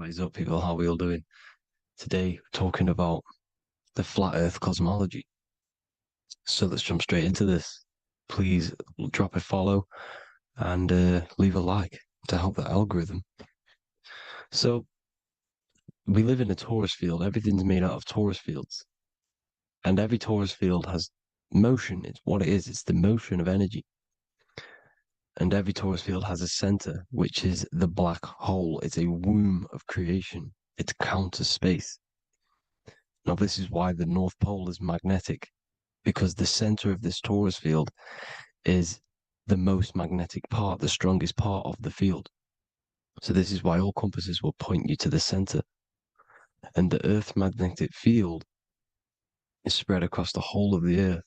What is up, people? How are we all doing? Today, we're talking about the flat Earth cosmology. So let's jump straight into this. Please drop a follow and leave a like to help the algorithm. So we live in a torus field. Everything's made out of torus fields, and every torus field has motion. It's what it is. It's the motion of energy. And every torus field has a center, which is the black hole. It's a womb of creation. It's counter space. Now, this is why the North Pole is magnetic, because the center of this torus field is the most magnetic part, the strongest part of the field. So this is why all compasses will point you to the center. And the Earth's magnetic field is spread across the whole of the Earth.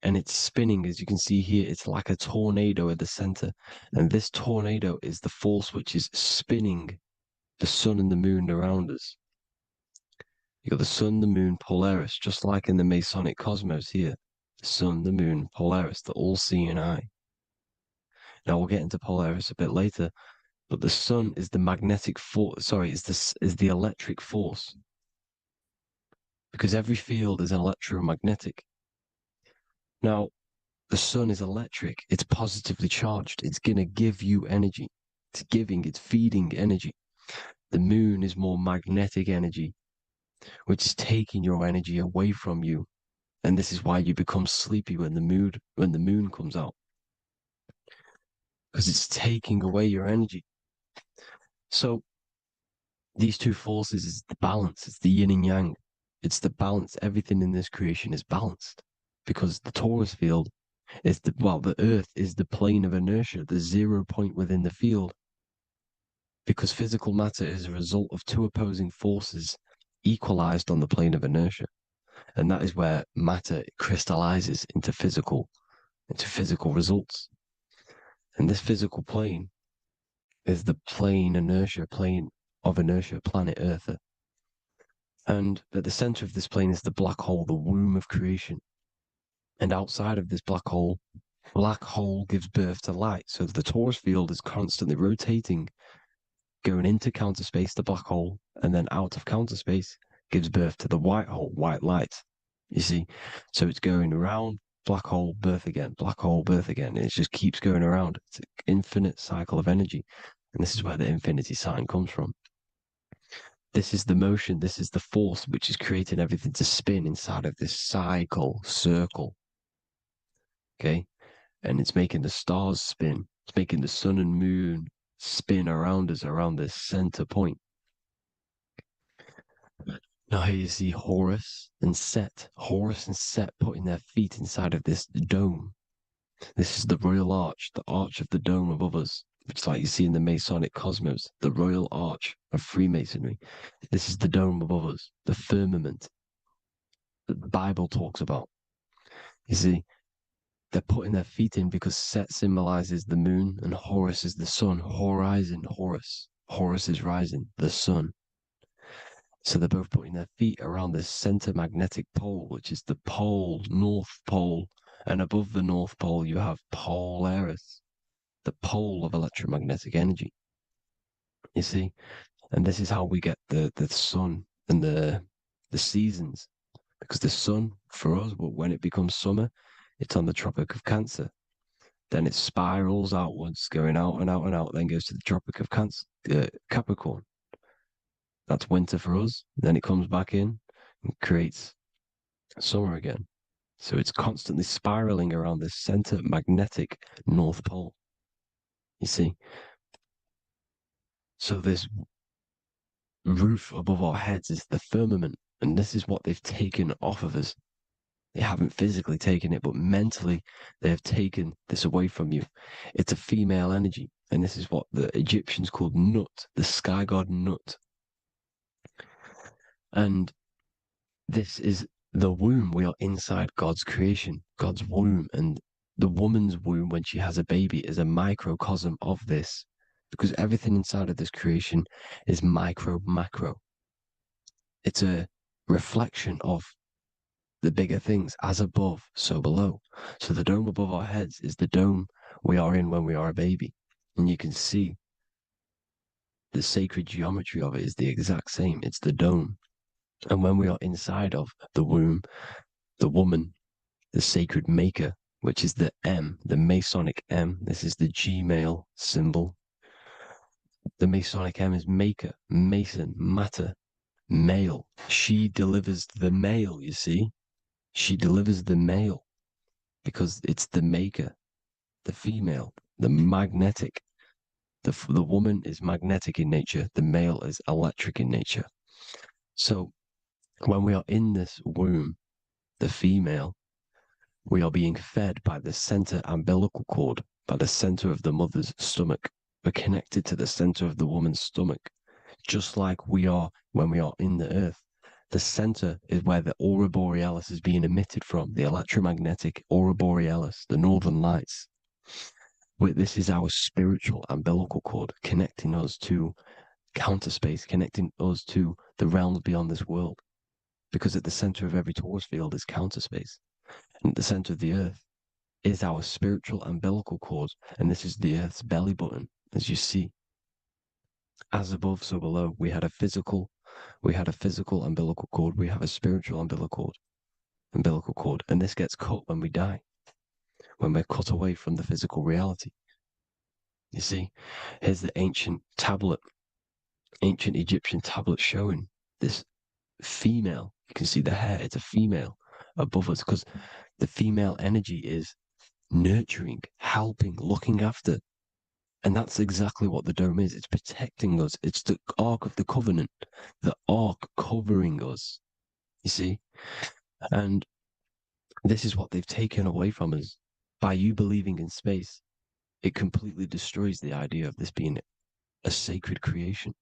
And it's spinning, as you can see here, it's like a tornado at the center. And this tornado is the force which is spinning the sun and the moon around us. You got the sun, the moon, Polaris, just like in the Masonic cosmos here. The sun, the moon, Polaris, the all-seeing eye. Now we'll get into Polaris a bit later, but the sun is the magnetic force. Sorry, is the electric force, because every field is electromagnetic. Now, the sun is electric. It's positively charged. It's gonna give you energy. It's feeding energy. The moon is more magnetic energy, which is taking your energy away from you. And this is why you become sleepy when the moon comes out. Because it's taking away your energy. So these two forces is the balance, it's the yin and yang. It's the balance. Everything in this creation is balanced. Because the torus field is the Earth is the plane of inertia, the 0 point within the field. Because physical matter is a result of two opposing forces equalized on the plane of inertia. And that is where matter crystallizes into physical results. And this physical plane is the plane of inertia, planet Earth. And at the center of this plane is the black hole, the womb of creation. And outside of this black hole gives birth to light. So the torus field is constantly rotating, going into counter space, the black hole, and then out of counter space gives birth to the white hole, white light. You see? So it's going around, black hole, birth again, black hole, birth again. And it just keeps going around. It's an infinite cycle of energy. And this is where the infinity sign comes from. This is the motion, this is the force which is creating everything to spin inside of this circle. Okay? And it's making the stars spin. It's making the sun and moon spin around us, around this center point. Now here you see Horus and Set. Horus and Set putting their feet inside of this dome. This is the royal arch, the arch of the dome above us, which is like you see in the Masonic cosmos, the royal arch of Freemasonry. This is the dome above us, the firmament that the Bible talks about. You see, they're putting their feet in because Set symbolizes the moon and Horus is the sun. Horizon, Horus. Horus is rising, the sun. So they're both putting their feet around this center magnetic pole, which is the pole, North Pole. And above the North Pole, you have Polaris, the pole of electromagnetic energy. You see? And this is how we get the sun and the seasons. Because the sun, for us, when it becomes summer, it's on the Tropic of Cancer. Then it spirals outwards, going out and out and out, then goes to the Tropic of Capricorn. That's winter for us. Then it comes back in and creates summer again. So it's constantly spiraling around this center magnetic North Pole. You see? So this roof above our heads is the firmament, and this is what they've taken off of us. They haven't physically taken it, but mentally they have taken this away from you. It's a female energy, and this is what the Egyptians called Nut, the sky god Nut. And this is the womb. We are inside God's creation, God's womb. And the woman's womb, when she has a baby, is a microcosm of this, because everything inside of this creation is macro. It's a reflection of the bigger things, as above, so below. So the dome above our heads is the dome we are in when we are a baby. And you can see the sacred geometry of it is the exact same. It's the dome. And when we are inside of the womb, the woman, the sacred maker, which is the M, the Masonic M, this is the Gmail symbol. The Masonic M is maker, mason, matter, male. She delivers the male, you see. She delivers the male because it's the maker, the female, the magnetic. The woman is magnetic in nature, the male is electric in nature. So when we are in this womb, the female, we are being fed by the center umbilical cord, by the center of the mother's stomach. We're connected to the center of the woman's stomach, just like we are when we are in the earth. The center is where the aurora borealis is being emitted from, the electromagnetic aurora borealis, the northern lights. This is our spiritual umbilical cord, connecting us to counter space, connecting us to the realms beyond this world. Because at the center of every Taurus field is counter space. And at the center of the earth is our spiritual umbilical cord. And this is the earth's belly button, as you see. As above, so below. We had a physical umbilical cord. We have a spiritual umbilical cord. And this gets cut when we die, when we're cut away from the physical reality. You see, here's the ancient Egyptian tablet showing this female. You can see the hair, it's a female above us because the female energy is nurturing, helping, looking after. And that's exactly what the dome is. It's protecting us. It's the Ark of the Covenant, the Ark covering us, you see? And this is what they've taken away from us. By you believing in space, it completely destroys the idea of this being a sacred creation.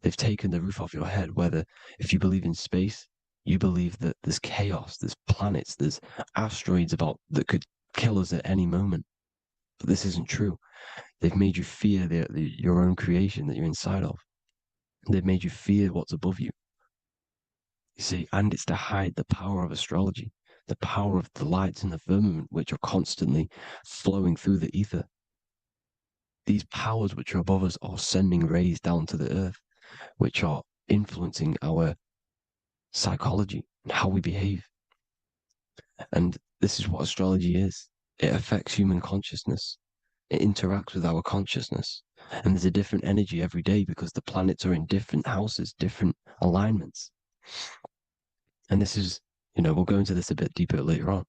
They've taken the roof off your head, whether if you believe in space, you believe that there's chaos, there's planets, there's asteroids about that could kill us at any moment. But this isn't true. They've made you fear your own creation that you're inside of. They've made you fear what's above you. You see, and it's to hide the power of astrology, the power of the lights in the firmament, which are constantly flowing through the ether. These powers which are above us are sending rays down to the earth, which are influencing our psychology and how we behave. And this is what astrology is. It affects human consciousness. It interacts with our consciousness. And there's a different energy every day because the planets are in different houses, different alignments. And this is, we'll go into this a bit deeper later on.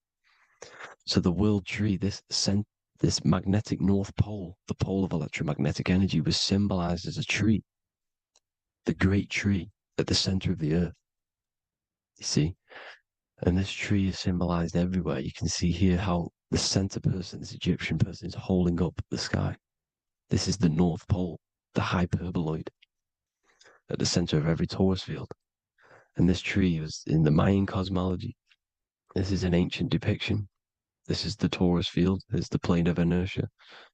So the world tree, this magnetic north pole, the pole of electromagnetic energy, was symbolized as a tree, the great tree at the center of the earth. You see? And this tree is symbolized everywhere. You can see here how the center person, this Egyptian person, is holding up the sky. This is the North Pole, the hyperboloid, at the center of every Taurus field. And this tree was in the Mayan cosmology. This is an ancient depiction. This is the Taurus field. There's the plane of inertia.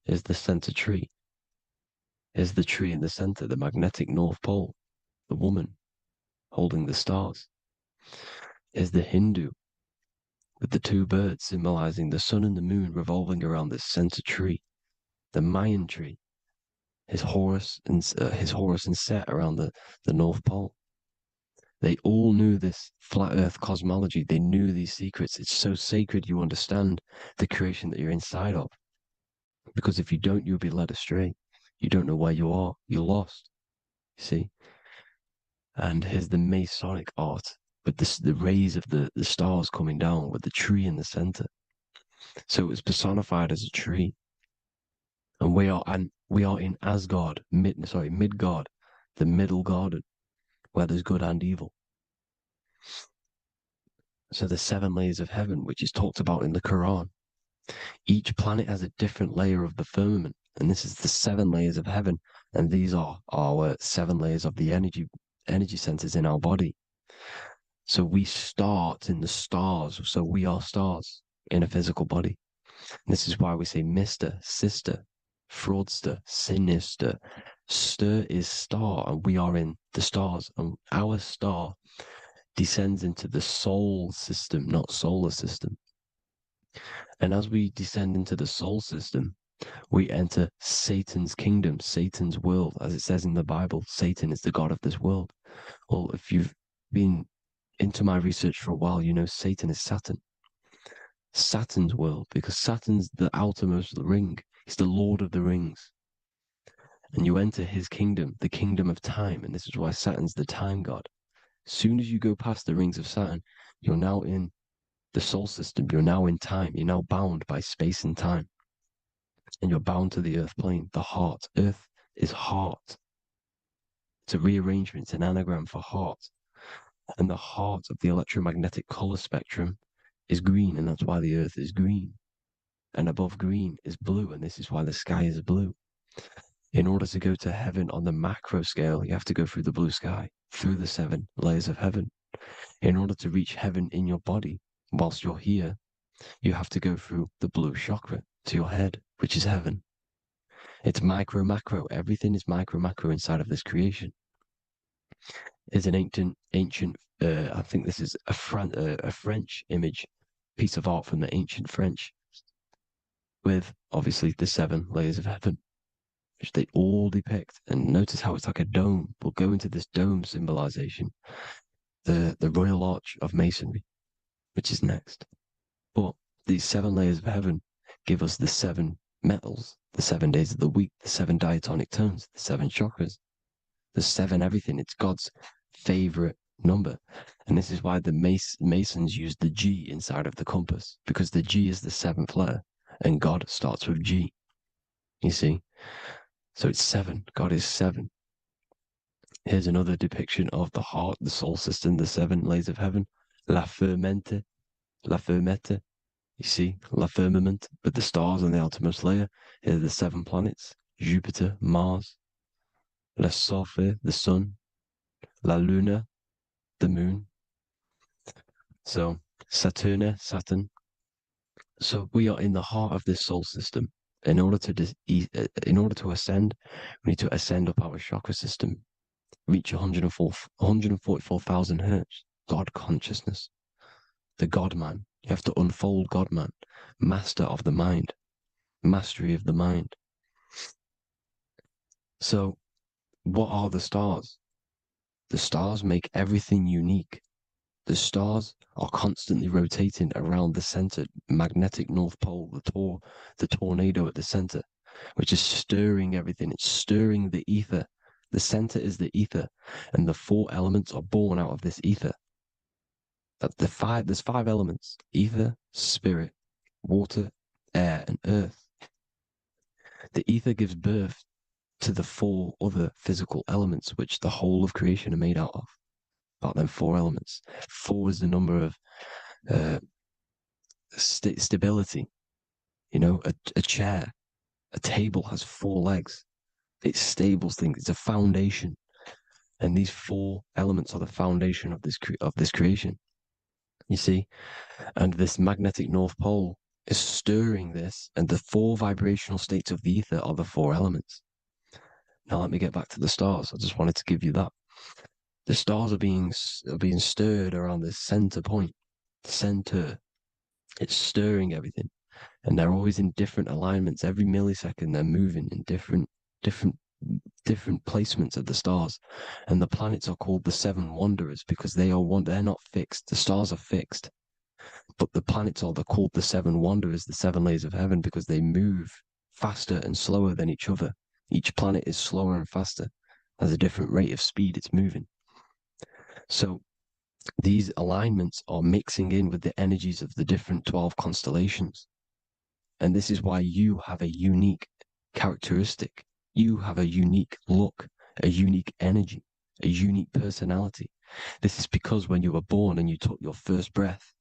Here's the center tree. Here's the tree in the center, the magnetic North Pole, the woman holding the stars. Here's the Hindu with the two birds symbolizing the sun and the moon revolving around this center tree. The Mayan tree, his Horus and Set around the North Pole. They all knew this flat earth cosmology. They knew these secrets. It's so sacred you understand the creation that you're inside of. Because if you don't, you'll be led astray. You don't know where you are. You're lost. You see? And here's the Masonic art with the rays of the stars coming down with the tree in the center. So it was personified as a tree. And we are in Asgard, Midgard, the middle garden, where there's good and evil. So the 7 layers of heaven, which is talked about in the Quran. Each planet has a different layer of the firmament, and this is the 7 layers of heaven, and these are our 7 layers of the energy centers in our body. So we start in the stars, so we are stars in a physical body. And this is why we say Mr., Sister, Fraudster, Sinister. Stir is star, and we are in the stars, and our star descends into the soul system, not solar system. And as we descend into the soul system, We enter Satan's kingdom, Satan's world. As it says in the Bible, Satan is the god of this world. Well, if you've been into my research for a while, you know Satan is Saturn. Saturn's world, because Saturn's the outermost ring. He's the Lord of the Rings. And you enter his kingdom, the kingdom of time. And this is why Saturn's the time god. As soon as you go past the rings of Saturn, you're now in the solar system. You're now in time. You're now bound by space and time. And you're bound to the earth plane, the heart. Earth is heart. It's a rearrangement, it's an anagram for heart. And the heart of the electromagnetic color spectrum is green, and that's why the earth is green. And above green is blue, and this is why the sky is blue. In order to go to heaven on the macro scale, you have to go through the blue sky, through the 7 layers of heaven. In order to reach heaven in your body, whilst you're here, you have to go through the blue chakra to your head, which is heaven. It's micro, macro. Everything is micro, macro inside of this creation. Is an ancient. I think this is a French image, piece of art from the ancient French, with obviously the 7 layers of heaven, which they all depict. And notice how it's like a dome. We'll go into this dome symbolization, the Royal Arch of Masonry, which is next. But these 7 layers of heaven give us the 7 metals, the 7 days of the week, the 7 diatonic tones, the 7 chakras, the 7 everything. It's God's favorite number. And this is why the Masons use the G inside of the compass, because the G is the 7th letter and God starts with G. You see? So it's 7. God is 7. Here's another depiction of the heart, the soul system, the 7 layers of heaven. La fermente, la fermette. You see, la firmament, with the stars on the outermost layer. Here are the 7 planets: Jupiter, Mars, la Sophie, the sun, la luna, the moon. So Saturn. So we are in the heart of this soul system. In order to ascend, we need to ascend up our chakra system, reach 144,000 hertz, God consciousness, the God man. You have to unfold God man, master of the mind, mastery of the mind. So what are the stars? The stars make everything unique. The stars are constantly rotating around the center, magnetic North Pole, the tornado at the center, which is stirring everything. It's stirring the ether. The center is the ether, and the 4 elements are born out of this ether. There's 5 elements: ether, spirit, water, air, and earth. The ether gives birth to the 4 other physical elements, which the whole of creation are made out of. About them 4 elements. 4 is the number of stability. You know, a chair, a table has 4 legs. It stables things. It's a foundation, and these 4 elements are the foundation of this creation. You see, and this magnetic North Pole is stirring this, and the 4 vibrational states of the ether are the 4 elements. Now let me get back to the stars. I just wanted to give you that. The stars are being stirred around this center point, center. It's stirring everything, and they're always in different alignments. Every millisecond, they're moving in different placements of the stars. And the planets are called the 7 wanderers because they're not fixed. The stars are fixed, but the planets are called the 7 wanderers, the 7 layers of heaven, because they move faster and slower than each other. Each planet is slower and faster, has a different rate of speed it's moving. So these alignments are mixing in with the energies of the different 12 constellations. And this is why you have a unique characteristic. You have a unique look, a unique energy, a unique personality. This is because when you were born and you took your first breath,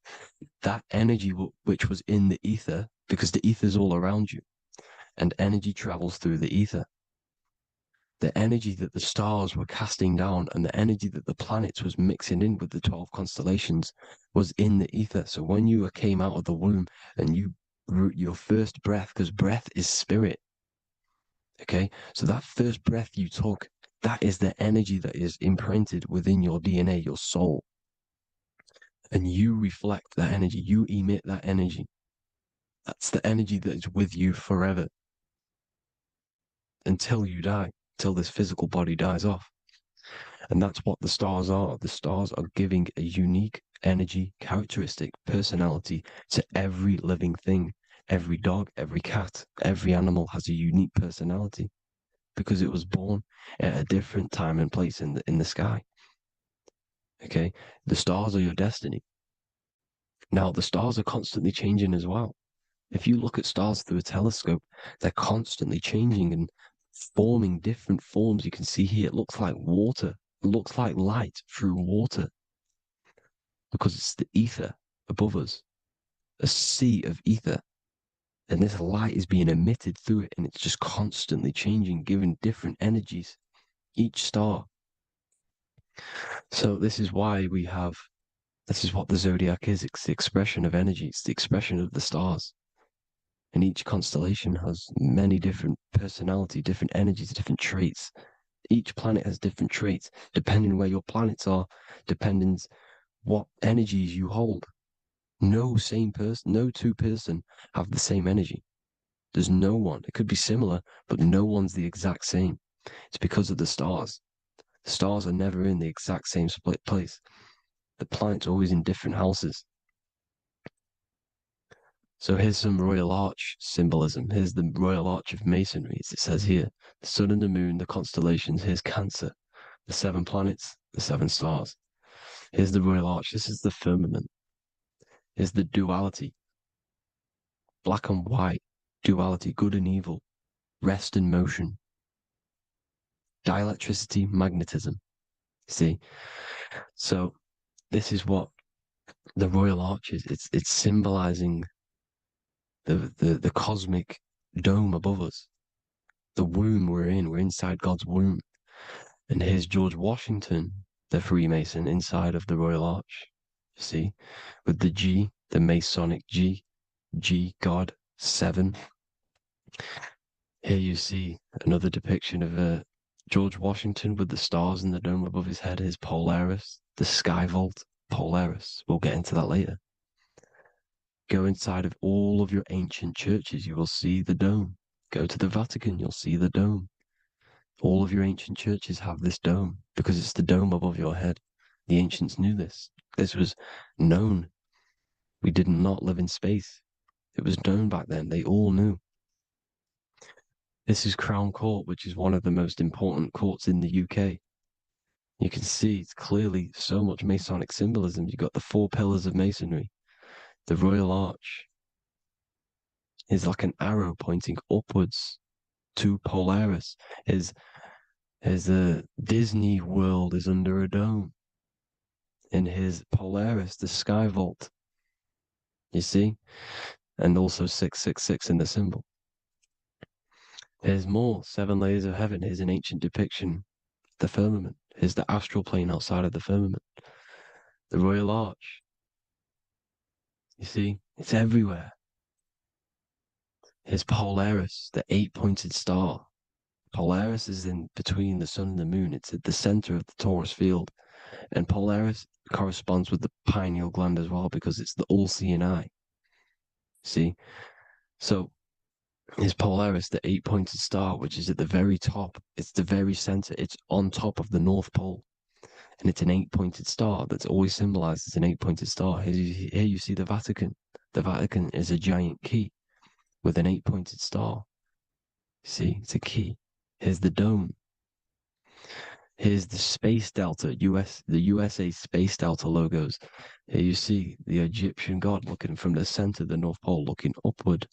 that energy which was in the ether, because the ether is all around you, and energy travels through the ether. The energy that the stars were casting down and the energy that the planets was mixing in with the 12 constellations was in the ether. So when you came out of the womb and your first breath, because breath is spirit, okay? So that first breath you took, that is the energy that is imprinted within your DNA, your soul. And you reflect that energy, you emit that energy. That's the energy that is with you forever. until you die, till this physical body dies off. And that's what the stars are. The stars are giving a unique energy, characteristic, personality to every living thing. Every dog, every cat, every animal has a unique personality because it was born at a different time and place in the sky. Okay, the stars are your destiny. Now, the stars are constantly changing as well. If you look at stars through a telescope, they're constantly changing and forming different forms. You can see here, it looks like water. It looks like light through water because it's the ether above us, a sea of ether. And this light is being emitted through it, and it's just constantly changing, giving different energies, each star. So this is why this is what the zodiac is. It's the expression of energy. It's the expression of the stars. And each constellation has many different personality, different energies, different traits. Each planet has different traits, depending where your planets are, depending what energies you hold. No same person, no two person have the same energy. There's no one. It could be similar, but no one's the exact same. It's because of the stars. The stars are never in the exact same split place. The planets are always in different houses. So here's some Royal Arch symbolism. Here's the Royal Arch of Masonry. As it says here, the sun and the moon, the constellations. Here's Cancer, the 7 planets, the 7 stars. Here's the Royal Arch. This is the firmament. Here's the duality. Black and white, duality, good and evil, rest and motion, dielectricity, magnetism. See? So this is what the Royal Arch is. It's symbolizing the cosmic dome above us. The womb we're in. We're inside God's womb. And here's George Washington, the Freemason, inside of the Royal Arch. You see? With the G, the Masonic G, God, 7. Here you see another depiction of George Washington with the stars in the dome above his head, his Polaris, the sky vault, Polaris. We'll get into that later. Go inside of all of your ancient churches, you will see the dome. Go to the Vatican, you'll see the dome. All of your ancient churches have this dome because it's the dome above your head. The ancients knew this. This was known. We did not live in space. It was known back then. They all knew. This is Crown Court, which is one of the most important courts in the UK. You can see it's clearly so much Masonic symbolism. You've got the 4 pillars of Masonry. The Royal Arch is like an arrow pointing upwards to Polaris. His Disney World is under a dome. In his Polaris, the sky vault. You see? And also 666 in the symbol. There's more 7 layers of heaven. Here's an ancient depiction. The firmament. Here's the astral plane outside of the firmament. The Royal Arch. You see? It's everywhere. Here's Polaris, the 8-pointed star. Polaris is in between the sun and the moon. It's at the center of the Taurus field. And Polaris corresponds with the pineal gland as well because it's the all-seeing eye. See? So is Polaris, the 8-pointed star, which is at the very top. It's the very center. It's on top of the North Pole. And it's an 8-pointed star that's always symbolized as an 8-pointed star. Here you see the Vatican. The Vatican is a giant key with an 8-pointed star. See, it's a key. Here's the dome. Here's the Space Delta, the USA Space Delta logos. Here you see the Egyptian god looking from the center of the North Pole, looking upward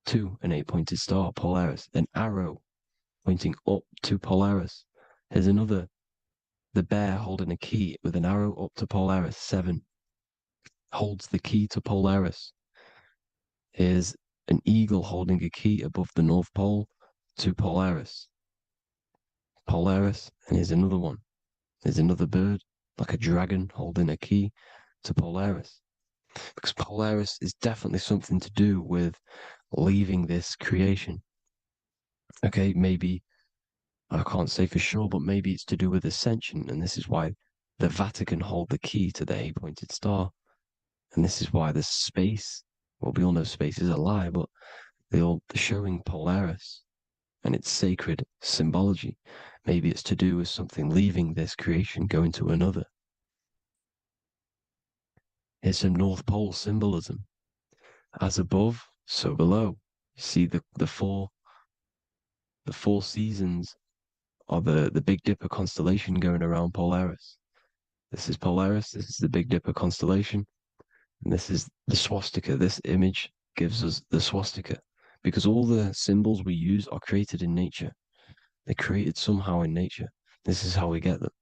to an 8-pointed star, Polaris. An arrow pointing up to Polaris. Here's another, the bear holding a key with an arrow up to Polaris, 7. Holds the key to Polaris. Here's an eagle holding a key above the North Pole to Polaris. Polaris, and here's another one. There's another bird, like a dragon, holding a key to Polaris. Because Polaris is definitely something to do with leaving this creation. Okay, maybe, I can't say for sure, but maybe it's to do with ascension, and this is why the Vatican hold the key to the 8-pointed star. And this is why the space, well, we all know space is a lie, but they're showing Polaris and its sacred symbology. Maybe it's to do with something leaving this creation, going to another. Here's some North Pole symbolism. As above, so below. You see the four seasons of the Big Dipper constellation going around Polaris. This is Polaris, this is the Big Dipper constellation, and this is the swastika. This image gives us the swastika because all the symbols we use are created in nature. They're created somehow in nature. This is how we get them.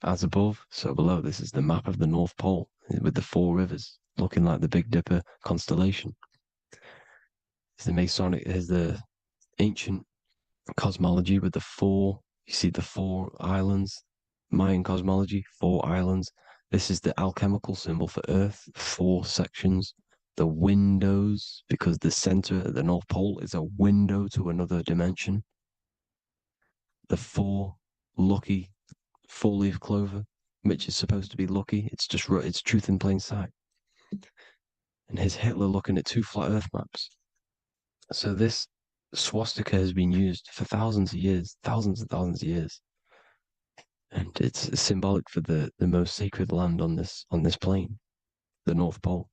As above, so below. This is the map of the North Pole with the four rivers looking like the Big Dipper constellation. It's the Masonic, here's the ancient cosmology with the four, you see the four islands, Mayan cosmology, four islands. This is the alchemical symbol for Earth, four sections. The windows, because the center of the North Pole is a window to another dimension. The four lucky four-leaf clover, which is supposed to be lucky. It's just it's truth in plain sight. And here's Hitler looking at two flat Earth maps. So this swastika has been used for thousands of years, thousands and thousands of years, and it's symbolic for the most sacred land on this plane, the North Pole.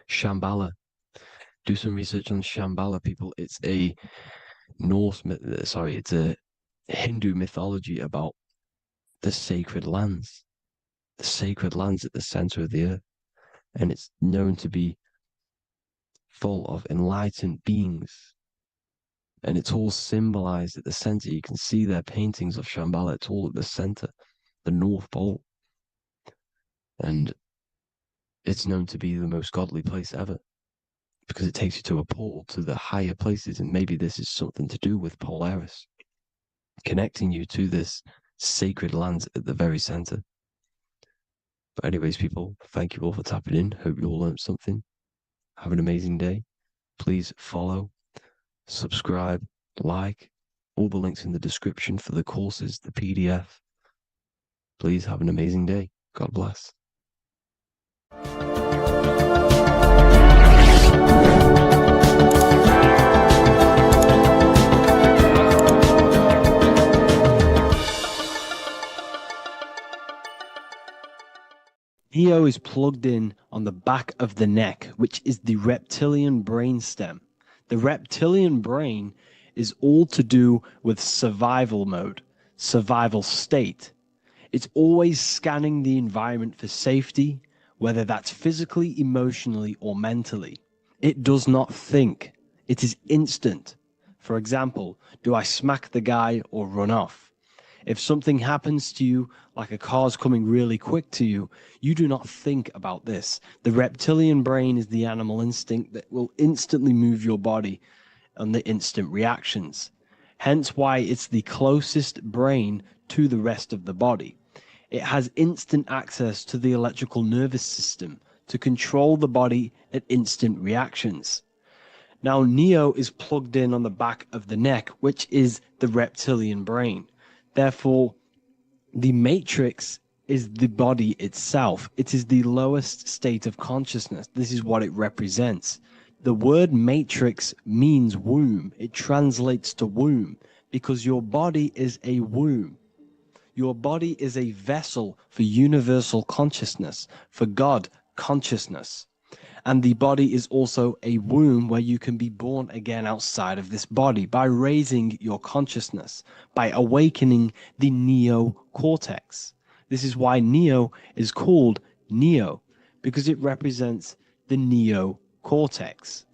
Shambhala. Do some research on Shambhala, people. It's a it's a Hindu mythology about the sacred lands at the center of the earth, and it's known to be full of enlightened beings, and it's all symbolized at the center. You can see their paintings of Shambhala. It's all at the center, the North Pole, and it's known to be the most godly place ever because it takes you to a portal to the higher places, and maybe this is something to do with Polaris, connecting you to this sacred lands at the very center. But anyways, people, thank you all for tapping in. Hope you all learned something. Have an amazing day. Please follow, subscribe, like, all the links in the description for the courses, the PDF. Please have an amazing day. God bless. Neo is plugged in on the back of the neck, which is the reptilian brain stem. The reptilian brain is all to do with survival mode, survival state. It's always scanning the environment for safety, whether that's physically, emotionally, or mentally. It does not think. It is instant. For example, do I smack the guy or run off? If something happens to you, like a car's coming really quick to you, you do not think about this. The reptilian brain is the animal instinct that will instantly move your body on the instant reactions. Hence why it's the closest brain to the rest of the body. It has instant access to the electrical nervous system to control the body at instant reactions. Now, Neo is plugged in on the back of the neck, which is the reptilian brain. Therefore, the matrix is the body itself. It is the lowest state of consciousness. This is what it represents. The word matrix means womb. It translates to womb because your body is a womb. Your body is a vessel for universal consciousness, for God consciousness. And the body is also a womb where you can be born again outside of this body by raising your consciousness, by awakening the neocortex. This is why Neo is called Neo, because it represents the neocortex.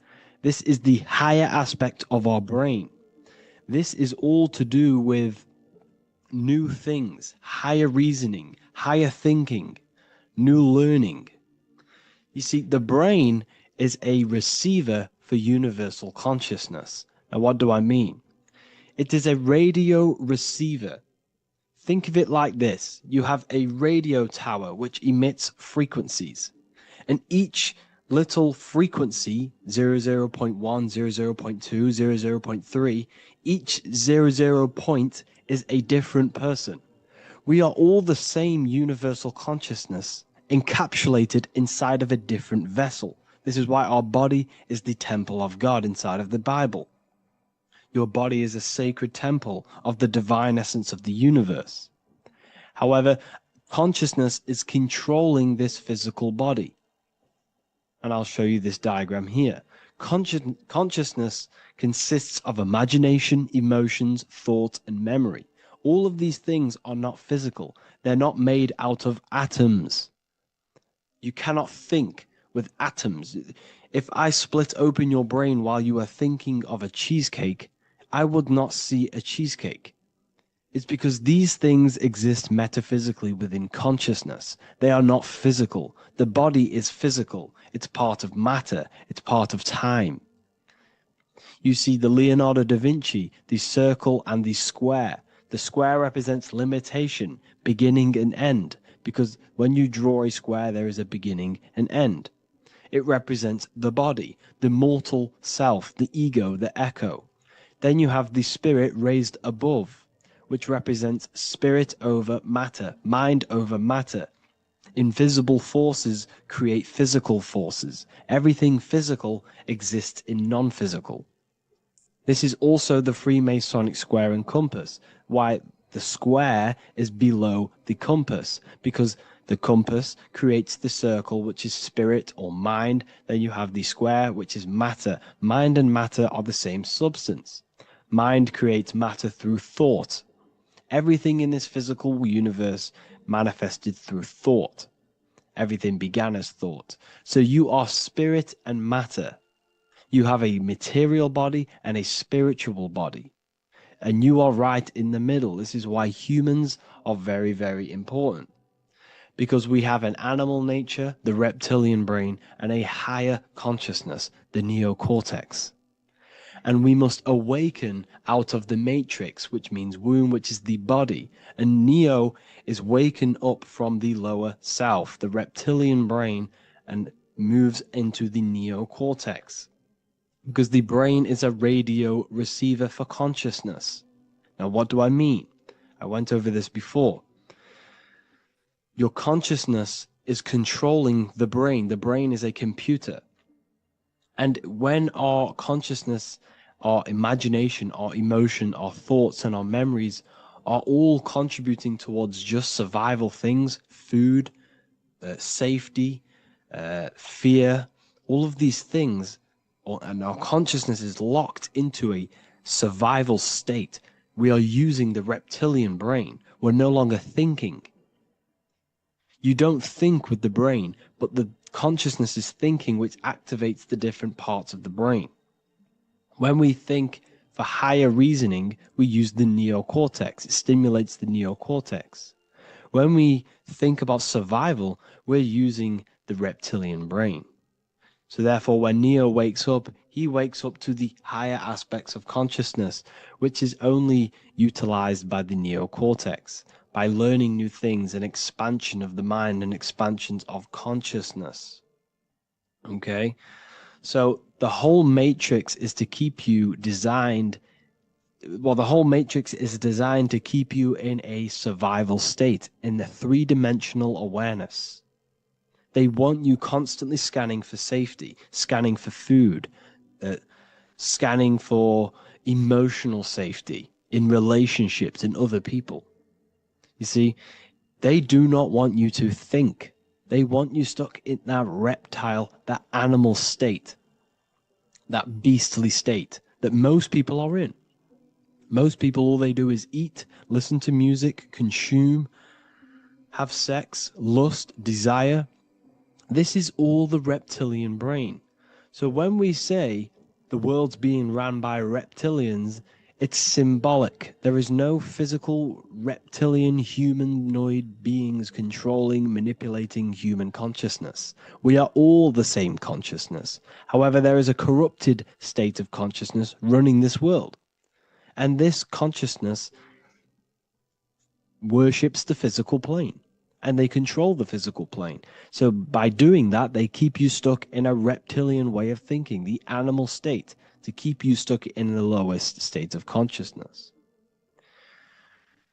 This is the higher aspect of our brain. This is all to do with new things, higher reasoning, higher thinking, new learning. You see, the brain is a receiver for universal consciousness. Now, what do I mean? It is a radio receiver. Think of it like this. You have a radio tower which emits frequencies. And each little frequency, 00.1, 00.2, 00.3, each 00 point is a different person. We are all the same universal consciousness, encapsulated inside of a different vessel. This is why our body is the temple of God inside of the Bible. Your body is a sacred temple of the divine essence of the universe. However, consciousness is controlling this physical body. And I'll show you this diagram here. Consciousness consists of imagination, emotions, thought, and memory. All of these things are not physical. They're not made out of atoms. You cannot think with atoms. If I split open your brain while you are thinking of a cheesecake, I would not see a cheesecake. It's because these things exist metaphysically within consciousness. They are not physical. The body is physical. It's part of matter. It's part of time. You see the Leonardo da Vinci, the circle and the square. The square represents limitation, beginning and end, because when you draw a square, there is a beginning and end. It represents the body, the mortal self, the ego, the echo. Then you have the spirit raised above, which represents spirit over matter, mind over matter. Invisible forces create physical forces. Everything physical exists in non-physical. This is also the Freemasonic square and compass, why the square is below the compass, because the compass creates the circle, which is spirit or mind. Then you have the square, which is matter. Mind and matter are the same substance. Mind creates matter through thought. Everything in this physical universe manifested through thought. Everything began as thought. So you are spirit and matter. You have a material body and a spiritual body. And you are right in the middle. This is why humans are very, very important. Because we have an animal nature, the reptilian brain, and a higher consciousness, the neocortex. And we must awaken out of the matrix, which means womb, which is the body. And Neo is waken up from the lower self, the reptilian brain, and moves into the neocortex. Because the brain is a radio receiver for consciousness. Now, what do I mean? I went over this before. Your consciousness is controlling the brain. The brain is a computer. And when our consciousness, our imagination, our emotion, our thoughts, and our memories are all contributing towards just survival things, food, safety, fear, all of these things, and our consciousness is locked into a survival state, we are using the reptilian brain. We're no longer thinking. You don't think with the brain, but the consciousness is thinking, which activates the different parts of the brain. When we think for higher reasoning, we use the neocortex. It stimulates the neocortex. When we think about survival, we're using the reptilian brain. So therefore, when Neo wakes up, he wakes up to the higher aspects of consciousness, which is only utilized by the neocortex, by learning new things and expansion of the mind and expansions of consciousness. Okay? So the whole matrix is to keep you designed, well, the whole matrix is designed to keep you in a survival state, in the three-dimensional awareness. They want you constantly scanning for safety, scanning for food, scanning for emotional safety in relationships in other people. You see, they do not want you to think. They want you stuck in that reptile, that animal state, that beastly state that most people are in. Most people, all they do is eat, listen to music, consume, have sex, lust, desire. This is all the reptilian brain. So when we say the world's being ran by reptilians, it's symbolic. There is no physical reptilian humanoid beings controlling, manipulating human consciousness. We are all the same consciousness. However, there is a corrupted state of consciousness running this world. And this consciousness worships the physical plane. And they control the physical plane. So by doing that, they keep you stuck in a reptilian way of thinking, the animal state, to keep you stuck in the lowest state of consciousness.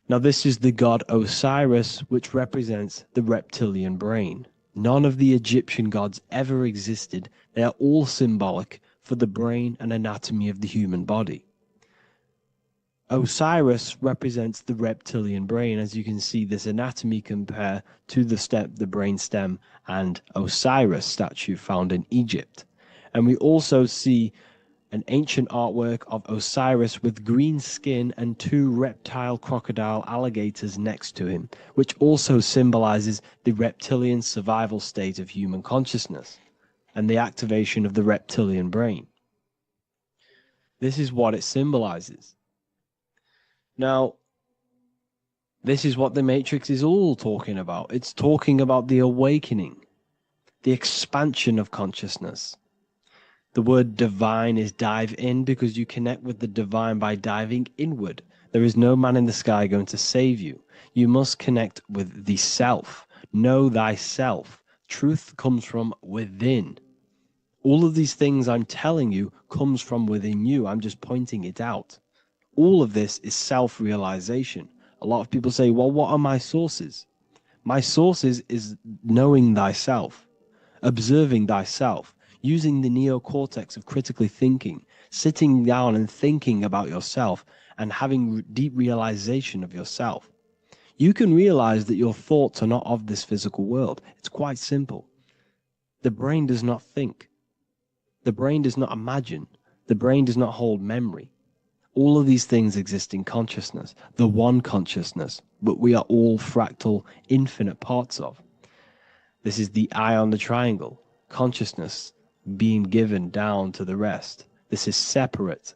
Now, this is the god Osiris, which represents the reptilian brain. None of the Egyptian gods ever existed. They are all symbolic for the brain and anatomy of the human body. Osiris represents the reptilian brain, as you can see this anatomy compare to the brain stem and Osiris statue found in Egypt. And we also see an ancient artwork of Osiris with green skin and two reptile crocodile alligators next to him, which also symbolizes the reptilian survival state of human consciousness and the activation of the reptilian brain. This is what it symbolizes. Now, this is what the Matrix is all talking about. It's talking about the awakening, the expansion of consciousness. The word divine is dive in because you connect with the divine by diving inward. There is no man in the sky going to save you. You must connect with the self. Know thyself. Truth comes from within. All of these things I'm telling you comes from within you. I'm just pointing it out. All of this is self-realization. A lot of people say, well, what are my sources? My sources is knowing thyself, observing thyself, using the neocortex of critically thinking, sitting down and thinking about yourself and having deep realization of yourself. You can realize that your thoughts are not of this physical world. It's quite simple. The brain does not think. The brain does not imagine. The brain does not hold memory. All of these things exist in consciousness, the one consciousness, but we are all fractal, infinite parts of. This is the eye on the triangle, consciousness being given down to the rest. This is separate.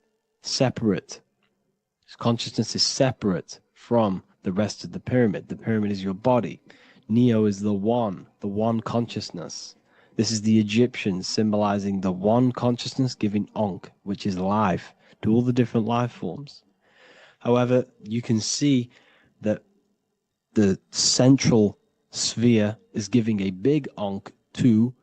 Consciousness is separate from the rest of the pyramid. The pyramid is your body. Neo is the one consciousness. This is the Egyptians symbolizing the one consciousness giving Ankh, which is life, to all the different life forms. However, you can see that the central sphere is giving a big Ankh to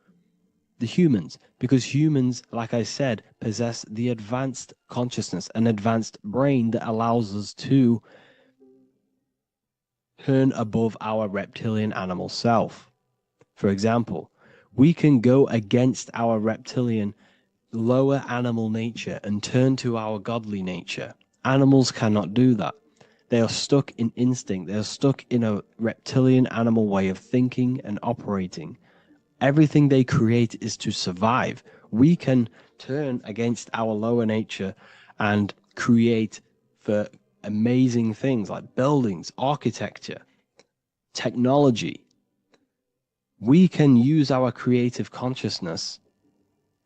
the humans, because humans, like I said, possess the advanced consciousness, an advanced brain that allows us to turn above our reptilian animal self. For example, we can go against our reptilian lower animal nature and turn to our godly nature. Animals cannot do that. They are stuck in instinct. They are stuck in a reptilian animal way of thinking and operating. Everything they create is to survive. We can turn against our lower nature and create for amazing things like buildings, architecture, technology. We can use our creative consciousness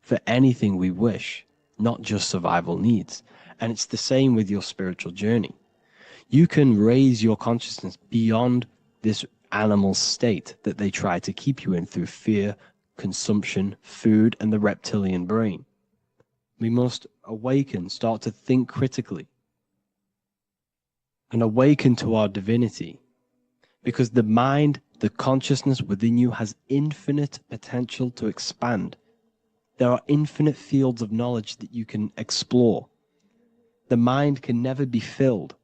for anything we wish, not just survival needs. And it's the same with your spiritual journey. You can raise your consciousness beyond this animal state that they try to keep you in through fear, consumption, food, and the reptilian brain. We must awaken, start to think critically, and awaken to our divinity, because the mind, the consciousness within you has infinite potential to expand. There are infinite fields of knowledge that you can explore. The mind can never be filled.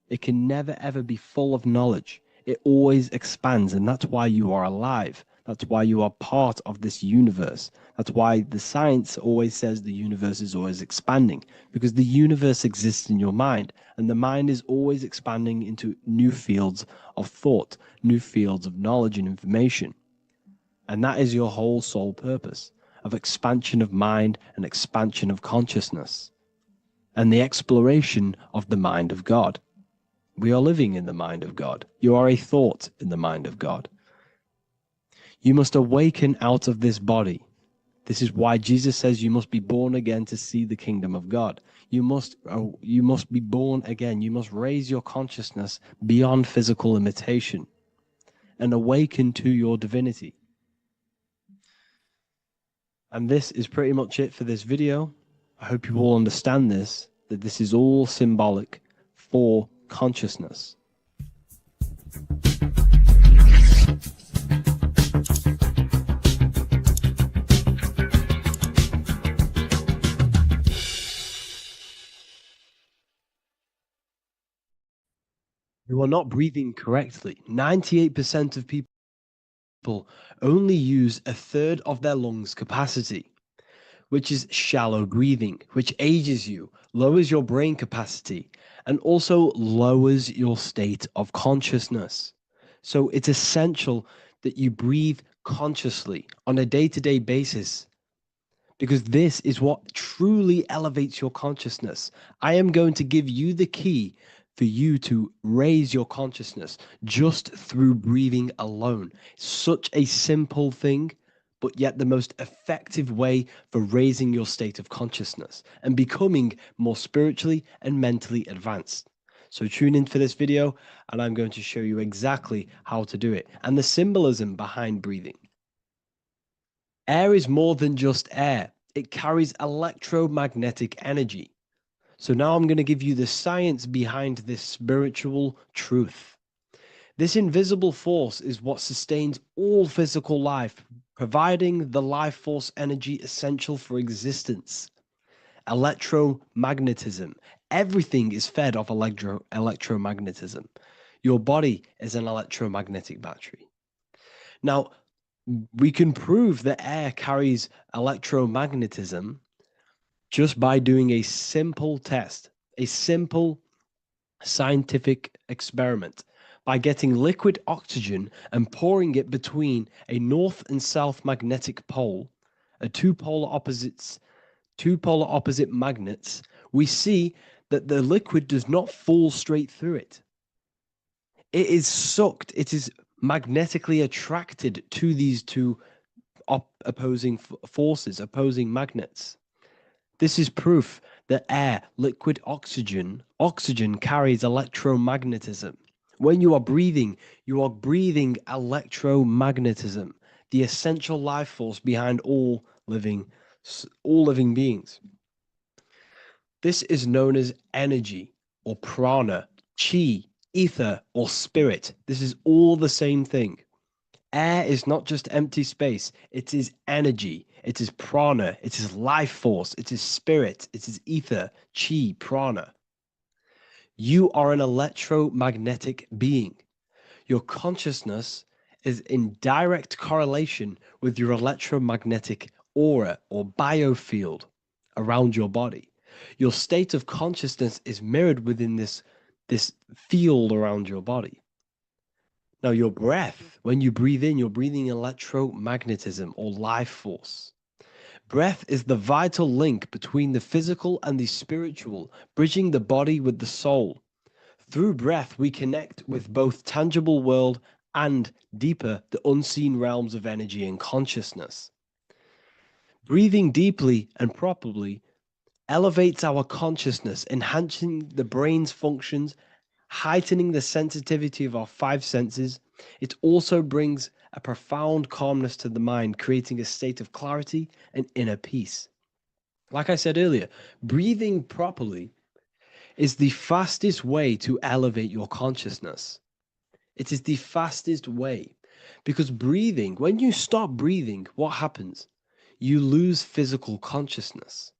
It can never ever be full of knowledge. It always expands, and that's why you are alive. That's why you are part of this universe. That's why the science always says the universe is always expanding, because the universe exists in your mind, and the mind is always expanding into new fields of thought, new fields of knowledge and information. And that is your whole sole purpose, of expansion of mind and expansion of consciousness, and the exploration of the mind of God. We are living in the mind of God. You are a thought in the mind of God. You must awaken out of this body. This is why Jesus says you must be born again to see the kingdom of God. You must be born again. You must raise your consciousness beyond physical limitation and awaken to your divinity. And this is pretty much it for this video. I hope you all understand this, that this is all symbolic for consciousness. You are not breathing correctly. 98% of people only use a third of their lungs capacity, which is shallow breathing, which ages you. lowers your brain capacity, and also lowers your state of consciousness. So it's essential that you breathe consciously on a day to day basis because this is what truly elevates your consciousness. I am going to give you the key for you to raise your consciousness just through breathing alone. Such a simple thing, but yet the most effective way for raising your state of consciousness and becoming more spiritually and mentally advanced. So tune in for this video and I'm going to show you exactly how to do it and the symbolism behind breathing. Air is more than just air. It carries electromagnetic energy. So now I'm going to give you the science behind this spiritual truth. This invisible force is what sustains all physical life, providing the life force energy essential for existence. Electromagnetism. Everything is fed off electromagnetism. Your body is an electromagnetic battery. Now, we can prove that air carries electromagnetism just by doing a simple test, a simple scientific experiment by getting liquid oxygen and pouring it between a north and south magnetic pole, a two polar opposite magnets. We see that the liquid does not fall straight through it. It is sucked, it is magnetically attracted to these two opposing forces, opposing magnets. This is proof that air, liquid oxygen carries electromagnetism. When you are breathing electromagnetism, the essential life force behind all living beings. This is known as energy or prana, chi, ether, or spirit. This is all the same thing. Air is not just empty space, it is energy, it is prana, it is life force, it is spirit, it is ether, chi, prana. You are an electromagnetic being. Your consciousness is in direct correlation with your electromagnetic aura or biofield around your body. Your state of consciousness is mirrored within this field around your body. Now, your breath, when you breathe in, you're breathing electromagnetism or life force. Breath is the vital link between the physical and the spiritual, bridging the body with the soul. Through breath, we connect with both tangible world and deeper, the unseen realms of energy and consciousness. Breathing deeply and properly elevates our consciousness, enhancing the brain's functions, heightening the sensitivity of our five senses. It also brings a profound calmness to the mind, creating a state of clarity and inner peace. Like I said earlier, breathing properly is the fastest way to elevate your consciousness. It is the fastest way because breathing, when you stop breathing, what happens? You lose physical consciousness.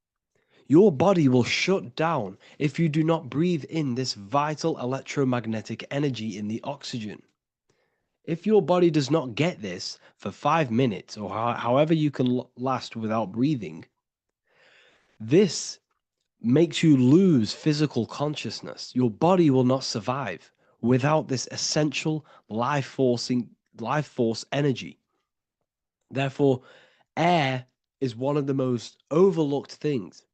Your body will shut down if you do not breathe in this vital electromagnetic energy in the oxygen. If your body does not get this for 5 minutes or however you can last without breathing, this makes you lose physical consciousness. Your body will not survive without this essential life force energy. Therefore, air is one of the most overlooked things.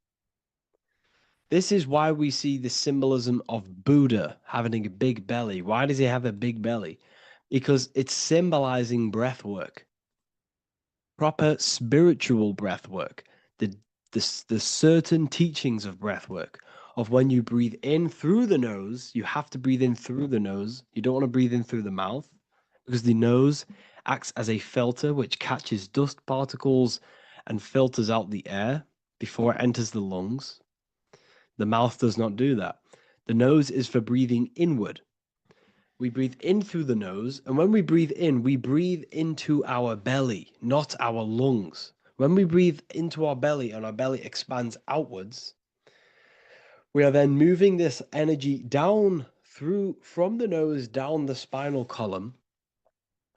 This is why we see the symbolism of Buddha having a big belly. Why does he have a big belly? Because it's symbolizing breath work, proper spiritual breath work, the, the certain teachings of breath work, of when you breathe in through the nose, you have to breathe in through the nose. You don't want to breathe in through the mouth because the nose acts as a filter which catches dust particles and filters out the air before it enters the lungs. The mouth does not do that. The nose is for breathing inward. We breathe in through the nose, and when we breathe in, we breathe into our belly, not our lungs. When we breathe into our belly and our belly expands outwards, we are then moving this energy down through from the nose down the spinal column.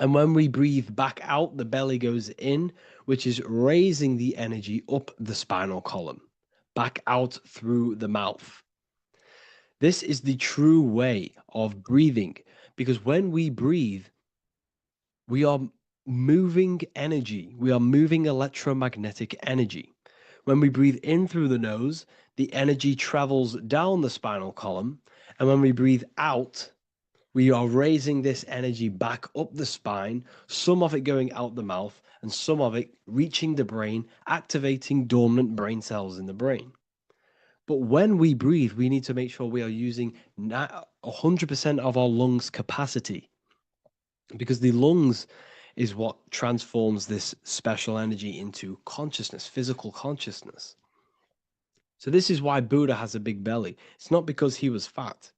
And when we breathe back out, the belly goes in, which is raising the energy up the spinal column. back out through the mouth. This is the true way of breathing, because when we breathe, we are moving energy. We are moving electromagnetic energy. When we breathe in through the nose, the energy travels down the spinal column. And when we breathe out, we are raising this energy back up the spine, some of it going out the mouth, and some of it reaching the brain, activating dormant brain cells in the brain. But when we breathe, we need to make sure we are using 100% of our lungs' capacity, because the lungs is what transforms this special energy into consciousness, physical consciousness. So this is why Buddha has a big belly. It's not because he was fat.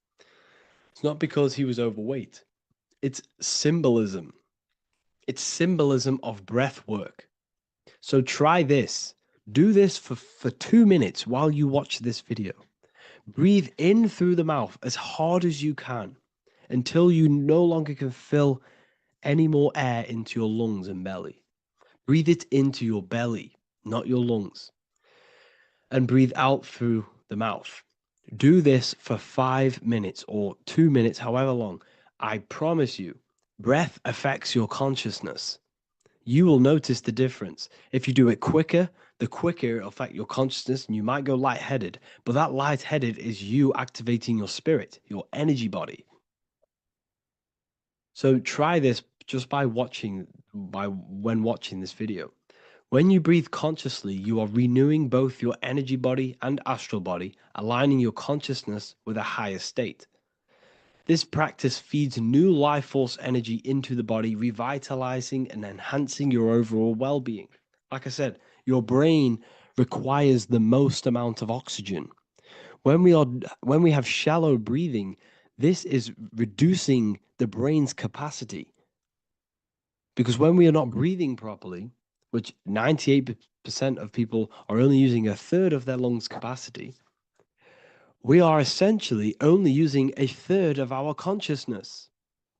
It's not because he was overweight. It's symbolism. It's symbolism of breath work. So try this. Do this for 2 minutes while you watch this video. Breathe in through the mouth as hard as you can until you no longer can fill any more air into your lungs and belly. Breathe it into your belly, not your lungs. And breathe out through the mouth. Do this for 5 minutes or 2 minutes, however long. I promise you, breath affects your consciousness. You will notice the difference. If you do it quicker, the quicker it'll affect your consciousness, and you might go lightheaded. But that lightheaded is you activating your spirit, your energy body. So try this just when watching this video. When you breathe consciously, you are renewing both your energy body and astral body, aligning your consciousness with a higher state. This practice feeds new life force energy into the body, revitalizing and enhancing your overall well-being. Like I said, your brain requires the most amount of oxygen. When we have shallow breathing, this is reducing the brain's capacity. Because when we are not breathing properly, which 98% of people are only using a third of their lungs capacity, we are essentially only using a third of our consciousness,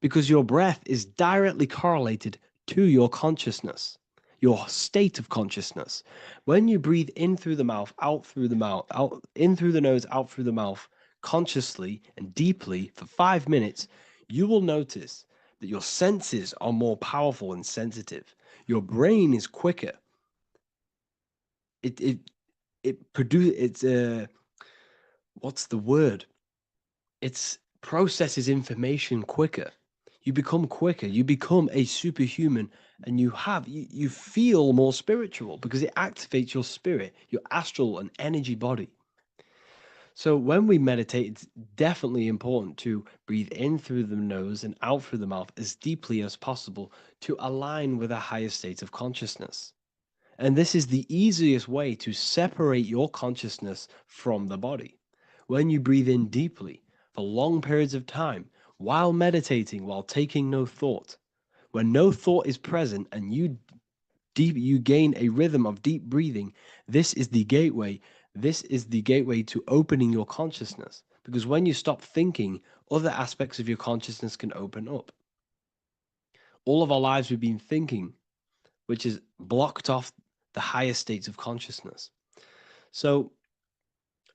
because your breath is directly correlated to your consciousness, your state of consciousness. When you breathe in through the mouth, out through the mouth, out in through the nose, out through the mouth, consciously and deeply for 5 minutes, you will notice that your senses are more powerful and sensitive. Your brain is quicker. What's the word? It processes information quicker. You become quicker. You become a superhuman, and you feel more spiritual because it activates your spirit, your astral and energy body. So when we meditate, it's definitely important to breathe in through the nose and out through the mouth as deeply as possible to align with a higher state of consciousness. And this is the easiest way to separate your consciousness from the body. When you breathe in deeply for long periods of time, while meditating, while taking no thought, when no thought is present and you gain a rhythm of deep breathing, this is the gateway. This is the gateway to opening your consciousness. Because when you stop thinking, other aspects of your consciousness can open up. All of our lives we've been thinking, which is blocked off the higher states of consciousness. So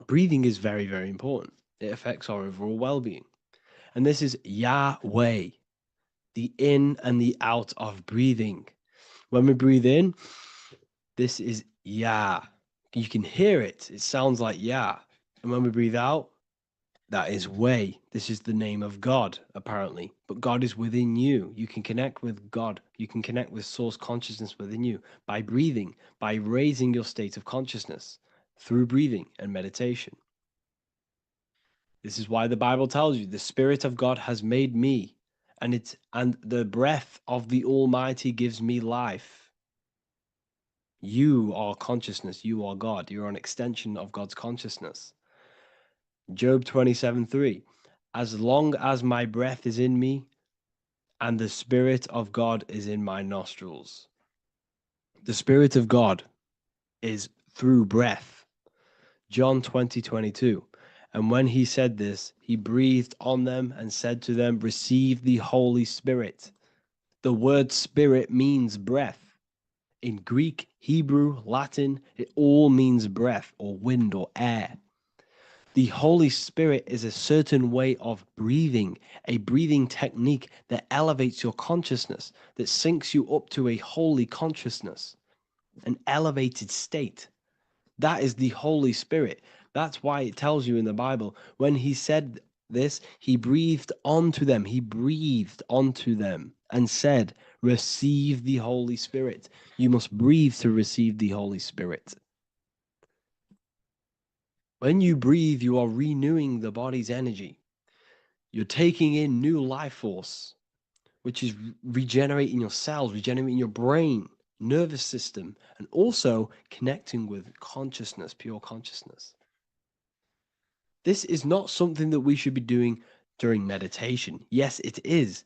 breathing is very, very important. It affects our overall well-being. And this is Yahweh, the in and the out of breathing. When we breathe in, this is Yah. You can hear it. It sounds like Yah. And when we breathe out, that is Way. This is the name of God, apparently. But God is within you. You can connect with God. You can connect with source consciousness within you by breathing, by raising your state of consciousness through breathing and meditation. This is why the Bible tells you the Spirit of God has made me, and the breath of the Almighty gives me life. You are consciousness. You are God. You're an extension of God's consciousness. Job 27:3. As long as my breath is in me and the Spirit of God is in my nostrils. The Spirit of God is through breath. John 20:22. And when he said this, he breathed on them and said to them, receive the Holy Spirit. The word spirit means breath. In Greek, Hebrew, Latin, it all means breath or wind or air. The Holy Spirit is a certain way of breathing, a breathing technique that elevates your consciousness, that syncs you up to a holy consciousness, an elevated state. That is the Holy Spirit. That's why it tells you in the Bible, when he said this, he breathed onto them. He breathed onto them and said, receive the Holy Spirit. You must breathe to receive the Holy Spirit. When you breathe, you are renewing the body's energy. You're taking in new life force, which is regenerating your cells, regenerating your brain, nervous system, and also connecting with consciousness, pure consciousness. This is not something that we should be doing during meditation. Yes, it is.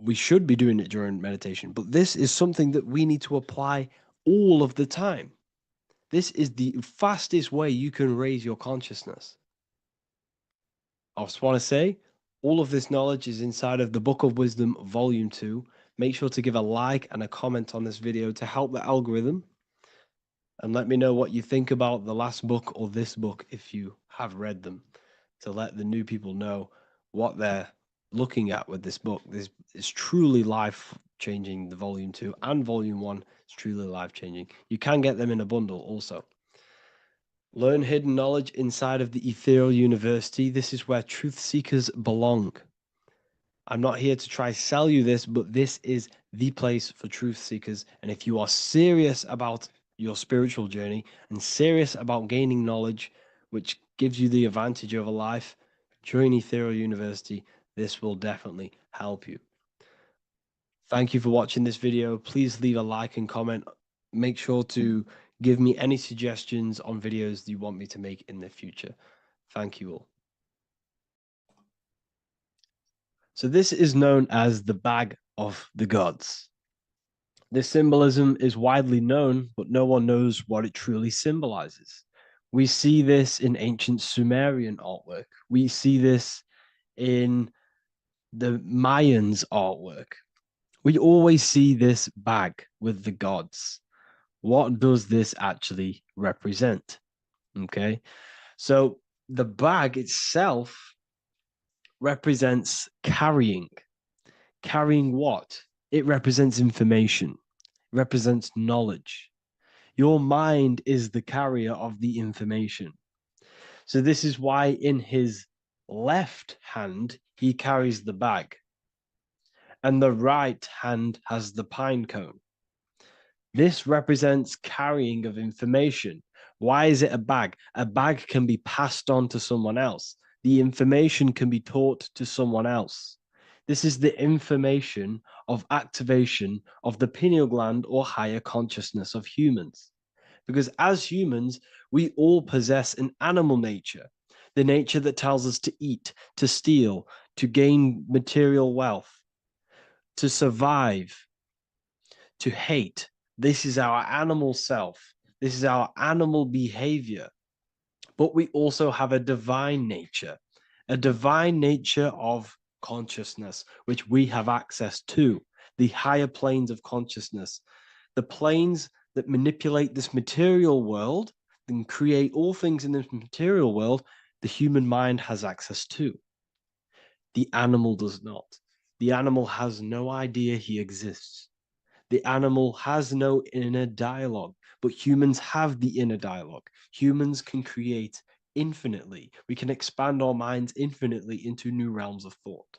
We should be doing it during meditation, but this is something that we need to apply all of the time. This is the fastest way you can raise your consciousness. I just want to say, all of this knowledge is inside of the Book of Wisdom, Volume 2. Make sure to give a like and a comment on this video to help the algorithm. And let me know what you think about the last book or this book if you have read them, to let the new people know what they're looking at with this book. This is truly life-changing, the Volume 2 and Volume 1 is truly life-changing. You can get them in a bundle also. Learn hidden knowledge inside of the Ethereal University. This is where truth seekers belong. I'm not here to try sell you this, but this is the place for truth seekers. And if you are serious about your spiritual journey and serious about gaining knowledge, which gives you the advantage over life, join Ethereal University. This will definitely help you. Thank you for watching this video. Please leave a like and comment. Make sure to give me any suggestions on videos you want me to make in the future. Thank you all. So this is known as the bag of the gods. This symbolism is widely known, but no one knows what it truly symbolizes. We see this in ancient Sumerian artwork. We see this in the Mayans' artwork. We always see this bag with the gods. What does this actually represent? Okay, so the bag itself represents carrying. Carrying what? It represents information, represents knowledge. Your mind is the carrier of the information. So this is why in his left hand, he carries the bag, and the right hand has the pine cone. This represents carrying of information. Why is it a bag? A bag can be passed on to someone else. The information can be taught to someone else. This is the information of activation of the pineal gland or higher consciousness of humans. Because as humans, we all possess an animal nature, the nature that tells us to eat, to steal, to gain material wealth, to survive, to hate. This is our animal self. This is our animal behavior. But we also have a divine nature of consciousness, which we have access to, the higher planes of consciousness, the planes that manipulate this material world and create all things in this material world. The human mind has access to. The animal does not. The animal has no idea he exists. The animal has no inner dialogue, but humans have the inner dialogue. Humans can create infinitely. We can expand our minds infinitely into new realms of thought.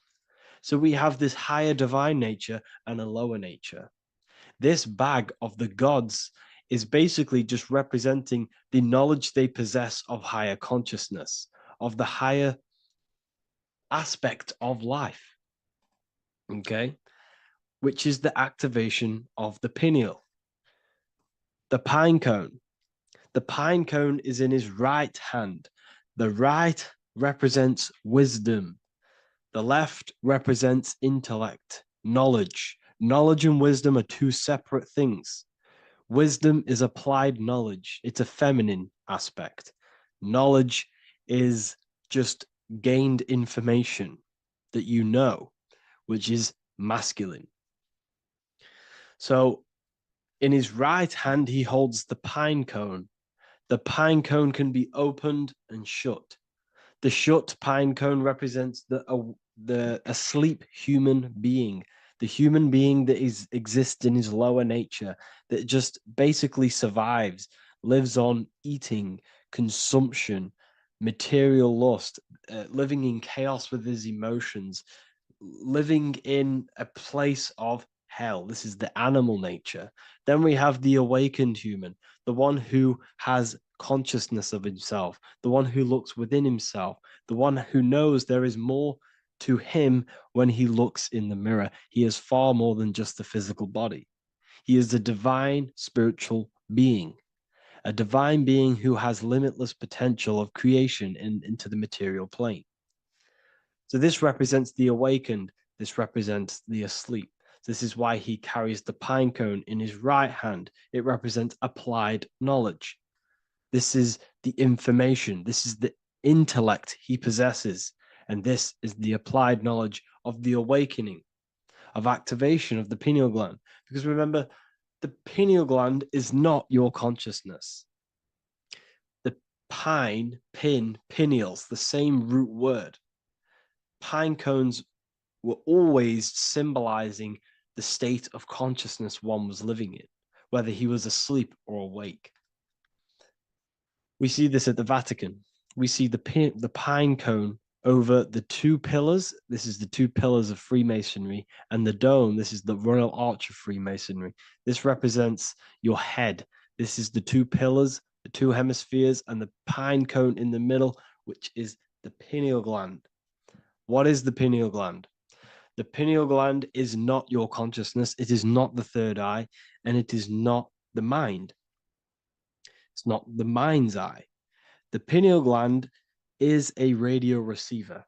So we have this higher divine nature and a lower nature. This bag of the gods is basically just representing the knowledge they possess of higher consciousness, of the higher aspect of life. Okay? Which is the activation of the pineal. The pine cone. The pine cone is in his right hand. The right represents wisdom. The left represents intellect, knowledge. Knowledge and wisdom are two separate things. Wisdom is applied knowledge. It's a feminine aspect. Knowledge is just gained information that you know, which is masculine. So In his right hand, he holds the pine cone. The pine cone can be opened and shut. The shut pine cone represents the asleep human being, the human being that exists in his lower nature, that just basically survives, lives on eating, consumption, material lust, living in chaos with his emotions, living in a place of hell. This is the animal nature. Then we have the awakened human, the one who has consciousness of himself, the one who looks within himself, the one who knows there is more to him when he looks in the mirror. He is far more than just the physical body. He is a divine spiritual being, a divine being who has limitless potential of creation into the material plane. So this represents the awakened. This represents the asleep. This is why he carries the pine cone in his right hand. It represents applied knowledge. This is the information. This is the intellect he possesses. And this is the applied knowledge of the awakening, of activation of the pineal gland. Because remember, the pineal gland is not your consciousness. The pineals, the same root word. Pine cones were always symbolizing the state of consciousness one was living in, whether he was asleep or awake. We see this at the Vatican. We see the pine cone over the two pillars. This is the two pillars of Freemasonry, and the dome. This is the Royal Arch of Freemasonry. This represents your head. This is the two pillars, the two hemispheres, and the pine cone in the middle, which is the pineal gland. What is the pineal gland? The pineal gland is not your consciousness. It is not the third eye, and it is not the mind. It's not the mind's eye. The pineal gland is a radio receiver.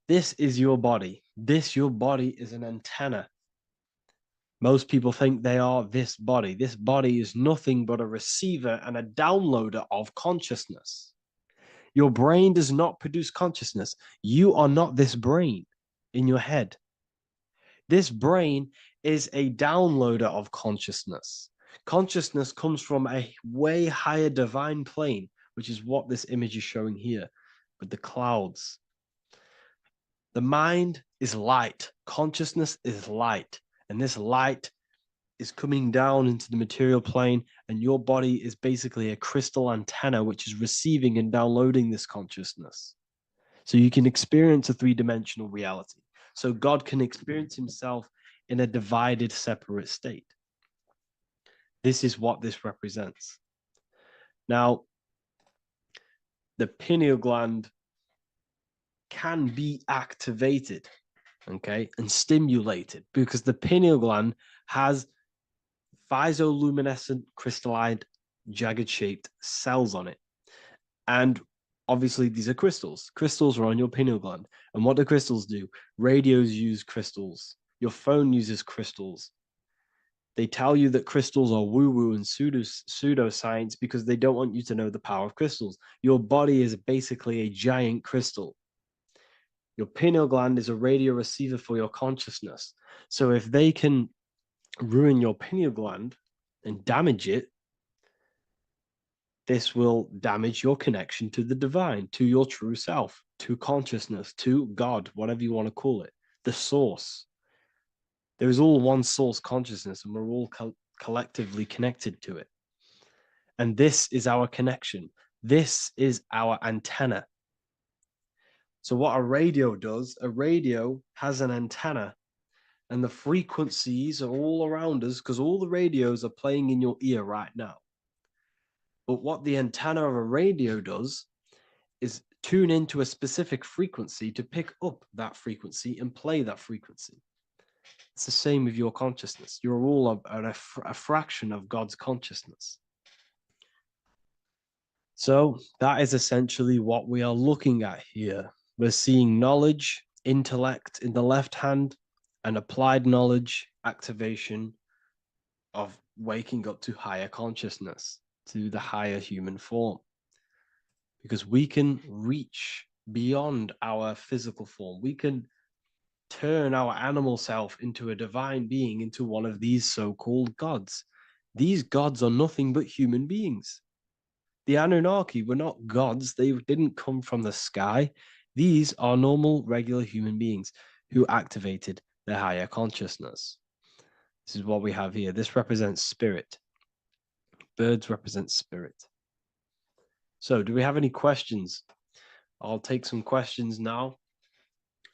This is your body. Your body is an antenna. Most people think they are this body. This body is nothing but a receiver and a downloader of consciousness. Your brain does not produce consciousness. You are not this brain in your head. This brain is a downloader of consciousness. Consciousness comes from a way higher divine plane, which is what this image is showing here with the clouds. The mind is light. Consciousness is light. And this light is coming down into the material plane, and your body is basically a crystal antenna which is receiving and downloading this consciousness. So you can experience a three-dimensional reality. So God can experience himself in a divided, separate state. This is what this represents. Now, the pineal gland can be activated, okay, and stimulated because the pineal gland has phytoluminescent crystalline jagged-shaped cells on it. And obviously, these are crystals. Crystals are on your pineal gland. And what do crystals do? Radios use crystals. Your phone uses crystals. They tell you that crystals are woo-woo and pseudoscience because they don't want you to know the power of crystals. Your body is basically a giant crystal. Your pineal gland is a radio receiver for your consciousness. So if they can ruin your pineal gland and damage it, this will damage your connection to the divine, to your true self, to consciousness, to God, whatever you want to call it, the source. There is all one source consciousness, and we're all collectively connected to it. And this is our connection. This is our antenna. So what a radio does, a radio has an antenna, and the frequencies are all around us because all the radios are playing in your ear right now. But what the antenna of a radio does is tune into a specific frequency to pick up that frequency and play that frequency. It's the same with your consciousness. You're all a fraction of God's consciousness. So that is essentially what we are looking at here. We're seeing knowledge, intellect in the left hand, and applied knowledge, activation of waking up to higher consciousness, to the higher human form. Because we can reach beyond our physical form. We can turn our animal self into a divine being, into one of these so-called gods. These gods are nothing but human beings. The Anunnaki were not gods. They didn't come from the sky. These are normal, regular human beings who activated their higher consciousness. This is what we have here. This represents spirit. Birds represent spirit. So, do we have any questions? I'll take some questions now.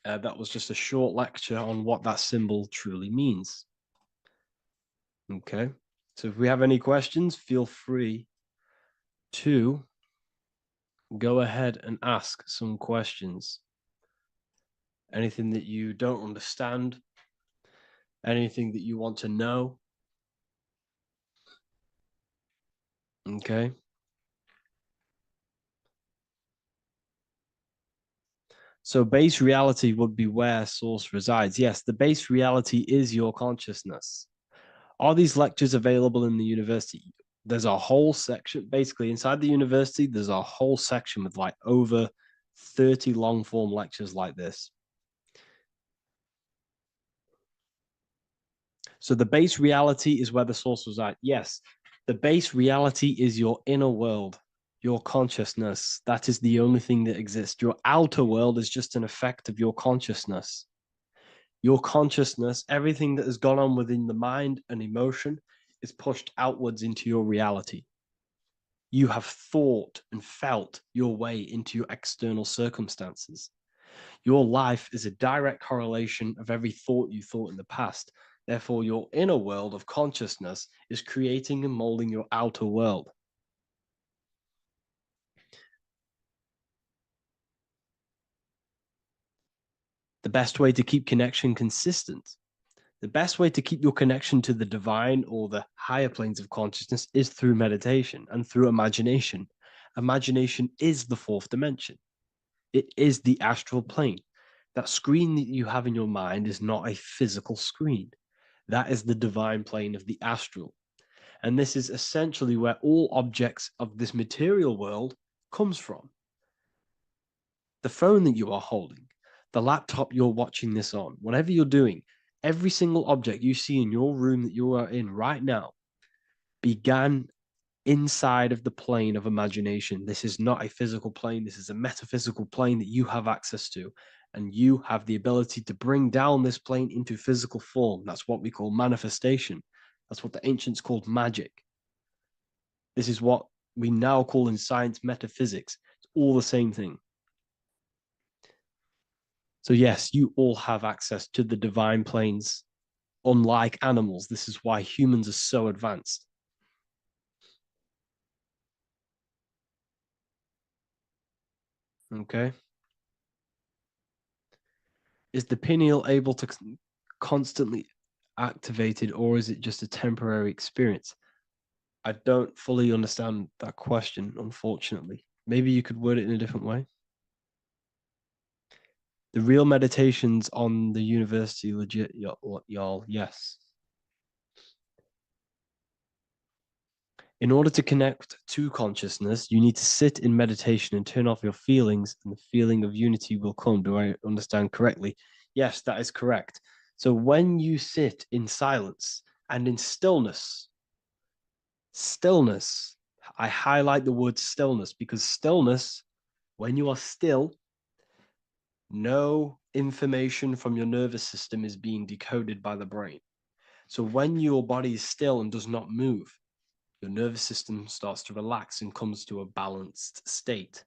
That was just a short lecture on what that symbol truly means. Okay. So, if we have any questions, feel free to go ahead and ask some questions. Anything that you don't understand, anything that you want to know. Okay. So base reality would be where source resides. Yes, the base reality is your consciousness. Are these lectures available in the university? There's a whole section, basically inside the university, there's a whole section with like over 30 long form lectures like this. So the base reality is where the source resides. Yes, the base reality is your inner world, your consciousness. That is the only thing that exists. Your outer world is just an effect of your consciousness. Your consciousness, everything that has gone on within the mind and emotion, is pushed outwards into your reality. You have thought and felt your way into your external circumstances. Your life is a direct correlation of every thought you thought in the past. Therefore, your inner world of consciousness is creating and molding your outer world. The best way to keep connection consistent, the best way to keep your connection to the divine or the higher planes of consciousness is through meditation and through imagination. Imagination is the fourth dimension. It is the astral plane. That screen that you have in your mind is not a physical screen. That is the divine plane of the astral. And this is essentially where all objects of this material world comes from. The phone that you are holding, the laptop you're watching this on, whatever you're doing, every single object you see in your room that you are in right now began inside of the plane of imagination. This is not a physical plane. This is a metaphysical plane that you have access to. And you have the ability to bring down this plane into physical form. That's what we call manifestation. That's what the ancients called magic. This is what we now call in science metaphysics. It's all the same thing. So, yes, you all have access to the divine planes, unlike animals. This is why humans are so advanced. Okay. Is the pineal able to constantly activated, or is it just a temporary experience? I don't fully understand that question, unfortunately. Maybe you could word it in a different way. The real meditations on the university, legit, y'all, yes. In order to connect to consciousness, you need to sit in meditation and turn off your feelings, and the feeling of unity will come. Do I understand correctly? Yes, that is correct. So when you sit in silence and in stillness, stillness, I highlight the word stillness because stillness, when you are still, no information from your nervous system is being decoded by the brain. So when your body is still and does not move, your nervous system starts to relax and comes to a balanced state.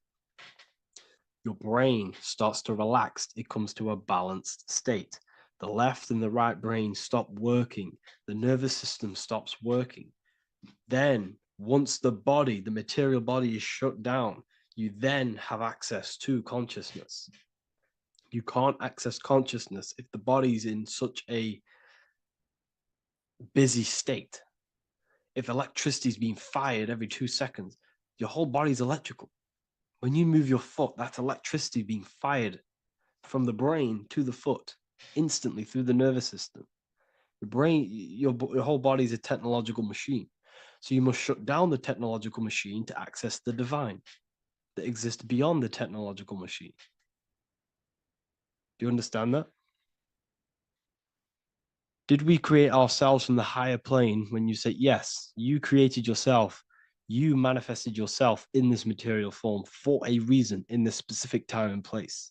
Your brain starts to relax, it comes to a balanced state. The left and the right brain stop working, the nervous system stops working. Then, once the body, the material body is shut down, you then have access to consciousness. You can't access consciousness if the body's in such a busy state. If electricity is being fired every 2 seconds, your whole body's electrical. When you move your foot, that's electricity being fired from the brain to the foot instantly through the nervous system. Your brain, your whole body is a technological machine. So you must shut down the technological machine to access the divine that exists beyond the technological machine. Do you understand that? Did we create ourselves from the higher plane? When you say yes, you created yourself, you manifested yourself in this material form for a reason in this specific time and place.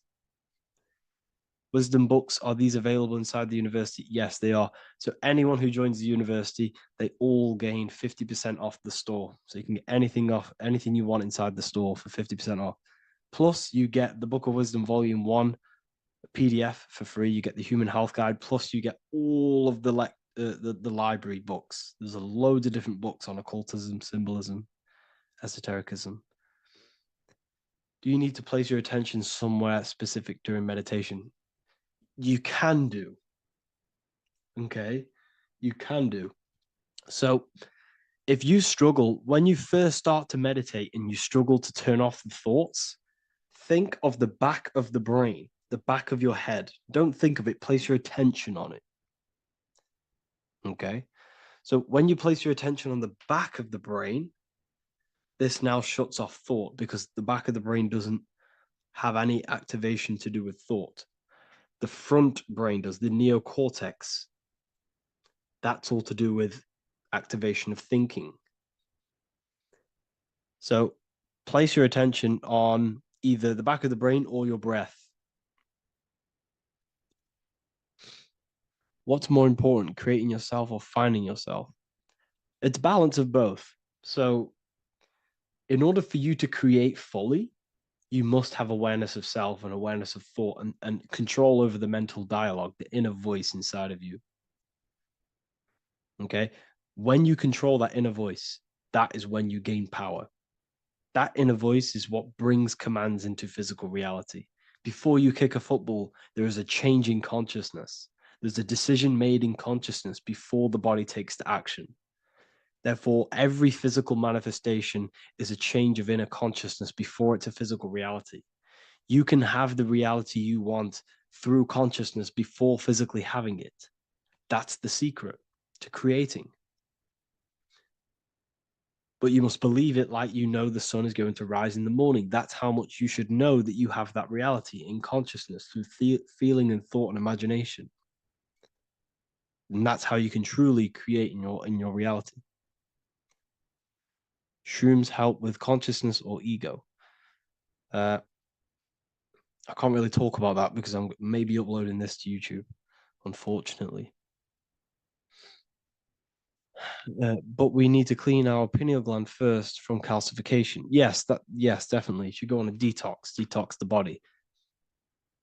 Wisdom books, are these available inside the university? Yes, they are. So anyone who joins the university, they all gain 50% off the store. So you can get anything you want inside the store for 50% off. Plus, you get the Book of Wisdom Volume 1 PDF for free. You get the Human Health Guide. Plus, you get all of the library books. There's a load of different books on occultism, symbolism, esotericism. Do you need to place your attention somewhere specific during meditation? You can do. Okay, you can do. So, if you struggle, when you first start to meditate and you struggle to turn off the thoughts, think of the back of the brain, the back of your head. Don't think of it, place your attention on it. Okay. So when you place your attention on the back of the brain, this now shuts off thought because the back of the brain doesn't have any activation to do with thought. The front brain does, the neocortex. That's all to do with activation of thinking. So place your attention on either the back of the brain or your breath. What's more important, creating yourself or finding yourself? It's balance of both. So in order for you to create fully, you must have awareness of self and awareness of thought and control over the mental dialogue, the inner voice inside of you. Okay. When you control that inner voice, that is when you gain power. That inner voice is what brings commands into physical reality. Before you kick a football, there is a change in consciousness. There's a decision made in consciousness before the body takes the action. Therefore, every physical manifestation is a change of inner consciousness before it's a physical reality. You can have the reality you want through consciousness before physically having it. That's the secret to creating. But you must believe it like you know the sun is going to rise in the morning. That's how much you should know that you have that reality in consciousness through feeling and thought and imagination. And that's how you can truly create in your reality. Shrooms help with consciousness or ego. I can't really talk about that because I'm maybe uploading this to YouTube, unfortunately. But we need to clean our pineal gland first from calcification. Yes, definitely. You should go on a detox the body.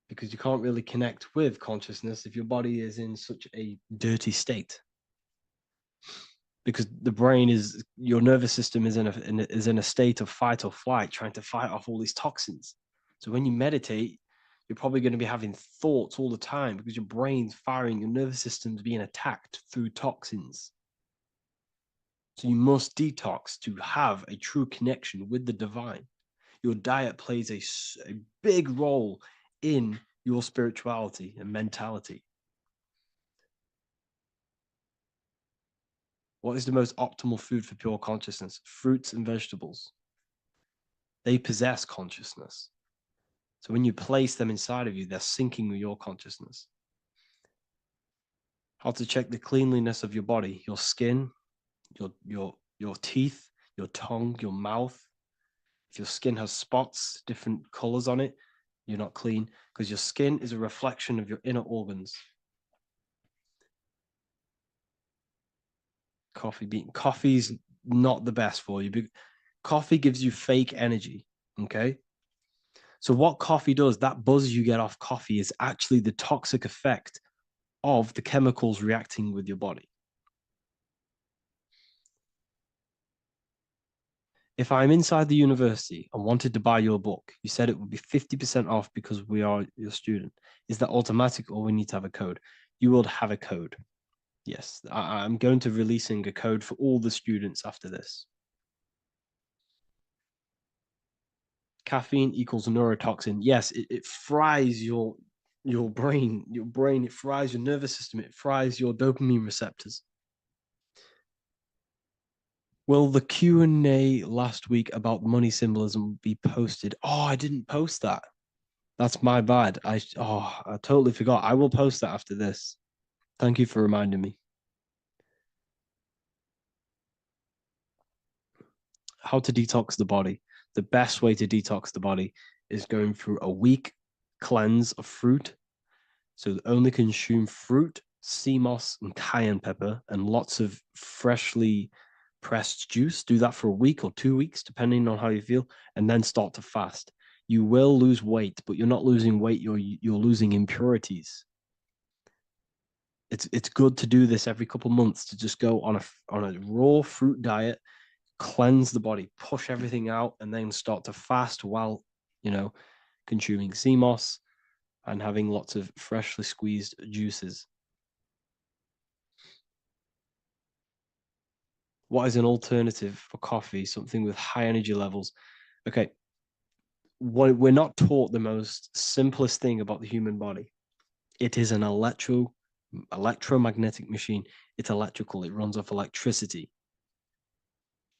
Because you can't really connect with consciousness if your body is in such a dirty state. Because the brain is your nervous system is in a state of fight or flight, trying to fight off all these toxins. So when you meditate, you're probably going to be having thoughts all the time because your brain's firing, your nervous system's being attacked through toxins. So you must detox to have a true connection with the divine. Your diet plays a big role in your spirituality and mentality. What is the most optimal food for pure consciousness? Fruits and vegetables. They possess consciousness. So when you place them inside of you, they're syncing with your consciousness. How to check the cleanliness of your body, your skin, your teeth, your tongue, your mouth. If your skin has spots, different colors on it, you're not clean because your skin is a reflection of your inner organs. Coffee's not the best for you. Coffee gives you fake energy. Okay. So what coffee does, that buzz you get off coffee is actually the toxic effect of the chemicals reacting with your body. If I'm inside the university and wanted to buy your book, you said it would be 50% off because we are your student. Is that automatic or we need to have a code? You will have a code. Yes, I'm going to releasing a code for all the students after this. Caffeine equals neurotoxin. Yes, it fries your brain, it fries your nervous system, it fries your dopamine receptors. Will the Q&A last week about money symbolism be posted? Oh, I didn't post that. That's my bad. I totally forgot. I will post that after this. Thank you for reminding me. How to detox the body. The best way to detox the body is going through a week cleanse of fruit. So only consume fruit, sea moss, and cayenne pepper, and lots of freshly pressed juice. Do that for a week or 2 weeks, depending on how you feel, and then start to fast. You will lose weight, but you're not losing weight. You're losing impurities. It's good to do this every couple months to just go on a raw fruit diet, cleanse the body, push everything out, and then start to fast while you know consuming sea moss and having lots of freshly squeezed juices. What is an alternative for coffee? Something with high energy levels. Okay, we're not taught the most simplest thing about the human body. It is an electromagnetic machine. It's electrical. It runs off electricity.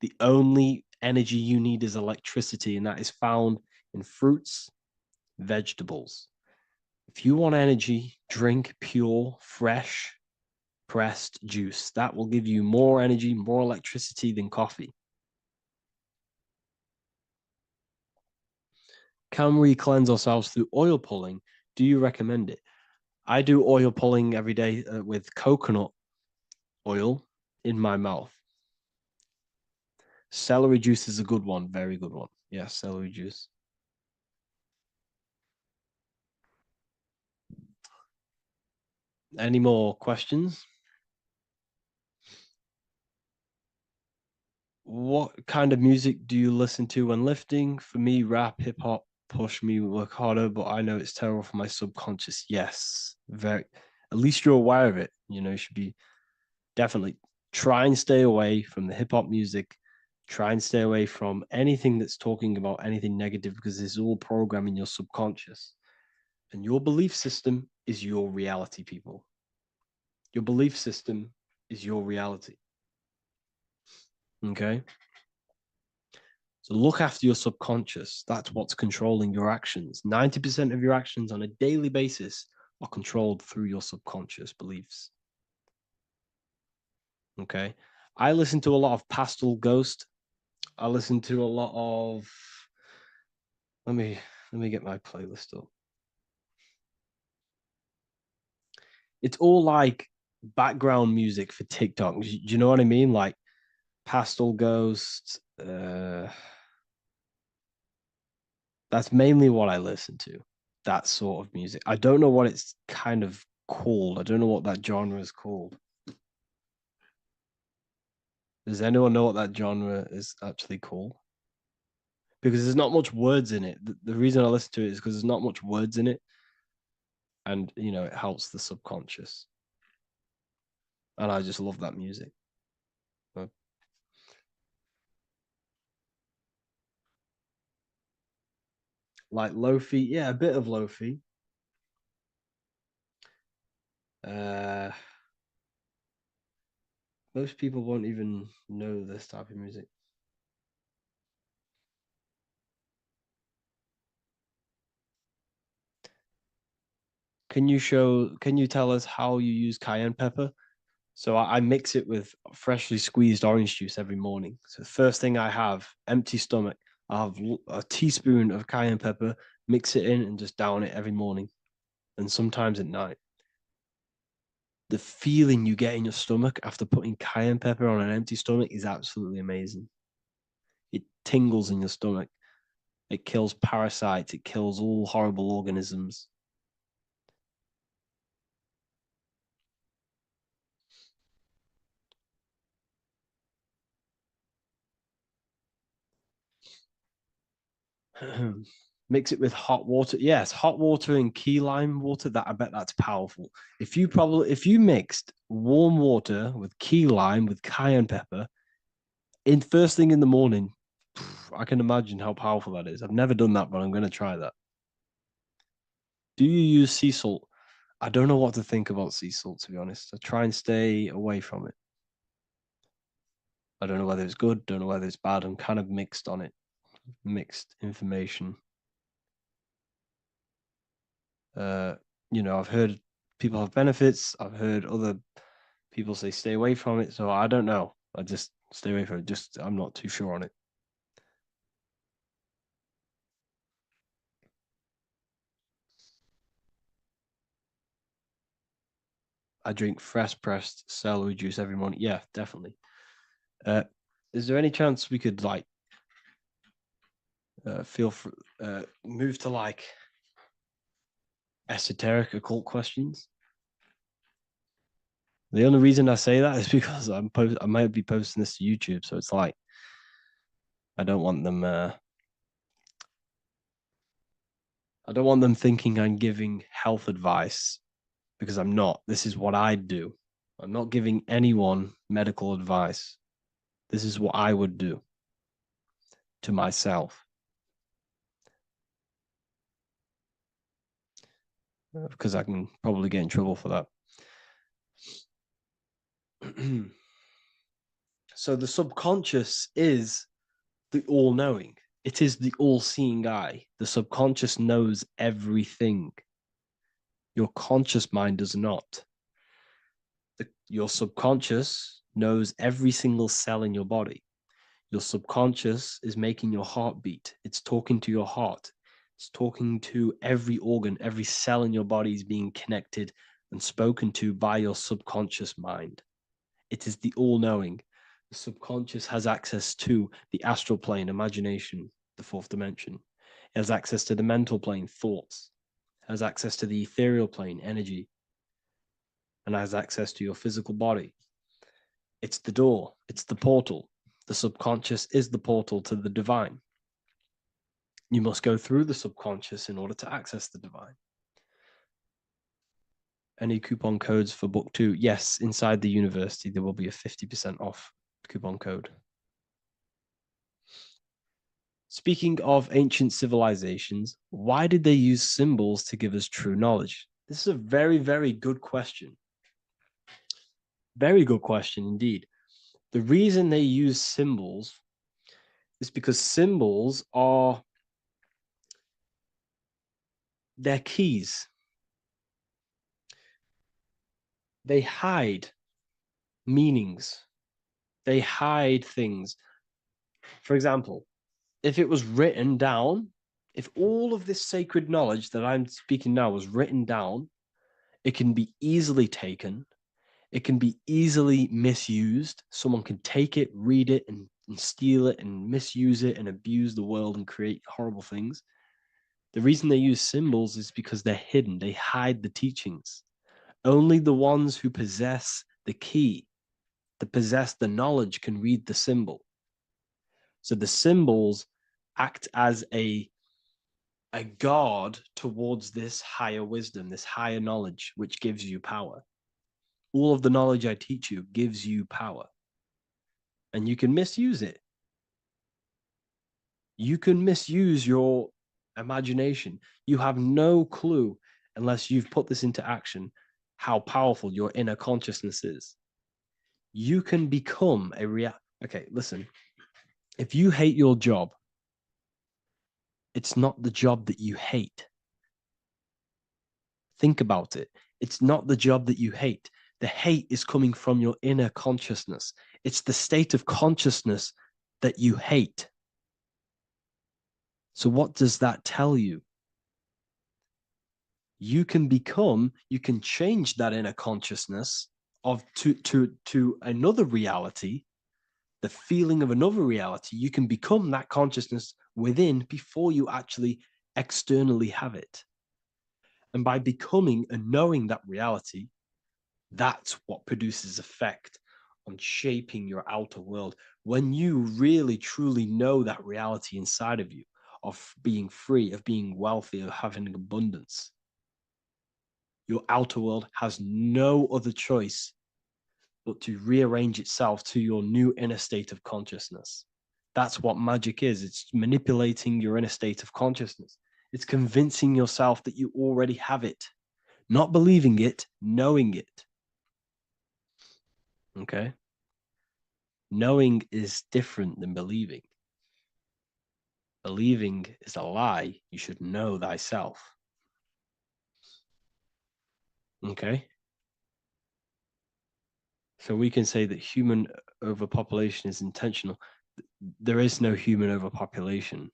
The only energy you need is electricity, and that is found in fruits, vegetables. If you want energy, drink pure, fresh, pressed juice. That will give you more energy, more electricity than coffee. Can we cleanse ourselves through oil pulling? Do you recommend it? I do oil pulling every day with coconut oil in my mouth. Celery juice is a good one, very good one. Yeah, celery juice. Any more questions? What kind of music do you listen to when lifting? For me, rap, hip hop push me work harder, but I know it's terrible for my subconscious. Yes, very. At least you're aware of it. You should be definitely try and stay away from the hip hop music. Try and stay away from anything that's talking about anything negative because it's all programming your subconscious. And your belief system is your reality, people. Your belief system is your reality. Okay. So look after your subconscious. That's what's controlling your actions. 90% of your actions on a daily basis are controlled through your subconscious beliefs. Okay. I listen to a lot of Pastel Ghost. I listen to a lot of let me get my playlist up. It's all like background music for TikTok. Do you know what I mean? Like Pastel Ghost. That's mainly what I listen to. That sort of music. I don't know what it's kind of called. I don't know what that genre is called. Does anyone know what that genre is actually called? Because there's not much words in it. The reason I listen to it is because there's not much words in it, and it helps the subconscious. And I just love that music. Like lofi, yeah, a bit of lofi. Uh, most people won't even know this type of music. Can you tell us how you use cayenne pepper? So I mix it with freshly squeezed orange juice every morning. So the first thing I have, empty stomach, I have a teaspoon of cayenne pepper, mix it in and just down it every morning and sometimes at night. The feeling you get in your stomach after putting cayenne pepper on an empty stomach is absolutely amazing. It tingles in your stomach. It kills parasites. It kills all horrible organisms. Mix it with hot water. Yes, hot water and key lime water. That I bet that's powerful. If you mixed warm water with key lime with cayenne pepper in first thing in the morning, I can imagine how powerful that is. I've never done that, but I'm going to try that. Do you use sea salt? I don't know what to think about sea salt, to be honest. I try and stay away from it. I don't know whether it's good, don't know whether it's bad. I'm kind of mixed on it, mixed information. Uh, I've heard people have benefits. I've heard other people say stay away from it. So I don't know. I just stay away from it. Just I'm not too sure on it. I drink fresh pressed celery juice every morning. Yeah, definitely. Uh, is there any chance we could like feel for, move to like esoteric occult questions? The only reason I say that is because I might be posting this to YouTube, so it's like I don't want them. I don't want them thinking I'm giving health advice because I'm not. This is what I do. I'm not giving anyone medical advice. This is what I would do to myself because I can probably get in trouble for that. So the subconscious is the all knowing, it is the all seeing eye. The subconscious knows everything. Your conscious mind does not. Your subconscious knows every single cell in your body. Your subconscious is making your heart beat. It's talking to your heart. It's talking to every organ, every cell in your body is being connected and spoken to by your subconscious mind. It is the all knowing. The subconscious has access to the astral plane, imagination, the fourth dimension. It has access to the mental plane, thoughts. It has access to the ethereal plane, energy, and has access to your physical body. It's the door, it's the portal. The subconscious is the portal to the divine. You must go through the subconscious in order to access the divine. Any coupon codes for book 2? Yes, inside the university, there will be a 50% off coupon code. Speaking of ancient civilizations, why did they use symbols to give us true knowledge? This is a very, very good question. Very good question indeed. The reason they use symbols is because symbols are their keys. They hide meanings. They hide things. For example, if it was written down, if all of this sacred knowledge that I'm speaking now was written down, it can be easily taken. It can be easily misused. Someone can take it, read it, and steal it and misuse it and abuse the world and create horrible things. The reason they use symbols is because they're hidden. They hide the teachings. Only the ones who possess the key, that possess the knowledge, can read the symbol. So the symbols act as a guard towards this higher wisdom, this higher knowledge, which gives you power. All of the knowledge I teach you gives you power, and you can misuse it. You can misuse your imagination. You have no clue unless you've put this into action how powerful your inner consciousness is. You can become a real. Okay, listen. If you hate your job, it's not the job that you hate. Think about it. It's not the job that you hate. The hate is coming from your inner consciousness. It's the state of consciousness that you hate. So, what does that tell you? You can change that inner consciousness of to another reality, the feeling of another reality. You can become that consciousness within before you actually externally have it. And by becoming and knowing that reality, that's what produces effect on shaping your outer world. When you really truly know that reality inside of you of being free, of being wealthy, of having abundance, your outer world has no other choice but to rearrange itself to your new inner state of consciousness. That's what magic is. It's manipulating your inner state of consciousness. It's convincing yourself that you already have it, not believing it, knowing it. Okay? Knowing is different than believing. Believing is a lie. You should know thyself. Okay. So we can say that human overpopulation is intentional. There is no human overpopulation.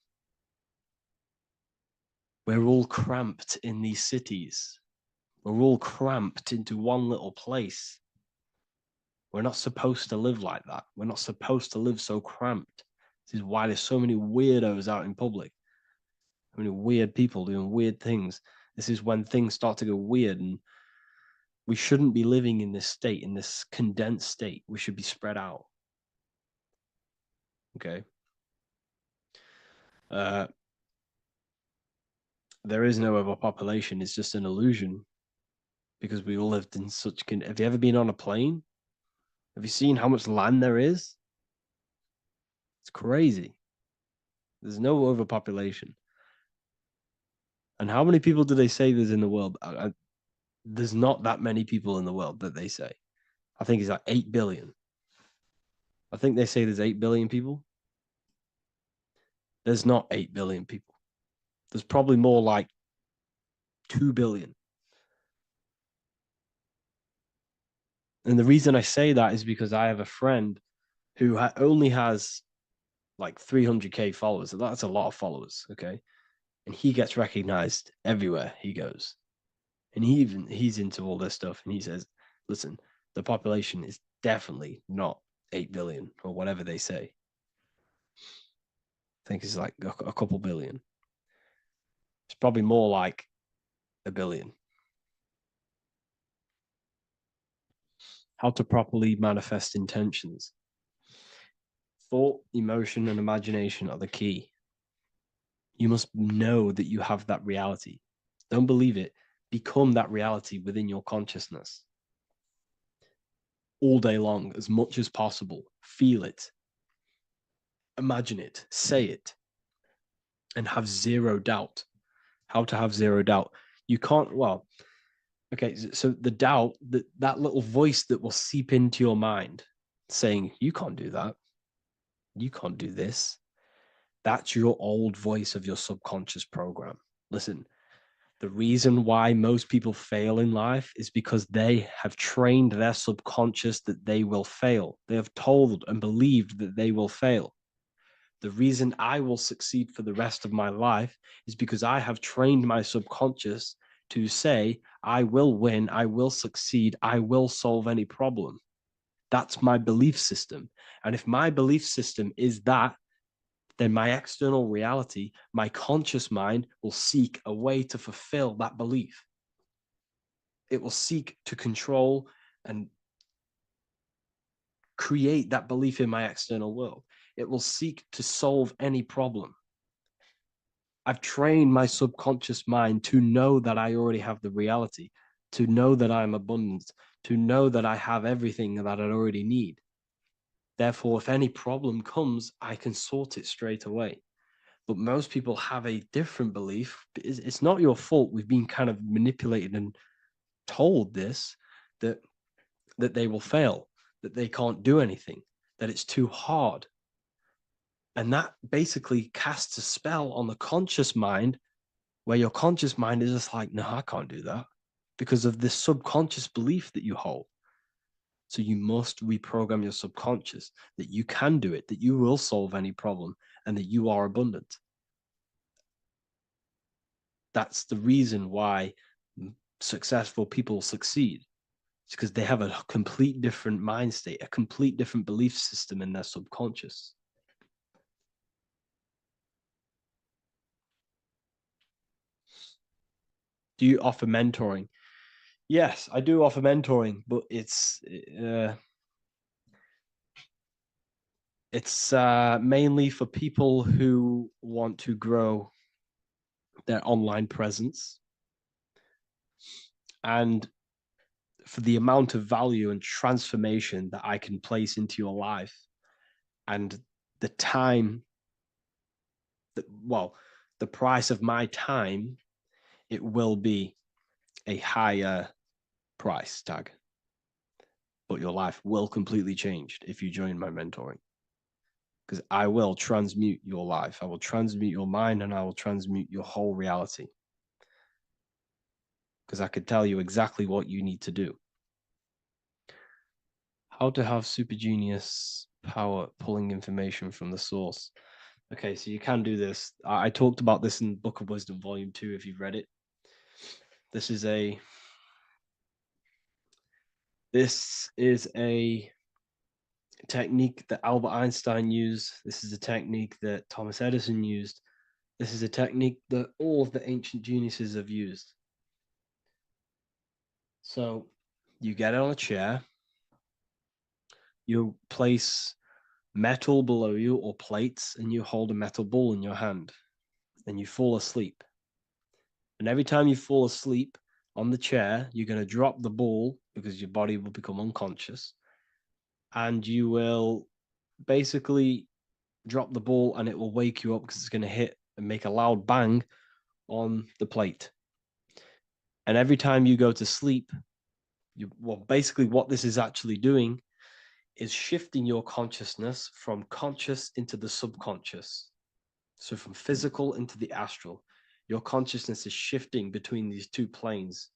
We're all cramped in these cities. We're all cramped into one little place. We're not supposed to live like that. We're not supposed to live so cramped. This is why there's so many weirdos out in public. So many weird people doing weird things. This is when things start to go weird, and we shouldn't be living in this state, in this condensed state. We should be spread out. Okay. There is no overpopulation. It's just an illusion because we all lived in such. Have you ever been on a plane? Have you seen how much land there is? It's crazy. There's no overpopulation. And how many people do they say there's in the world? There's not that many people in the world that they say. I think it's like 8 billion. I think they say there's 8 billion people. There's not 8 billion people. There's probably more like 2 billion. And the reason I say that is because I have a friend who only has like 300K followers. So that's a lot of followers. Okay. And he gets recognized everywhere he goes. And he's into all this stuff. And he says, listen, the population is definitely not 8 billion or whatever they say. I think it's like a couple billion. It's probably more like a billion. How to properly manifest intentions. Thought, emotion, and imagination are the key. You must know that you have that reality. Don't believe it. Become that reality within your consciousness. All day long, as much as possible. Feel it. Imagine it. Say it. And have zero doubt. How to have zero doubt. You can't, well, okay, so the doubt, that little voice that will seep into your mind saying, you can't do that. You can't do this. That's your old voice of your subconscious program. Listen, the reason why most people fail in life is because they have trained their subconscious that they will fail. They have told and believed that they will fail. The reason I will succeed for the rest of my life is because I have trained my subconscious to say, I will win, I will succeed, I will solve any problem. That's my belief system. And if my belief system is that, then my external reality, my conscious mind will seek a way to fulfill that belief. It will seek to control and create that belief in my external world. It will seek to solve any problem. I've trained my subconscious mind to know that I already have the reality, to know that I'm abundant, to know that I have everything that I already need. Therefore, if any problem comes, I can sort it straight away. But most people have a different belief. It's not your fault. We've been kind of manipulated and told this, that they will fail, that they can't do anything, that it's too hard. And that basically casts a spell on the conscious mind, where your conscious mind is just like, no, I can't do that, because of this subconscious belief that you hold. So you must reprogram your subconscious that you can do it, that you will solve any problem, and that you are abundant. That's the reason why successful people succeed. It's because they have a complete different mind state, a complete different belief system in their subconscious. Do you offer mentoring? Yes, I do offer mentoring, but it's mainly for people who want to grow their online presence, and for the amount of value and transformation that I can place into your life, and the time that, well, the price of my time, it will be a higher price tag, but your life will completely change if you join my mentoring, because I will transmute your life. I will transmute your mind, and I will transmute your whole reality. because I could tell you exactly what you need to do. How to have super genius power pulling information from the source. Okay, so you can do this. I talked about this in Book of Wisdom, Volume 2, if you've read it. This is a technique that Albert Einstein used. This is a technique that Thomas Edison used. This is a technique that all of the ancient geniuses have used. So you get it on a chair, you place metal below you or plates, and you hold a metal ball in your hand, and you fall asleep. And every time you fall asleep on the chair, you're going to drop the ball because your body will become unconscious. And you will basically drop the ball and it will wake you up because it's going to hit and make a loud bang on the plate. And every time you go to sleep, basically what this is actually doing is shifting your consciousness from conscious into the subconscious. So from physical into the astral. Your consciousness is shifting between these two planes.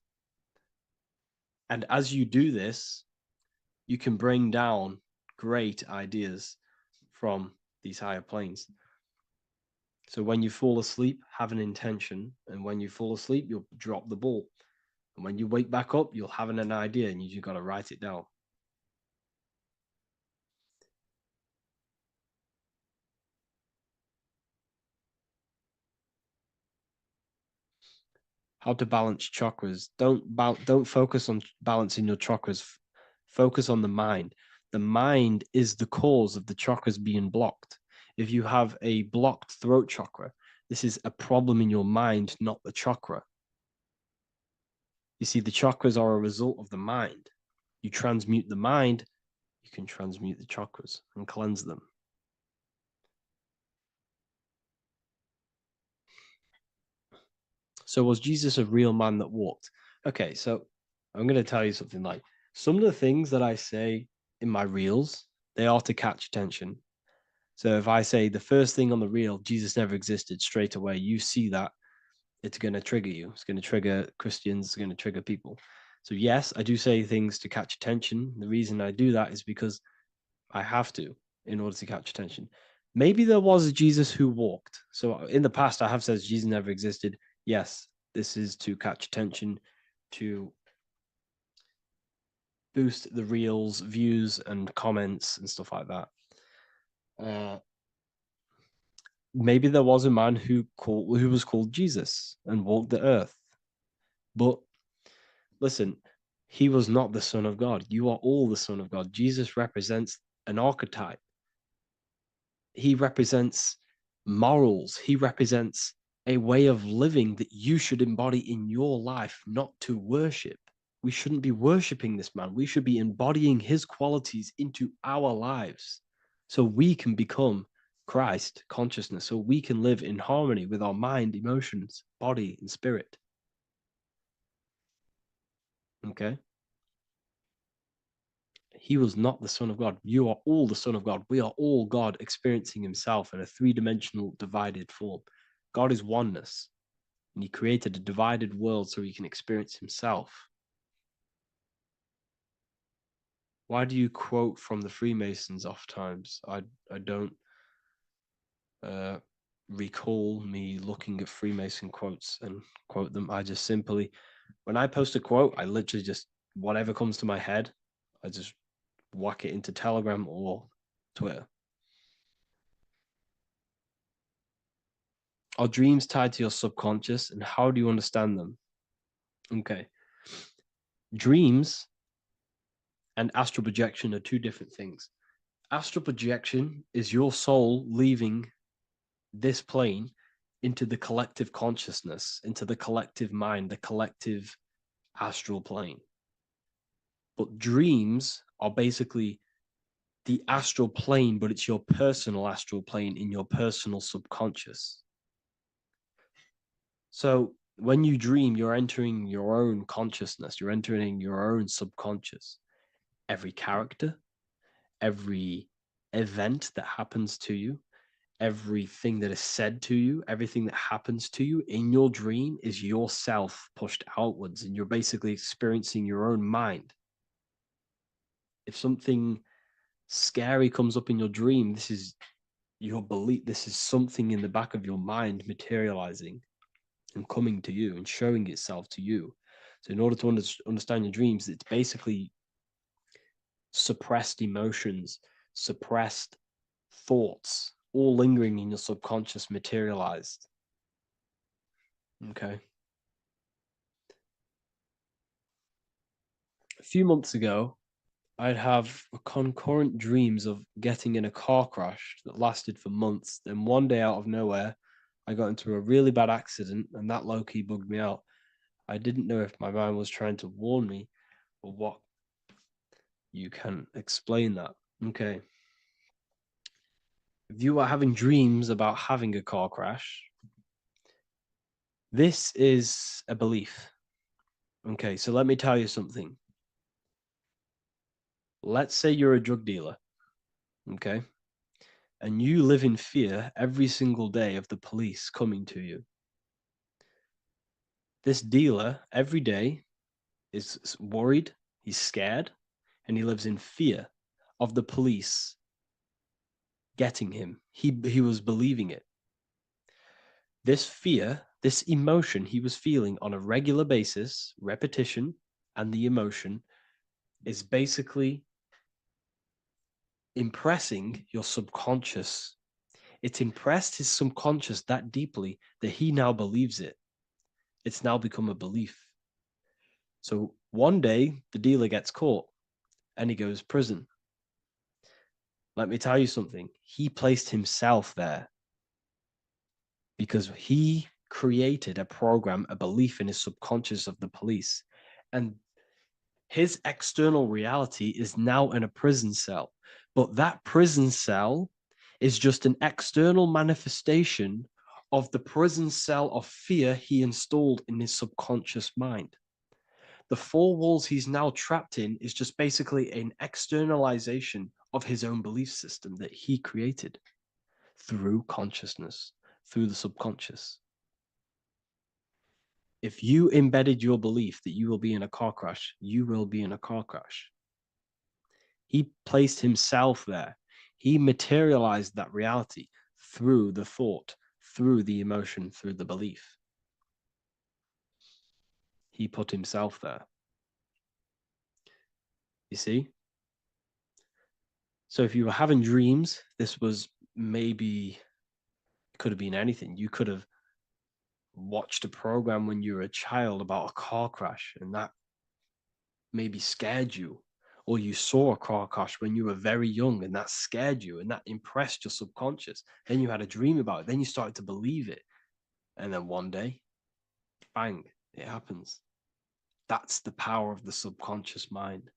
And as you do this, you can bring down great ideas from these higher planes. So when you fall asleep, have an intention. And when you fall asleep, you'll drop the ball. And when you wake back up, you'll have an idea and you got to write it down. How to balance chakras. Don't focus on balancing your chakras. Focus on the mind. The mind is the cause of the chakras being blocked. If you have a blocked throat chakra, this is a problem in your mind, not the chakra. You see, the chakras are a result of the mind. You transmute the mind, you can transmute the chakras and cleanse them. So was Jesus a real man that walked? Okay, so I'm going to tell you something. Like, some of the things that I say in my reels, they are to catch attention. So if I say the first thing on the reel, Jesus never existed, straight away, you see that, it's going to trigger you. It's going to trigger Christians. It's going to trigger people. So yes, I do say things to catch attention. The reason I do that is because I have to in order to catch attention. Maybe there was a Jesus who walked. So in the past, I have said Jesus never existed. Yes, this is to catch attention, to boost the reels, views, and comments and stuff like that. Maybe there was a man who was called Jesus and walked the earth. But listen, he was not the Son of God. You are all the Son of God. Jesus represents an archetype. He represents morals. He represents a way of living that you should embody in your life, not to worship. We shouldn't be worshiping this man. We should be embodying his qualities into our lives so we can become Christ consciousness, so we can live in harmony with our mind, emotions, body, and spirit. Okay? He was not the Son of God. You are all the Son of God. We are all God experiencing himself in a three-dimensional divided form. God is oneness, and he created a divided world so he can experience himself. Why do you quote from the Freemasons oft times? I don't recall me looking at Freemason quotes and quote them. I just simply, when I post a quote, I literally just, whatever comes to my head, I just whack it into Telegram or Twitter. Are dreams tied to your subconscious, and how do you understand them? Okay. Dreams and astral projection are two different things. Astral projection is your soul leaving this plane into the collective consciousness, into the collective mind, the collective astral plane. But dreams are basically the astral plane, but it's your personal astral plane in your personal subconscious. So when you dream, you're entering your own consciousness, you're entering your own subconscious. Every character, every event that happens to you, everything that is said to you, everything that happens to you in your dream is yourself pushed outwards, and you're basically experiencing your own mind. If something scary comes up in your dream, this is your belief, this is something in the back of your mind materializing and coming to you and showing itself to you. So in order to understand your dreams, it's basically suppressed emotions, suppressed thoughts, all lingering in your subconscious materialized. Okay. A few months ago, I'd have concurrent dreams of getting in a car crash that lasted for months. Then one day, out of nowhere, I got into a really bad accident, and that low-key bugged me out. I didn't know if my mind was trying to warn me or what. You can explain that. Okay. If you are having dreams about having a car crash, this is a belief. Okay, so let me tell you something. Let's say you're a drug dealer, okay? And you live in fear every single day of the police coming to you. This dealer every day is worried, he's scared, and he lives in fear of the police getting him. He was believing it. This fear, this emotion he was feeling on a regular basis, repetition, and the emotion is basically impressing your subconscious. It's impressed his subconscious that deeply that he now believes it. It's now become a belief. So one day the dealer gets caught and he goes prison. Let me tell you something. He placed himself there because he created a program, a belief in his subconscious of the police. And his external reality is now in a prison cell. But that prison cell is just an external manifestation of the prison cell of fear he installed in his subconscious mind. The four walls he's now trapped in is just basically an externalization of his own belief system that he created through consciousness, through the subconscious. If you embedded your belief that you will be in a car crash, you will be in a car crash. He placed himself there. He materialized that reality through the thought, through the emotion, through the belief. He put himself there. You see? So if you were having dreams, this was maybe, it could have been anything. You could have watched a program when you were a child about a car crash and that maybe scared you. Or you saw a car crash when you were very young and that scared you and that impressed your subconscious. Then you had a dream about it. Then you started to believe it. And then one day, bang, it happens. That's the power of the subconscious mind.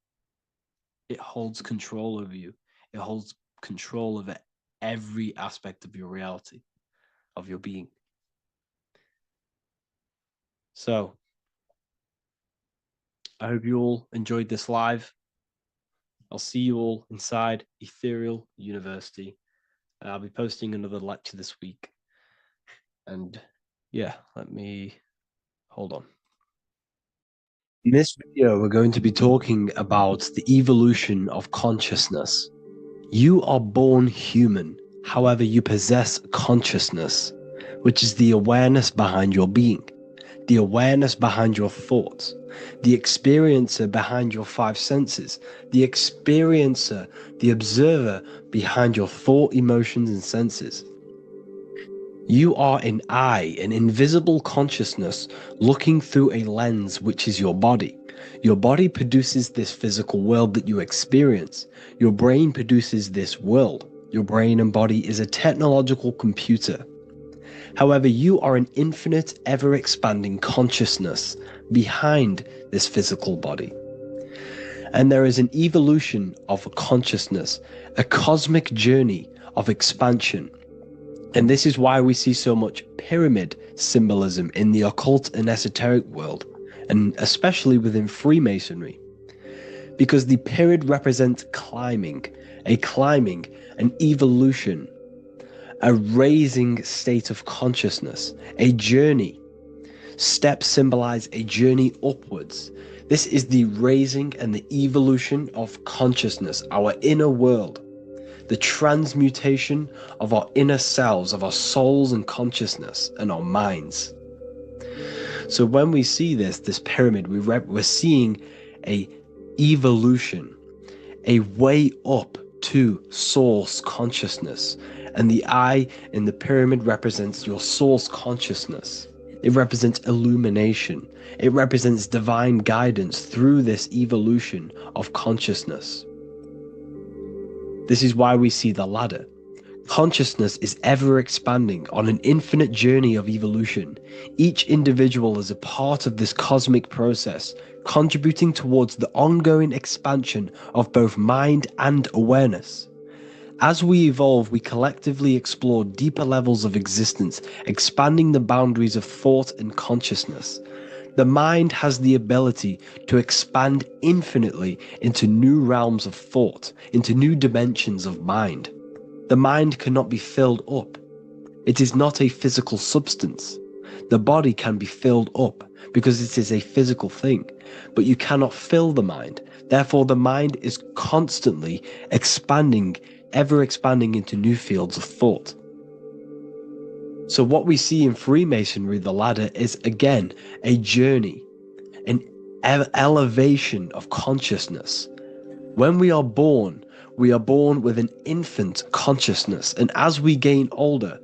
It holds control over you. It holds control over every aspect of your reality, of your being. So, I hope you all enjoyed this live. I'll see you all inside Ethereal University. I'll be posting another lecture this week. And yeah, let me hold on. In this video, we're going to be talking about the evolution of consciousness. You are born human, however, you possess consciousness, which is the awareness behind your being, the awareness behind your thoughts, the experiencer behind your five senses, the experiencer, the observer behind your thought, emotions, and senses. You are an eye, an invisible consciousness looking through a lens which is your body. Your body produces this physical world that you experience. Your brain produces this world. Your brain and body is a technological computer. However, you are an infinite, ever-expanding consciousness behind this physical body. And there is an evolution of consciousness, a cosmic journey of expansion. And this is why we see so much pyramid symbolism in the occult and esoteric world, and especially within Freemasonry. Because the pyramid represents climbing, an evolution, a raising state of consciousness, a journey. Steps symbolize a journey upwards. This is the raising and the evolution of consciousness, our inner world, the transmutation of our inner selves, of our souls and consciousness and our minds. So when we see this pyramid, we're seeing a evolution, a way up to source consciousness. And the eye in the pyramid represents your source consciousness. It represents illumination. It represents divine guidance through this evolution of consciousness. This is why we see the ladder. Consciousness is ever expanding on an infinite journey of evolution. Each individual is a part of this cosmic process, contributing towards the ongoing expansion of both mind and awareness. As we evolve, we collectively explore deeper levels of existence, expanding the boundaries of thought and consciousness. The mind has the ability to expand infinitely into new realms of thought, into new dimensions of mind. The mind cannot be filled up. It is not a physical substance. The body can be filled up because it is a physical thing, but you cannot fill the mind. Therefore, the mind is constantly expanding, ever expanding into new fields of thought. So what we see in Freemasonry, the ladder, is again a journey, an elevation of consciousness. When we are born with an infant consciousness, and as we gain older,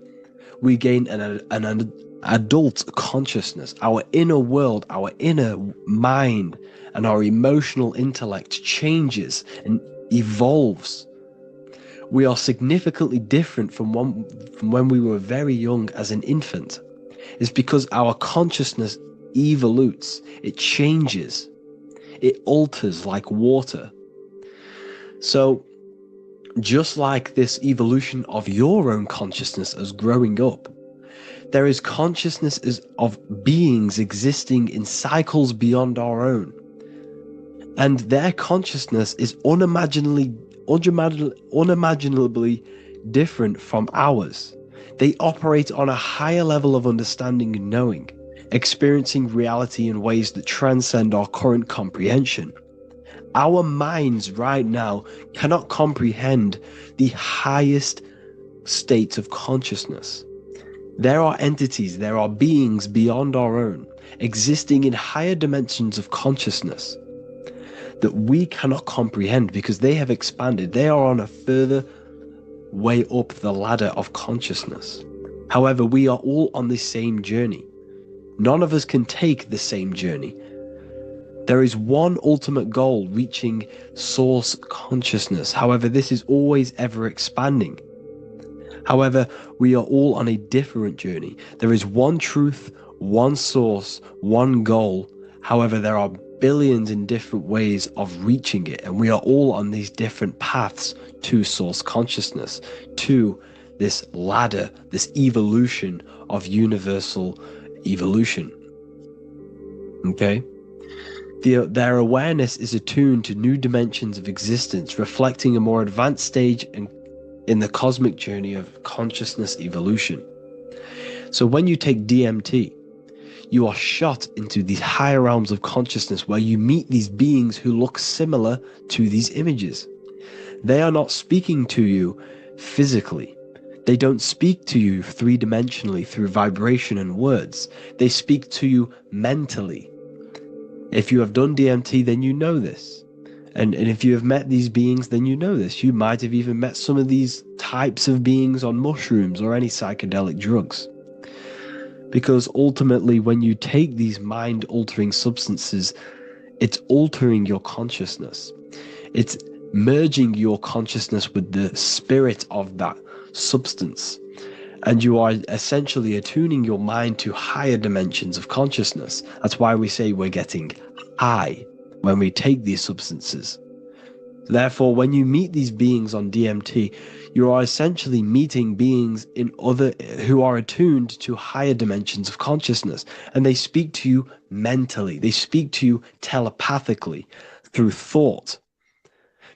we gain an adult consciousness. Our inner world, our inner mind, and our emotional intellect changes and evolves. We are significantly different from when we were very young as an infant. It's because our consciousness evolutes, it changes, it alters like water. So just like this evolution of your own consciousness as growing up, there is consciousness of beings existing in cycles beyond our own. And their consciousness is unimaginably different from ours. They operate on a higher level of understanding and knowing, experiencing reality in ways that transcend our current comprehension. Our minds right now cannot comprehend the highest states of consciousness. There are entities, there are beings beyond our own, existing in higher dimensions of consciousness that we cannot comprehend because they have expanded. They are on a further way up the ladder of consciousness. However, we are all on the same journey. None of us can take the same journey. There is one ultimate goal, reaching source consciousness. However, this is always ever expanding. However, we are all on a different journey. There is one truth, one source, one goal. However, there are billions in different ways of reaching it, and we are all on these different paths to source consciousness, to this ladder, this evolution of universal evolution. Okay? Their awareness is attuned to new dimensions of existence, reflecting a more advanced stage in the cosmic journey of consciousness evolution. So when you take DMT, you are shot into these higher realms of consciousness where you meet these beings who look similar to these images. They are not speaking to you physically. They don't speak to you three-dimensionally through vibration and words. They speak to you mentally. If you have done DMT, then you know this. And if you have met these beings, then you know this. You might have even met some of these types of beings on mushrooms or any psychedelic drugs. Because ultimately, when you take these mind-altering substances, it's altering your consciousness. It's merging your consciousness with the spirit of that substance. And you are essentially attuning your mind to higher dimensions of consciousness. That's why we say we're getting high when we take these substances. Therefore, when you meet these beings on DMT, you are essentially meeting beings who are attuned to higher dimensions of consciousness, and they speak to you mentally. They speak to you telepathically through thought,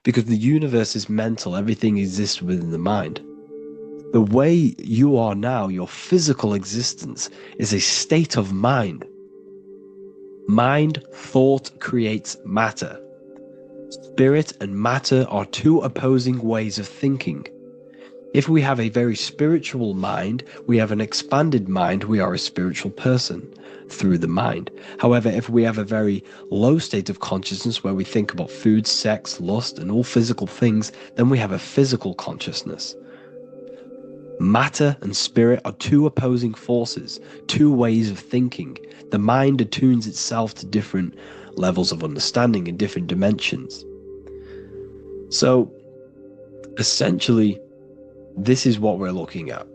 because the universe is mental. Everything exists within the mind. The way you are now, your physical existence, is a state of mind. Mind, thought creates matter. Spirit and matter are two opposing ways of thinking. If we have a very spiritual mind, we have an expanded mind, we are a spiritual person through the mind. However, if we have a very low state of consciousness where we think about food, sex, lust, and all physical things, then we have a physical consciousness. Matter and spirit are two opposing forces, two ways of thinking. The mind attunes itself to different levels of understanding in different dimensions. So, essentially, this is what we're looking at.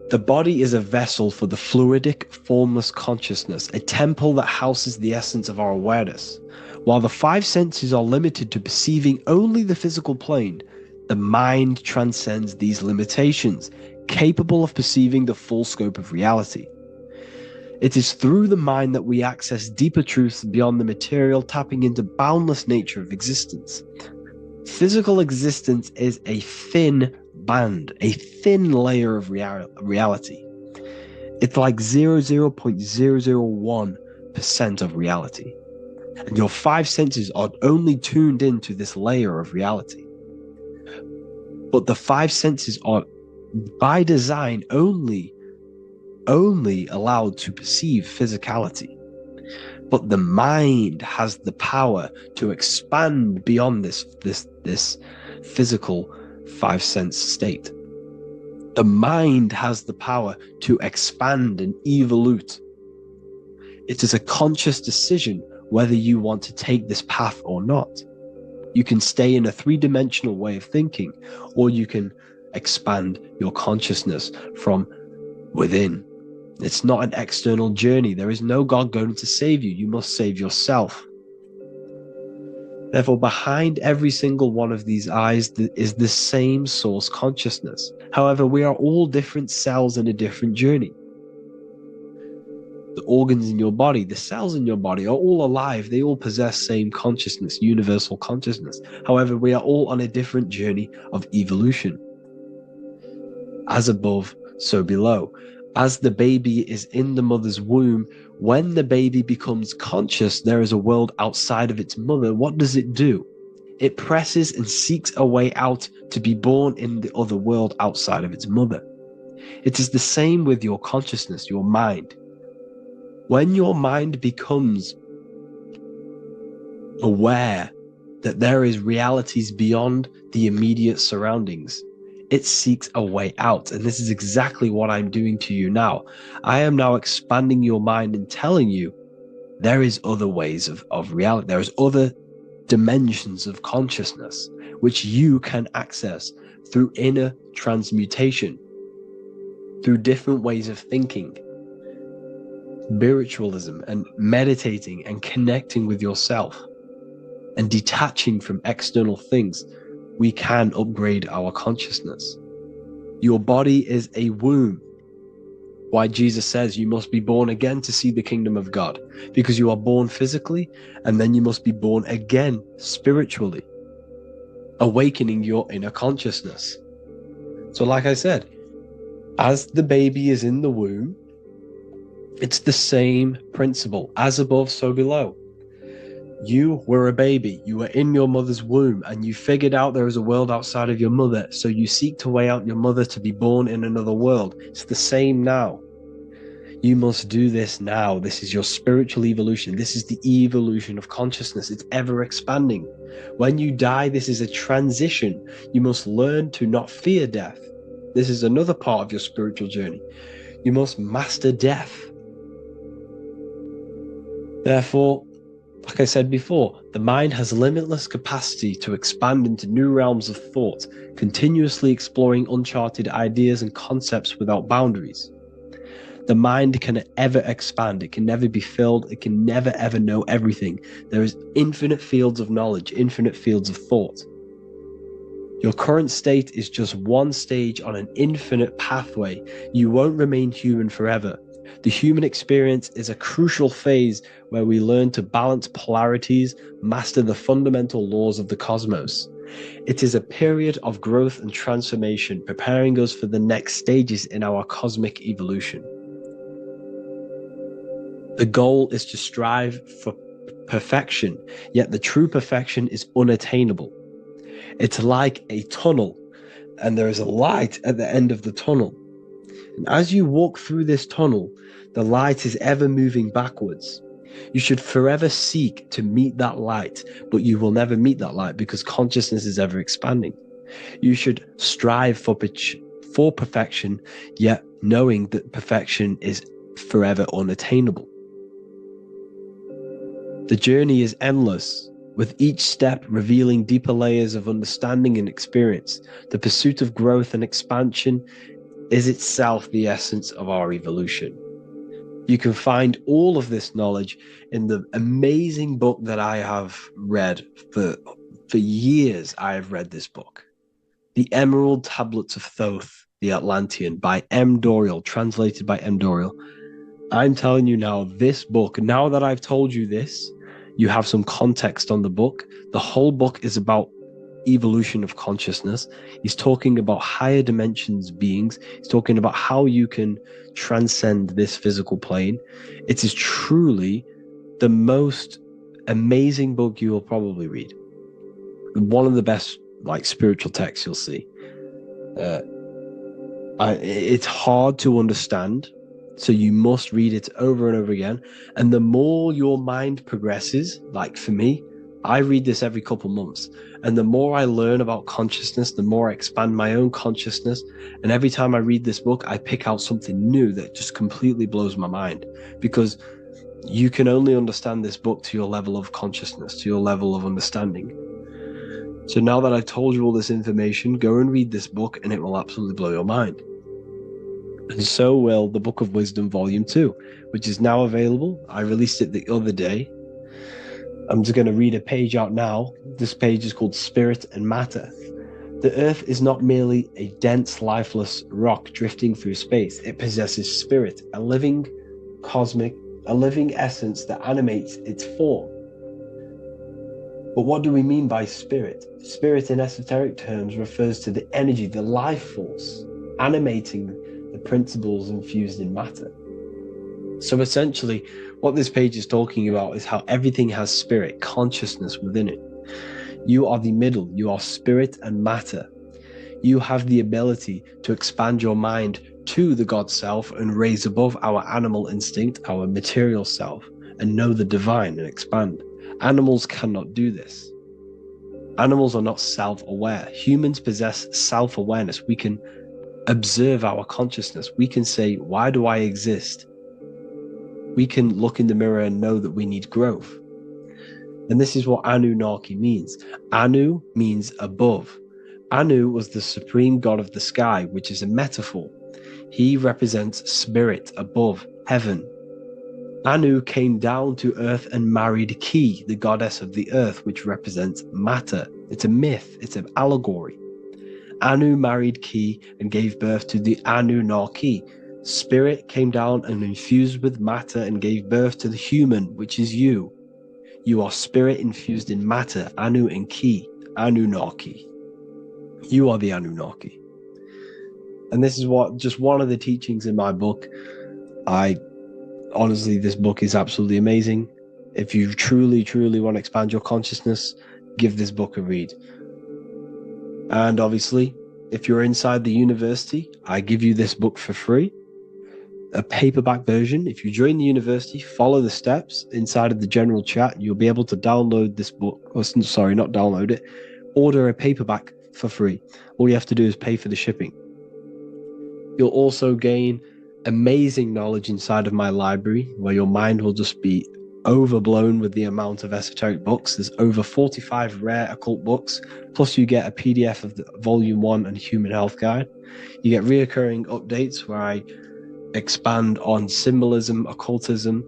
The body is a vessel for the fluidic, formless consciousness, a temple that houses the essence of our awareness. While the five senses are limited to perceiving only the physical plane, the mind transcends these limitations, capable of perceiving the full scope of reality. It is through the mind that we access deeper truths beyond the material, tapping into boundless nature of existence. Physical existence is a thin band, a thin layer of reality. It's like 0.001% of reality. And your five senses are only tuned into this layer of reality. But the five senses are, by design, only allowed to perceive physicality. But the mind has the power to expand beyond this physical five-sense state. The mind has the power to expand and evolute. It is a conscious decision whether you want to take this path or not. You can stay in a three-dimensional way of thinking, or you can expand your consciousness from within. It's not an external journey. There is no God going to save you. You must save yourself. Therefore, behind every single one of these eyes is the same source consciousness. However, we are all different cells in a different journey. The organs in your body, the cells in your body are all alive. They all possess same consciousness, universal consciousness. However, we are all on a different journey of evolution. As above, so below. As the baby is in the mother's womb, when the baby becomes conscious, there is a world outside of its mother. What does it do? It presses and seeks a way out to be born in the other world outside of its mother. It is the same with your consciousness, your mind. When your mind becomes aware that there is realities beyond the immediate surroundings, it seeks a way out. And this is exactly what I'm doing to you now. I am now expanding your mind and telling you there is other ways of reality. There is other dimensions of consciousness which you can access through inner transmutation, through different ways of thinking, spiritualism and meditating and connecting with yourself and detaching from external things. We can upgrade our consciousness. Your body is a womb. Why Jesus says you must be born again to see the kingdom of God, because you are born physically and then you must be born again spiritually, awakening your inner consciousness. So like I said, as the baby is in the womb, it's the same principle. As above, so below. You were a baby, you were in your mother's womb, and you figured out there is a world outside of your mother, so you seek to way out your mother to be born in another world. It's the same now. You must do this now. This is your spiritual evolution. This is the evolution of consciousness. It's ever expanding. When you die, this is a transition. You must learn to not fear death. This is another part of your spiritual journey. You must master death. Therefore, like I said before, the mind has limitless capacity to expand into new realms of thought, continuously exploring uncharted ideas and concepts without boundaries. The mind can ever expand. It can never be filled. It can never ever know everything. There is infinite fields of knowledge, infinite fields of thought. Your current state is just one stage on an infinite pathway. You won't remain human forever. The human experience is a crucial phase where we learn to balance polarities, master the fundamental laws of the cosmos. It is a period of growth and transformation, preparing us for the next stages in our cosmic evolution. The goal is to strive for perfection, yet the true perfection is unattainable. It's like a tunnel, and there is a light at the end of the tunnel. And as you walk through this tunnel, the light is ever moving backwards. You should forever seek to meet that light, but you will never meet that light because consciousness is ever expanding. You should strive for perfection, yet knowing that perfection is forever unattainable. The journey is endless, with each step revealing deeper layers of understanding and experience. The pursuit of growth and expansion is itself the essence of our evolution. You can find all of this knowledge in the amazing book that I have read for years. I have read this book, The Emerald Tablets of Thoth, the Atlantean, by M. Dorial, translated by M. Dorial. I'm telling you now, this book, now that I've told you this, you have some context on the book. The whole book is about evolution of consciousness. He's talking about higher dimensions beings. He's talking about how you can transcend this physical plane. It is truly the most amazing book you will probably read. One of the best spiritual texts you'll see. It's hard to understand, so you must read it over and over again. And the more your mind progresses, like for me, I read this every couple months. And the more I learn about consciousness, the more I expand my own consciousness. And every time I read this book, I pick out something new that just completely blows my mind, because you can only understand this book to your level of consciousness, to your level of understanding. So now that I've told you all this information, go and read this book and it will absolutely blow your mind. And so will the Book of Wisdom Volume 2, which is now available. I released it the other day. I'm just going to read a page out now. This page is called Spirit and Matter. The Earth is not merely a dense, lifeless rock drifting through space. It possesses spirit, a living essence that animates its form. But what do we mean by spirit? Spirit in esoteric terms refers to the energy, the life force, animating the principles infused in matter. So essentially, what this page is talking about is how everything has spirit, consciousness within it. You are the middle, you are spirit and matter. You have the ability to expand your mind to the God self and raise above our animal instinct, our material self, and know the divine and expand. Animals cannot do this. Animals are not self-aware. Humans possess self-awareness. We can observe our consciousness. We can say, why do I exist? We can look in the mirror and know that we need growth. And this is what Anunnaki means. Anu means above. Anu was the supreme god of the sky, which is a metaphor. He represents spirit above, heaven. Anu came down to earth and married Ki, the goddess of the earth, which represents matter. It's a myth, it's an allegory. Anu married Ki and gave birth to the Anunnaki. Spirit came down and infused with matter and gave birth to the human, which is you. You are spirit infused in matter, Anu and Ki, Anunnaki. You are the Anunnaki. And this is just one of the teachings in my book. Honestly, this book is absolutely amazing. If you truly, truly want to expand your consciousness, give this book a read. And obviously, if you're inside the university, I give you this book for free, a paperback version. If you join the university, follow the steps inside of the general chat, you'll be able to download this book. Sorry, not download it. Order a paperback for free. All you have to do is pay for the shipping. You'll also gain amazing knowledge inside of my library, where your mind will just be overblown with the amount of esoteric books. There's over 45 rare occult books, plus you get a PDF of the Volume 1 and Human Health Guide. You get reoccurring updates where I expand on symbolism, occultism,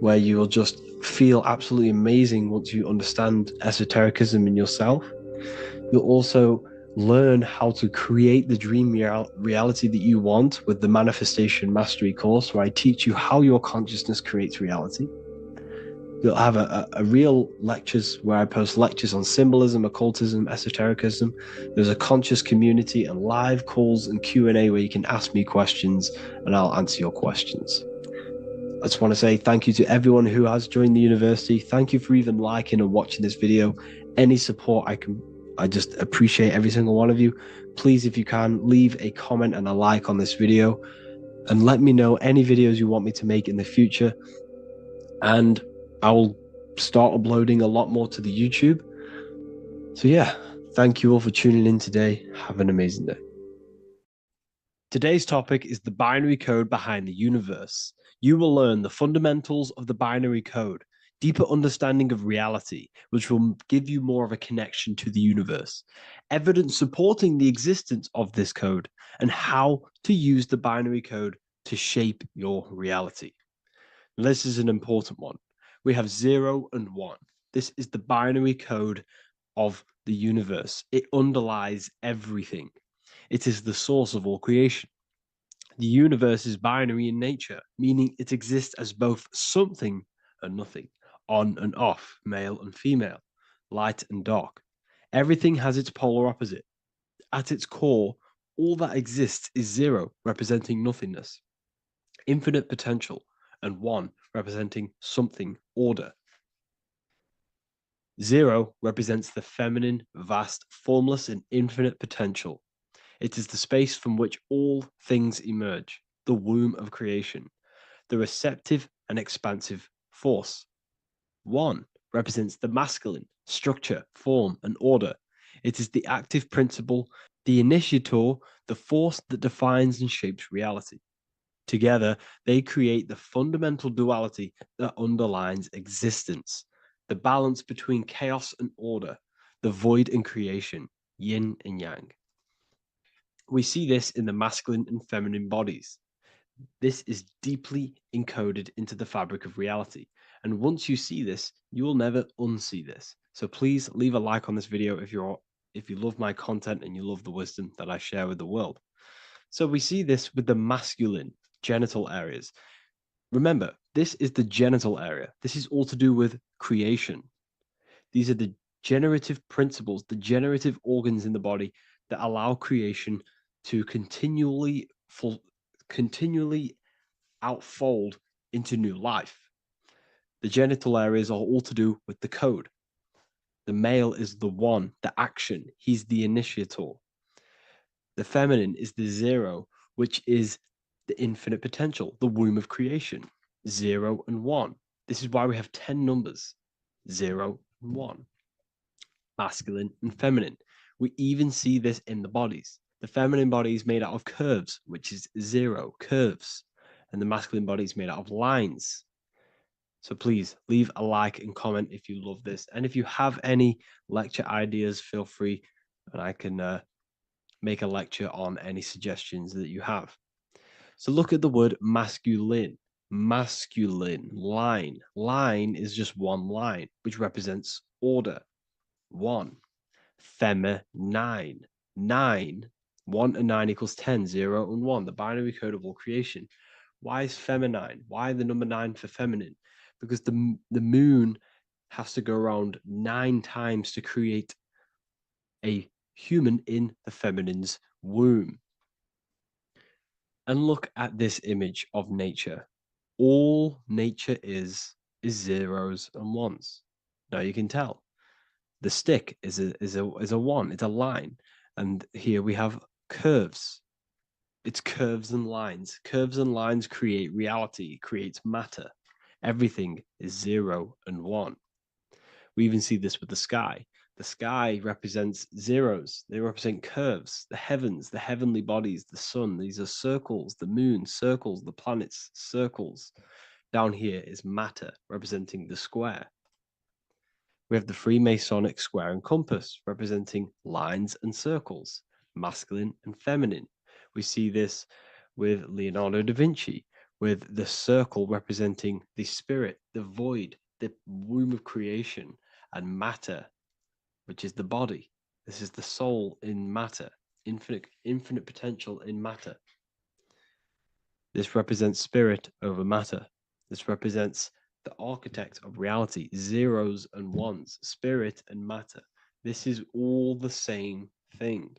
where you will just feel absolutely amazing once you understand esotericism in yourself. You'll also learn how to create the dream reality that you want with the Manifestation Mastery course, where I teach you how your consciousness creates reality. You'll have a real lectures where I post lectures on symbolism, occultism, esotericism. There's a conscious community and live calls and Q&A where you can ask me questions and I'll answer your questions. I just want to say thank you to everyone who has joined the university. Thank you for even liking and watching this video. Any support I just appreciate every single one of you. Please, if you can, leave a comment and a like on this video and let me know any videos you want me to make in the future. And I will start uploading a lot more to the YouTube. So yeah, thank you all for tuning in today. Have an amazing day. Today's topic is the binary code behind the universe. You will learn the fundamentals of the binary code, deeper understanding of reality, which will give you more of a connection to the universe, evidence supporting the existence of this code, and how to use the binary code to shape your reality. This is an important one. We have 0 and 1. This is the binary code of the universe. It underlies everything. It is the source of all creation. The universe is binary in nature, meaning it exists as both something and nothing, on and off, male and female, light and dark. Everything has its polar opposite. At its core, all that exists is 0, representing nothingness, infinite potential, and 1, representing something, order. 0 represents the feminine, vast, formless, and infinite potential. It is the space from which all things emerge, the womb of creation, the receptive and expansive force. 1 represents the masculine, structure, form, and order. It is the active principle, the initiator, the force that defines and shapes reality. Together, they create the fundamental duality that underlines existence, the balance between chaos and order, the void and creation, yin and yang. We see this in the masculine and feminine bodies. This is deeply encoded into the fabric of reality. And once you see this, you will never unsee this. So please leave a like on this video if you love my content and you love the wisdom that I share with the world. So we see this with the masculine genital areas. Remember, this is the genital area. This is all to do with creation. These are the generative principles, the generative organs in the body that allow creation to continually outfold into new life. The genital areas are all to do with the code. The male is the 1, the action. He's the initiator. The feminine is the 0, which is the infinite potential, the womb of creation. 0 and 1. This is why we have 10 numbers. 0 and 1. Masculine and feminine. We even see this in the bodies. The feminine body is made out of curves, which is 0, curves. And the masculine body is made out of lines. So please leave a like and comment if you love this. And if you have any lecture ideas, feel free and I can make a lecture on any suggestions that you have. So look at the word masculine. Masculine, line. Line is just one line, which represents order. 1. Feminine. 9. 1 and 9 equals 10. 0 and 1. The binary code of all creation. Why is feminine? Why the number 9 for feminine? Because the moon has to go around 9 times to create a human in the feminine's womb. And look at this image of nature. All nature is zeros and ones. Now you can tell. The stick is a 1. It's a line, and here we have curves. It's curves and lines. Curves and lines create reality, creates matter. Everything is 0 and 1. We even see this with the sky. The sky represents zeros. They represent curves, the heavens, the heavenly bodies, the sun. These are circles, the moon, circles, the planets, circles. Down here is matter, representing the square. We have the Freemasonic square and compass, representing lines and circles, masculine and feminine. We see this with Leonardo da Vinci, with the circle representing the spirit, the void, the womb of creation, and matter, which is the body, This is the soul in matter, infinite potential in matter. This represents spirit over matter. This represents the architect of reality, zeros and ones, spirit and matter. This is all the same thing.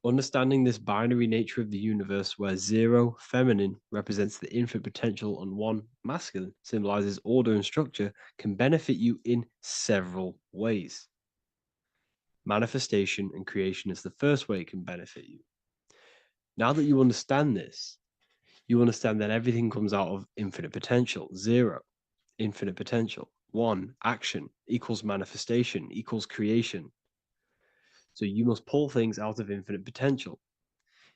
Understanding this binary nature of the universe, where zero, feminine, represents the infinite potential and one, masculine, symbolizes order and structure, can benefit you in several ways. Manifestation and creation is the first way it can benefit you. Now that you understand this, you understand that everything comes out of infinite potential. Zero, infinite potential. One, action equals manifestation equals creation. So you must pull things out of infinite potential.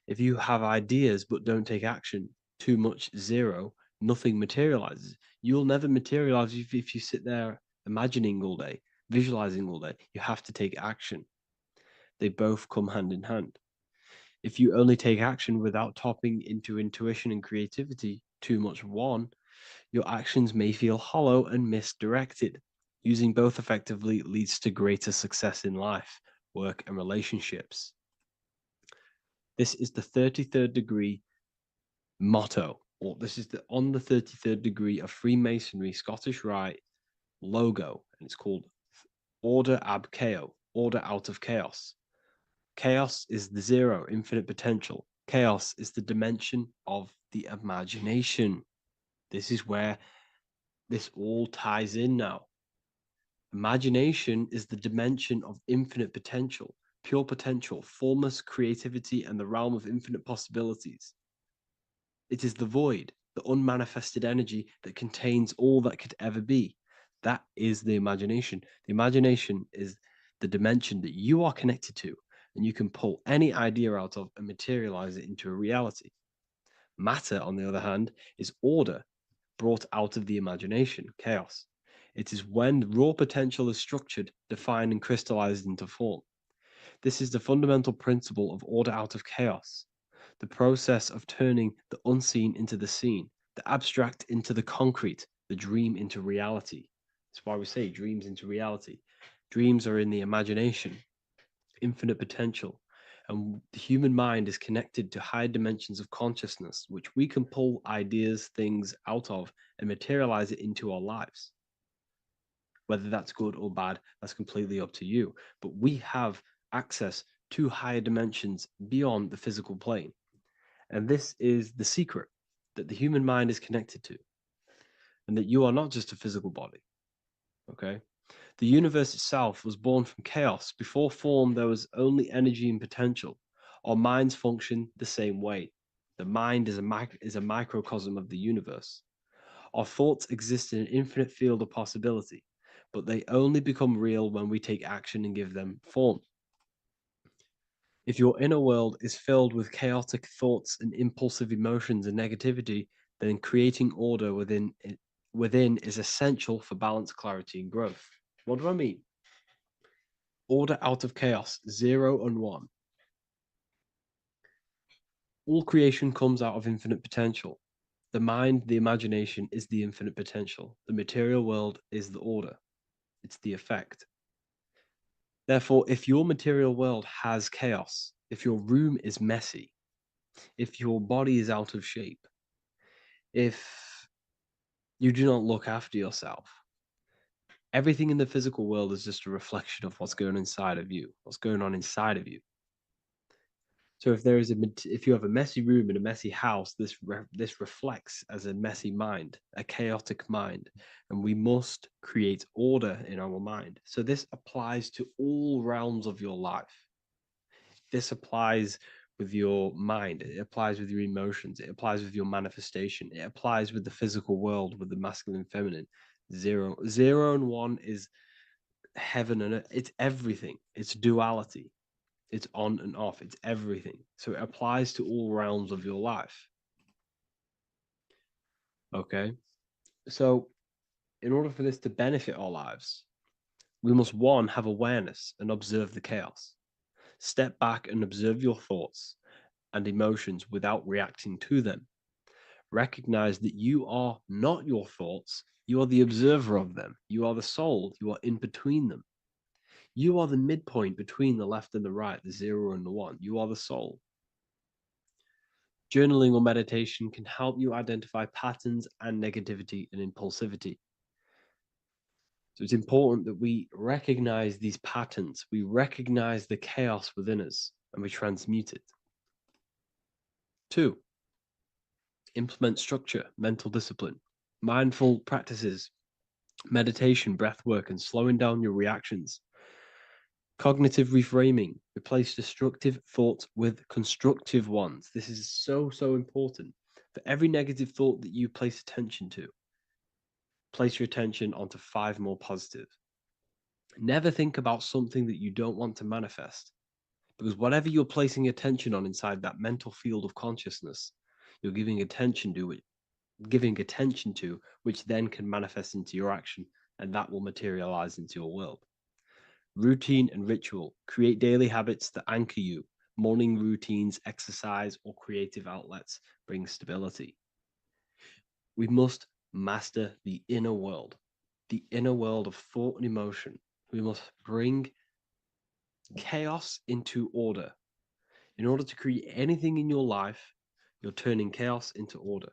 If you have ideas but don't take action, too much, zero, nothing materializes. You'll never materialize if you sit there imagining all day, visualizing all day. You have to take action. They both come hand in hand. If you only take action without tapping into intuition and creativity, too much one, your actions may feel hollow and misdirected. Using both effectively leads to greater success in life, work, and relationships. This is the 33rd degree motto, or this is on the 33rd degree of Freemasonry Scottish Rite logo, and it's called Order Ab Chaos, order out of chaos. Chaos is the zero, infinite potential. Chaos is the dimension of the imagination. This is where this all ties in now. Imagination is the dimension of infinite potential, pure potential, formless creativity, and the realm of infinite possibilities. It is the void, the unmanifested energy that contains all that could ever be. That is the imagination. The imagination is the dimension that you are connected to, and you can pull any idea out of and materialize it into a reality. Matter, on the other hand, is order brought out of the imagination, chaos. It is when raw potential is structured, defined, and crystallized into form. This is the fundamental principle of order out of chaos, the process of turning the unseen into the seen, the abstract into the concrete, the dream into reality. That's why we say dreams into reality. Dreams are in the imagination, infinite potential, and the human mind is connected to higher dimensions of consciousness, which we can pull ideas, things out of, and materialize it into our lives. Whether that's good or bad, that's completely up to you. But we have access to higher dimensions beyond the physical plane. And this is the secret that the human mind is connected to, and that you are not just a physical body. Okay? The universe itself was born from chaos. Before form, there was only energy and potential. Our minds function the same way. The mind is a microcosm of the universe. Our thoughts exist in an infinite field of possibility, but they only become real when we take action and give them form. If your inner world is filled with chaotic thoughts and impulsive emotions and negativity, then creating order within is essential for balance, clarity, and growth. What do I mean? Order out of chaos, zero and one. All creation comes out of infinite potential. The mind, the imagination, is the infinite potential. The material world is the order. It's the effect. Therefore, if your material world has chaos, if your room is messy, if your body is out of shape, if you do not look after yourself, everything in the physical world is just a reflection of what's going on inside of you, what's going on inside of you. So if you have a messy room in a messy house, this reflects as a messy mind, a chaotic mind, and we must create order in our mind. So this applies to all realms of your life. This applies with your mind, it applies with your emotions, it applies with your manifestation, it applies with the physical world, with the masculine and feminine. Zero and one is heaven and earth. It's everything. It's duality. It's on and off. It's everything. So it applies to all realms of your life. Okay. So in order for this to benefit our lives, we must one, have awareness and observe the chaos. Step back and observe your thoughts and emotions without reacting to them. Recognize that you are not your thoughts. You are the observer of them. You are the soul. You are in between them. You are the midpoint between the left and the right, the 0 and the 1. You are the soul. Journaling or meditation can help you identify patterns and negativity and impulsivity. So it's important that we recognize these patterns, we recognize the chaos within us, and we transmute it. 2, implement structure, mental discipline, mindful practices, meditation, breath work, and slowing down your reactions. Cognitive reframing, replace destructive thoughts with constructive ones. This is so important. For every negative thought that you place attention to, place your attention onto 5 more positive. Never think about something that you don't want to manifest, because whatever you're placing attention on inside that mental field of consciousness, you're giving attention to, which then can manifest into your action, and that will materialize into your world. Routine and ritual. Create daily habits that anchor you. Morning routines, exercise, or creative outlets bring stability. We must master the inner world of thought and emotion. We must bring chaos into order. In order to create anything in your life, you're turning chaos into order.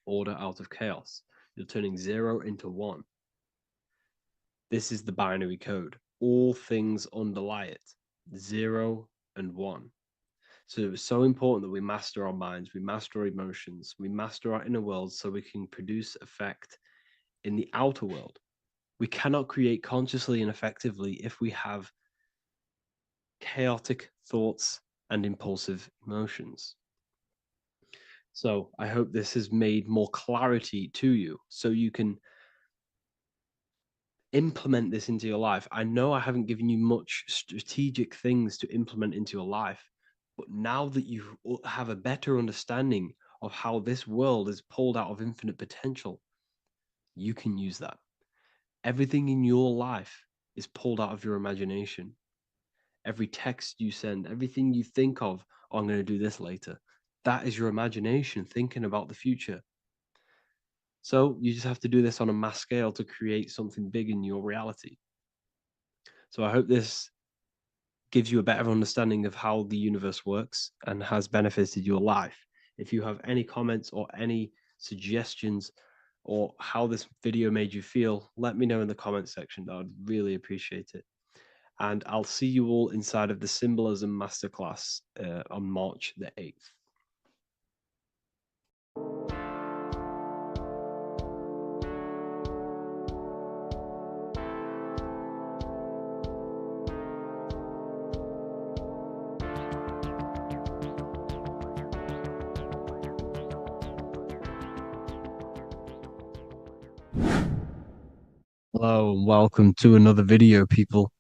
Order out of chaos. You're turning 0 into 1. This is the binary code. All things underlie it, 0 and 1. So it's so important that we master our minds, we master our emotions, we master our inner world so we can produce effect in the outer world. We cannot create consciously and effectively if we have chaotic thoughts and impulsive emotions. So I hope this has made more clarity to you so you can implement this into your life. I know I haven't given you much strategic things to implement into your life, but now that you have a better understanding of how this world is pulled out of infinite potential, you can use that. Everything in your life is pulled out of your imagination. Every text you send, everything you think of, oh, I'm going to do this later, that is your imagination thinking about the future. So you just have to do this on a mass scale to create something big in your reality. So I hope this gives you a better understanding of how the universe works and has benefited your life. If you have any comments or any suggestions or how this video made you feel, let me know in the comment section. I would really appreciate it. And I'll see you all inside of the Symbolism Masterclass on March the 8th. Hello and welcome to another video, people.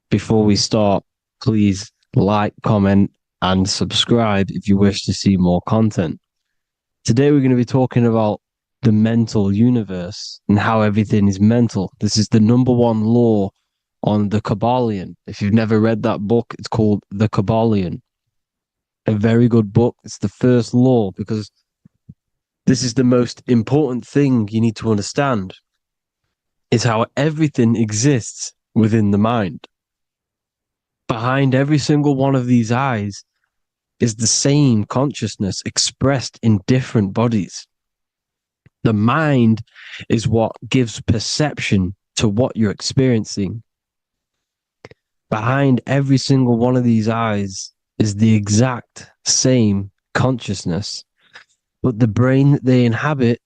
Before we start, please like, comment, and subscribe if you wish to see more content. Today we're going to be talking about the mental universe and how everything is mental. This is the #1 law on the Kabbalion. If you've never read that book, it's called The Kabbalion. A very good book. It's the first law because this is the most important thing you need to understand, is how everything exists within the mind. Behind every single one of these eyes is the same consciousness expressed in different bodies. The mind is what gives perception to what you're experiencing. Behind every single one of these eyes is the exact same consciousness, but the brain that they inhabit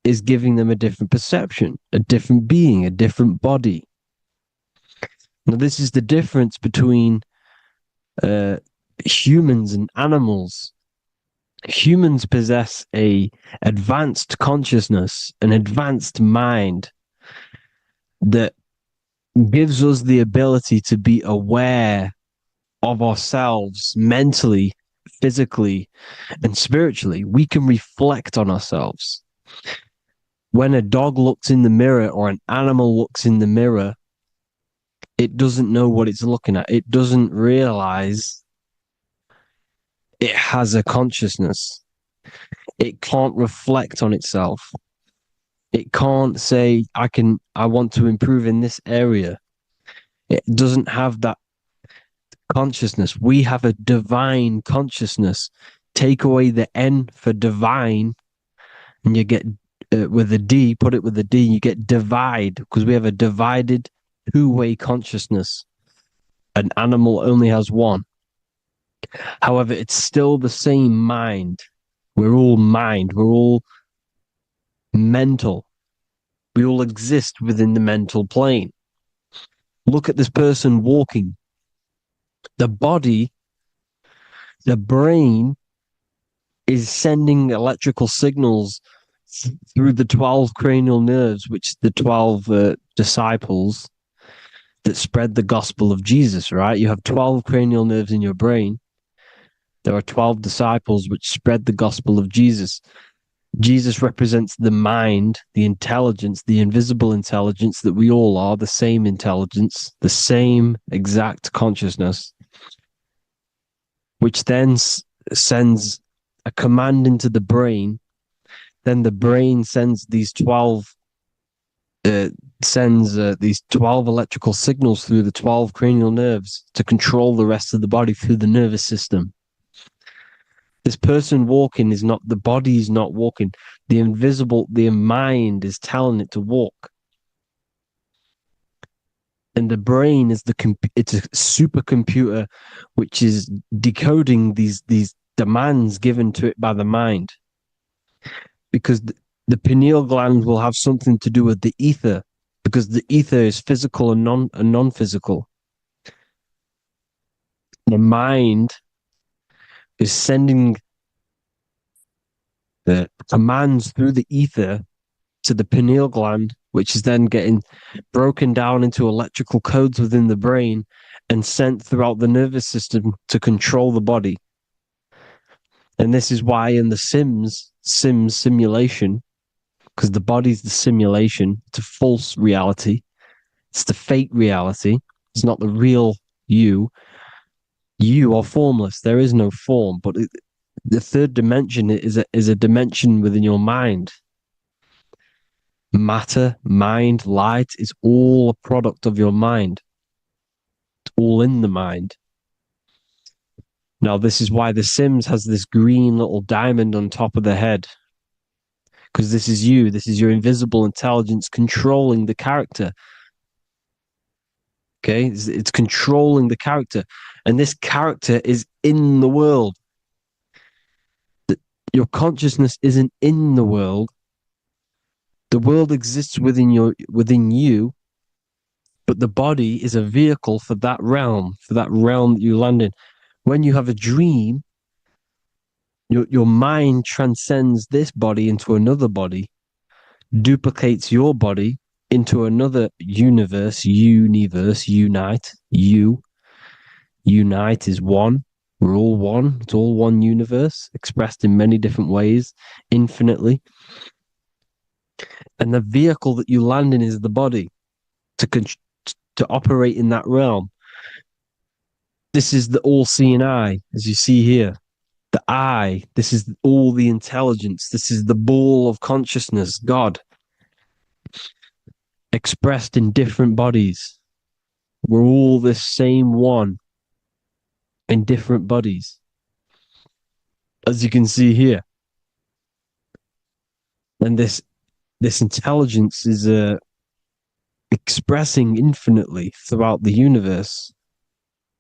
is giving them a different perception, a different being, a different body. Now, this is the difference between humans and animals. Humans possess a advanced consciousness, an advanced mind that gives us the ability to be aware of ourselves mentally, physically, and spiritually. We can reflect on ourselves. When a dog looks in the mirror or an animal looks in the mirror, it doesn't know what it's looking at. It doesn't realize it has a consciousness. It can't reflect on itself. It can't say, I want to improve in this area. It doesn't have that consciousness. We have a divine consciousness. Take away the N for divine, and you get with a D, put it with a D, you get divide, because we have a divided two-way consciousness. An animal only has one. However, it's still the same mind. We're all mind. We're all mental. We all exist within the mental plane. Look at this person walking. The body, the brain is sending electrical signals through the 12 cranial nerves, which the 12 disciples that spread the gospel of Jesus, right? You have 12 cranial nerves in your brain. There are 12 disciples which spread the gospel of Jesus. Jesus represents the mind, the intelligence, the invisible intelligence that we all are, the same intelligence, the same exact consciousness, which then sends a command into the brain. Then the brain sends these 12 electrical signals through the 12 cranial nerves to control the rest of the body through the nervous system. This person walking is not, the body is not walking. The mind is telling it to walk. And the brain is it's a supercomputer which is decoding these demands given to it by the mind. Because the pineal gland will have something to do with the ether, because the ether is physical and non-physical. The mind is sending the commands through the ether to the pineal gland, which is then getting broken down into electrical codes within the brain and sent throughout the nervous system to control the body. And this is why in the Sims simulation, because the body's the simulation, it's a false reality. It's the fake reality. It's not the real you. You are formless. There is no form, but the third dimension is a dimension within your mind. Matter, mind, light is all a product of your mind. It's all in the mind. Now, this is why The Sims has this green little diamond on top of the head. Because this is you. This is your invisible intelligence controlling the character. Okay? It's controlling the character. And this character is in the world. Your consciousness isn't in the world. The world exists within you, but the body is a vehicle for that realm that you land in. When you have a dream, your mind transcends this body into another body, duplicates your body into another universe, unite. Unite is one. We're all one. It's all one universe, expressed in many different ways, infinitely. And the vehicle that you land in is the body to operate in that realm. This is the all-seeing eye, as you see here. The eye, this is all the intelligence. This is the ball of consciousness, God, expressed in different bodies. We're all this same one in different bodies, as you can see here. And this intelligence is expressing infinitely throughout the universe.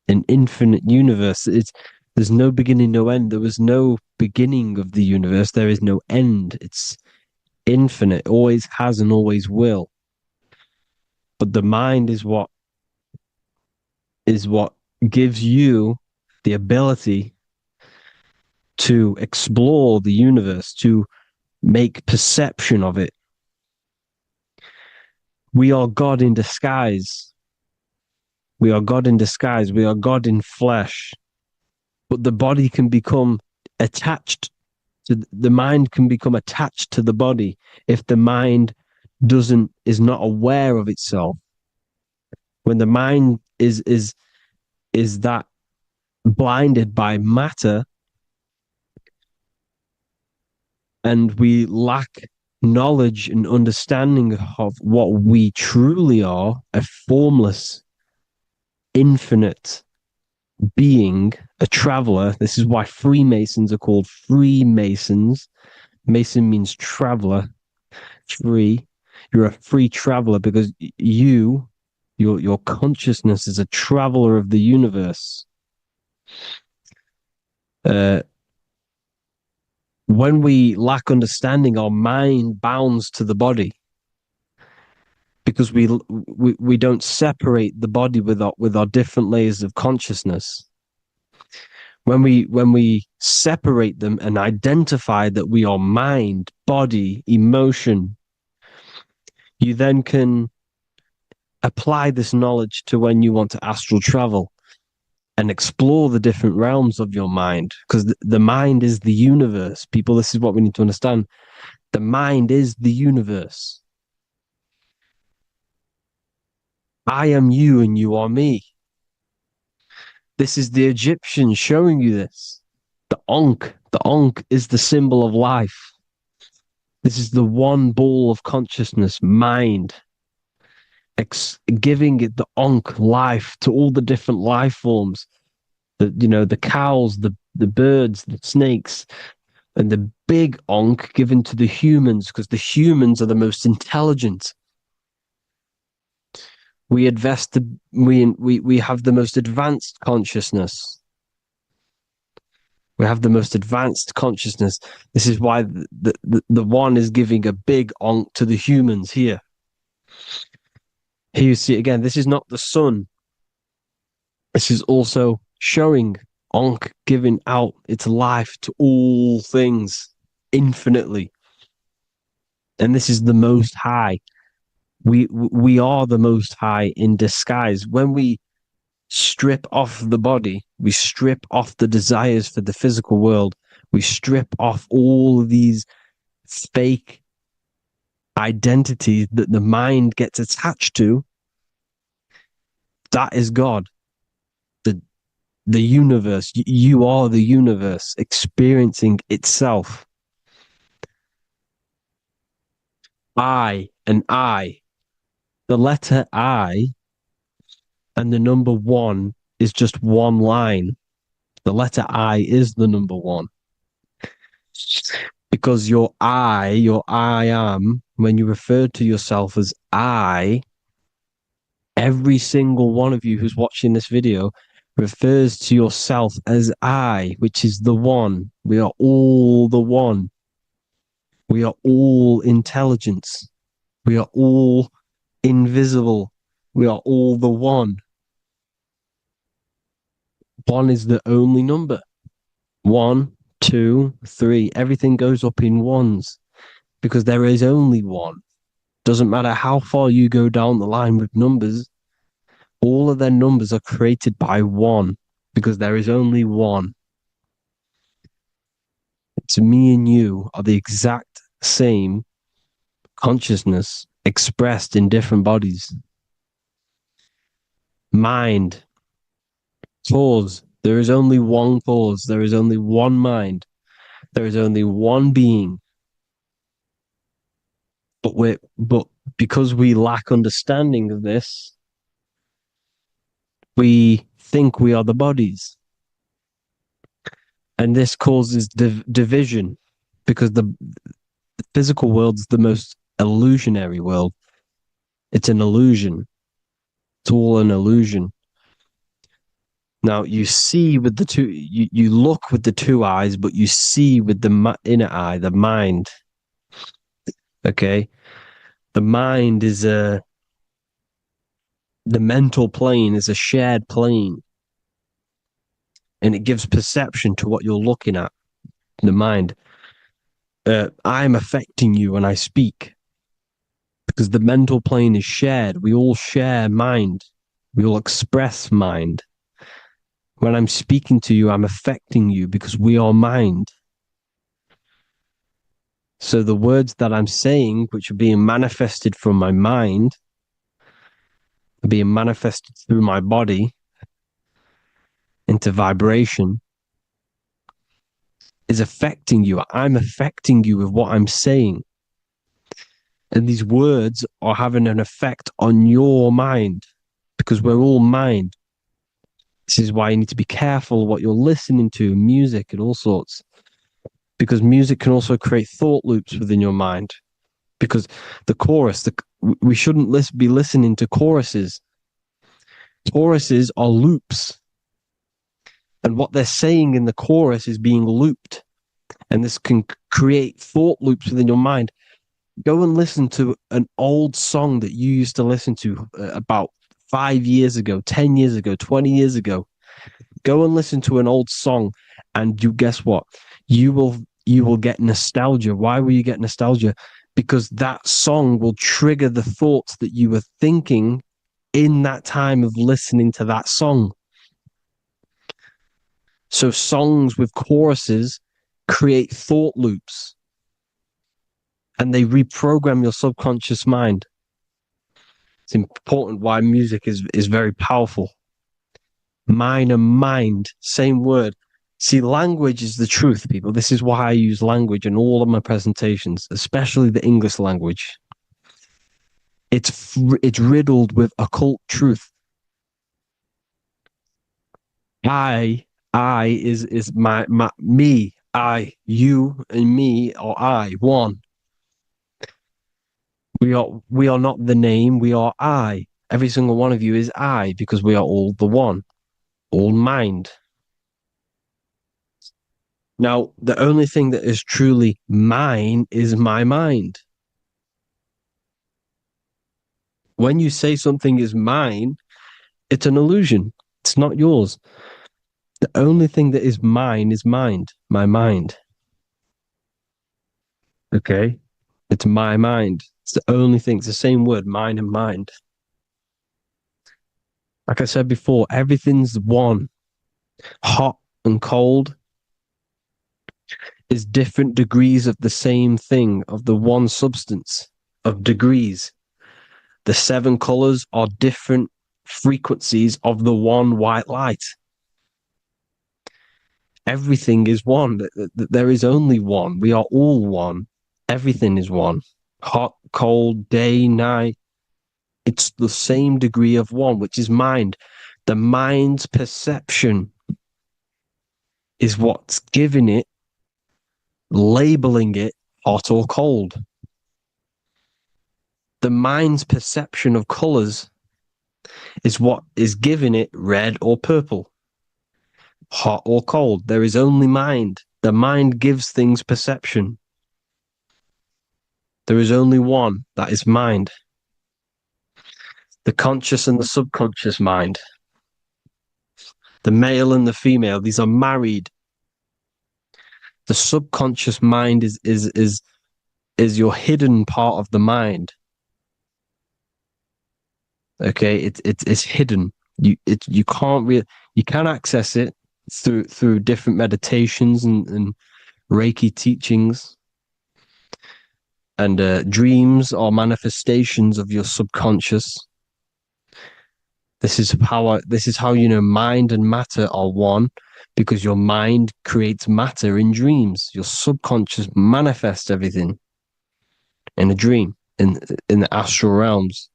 An infinite universe. There's no beginning, no end. There was no beginning of the universe. There is no end. It's infinite, always has and always will. But the mind is what gives you the ability to explore the universe, to make perception of it. We are God in disguise. We are God in disguise. We are God in flesh. But the body can become attached to the mind, can become attached to the body if the mind is not aware of itself. When the mind is that blinded by matter, and we lack knowledge and understanding of what we truly are, a formless infinite being, a traveler. This is why Freemasons are called Freemasons. Mason means traveler, free. You're a free traveler because your consciousness is a traveler of the universe. When we lack understanding, our mind bounds to the body because we don't separate the body with our different layers of consciousness. When we separate them and identify that we are mind, body, emotion, you then can apply this knowledge to when you want to astral travel and explore the different realms of your mind, because the mind is the universe. People, this is what we need to understand. The mind is the universe. I am you and you are me. This is the Egyptians showing you this. The Ankh is the symbol of life. This is the one ball of consciousness, mind, giving it the Ankh life to all the different life forms. The cows, the birds, the snakes, and the big Ankh given to the humans, because the humans are the most intelligent. We have the most advanced consciousness. We have the most advanced consciousness. This is why the one is giving a big Ankh to the humans here. Here you see it again. This is not the sun. This is also showing Ankh giving out its life to all things infinitely. And this is the Most High. We are the Most High in disguise. When we strip off the body, we strip off the desires for the physical world, we strip off all of these fake identities that the mind gets attached to. That is God. The universe. You are the universe experiencing itself. I and I. The letter I and the number one is just one line. The letter I is the number one. Because your I am, when you refer to yourself as I, every single one of you who's watching this video refers to yourself as I, which is the one. We are all the one. We are all intelligence. We are all invisible. We are all the one. One is the only number. 1, 2, 3. Everything goes up in ones because there is only one. Doesn't matter how far you go down the line with numbers, all of their numbers are created by one because there is only one. It's me and you are the exact same consciousness expressed in different bodies. Mind. Cause. There is only one cause. There is only one mind. There is only one being. But because we lack understanding of this, we think we are the bodies. And this causes division because the physical world is the most illusionary world. It's an illusion. It's all an illusion. Now you see with the two, you look with the two eyes, but you see with the inner eye, the mind. Okay, the mind is the mental plane is a shared plane, and it gives perception to what you're looking at. The mind. I'm affecting you when I speak because the mental plane is shared. We all share mind. We all express mind. When I'm speaking to you, I'm affecting you because we are mind. So the words that I'm saying, which are being manifested from my mind, are being manifested through my body into vibration, is affecting you. I'm affecting you with what I'm saying. And these words are having an effect on your mind because we're all mind. This is why you need to be careful what you're listening to, music and all sorts, because music can also create thought loops within your mind. Because the chorus, we shouldn't be listening to choruses. Choruses are loops. And what they're saying in the chorus is being looped. And this can create thought loops within your mind. Go and listen to an old song that you used to listen to about 5 years ago, 10 years ago, 20 years ago. Go and listen to an old song, and you guess what? You will get nostalgia. Why will you get nostalgia? Because that song will trigger the thoughts that you were thinking in that time of listening to that song. So songs with choruses create thought loops, and they reprogram your subconscious mind. It's important why music is very powerful. Mind and mind, same word. See, language is the truth, people. This is why I use language in all of my presentations, especially the English language. It's riddled with occult truth. I is my me, I, you, and me, or I, one. We are not the name, we are I. Every single one of you is I, because we are all the one, all mind. Now, the only thing that is truly mine is my mind. When you say something is mine, it's an illusion. It's not yours. The only thing that is mine is mind, my mind. Okay? It's my mind. It's the only thing. It's the same word, mind and mind. Like I said before, everything's one. Hot and cold is different degrees of the same thing, of the one substance, of degrees. The 7 colors are different frequencies of the one white light. Everything is one. There is only one. We are all one. Everything is one. Hot, cold, day, night. It's the same degree of one, which is mind. The mind's perception is what's giving it, labeling it hot or cold. The mind's perception of colors is what is giving it red or purple, hot or cold. There is only mind. The mind gives things perception. There is only one, that is mind. The conscious and the subconscious mind. The male and the female, these are married. The subconscious mind is your hidden part of the mind. Okay, it's hidden. You can access it through different meditations and Reiki teachings, and dreams are manifestations of your subconscious. This is how you know mind and matter are one, because your mind creates matter in dreams. Your subconscious manifests everything in a dream, in the astral realms.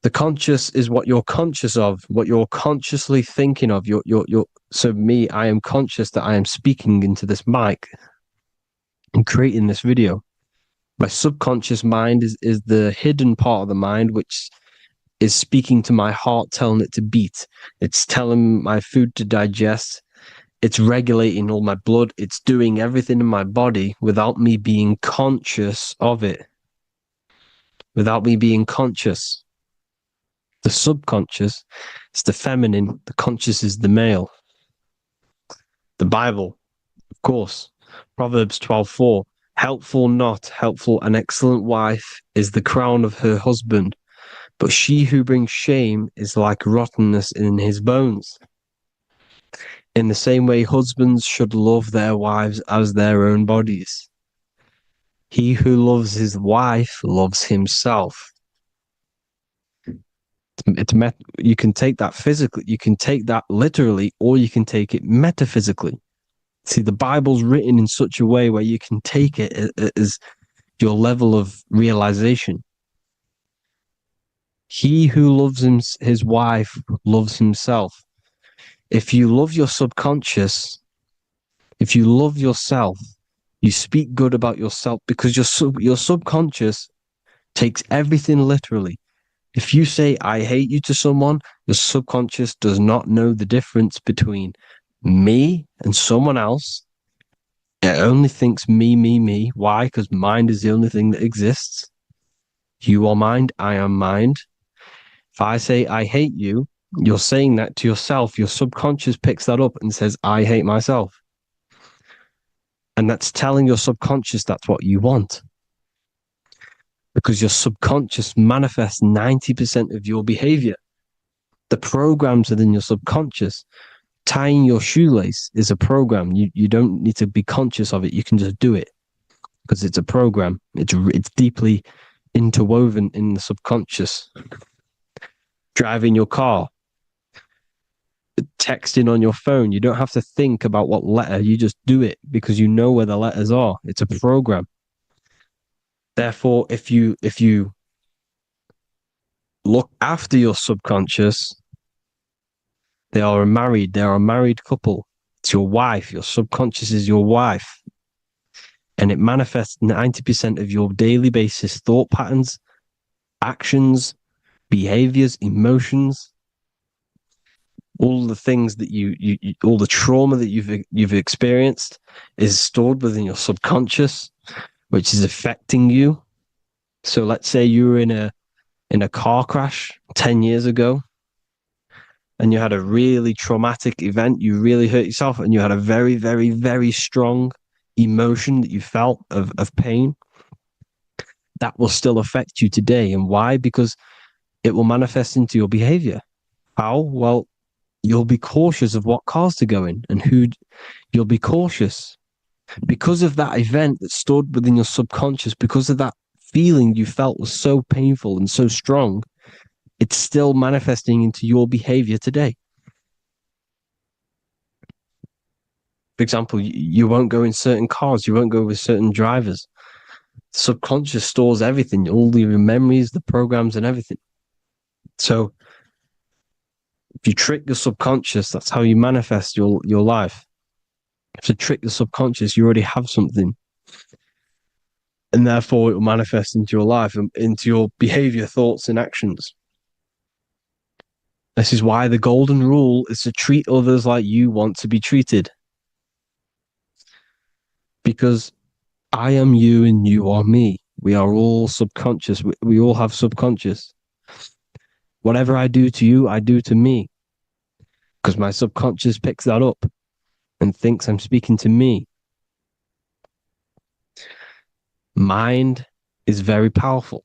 The conscious is what you're conscious of, what you're consciously thinking of. So me, I am conscious that I am speaking into this mic and creating this video. My subconscious mind is the hidden part of the mind, which is speaking to my heart, telling it to beat. It's telling my food to digest. It's regulating all my blood. It's doing everything in my body without me being conscious of it. Without me being conscious. The subconscious is the feminine. The conscious is the male. The Bible, of course. Proverbs 12:4. Helpful, not helpful, an excellent wife is the crown of her husband, but she who brings shame is like rottenness in his bones. In the same way, husbands should love their wives as their own bodies. He who loves his wife loves himself. You can take that physically, you can take that literally, or you can take it metaphysically. See, the Bible's written in such a way where you can take it as your level of realization. He who loves his wife loves himself. If you love your subconscious, if you love yourself, you speak good about yourself because your subconscious takes everything literally. If you say, I hate you to someone, your subconscious does not know the difference between me and someone else. It only thinks me, me, me. Why? Because mind is the only thing that exists. You are mind, I am mind. If I say, I hate you, you're saying that to yourself. Your subconscious picks that up and says, I hate myself. And that's telling your subconscious that's what you want. Because your subconscious manifests 90% of your behavior. The programs within your subconscious. Tying your shoelace is a program. You don't need to be conscious of it. You can just do it because it's a program. It's deeply interwoven in the subconscious. Driving your car, texting on your phone. You don't have to think about what letter. You just do it because you know where the letters are. It's a program. Therefore, if you look after your subconscious, they are a married couple. It's your wife. Your subconscious is your wife. And it manifests 90% of your daily basis thought patterns, actions, behaviors, emotions, all the things that you all the trauma that you've experienced is stored within your subconscious, which is affecting you. So let's say you were in a car crash 10 years ago and you had a really traumatic event, you really hurt yourself, and you had a very, very, very strong emotion that you felt of pain. That will still affect you today. And why? Because it will manifest into your behavior. How? Well, you'll be cautious of what cars to go in and who. You'll be cautious because of that event that stored within your subconscious, because of that feeling you felt was so painful and so strong. It's still manifesting into your behavior today. For example, you won't go in certain cars, you won't go with certain drivers. The subconscious stores everything, all your memories, the programs, and everything. So if you trick your subconscious, that's how you manifest your life. If you trick the subconscious, you already have something. And therefore, it will manifest into your life, into your behavior, thoughts, and actions. This is why the golden rule is to treat others like you want to be treated. Because I am you and you are me. We are all subconscious. We all have subconscious. Whatever I do to you, I do to me. Because my subconscious picks that up and thinks I'm speaking to me. Mind is very powerful.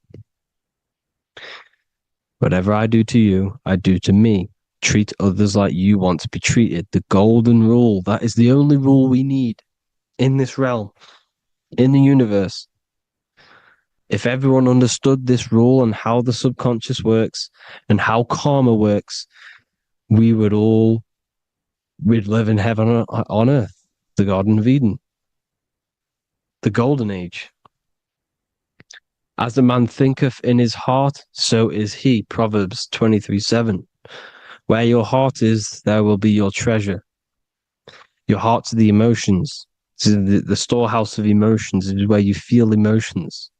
Whatever I do to you, I do to me. Treat others like you want to be treated. The golden rule. That is the only rule we need in this realm, in the universe. If everyone understood this rule and how the subconscious works and how karma works, we'd live in heaven on earth, the Garden of Eden, the golden age. As a man thinketh in his heart, so is he. Proverbs 23:7. Where your heart is, there will be your treasure. Your heart's the emotions. The storehouse of emotions is where you feel emotions.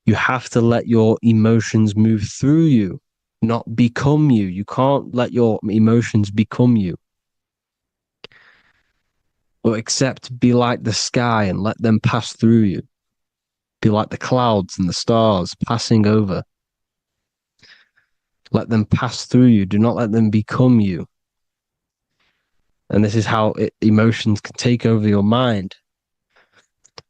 You have to let your emotions move through you, not become you. You can't let your emotions become you. Or except be like the sky and let them pass through you. Be like the clouds and the stars passing over. Let them pass through you. Do not let them become you. And this is how emotions can take over your mind.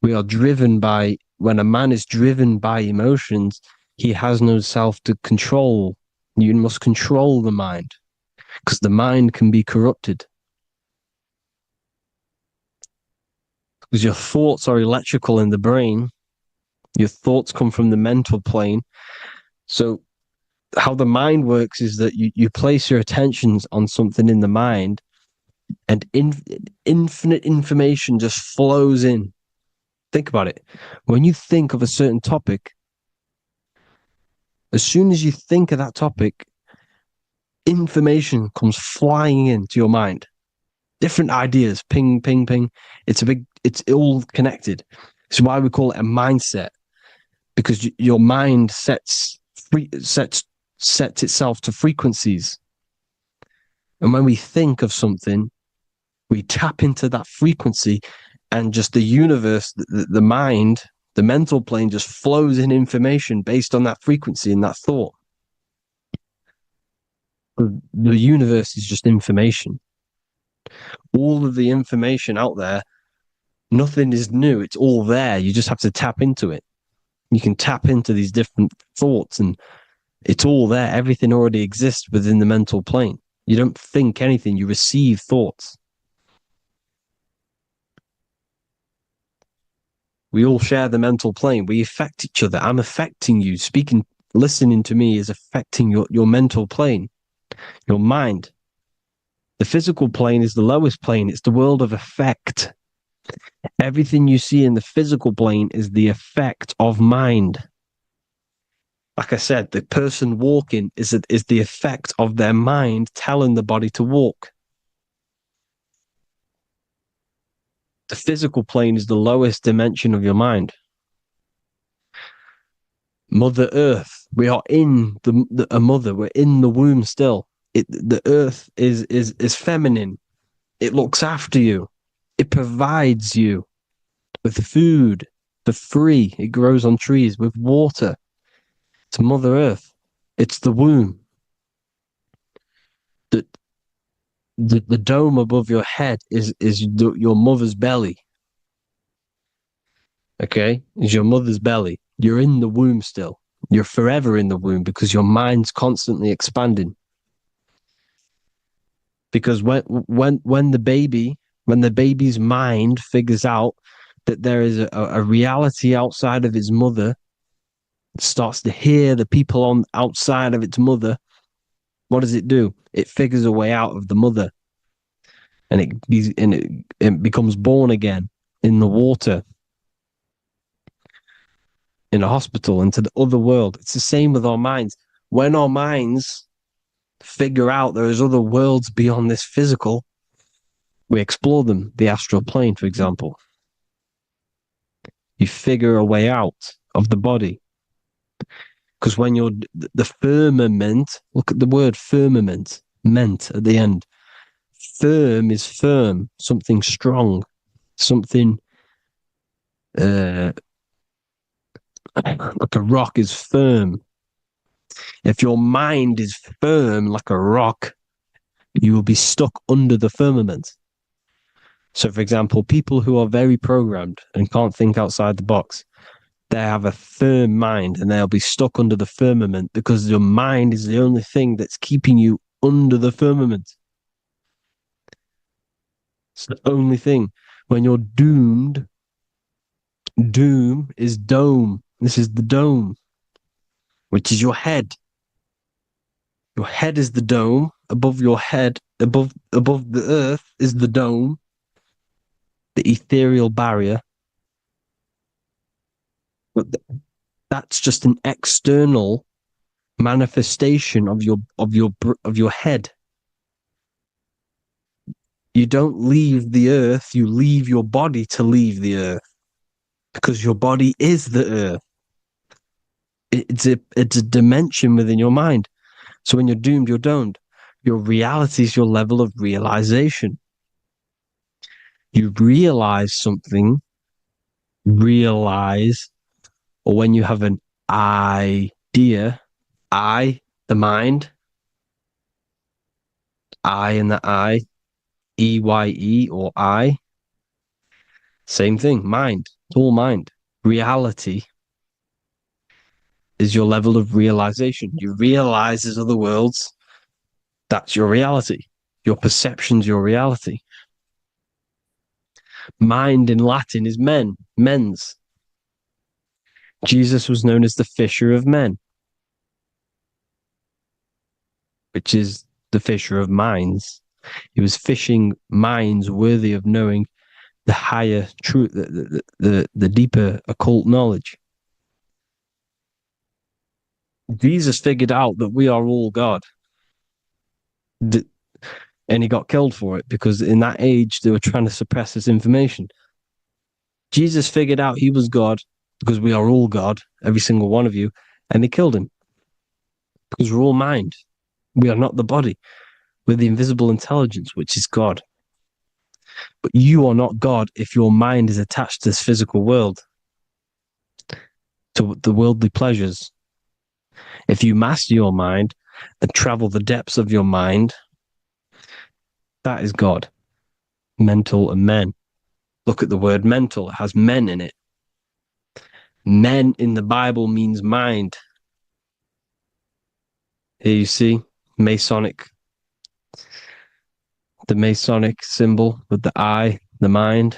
We are driven by, when a man is driven by emotions, he has no self to control. You must control the mind because the mind can be corrupted. Because your thoughts are electrical in the brain. Your thoughts come from the mental plane. So how the mind works is that you place your attentions on something in the mind and infinite information just flows in. Think about it. When you think of a certain topic, As soon as you think of that topic, information comes flying into your mind. Different ideas, ping, ping, ping. It's all connected. It's why we call it a mindset, because your mind sets itself to frequencies. And when we think of something, we tap into that frequency, and just the universe, the mind, the mental plane just flows in information based on that frequency and that thought. The universe is just information. All of the information out there, nothing is new. It's all there. You just have to tap into it. You can tap into these different thoughts, and it's all there. Everything already exists within the mental plane. You don't think anything, you receive thoughts. We all share the mental plane. We affect each other. I'm affecting you. Speaking, listening to me is affecting your mental plane, your mind. The physical plane is the lowest plane. It's the world of effect. Everything you see in the physical plane is the effect of mind. Like I said, the person walking is the effect of their mind telling the body to walk. The physical plane is the lowest dimension of your mind. Mother Earth, we are in a mother. We're in the womb still. The Earth is feminine. It looks after you. It provides you with food for free. It grows on trees with water. It's Mother Earth. It's the womb. The dome above your head is your mother's belly. Okay? Is your mother's belly. You're in the womb still. You're forever in the womb because your mind's constantly expanding. Because when the baby's mind figures out that there is a reality outside of its mother, it starts to hear the people on outside of its mother, what does it do? It figures a way out of the mother, and it becomes born again in the water, in a hospital, into the other world. It's the same with our minds. When our minds figure out there is other worlds beyond this physical, we explore them. The astral plane, for example. You figure a way out of the body. Because when you're the firmament, look at the word firmament, meant at the end. Firm is firm, something strong, something like a rock is firm. If your mind is firm like a rock, you will be stuck under the firmament. So, for example, people who are very programmed and can't think outside the box, they have a firm mind and they'll be stuck under the firmament because your mind is the only thing that's keeping you under the firmament. It's the only thing. When you're doomed, doom is dome. This is the dome, which is your head. Your head is the dome. Above your head, above the earth is the dome, the ethereal barrier. But that's just an external manifestation of your head. You don't leave the earth, you leave your body to leave the earth, because your body is the earth. It's a dimension within your mind. So when you're doomed, you're domed. Your reality is your level of realization. You realize something, or when you have an idea, the mind, in the EYE or I. Same thing, mind. It's all mind. Reality is your level of realization. You realize there's other worlds. That's your reality. Your perception's your reality. Mind in Latin is mens. Jesus was known as the fisher of men, which is the fisher of minds. He was fishing minds worthy of knowing the higher truth, the deeper occult knowledge. Jesus figured out that we are all God. And he got killed for it because in that age they were trying to suppress this information. Jesus figured out he was God because we are all God, every single one of you, and they killed him because we're all mind. We are not the body. We're the invisible intelligence, which is God. But you are not God if your mind is attached to this physical world, to the worldly pleasures. If you master your mind and travel the depths of your mind, that is God. Mental and men. Look at the word mental. It has men in it. Men in the Bible means mind. Here you see Masonic, the Masonic symbol with the eye, the mind.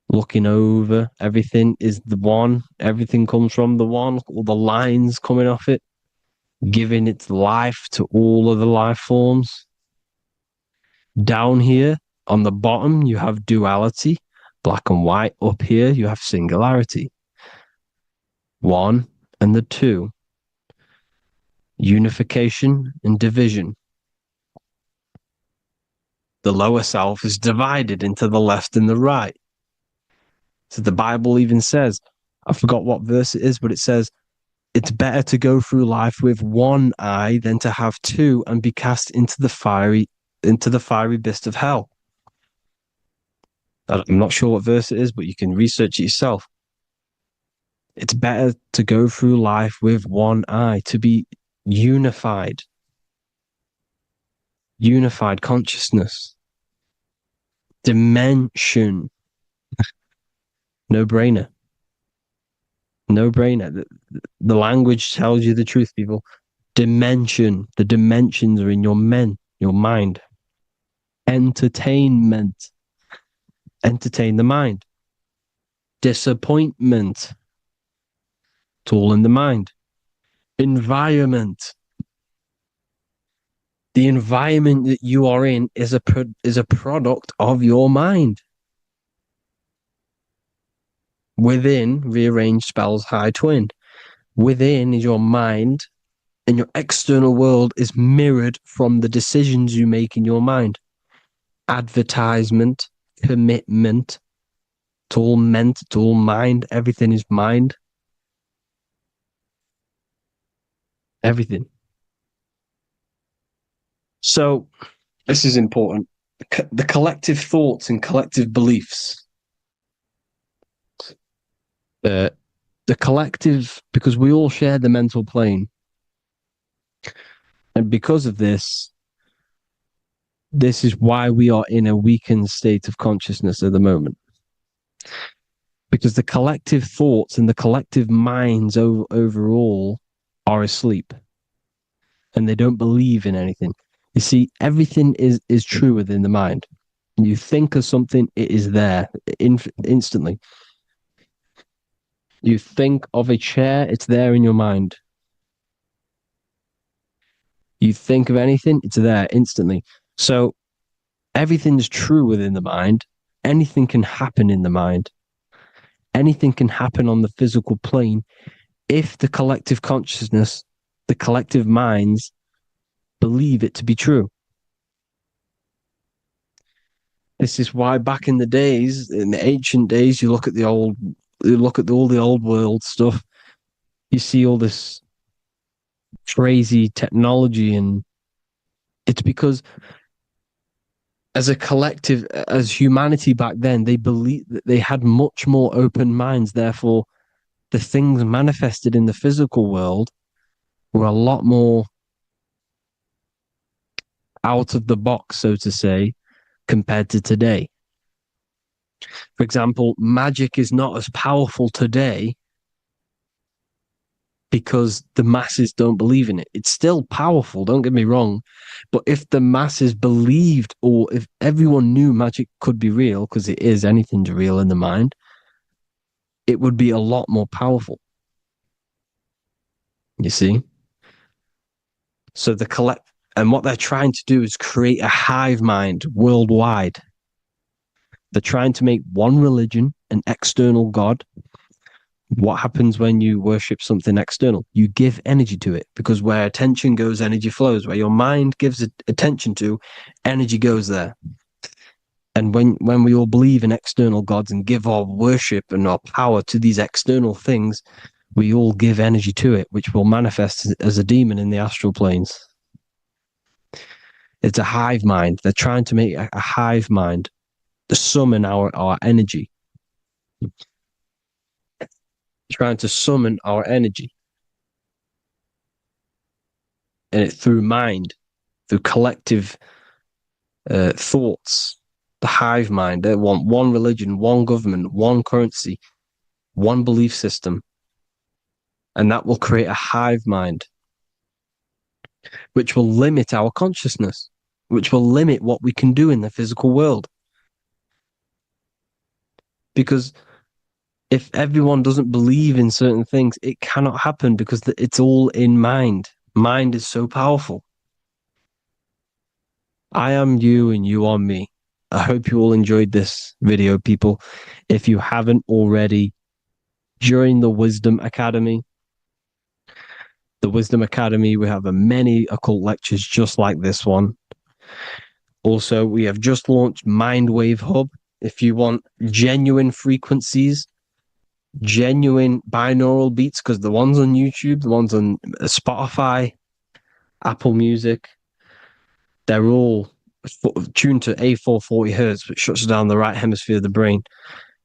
Looking over everything is the one. Everything comes from the one. All the lines coming off it, giving its life to all of the life forms. Down here on the bottom, you have duality, black and white. Up here, you have singularity. One and the two. Unification and division. The lower self is divided into the left and the right. So the Bible even says, I forgot what verse it is, but it says, it's better to go through life with one eye than to have two and be cast into the fiery abyss of hell. I'm not sure what verse it is, but you can research it yourself. It's better to go through life with one eye, to be unified consciousness, dimension. No brainer. No brainer. The language tells you the truth, people. Dimension. The dimensions are in your mind. Entertainment. Entertain the mind. Disappointment. It's all in the mind. Environment. The environment that you are in is a product of your mind. Within, rearranged spells high twin. Within is your mind, and your external world is mirrored from the decisions you make in your mind. Advertisement, commitment, it's all meant, it's all mind. Everything is mind. Everything. So, this is important. The collective thoughts and collective beliefs. The collective, because we all share the mental plane. And because of this is why we are in a weakened state of consciousness at the moment. Because the collective thoughts and the collective minds overall are asleep. And they don't believe in anything. You see, everything is true within the mind. You think of something, it is there instantly. You think of a chair, it's there in your mind. You think of anything, it's there instantly. So everything's true within the mind. Anything can happen in the mind. Anything can happen on the physical plane if the collective consciousness, the collective minds believe it to be true. This is why back in the days, in the ancient days, you look at all the old world stuff, you see all this crazy technology, and it's because as a collective, as humanity back then, they believed that they had much more open minds. Therefore, the things manifested in the physical world were a lot more out of the box, so to say, compared to today. For example, magic is not as powerful today because the masses don't believe in it. It's still powerful, don't get me wrong. But if the masses believed, or if everyone knew magic could be real, because it is, anything's real in the mind, it would be a lot more powerful. You see? So and what they're trying to do is create a hive mind worldwide. They're trying to make one religion, an external God, What happens when you worship something external? You give energy to it, because where attention goes, energy flows. Where your mind gives attention to, energy goes there. And when we all believe in external gods and give our worship and our power to these external things, we all give energy to it, which will manifest as a demon in the astral planes. It's a hive mind. They're trying to make a hive mind to summon our energy. Trying to summon our energy. And it through mind, through collective thoughts. The hive mind. They want one religion, one government, one currency, one belief system. And that will create a hive mind, which will limit our consciousness, which will limit what we can do in the physical world. Because if everyone doesn't believe in certain things, it cannot happen, because it's all in mind. Mind is so powerful. I am you and you are me. I hope you all enjoyed this video, people. If you haven't already, join the Wisdom Academy. The Wisdom Academy, we have many occult lectures just like this one. Also, we have just launched Mindwave Hub. If you want genuine frequencies, genuine binaural beats, because the ones on YouTube, the ones on Spotify, Apple Music, they're all tuned to A440 hertz, which shuts down the right hemisphere of the brain.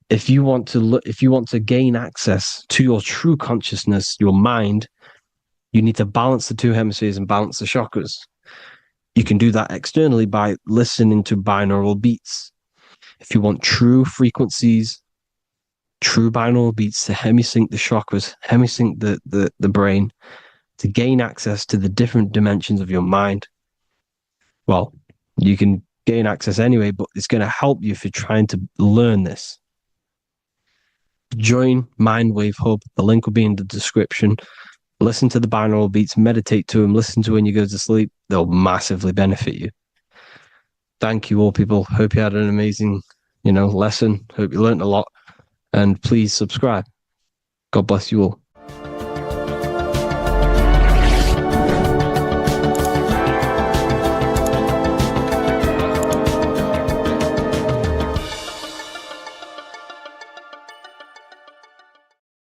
If you want to gain access to your true consciousness, your mind, you need to balance the two hemispheres and balance the chakras. You can do that externally by listening to binaural beats. If you want true frequencies, true binaural beats to hemisync the chakras, hemisync the brain, to gain access to the different dimensions of your mind, well, you can gain access anyway, but it's going to help you if you're trying to learn this. Join Mindwave Hub. The link will be in the description. Listen to the binaural beats, meditate to them, listen to when you go to sleep. They'll massively benefit you. Thank you all, people. Hope you had an amazing, lesson. Hope you learned a lot. And please subscribe. God bless you all.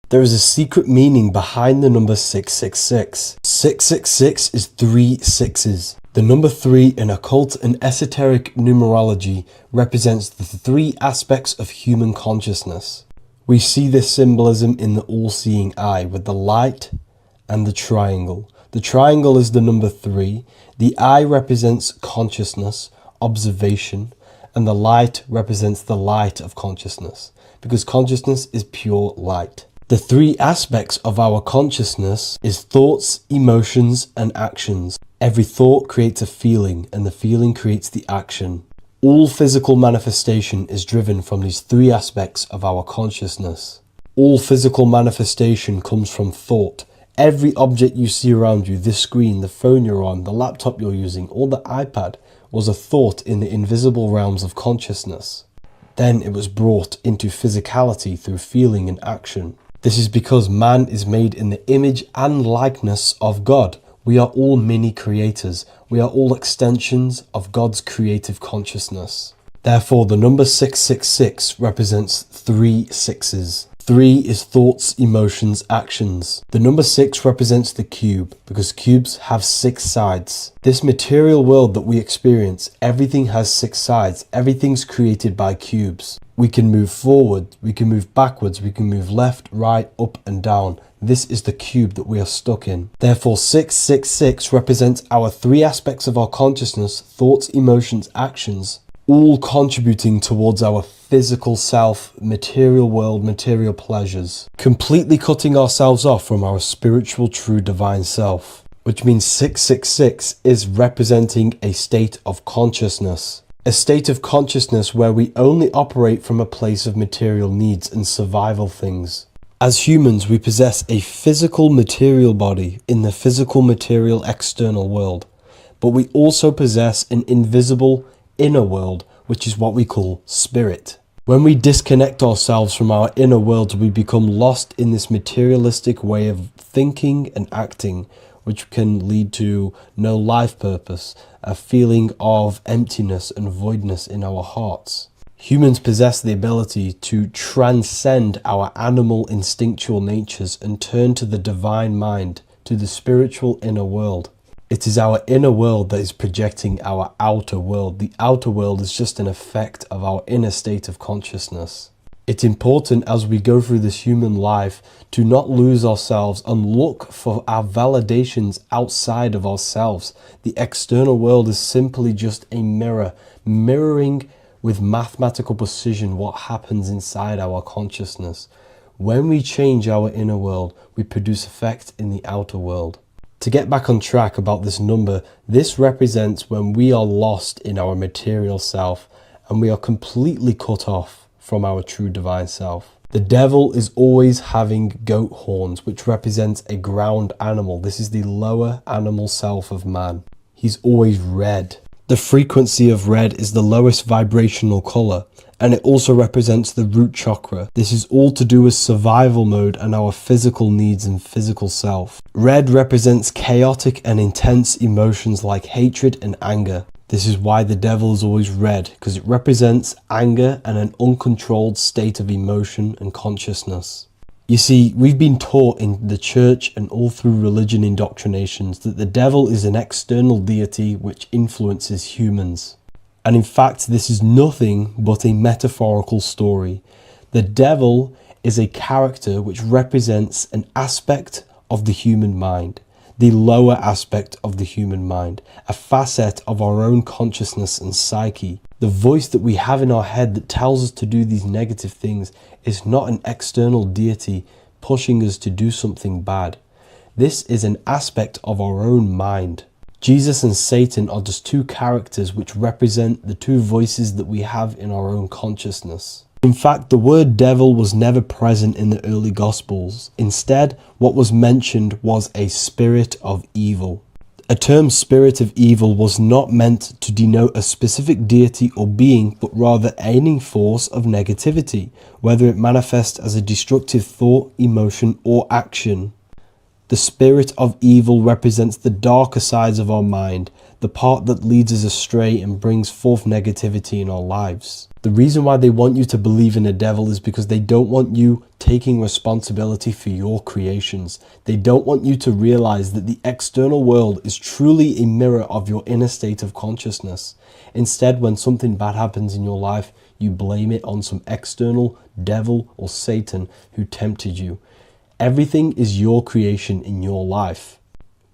There is a secret meaning behind the number 666. 666 is 3 sixes. The number 3 in occult and esoteric numerology represents the 3 aspects of human consciousness. We see this symbolism in the all-seeing eye with the light and the triangle. The triangle is the number 3. The eye represents consciousness, observation, and the light represents the light of consciousness, because consciousness is pure light. The 3 aspects of our consciousness is thoughts, emotions, and actions. Every thought creates a feeling, and the feeling creates the action. All physical manifestation is driven from these 3 aspects of our consciousness. All physical manifestation comes from thought. Every object you see around you, this screen, the phone you're on, the laptop you're using, or the iPad, was a thought in the invisible realms of consciousness. Then it was brought into physicality through feeling and action. This is because man is made in the image and likeness of God. We are all mini creators. We are all extensions of God's creative consciousness. Therefore, the number 666 represents 3 sixes. 3 is thoughts, emotions, actions. The number 6 represents the cube, because cubes have 6 sides. This material world that we experience, everything has 6 sides. Everything's created by cubes. We can move forward, we can move backwards, we can move left, right, up and down. This is the cube that we are stuck in. Therefore, 666 represents our 3 aspects of our consciousness, thoughts, emotions, actions, all contributing towards our physical self, material world, material pleasures, completely cutting ourselves off from our spiritual, true, divine self, which means 666 is representing a state of consciousness. A state of consciousness where we only operate from a place of material needs and survival things. As humans, we possess a physical material body in the physical material external world, but we also possess an invisible inner world, which is what we call spirit. When we disconnect ourselves from our inner world, we become lost in this materialistic way of thinking and acting, which can lead to no life purpose, a feeling of emptiness and voidness in our hearts. Humans possess the ability to transcend our animal instinctual natures and turn to the divine mind, to the spiritual inner world. It is our inner world that is projecting our outer world. The outer world is just an effect of our inner state of consciousness. It's important as we go through this human life to not lose ourselves and look for our validations outside of ourselves. The external world is simply just a mirror, mirroring with mathematical precision what happens inside our consciousness. When we change our inner world, we produce effect in the outer world. To get back on track about this number, this represents when we are lost in our material self and we are completely cut off from our true divine self. The devil is always having goat horns, which represents a ground animal. This is the lower animal self of man. He's always red. The frequency of red is the lowest vibrational color, and it also represents the root chakra. This is all to do with survival mode and our physical needs and physical self. Red represents chaotic and intense emotions like hatred and anger. This is why the devil is always red, because it represents anger and an uncontrolled state of emotion and consciousness. You see, we've been taught in the church and all through religion indoctrinations that the devil is an external deity which influences humans. And in fact, this is nothing but a metaphorical story. The devil is a character which represents an aspect of the human mind, the lower aspect of the human mind, a facet of our own consciousness and psyche. The voice that we have in our head that tells us to do these negative things is not an external deity pushing us to do something bad. This is an aspect of our own mind. Jesus and Satan are just two characters which represent the two voices that we have in our own consciousness. In fact, the word devil was never present in the early Gospels. Instead, what was mentioned was a spirit of evil. A term spirit of evil was not meant to denote a specific deity or being, but rather any force of negativity, whether it manifests as a destructive thought, emotion, or action. The spirit of evil represents the darker sides of our mind, the part that leads us astray and brings forth negativity in our lives. The reason why they want you to believe in a devil is because they don't want you taking responsibility for your creations. They don't want you to realize that the external world is truly a mirror of your inner state of consciousness. Instead, when something bad happens in your life, you blame it on some external devil or Satan who tempted you. Everything is your creation in your life.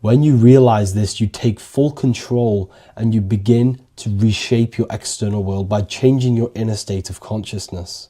When you realize this, you take full control and you begin to reshape your external world by changing your inner state of consciousness.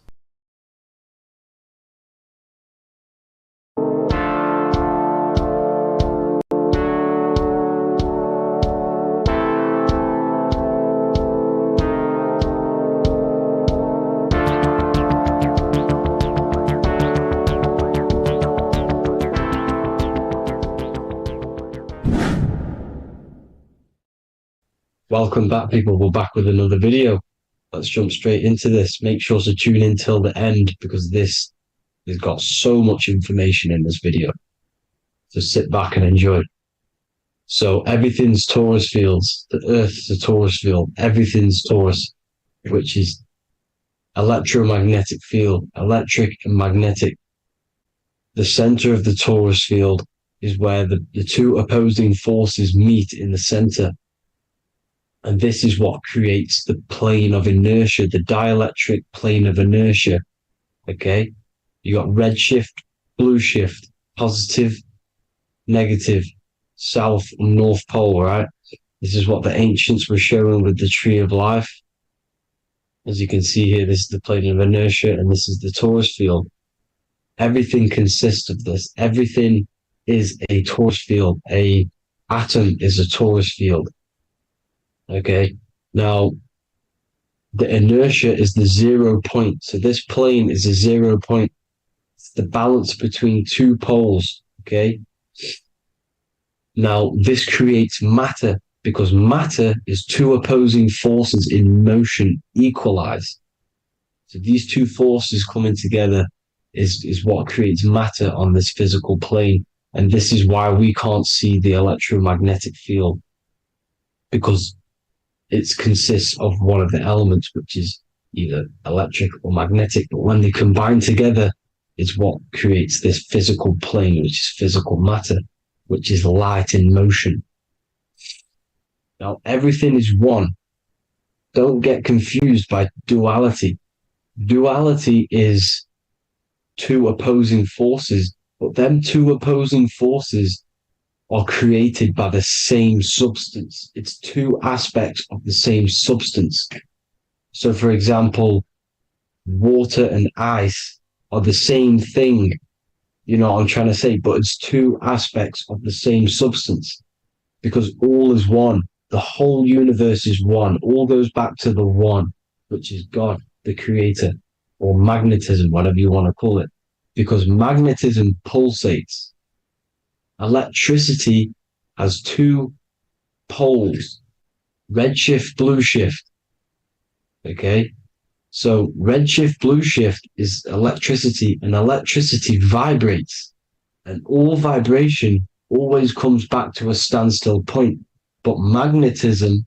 Welcome back, people. We're back with another video. Let's jump straight into this. Make sure to tune in till the end because this has got so much information in this video. So sit back and enjoy. So everything's Taurus fields. The Earth's a Taurus field. Everything's Taurus, which is electromagnetic field, electric and magnetic. The center of the Taurus field is where the two opposing forces meet in the center. And this is what creates the plane of inertia, the dielectric plane of inertia. Okay? You got red shift, blue shift, positive, negative, south and north pole, right? This is what the ancients were showing with the tree of life. As you can see here, this is the plane of inertia and this is the Taurus field. Everything consists of this. Everything is a Taurus field. A atom is a Taurus field. Okay, now the inertia is the 0 point. So this plane is a 0 point. It's the balance between two poles. Okay, now this creates matter because matter is two opposing forces in motion equalize. So these two forces coming together is what creates matter on this physical plane. And this is why we can't see the electromagnetic field, because it consists of one of the elements, which is either electric or magnetic. But when they combine together, it's what creates this physical plane, which is physical matter, which is light in motion. Now, everything is one. Don't get confused by duality. Duality is two opposing forces, but them two opposing forces are created by the same substance. It's two aspects of the same substance. So, for example, water and ice are the same thing, you know what I'm trying to say, but it's two aspects of the same substance, because all is one. The whole universe is one. All goes back to the one, which is God, the creator, or magnetism, whatever you want to call it, because magnetism pulsates. Electricity has two poles, red shift, blue shift. Okay, so red shift, blue shift is electricity, and electricity vibrates, and all vibration always comes back to a standstill point. But magnetism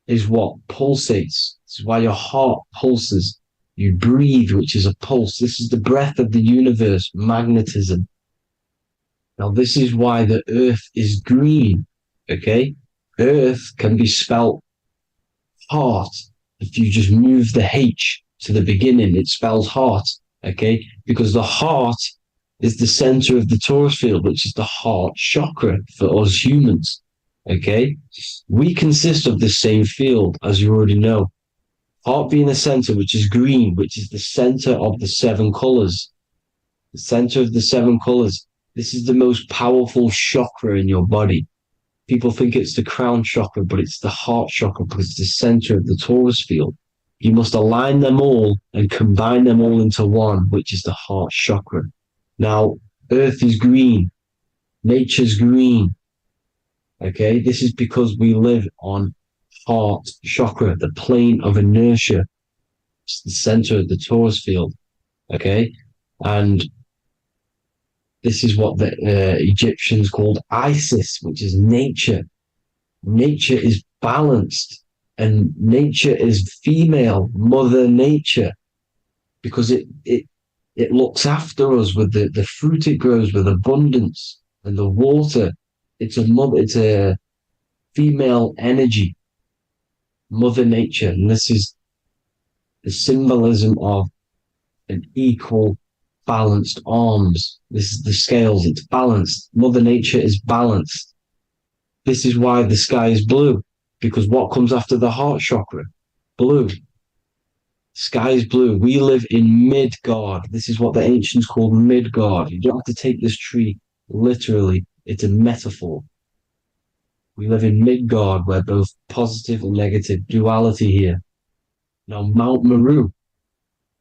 is what pulsates. This is why your heart pulses. You breathe, which is a pulse. This is the breath of the universe, magnetism. Now, this is why the earth is green, okay? Earth can be spelt heart. If you just move the H to the beginning, it spells heart, okay? Because the heart is the center of the torus field, which is the heart chakra for us humans, okay? We consist of the same field, as you already know. Heart being the center, which is green, which is the center of the seven colors. The center of the seven colors. This is the most powerful chakra in your body. People think it's the crown chakra, but it's the heart chakra because it's the center of the torus field. You must align them all and combine them all into one, which is the heart chakra. Now, earth is green. Nature's green. Okay, this is because we live on heart chakra, the plane of inertia. It's the center of the torus field. Okay, and this is what the Egyptians called Isis, which is nature. Nature is balanced, and nature is female, Mother Nature, because it looks after us with the fruit it grows with abundance, and the water. It's a female energy, Mother Nature, and this is the symbolism of an equal, balanced arms. This is the scales, it's balanced. Mother Nature is balanced. This is why the sky is blue, because what comes after the heart chakra? Blue. Sky is blue. We live in Midgard. This is what the ancients called Midgard. You don't have to take this tree literally. It's a metaphor. We live in Midgard, where both positive and negative duality here. Now, Mount Meru.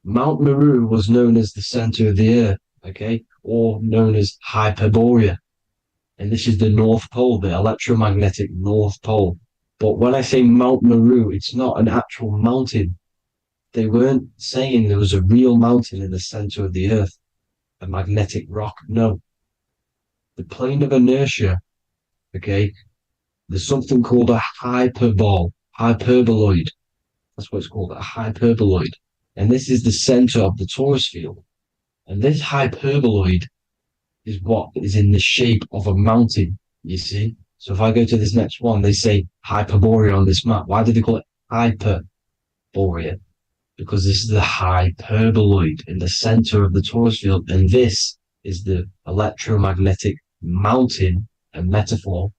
Mount Meru was known as the center of the earth, okay, or known as Hyperborea. And this is the North Pole, the electromagnetic North Pole. But when I say Mount Meru, it's not an actual mountain. They weren't saying there was a real mountain in the center of the earth, a magnetic rock. No. The plane of inertia, okay, there's something called a hyperboloid. That's what it's called, a hyperboloid. And this is the center of the torus field. And this hyperboloid is what is in the shape of a mountain, you see? So if I go to this next one, they say Hyperborea on this map. Why did they call it Hyperborea? Because this is the hyperboloid in the center of the torus field. And this is the electromagnetic mountain, a metaphor.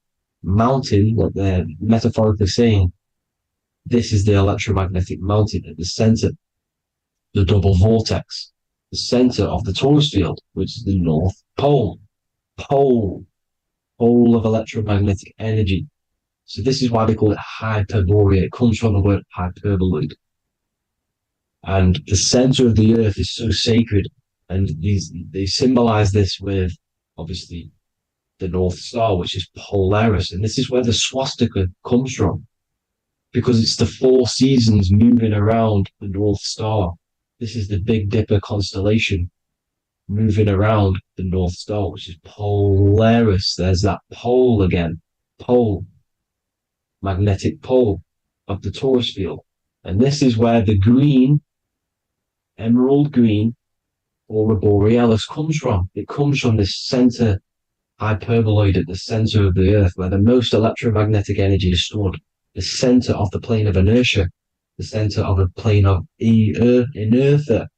Mountain, what they're metaphorically saying, this is the electromagnetic mountain at the center, the double vortex, the center of the torus field, which is the North Pole. Pole of electromagnetic energy. So this is why they call it Hyperborea. It comes from the word hyperboloid. And the center of the earth is so sacred. And they symbolize this with, obviously, the North Star, which is Polaris. And this is where the swastika comes from, because it's the four seasons moving around the North Star. This is the Big Dipper constellation moving around the North Star, which is Polaris. There's that pole again. Pole. Magnetic pole of the torus field. And this is where the green, emerald green, aurora borealis comes from. It comes from this center hyperboloid at the center of the Earth, where the most electromagnetic energy is stored. The center of the plane of inertia, the center of the plane of inertia.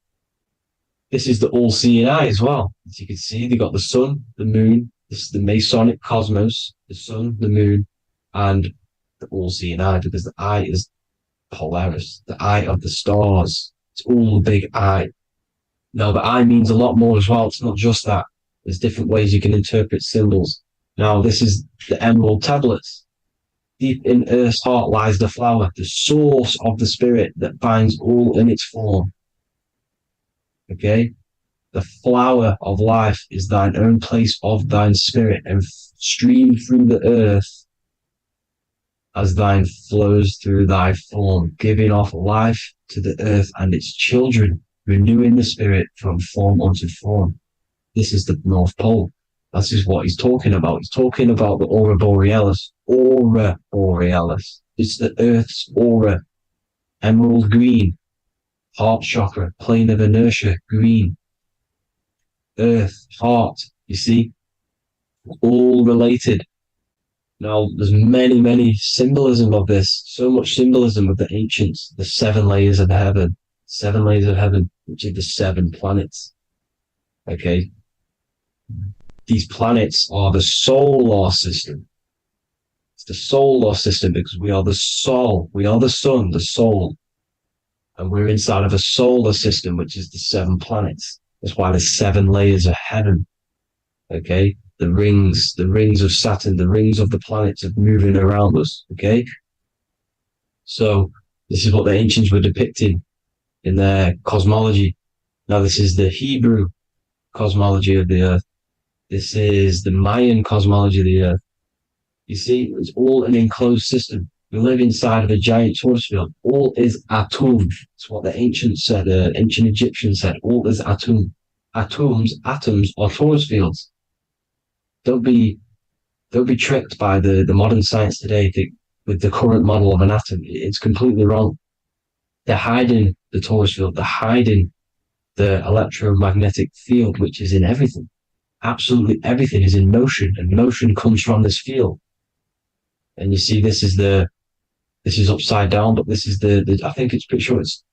This is the all-seeing eye as well. As you can see, they got the sun, the moon, this is the Masonic cosmos, the sun, the moon, and the all-seeing eye, because the eye is Polaris, the eye of the stars. It's all a big eye. Now, the eye means a lot more as well. It's not just that. There's different ways you can interpret symbols. Now, this is the emerald tablets. Deep in Earth's heart lies the flower, the source of the spirit that binds all in its form. Okay? The flower of life is thine own place of thine spirit, and stream through the earth as thine flows through thy form, giving off life to the earth and its children, renewing the spirit from form unto form. This is the North Pole. This is what he's talking about. He's talking about the aurora borealis. Aurora borealis. It's the earth's aura. Emerald green. Heart chakra. Plane of inertia. Green. Earth. Heart. You see? All related. Now, there's many symbolism of this. So much symbolism of the ancients. The 7 layers of heaven. 7 layers of heaven, which are the 7 planets. Okay? These planets are the solar system. It's the solar system because we are the soul. We are the sun, the soul. And we're inside of a solar system, which is the 7 planets. That's why there's 7 layers of heaven. Okay? The rings of Saturn, the rings of the planets are moving around us. Okay? So, this is what the ancients were depicting in their cosmology. Now, this is the Hebrew cosmology of the earth. This is the Mayan cosmology of the earth. You see, it's all an enclosed system. We live inside of a giant torus field. All is atum. It's what the ancients said, ancient Egyptians said. All is atum. Atoms are torus fields. Don't be tricked by the modern science today with the current model of an atom. It's completely wrong. They're hiding the torus field. They're hiding the electromagnetic field, which is in everything. Absolutely everything is in motion, and motion comes from this field. And you see, this is upside down, but this is I think it's pretty sure it's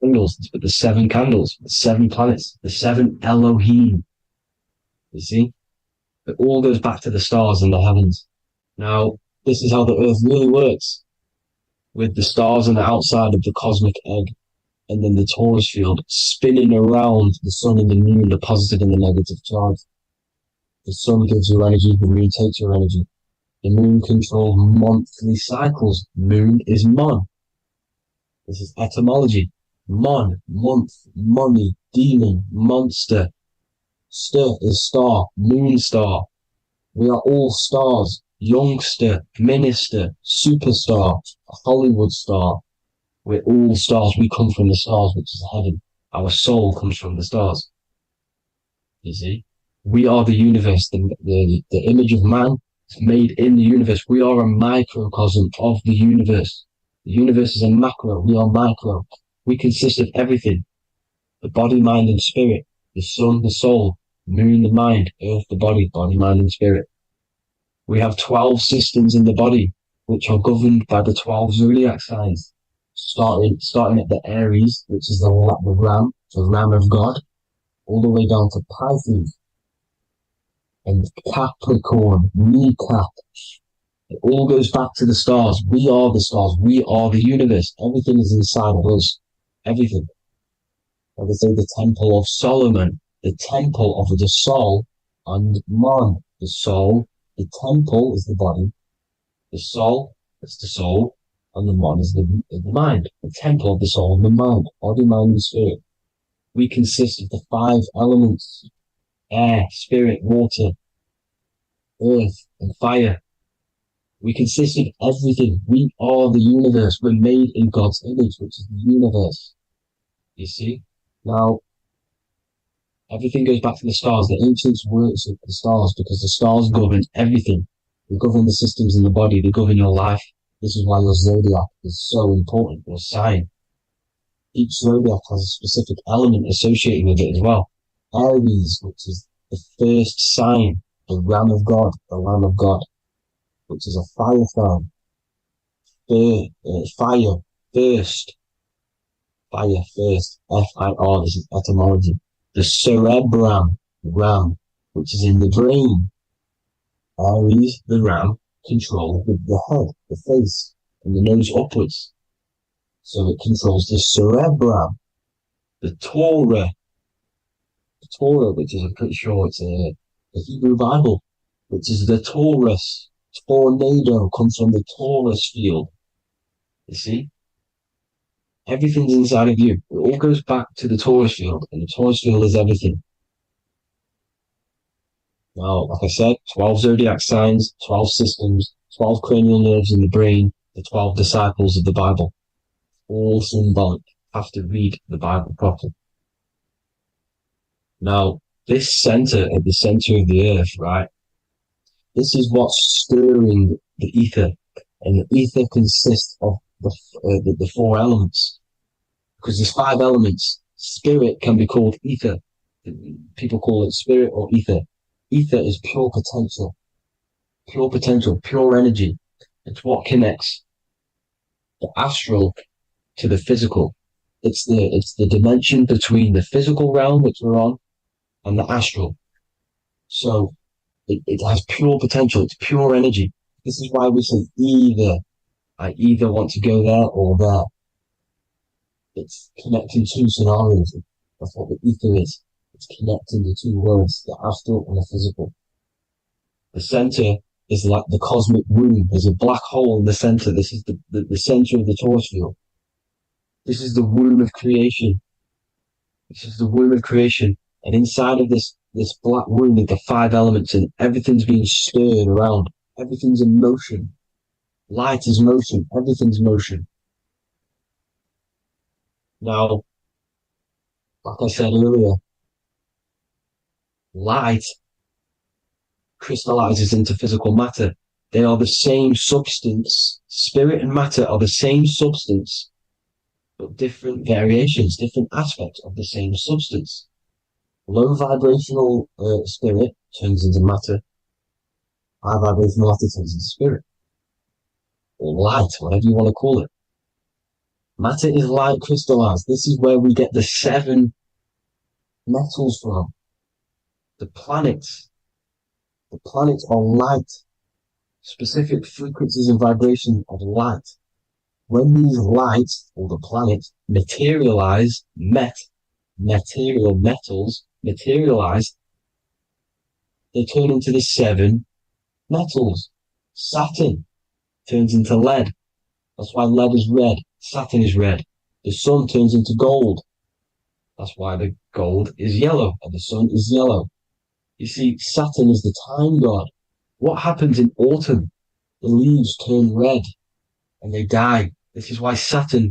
candles, but the 7 candles, the 7 planets, the 7 Elohim. You see? It all goes back to the stars and the heavens. Now, this is how the earth really works, with the stars on the outside of the cosmic egg, and then the torus field spinning around the sun and the moon, the positive and the negative charge. The sun gives you energy, the moon takes your energy. The moon controls monthly cycles. Moon is mon. This is etymology. Mon, month, money, demon, monster. Stir is star, moon star. We are all stars. Youngster, minister, superstar, Hollywood star. We're all stars. We come from the stars, which is heaven. Our soul comes from the stars. You see? We are the universe. The image of man is made in the universe. We are a microcosm of the universe. The universe is a macro. We are micro. We consist of everything. The body, mind, and spirit. The sun, the soul. Moon, the mind. Earth, the body. Body, mind, and spirit. We have 12 systems in the body, which are governed by the 12 zodiac signs. Starting at the Aries, which is the ram, the ram of God, all the way down to Pisces and Capricorn, kneecap. It all goes back to the stars. We are the stars. We are the universe. Everything is inside of us. Everything. Like I say, the Temple of Solomon, the Temple of the Soul, and man, the soul. The temple is the body. The soul is the soul. And the man is the mind. The temple of the soul and the mind. Body, mind, and spirit. We consist of the 5 elements. Air, spirit, water, earth, and fire. We consist of everything. We are the universe. We're made in God's image, which is the universe. You see? Now, everything goes back to the stars. The ancients worked with the stars because the stars govern everything. They govern the systems in the body. They govern your life. This is why your zodiac is so important, your sign. Each zodiac has a specific element associated with it as well. Aries, which is the first sign, the Ram of God, the Lamb of God, which is a fire sign. Fire, first, fire, first, F-I-R, this is etymology. The cerebrum, ram, which is in the brain. Aries, the ram, control the head, the face, and the nose upwards. So it controls the cerebrum. The Torah, which is, I'm pretty sure it's the Hebrew Bible, which is the Taurus. Tornado comes from the Taurus field. You see? Everything's inside of you. It all goes back to the Taurus field, and the Taurus field is everything. Now, like I said, 12 zodiac signs, 12 systems, 12 cranial nerves in the brain, the 12 disciples of the Bible. All symbolic. Have to read the Bible properly. Now, this center, at the center of the earth, right? This is what's stirring the ether. And the ether consists of the four elements. Because there's 5 elements. Spirit can be called ether. People call it spirit or ether. Ether is pure potential, pure energy. It's what connects the astral to the physical. It's the dimension between the physical realm, which we're on, and the astral. So it has pure potential. It's pure energy. This is why we say either. I either want to go there or there. It's connecting 2 scenarios. That's what the ether is. It's connecting the 2 worlds, the astral and the physical. The center is like the cosmic womb. There's a black hole in the center. This is the center of the Taurus field. This is the womb of creation. This is the womb of creation. And inside of this black womb are the 5 elements, and everything's being stirred around. Everything's in motion. Light is motion. Everything's motion. Now, like I said earlier, light crystallizes into physical matter. They are the same substance. Spirit and matter are the same substance, but different variations, different aspects of the same substance. Low vibrational spirit turns into matter. High vibrational matter turns into spirit. Or light, whatever you want to call it. Matter is light crystallized. This is where we get the 7 metals from. The planets. The planets are light. Specific frequencies and vibrations of light. When these lights, or the planets, materialize, material metals materialize, they turn into the 7 metals. Saturn turns into lead. That's why lead is red. Saturn is red. The sun turns into gold. That's why the gold is yellow and the sun is yellow. You see, Saturn is the time god. What happens in autumn? The leaves turn red and they die. This is why Satan,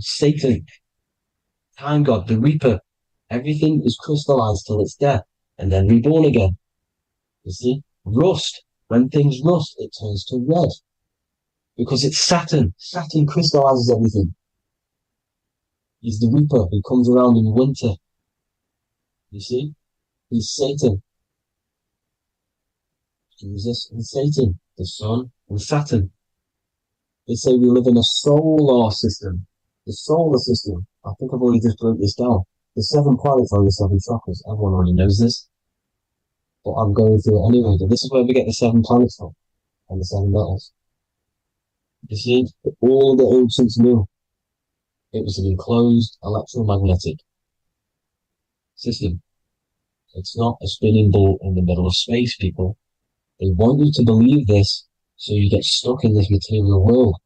time god, the reaper, everything is crystallized till it's death and then reborn again. You see, rust, when things rust, it turns to red because it's Saturn. Saturn crystallizes everything. He's the reaper who comes around in winter. You see, he's Satan. Jesus and Satan, the sun and Saturn. They say we live in a solar system. The solar system, I think I've already just broke this down. The 7 planets are the 7 chakras. Everyone already knows this. But I'm going through it anyway. But this is where we get the 7 planets from. And the 7 metals. You see, all the ancients knew. It was an enclosed electromagnetic system. It's not a spinning ball in the middle of space, people. They want you to believe this so you get stuck in this material world.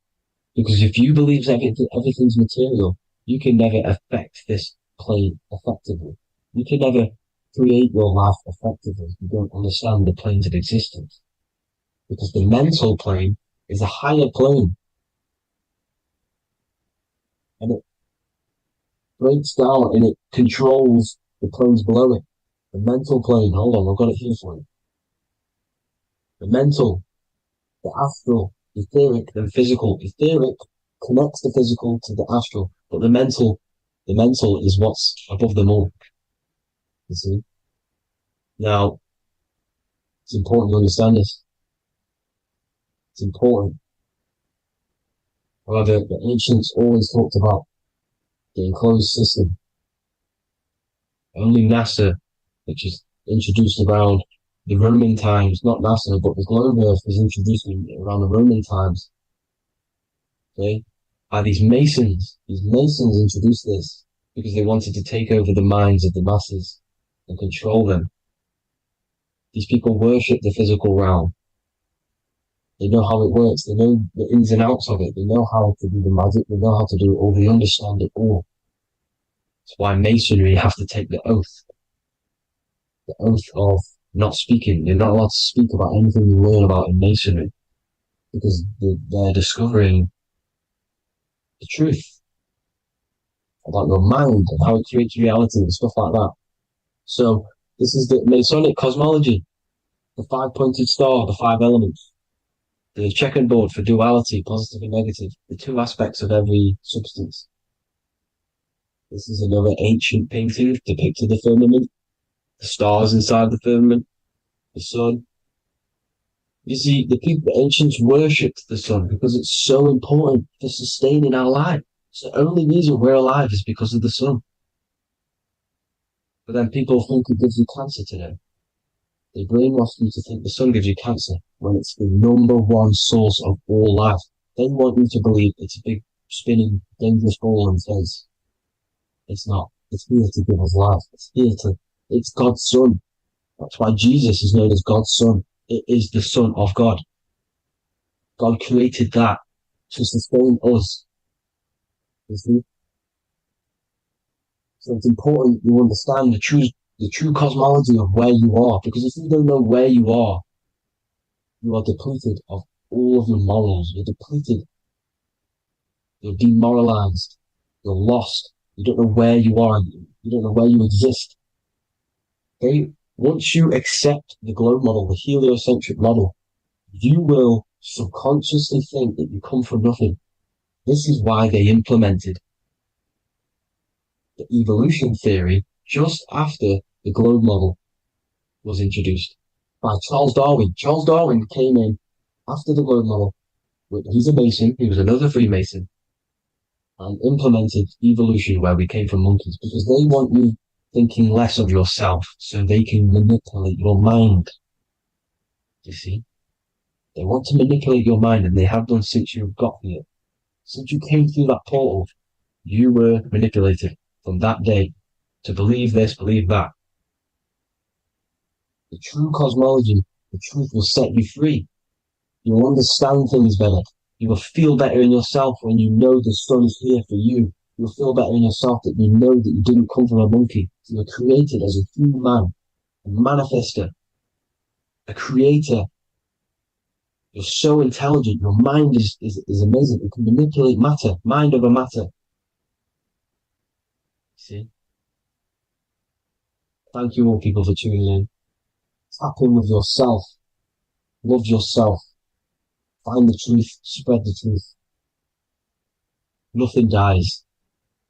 Because if you believe everything's material, you can never affect this plane effectively. You can never create your life effectively if you don't understand the planes of existence. Because the mental plane is a higher plane. And breaks down and it controls the planes below it. The mental plane, hold on, I've got it here for you. The mental, the astral, etheric, and physical. Etheric connects the physical to the astral, but the mental is what's above them all. You see? Now, it's important to understand this. It's important. However, the ancients always talked about the enclosed system. Only NASA, which is introduced around the Roman times, not NASA, but the globe Earth was introduced around the Roman times. Okay? By these Masons. These Masons introduced this because they wanted to take over the minds of the masses and control them. These people worship the physical realm. They know how it works. They know the ins and outs of it. They know how to do the magic. They know how to do it all. They understand it all. That's why Masonry have to take the oath. The oath of not speaking. You're not allowed to speak about anything you learn about in Masonry because they're discovering the truth about your mind and how it creates reality and stuff like that. So this is the Masonic cosmology, the five-pointed star, the five elements, the checkerboard for duality, positive and negative, the two aspects of every substance. This is another ancient painting depicting the firmament, the stars inside the firmament, the sun. You see, the ancients worshipped the sun because it's so important for sustaining our life. It's the only reason we're alive is because of the sun. But then people think it gives you cancer today. They brainwash you to think the sun gives you cancer when it's the number one source of all life. They want you to believe it's a big, spinning, dangerous ball in space. It's not. It's here to give us life. It's God's son. That's why Jesus is known as God's son. It is the son of God. God created that to sustain us. You see? So it's important you understand the true cosmology of where you are, because if you don't know where you are depleted of all of your morals. You're depleted. You're demoralized. You're lost. You don't know where you are. You don't know where you exist. Okay? Once you accept the globe model, the heliocentric model, you will subconsciously think that you come from nothing. This is why they implemented the evolution theory just after the globe model was introduced by Charles Darwin. Charles Darwin came in after the globe model. He's a Mason. He was another Freemason, and implemented evolution where we came from monkeys because they want you thinking less of yourself so they can manipulate your mind. You see? They want to manipulate your mind, and they have done since you got here. Since you came through that portal, you were manipulated from that day to believe this, believe that. The true cosmology, the truth will set you free. You'll understand things better. You will feel better in yourself when you know the sun is here for you. You'll feel better in yourself that you know that you didn't come from a monkey. You were created as a human, a manifester, a creator. You're so intelligent. Your mind is amazing. It can manipulate matter, mind over matter. See? Thank you all people for tuning in. Tap in with yourself. Love yourself. Find the truth. Spread the truth. Nothing dies.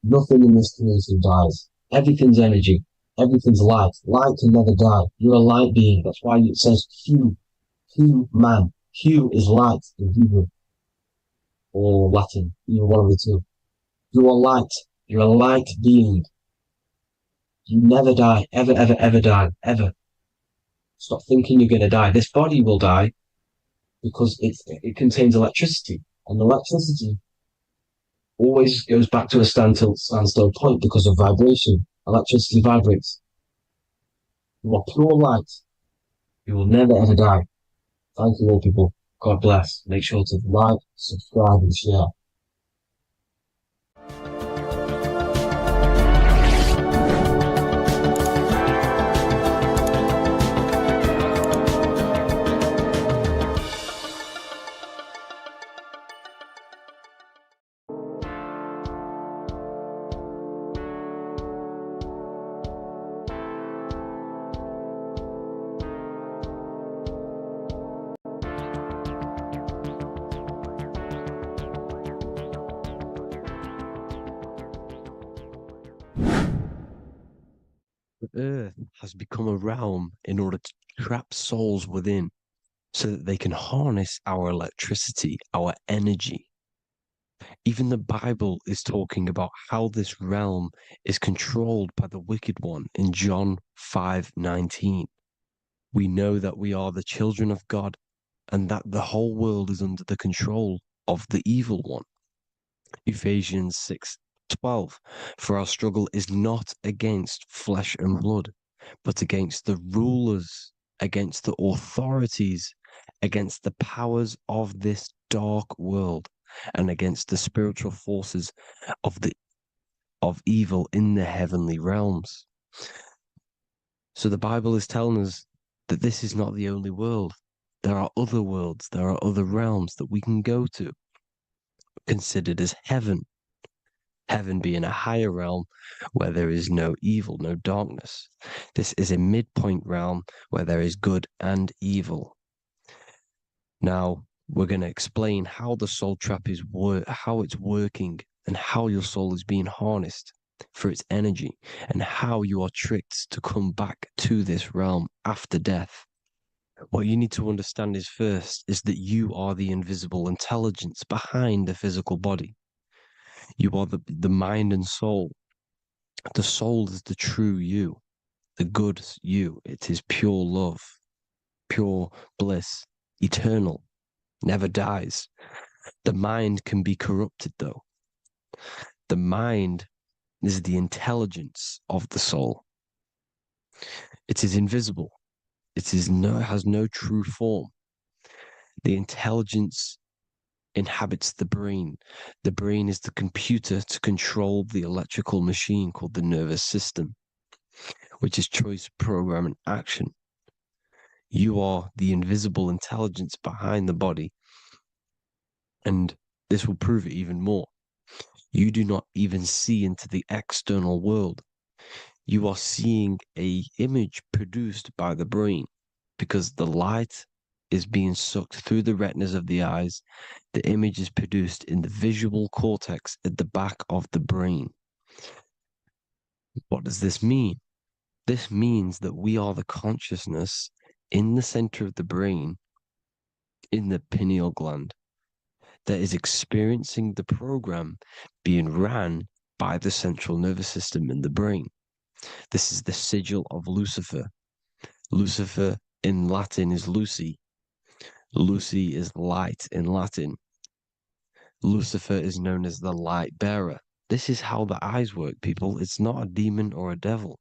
Nothing in this creation dies. Everything's energy. Everything's light. Light can never die. You're a light being. That's why it says Hugh. Hugh man. Hugh is light in Hebrew or Latin. Either one of the two. You are light. You're a light being. You never die. Ever, ever, ever die. Ever. Stop thinking you're going to die. This body will die because it contains electricity. And electricity always goes back to a standstill point because of vibration. Electricity vibrates. You are pure light. You will never ever die. Thank you all people. God bless. Make sure to like, subscribe and share. earth has become a realm in order to trap souls within so that they can harness our electricity, our energy. Even the Bible is talking about how this realm is controlled by the wicked one in John 5:19. We know that we are the children of God and that the whole world is under the control of the evil one. Ephesians 6:12. For our struggle is not against flesh and blood, but against the rulers, against the authorities, against the powers of this dark world, and against the spiritual forces of evil in the heavenly realms. So the Bible is telling us that this is not the only world. There are other worlds, there are other realms that we can go to, considered as heaven. Heaven being a higher realm where there is no evil, no darkness. This is a midpoint realm where there is good and evil. Now, we're going to explain how the soul trap is how it's working and how your soul is being harnessed for its energy and how you are tricked to come back to this realm after death. What you need to understand is first is that you are the invisible intelligence behind the physical body. You are the mind and soul. The soul is the true you, the good you. It is pure love, pure bliss, eternal, never dies. The mind can be corrupted though. The mind is the intelligence of the soul. It is invisible. It has no true form. The intelligence inhabits the brain. The brain is the computer to control the electrical machine called the nervous system, which is choice, program, and action. You are the invisible intelligence behind the body, and this will prove it even more. You do not even see into the external world. You are seeing an image produced by the brain because the light is being sucked through the retinas of the eyes. The image is produced in the visual cortex at the back of the brain. What does this mean? This means that we are the consciousness in the center of the brain, in the pineal gland, that is experiencing the program being ran by the central nervous system in the brain. This is the sigil of Lucifer. Lucifer in Latin is Lucy. Lucy is light in Latin. Lucifer is known as the light bearer. This is how the eyes work, people. It's not a demon or a devil.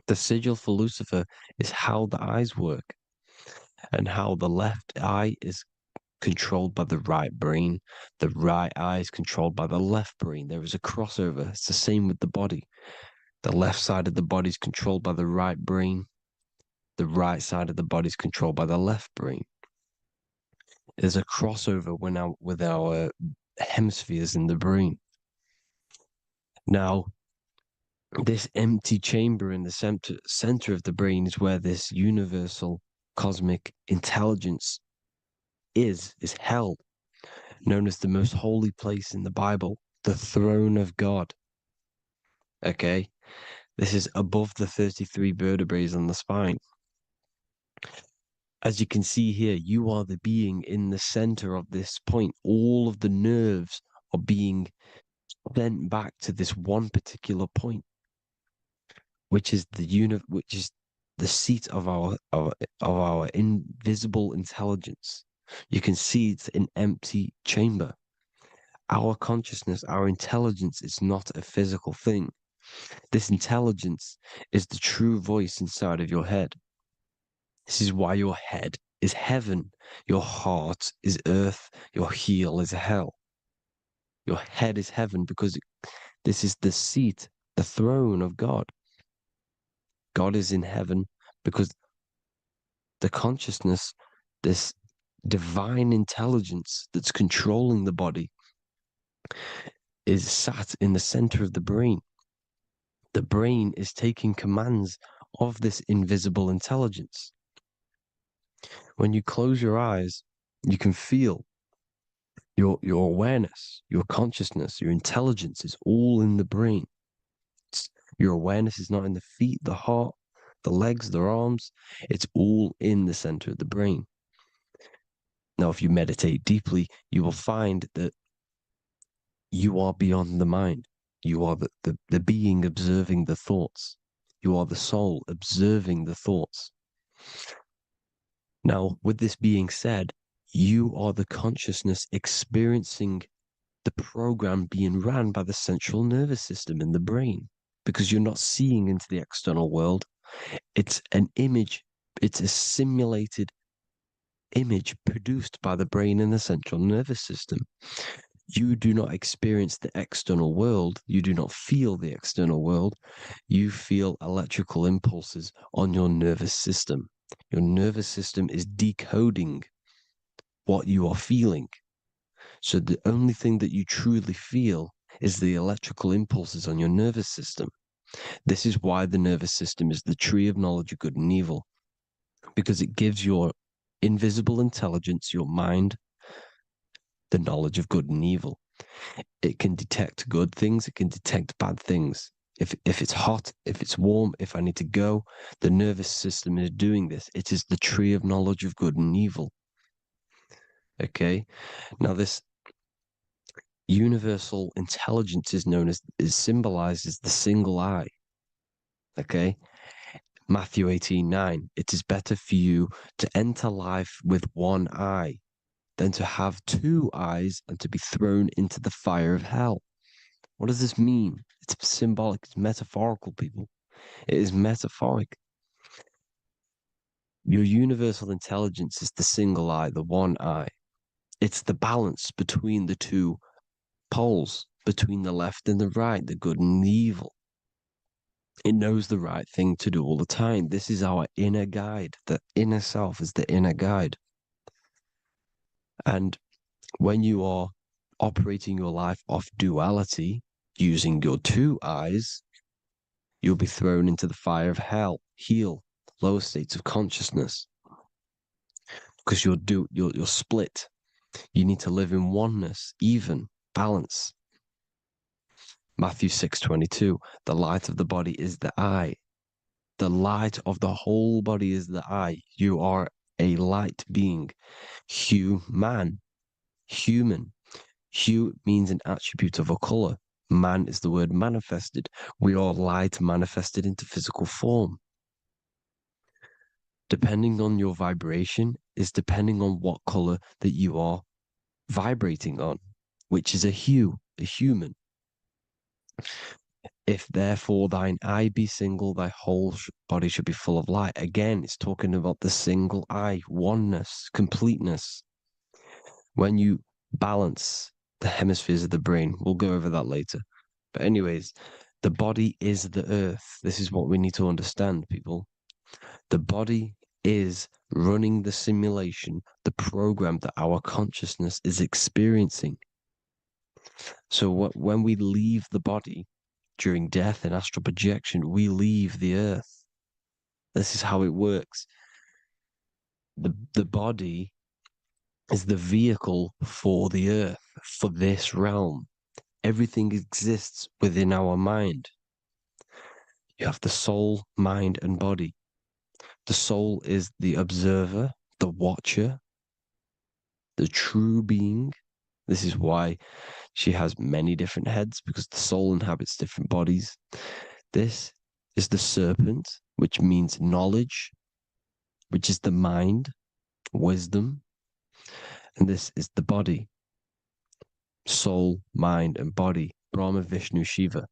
The sigil for Lucifer is how the eyes work and how the left eye is controlled by the right brain. The right eye is controlled by the left brain. There is a crossover. It's the same with the body. The left side of the body is controlled by the right brain. The right side of the body is controlled by the left brain. There's a crossover with our hemispheres in the brain. Now, this empty chamber in the center of the brain is where this universal cosmic intelligence is held, known as the most holy place in the Bible, the throne of God. Okay, this is above the 33 vertebrae on the spine. As you can see here, you are the being in the center of this point. All of the nerves are being sent back to this one particular point, which is the seat of our invisible intelligence. You can see it's an empty chamber. Our consciousness, our intelligence is not a physical thing. This intelligence is the true voice inside of your head. This is why your head is heaven, your heart is earth, your heel is hell. Your head is heaven because this is the seat, the throne of God. God is in heaven because the consciousness, this divine intelligence that's controlling the body, is sat in the center of the brain. The brain is taking commands of this invisible intelligence. When you close your eyes, you can feel your awareness, your consciousness, your intelligence is all in the brain. Your awareness is not in the feet, the heart, the legs, the arms. It's all in the center of the brain. Now, if you meditate deeply, you will find that you are beyond the mind. You are the being observing the thoughts. You are the soul observing the thoughts. Now, with this being said, you are the consciousness experiencing the program being ran by the central nervous system in the brain, because you're not seeing into the external world. It's an image, it's a simulated image produced by the brain and the central nervous system. You do not experience the external world. You do not feel the external world. You feel electrical impulses on your nervous system. Your nervous system is decoding what you are feeling. So the only thing that you truly feel is the electrical impulses on your nervous system. This is why the nervous system is the tree of knowledge of good and evil, because it gives your invisible intelligence, your mind, the knowledge of good and evil. It can detect good things, it can detect bad things. If it's hot, if it's warm, if I need to go, the nervous system is doing this. It is the tree of knowledge of good and evil. Okay? Now this universal intelligence is symbolized as the single eye. Okay? Matthew 18:9. It is better for you to enter life with one eye than to have two eyes and to be thrown into the fire of hell. What does this mean? It's symbolic, it's metaphorical, people. It is metaphoric. Your universal intelligence is the single eye, the one eye. It's the balance between the two poles, between the left and the right, the good and the evil. It knows the right thing to do all the time. This is our inner guide. The inner self is the inner guide. And when you are operating your life off duality, using your two eyes, you'll be thrown into the fire of hell, lower states of consciousness. Because you're split. You need to live in oneness, even, balance. Matthew 6:22, the light of the body is the eye. The light of the whole body is the eye. You are a light being. Human. Hue means an attribute of a color. Man is the word manifested. We are light manifested into physical form. Depending on your vibration is depending on what color that you are vibrating on, which is a hue, a human. If therefore thine eye be single, thy whole body should be full of light. Again, it's talking about the single eye, oneness, completeness. When you balance the hemispheres of the brain, we'll go over that later. But anyways, the body is the earth. This is what we need to understand, people. The body is running the simulation, the program that our consciousness is experiencing. So when we leave the body during death and astral projection, we leave the earth. This is how it works. The body is the vehicle for the earth, for this realm. Everything exists within our mind. You have the soul, mind, and body. The soul is the observer, the watcher, the true being. This is why she has many different heads, because the soul inhabits different bodies. This is the serpent, which means knowledge, which is the mind, wisdom. And this is the body, soul, mind, and body, Brahma, Vishnu, Shiva.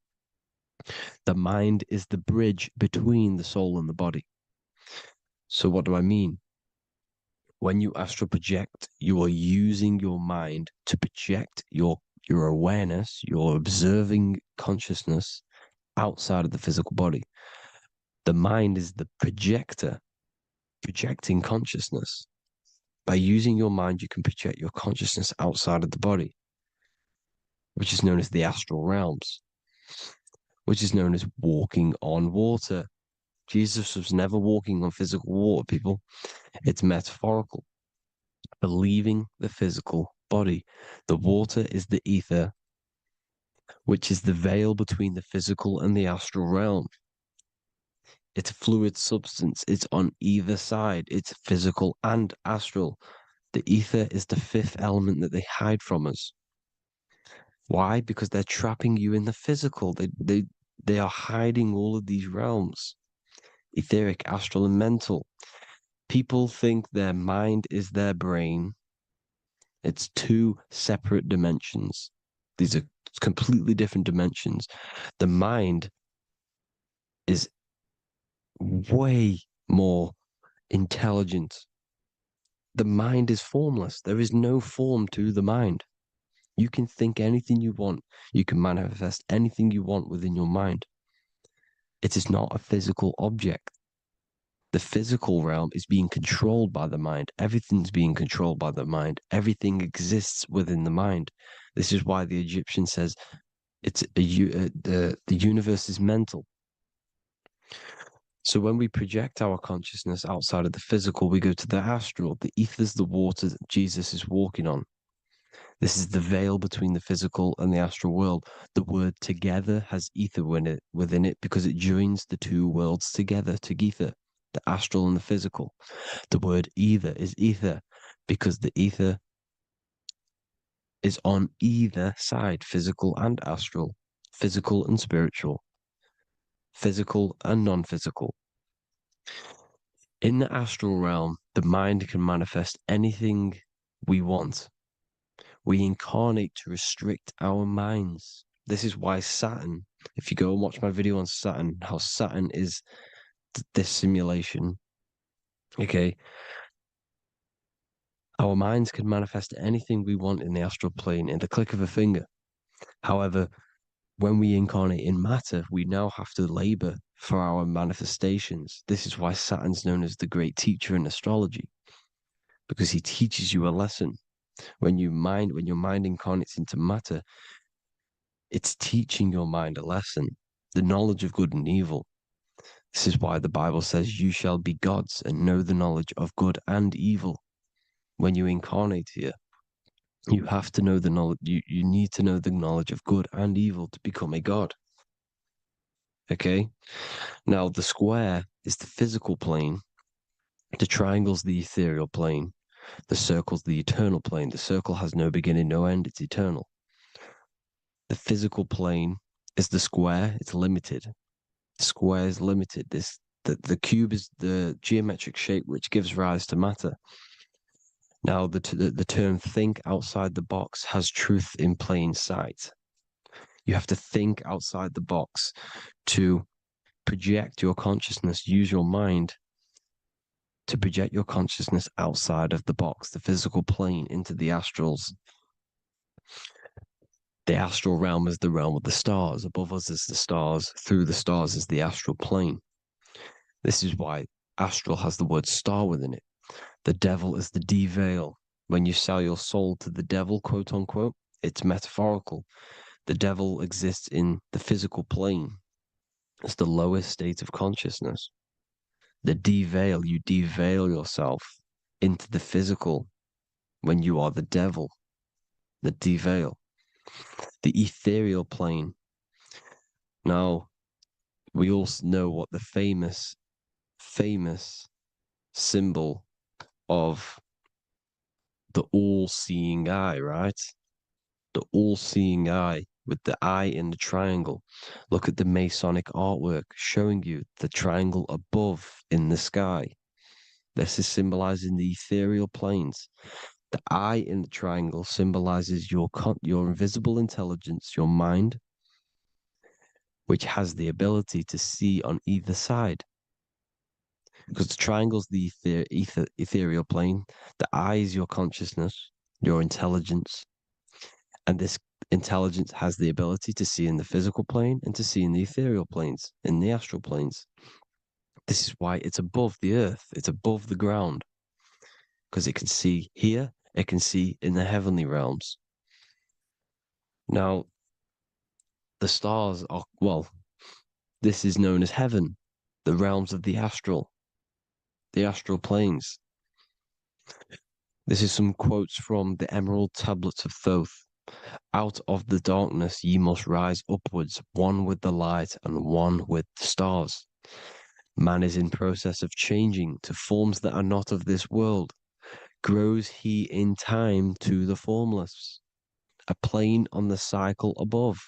The mind is the bridge between the soul and the body. So what do I mean? When you astral project, you are using your mind to project your awareness, your observing consciousness outside of the physical body. The mind is the projector, projecting consciousness. By using your mind, you can project your consciousness outside of the body, which is known as the astral realms, which is known as walking on water. Jesus was never walking on physical water, people. It's metaphorical. Believing the physical body. The water is the ether, which is the veil between the physical and the astral realm. It's a fluid substance. It's on either side. It's physical and astral. The ether is the fifth element that they hide from us. Why? Because they're trapping you in the physical. They are hiding all of these realms. Etheric, astral, and mental. People think their mind is their brain. It's two separate dimensions. These are completely different dimensions. The mind is way more intelligent. The mind is formless. There is no form to the mind. You can think anything you want. You can manifest anything you want within your mind. It is not a physical object. The physical realm is being controlled by the mind. Everything's being controlled by the mind. Everything exists within the mind. This is why the Egyptian says the universe is mental. So when we project our consciousness outside of the physical, we go to the astral. The ether is the water that Jesus is walking on. This is the veil between the physical and the astral world. The word together has ether within it because it joins the two worlds together, together, the astral and the physical. The word either is ether because the ether is on either side, physical and astral, physical and spiritual, physical and non-physical. In the astral realm, the mind can manifest anything we want. We incarnate to restrict our minds. This is why Saturn, if you go and watch my video on Saturn, how Saturn is this simulation, okay? Our minds can manifest anything we want in the astral plane in the click of a finger. However, when we incarnate in matter, we now have to labor for our manifestations. This is why Saturn's known as the great teacher in astrology, because he teaches you a lesson. When your mind incarnates into matter, it's teaching your mind a lesson, the knowledge of good and evil. This is why the Bible says you shall be gods and know the knowledge of good and evil. When you incarnate here, you have to know the knowledge, you need to know the knowledge of good and evil to become a god. Okay? Now, the square is the physical plane. The triangle's the ethereal plane. The circle's the eternal plane. The circle has no beginning, no end. It's eternal. The physical plane is the square. It's limited. The square is limited. The cube is the geometric shape which gives rise to matter. Now, the term think outside the box has truth in plain sight. You have to think outside the box to project your consciousness, use your mind to project your consciousness outside of the box, the physical plane, into the astrals. The astral realm is the realm of the stars. Above us is the stars. Through the stars is the astral plane. This is why astral has the word star within it. The devil is the de-veil. When you sell your soul to the devil, quote unquote, it's metaphorical. The devil exists in the physical plane. It's the lowest state of consciousness. The de-veil, you de-veil yourself into the physical when you are the devil. The de-veil. The ethereal plane. Now, we all know what the famous symbol of the all-seeing eye, right? The all-seeing eye with the eye in the triangle. Look at the Masonic artwork showing you the triangle above in the sky. This is symbolizing the ethereal planes. The eye in the triangle symbolizes your invisible intelligence, your mind, which has the ability to see on either side. Because the triangle's the ethereal plane. The eye is your consciousness, your intelligence. And this intelligence has the ability to see in the physical plane and to see in the ethereal planes, in the astral planes. This is why it's above the earth. It's above the ground. Because it can see here, it can see in the heavenly realms. Now, the stars are, well, this is known as heaven, the realms of the astral planes. This is some quotes from the Emerald Tablets of Thoth. Out of the darkness ye must rise upwards, one with the light and one with the stars. Man is in process of changing to forms that are not of this world. Grows he in time to the formless, a plane on the cycle above.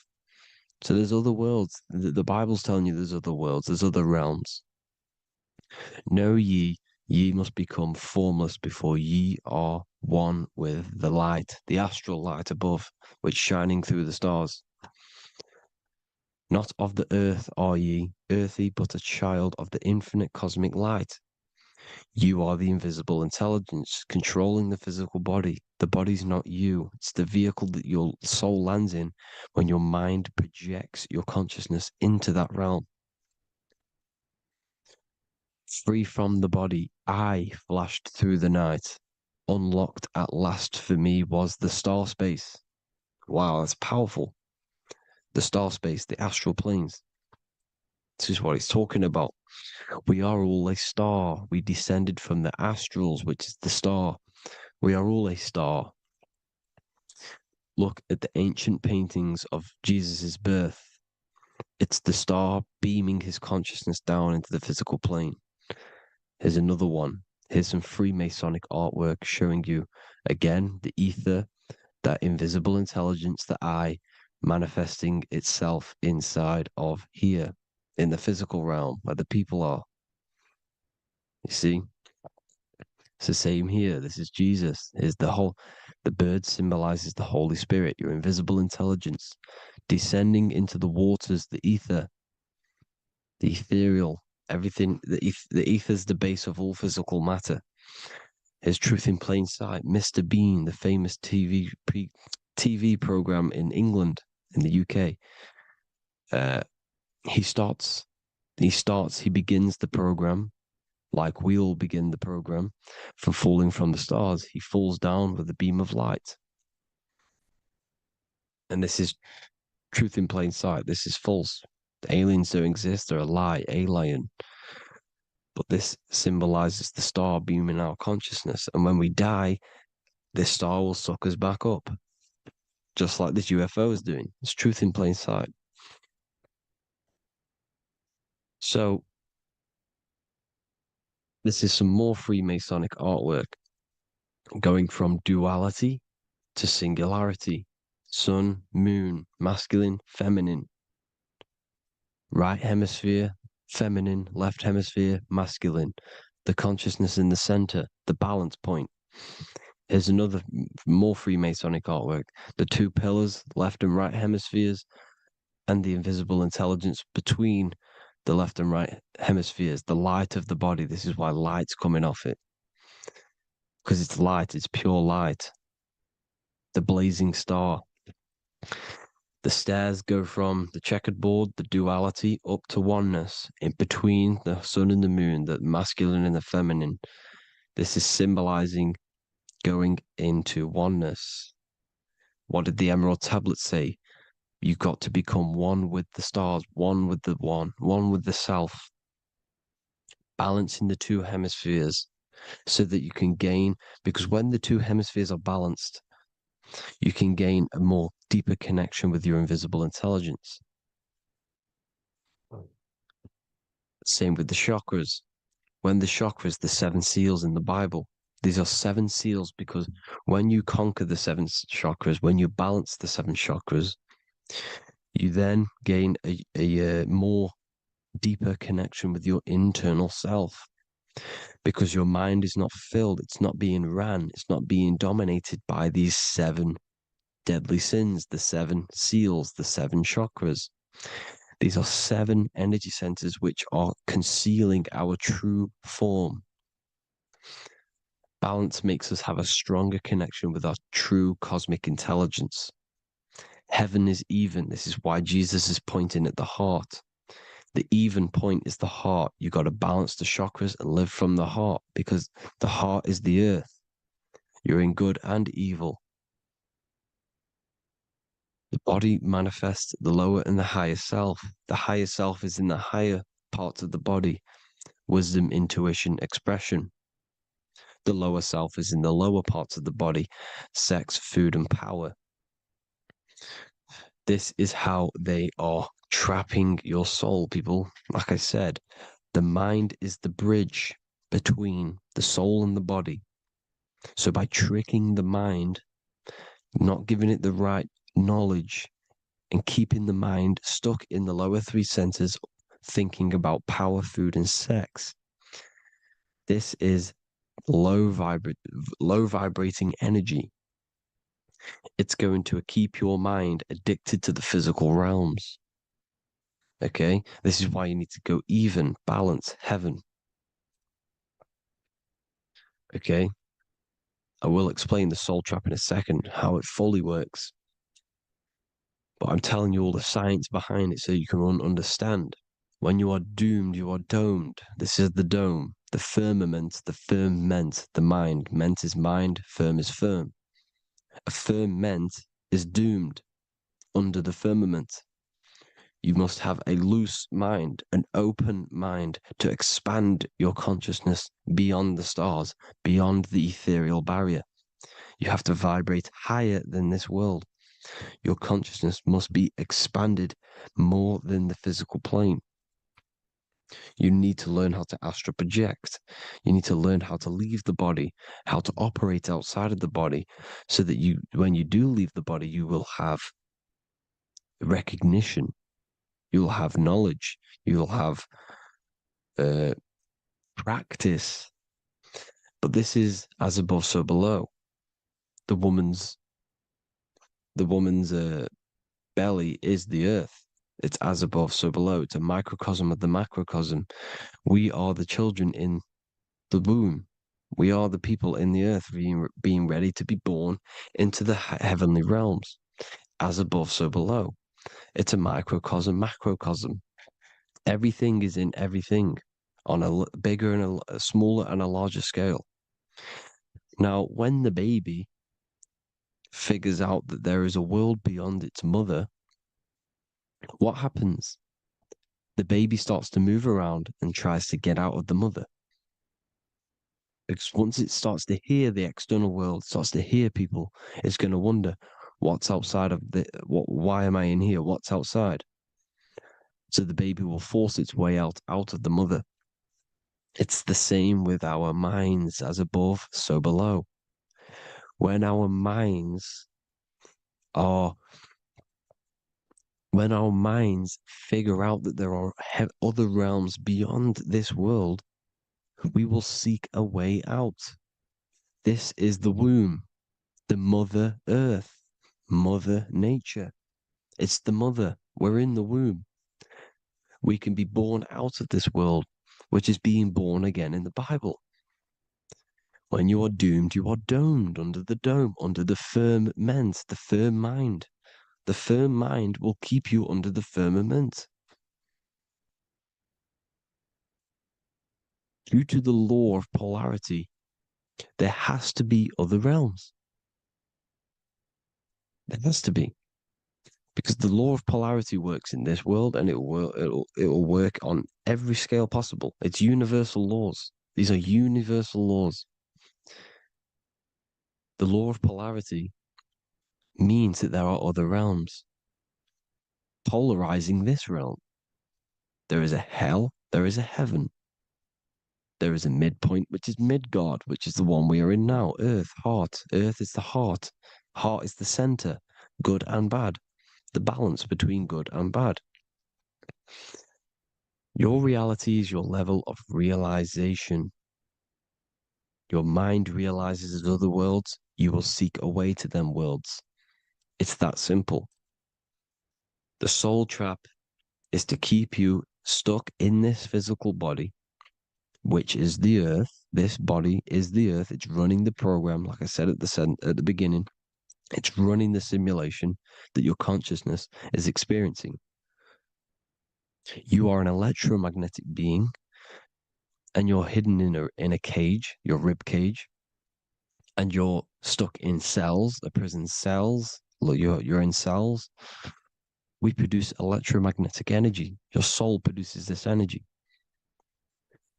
So there's other worlds. The Bible's telling you there's other worlds, there's other realms. Know ye must become formless before ye are one with the light, the astral light above, which shining through the stars. Not of the earth are ye, earthy, but a child of the infinite cosmic light. You are the invisible intelligence controlling the physical body. The body's not you. It's the vehicle that your soul lands in when your mind projects your consciousness into that realm. Free from the body, I flashed through the night. Unlocked at last for me was the star space. Wow, that's powerful. The star space, the astral planes. This is what he's talking about. We are all a star. We descended from the astrals, which is the star. We are all a star. Look at the ancient paintings of Jesus' birth. It's the star beaming his consciousness down into the physical plane. Here's another one. Here's some Freemasonic artwork showing you, again, the ether, that invisible intelligence, the I, manifesting itself inside of here, in the physical realm, where the people are. You see? It's the same here. This is Jesus. Here's the bird symbolizes the Holy Spirit, your invisible intelligence, descending into the waters, the ether, the ethereal, everything. The ether's the base of all physical matter. Here's Truth in Plain Sight. Mr. Bean, the famous TV program in England, in the UK. He begins the program like we all begin the program from falling from the stars. He falls down with a beam of light. And this is truth in plain sight. This is false. The aliens don't exist. They're a lie, alien. But this symbolizes the star beaming our consciousness. And when we die, this star will suck us back up. Just like this UFO is doing. It's truth in plain sight. So, this is some more Freemasonic artwork going from duality to singularity. Sun, moon, masculine, feminine. Right hemisphere, feminine, left hemisphere, masculine. The consciousness in the center, the balance point. Here's another more Freemasonic artwork. The two pillars, left and right hemispheres, and the invisible intelligence between the left and right hemispheres, the light of the body. This is why light's coming off it. Because it's light, it's pure light. The blazing star. The stairs go from the checkered board, the duality, up to oneness, in between the sun and the moon, the masculine and the feminine. This is symbolizing going into oneness. What did the Emerald Tablet say? You've got to become one with the stars, one with the one with the self. Balancing the two hemispheres so that you can gain, because when the two hemispheres are balanced, you can gain a more deeper connection with your invisible intelligence. Same with the chakras. When the chakras, the seven seals in the Bible, these are seven seals because when you conquer the seven chakras, when you balance the seven chakras, you then gain a more deeper connection with your internal self because your mind is not filled, it's not being ran, it's not being dominated by these seven deadly sins, the seven seals, the seven chakras. These are seven energy centers which are concealing our true form. Balance makes us have a stronger connection with our true cosmic intelligence. Heaven is even. This is why Jesus is pointing at the heart. The even point is the heart. You got to balance the chakras and live from the heart because the heart is the earth. You're in good and evil. The body manifests the lower and the higher self. The higher self is in the higher parts of the body. Wisdom, intuition, expression. The lower self is in the lower parts of the body. Sex, food, and power. This is how they are trapping your soul, people. Like I said, the mind is the bridge between the soul and the body. So by tricking the mind, not giving it the right knowledge, and keeping the mind stuck in the lower three senses, thinking about power, food, and sex, this is low vibrating energy. It's going to keep your mind addicted to the physical realms. Okay, this is why you need to go even, balance, heaven. Okay, I will explain the soul trap in a second, how it fully works. But I'm telling you all the science behind it so you can understand. When you are doomed, you are domed. This is the dome, the firmament, the firmament, the mind. Ment is mind, firm is firm. A firmament is doomed under the firmament. You must have a loose mind, an open mind to expand your consciousness beyond the stars, beyond the ethereal barrier. You have to vibrate higher than this world. Your consciousness must be expanded more than the physical plane. You need to learn how to astral project. You need to learn how to leave the body, how to operate outside of the body, so that you, when you do leave the body, you will have recognition. You'll have knowledge. You'll have practice. But this is as above, so below. The woman's belly is the earth. It's as above, so below. It's a microcosm of the macrocosm. We are the children in the womb. We are the people in the earth being ready to be born into the heavenly realms. As above, so below. It's a microcosm, macrocosm. Everything is in everything on a bigger and a smaller and a larger scale. Now, when the baby figures out that there is a world beyond its mother, what happens? The baby starts to move around and tries to get out of the mother. Because once it starts to hear the external world, starts to hear people, it's going to wonder, what's outside of why am I in here? What's outside? So the baby will force its way out of the mother. It's the same with our minds, as above, so below. When our minds figure out that there are other realms beyond this world, we will seek a way out. This is the womb, the mother earth, mother nature. It's the mother. We're in the womb. We can be born out of this world, which is being born again in the Bible. When you are doomed, you are domed under the dome, under the firmament, the firm mind. The firm mind will keep you under the firmament. Due to the law of polarity, there has to be other realms. There has to be. Because the law of polarity works in this world, and it will work on every scale possible. It's universal laws. These are universal laws. The law of polarity means that there are other realms polarizing this realm. There is a hell, there is a heaven. There is a midpoint, which is Midgard, which is the one we are in now. Earth, heart. Earth is the heart. Heart is the center, good and bad. The balance between good and bad. Your reality is your level of realization. Your mind realizes other worlds, you will seek a way to them worlds. It's that simple. The soul trap is to keep you stuck in this physical body, which is the earth. This body is the earth. It's running the program, like I said at the beginning. It's running the simulation that your consciousness is experiencing. You are an electromagnetic being, and you're hidden in a cage, your rib cage, and you're stuck in cells, a prison cells. Look, you're in cells. We produce electromagnetic energy. Your soul produces this energy.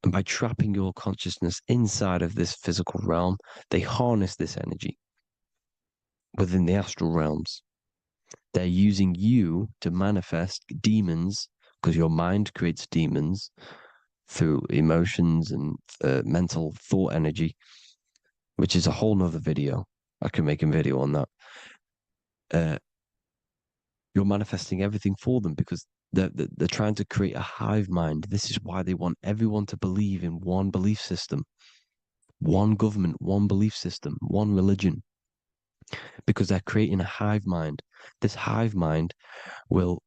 And by trapping your consciousness inside of this physical realm, they harness this energy within the astral realms. They're using you to manifest demons because your mind creates demons through emotions and mental thought energy, which is a whole nother video. I can make a video on that. You're manifesting everything for them because they're trying to create a hive mind. This is why they want everyone to believe in one belief system, one government, one belief system, one religion, because they're creating a hive mind. This hive mind will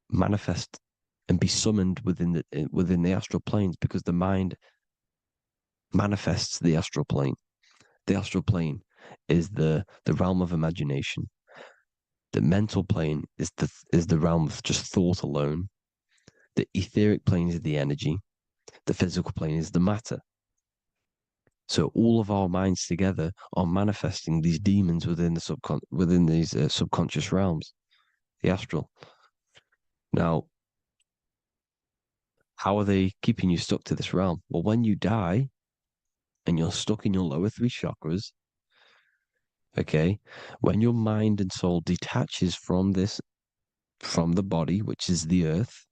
manifest and be summoned within the astral planes because the mind manifests the astral plane. The astral plane is the realm of imagination. The mental plane is the realm of just thought alone. The etheric plane is the energy. The physical plane is the matter. So all of our minds together are manifesting these demons within these subconscious realms, the astral. Now, how are they keeping you stuck to this realm? Well, when you die and you're stuck in your lower three chakras, okay, when your mind and soul detaches from the body, which is the earth,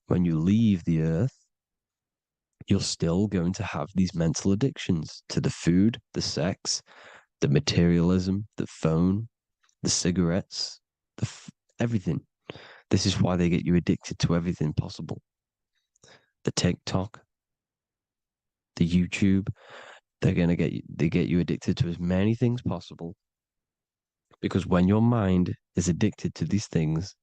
when you leave the earth, you're still going to have these mental addictions to the food, the sex, the materialism, the phone, the cigarettes, everything. This is why they get you addicted to everything possible. The TikTok, the YouTube, they get you addicted to as many things possible. Because when your mind is addicted to these things,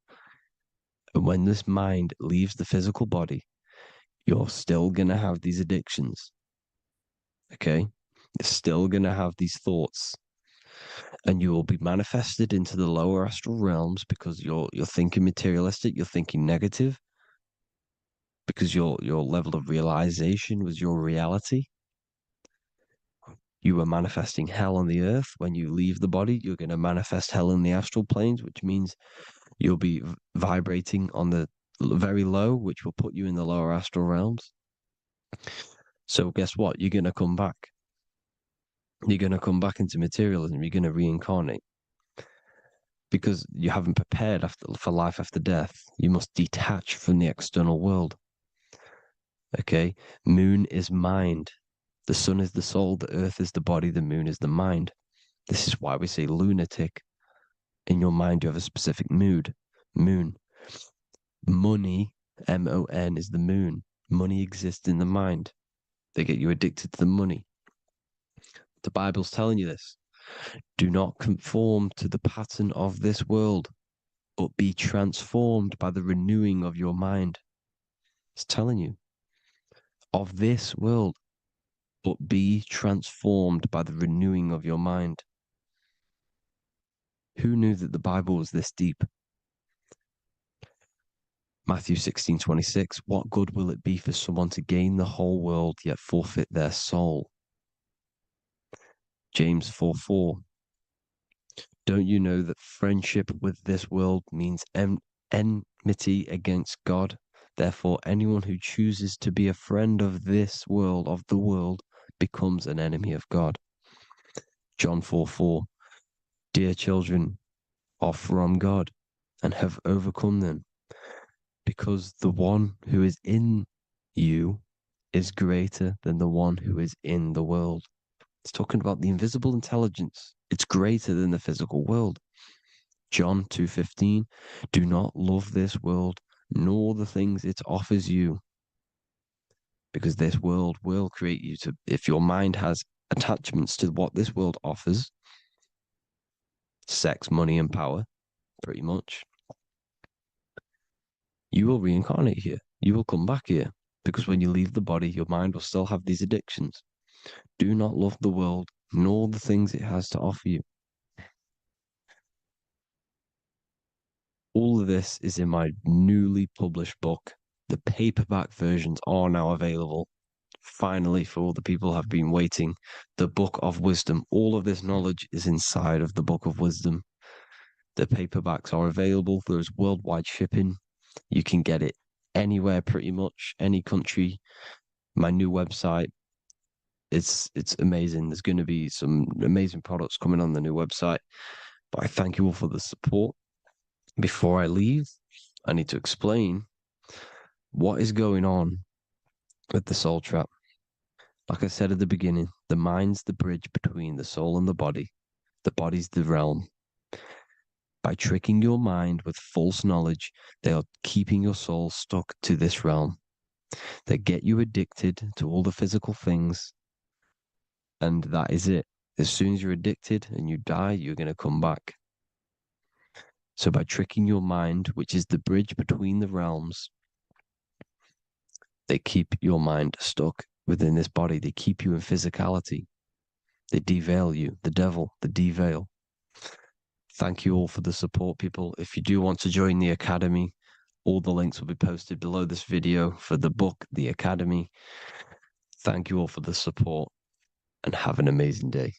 and when this mind leaves the physical body, you're still gonna have these addictions. Okay? You're still gonna have these thoughts. And you will be manifested into the lower astral realms because you're thinking materialistic, you're thinking negative, because your level of realization was your reality. You were manifesting hell on the earth. When you leave the body, you're going to manifest hell in the astral planes, which means you'll be vibrating on the very low, which will put you in the lower astral realms. So guess what? You're going to come back. You're going to come back into materialism. You're going to reincarnate because you haven't prepared for life after death. You must detach from the external world. Okay? Moon is mind. The sun is the soul, the earth is the body, the moon is the mind. This is why we say lunatic. In your mind, you have a specific mood. Moon. Money, M-O-N, is the moon. Money exists in the mind. They get you addicted to the money. The Bible's telling you this. Do not conform to the pattern of this world, but be transformed by the renewing of your mind. It's telling you. Of this world, but be transformed by the renewing of your mind. Who knew that the Bible was this deep? Matthew 16:26, what good will it be for someone to gain the whole world yet forfeit their soul? James 4:4, don't you know that friendship with this world means enmity against God? Therefore, anyone who chooses to be a friend of this world, of the world, becomes an enemy of God. John 4:4, dear children are from God and have overcome them, because the one who is in you is greater than the one who is in the world. It's talking about the invisible intelligence. It's greater than the physical world. John 2:15, do not love this world, nor the things it offers you, because this world will create you to, if your mind has attachments to what this world offers, sex, money, and power, pretty much, you will reincarnate here. You will come back here because when you leave the body, your mind will still have these addictions. Do not love the world, nor the things it has to offer you. All of this is in my newly published book. The paperback versions are now available. Finally, for all the people who have been waiting, the Book of Wisdom. All of this knowledge is inside of the Book of Wisdom. The paperbacks are available. There's worldwide shipping. You can get it anywhere, pretty much, any country. My new website, it's amazing. There's going to be some amazing products coming on the new website. But I thank you all for the support. Before I leave, I need to explain what is going on with the soul trap. Like I said at the beginning, the mind's the bridge between the soul and the body. The body's the realm. By tricking your mind with false knowledge, they are keeping your soul stuck to this realm. They get you addicted to all the physical things, and that is it. As soon as you're addicted and you die, you're going to come back. So by tricking your mind, which is the bridge between the realms, they keep your mind stuck within this body. They keep you in physicality. They deveil you, the devil, the deveil. Thank you all for the support, people. If you do want to join the Academy, all the links will be posted below this video for the book, The Academy. Thank you all for the support and have an amazing day.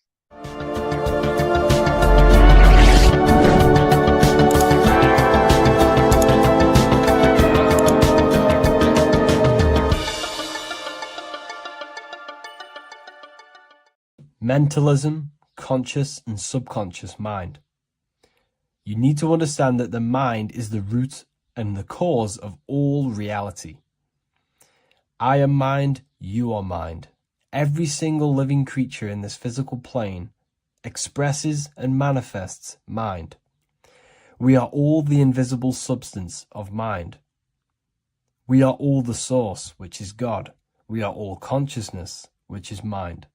Mentalism, conscious and subconscious mind. You need to understand that the mind is the root and the cause of all reality. I am mind, you are mind. Every single living creature in this physical plane expresses and manifests mind. We are all the invisible substance of mind. We are all the source, which is God. We are all consciousness, which is mind.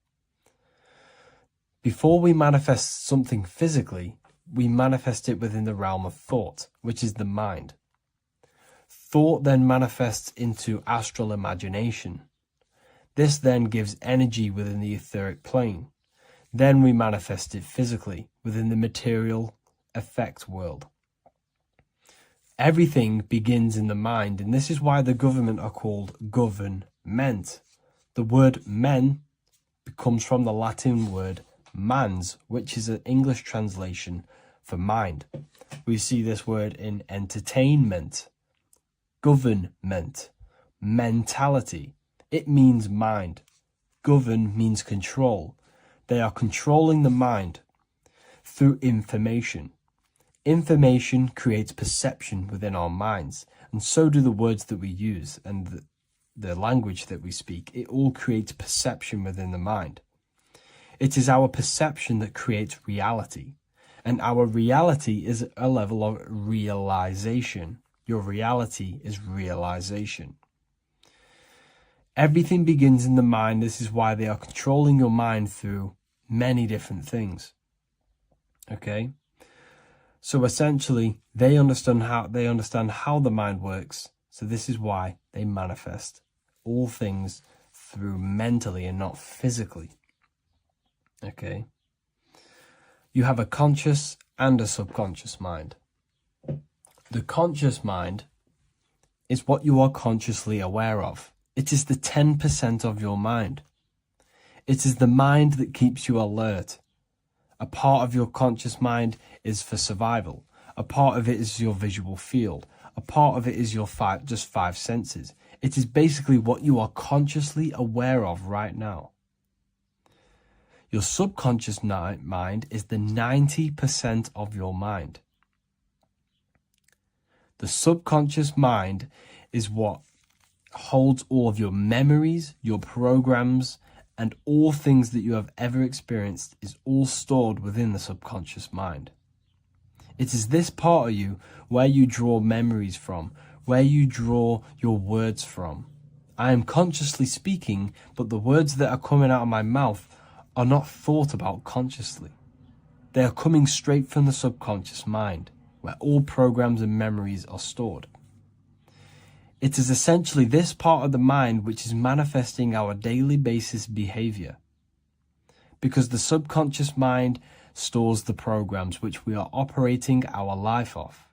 Before we manifest something physically, we manifest it within the realm of thought, which is the mind. Thought then manifests into astral imagination. This then gives energy within the etheric plane. Then we manifest it physically within the material effect world. Everything begins in the mind, and this is why the government are called government. The word men comes from the Latin word mans, which is an English translation for mind. We see this word in entertainment, government, mentality. It means mind. Govern means control. They are controlling the mind through information. Information creates perception within our minds, and so do the words that we use and the language that we speak. It all creates perception within the mind. It is our perception that creates reality, and our reality is a level of realization. Your reality is realization. Everything begins in the mind. This is why they are controlling your mind through many different things. Okay? So essentially, they understand how the mind works. So this is why they manifest all things through mentally and not physically. Okay? You have a conscious and a subconscious mind. The conscious mind is what you are consciously aware of. It is the 10% of your mind. It is the mind that keeps you alert. A part of your conscious mind is for survival. A part of it is your visual field. A part of it is your just five senses. It is basically what you are consciously aware of right now. Your subconscious mind is the 90% of your mind. The subconscious mind is what holds all of your memories, your programs, and all things that you have ever experienced is all stored within the subconscious mind. It is this part of you where you draw memories from, where you draw your words from. I am consciously speaking, but the words that are coming out of my mouth are not thought about consciously. They are coming straight from the subconscious mind, where all programs and memories are stored. It is essentially this part of the mind which is manifesting our daily basis behavior, because the subconscious mind stores the programs which we are operating our life off.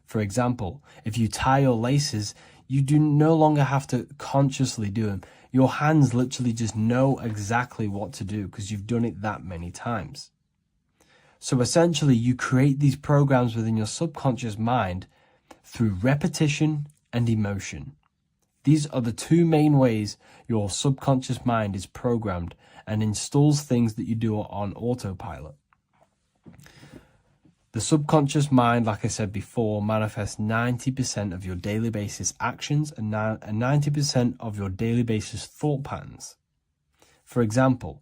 For example, if you tie your laces, you do no longer have to consciously do them. Your hands literally just know exactly what to do because you've done it that many times. So essentially, you create these programs within your subconscious mind through repetition and emotion. These are the two main ways your subconscious mind is programmed and installs things that you do on autopilot. The subconscious mind, like I said before, manifests 90% of your daily basis actions and 90% of your daily basis thought patterns. For example,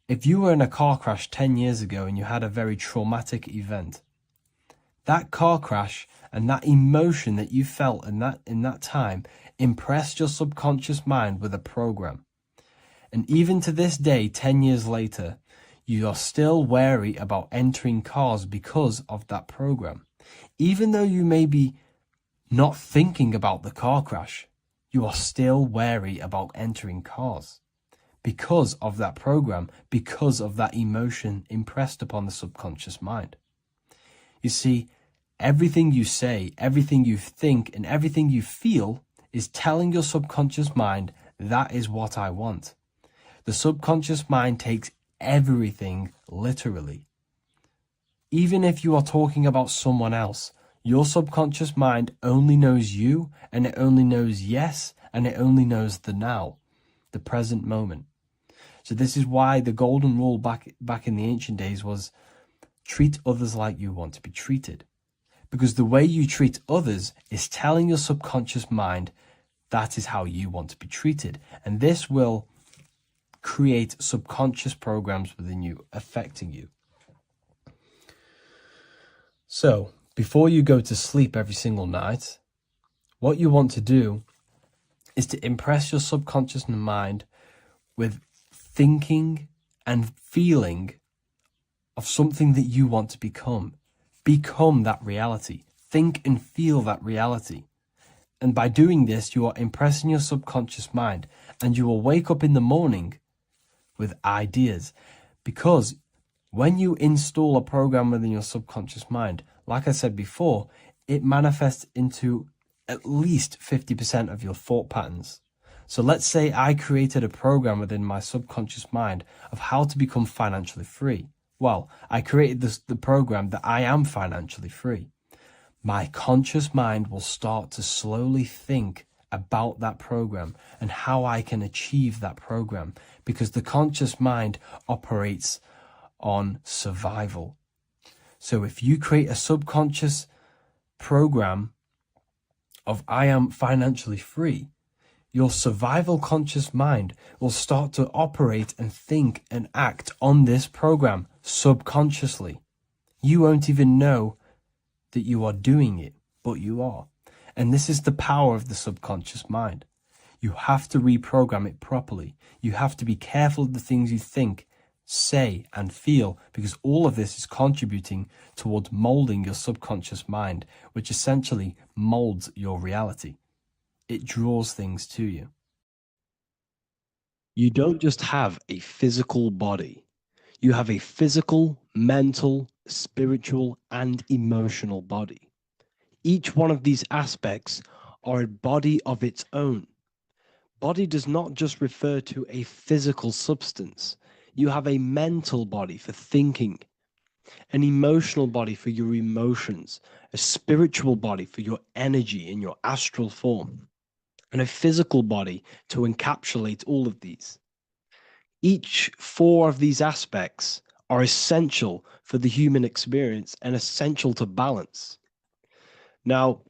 if you were in a car crash 10 years ago and you had a very traumatic event, that car crash and that emotion that you felt in that time impressed your subconscious mind with a program. And even to this day, 10 years later, you are still wary about entering cars because of that program. Even though you may be not thinking about the car crash, you are still wary about entering cars because of that program, because of that emotion impressed upon the subconscious mind. You see, everything you say, everything you think, and everything you feel is telling your subconscious mind, that is what I want. The subconscious mind takes everything literally. Even if you are talking about someone else, your subconscious mind only knows you, and it only knows yes, and it only knows the now, the present moment. So this is why the golden rule back in the ancient days was treat others like you want to be treated. Because the way you treat others is telling your subconscious mind that is how you want to be treated. And this will create subconscious programs within you, affecting you. So, before you go to sleep every single night, what you want to do is to impress your subconscious mind with thinking and feeling of something that you want to become. Become that reality. Think and feel that reality. And by doing this, you are impressing your subconscious mind, and you will wake up in the morning with ideas. Because when you install a program within your subconscious mind, like I said before, it manifests into at least 50% of your thought patterns. So let's say I created a program within my subconscious mind of how to become financially free. Well, I created the program that I am financially free. My conscious mind will start to slowly think about that program and how I can achieve that program, because the conscious mind operates on survival. So if you create a subconscious program of I am financially free, your survival conscious mind will start to operate and think and act on this program subconsciously. You won't even know that you are doing it, but you are. And this is the power of the subconscious mind. You have to reprogram it properly. You have to be careful of the things you think, say, and feel, because all of this is contributing towards molding your subconscious mind, which essentially molds your reality. It draws things to you. You don't just have a physical body. You have a physical, mental, spiritual, and emotional body. Each one of these aspects are a body of its own. Body does not just refer to a physical substance. You have a mental body for thinking, an emotional body for your emotions, a spiritual body for your energy in your astral form, and a physical body to encapsulate all of these. Each four of these aspects are essential for the human experience and essential to balance. Now,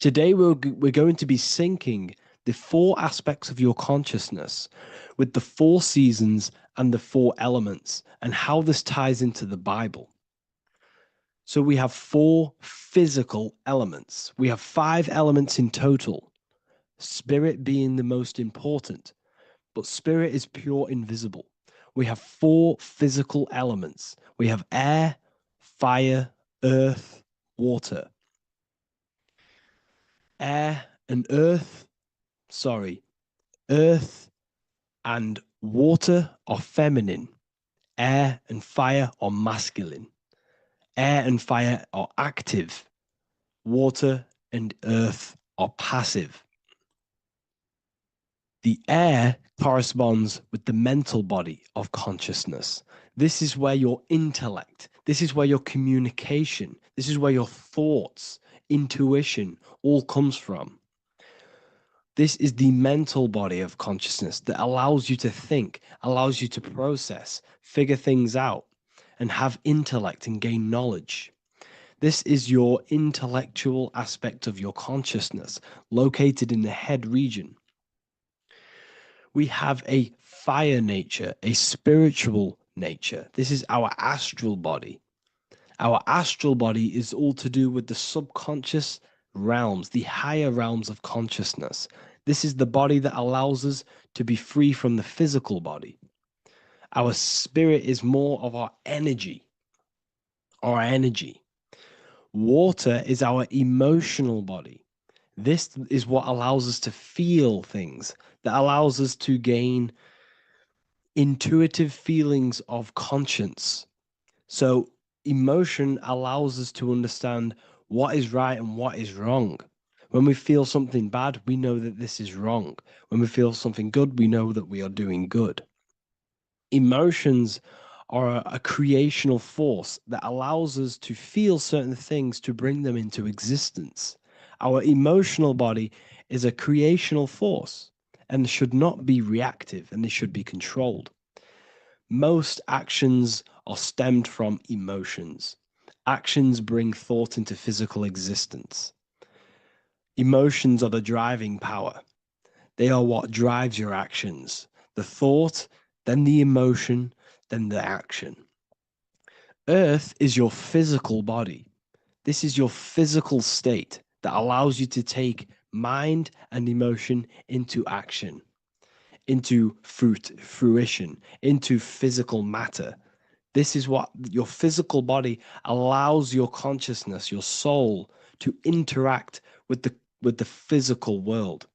today we're going to be syncing the four aspects of your consciousness with the four seasons and the four elements, and how this ties into the Bible. So we have four physical elements. We have 5 elements in total, spirit being the most important, but spirit is pure invisible. We have 4 physical elements. We have air, fire, earth, water. Earth and water are feminine. Air and fire are masculine. Air and fire are active. Water and earth are passive. The air corresponds with the mental body of consciousness. This is where your intellect, this is where your communication, this is where your thoughts, intuition all comes from. This is the mental body of consciousness that allows you to think, allows you to process, figure things out. and have intellect and gain knowledge. This is your intellectual aspect of your consciousness, located in the head region. We have a fire nature, a spiritual nature. This is our astral body. Our astral body is all to do with the subconscious realms, the higher realms of consciousness. This is the body that allows us to be free from the physical body. Our spirit is more of our energy. Our energy. Water is our emotional body. This is what allows us to feel things, that allows us to gain intuitive feelings of conscience. So emotion allows us to understand what is right and what is wrong. When we feel something bad, we know that this is wrong. When we feel something good, we know that we are doing good. Emotions are a creational force that allows us to feel certain things to bring them into existence. Our emotional body is a creational force and should not be reactive, and they should be controlled. Most actions are stemmed from emotions. Actions bring thought into physical existence. Emotions are the driving power. They are what drives your actions. The thought, then the emotion, then the action. Earth is your physical body. This is your physical state that allows you to take mind and emotion into action, into fruition, into physical matter. This is what your physical body allows your consciousness, your soul, to interact with the physical world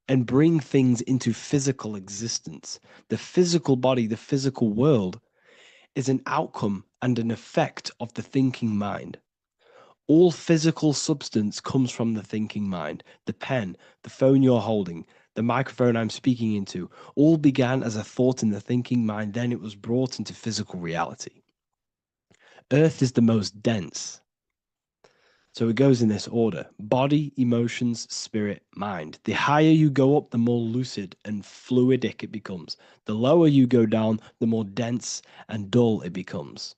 and bring things into physical existence. The physical body, the physical world, is an outcome and an effect of the thinking mind. All physical substance comes from the thinking mind. The pen, the phone you're holding, the microphone I'm speaking into, all began as a thought in the thinking mind, then it was brought into physical reality. Earth is the most dense. So it goes in this order: body, emotions, spirit, mind. The higher you go up, the more lucid and fluidic it becomes. The lower you go down, the more dense and dull it becomes.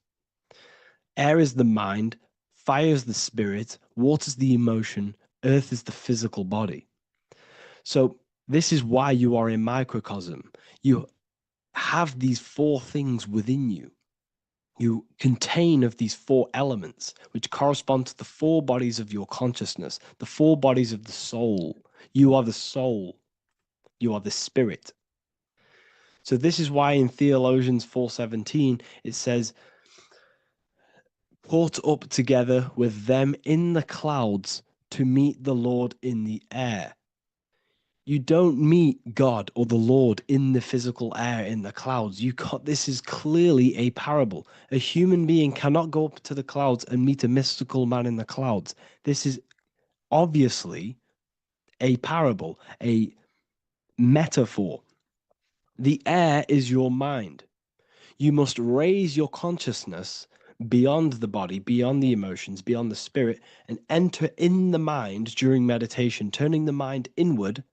Air is the mind, fire is the spirit, water is the emotion, earth is the physical body. So this is why you are a microcosm. You have these four things within you. You contain of these four elements, which correspond to the four bodies of your consciousness, the four bodies of the soul. You are the soul. You are the spirit. So this is why in Theologians 4:17 it says, "Caught up together with them in the clouds to meet the Lord in the air." You don't meet God or the Lord in the physical air, in the clouds. This is clearly a parable. A human being cannot go up to the clouds and meet a mystical man in the clouds. This is obviously a parable, a metaphor. The air is your mind. You must raise your consciousness beyond the body, beyond the emotions, beyond the spirit, and enter in the mind during meditation, turning the mind inward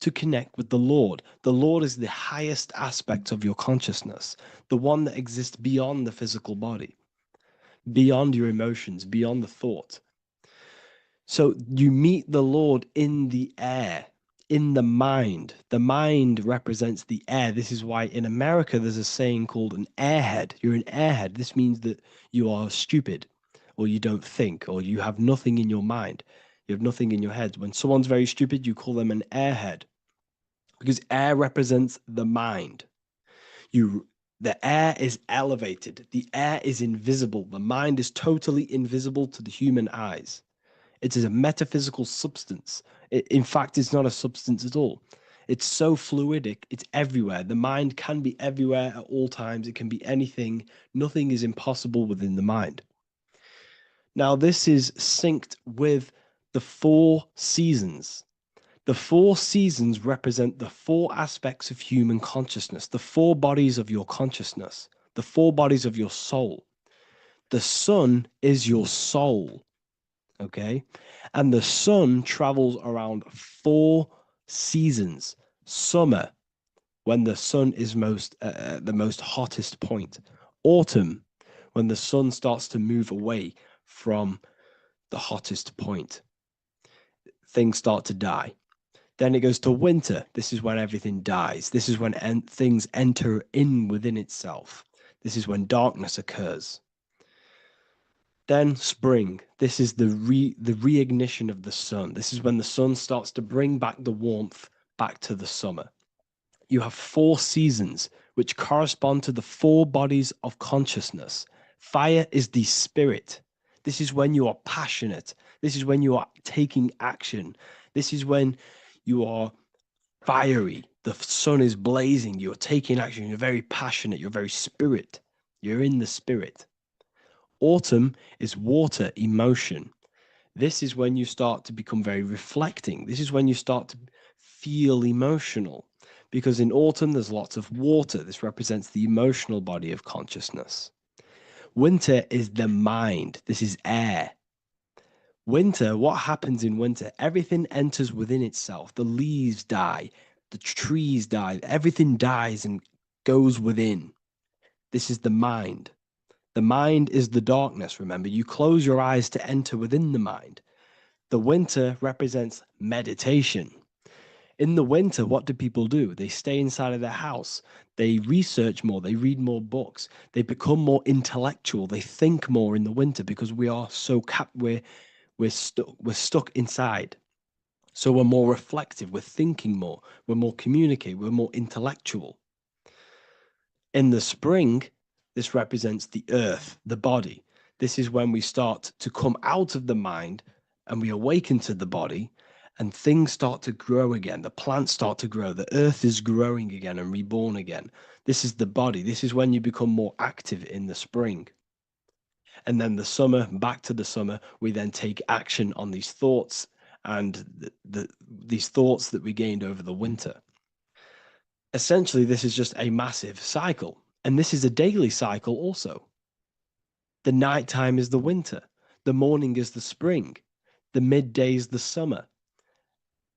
to connect with the Lord. The Lord is the highest aspect of your consciousness, the one that exists beyond the physical body, beyond your emotions, beyond the thought. So you meet the Lord in the air, in the mind. The mind represents the air. This is why in America there's a saying called an airhead. You're an airhead. This means that you are stupid, or you don't think, or you have nothing in your mind. You have nothing in your head. When someone's very stupid, you call them an airhead, because air represents the mind. The air is elevated. The air is invisible. The mind is totally invisible to the human eyes. It is a metaphysical substance. In fact, it's not a substance at all. It's so fluidic. It's everywhere. The mind can be everywhere at all times. It can be anything. Nothing is impossible within the mind. Now, this is synced with the four seasons. The four seasons represent the four aspects of human consciousness, the four bodies of your consciousness, the four bodies of your soul. The sun is your soul, okay? And the sun travels around four seasons. Summer, when the sun is the most hottest point. Autumn, when the sun starts to move away from the hottest point. Things start to die. Then it goes to winter. This is when everything dies. This is when things enter in within itself. This is when darkness occurs. Then spring. This is the reignition of the sun. This is when the sun starts to bring back the warmth back to the summer. You have 4 seasons, which correspond to the 4 bodies of consciousness. Fire is the spirit. This is when you are passionate. This is when you are taking action. This is when you are fiery. The sun is blazing. You're taking action. You're very passionate. You're very spirit. You're in the spirit. Autumn is water, emotion. This is when you start to become very reflecting. This is when you start to feel emotional. Because in autumn, there's lots of water. This represents the emotional body of consciousness. Winter is the mind. This is air. Winter, what happens in winter? Everything enters within itself. The leaves die. The trees die. Everything dies and goes within. This is the mind. The mind is the darkness, remember. You close your eyes to enter within the mind. The winter represents meditation. In the winter, what do people do? They stay inside of their house. They research more. They read more books. They become more intellectual. They think more in the winter because we are so we're stuck inside. So we're more reflective. We're thinking more. We're more communicative. We're more intellectual. In the spring, this represents the earth, the body. This is when we start to come out of the mind and we awaken to the body and things start to grow again. The plants start to grow. The earth is growing again and reborn again. This is the body. This is when you become more active in the spring. And then the summer, back to the summer, we then take action on these thoughts and these thoughts that we gained over the winter. Essentially, this is just a massive cycle. And this is a daily cycle also. The nighttime is the winter. The morning is the spring. The midday is the summer.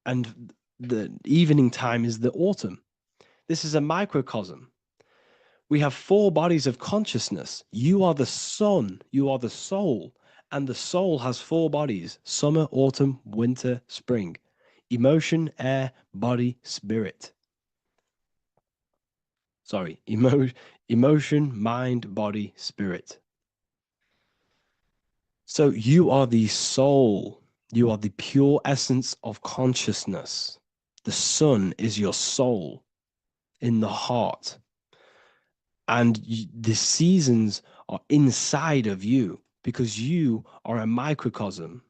And the evening time is the autumn. This is a microcosm. We have 4 bodies of consciousness. You are the sun. You are the soul. And the soul has 4 bodies: summer, autumn, winter, spring. Emotion, air, body, spirit. Sorry, emotion, mind, body, spirit. So you are the soul. You are the pure essence of consciousness. The sun is your soul in the heart. And the seasons are inside of you because you are a microcosm.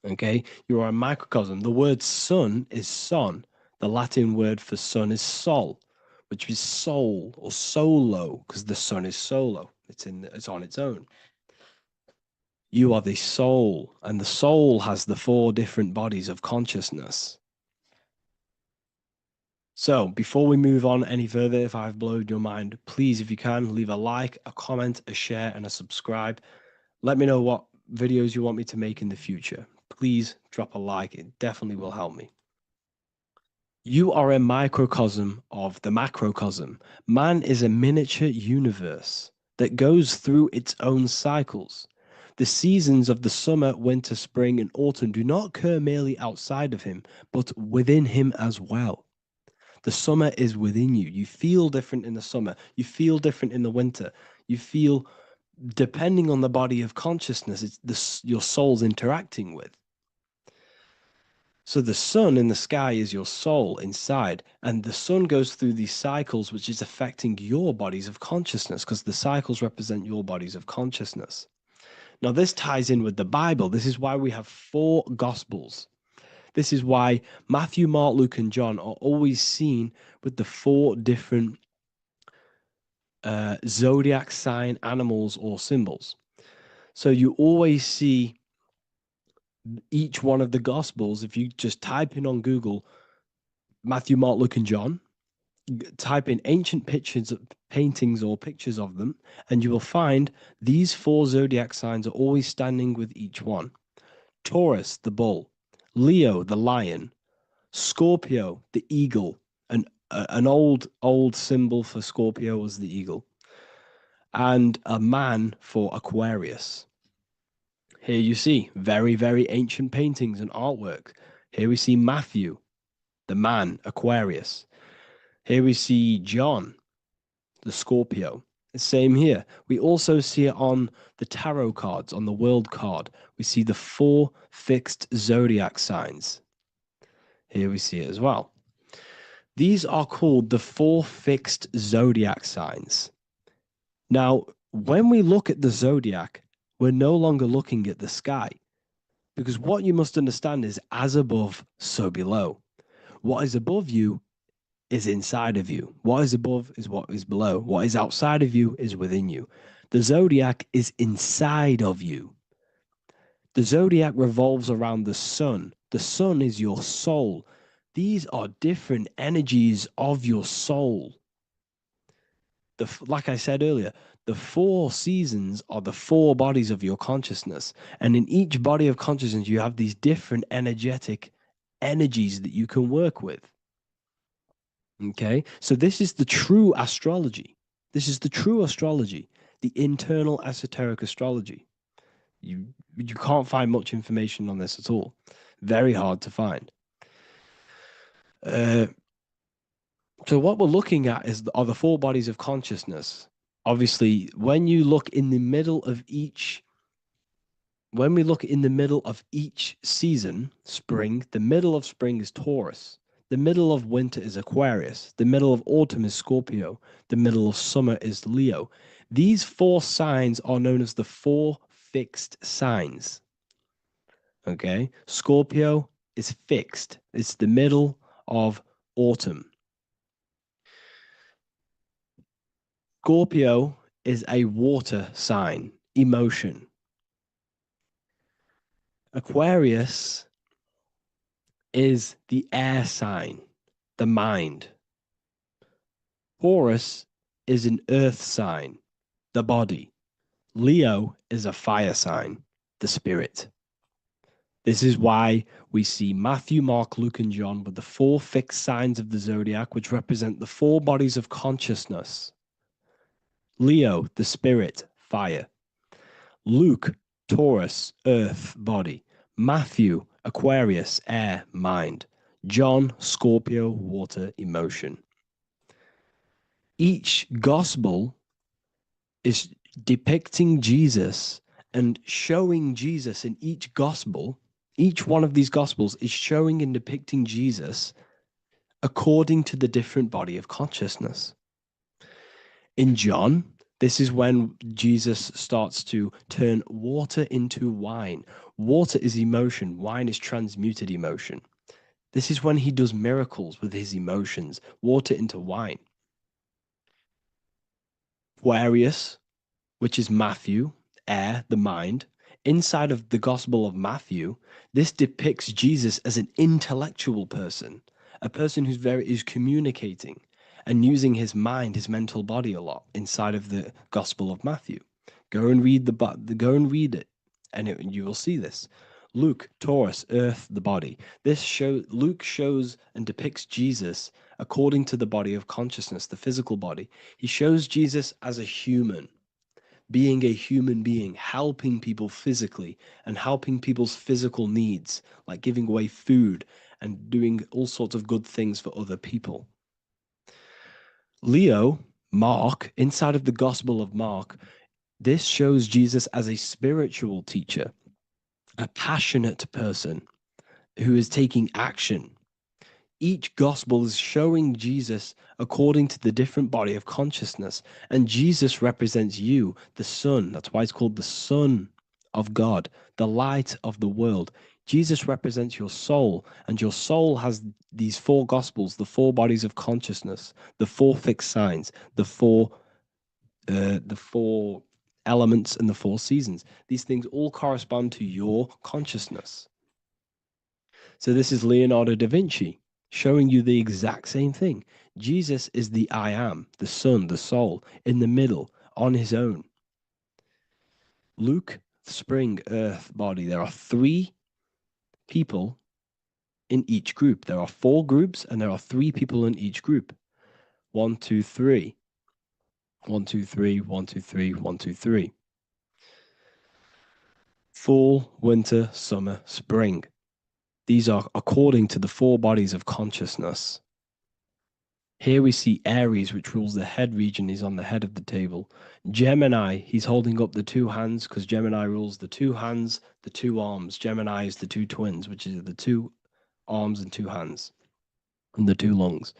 Okay? You are a microcosm. The word sun is son. The Latin word for sun is sol, which is soul or solo, because the sun is solo. It's on its own. You are the soul, and the soul has the 4 different bodies of consciousness. So before we move on any further, if I've blown your mind, please, if you can, leave a like, a comment, a share, and a subscribe. Let me know what videos you want me to make in the future. Please drop a like. It definitely will help me. You are a microcosm of the macrocosm. Man is a miniature universe that goes through its own cycles. The seasons of the summer, winter, spring, and autumn do not occur merely outside of him, but within him as well. The summer is within you. You feel different in the summer. You feel different in the winter. You feel, depending on the body of consciousness, it's your soul's interacting with. So the sun in the sky is your soul inside, and the sun goes through these cycles, which is affecting your bodies of consciousness, because the cycles represent your bodies of consciousness. Now, this ties in with the Bible. This is why we have 4 Gospels. This is why Matthew, Mark, Luke, and John are always seen with the 4 different zodiac sign animals or symbols. So you always see each one of the Gospels. If you just type in on Google Matthew, Mark, Luke, and John, type in ancient pictures, paintings, or pictures of them, and you will find these 4 zodiac signs are always standing with each one. Taurus, the bull; Leo, the lion; Scorpio, the eagle. An old symbol for Scorpio was the eagle. and a man for Aquarius. Here you see very, very ancient paintings and artwork. Here we see Matthew, the man, Aquarius. Here we see John, the Scorpio. Same here. We also see it on the tarot cards, on the world card. We see the 4 fixed zodiac signs. Here we see it as well. These are called the 4 fixed zodiac signs. Now, when we look at the zodiac, we're no longer looking at the sky, because what you must understand is as above, so below. What is above you is inside of you. What is above is what is below. What is outside of you is within you. The zodiac is inside of you. The zodiac revolves around the sun. The sun is your soul. These are different energies of your soul. Like I said earlier, the 4 seasons are the 4 bodies of your consciousness. And in each body of consciousness, you have these different energetic energies that you can work with. Okay, so this is the true astrology. This is the true astrology, the internal esoteric astrology. You can't find much information on this at all. Very hard to find. So what we're looking at are the 4 bodies of consciousness. Obviously, when you look in the middle of each, when we look in the middle of each season, spring, the middle of spring is Taurus. The middle of winter is Aquarius. The middle of autumn is Scorpio. The middle of summer is Leo. These 4 signs are known as the 4 fixed signs. Okay, Scorpio is fixed. It's the middle of autumn. Scorpio is a water sign, emotion. Aquarius is the air sign, the mind. Taurus is an earth sign, the body. Leo is a fire sign, the spirit. This is why we see Matthew, Mark, Luke, and John with the 4 fixed signs of the zodiac, which represent the 4 bodies of consciousness. Leo, the spirit, fire. Luke, Taurus, earth, body. Matthew, Aquarius, air, mind. John, Scorpio, water, emotion. Each gospel is depicting Jesus and showing Jesus in each gospel. Each one of these gospels is showing and depicting Jesus according to the different body of consciousness. In John, this is when Jesus starts to turn water into wine. Water is emotion. Wine is transmuted emotion. This is when he does miracles with his emotions, water into wine. Aquarius, which is Matthew, air, the mind. Inside of the Gospel of Matthew, this depicts Jesus as an intellectual person, a person who's communicating and using his mind, his mental body a lot inside of the Gospel of Matthew. Go and read it, and you will see this. Luke, Taurus, earth, the body. Luke shows and depicts Jesus according to the body of consciousness, the physical body. He shows Jesus as a human, being a human being, helping people physically and helping people's physical needs, like giving away food and doing all sorts of good things for other people. Leo, Mark, inside of the Gospel of Mark, this shows Jesus as a spiritual teacher, a passionate person who is taking action. Each gospel is showing Jesus according to the different body of consciousness. And Jesus represents you, the sun. That's why it's called the Son of God, the light of the world. Jesus represents your soul, and your soul has these 4 gospels, the 4 bodies of consciousness, the 4 fixed signs, the 4 elements, and the 4 seasons. These things all correspond to your consciousness. So this is Leonardo da Vinci showing you the exact same thing. Jesus is the I am, the sun, the soul, in the middle, on his own. Luke, spring, earth, body. There are 3 people in each group. There are 4 groups, and there are 3 people in each group. 1, 2, 3. 1, 2, 3, 1, 2, 3, 1, 2, 3. Fall, winter, summer, spring. These are according to the four bodies of consciousness. Here we see Aries, which rules the head region, is on the head of the table. Gemini, he's holding up the two hands because Gemini rules the two hands, the two arms. Gemini is the two twins, which is the two arms and two hands, and the two lungs.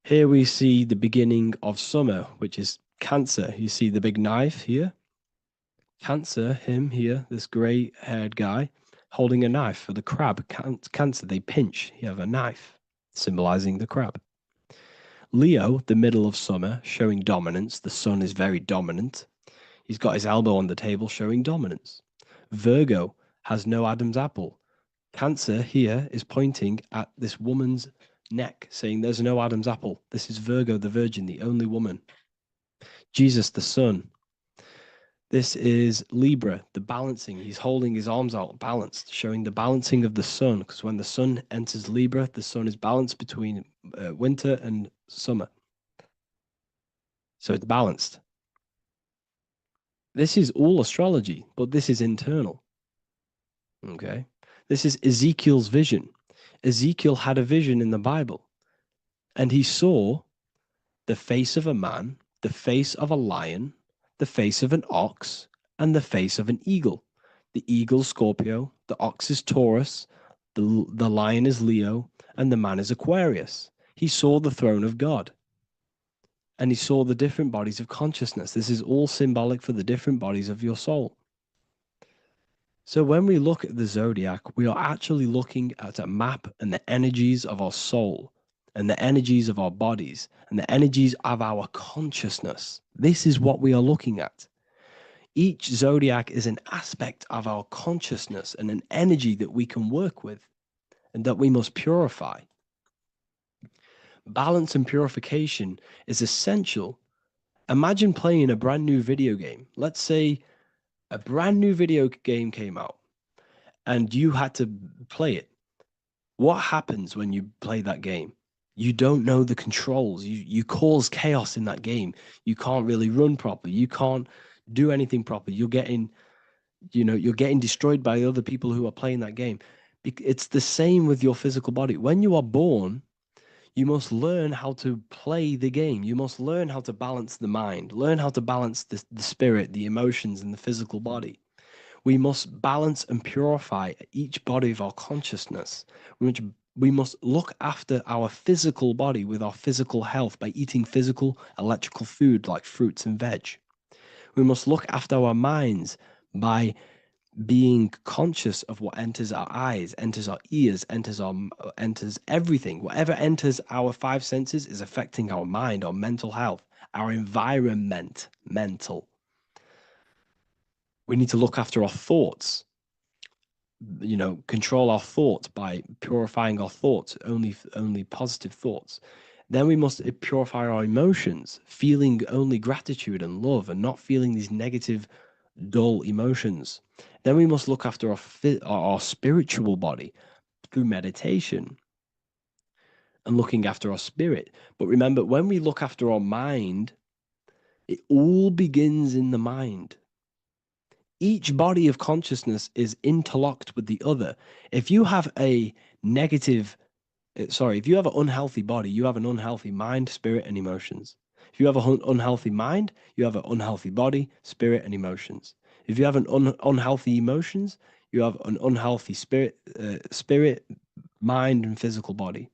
Here we see the beginning of summer, which is Cancer. You see the big knife here? Cancer, him here, this gray-haired guy, holding a knife for the crab. Cancer, they pinch. You have a knife, symbolizing the crab. Leo, the middle of summer, showing dominance. The sun is very dominant. He's got his elbow on the table, showing dominance. Virgo has no Adam's apple. Cancer here is pointing at this woman's neck, saying there's no Adam's apple. This is Virgo, the virgin, the only woman. Jesus, the sun. This is Libra, the balancing. He's holding his arms out, balanced, showing the balancing of the sun. Because when the sun enters Libra, the sun is balanced between winter and summer. So it's balanced. This is all astrology, but this is internal. Okay. This is Ezekiel's vision. Ezekiel had a vision in the Bible, and he saw the face of a man, the face of a lion, the face of an ox, and the face of an eagle. The eagle is Scorpio, the ox is Taurus, the lion is Leo, and the man is Aquarius. He saw the throne of God, and he saw the different bodies of consciousness. This is all symbolic for the different bodies of your soul. So when we look at the zodiac, we are actually looking at a map and the energies of our soul and the energies of our bodies and the energies of our consciousness. This is what we are looking at. Each zodiac is an aspect of our consciousness and an energy that we can work with and that we must purify. Balance and purification is essential. Imagine playing a brand new video game. Let's say a brand new video game came out and you had to play it. What happens when you play that game? You don't know the controls. You cause chaos in that game. You can't really run properly. You can't do anything properly. You're getting destroyed by other people who are playing that game. It's the same with your physical body. When you are born, you must learn how to play the game. You must learn how to balance the mind, learn how to balance the spirit, the emotions, and the physical body. We must balance and purify each body of our consciousness. We must look after our physical body with our physical health by eating physical, electrical food like fruits and veg. We must look after our minds by being conscious of what enters our eyes, enters our ears, enters everything. Whatever enters our five senses is affecting our mind, our mental health, our environment, mental. We need to look after our thoughts, control our thoughts by purifying our thoughts, only positive thoughts. Then we must purify our emotions, feeling only gratitude and love and not feeling these negative, dull emotions. Then we must look after our spiritual body through meditation and looking after our spirit. But remember, when we look after our mind, it all begins in the mind. Each body of consciousness is interlocked with the other. If you have an unhealthy body, you have an unhealthy mind, spirit, and emotions. If you have an unhealthy mind, you have an unhealthy body, spirit, and emotions. If you have an unhealthy emotions, you have an unhealthy spirit, mind, and physical body.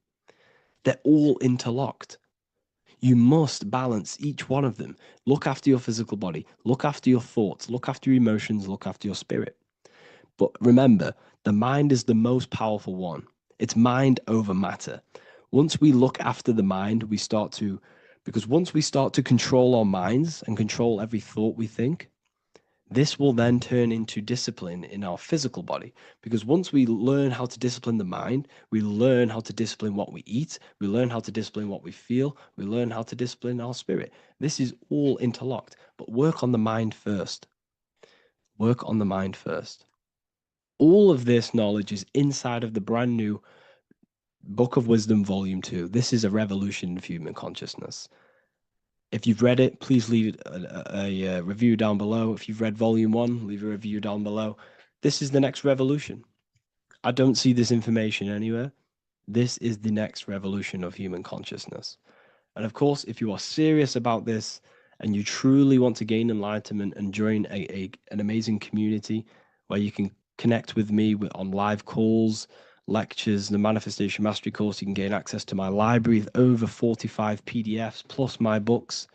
They're all interlocked. You must balance each one of them. Look after your physical body. Look after your thoughts. Look after your emotions. Look after your spirit. But remember, the mind is the most powerful one. It's mind over matter. Once we look after the mind, because once we start to control our minds and control every thought we think, this will then turn into discipline in our physical body. Because once we learn how to discipline the mind, we learn how to discipline what we eat, we learn how to discipline what we feel, we learn how to discipline our spirit. This is all interlocked, but work on the mind first. Work on the mind first. All of this knowledge is inside of the brand new Book of Wisdom, Volume 2. This is a revolution in human consciousness. If you've read it, please leave a review down below. If you've read volume one, leave a review down below. This is the next revolution. I don't see this information anywhere. This is the next revolution of human consciousness. And of course, if you are serious about this and you truly want to gain enlightenment and join an amazing community where you can connect with me on live calls, lectures, the Manifestation Mastery course, you can gain access to my library of over 45 PDFs plus my books.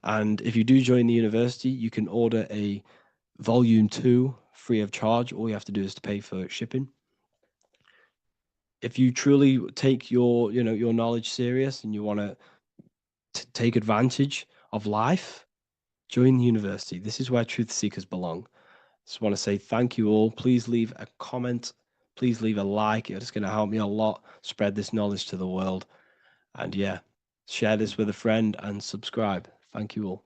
And if you do join the university, you can order a volume 2 free of charge. All you have to do is to pay for shipping. If you truly take your knowledge serious and you want to take advantage of life, join the university. This is where truth seekers belong. Just want to say thank you all. Please leave a comment. Please leave a like. It's going to help me a lot spread this knowledge to the world. And yeah, share this with a friend and subscribe. Thank you all.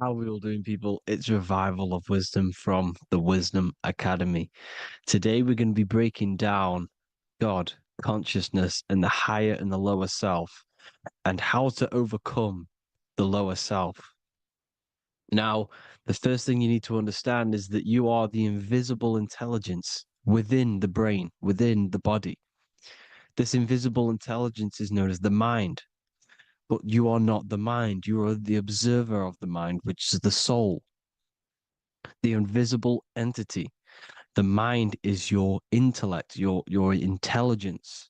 How are we all doing, people? It's Revival of Wisdom from the Wisdom Academy. Today, we're going to be breaking down God, consciousness, and the higher and the lower self, and how to overcome the lower self. Now, the first thing you need to understand is that you are the invisible intelligence within the brain, within the body. This invisible intelligence is known as the mind. But you are not the mind. You are the observer of the mind, which is the soul, the invisible entity. The mind is your intellect, your intelligence.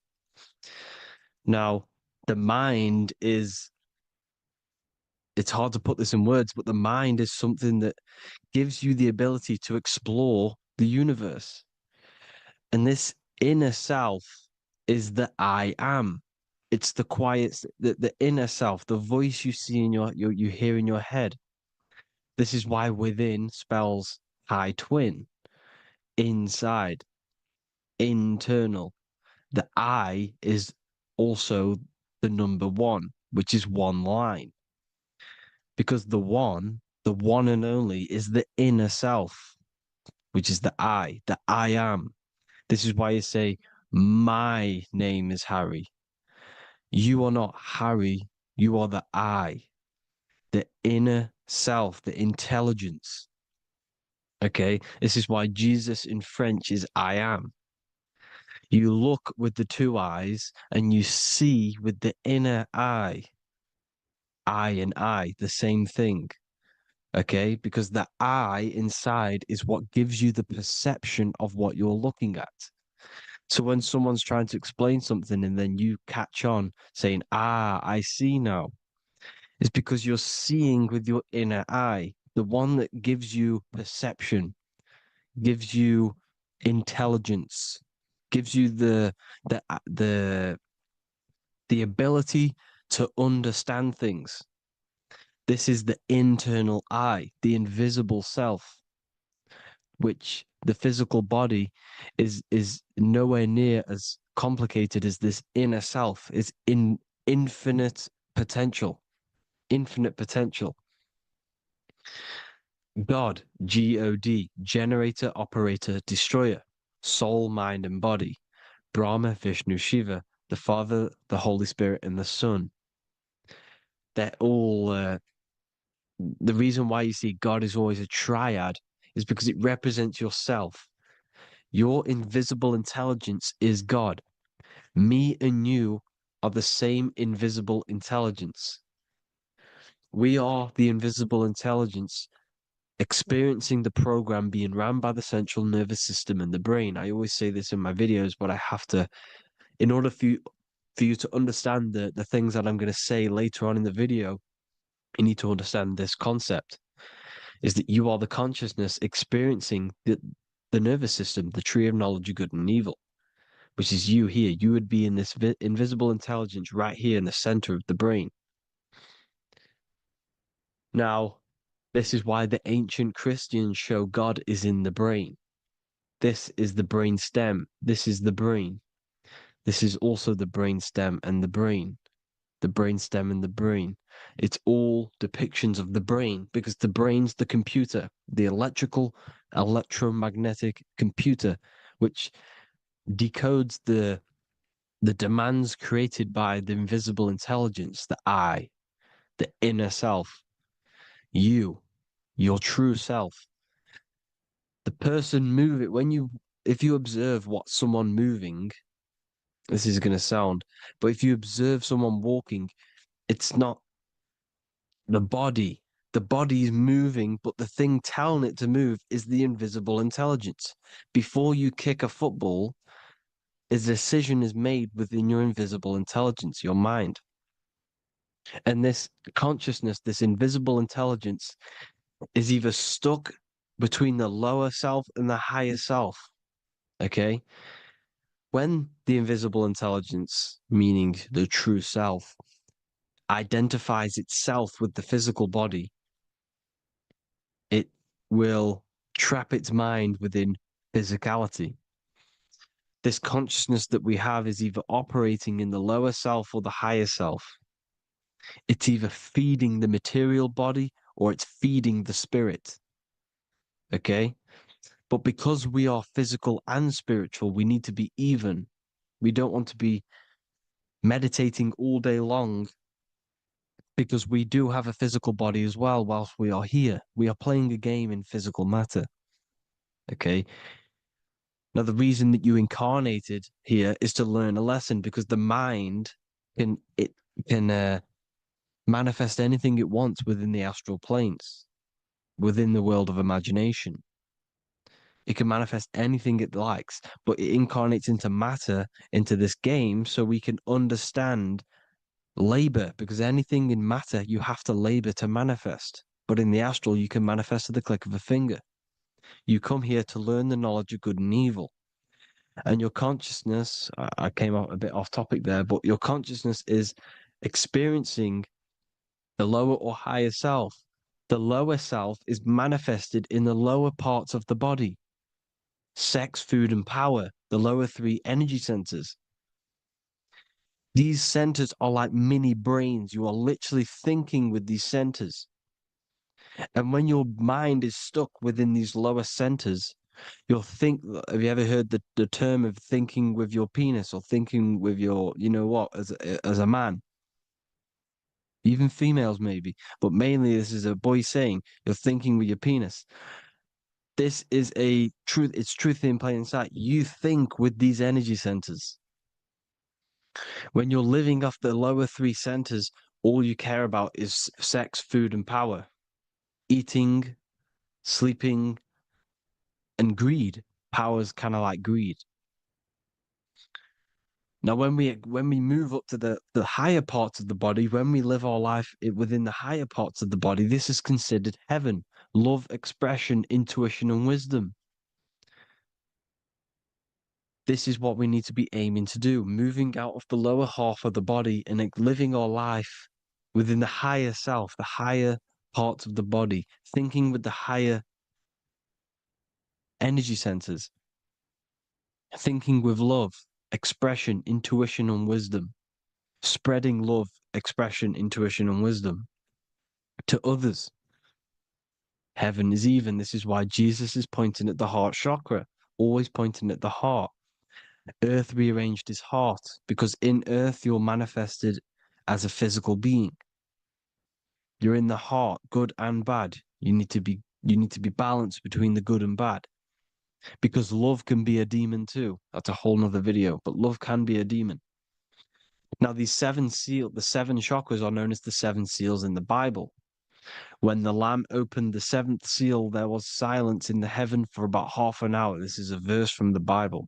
Now, the mind is, it's hard to put this in words, but the mind is something that gives you the ability to explore the universe. And this inner self is the I am. It's the quiet, the inner self, the voice you see in you hear in your head. This is why within spells high twin, inside, internal. The I is also the number one, which is one line. Because the one and only, is the inner self, which is the I am. This is why you say, my name is Harry. You are not Harry, you are the I, the inner self, the intelligence. Okay, this is why Jesus in French is I am. You look with the two eyes and you see with the inner eye. I and I, the same thing. Okay, because the I inside is what gives you the perception of what you're looking at. So when someone's trying to explain something and then you catch on saying, I see now, it's because you're seeing with your inner eye, the one that gives you perception, gives you intelligence, gives you the the ability to understand things. This is the internal eye, the invisible self, which the physical body is nowhere near as complicated as this inner self. It's in infinite potential, infinite potential. God, God, generator, operator, destroyer, soul, mind, and body. Brahma, Vishnu, Shiva, the Father, the Holy Spirit, and the Son. They're all the reason why you see God is always a triad is because it represents yourself. Your invisible intelligence is God. Me and you are the same invisible intelligence. We are the invisible intelligence experiencing the program being run by the central nervous system and the brain. I always say this in my videos, but I have to, in order for you to understand the things that I'm going to say later on in the video, you need to understand this concept, is that you are the consciousness experiencing the nervous system, the tree of knowledge of good and evil, which is you here. You would be in this invisible intelligence right here in the center of the brain. Now, this is why the ancient Christians show God is in the brain. This is the brain stem. This is the brain. This is also the brain stem and the brain. The brain stem and the brain. It's all depictions of the brain because the brain's the computer, the electromagnetic computer, which decodes the demands created by the invisible intelligence, the I, the inner self, you, your true self. The person move it if you observe what someone moving, this is going to sound, but if you observe someone walking, it's not the body. The body is moving, but the thing telling it to move is the invisible intelligence. Before you kick a football, a decision is made within your invisible intelligence, your mind. And this consciousness, this invisible intelligence, is either stuck between the lower self and the higher self. Okay? When the invisible intelligence, meaning the true self, identifies itself with the physical body, it will trap its mind within physicality. This consciousness that we have is either operating in the lower self or the higher self. It's either feeding the material body or it's feeding the spirit. Okay? But because we are physical and spiritual, we need to be even. We don't want to be meditating all day long because we do have a physical body as well whilst we are here. We are playing a game in physical matter. Okay? Now, the reason that you incarnated here is to learn a lesson because the mind can manifest anything it wants within the astral planes, within the world of imagination. It can manifest anything it likes, but it incarnates into matter, into this game, so we can understand labor, because anything in matter, you have to labor to manifest. But in the astral, you can manifest at the click of a finger. You come here to learn the knowledge of good and evil. And your consciousness, I came out a bit off topic there, but your consciousness is experiencing the lower or higher self. The lower self is manifested in the lower parts of the body. Sex, food, and power, the lower three energy centers. These centers are like mini brains. You are literally thinking with these centers. And when your mind is stuck within these lower centers, you'll think, have you ever heard the term of thinking with your penis or thinking with your, you know what, as a man? Even females maybe, but mainly this is a boy saying, you're thinking with your penis. This is a truth, it's truth in plain sight. You think with these energy centers. When you're living off the lower three centers, all you care about is sex, food, and power. Eating, sleeping, and greed. Power's kind of like greed. Now, when we move up to the higher parts of the body, when we live our life within the higher parts of the body, this is considered heaven. Love, expression, intuition, and wisdom. This is what we need to be aiming to do, moving out of the lower half of the body and living our life within the higher self, the higher parts of the body, thinking with the higher energy centers, thinking with love, expression, intuition, and wisdom, spreading love, expression, intuition, and wisdom to others. Heaven is even. This is why Jesus is pointing at the heart chakra, always pointing at the heart. Earth rearranged his heart because in earth you're manifested as a physical being. You're in the heart, good and bad. You need to be balanced between the good and bad. Because love can be a demon too. That's a whole nother video, but love can be a demon. Now, the seven chakras are known as the seven seals in the Bible. When the Lamb opened the seventh seal, there was silence in the heaven for about half an hour. This is a verse from the Bible.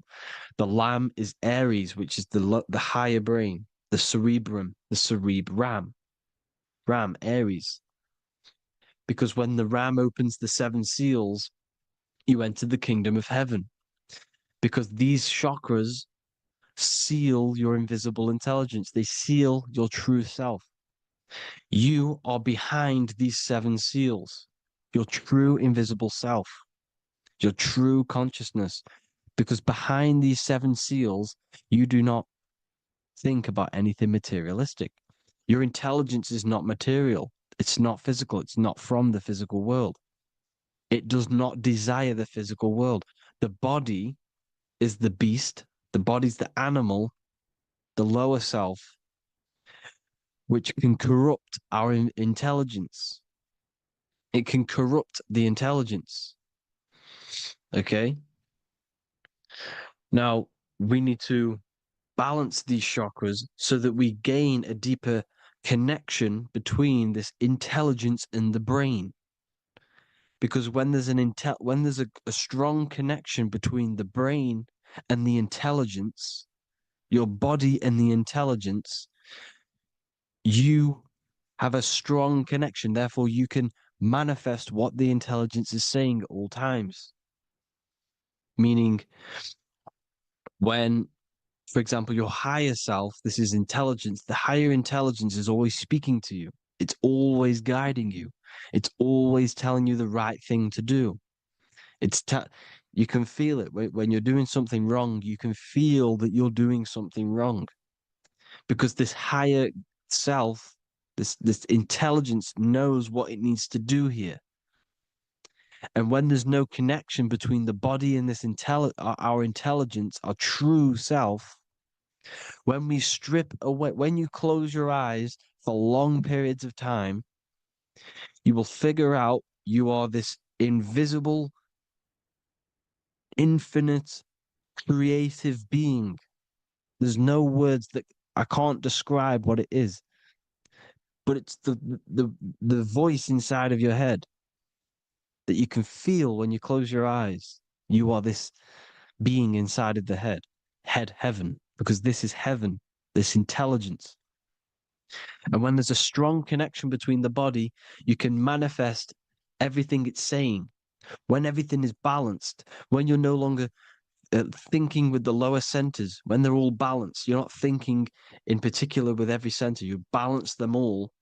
The Lamb is Aries, which is the higher brain, the cerebrum, Ram, Aries. Because when the Ram opens the seven seals, you enter the kingdom of heaven. Because these chakras seal your invisible intelligence. They seal your true self. You are behind these seven seals, your true invisible self, your true consciousness, Because behind these 7 seals, you do not think about anything materialistic. Your intelligence is not material. It's not physical. It's not from the physical world. It does not desire the physical world. The body is the beast. The body's the animal, the lower self, which can corrupt our intelligence. It can corrupt the intelligence. Okay? Now, we need to balance these chakras so that we gain a deeper connection between this intelligence and the brain. Because when there's a strong connection between the brain and the intelligence, your body and the intelligence, you have a strong connection. Therefore, you can manifest what the intelligence is saying at all times. Meaning, when, for example, your higher self, this is intelligence, the higher intelligence is always speaking to you. It's always guiding you. It's always telling you the right thing to do. You can feel it when you're doing something wrong. You can feel that you're doing something wrong because this higher self, this intelligence knows what it needs to do here. And when there's no connection between the body and this our intelligence, our true self, when we strip away, when you close your eyes for long periods of time, you will figure out you are this invisible, infinite, creative being. There's no words that I can't describe what it is, but it's the voice inside of your head that you can feel when you close your eyes. You are this being inside of the heaven, because this is heaven, this intelligence. And when there's a strong connection between the body, you can manifest everything it's saying. When everything is balanced, when you're no longer thinking with the lower centers, when they're all balanced, you're not thinking in particular with every center, you balance them all,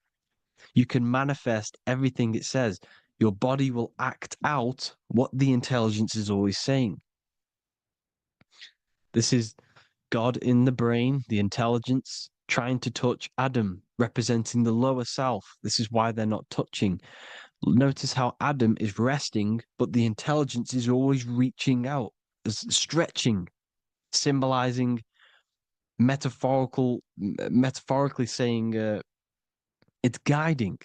you can manifest everything it says. Your body will act out what the intelligence is always saying. This is God in the brain, the intelligence, trying to touch Adam, representing the lower self. This is why they're not touching. Notice how Adam is resting, but the intelligence is always reaching out, stretching, symbolizing metaphorically saying it's guiding.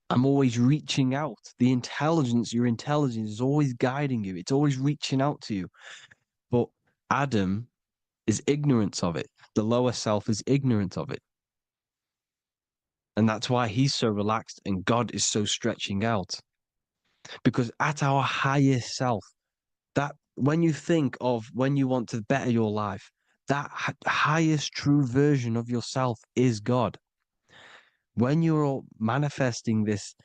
I'm always reaching out. The intelligence, your intelligence is always guiding you. It's always reaching out to you. But Adam is ignorant of it. The lower self is ignorant of it. And that's why he's so relaxed and God is so stretching out. Because at our highest self, that when you think of when you want to better your life, that highest true version of yourself is God. When you're manifesting this,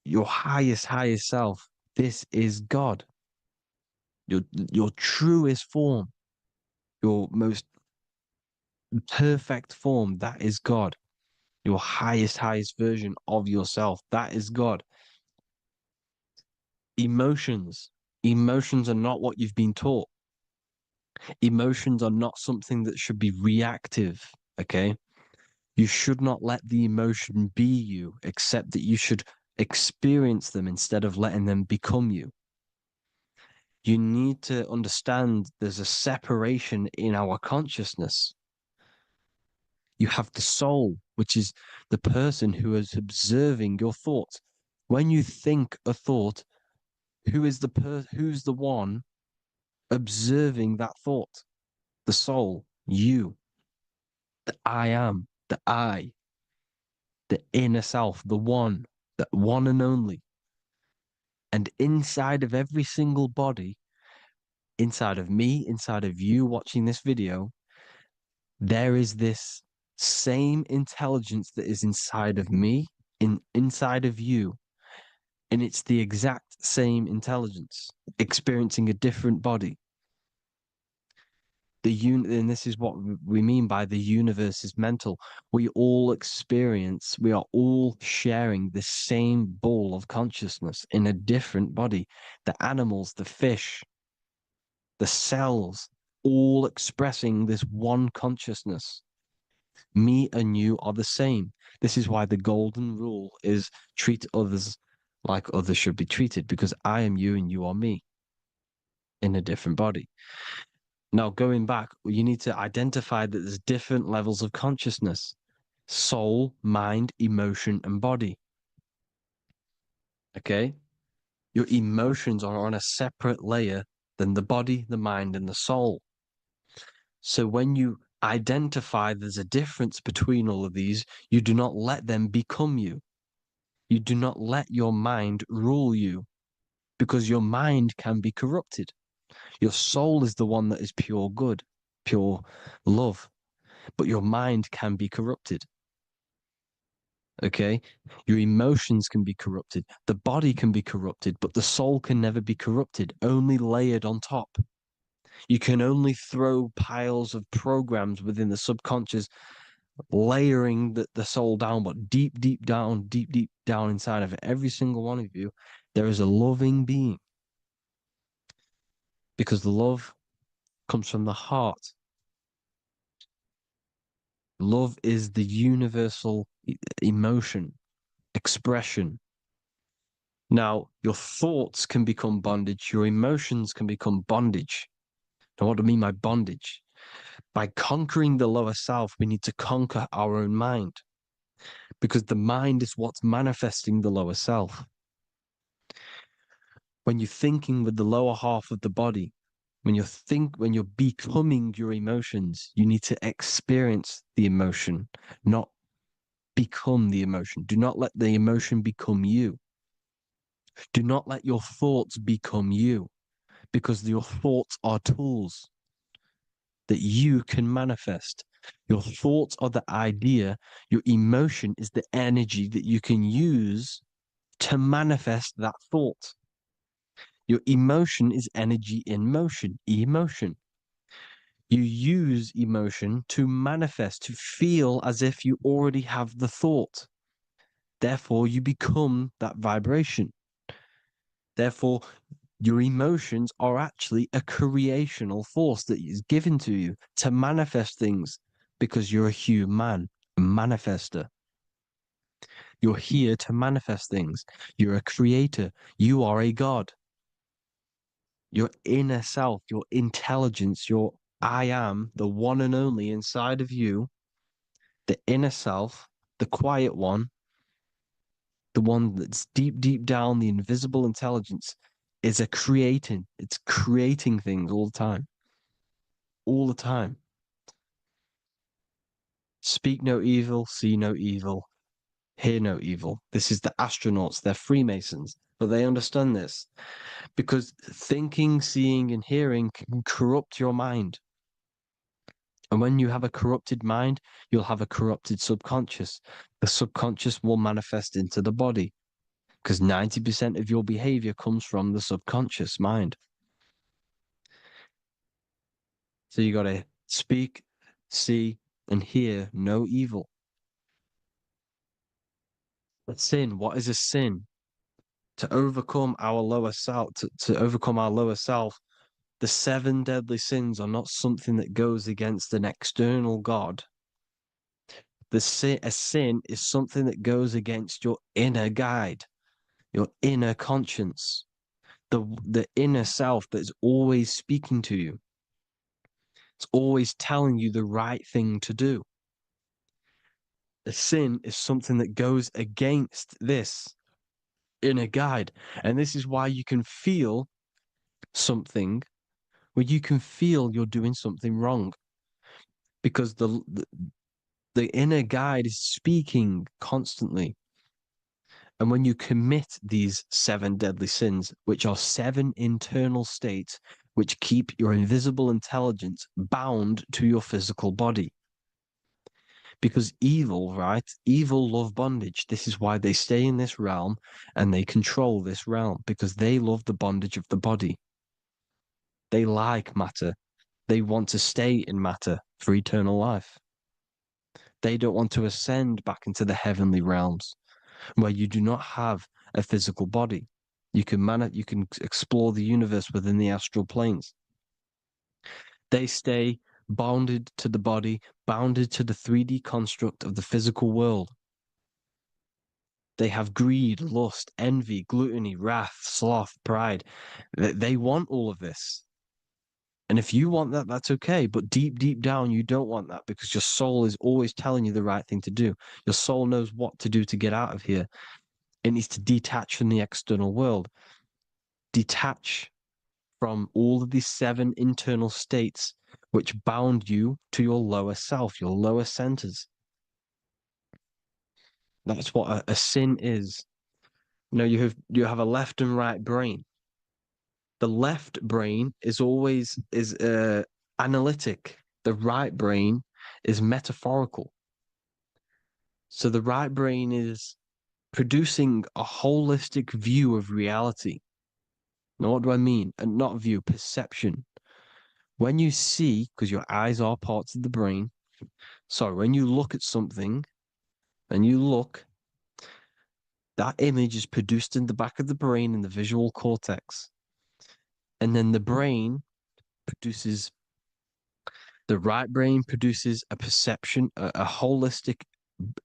your highest self, this is God. Your truest form, your most perfect form, that is God. Your highest version of yourself, that is God. Emotions. Emotions are not what you've been taught. Emotions are not something that should be reactive, okay? You should not let the emotion be you, except that you should experience them instead of letting them become you. You need to understand there's a separation in our consciousness. You have the soul, which is the person who is observing your thoughts. When you think a thought, who's the one observing that thought? The soul, you, the I am, the I, the inner self, the one and only. And inside of every single body, inside of me, inside of you watching this video, there is this same intelligence that is inside of me, inside of you. And it's the exact same experiencing a different body. And this is what we mean by the universe is mental. We are all sharing the same ball of consciousness in a different body. The animals, the fish, the cells, all expressing this one consciousness. Me and you are the same. This is why the golden rule is treat others like others should be treated, because I am you and you are me in a different body. Now, going back, you need to identify that there's different levels of consciousness: soul, mind, emotion, and body. Okay? Your emotions are on a separate layer than the body, the mind, and the soul. So when you identify there's a difference between all of these, you do not let them become you. You do not let your mind rule you, because your mind can be corrupted. Your soul is the one that is pure good, pure love, but your mind can be corrupted. Okay? Your emotions can be corrupted. The body can be corrupted, but the soul can never be corrupted, only layered on top. You can only throw piles of programs within the subconscious, layering the soul down, but deep, deep down inside of every single one of you, there is a loving being. Because the love comes from the heart. Love is the universal emotion, expression. Now, your thoughts can become bondage, your emotions can become bondage. Now, what do I mean by bondage? By conquering the lower self, we need to conquer our own mind, because the mind is what's manifesting the lower self. When you're thinking with the lower half of the body, when you're becoming your emotions, you need to experience the emotion, not become the emotion. Do not let the emotion become you. Do not let your thoughts become you, because your thoughts are tools that you can manifest. Your thoughts are the idea. Your emotion is the energy that you can use to manifest that thought. Your emotion is energy in motion, emotion. You use emotion to manifest, to feel as if you already have the thought. Therefore, you become that vibration. Therefore, your emotions are actually a creational force that is given to you to manifest things, because you're a human, a manifester. You're here to manifest things. You're a creator. You are a god. Your inner self, your intelligence, your I am, the one and only inside of you, the inner self, the quiet one, the one that's deep down, the invisible intelligence, is it's creating things all the time. All the time. Speak no evil, see no evil, hear no evil. This is the astronauts, they're Freemasons, but they understand this, because thinking, seeing, and hearing can corrupt your mind. And when you have a corrupted mind, you'll have a corrupted subconscious. The subconscious will manifest into the body, because 90% of your behavior comes from the subconscious mind. So you got to speak, see, and hear no evil. But sin, what is a sin? To overcome our lower self, to overcome our lower self, the 7 deadly sins are not something that goes against an external God. A sin is something that goes against your inner guide, your inner conscience, the inner self that is always speaking to you. It's always telling you the right thing to do. A sin is something that goes against this inner guide. And this is why you can feel something where you can feel you're doing something wrong, because the inner guide is speaking constantly. And when you commit these 7 deadly sins, which are 7 internal states which keep your invisible intelligence bound to your physical body. Because evil, right? Evil love bondage. This is why they stay in this realm and they control this realm, because they love the bondage of the body. They like matter. They want to stay in matter for eternal life. They don't want to ascend back into the heavenly realms where you do not have a physical body. You can explore the universe within the astral planes. They stay bounded to the body, bounded to the 3D construct of the physical world. They have greed, lust, envy, gluttony, wrath, sloth, pride. They want all of this. And if you want that, that's okay. But deep, deep down, you don't want that because your soul is always telling you the right thing to do. Your soul knows what to do to get out of here. It needs to detach from the external world, detach from all of these 7 internal states which bound you to your lower self, your lower centers. That's what a sin is. You have a left and right brain. The left brain is always analytic. The right brain is metaphorical. So the right brain is producing a holistic view of reality. Now, what do I mean? And not view, perception. When you see, because your eyes are parts of the brain, sorry, when you look at something and you look, that image is produced in the back of the brain in the visual cortex. And then the right brain produces a perception, a holistic,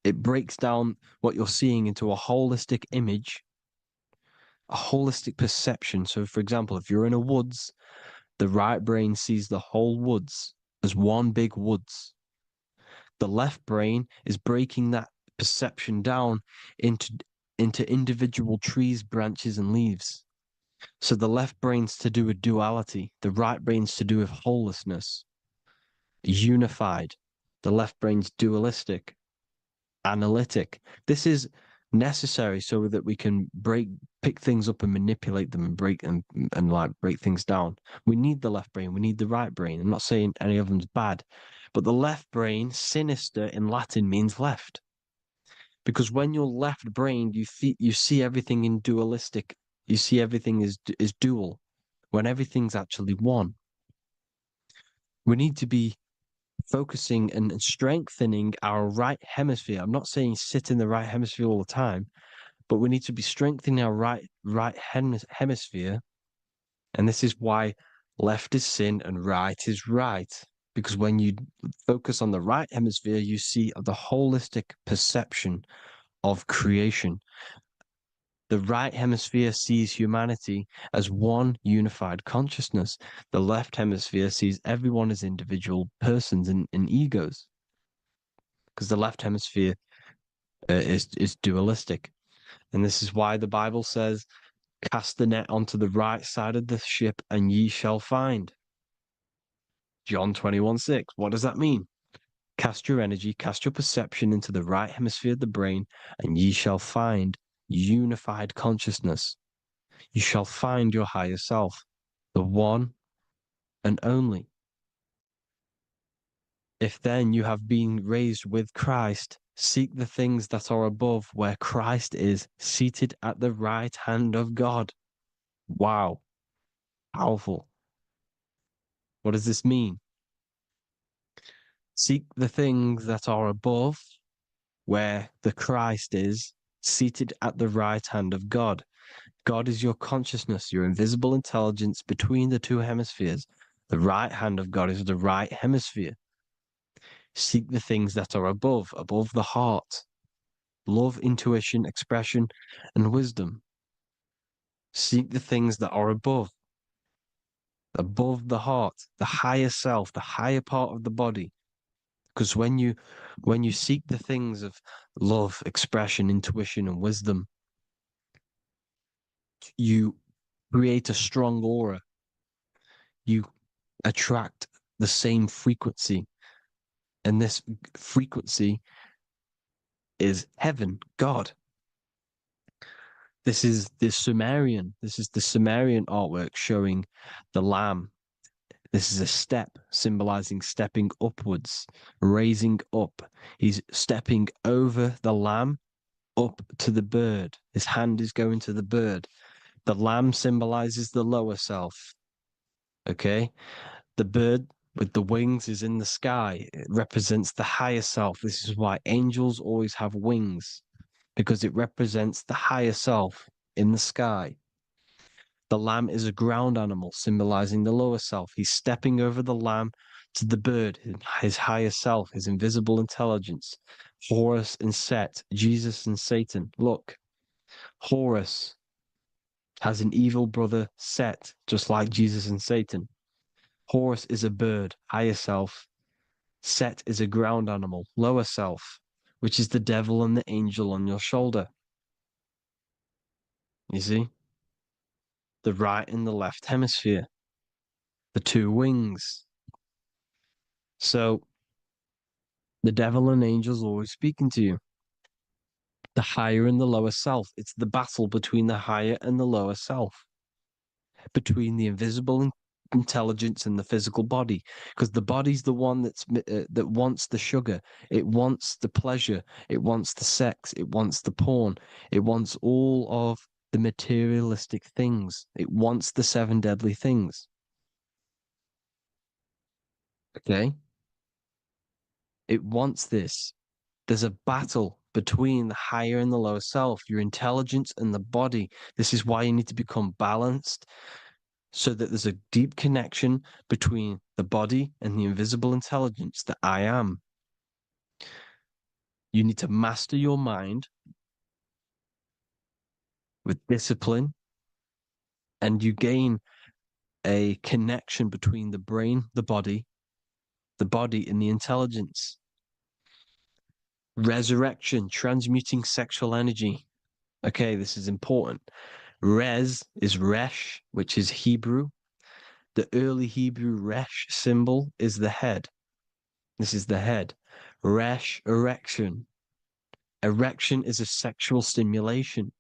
it breaks down what you're seeing into a holistic image, a holistic perception. So, for example, if you're in a woods, the right brain sees the whole woods as one big woods. The left brain is breaking that perception down into individual trees, branches, and leaves. So the left brain's to do with duality, the right brain's to do with wholeness, unified. The left brain's dualistic, analytic. This is necessary so that we can pick things up and manipulate them and break things down. We need the left brain, we need the right brain. I'm not saying any of them's bad, but the left brain, sinister in Latin, means left. Because when you're left brained, you see everything in dualistic. You see everything is dual, when everything's actually one. We need to be focusing and strengthening our right hemisphere. I'm not saying sit in the right hemisphere all the time, but we need to be strengthening our right hemisphere. And this is why left is sin and right is right. Because when you focus on the right hemisphere, you see the holistic perception of creation. The right hemisphere sees humanity as one unified consciousness. The left hemisphere sees everyone as individual persons and egos. Because the left hemisphere is dualistic. And this is why the Bible says, cast the net onto the right side of the ship and ye shall find. John 21:6. What does that mean? Cast your energy, cast your perception into the right hemisphere of the brain, and ye shall find unified consciousness. You shall find your higher self, the one and only. If then you have been raised with Christ, seek the things that are above, where Christ is seated at the right hand of God. Wow. Powerful. What does this mean? Seek the things that are above, where the Christ is seated at the right hand of God. God is your consciousness, your invisible intelligence between the 2 hemispheres. The right hand of God is the right hemisphere. Seek the things that are above the heart. Love, intuition, expression, and wisdom. Seek the things that are above the heart, the higher self, the higher part of the body. Because when you seek the things of love, expression, intuition, and wisdom, you create a strong aura. You attract the same frequency. And this frequency is heaven, God. This is the Sumerian artwork showing the lamb. This is a step symbolizing stepping upwards, raising up. He's stepping over the lamb up to the bird. His hand is going to the bird. The lamb symbolizes the lower self. Okay? The bird with the wings is in the sky. It represents the higher self. This is why angels always have wings, because it represents the higher self in the sky. The lamb is a ground animal, symbolizing the lower self. He's stepping over the lamb to the bird, his higher self, his invisible intelligence. Horus and Set, Jesus and Satan. Look, Horus has an evil brother, Set, just like Jesus and Satan. Horus is a bird, higher self. Set is a ground animal, lower self, which is the devil and the angel on your shoulder. You see? The right and the left hemisphere, the two wings. So the devil and angels always speaking to you. The higher and the lower self. It's the battle between the higher and the lower self, between the invisible intelligence and the physical body, because the body's the one that wants the sugar, it wants the pleasure, it wants the sex, it wants the porn, it wants all of the materialistic things, it wants the seven deadly things. Okay, it wants this. There's a battle between the higher and the lower self, your intelligence and the body. This is why you need to become balanced, so that there's a deep connection between the body and the invisible intelligence that I am. You need to master your mind with discipline, and you gain a connection between the brain, the body and the intelligence. Resurrection, transmuting sexual energy. Okay, this is important. Res is Resh, which is Hebrew. The early Hebrew Resh symbol is the head. This is the head. Resh, erection. Erection is a sexual stimulation.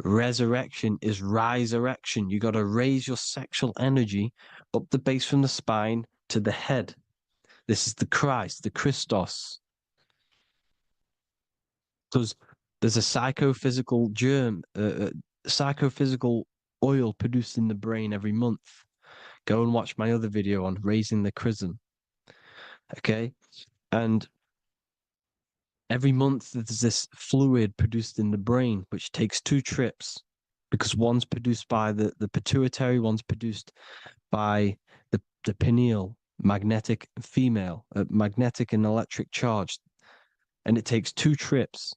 Resurrection is rise-erection. You got to raise your sexual energy up the base from the spine to the head. This is the Christ, the Christos. Because there's a psychophysical psychophysical oil produced in the brain every month. Go and watch my other video on raising the chrism. Okay? And every month there's this fluid produced in the brain, which takes 2 trips, because one's produced by the pituitary, one's produced by the pineal, magnetic female, magnetic and electric charge. And it takes 2 trips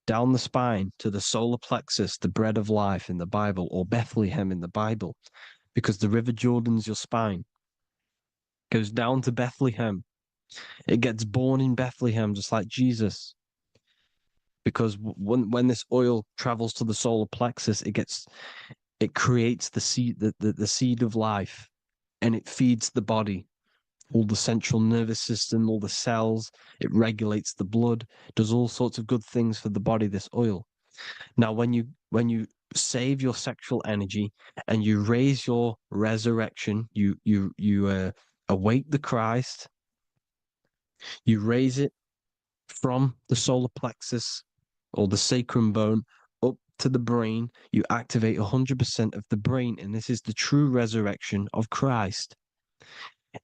down the spine to the solar plexus, the bread of life in the Bible, or Bethlehem in the Bible, because the River Jordan's your spine. Goes down to Bethlehem. It gets born in Bethlehem, just like Jesus. Because when this oil travels to the solar plexus, it creates the seed, the seed of life, and it feeds the body, all the central nervous system, all the cells. It regulates the blood, does all sorts of good things for the body, this oil. Now, when you save your sexual energy and you raise your resurrection, you awake the Christ, you raise it from the solar plexus or the sacrum bone up to the brain, you activate 100% of the brain, and this is the true resurrection of Christ.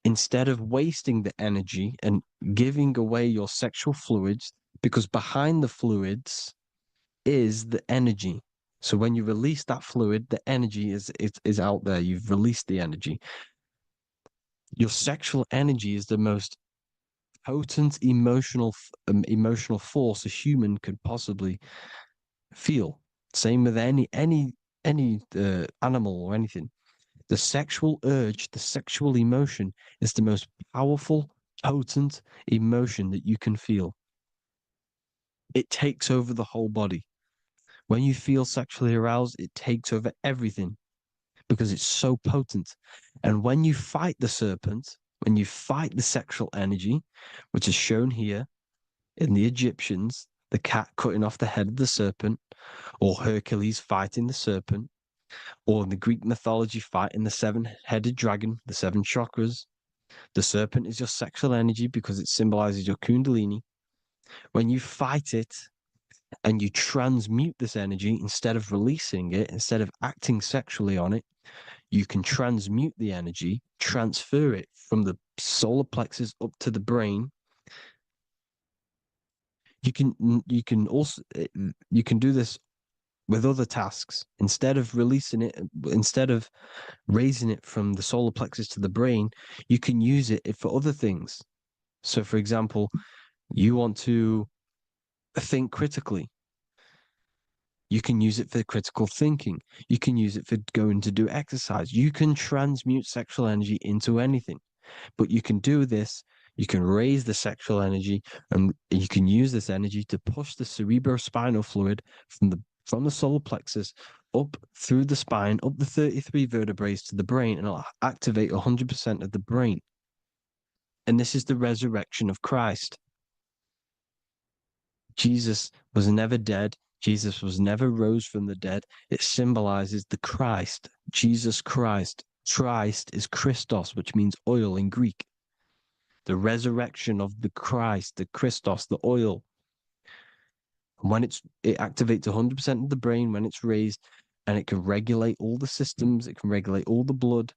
Instead of wasting the energy and giving away your sexual fluids, because behind the fluids is the energy. So when you release that fluid, the energy is out there. You've released the energy. Your sexual energy is the most potent emotional force a human could possibly feel. Same with any animal or anything. The sexual urge, the sexual emotion is the most powerful, potent emotion that you can feel. It takes over the whole body. When you feel sexually aroused, it takes over everything because it's so potent. And when you fight the serpent, when you fight the sexual energy, which is shown here in the Egyptians, the cat cutting off the head of the serpent, or Hercules fighting the serpent, or in the Greek mythology fighting the 7-headed dragon, the 7 chakras. The serpent is your sexual energy because it symbolizes your kundalini. When you fight it and you transmute this energy, instead of releasing it, instead of acting sexually on it, you can transmute the energy, transfer it from the solar plexus up to the brain. You can do this with other tasks. Instead of releasing it, instead of raising it from the solar plexus to the brain, you can use it for other things. So, for example, you want to think critically. You can use it for critical thinking. You can use it for going to do exercise. You can transmute sexual energy into anything, but you can do this. You can raise the sexual energy, and you can use this energy to push the cerebrospinal fluid from the solar plexus up through the spine, up the 33 vertebrae to the brain, and it'll activate 100% of the brain. And this is the resurrection of Christ. Jesus was never dead. Jesus was never rose from the dead. It symbolizes the Christ, Jesus Christ. Christ is Christos, which means oil in Greek. The resurrection of the Christ, the Christos, the oil. And when it activates 100% of the brain when it's raised, and it can regulate all the systems, it can regulate all the blood,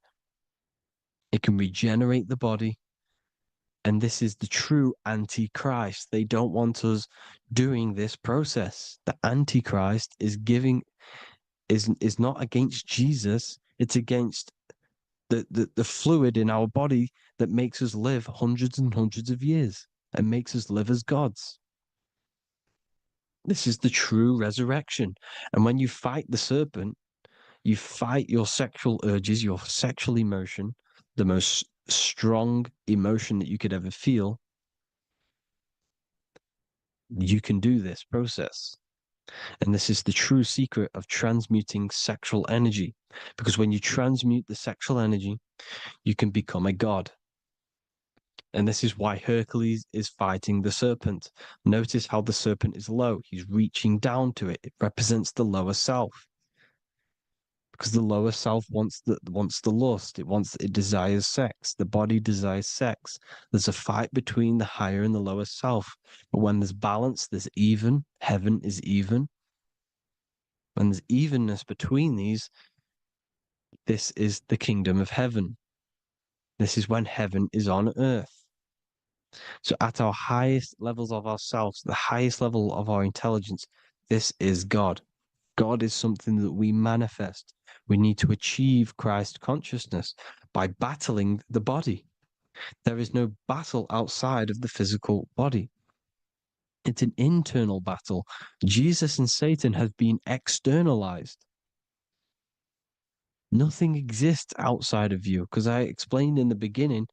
it can regenerate the body. And this is the true antichrist. They don't want us doing this process. The antichrist is not against Jesus, it's against the fluid in our body that makes us live hundreds and hundreds of years and makes us live as gods. This is the true resurrection. And when you fight the serpent, you fight your sexual urges, your sexual emotion, the most strong emotion that you could ever feel. You can do this process. And this is the true secret of transmuting sexual energy. Because when you transmute the sexual energy, you can become a god. And this is why Hercules is fighting the serpent. Notice how the serpent is low. He's reaching down to it. It represents the lower self. Because the lower self wants the lust. It desires sex. The body desires sex. There's a fight between the higher and the lower self. But when there's balance, there's even. Heaven is even. When there's evenness between these, this is the kingdom of heaven. This is when heaven is on earth. So at our highest levels of ourselves, the highest level of our intelligence, this is God. God is something that we manifest. We need to achieve Christ consciousness by battling the body. There is no battle outside of the physical body. It's an internal battle. Jesus and Satan have been externalized. Nothing exists outside of you, because I explained in the beginning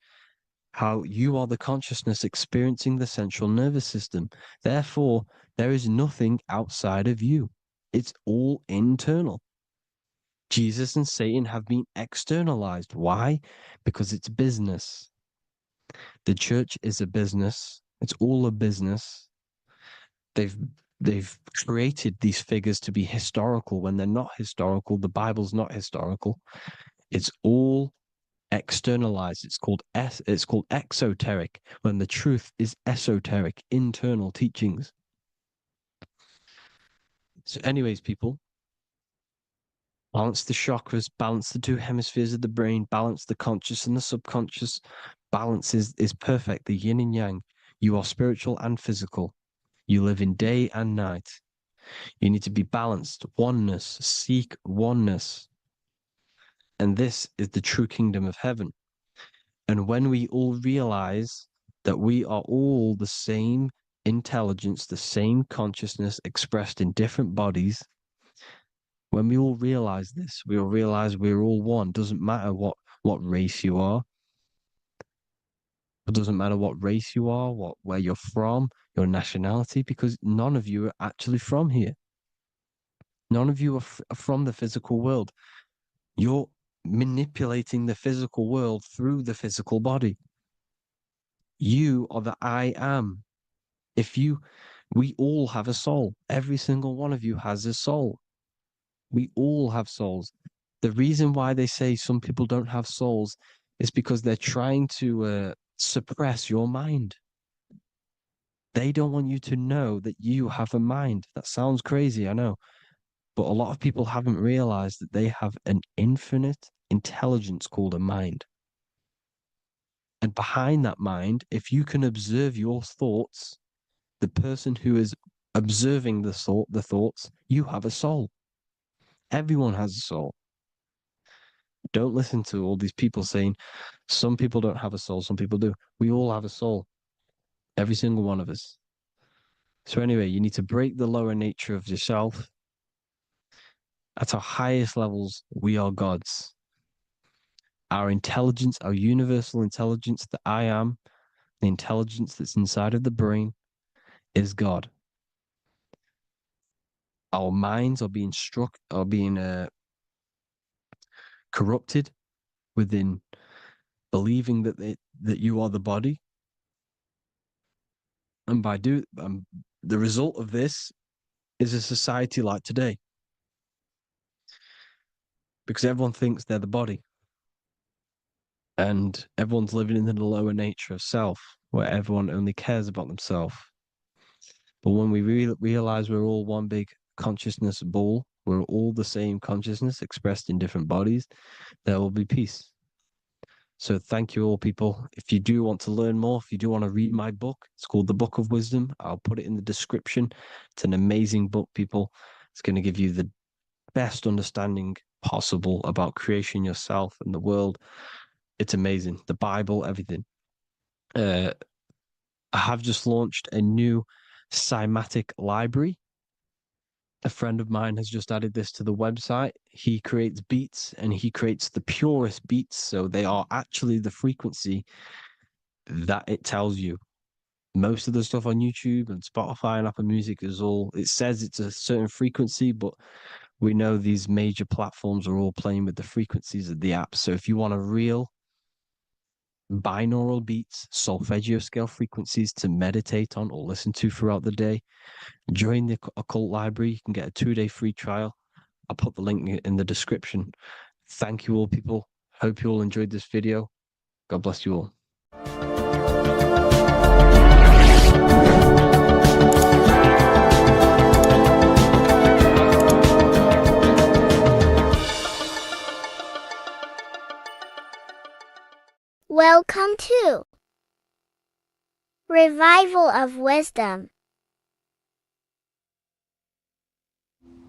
how you are the consciousness experiencing the central nervous system. Therefore, there is nothing outside of you. It's all internal. Jesus and Satan have been externalized. Why? Because it's business. The church is a business. It's all a business. They've created these figures to be historical when they're not historical. The Bible's not historical. It's all externalized. It's called exoteric, when the truth is esoteric, internal teachings. So anyways, people, balance the chakras, balance the two hemispheres of the brain, balance the conscious and the subconscious. Balance is perfect, the yin and yang. You are spiritual and physical. You live in day and night. You need to be balanced. Oneness. Seek oneness. And this is the true kingdom of heaven. And when we all realize that we are all the same intelligence, the same consciousness expressed in different bodies, when we all realize this, we all realize we're all one. Doesn't matter what race you are. It doesn't matter what race you are, where you're from, your nationality, because none of you are actually from here. None of you are from the physical world. You're manipulating the physical world through the physical body. You are the I am. We all have a soul. Every single one of you has a soul. We all have souls. The reason why they say some people don't have souls is because they're trying to suppress your mind. They don't want you to know that you have a mind. That sounds crazy, I know. But a lot of people haven't realized that they have an infinite intelligence called a mind. And behind that mind, if you can observe your thoughts, the person who is observing the thoughts, you have a soul. Everyone has a soul. Don't listen to all these people saying some people don't have a soul, some people do. We all have a soul, every single one of us. So anyway, you need to break the lower nature of yourself. At our highest levels, we are gods. Our intelligence, our universal intelligence, the I am, the intelligence that's inside of the brain, is God. Our minds are being corrupted within believing that you are the body, and the result of this is a society like today, because everyone thinks they're the body, and everyone's living in the lower nature of self, where everyone only cares about themselves. But when we realize we're all one big consciousness ball, we're all the same consciousness expressed in different bodies, there will be peace. So thank you all, people. If you do want to learn more, if you do want to read my book, it's called The Book of Wisdom. I'll put it in the description. It's an amazing book, people. It's going to give you the best understanding possible about creation, yourself, and the world. It's amazing. The Bible, everything. I have just launched a new cymatic library. A friend of mine has just added this to the website. He creates beats, and he creates the purest beats. So they are actually the frequency that it tells you. Most of the stuff on YouTube and Spotify and Apple Music it says it's a certain frequency, but we know these major platforms are all playing with the frequencies of the app. So if you want a real binaural beats, solfeggio scale frequencies to meditate on or listen to throughout the day, join the Occult Library. You can get a 2-day free trial. I'll put the link in the description. Thank you all, people. Hope you all enjoyed this video. God bless you all. Welcome to Revival of Wisdom.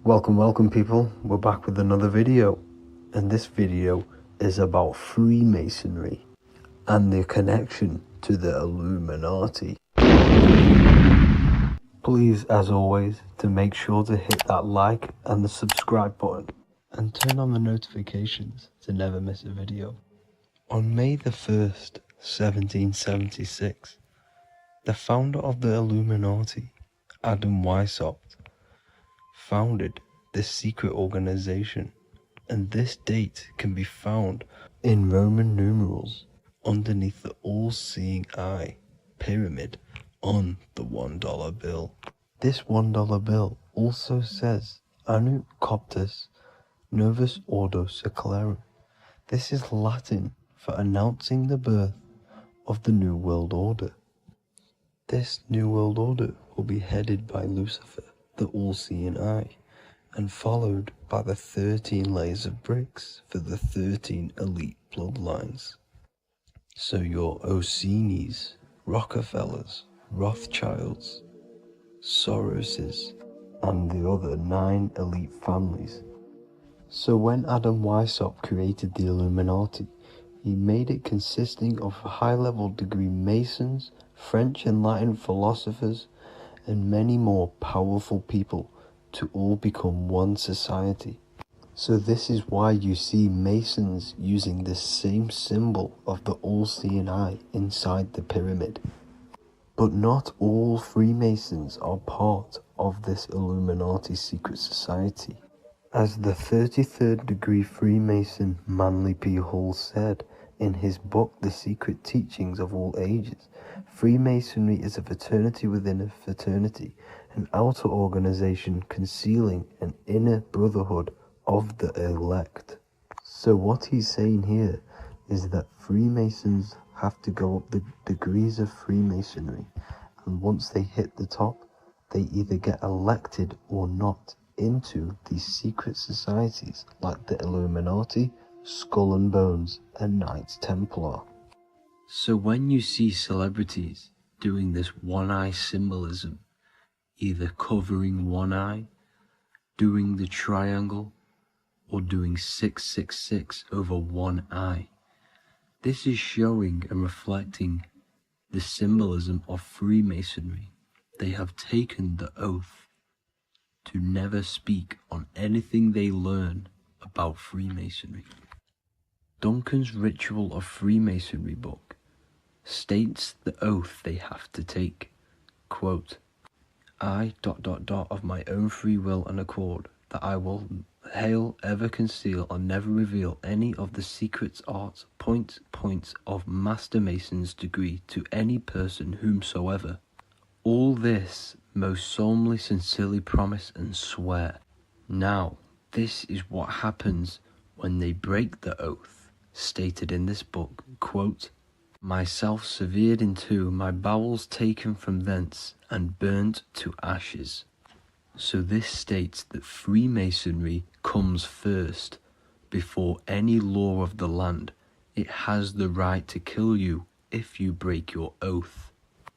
Welcome people, we're back with another video, and this video is about Freemasonry and their connection to the Illuminati. Please, as always, to make sure to hit that like and the subscribe button and turn on the notifications to never miss a video. On May the 1st, 1776, the founder of the Illuminati, Adam Weishaupt, founded this secret organization, and this date can be found in Roman numerals underneath the all-seeing eye pyramid on the $1 bill. This $1 bill also says Anut Coptus Novus Ordo Secularum. This is Latin for announcing the birth of the New World Order. This New World Order will be headed by Lucifer, the all-seeing eye, and followed by the 13 layers of bricks for the 13 elite bloodlines. So your Orsini's, Rockefellers, Rothschilds, Soroses, and the other 9 elite families. So when Adam Weishaupt created the Illuminati, he made it consisting of high-level degree Masons, French and Latin philosophers, and many more powerful people to all become one society. So this is why you see Masons using this same symbol of the all-seeing eye inside the pyramid. But not all Freemasons are part of this Illuminati secret society. As the 33rd degree Freemason Manly P. Hall said in his book The Secret Teachings of All Ages, Freemasonry is a fraternity within a fraternity, an outer organization concealing an inner brotherhood of the elect. So what he's saying here is that Freemasons have to go up the degrees of Freemasonry, and once they hit the top, they either get elected or not into these secret societies like the Illuminati, Skull and Bones, and Knights Templar. So when you see celebrities doing this one-eye symbolism, either covering one eye, doing the triangle, or doing 666 over one eye. This is showing and reflecting the symbolism of Freemasonry. They have taken the oath to never speak on anything they learn about Freemasonry. Duncan's Ritual of Freemasonry book states the oath they have to take. Quote, I ... of my own free will and accord, that I will ever conceal or never reveal any of the secrets, arts, points of Master Mason's degree to any person whomsoever. All this most solemnly, sincerely promise and swear. Now, this is what happens when they break the oath, stated in this book, quote, myself severed in two, my bowels taken from thence, and burnt to ashes. So this states that Freemasonry comes first, before any law of the land. It has the right to kill you if you break your oath.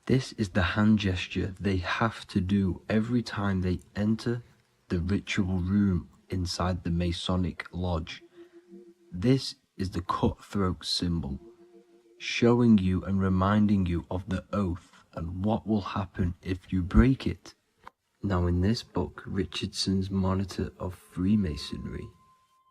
This is the hand gesture they have to do every time they enter the ritual room inside the Masonic lodge. This is the cutthroat symbol, showing you and reminding you of the oath and what will happen if you break it. Now in this book, Richardson's Monitor of Freemasonry,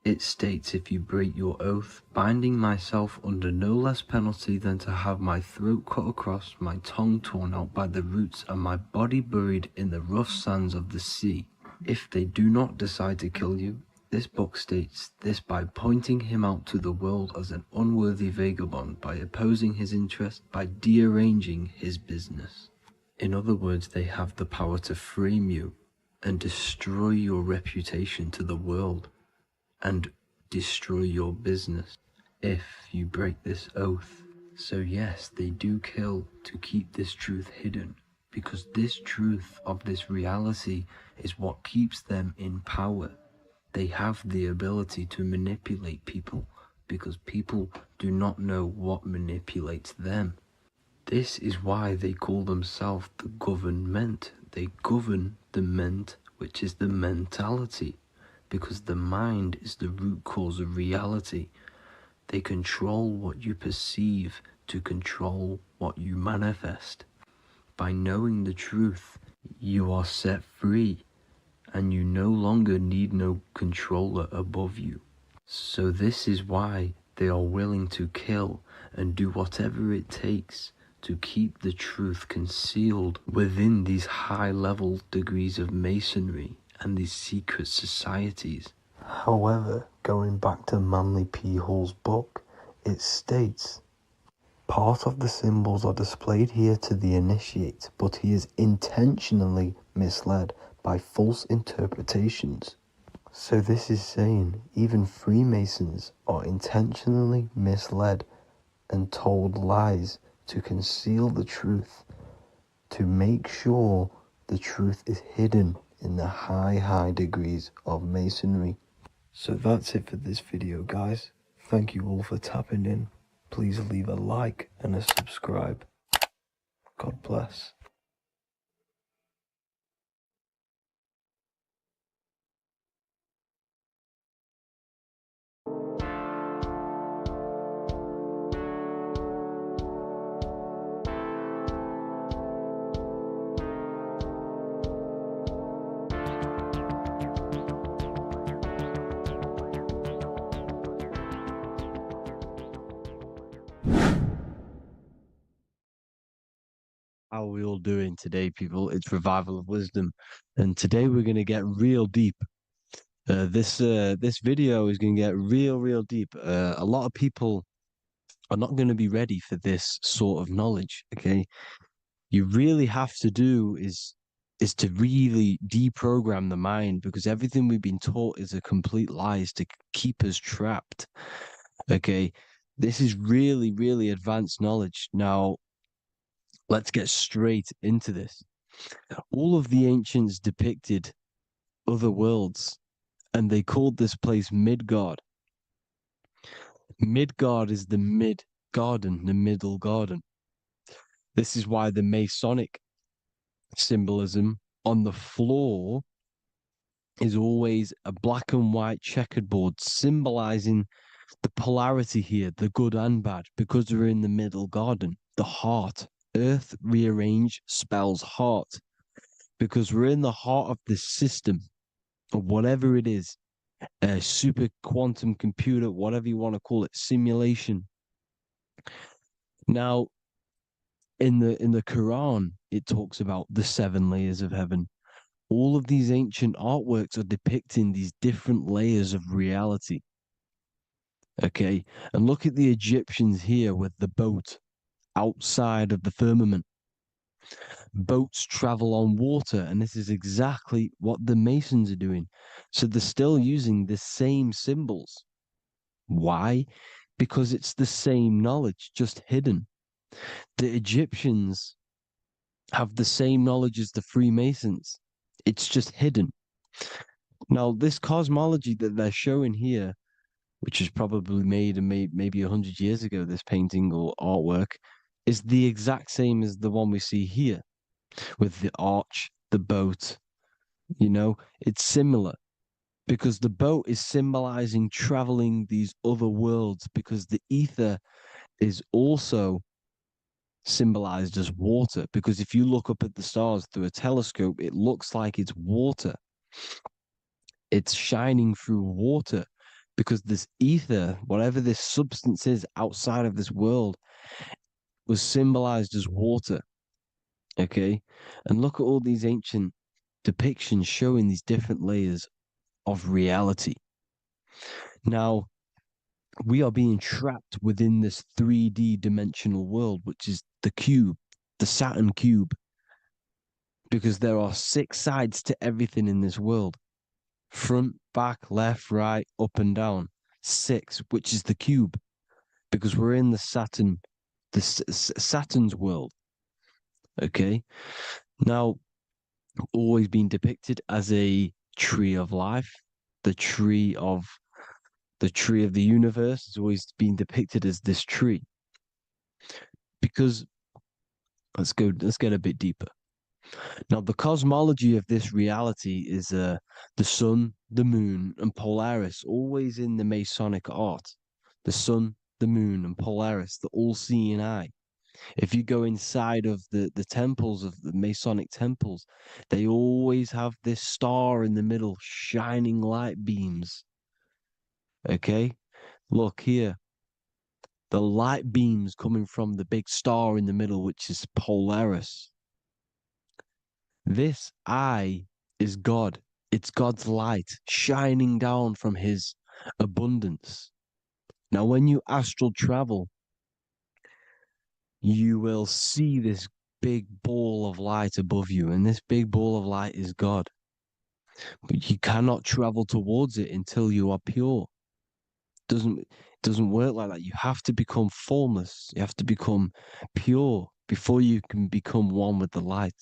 it states, if you break your oath, binding myself under no less penalty than to have my throat cut across, my tongue torn out by the roots, and my body buried in the rough sands of the sea. If they do not decide to kill you, this book states this by pointing him out to the world as an unworthy vagabond, by opposing his interest, by dearranging his business. In other words, they have the power to frame you and destroy your reputation to the world, and destroy your business if you break this oath. So yes, they do kill to keep this truth hidden, because this truth of this reality is what keeps them in power. They have the ability to manipulate people, because people do not know what manipulates them. This is why they call themselves the government. They govern the ment, which is the mentality, because the mind is the root cause of reality. They control what you perceive to control what you manifest. By knowing the truth, you are set free, and you no longer need no controller above you. So this is why they are willing to kill and do whatever it takes to keep the truth concealed within these high-level degrees of masonry and these secret societies. However, going back to Manly P. Hall's book, it states, part of the symbols are displayed here to the initiate, but he is intentionally misled by false interpretations. So this is saying even Freemasons are intentionally misled and told lies to conceal the truth, to make sure the truth is hidden in the high degrees of masonry. So that's it for this video, guys. Thank you all for tapping in. Please leave a like and a subscribe. God bless. How are we all doing today, people? It's Revival of Wisdom, and today we're going to get real deep. This video is going to get real deep. A lot of people are not going to be ready for this sort of knowledge. Okay, you really have to do is to really deprogram the mind, because everything we've been taught is a complete lies to keep us trapped. Okay, this is really advanced knowledge. Now, let's get straight into this. All of the ancients depicted other worlds, and they called this place Midgard. Midgard is the mid garden, the middle garden. This is why the Masonic symbolism on the floor is always a black and white checkered board symbolizing the polarity here, the good and bad, because we're in the middle garden, the heart. Earth rearranged spells heart because we're in the heart of this system, or whatever it is, a super quantum computer, whatever you want to call it, simulation. Now, in the Quran, it talks about the 7 layers of heaven. All of these ancient artworks are depicting these different layers of reality. Okay, and look at the Egyptians here with the boat outside of the firmament. Boats travel on water, and this is exactly what the Masons are doing. So they're still using the same symbols. Why? Because it's the same knowledge, just hidden. The Egyptians have the same knowledge as the Freemasons. It's just hidden. Now, this cosmology that they're showing here, which was probably made maybe 100 years ago, this painting or artwork, is the exact same as the one we see here with the arch, the boat. It's similar because the boat is symbolizing traveling these other worlds because the ether is also symbolized as water. Because if you look up at the stars through a telescope, it looks like it's water. It's shining through water because this ether, whatever this substance is outside of this world, was symbolized as water. Okay. And look at all these ancient depictions showing these different layers of reality. Now, we are being trapped within this 3D dimensional world, which is the cube, the Saturn cube, because there are 6 sides to everything in this world: front, back, left, right, up, and down. 6, which is the cube, because we're in the Saturn's world. Okay. Now, always been depicted as a tree of life, the tree of the universe has always been depicted as this tree. Because let's get a bit deeper. Now, the cosmology of this reality is the sun, the moon, and Polaris, always in the Masonic art. The sun, the moon, and Polaris, the all-seeing eye. If you go inside of the temples of the Masonic temples, they always have this star in the middle, shining light beams. Okay? Look here. The light beams coming from the big star in the middle, which is Polaris. This eye is God. It's God's light shining down from his abundance. Now, when you astral travel, you will see this big ball of light above you, and this big ball of light is God. But you cannot travel towards it until you are pure. It doesn't work like that. You have to become formless. You have to become pure before you can become one with the light.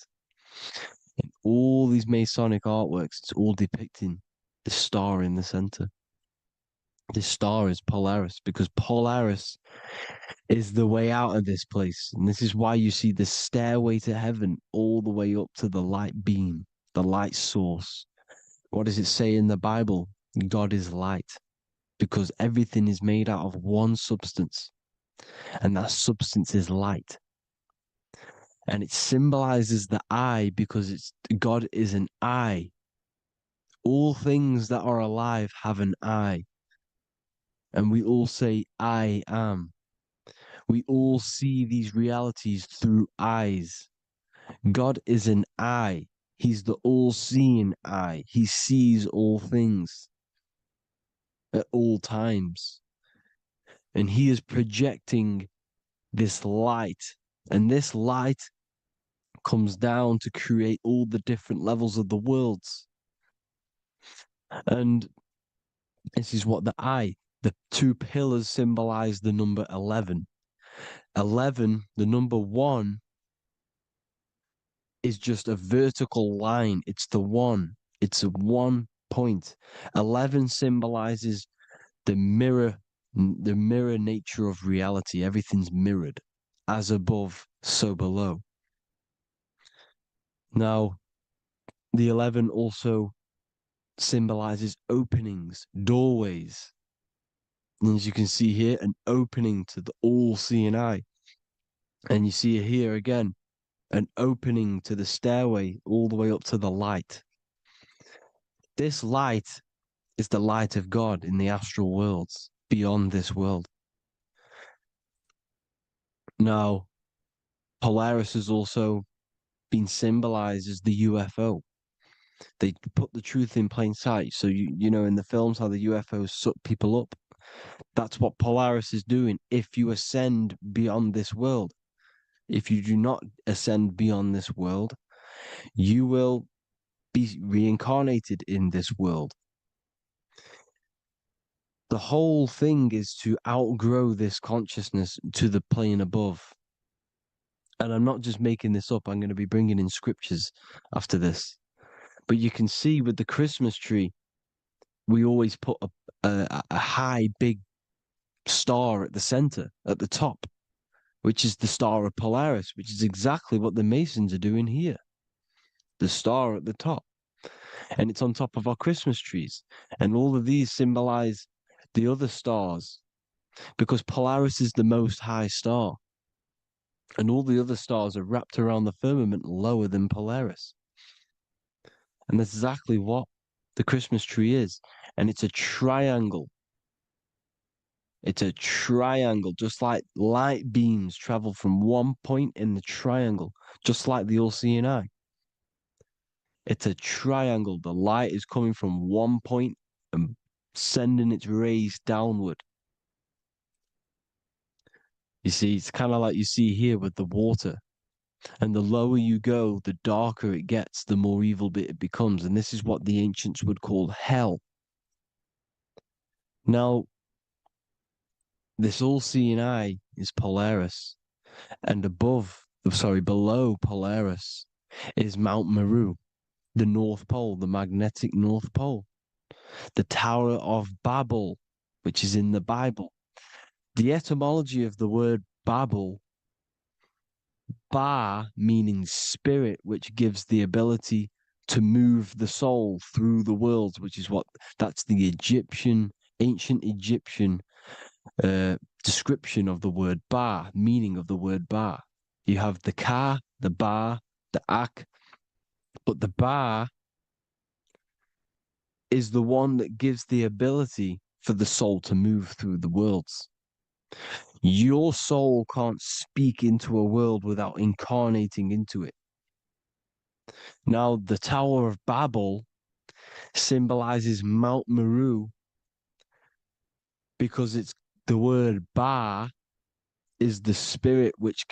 In all these Masonic artworks, it's all depicting the star in the center. This star is Polaris because Polaris is the way out of this place. And this is why you see the stairway to heaven all the way up to the light beam, the light source. What does it say in the Bible? God is light because everything is made out of one substance, and that substance is light. And it symbolizes the eye because God is an eye. All things that are alive have an eye. And we all say, I am. We all see these realities through eyes. God is an eye. He's the all-seeing eye. He sees all things at all times. And he is projecting this light. And this light comes down to create all the different levels of the worlds. And this is what the 2 pillars symbolize the number 11. 11, the number 1, is just a vertical line. It's the 1. It's a 1 point. 11 symbolizes the mirror nature of reality. Everything's mirrored, as above, so below. Now, the 11 also symbolizes openings, doorways. And as you can see here, an opening to the all-seeing eye. And you see here again, an opening to the stairway all the way up to the light. This light is the light of God in the astral worlds, beyond this world. Now, Polaris has also been symbolized as the UFO. They put the truth in plain sight. So, you know, in the films, how the UFOs suck people up. That's what Polaris is doing. If you ascend beyond this world, if you do not ascend beyond this world, you will be reincarnated in this world. The whole thing is to outgrow this consciousness to the plane above. And I'm not just making this up. I'm going to be bringing in scriptures after this. But you can see with the Christmas tree, we always put a high, big star at the center, at the top, which is the star of Polaris, which is exactly what the Masons are doing here. The star at the top. And it's on top of our Christmas trees. And all of these symbolize the other stars, because Polaris is the most high star. And all the other stars are wrapped around the firmament lower than Polaris. And that's exactly what the Christmas tree is. And it's a triangle. It's a triangle, just like light beams travel from one point in the triangle, just like the all-seeing eye. It's a triangle. The light is coming from one point and sending its rays downward. You see, it's kind of like you see here with the water. And the lower you go, the darker it gets, the more evil it becomes. And this is what the ancients would call hell. Now, this all-seeing eye is Polaris. And below Polaris is Mount Meru, the North Pole, the magnetic North Pole. The Tower of Babel, which is in the Bible. The etymology of the word Babel, Ba meaning spirit, which gives the ability to move the soul through the worlds, which is that's the ancient Egyptian description of the word Ba, meaning of the word Ba. You have the Ka, the Ba, the Ak, but the Ba is the one that gives the ability for the soul to move through the worlds. Your soul can't speak into a world without incarnating into it. Now, the Tower of Babel symbolizes Mount Meru because it's the word Ba is the spirit which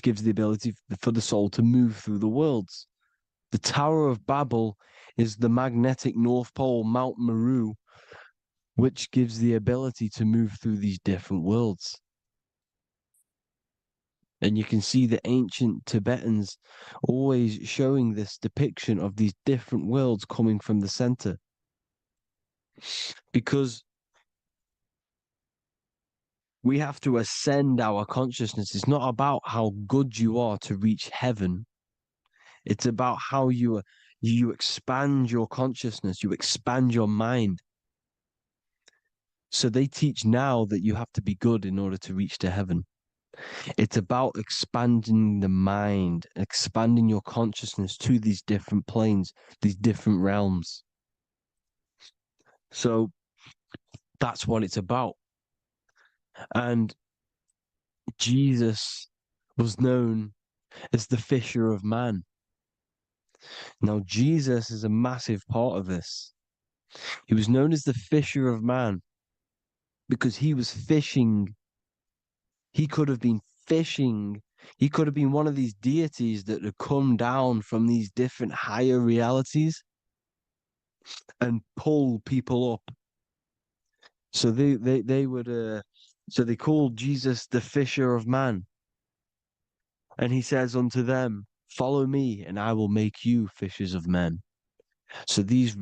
gives the ability for the soul to move through the worlds. The Tower of Babel is the magnetic North Pole, Mount Meru, which gives the ability to move through these different worlds. And you can see the ancient Tibetans always showing this depiction of these different worlds coming from the center. Because we have to ascend our consciousness. It's not about how good you are to reach heaven. It's about how you expand your consciousness, you expand your mind. So they teach now that you have to be good in order to reach to heaven. It's about expanding the mind, expanding your consciousness to these different planes, these different realms. So that's what it's about. And Jesus was known as the fisher of man. Now, Jesus is a massive part of this. He was known as the fisher of man because he was fishing. He could have been fishing. He could have been one of these deities that had come down from these different higher realities and pull people up. So they would so they called Jesus the fisher of man. And he says unto them, follow me and I will make you fishers of men. So these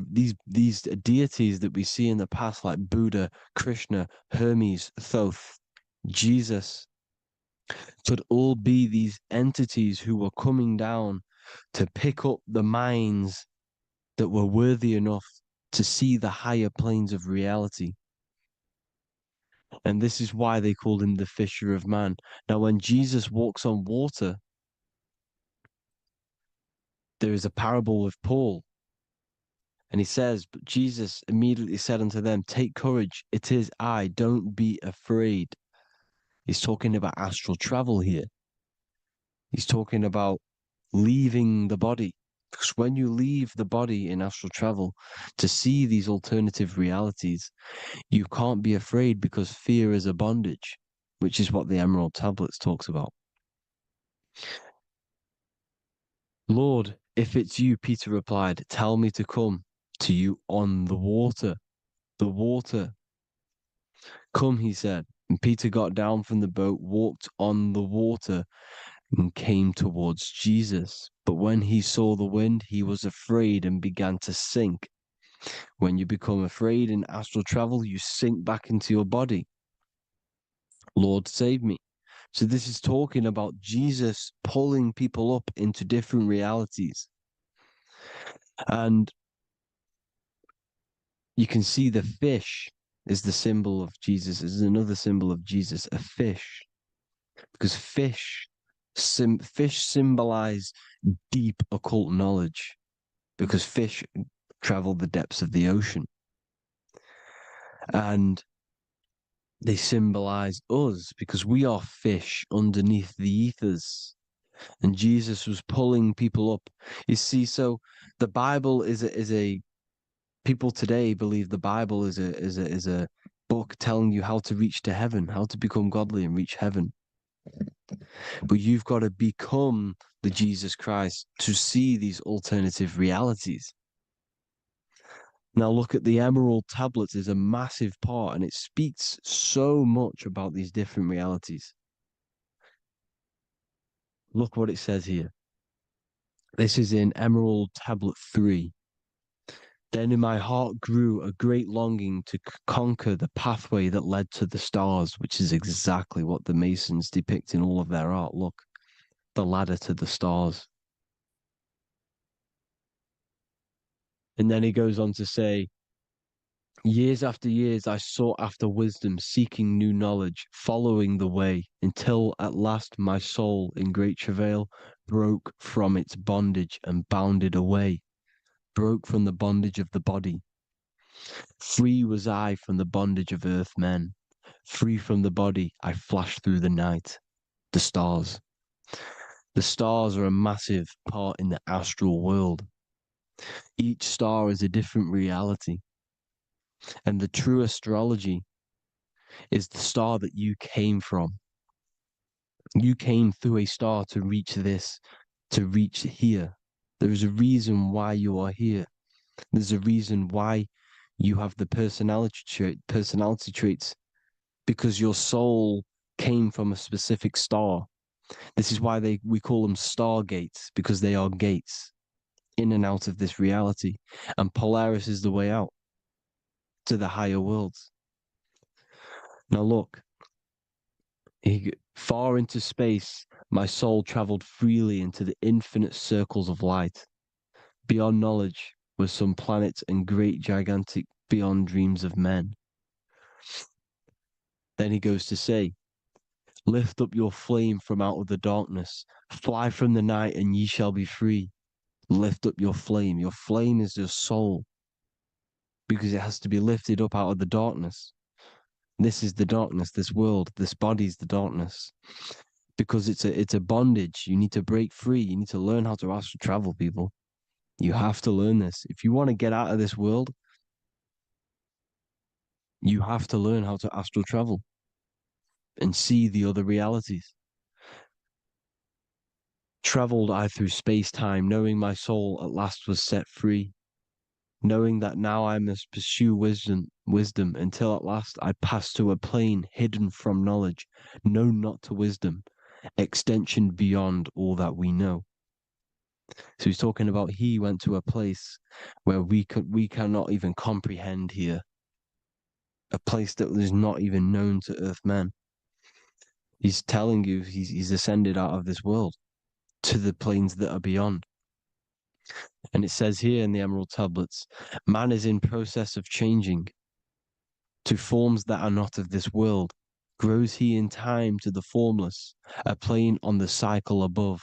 deities that we see in the past, like Buddha, Krishna, Hermes, Thoth, Jesus, could all be these entities who were coming down to pick up the minds that were worthy enough to see the higher planes of reality. And this is why they called him the fisher of man. Now, when Jesus walks on water, there is a parable with Paul. And he says, but Jesus immediately said unto them, take courage, it is I, don't be afraid. He's talking about astral travel here. He's talking about leaving the body. Because when you leave the body in astral travel to see these alternative realities, you can't be afraid because fear is a bondage, which is what the Emerald Tablets talks about. Lord, if it's you, Peter replied, tell me to come to you on the water. The water. Come, he said. And Peter got down from the boat, walked on the water, and came towards Jesus. But when he saw the wind, he was afraid and began to sink. When you become afraid in astral travel, you sink back into your body. Lord, save me. So this is talking about Jesus pulling people up into different realities. And you can see the fish is the symbol of Jesus, is another symbol of Jesus, a fish. Because fish symbolize deep occult knowledge, because fish travel the depths of the ocean. And they symbolize us because we are fish underneath the ethers. And Jesus was pulling people up. You see, so the Bible is a people today believe the Bible is a book telling you how to reach to heaven, how to become godly and reach heaven. But you've got to become the Jesus Christ to see these alternative realities. Now look at the Emerald Tablets is a massive part, and it speaks so much about these different realities. Look what it says here. This is in Emerald Tablet 3. Then in my heart grew a great longing to conquer the pathway that led to the stars, which is exactly what the Masons depict in all of their art. Look, the ladder to the stars. And then he goes on to say, years after years, I sought after wisdom, seeking new knowledge, following the way, until at last my soul, in great travail, broke from its bondage and bounded away, broke from the bondage of the body. Free was I from the bondage of earth men. Free from the body, I flashed through the night. The stars. The stars are a massive part in the astral world. Each star is a different reality. And the true astrology is the star that you came from. You came through a star to reach this, to reach here. There is a reason why you are here. There's a reason why you have the personality traits, because your soul came from a specific star. This is why we call them star gates, because they are gates in and out of this reality. And Polaris is the way out to the higher worlds. Now look, far into space, my soul traveled freely into the infinite circles of light. Beyond knowledge were some planets and great gigantic beyond dreams of men. Then he goes to say, lift up your flame from out of the darkness, fly from the night and ye shall be free. Lift up your flame. Your flame is your soul, because it has to be lifted up out of the darkness. This is the darkness, this world, this body is the darkness. Because it's a bondage. You need to break free. You need to learn how to astral travel, people. You have to learn this. If you want to get out of this world, you have to learn how to astral travel and see the other realities. Traveled I through space-time, knowing my soul at last was set free, knowing that now I must pursue wisdom until at last I pass to a plane hidden from knowledge, known not to wisdom, extension beyond all that we know. So he's talking about he went to a place where we cannot even comprehend here, a place that is not even known to Earthmen. He's telling you he's ascended out of this world to the planes that are beyond. And it says here in the Emerald Tablets, man is in process of changing to forms that are not of this world. Grows he in time to the formless, a plane on the cycle above.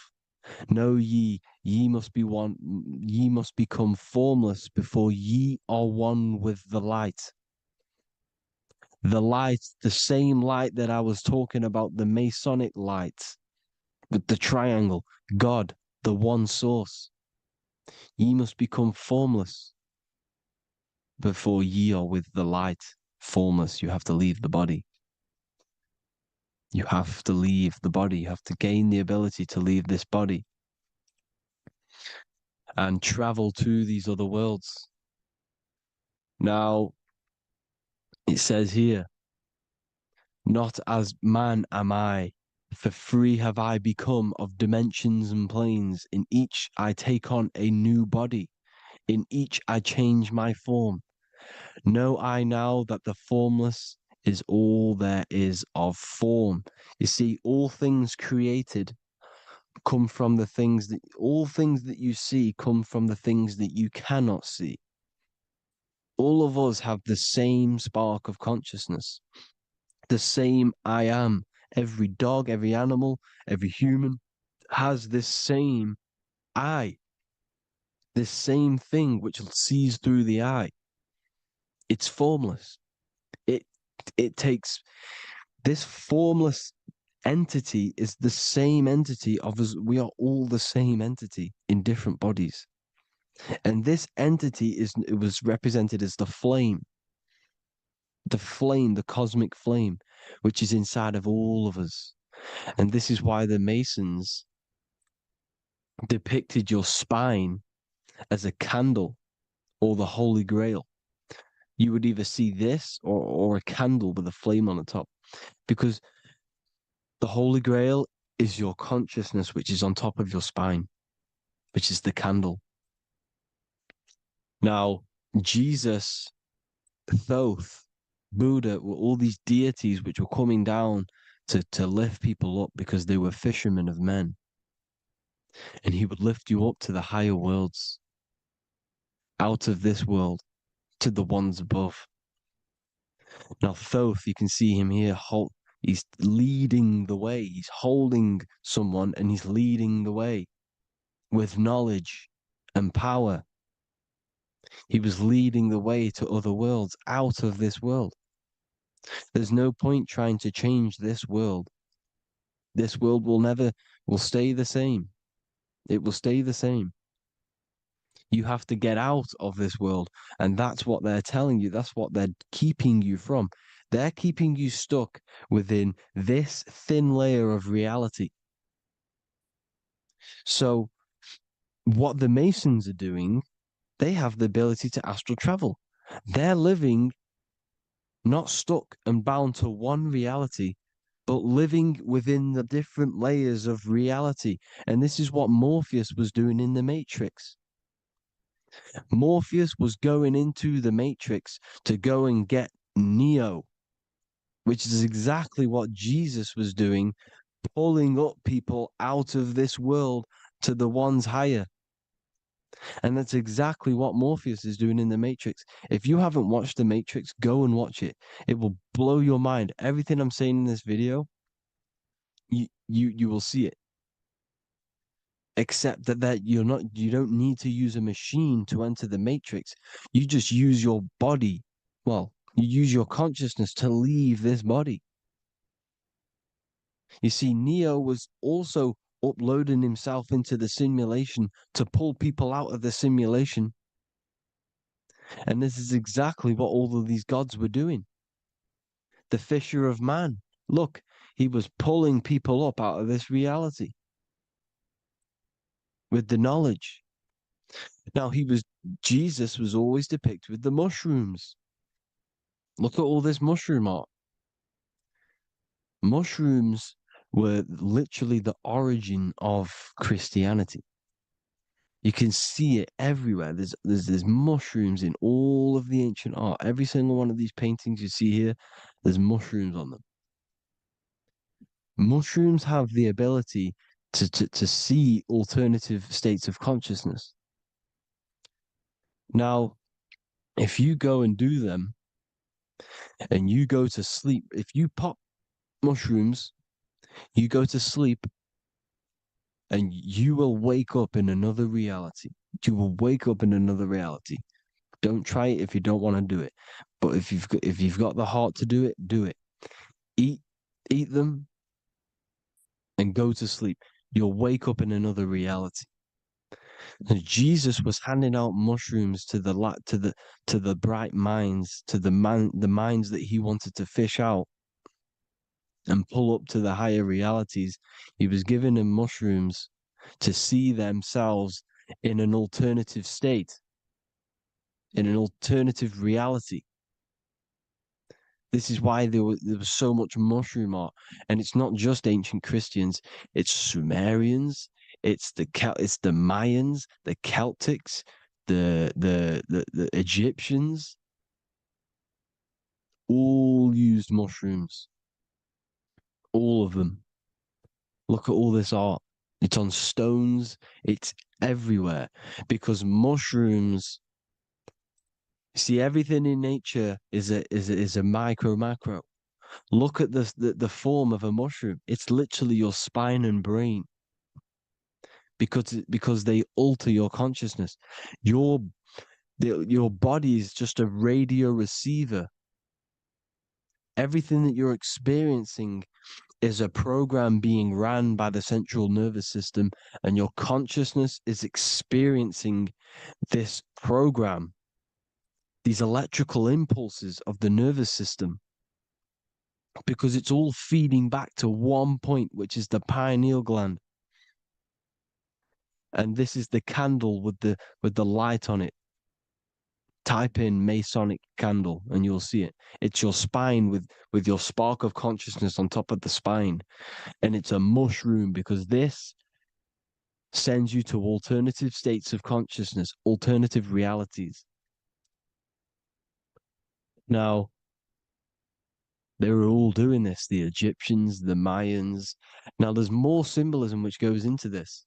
Know ye, ye must be one, ye must become formless before ye are one with the light. The light, the same light that I was talking about, the Masonic light, with the triangle, God, the one source. Ye must become formless before ye are with the light. Formless, you have to leave the body. You have to leave the body. You have to gain the ability to leave this body and travel to these other worlds. Now, it says here, not as man am I, for free have I become of dimensions and planes. In each I take on a new body. In each I change my form. Know I now that the formless is all there is of form. You see, all things created come from the things that, all things that you see come from the things that you cannot see. All of us have the same spark of consciousness, the same I am. Every dog, every animal, every human has this same I, this same thing which sees through the eye. It's formless. It it takes this formless entity is the same entity of us. We are all the same entity in different bodies. And this entity it was represented as the flame, the cosmic flame, which is inside of all of us. And this is why the Masons depicted your spine as a candle or the Holy Grail. You would either see this or a candle with a flame on the top, because the Holy Grail is your consciousness, which is on top of your spine, which is the candle. Now, Jesus, Thoth, Buddha were all these deities which were coming down to lift people up because they were fishermen of men. And he would lift you up to the higher worlds, out of this world, to the ones above. Now, Thoth, you can see him here, he's leading the way. He's holding someone and he's leading the way with knowledge and power. He was leading the way to other worlds, out of this world. There's no point trying to change this world. This world will stay the same. It will stay the same. You have to get out of this world. And that's what they're telling you. That's what they're keeping you from. They're keeping you stuck within this thin layer of reality. So what the Masons are doing, they have the ability to astral travel. They're living not stuck and bound to one reality, but living within the different layers of reality. And this is what Morpheus was doing in the Matrix. Morpheus was going into the Matrix to go and get Neo, which is exactly what Jesus was doing, pulling up people out of this world to the ones higher. And that's exactly what Morpheus is doing in the Matrix. If you haven't watched the Matrix, go and watch it. It will blow your mind. Everything I'm saying in this video, you will see it. Except that you don't need to use a machine to enter the Matrix. You just use your body. Well, you use your consciousness to leave this body. You see, Neo was also uploading himself into the simulation to pull people out of the simulation. And this is exactly what all of these gods were doing. The fisher of man. Look, he was pulling people up out of this reality with the knowledge. Now, Jesus was always depicted with the mushrooms. Look at all this mushroom art. Mushrooms were literally the origin of Christianity. You can see it everywhere. There's mushrooms in all of the ancient art. Every single one of these paintings you see here, there's mushrooms on them. Mushrooms have the ability to see alternative states of consciousness. Now, if you go and do them and you go to sleep, if you pop mushrooms, you go to sleep and you will wake up in another reality. You will wake up in another reality. Don't try it if you don't want to do it. But if you've got the heart to do it, do it. Eat them and go to sleep. You'll wake up in another reality. And Jesus was handing out mushrooms to the bright minds, to the minds that he wanted to fish out and pull up to the higher realities. He was giving them mushrooms to see themselves in an alternative state, in an alternative reality. This is why there was so much mushroom art, and it's not just ancient Christians; it's Sumerians, it's the Mayans, the Celtics, the Egyptians, all used mushrooms, all of them. Look at all this art; it's on stones, it's everywhere, because mushrooms. See, everything in nature is a micro macro. Look at the form of a mushroom. It's literally your spine and brain because they alter your consciousness. Your body is just a radio receiver. Everything that you're experiencing is a program being ran by the central nervous system, and your consciousness is experiencing this program, these electrical impulses of the nervous system, because it's all feeding back to one point, which is the pineal gland. And this is the candle with the light on it. Type in Masonic candle and you'll see it. It's your spine with your spark of consciousness on top of the spine. And it's a mushroom because this sends you to alternative states of consciousness, alternative realities. Now, they were all doing this, the Egyptians, the Mayans. Now, there's more symbolism which goes into this.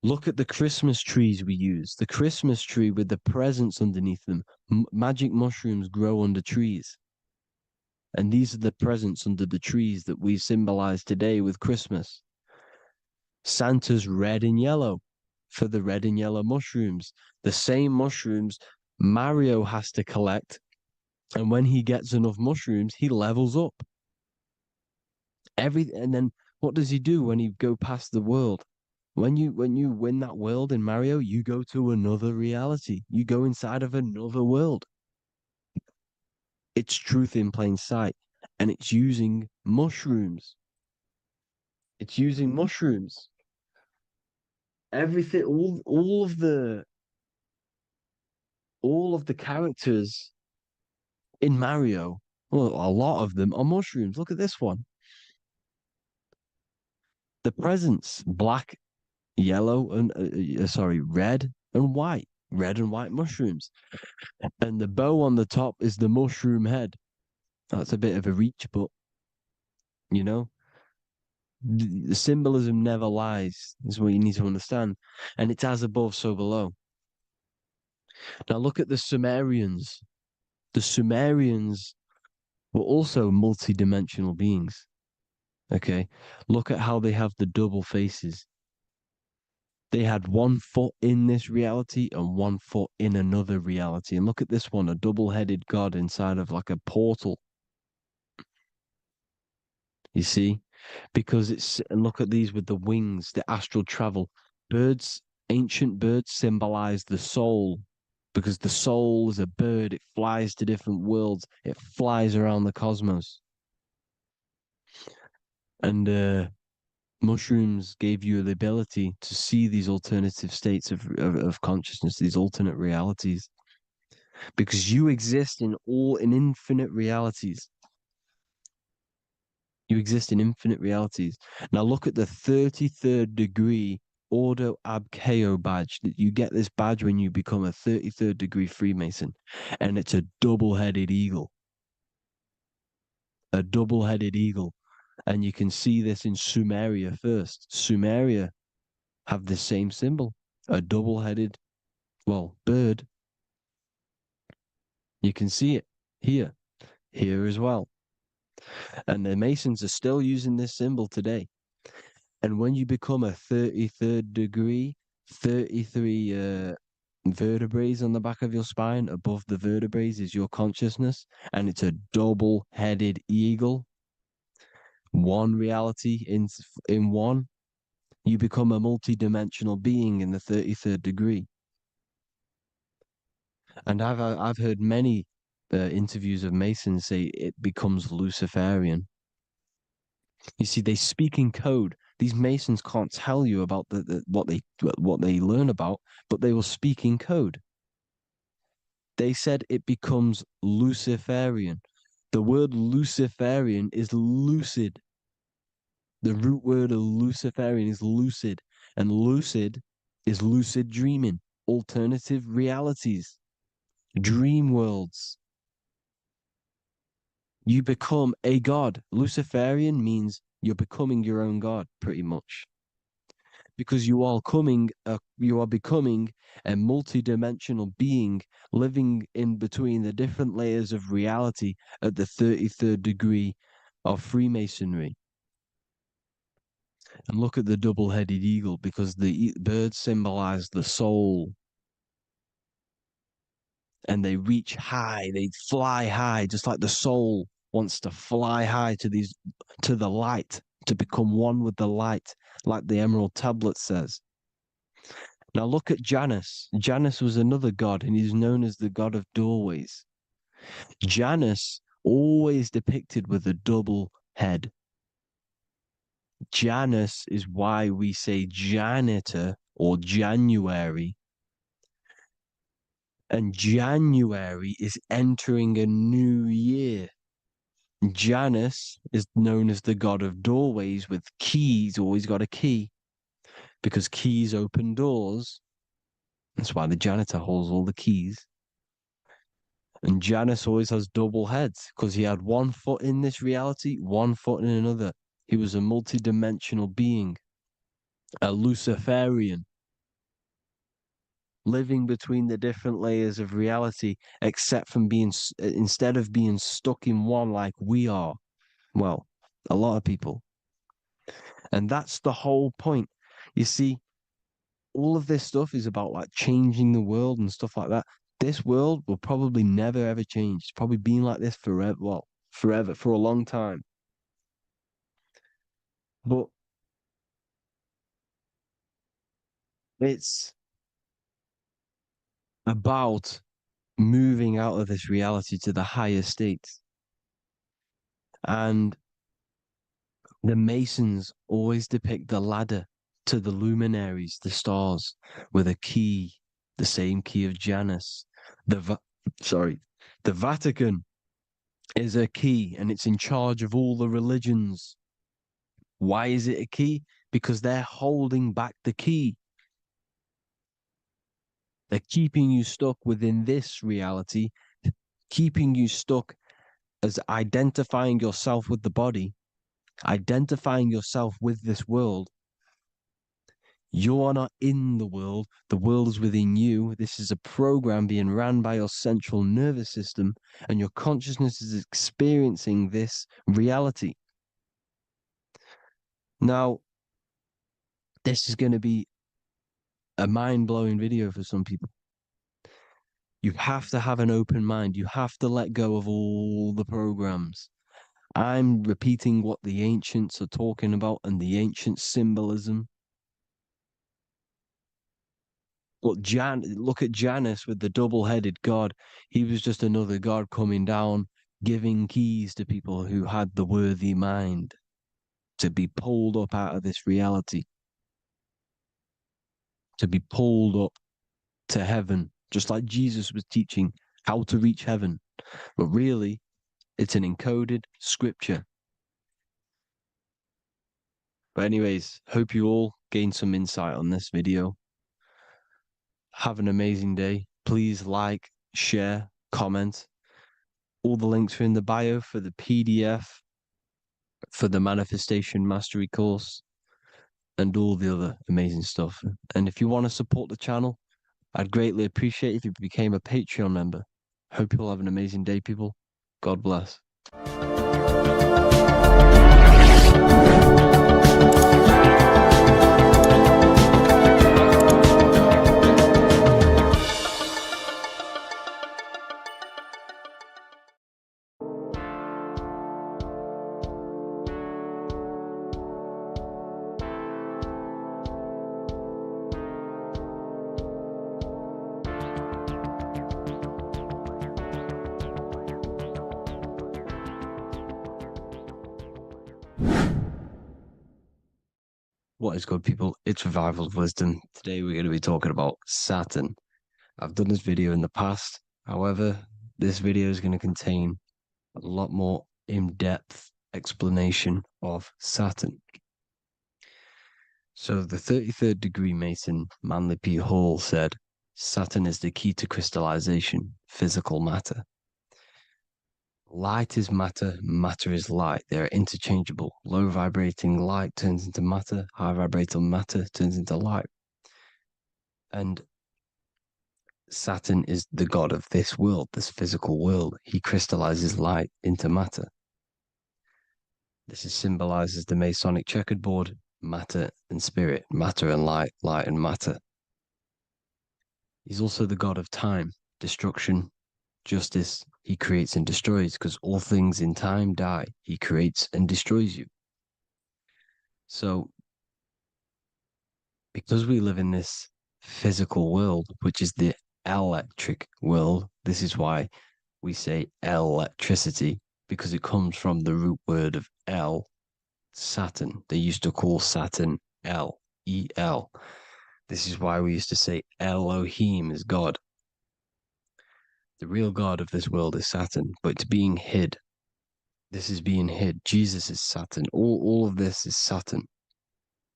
Look at the Christmas trees we use. The Christmas tree with the presents underneath them. Magic mushrooms grow under trees. And these are the presents under the trees that we symbolize today with Christmas. Santa's red and yellow for the red and yellow mushrooms. The same mushrooms Mario has to collect. And when he gets enough mushrooms, he levels up. And then what does he do when he go past the world? When you win that world in Mario, you go to another reality. You go inside of another world. It's truth in plain sight. And it's using mushrooms. It's using mushrooms. Everything, all of the characters in Mario, well, a lot of them are mushrooms. Look at this one. The presents, black, yellow, and red and white. Red and white mushrooms. And the bow on the top is the mushroom head. That's a bit of a reach, but you know, the symbolism never lies, is what you need to understand. And it's as above, so below. Now look at the Sumerians. The Sumerians were also multi-dimensional beings. Okay, look at how they have the double faces. They had 1 foot in this reality and 1 foot in another reality. And look at this one, a double-headed god inside of like a portal. You see? Because and look at these with the wings, the astral travel. Birds, ancient birds symbolize the soul. Because the soul is a bird, it flies to different worlds, it flies around the cosmos. And mushrooms gave you the ability to see these alternative states of consciousness, these alternate realities, because you exist in infinite realities. You exist in infinite realities. Now look at the 33rd degree Ordo Ab Chao badge. You get this badge when you become a 33rd degree Freemason, and it's a double-headed eagle. A double-headed eagle. And you can see this in Sumeria first. Sumeria have the same symbol, a double-headed well, bird. You can see it here as well. And the Masons are still using this symbol today. And when you become a 33rd degree, 33 vertebrae on the back of your spine, above the vertebrae is your consciousness, and it's a double-headed eagle. One reality in one, you become a multi-dimensional being in the 33rd degree. And I've heard many interviews of Masons say it becomes Luciferian. You see, they speak in code. These Masons can't tell you about what they learn about, but they will speak in code. They said it becomes Luciferian. The word Luciferian is lucid. The root word of Luciferian is lucid, and lucid is lucid dreaming, alternative realities, dream worlds. You become a god. Luciferian means you're becoming your own god, pretty much. Because you are becoming a multi-dimensional being living in between the different layers of reality at the 33rd degree of Freemasonry. And look at the double-headed eagle, because the birds symbolize the soul. And they reach high, they fly high, just like the soul wants to fly high to the light, to become one with the light, like the Emerald Tablet says. Now look at Janus. Janus was another god, and he's known as the god of doorways. Janus always depicted with a double head. Janus is why we say janitor or January. And January is entering a new year. Janus is known as the god of doorways with keys, always got a key, because keys open doors. That's why the janitor holds all the keys. And Janus always has double heads, because he had one foot in this reality, one foot in another. He was a multi-dimensional being, a Luciferian, living between the different layers of reality, except from instead of being stuck in one like we are. Well, a lot of people. And that's the whole point. You see, all of this stuff is about like changing the world and stuff like that. This world will probably never ever change. It's probably been like this forever. Well, forever, for a long time. But it's about moving out of this reality to the higher states. And the Masons always depict the ladder to the luminaries, the stars, with a key, the same key of Janus. The Vatican is a key, and it's in charge of all the religions. Why is it a key? Because they're holding back the key. They're keeping you stuck within this reality, keeping you stuck as identifying yourself with the body, identifying yourself with this world. You are not in the world is within you. This is a program being ran by your central nervous system, and your consciousness is experiencing this reality. Now, this is going to be a mind-blowing video for some people. You have to have an open mind. You have to let go of all the programs. I'm repeating what the ancients are talking about and the ancient symbolism. Look at Janus with the double-headed god. He was just another god coming down, giving keys to people who had the worthy mind to be pulled up out of this reality, to be pulled up to heaven, just like Jesus was teaching how to reach heaven. But really, it's an encoded scripture. But anyways, hope you all gained some insight on this video. Have an amazing day. Please like, share, comment. All the links are in the bio for the PDF, for the Manifestation Mastery course, and all the other amazing stuff. And if you want to support the channel, I'd greatly appreciate if you became a Patreon member. Hope you all have an amazing day, people. God bless. What is good, people? It's Revival of Wisdom. Today we're going to be talking about Saturn. I've done this video in the past. However, this video is going to contain a lot more in-depth explanation of Saturn. So the 33rd degree Mason, Manly P. Hall, said, Saturn is the key to crystallization, physical matter. Light is matter, matter is light. They are interchangeable. Low vibrating light turns into matter, high vibrating matter turns into light. And Saturn is the god of this world, this physical world. He crystallizes light into matter. This is symbolized as the Masonic checkered board, matter and spirit, matter and light, light and matter. He's also the god of time, destruction, justice. He creates and destroys, because all things in time die. He creates and destroys you. So, because we live in this physical world, which is the electric world, this is why we say electricity, because it comes from the root word of El, Saturn. They used to call Saturn El, E-L. This is why we used to say Elohim is God. The real God of this world is Saturn, but it's being hid. This is being hid. Jesus is Saturn. All of this is Saturn.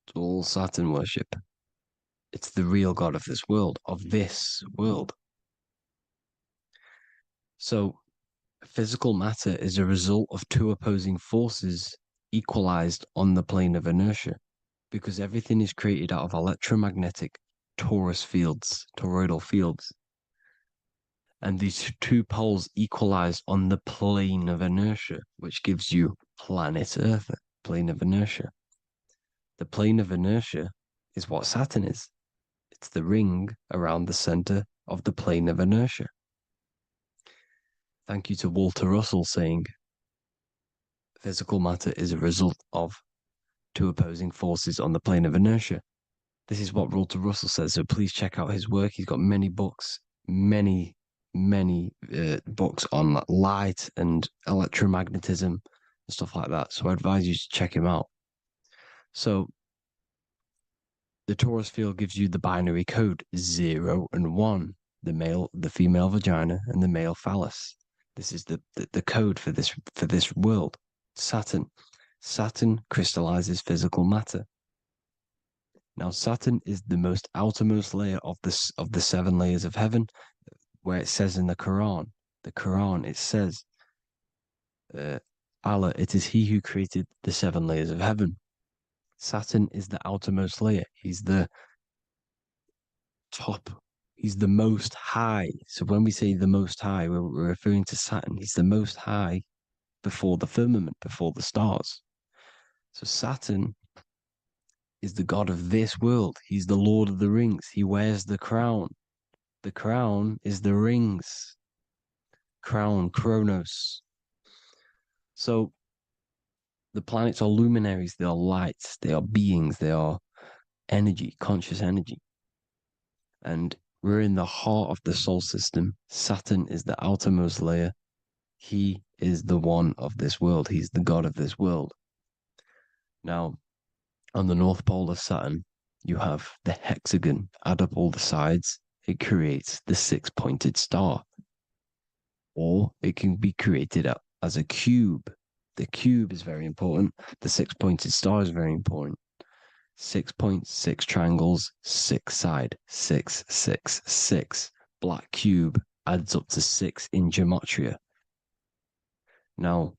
It's all Saturn worship. It's the real God of this world, So, physical matter is a result of two opposing forces equalized on the plane of inertia, because everything is created out of electromagnetic toroidal fields. And these two poles equalize on the plane of inertia, which gives you planet Earth, plane of inertia. The plane of inertia is what Saturn is. It's the ring around the center of the plane of inertia. Thank you to Walter Russell saying, physical matter is a result of two opposing forces on the plane of inertia. This is what Walter Russell says, so please check out his work. He's got many books, many books on light and electromagnetism and stuff like that. So I advise you to check him out. So the torus field gives you the binary code 0 and 1, the female vagina and the male phallus. This is the code for this world. Saturn crystallizes physical matter. Now Saturn is the most outermost layer of the 7 layers of heaven, where it says in the Quran, it says, Allah, it is He who created the 7 layers of heaven. Saturn is the outermost layer. He's the top. He's the most high. So when we say the most high, we're referring to Saturn. He's the most high before the firmament, before the stars. So Saturn is the god of this world. He's the Lord of the Rings. He wears the crown. The crown is the rings. Crown, Kronos. So the planets are luminaries. They are lights. They are beings. They are energy, conscious energy. And we're in the heart of the solar system. Saturn is the outermost layer. He is the one of this world. He's the god of this world. Now, on the North Pole of Saturn, you have the hexagon. Add up all the sides. It creates the 6-pointed star. Or it can be created as a cube. The cube is very important. The 6-pointed star is very important. 6 points, 6 triangles, 6 side, 6, 6, 6. Black cube adds up to 6 in gematria. Now,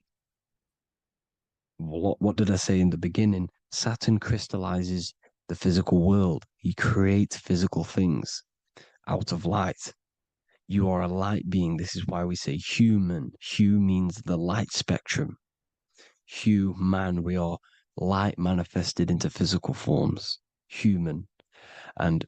what did I say in the beginning? Saturn crystallizes the physical world. He creates physical things. out of light. You are a light being. This is why we say human. Hue means the light spectrum. Hue, man, we are light manifested into physical forms. Human. And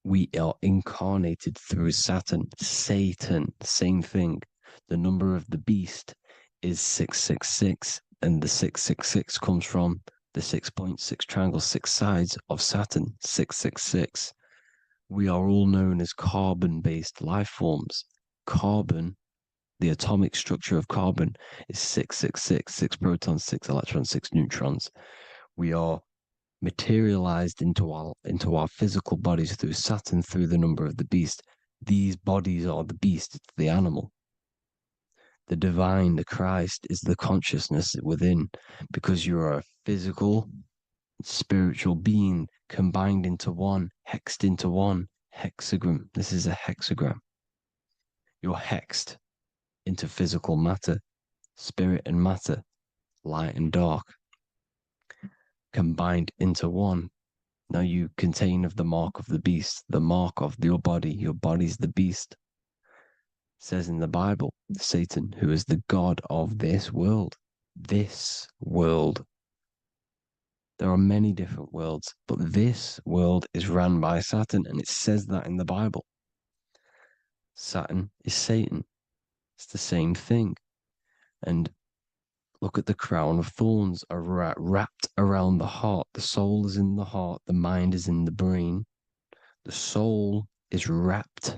we are incarnated through Saturn. Satan, same thing. The number of the beast is 666, and the 666 comes from the 6.6 triangle, 6 sides of Saturn, 666. We are all known as carbon-based life forms. Carbon, the atomic structure of carbon, is 666, 6 protons, 6 electrons, 6 neutrons. We are materialized into our physical bodies through Saturn, through the number of the beast. These bodies are the beast, it's the animal. The divine, the Christ, is the consciousness within, because you are a physical, spiritual being combined into one, hexed into one. Hexagram. This is a hexagram. You're hexed into physical matter, spirit and matter, light and dark, combined into one. Now you contain of the mark of the beast, the mark of your body. Your body's the beast. It says in the Bible, Satan, who is the god of this world. This world. There are many different worlds, but this world is run by Saturn, and it says that in the Bible. Saturn is Satan. It's the same thing. And look at the crown of thorns are wrapped around the heart. The soul is in the heart. The mind is in the brain. The soul is wrapped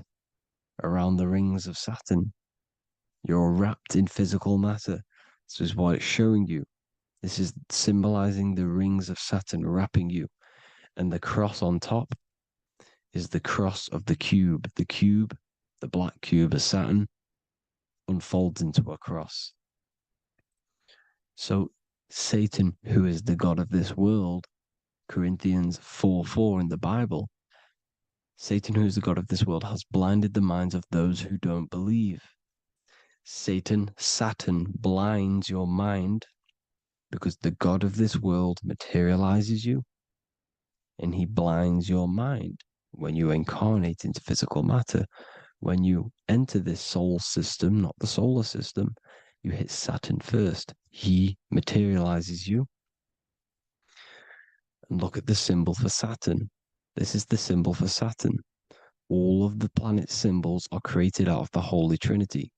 around the rings of Saturn. You're wrapped in physical matter. This is what it's showing you. This is symbolizing the rings of Saturn wrapping you. And the cross on top is the cross of the cube. The cube, the black cube of Saturn, unfolds into a cross. So Satan, who is the god of this world, Corinthians 4:4 in the Bible, Satan, who is the god of this world, has blinded the minds of those who don't believe. Satan blinds your mind because the god of this world materializes you and he blinds your mind when you incarnate into physical matter. When you enter this soul system, not the solar system, you hit Saturn first. He materializes you. And look at the symbol for Saturn. This is the symbol for Saturn. All of the planet symbols are created out of the Holy Trinity.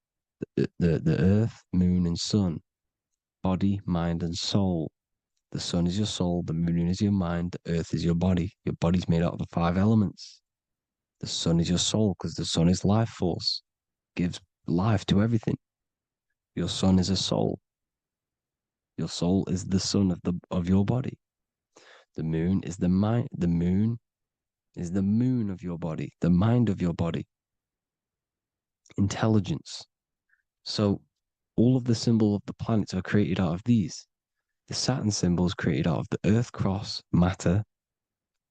The Earth, Moon, and Sun. Body, mind, and soul. The sun is your soul, the moon is your mind, the earth is your body. Your body's made out of the 5 elements. The sun is your soul because the sun is life force, gives life to everything. Your sun is a soul. Your soul is the sun of your body. The moon is the mind. The moon is the moon of your body, the mind of your body. Intelligence. So all of the symbol of the planets are created out of these. The Saturn symbol is created out of the Earth cross, matter,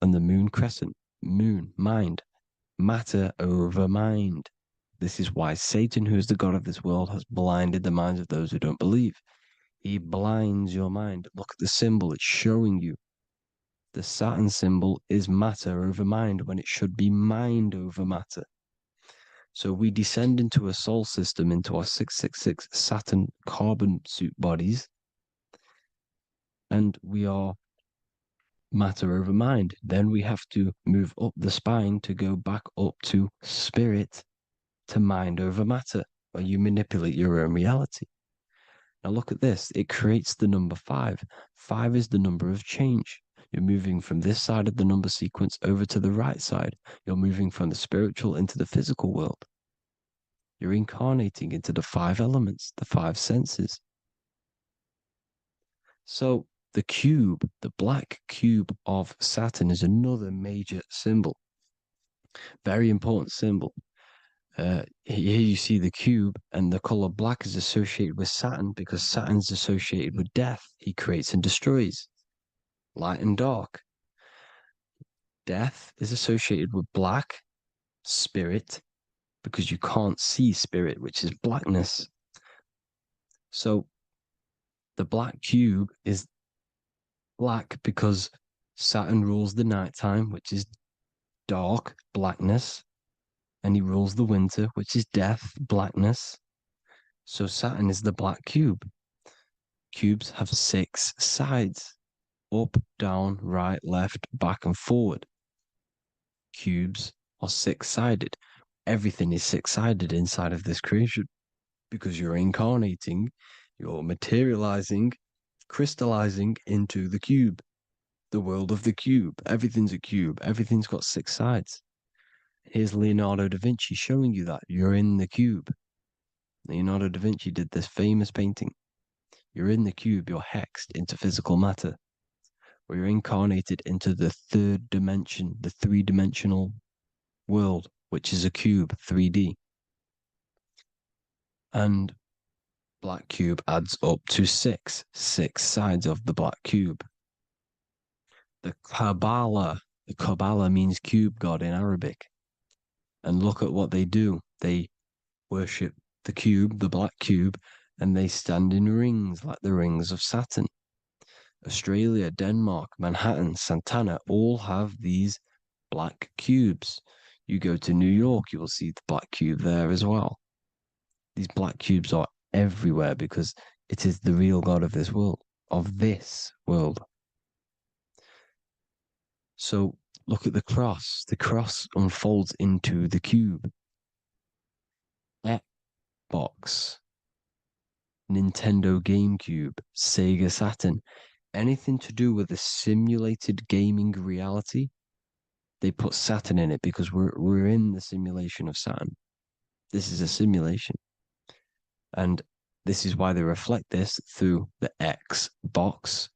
and the moon crescent, moon, mind, matter over mind. This is why Satan, who is the god of this world, has blinded the minds of those who don't believe. He blinds your mind. Look at the symbol, it's showing you. The Saturn symbol is matter over mind when it should be mind over matter. So we descend into a soul system, into our 666 Saturn carbon suit bodies, and we are matter over mind. Then we have to move up the spine to go back up to spirit, to mind over matter, where you manipulate your own reality. Now look at this. It creates the number 5. 5 is the number of change. You're moving from this side of the number sequence over to the right side. You're moving from the spiritual into the physical world. You're incarnating into the 5 elements, the 5 senses. So the cube, the black cube of Saturn, is another major symbol. Very important symbol. Here you see the cube, and the color black is associated with Saturn because Saturn's associated with death. He creates and destroys. Light and dark. Death is associated with black, spirit, because you can't see spirit, which is blackness. So the black cube is black because Saturn rules the nighttime, which is dark, blackness. and he rules the winter, which is death, blackness. So Saturn is the black cube. Cubes have 6 sides: up, down, right, left, back, and forward. Cubes are 6-sided. Everything is 6-sided inside of this creation because you're incarnating, you're materializing, crystallizing into the cube, the world of the cube. Everything's a cube. Everything's got 6 sides. Here's Leonardo da Vinci showing you that you're in the cube. Leonardo da Vinci did this famous painting. You're in the cube, you're hexed into physical matter, where you're incarnated into the 3rd dimension, the 3-dimensional world, which is a cube, 3D. And black cube adds up to 6 sides of the black cube. The Kabbalah means cube god in Arabic. And look at what they do. They worship the cube, the black cube, and they stand in rings like the rings of Saturn. Australia, Denmark, Manhattan, Santana all have these black cubes. You go to New York, you will see the black cube there as well. These black cubes are everywhere because it is the real God of this world, So look at the cross. The cross unfolds into the cube. Xbox, Nintendo GameCube, Sega Saturn, anything to do with a simulated gaming reality, they put Saturn in it because we're in the simulation of Saturn. This is a simulation. And this is why they reflect this through the Xbox,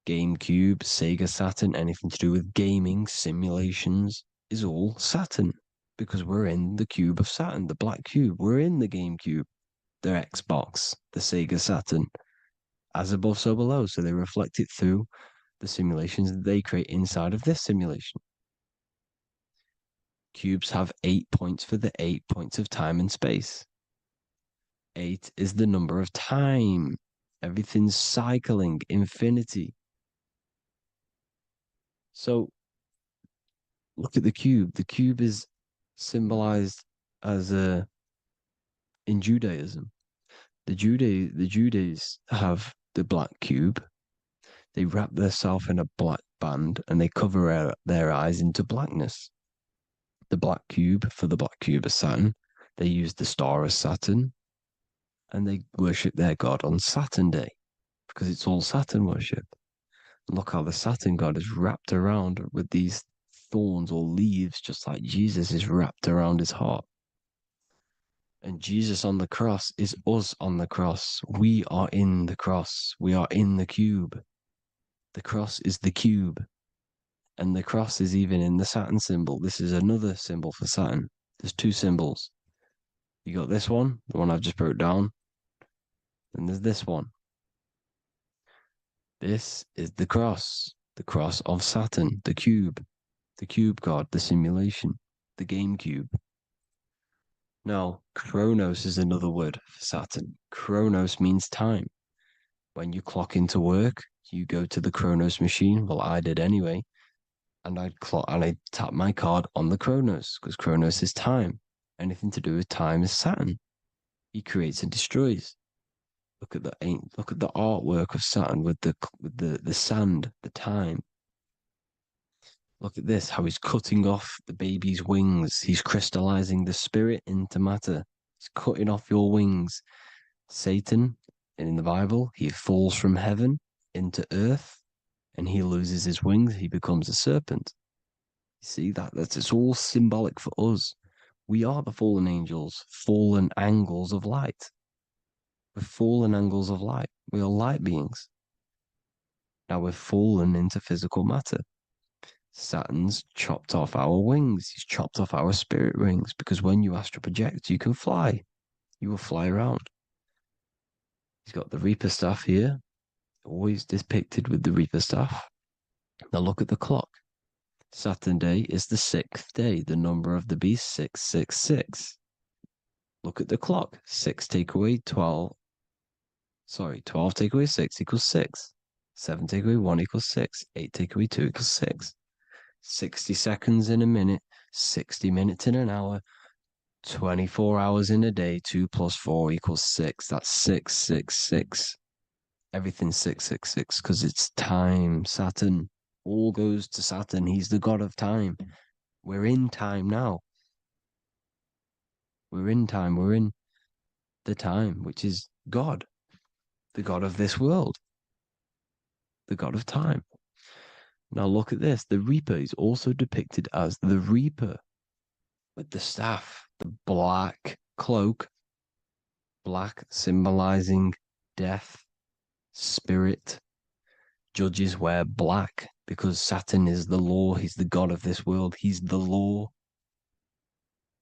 GameCube, Sega Saturn, anything to do with gaming, simulations, is all Saturn. Because we're in the cube of Saturn, the black cube. We're in the GameCube, the Xbox, the Sega Saturn. As above, so below. So they reflect it through the simulations that they create inside of this simulation. Cubes have 8 points for the 8 points of time and space. 8 is the number of time. Everything's cycling, infinity. So look at the cube. The cube is symbolized as in Judaism. The Judays have the black cube. They wrap themselves in a black band and they cover their eyes into blackness. The black cube, for the black cube of Saturn, they use the star as Saturn, and they worship their god on Saturn Day because it's all Saturn worship. Look how the Saturn god is wrapped around with these thorns or leaves, just like Jesus is wrapped around his heart. And Jesus on the cross is us on the cross. We are in the cross. We are in the cube. The cross is the cube. And the cross is even in the Saturn symbol. This is another symbol for Saturn. There's 2 symbols. You got this one, the one I've just broke down. And there's this one. This is the cross of Saturn, the cube god, the simulation, the game cube. Now, Chronos is another word for Saturn. Chronos means time. When you clock into work, you go to the Chronos machine. Well, I did anyway. And I'd tap my card on the Chronos because Chronos is time. Anything to do with time is Saturn. He creates and destroys. Look at the artwork of Saturn with the sand, the time. Look at this, how he's cutting off the baby's wings. He's crystallizing the spirit into matter. He's cutting off your wings. Satan, in the Bible, he falls from heaven into earth and he loses his wings. He becomes a serpent. You see, it's all symbolic for us. We are the fallen angels, fallen angles of light. We're fallen angles of light. We are light beings. Now we're fallen into physical matter. Saturn's chopped off our wings. He's chopped off our spirit wings because when you astral project, you can fly. You will fly around. He's got the Reaper staff here, always depicted with the Reaper staff. Now look at the clock. Saturn Day is the 6th day. The number of the beast, 666. Look at the clock. 6 take away 12. 12 take away 6 equals 6. 7 take away 1 equals 6. 8 take away 2 equals 6. 60 seconds in a minute, 60 minutes in an hour, 24 hours in a day. 2 plus 4 equals 6. That's 666. Everything's 666 because it's time. Saturn. All goes to Saturn. He's the god of time. We're in time now. We're in time. We're in the time, which is God, the God of this world, the God of time. Now look at this. The Reaper is also depicted as the Reaper with the staff, the black cloak, black symbolizing death, spirit. Judges wear black because Saturn is the law. He's the God of this world. He's the law.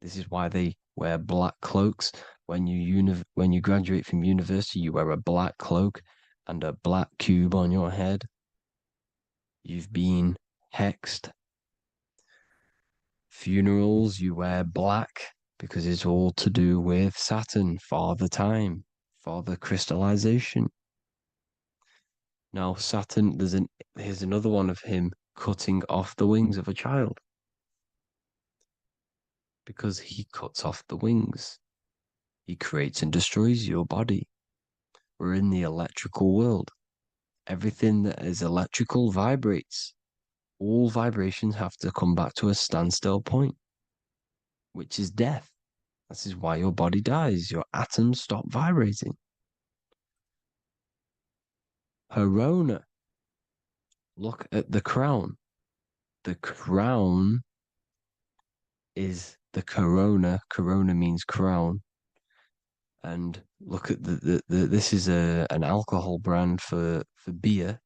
This is why they wear black cloaks. When you graduate from university, you wear a black cloak and a black cube on your head. You've been hexed. Funerals, you wear black because it's all to do with Saturn, Father Time, Father Crystallization. Now, Saturn, here's another one of him cutting off the wings of a child because he cuts off the wings. He creates and destroys your body. We're in the electrical world. Everything that is electrical vibrates. All vibrations have to come back to a standstill point, which is death. This is why your body dies. Your atoms stop vibrating. Corona. Look at the crown. The crown is the corona. Corona means crown. And look at this is an alcohol brand for beer.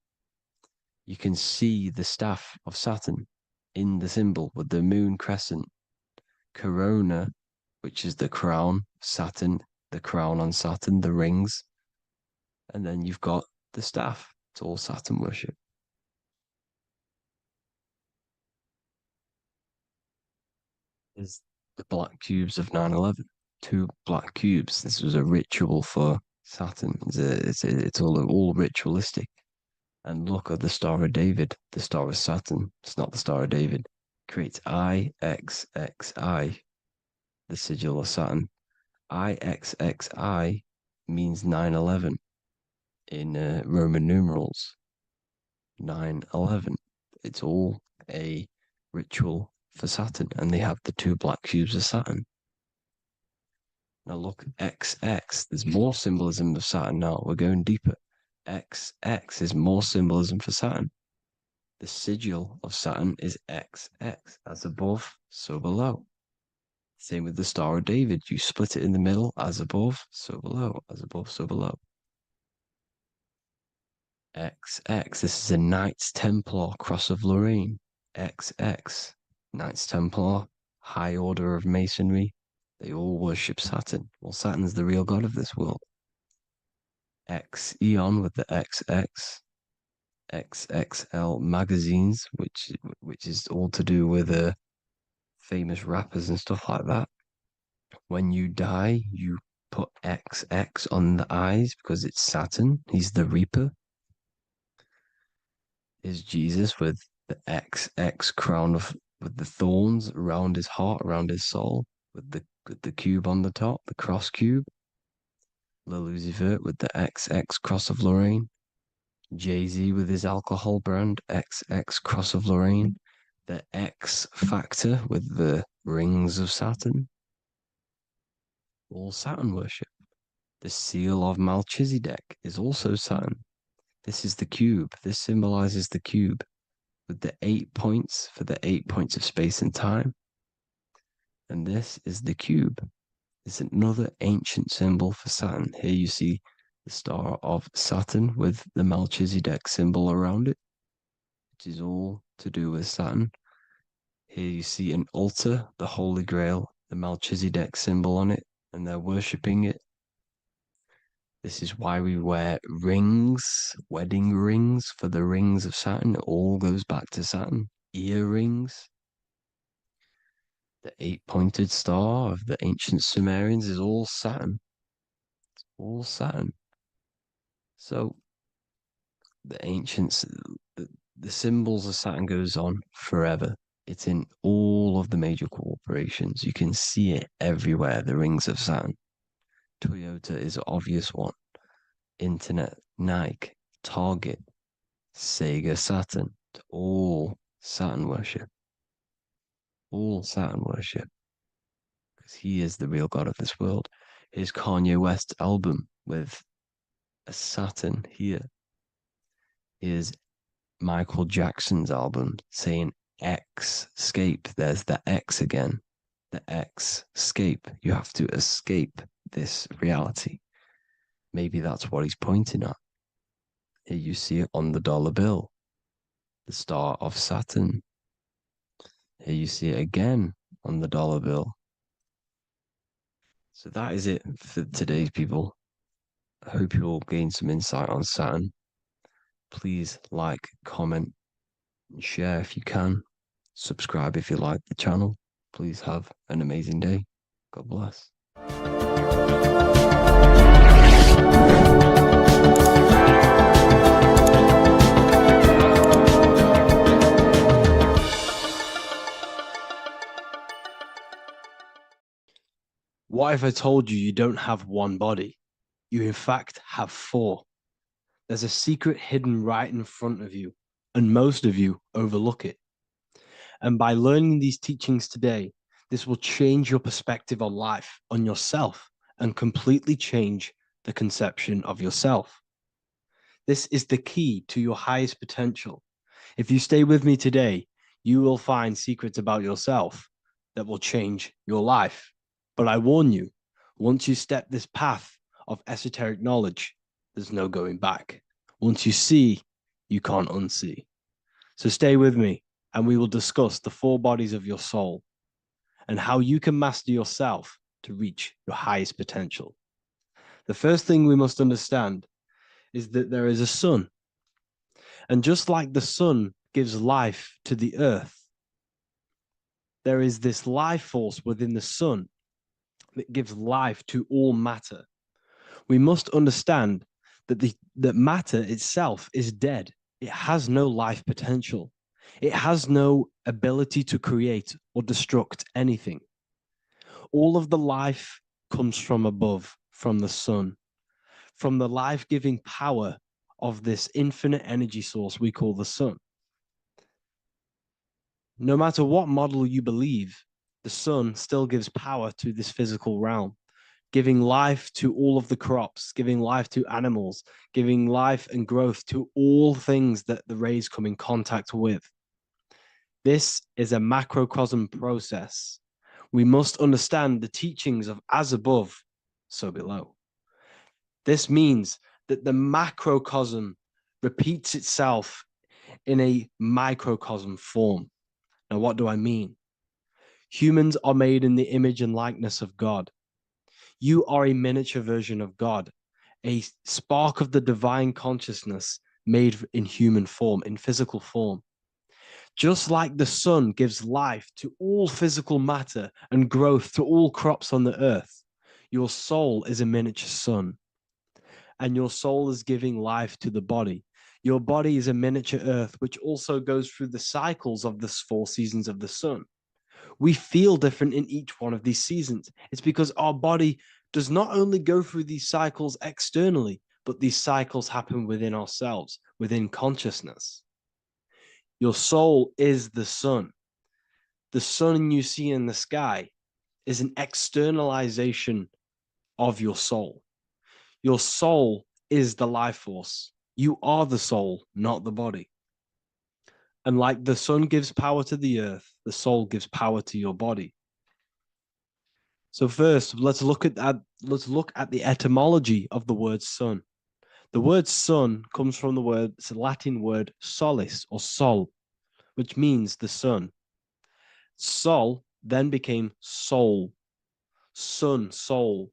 You can see the staff of Saturn in the symbol with the moon crescent. Corona, which is the crown, Saturn, the crown on Saturn, the rings. And then you've got the staff. It's all Saturn worship. Is the black cubes of 9/11. 2 black cubes. This was a ritual for Saturn. It's all ritualistic. And look at the Star of David, the Star of Saturn. It's not the Star of David. Creates IXXI, the sigil of Saturn. IXXI means 9/11 in Roman numerals. 9/11. It's all a ritual for Saturn, and they have the 2 black cubes of Saturn. Now look, XX. There's more symbolism of Saturn now. We're going deeper. XX is more symbolism for Saturn. The sigil of Saturn is XX. As above, so below. Same with the Star of David. You split it in the middle, as above, so below. As above, so below. XX. This is a Knights Templar Cross of Lorraine. XX. Knights Templar, High Order of Masonry. They all worship Saturn. Well, Saturn's the real god of this world. X Eon with the XX. XXL magazines, which is all to do with famous rappers and stuff like that. When you die, you put XX on the eyes because it's Saturn. He's the Reaper. Is Jesus with the XX crown with the thorns around his heart, around his soul, with the cube on the top, the cross cube. Le Lucifer with the XX Cross of Lorraine. Jay-Z with his alcohol brand, XX Cross of Lorraine. The X Factor with the rings of Saturn. All Saturn worship. The seal of Melchizedek is also Saturn. This is the cube. This symbolizes the cube with the 8 points for the 8 points of space and time. And this is the cube. It's another ancient symbol for Saturn. Here you see the star of Saturn with the Melchizedek symbol around it, which is all to do with Saturn. Here you see an altar, the Holy Grail, the Melchizedek symbol on it, and they're worshipping it. This is why we wear rings, wedding rings for the rings of Saturn. It all goes back to Saturn. Earrings. The 8-pointed star of the ancient Sumerians is all Saturn. It's all Saturn. So the ancients, the symbols of Saturn goes on forever. It's in all of the major corporations. You can see it everywhere, the rings of Saturn. Toyota is an obvious one. Internet, Nike, Target, Sega, Saturn. All Saturn worship. All Saturn worship. Because he is the real god of this world. Here's Kanye West's album with a Saturn here. Here's Michael Jackson's album saying X, escape. There's the X again. The X, escape. You have to escape this reality. Maybe that's what he's pointing at. Here you see it on the dollar bill, the star of Saturn. Here you see it again on the dollar bill. So that is it for today's people. I hope you all gain some insight on Saturn. Please like, comment, and share if you can. Subscribe if you like the channel. Please have an amazing day. God bless. What if I told you you don't have one body? You in fact have four. There's a secret hidden right in front of you, and most of you overlook it. And by learning these teachings today, this will change your perspective on life, on yourself, and completely change the conception of yourself. This is the key to your highest potential. If you stay with me today, you will find secrets about yourself that will change your life. But I warn you, once you step this path of esoteric knowledge, there's no going back. Once you see, you can't unsee. So stay with me, and we will discuss the four bodies of your soul and how you can master yourself to reach your highest potential. The first thing we must understand is that there is a sun. And just like the sun gives life to the earth, there is this life force within the sun that gives life to all matter. We must understand that that matter itself is dead. It has no life potential. It has no ability to create or destruct anything. All of the life comes from above, from the sun, from the life-giving power of this infinite energy source we call the sun. No matter what model you believe, the sun still gives power to this physical realm, giving life to all of the crops, giving life to animals, giving life and growth to all things that the rays come in contact with. This is a macrocosm process. We must understand the teachings of as above, so below. This means that the macrocosm repeats itself in a microcosm form. Now, what do I mean? Humans are made in the image and likeness of God. You are a miniature version of God, a spark of the divine consciousness made in human form, in physical form. Just like the sun gives life to all physical matter and growth to all crops on the earth, your soul is a miniature sun. And your soul is giving life to the body. Your body is a miniature earth, which also goes through the cycles of the 4 seasons of the sun. We feel different in each one of these seasons. It's because our body does not only go through these cycles externally, but these cycles happen within ourselves, within consciousness. Your soul is the sun. The sun you see in the sky is an externalization of your soul. Your soul is the life force. You are the soul, not the body. And like the sun gives power to the earth, the soul gives power to your body. So first, let's look at the etymology of the word sun. The word sun comes from it's a Latin word solis or sol, which means the sun. Sol then became soul, sun, soul.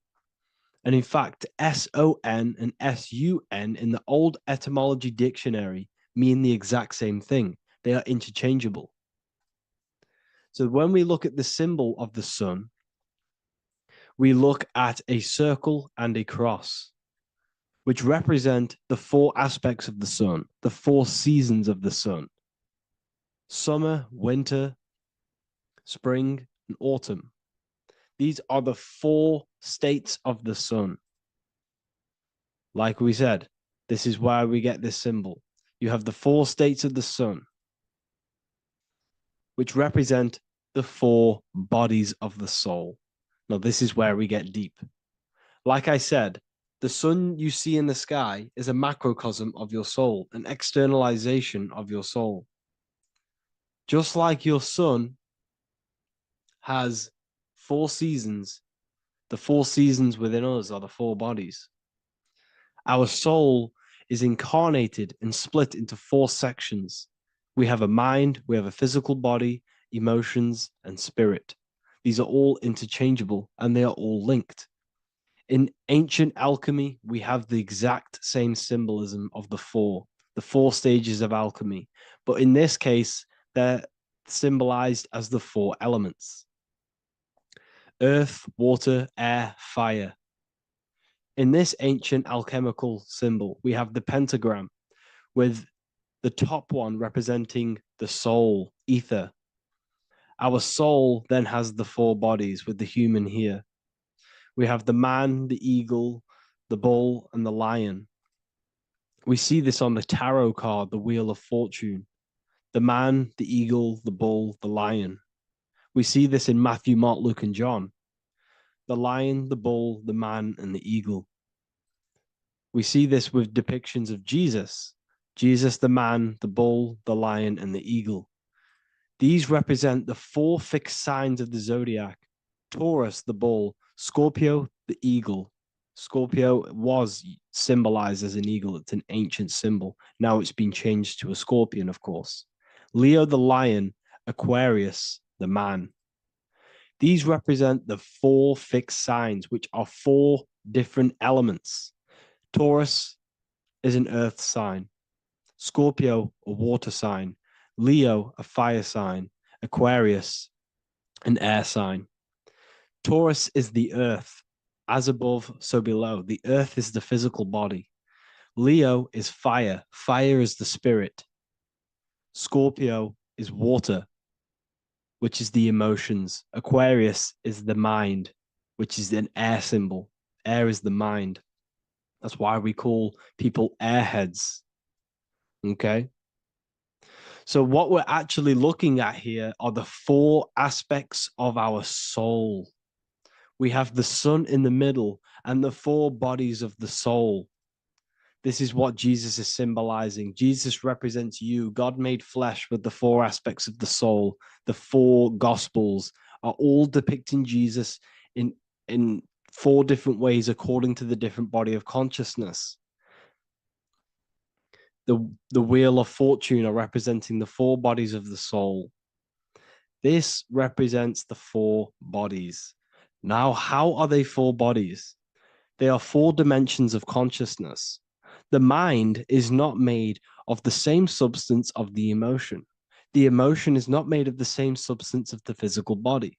And in fact, S-O-N and S-U-N in the old etymology dictionary mean the exact same thing. They are interchangeable. So when we look at the symbol of the sun, we look at a circle and a cross, which represent the 4 aspects of the sun, the 4 seasons of the sun: summer, winter, spring, and autumn. These are the 4 states of the sun. Like we said, this is why we get this symbol. You have the 4 states of the sun, which represent the 4 bodies of the soul. Now, this is where we get deep. Like I said, the sun you see in the sky is a macrocosm of your soul, an externalization of your soul. Just like your sun has 4 seasons, the 4 seasons within us are the 4 bodies. Our soul is incarnated and split into 4 sections. We have a mind, we have a physical body, emotions, and spirit. These are all interchangeable and they are all linked. In ancient alchemy, we have the exact same symbolism of the 4 stages of alchemy. But in this case, they're symbolized as the 4 elements: earth, water, air, fire. In this ancient alchemical symbol, we have the pentagram with the top one representing the soul, ether. Our soul then has the 4 bodies with the human here. We have the man, the eagle, the bull, and the lion. We see this on the tarot card, the Wheel of Fortune. The man, the eagle, the bull, the lion. We see this in Matthew, Mark, Luke, and John. The lion, the bull, the man, and the eagle. We see this with depictions of Jesus. Jesus, the man, the bull, the lion, and the eagle. These represent the 4 fixed signs of the zodiac: Taurus, the bull; Scorpio, the eagle. Scorpio was symbolized as an eagle. It's an ancient symbol. Now it's been changed to a scorpion, of course. Leo, the lion; Aquarius, the man. These represent the 4 fixed signs, which are 4 different elements. Taurus is an earth sign. Scorpio, a water sign. Leo, a fire sign. Aquarius, an air sign. Taurus is the earth. As above, so below. The earth is the physical body. Leo is fire. Fire is the spirit. Scorpio is water, which is the emotions. Aquarius is the mind, which is an air symbol. Air is the mind. That's why we call people airheads. Okay? So what we're actually looking at here are the 4 aspects of our soul. We have the sun in the middle and the 4 bodies of the soul. This is what Jesus is symbolizing. Jesus represents you. God made flesh with the 4 aspects of the soul. The 4 gospels are all depicting Jesus in 4 different ways according to the different body of consciousness. The Wheel of Fortune are representing the 4 bodies of the soul. This represents the 4 bodies. Now, how are they 4 bodies? They are 4 dimensions of consciousness. The mind is not made of the same substance of the emotion. The emotion is not made of the same substance of the physical body.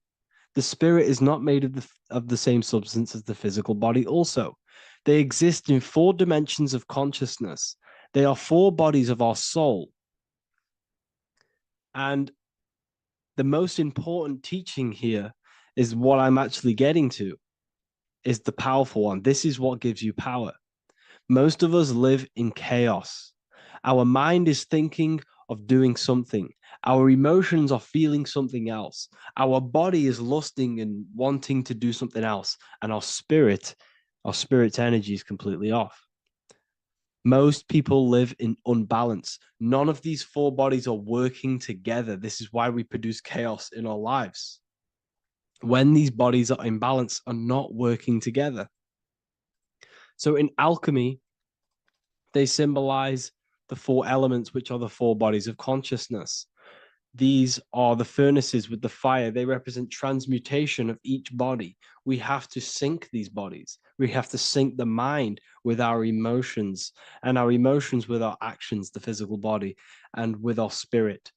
The spirit is not made of the same substance as the physical body also. They exist in 4 dimensions of consciousness. They are 4 bodies of our soul. And the most important teaching here is what I'm actually getting to, is the powerful one. This is what gives you power. Most of us live in chaos. Our mind is thinking of doing something. Our emotions are feeling something else. Our body is lusting and wanting to do something else. And our spirit's energy is completely off. Most people live in unbalance. None of these 4 bodies are working together. This is why we produce chaos in our lives. When these bodies are in balance, are not working together. So in alchemy, they symbolize the 4 elements, which are the 4 bodies of consciousness. These are the furnaces with the fire. They represent transmutation of each body. We have to sync these bodies. We have to sync the mind with our emotions, and our emotions with our actions, the physical body, and with our spirit.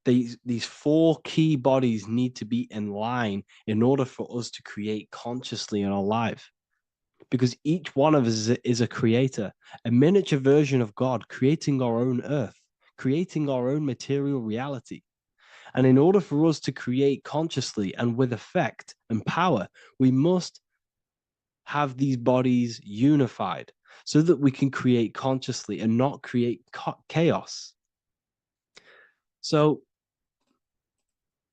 These 4 key bodies need to be in line in order for us to create consciously in our life. Because each one of us is a creator, a miniature version of God, creating our own earth, creating our own material reality. And in order for us to create consciously and with effect and power, we must have these bodies unified so that we can create consciously and not create chaos. So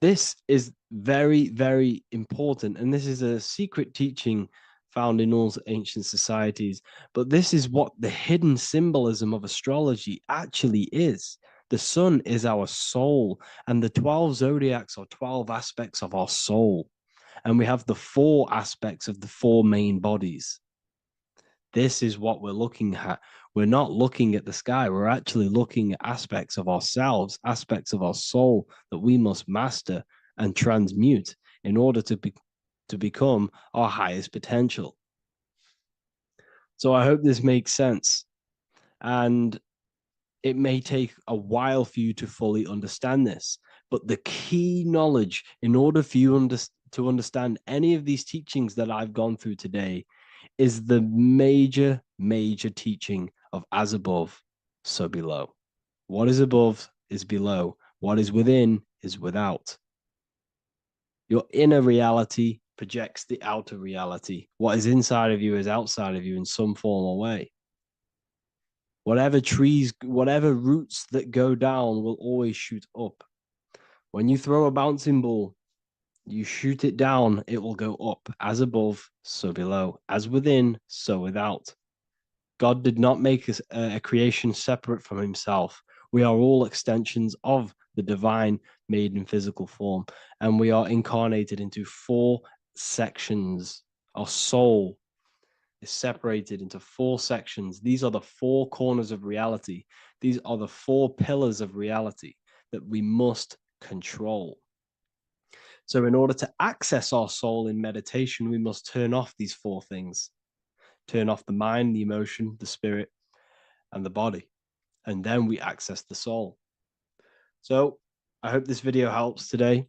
this is very, very important. And this is a secret teaching found in all ancient societies. But this is what the hidden symbolism of astrology actually is. The sun is our soul, and the 12 zodiacs are 12 aspects of our soul. And we have the 4 aspects of the 4 main bodies. This is what we're looking at. We're not looking at the sky. We're actually looking at aspects of ourselves, aspects of our soul that we must master and transmute in order to become our highest potential. So I hope this makes sense. And it may take a while for you to fully understand this. But the key knowledge in order for you to understand any of these teachings that I've gone through today is the major teaching of as above, so below. What is above is below. What is within is without. Your inner reality projects the outer reality. What is inside of you is outside of you in some form or way. Whatever trees, whatever roots that go down will always shoot up. When you throw a bouncing ball, you shoot it down, it will go up. As above, so below. As within, so without. God did not make a creation separate from himself. We are all extensions of the divine made in physical form. And we are incarnated into 4 sections. Our soul is separated into 4 sections. These are the 4 corners of reality. These are the 4 pillars of reality that we must control. So in order to access our soul in meditation, we must turn off these 4 things. Turn off the mind, the emotion, the spirit, and the body. And then we access the soul. So I hope this video helps today.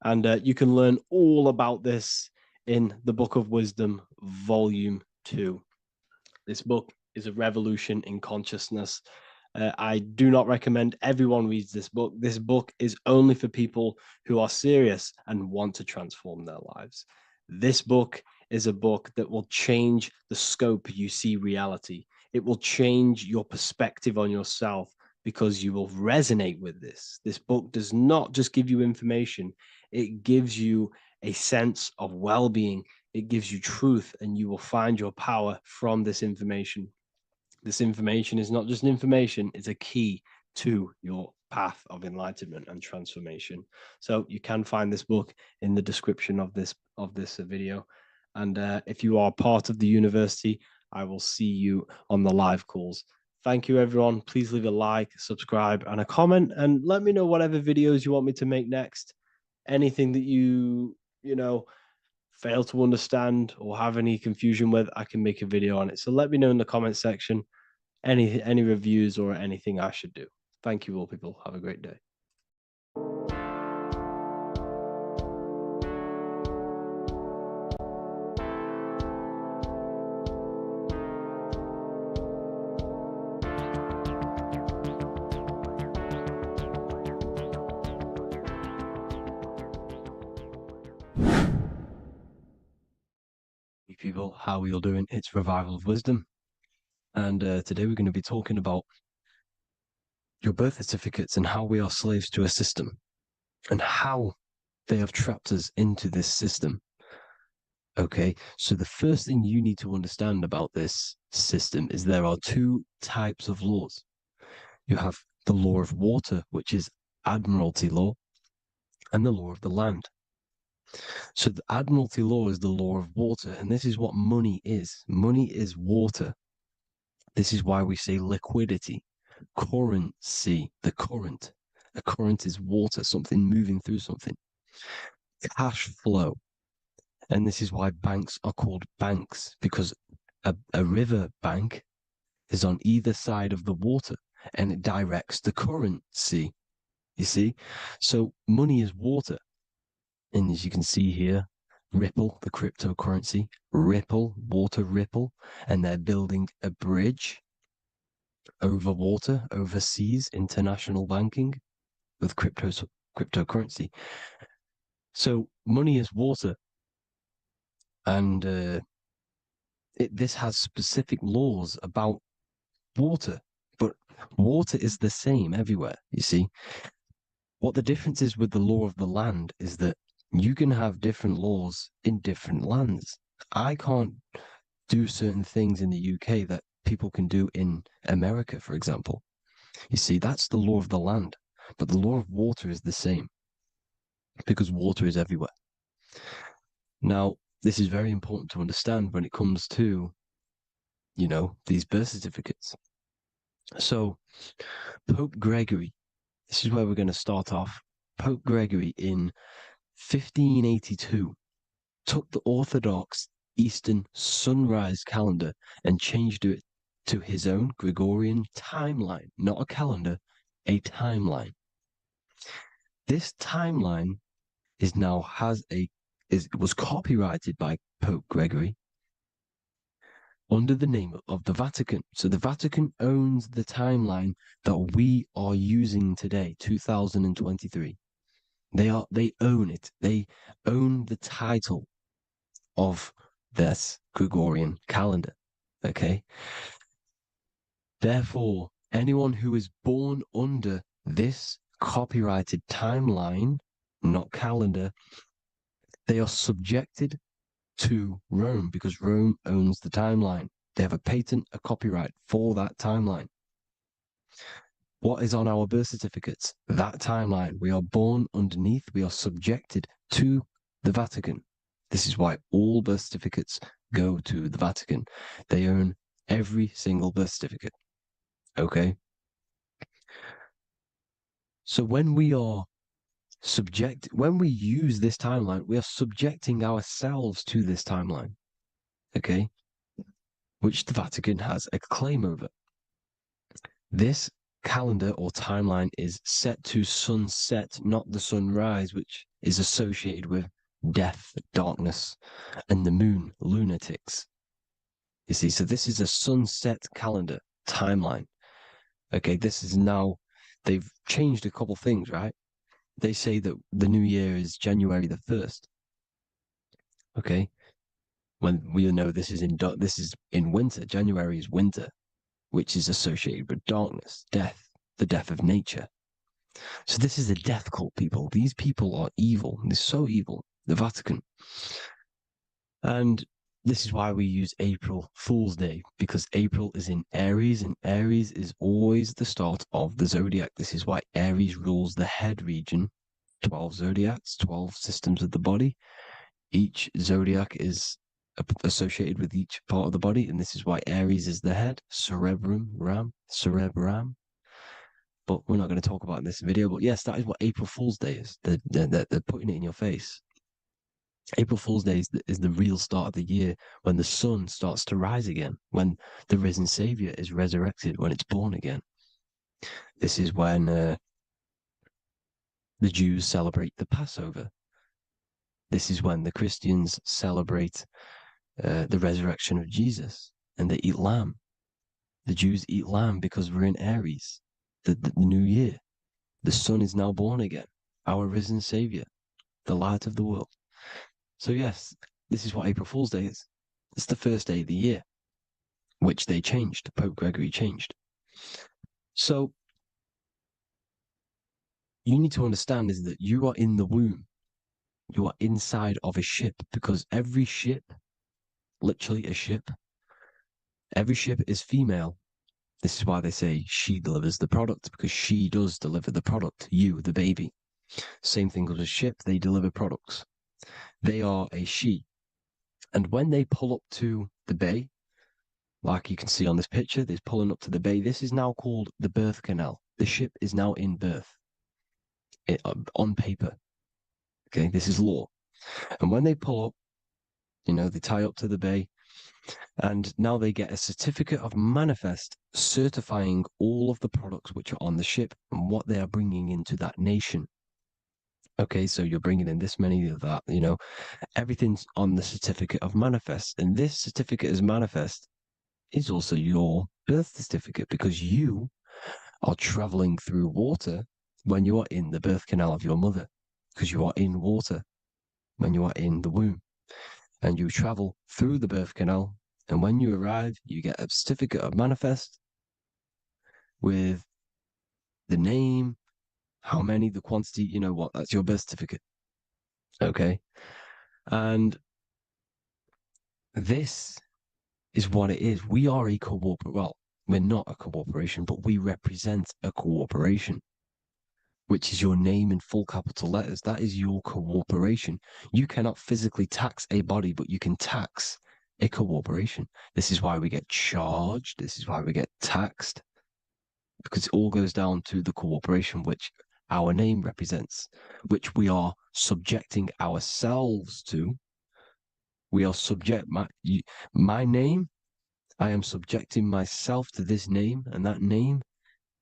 And you can learn all about this in the Book of Wisdom, Volume 2. This book is a revolution in consciousness. I do not recommend everyone reads this book. This book is only for people who are serious and want to transform their lives. This book is a book that will change the scope you see reality. It will change your perspective on yourself because you will resonate with this. This book does not just give you information. It gives you a sense of well-being. It gives you truth, and you will find your power from this information. This information is not just information, it's a key to your path of enlightenment and transformation. So you can find this book in the description of this video. And if you are part of the university, I will see you on the live calls. Thank you, everyone. Please leave a like, subscribe, and a comment, and let me know whatever videos you want me to make next. Anything that you fail to understand or have any confusion with, I can make a video on it. So let me know in the comment section any reviews or anything I should do. Thank you all, people. Have a great day. People, how are you all doing? It's Revival of Wisdom, and today we're going to be talking about your birth certificates and how we are slaves to a system and how they have trapped us into this system. Okay, so the first thing you need to understand about this system is there are 2 types of laws. You have the law of water, which is admiralty law, and the law of the land. So the admiralty law is the law of water, and this is what money is. Money is water. This is why we say liquidity, currency, the current. A current is water, something moving through something. Cash flow. And this is why banks are called banks, because a river bank is on either side of the water and it directs the currency. You see? So money is water. And as you can see here, Ripple, the cryptocurrency, Ripple, water Ripple, and they're building a bridge over water, overseas, international banking with cryptocurrency. So money is water, and this has specific laws about water, but water is the same everywhere. You see, what the difference is with the law of the land is that you can have different laws in different lands. I can't do certain things in the UK that people can do in America, for example. You see, that's the law of the land, but the law of water is the same because water is everywhere. Now, this is very important to understand when it comes to, these birth certificates. So, Pope Gregory, this is where we're going to start off. Pope Gregory in 1582 took the Orthodox Eastern sunrise calendar and changed it to his own Gregorian timeline, not a calendar, a timeline. This timeline was copyrighted by Pope Gregory under the name of the Vatican. So the Vatican owns the timeline that we are using today, 2023. They own it. They own the title of this Gregorian calendar. Okay. Therefore, anyone who is born under this copyrighted timeline, not calendar, they are subjected to Rome because Rome owns the timeline. They have a patent, a copyright for that timeline. What is on our birth certificates? That timeline. We are born underneath, we are subjected to the Vatican. This is why all birth certificates go to the Vatican. They own every single birth certificate. Okay? So when we use this timeline, we are subjecting ourselves to this timeline. Okay? Which the Vatican has a claim over. This calendar or timeline is set to sunset, not the sunrise, which is associated with death, darkness, and the moon, lunatics. You see, so this is a sunset calendar timeline. Okay, this is now, they've changed a couple things, right? They say that the new year is January the 1st. Okay, when we know this is in winter. January is winter, which is associated with darkness, death, the death of nature. So this is a death cult, people. These people are evil. They're so evil. The Vatican. And this is why we use April Fool's Day, because April is in Aries, and Aries is always the start of the zodiac. This is why Aries rules the head region. 12 zodiacs, 12 systems of the body. Each zodiac is associated with each part of the body, and this is why Aries is the head, cerebrum. But we're not going to talk about it in this video. But yes, that is what April Fool's Day is. They're putting it in your face. April Fool's Day is the real start of the year, when the sun starts to rise again, when the risen Savior is resurrected, when it's born again. This is when the Jews celebrate the Passover. This is when the Christians celebrate the resurrection of Jesus, and they eat lamb. The Jews eat lamb because we're in Aries, the new year. The sun is now born again, our risen Savior, the light of the world. So yes, this is what April Fool's Day is. It's the first day of the year, which they changed. Pope Gregory changed. So you need to understand is that you are in the womb. You are inside of a ship, because every ship, literally a ship, every ship is female. This is why they say she delivers the product, because she does deliver the product, you, the baby. Same thing with a ship, they deliver products. They are a she. And when they pull up to the bay, like you can see on this picture, they're pulling up to the bay. This is now called the birth canal. The ship is now in birth on paper. Okay, this is law. And when they pull up, they tie up to the bay, and now they get a certificate of manifest certifying all of the products which are on the ship and what they are bringing into that nation. Okay, so you're bringing in this many of that, everything's on the certificate of manifest. And this certificate as manifest is also your birth certificate, because you are traveling through water when you are in the birth canal of your mother, because you are in water when you are in the womb. And you travel through the birth canal, and when you arrive, you get a certificate of manifest with the name, how many, the quantity, you know what, that's your birth certificate. Okay. And this is what it is. We are a well, we're not a corporation, but we represent a corporation, which is your name in full capital letters. That is your corporation. You cannot physically tax a body, but you can tax a corporation. This is why we get charged. This is why we get taxed, because it all goes down to the corporation, which our name represents, which we are subjecting ourselves to. We are my name. I am subjecting myself to this name, and that name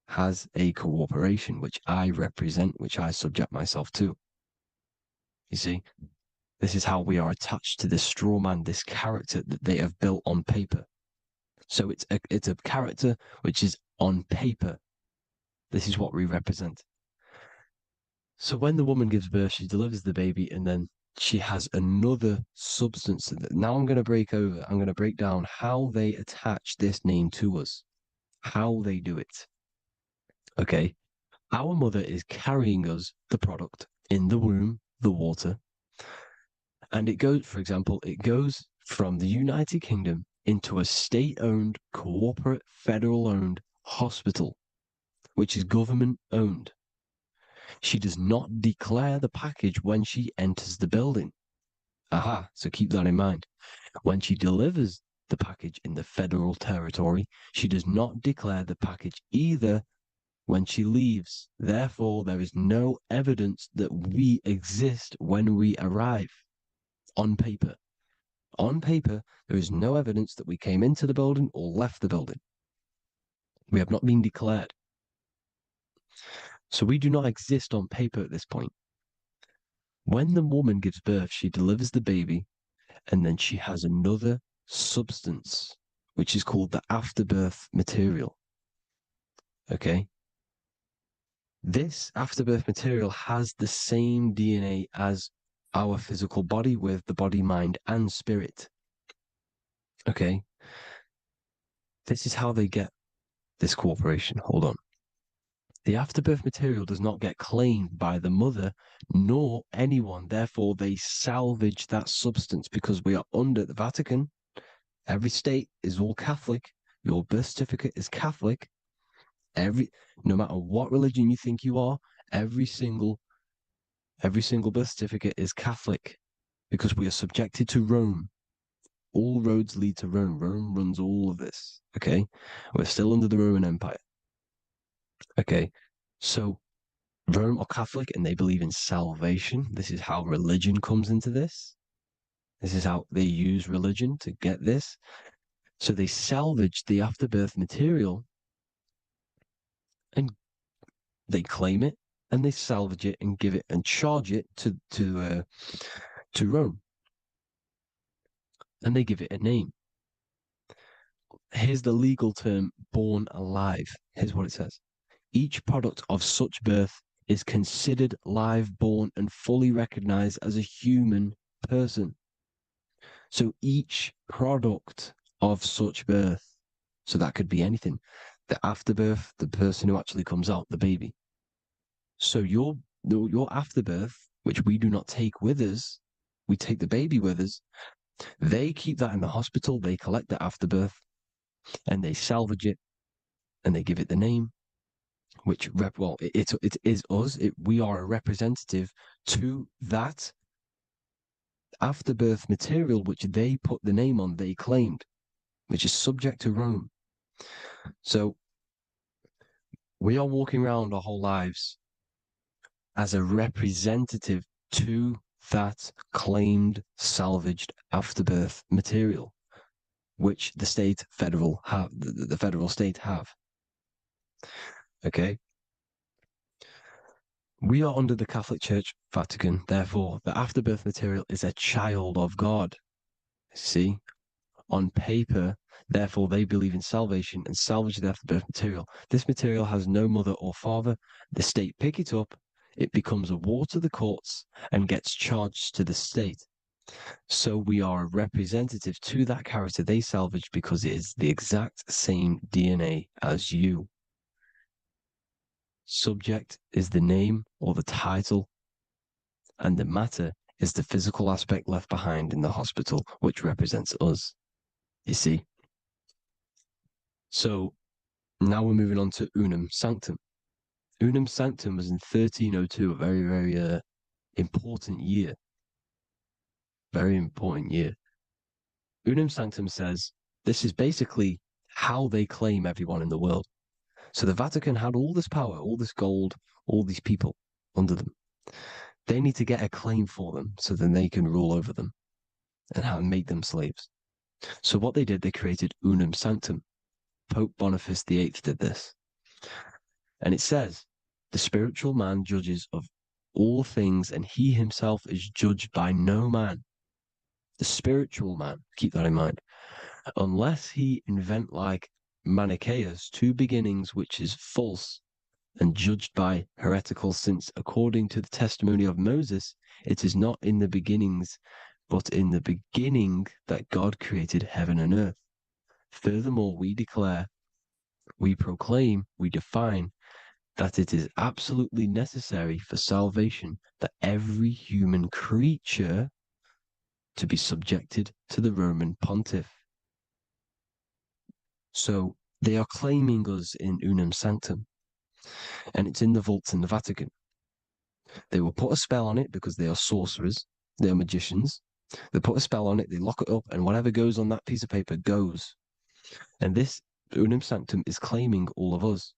has a corporation which I represent, which I subject myself to. You see, this is how we are attached to this straw man, this character that they have built on paper. So it's a character which is on paper. This is what we represent. So when the woman gives birth, she delivers the baby, and then she has another substance. Now I'm going to break down how they attach this name to us, how they do it. Okay. Our mother is carrying us the product in the womb, the water. And it goes, for example, it goes from the United Kingdom into a state-owned, corporate, federal-owned hospital, which is government-owned. She does not declare the package when she enters the building. Aha, so keep that in mind. When she delivers the package in the federal territory, she does not declare the package either when she leaves. Therefore, there is no evidence that we exist when we arrive on paper. On paper, there is no evidence that we came into the building or left the building. We have not been declared. So we do not exist on paper at this point. When the woman gives birth, she delivers the baby, and then she has another substance, which is called the afterbirth material. Okay? This afterbirth material has the same DNA as our physical body, with the body, mind, and spirit. Okay? This is how they get this corporation. Hold on. The afterbirth material does not get claimed by the mother nor anyone. Therefore, they salvage that substance, because we are under the Vatican. Every state is all Catholic. Your birth certificate is Catholic. No matter what religion you think you are, every single birth certificate is Catholic, because we are subjected to Rome. All roads lead to Rome. Rome runs all of this. Okay? We're still under the Roman Empire. Okay? So Rome are Catholic, and they believe in salvation. This is how religion comes into this. This is how they use religion to get this. So they salvage the afterbirth material, and they claim it, and they salvage it and give it and charge it to Rome, and they give it a name. Here's the legal term: born alive. Here's what it says: each product of such birth is considered live, born, and fully recognized as a human person. So each product of such birth, so that could be anything, the afterbirth, the person who actually comes out, the baby. So your afterbirth, which we do not take with us, we take the baby with us. They keep that in the hospital. They collect the afterbirth, and they salvage it, and they give it the name, which it is us. We are a representative to that afterbirth material, which they put the name on, they claimed, which is subject to Rome. So we are walking around our whole lives as a representative to that claimed salvaged afterbirth material, which the federal state have. Okay? We are under the Catholic Church, Vatican. Therefore, the afterbirth material is a child of God. See, on paper, Therefore, they believe in salvation and salvage the afterbirth material. This material has no mother or father. The state pick it up, it becomes a war to the courts and gets charged to the state. So we are a representative to that character they salvaged because it is the exact same DNA as you. Subject is the name or the title, and the matter is the physical aspect left behind in the hospital, which represents us. You see? So now we're moving on to Unum Sanctum. Unum Sanctum was in 1302, a very, very important year. Very important year. Unum Sanctum says this is basically how they claim everyone in the world. So the Vatican had all this power, all this gold, all these people under them. They need to get a claim for them so then they can rule over them and make them slaves. So what they did, they created Unum Sanctum. Pope Boniface VIII did this. And it says, the spiritual man judges of all things, and he himself is judged by no man. The spiritual man, keep that in mind, unless he invent like Manichaeus, two beginnings, which is false and judged by heretical, since according to the testimony of Moses, it is not in the beginnings, but in the beginning that God created heaven and earth. Furthermore, we declare, we proclaim, we define that it is absolutely necessary for salvation that every human creature to be subjected to the Roman pontiff. So they are claiming us in Unum Sanctum, and it's in the vaults in the Vatican. They will put a spell on it because they are sorcerers, they are magicians. They put a spell on it, they lock it up, and whatever goes on that piece of paper goes. And this Unum Sanctum is claiming all of us.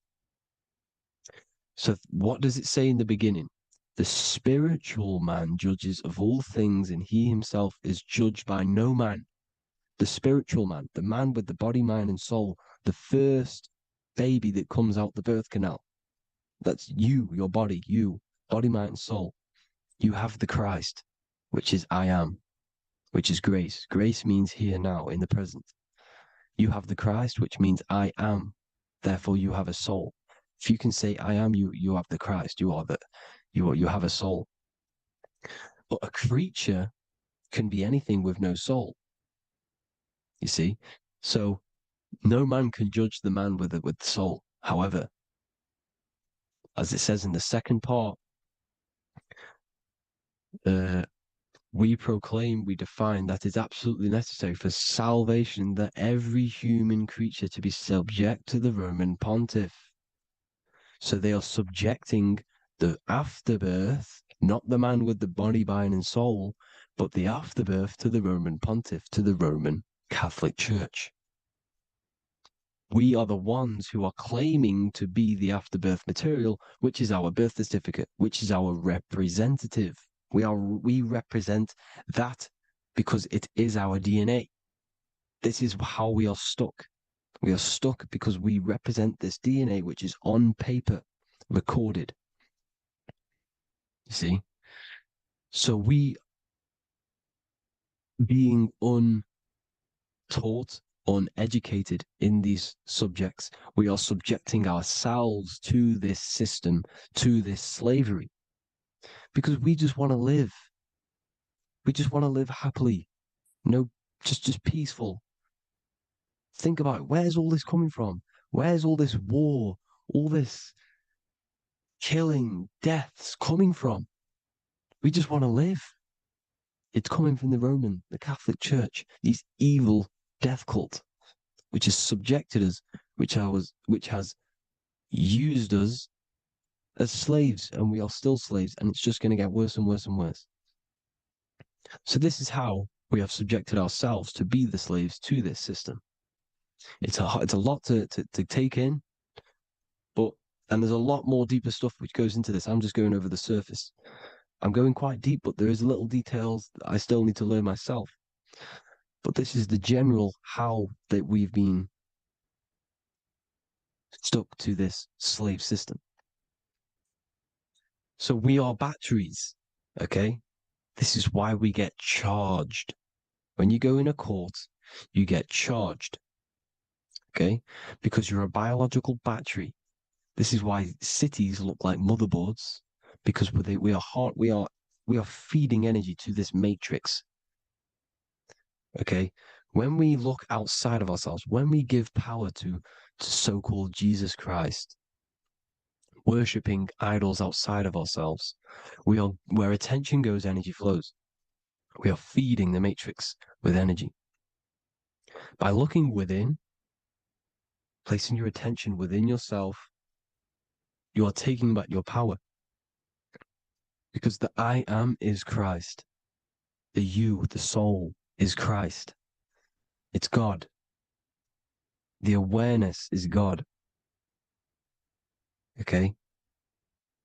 So what does it say in the beginning? The spiritual man judges of all things, and he himself is judged by no man. The spiritual man, the man with the body, mind, and soul, the first baby that comes out the birth canal. That's you, your body, you, body, mind, and soul. You have the Christ, which is I am, which is grace. Grace means here now, in the present. You have the Christ, which means I am. Therefore, you have a soul. If you can say I am, you have the Christ. You have a soul. But a creature can be anything with no soul. You see? So no man can judge the man with the soul. However, as it says in the second part, we proclaim, we define that it's absolutely necessary for salvation that every human creature to be subject to the Roman pontiff. So they are subjecting the afterbirth, not the man with the body, mind, and soul, but the afterbirth to the Roman pontiff, to the Roman Catholic Church. We are the ones who are claiming to be the afterbirth material, which is our birth certificate, which is our representative. We represent that because it is our DNA. This is how we are stuck. We are stuck because we represent this DNA, which is on paper, recorded. You see? So we, being untaught, uneducated in these subjects, we are subjecting ourselves to this system, to this slavery, because we just want to live. We just want to live happily, just peaceful. Think about it. Where's all this coming from? Where's all this war, all this killing, deaths coming from? We just want to live. It's coming from the Catholic Church, these evil death cult, which has subjected us, which has used us as slaves, and we are still slaves, and it's just going to get worse and worse and worse. So this is how we have subjected ourselves to be the slaves to this system. It's a lot to take in, and there's a lot more deeper stuff which goes into this. I'm just going over the surface. I'm going quite deep, but there is little details that I still need to learn myself. But this is the general how that we've been stuck to this slave system. So we are batteries, okay? This is why we get charged. When you go in a court, you get charged. okay? Because you're a biological battery. This is why cities look like motherboards, because we are feeding energy to this matrix. Okay, when we look outside of ourselves, when we give power to so-called Jesus Christ, worshipping idols outside of ourselves, we are where attention goes, energy flows. We are feeding the matrix with energy. By looking within, placing your attention within yourself, you are taking back your power. Because the I am is Christ. The you, the soul, is Christ. It's God. The awareness is God. Okay?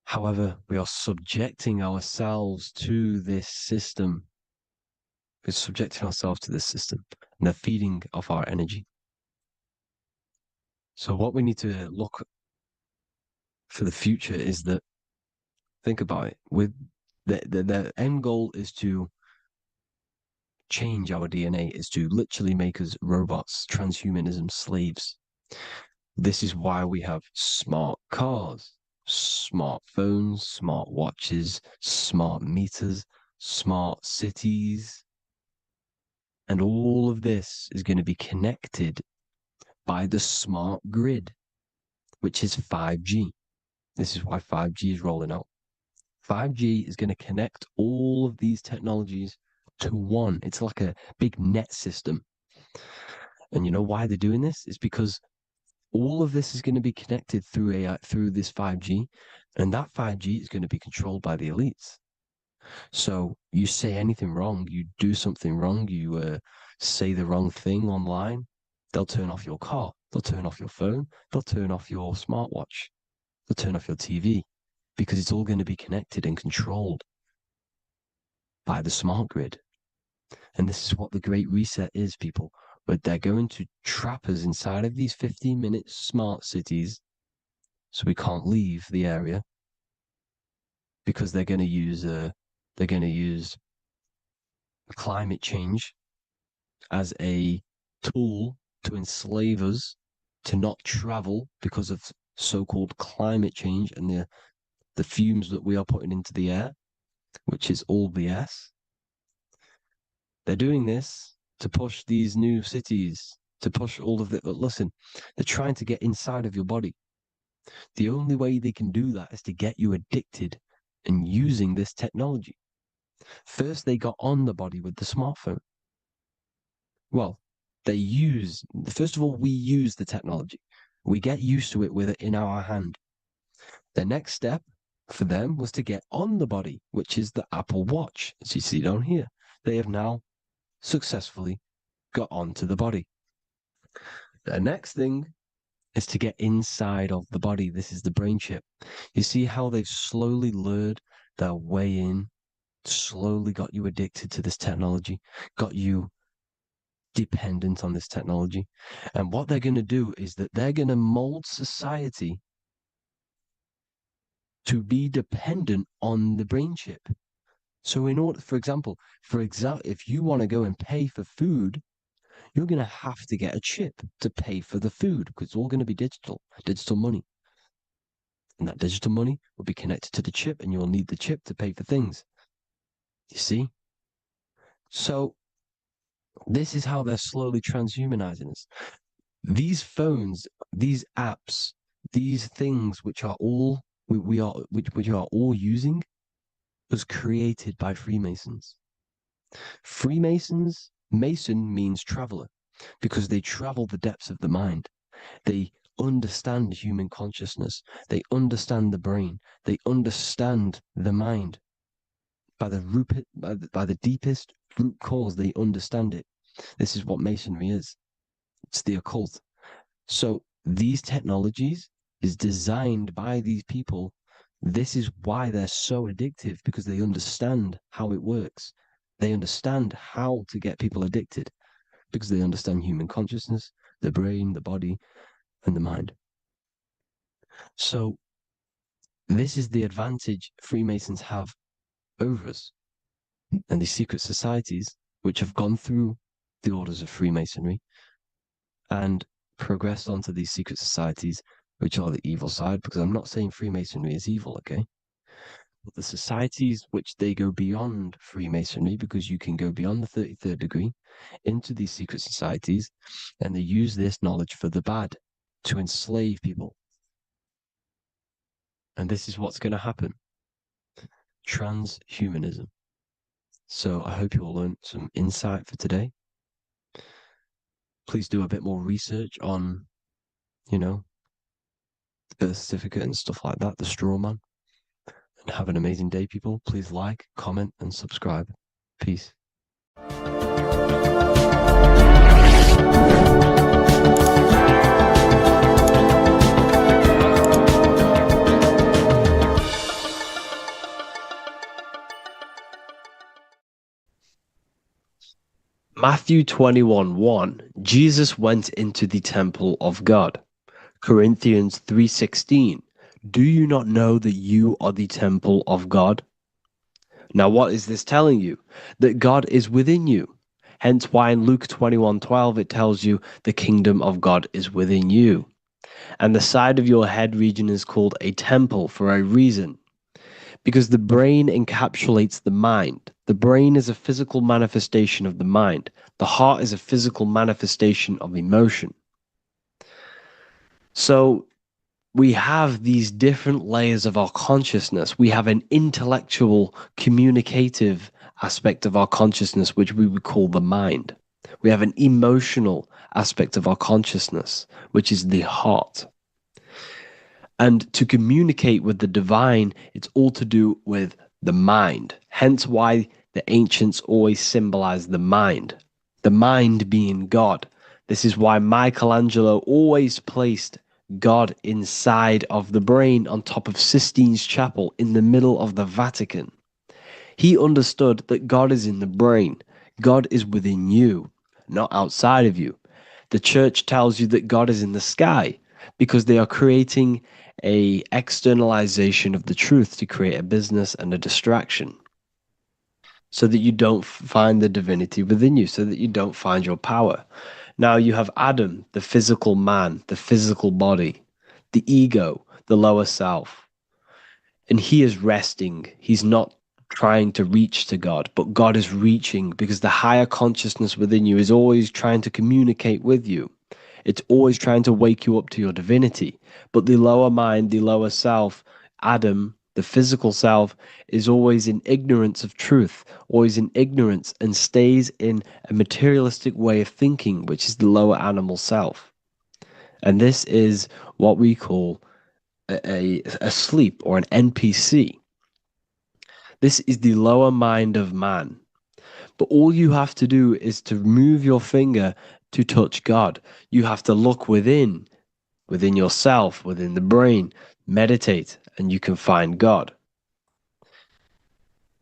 However, we are subjecting ourselves to this system. We're subjecting ourselves to this system and the feeding of our energy. So what we need to look for the future is that, think about it, with the end goal is to change our DNA, is to literally make us robots, transhumanism, slaves. This is why we have smart cars, smartphones, smart watches, smart meters, smart cities. And all of this is going to be connected by the smart grid, which is 5G. This is why 5G is rolling out. 5G is going to connect all of these technologies to one. It's like a big net system. And you know why they're doing this? It's because all of this is going to be connected through AI, through this 5G, and that 5G is going to be controlled by the elites. So you say anything wrong, you do something wrong, you say the wrong thing online, they'll turn off your car, they'll turn off your phone, they'll turn off your smartwatch, they'll turn off your TV, because it's all going to be connected and controlled by the smart grid. And this is what the Great Reset is, people. But they're going to trap us inside of these 15-minute smart cities so we can't leave the area, because they're going to use climate change as a tool to enslave us to not travel because of so-called climate change and the fumes that we are putting into the air, which is all BS. They're doing this to push these new cities, to push all of it. But listen, they're trying to get inside of your body. The only way they can do that is to get you addicted and using this technology. First, they got on the body with the smartphone. Well, first of all, we use the technology. We get used to it with it in our hand. The next step for them was to get on the body, which is the Apple Watch, as you see down here. They have now successfully got onto the body. The next thing is to get inside of the body. This is the brain chip. You see how they've slowly lured their way in, slowly got you addicted to this technology, got you dependent on this technology. And what they're going to do is that they're going to mold society to be dependent on the brain chip. So in order, for example, if you want to go and pay for food, you're going to have to get a chip to pay for the food, because it's all going to be digital money. And that digital money will be connected to the chip, and you'll need the chip to pay for things. You see? So this is how they're slowly transhumanizing us. These phones, these apps, these things which are all we are which are all using was created by Freemasons. Mason means traveler, because they travel the depths of the mind. They understand human consciousness. They understand the brain. They understand the mind. By the deepest root cause, they understand it. This is what Masonry is. It's the occult. So these technologies is designed by these people. This is why they're so addictive, because they understand how it works. They understand how to get people addicted, because they understand human consciousness, the brain, the body, and the mind. So this is the advantage Freemasons have over us, and these secret societies which have gone through the orders of Freemasonry and progressed onto these secret societies, which are the evil side, because I'm not saying Freemasonry is evil, okay? But the societies which they go beyond Freemasonry, because you can go beyond the 33rd degree into these secret societies, and they use this knowledge for the bad, to enslave people. And this is what's going to happen. Transhumanism. So I hope you all learned some insight for today. Please do a bit more research on, the birth certificate and stuff like that, the straw man. And have an amazing day, people. Please like, comment, and subscribe. Peace. Matthew 21:1, Jesus went into the temple of God. Corinthians 3:16, do you not know that you are the temple of God? Now what is this telling you? That God is within you. Hence why in Luke 21:12 it tells you the kingdom of God is within you. And the side of your head region is called a temple for a reason. Because the brain encapsulates the mind. The brain is a physical manifestation of the mind. The heart is a physical manifestation of emotion. So we have these different layers of our consciousness. We have an intellectual, communicative aspect of our consciousness, which we would call the mind. We have an emotional aspect of our consciousness, which is the heart. And to communicate with the divine, it's all to do with the mind. Hence why the ancients always symbolize the mind being God. This is why Michelangelo always placed God inside of the brain on top of Sistine Chapel in the middle of the Vatican. He understood that God is in the brain. God is within you, not outside of you. The church tells you that God is in the sky because they are creating a externalization of the truth to create a business and a distraction so that you don't find the divinity within you, so that you don't find your power. Now you have Adam, the physical man, the physical body, the ego, the lower self. And he is resting. He's not trying to reach to God, but God is reaching because the higher consciousness within you is always trying to communicate with you. It's always trying to wake you up to your divinity. But the lower mind, the lower self, Adam, the physical self, is always in ignorance of truth, always in ignorance, and stays in a materialistic way of thinking, which is the lower animal self. And this is what we call a sleep or an NPC. This is the lower mind of man. But all you have to do is to move your finger to touch God. You have to look within yourself, within the brain, meditate, and you can find God.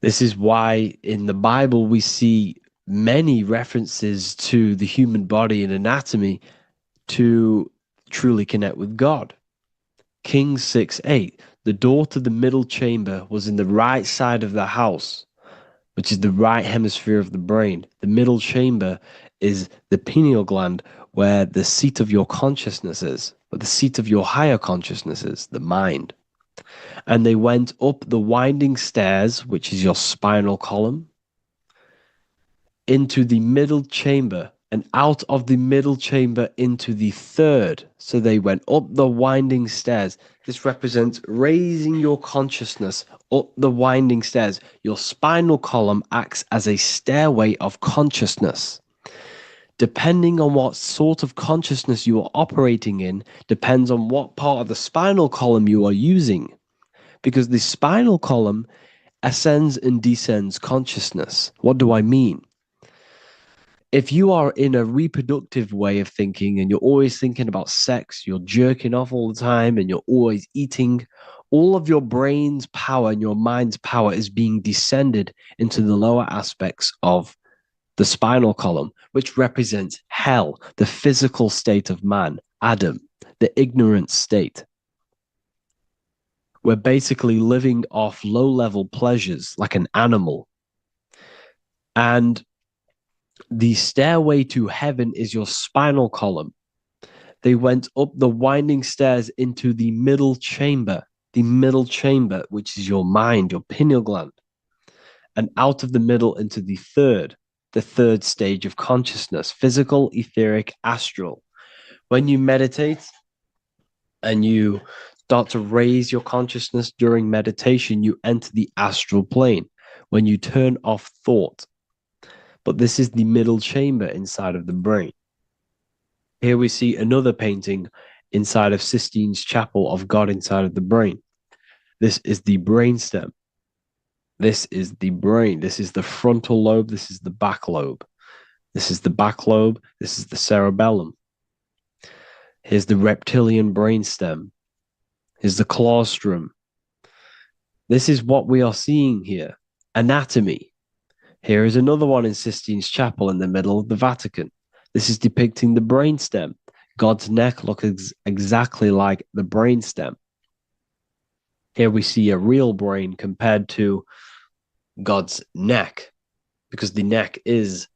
This is why in the Bible we see many references to the human body and anatomy to truly connect with God. Kings 6:8, the door to the middle chamber was in the right side of the house, which is the right hemisphere of the brain. The middle chamber is the pineal gland, where the seat of your consciousness is, where the seat of your higher consciousness is, the mind. And they went up the winding stairs, which is your spinal column, into the middle chamber, and out of the middle chamber into the third. So they went up the winding stairs. This represents raising your consciousness up the winding stairs. Your spinal column acts as a stairway of consciousness. Depending on what sort of consciousness you are operating in, depends on what part of the spinal column you are using. Because the spinal column ascends and descends consciousness. What do I mean? If you are in a reproductive way of thinking and you're always thinking about sex, you're jerking off all the time and you're always eating, all of your brain's power and your mind's power is being descended into the lower aspects of the spinal column, which represents hell, the physical state of man, Adam, the ignorant state. We're basically living off low-level pleasures like an animal. And the stairway to heaven is your spinal column. They went up the winding stairs into the middle chamber, which is your mind, your pineal gland, and out of the middle into the third stage of consciousness, physical, etheric, astral. When you meditate and you start to raise your consciousness during meditation, you enter the astral plane when you turn off thought. But this is the middle chamber inside of the brain. Here we see another painting inside of Sistine's chapel of God inside of the brain. This is the brainstem. This is the brain. This is the frontal lobe. This is the back lobe. This is the back lobe. This is the cerebellum. Here's the reptilian brainstem. Here's the claustrum. This is what we are seeing here. Anatomy. Here is another one in Sistine's chapel in the middle of the Vatican. This is depicting the brainstem. God's neck looks exactly like the brainstem. Here we see a real brain compared to God's neck, because the neck is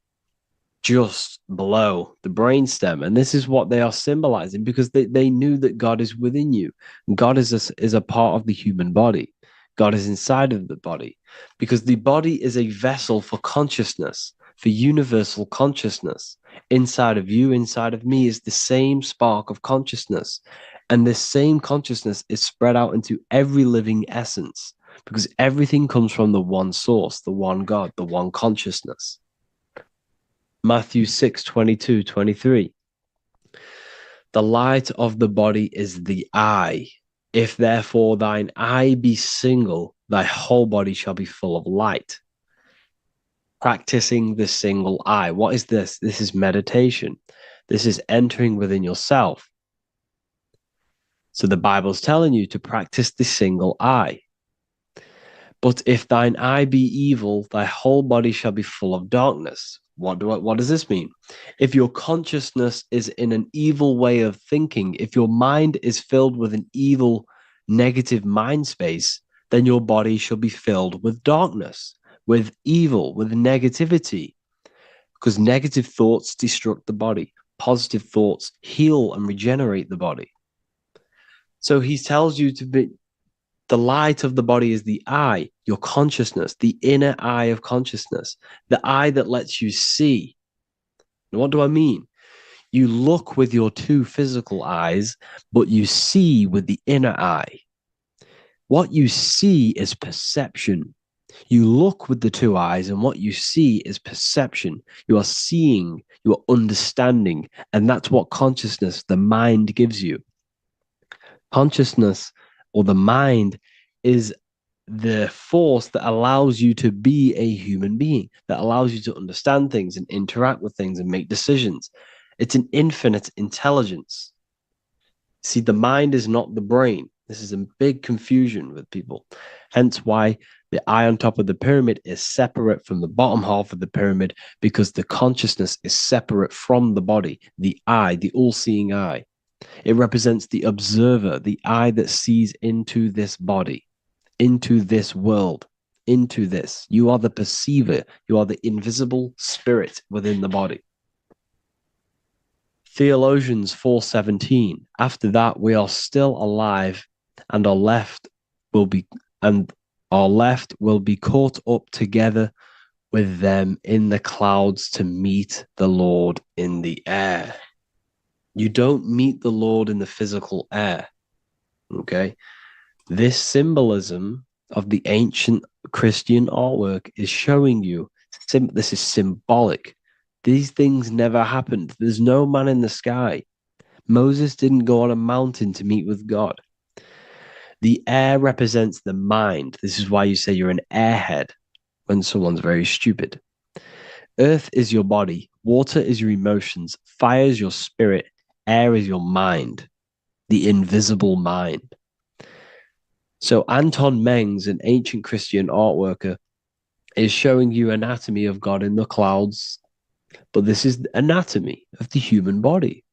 just below the brainstem. And this is what they are symbolizing, because they knew that God is within you. God is a part of the human body. God is inside of the body, because the body is a vessel for consciousness, for universal consciousness. Inside of you, inside of me, is the same spark of consciousness. And this same consciousness is spread out into every living essence, because everything comes from the one source, the one God, the one consciousness. Matthew 6:22-23. The light of the body is the eye. If therefore thine eye be single, thy whole body shall be full of light. Practicing the single eye. What is this? This is meditation. This is entering within yourself. So the Bible's telling you to practice the single eye. But if thine eye be evil, thy whole body shall be full of darkness. What does this mean? If your consciousness is in an evil way of thinking, if your mind is filled with an evil, negative mind space, then your body shall be filled with darkness, with evil, with negativity. Because negative thoughts destruct the body. Positive thoughts heal and regenerate the body. So he tells you to be, the light of the body is the eye, your consciousness, the inner eye of consciousness, the eye that lets you see. And what do I mean? You look with your two physical eyes, but you see with the inner eye. What you see is perception. You look with the two eyes, and what you see is perception. You are seeing, you are understanding, and that's what consciousness, the mind, gives you. Consciousness, or the mind, is the force that allows you to be a human being, that allows you to understand things and interact with things and make decisions. It's an infinite intelligence. See, the mind is not the brain. This is a big confusion with people. Hence why the eye on top of the pyramid is separate from the bottom half of the pyramid, because the consciousness is separate from the body, the eye, the all-seeing eye. It represents the observer, the eye that sees into this body, into this world, into this. You are the perceiver. You are the invisible spirit within the body. Theologians 4:17. After that, we are still alive, and our left will be caught up together with them in the clouds to meet the Lord in the air. You don't meet the Lord in the physical air. Okay? This symbolism of the ancient Christian artwork is showing you this is symbolic. These things never happened. There's no man in the sky. Moses didn't go on a mountain to meet with God. The air represents the mind. This is why you say you're an airhead when someone's very stupid. Earth is your body. Water is your emotions. Fire is your spirit. Air is your mind, the invisible mind. So Anton Mengs, an ancient Christian art worker, is showing you anatomy of God in the clouds. But this is the anatomy of the human body,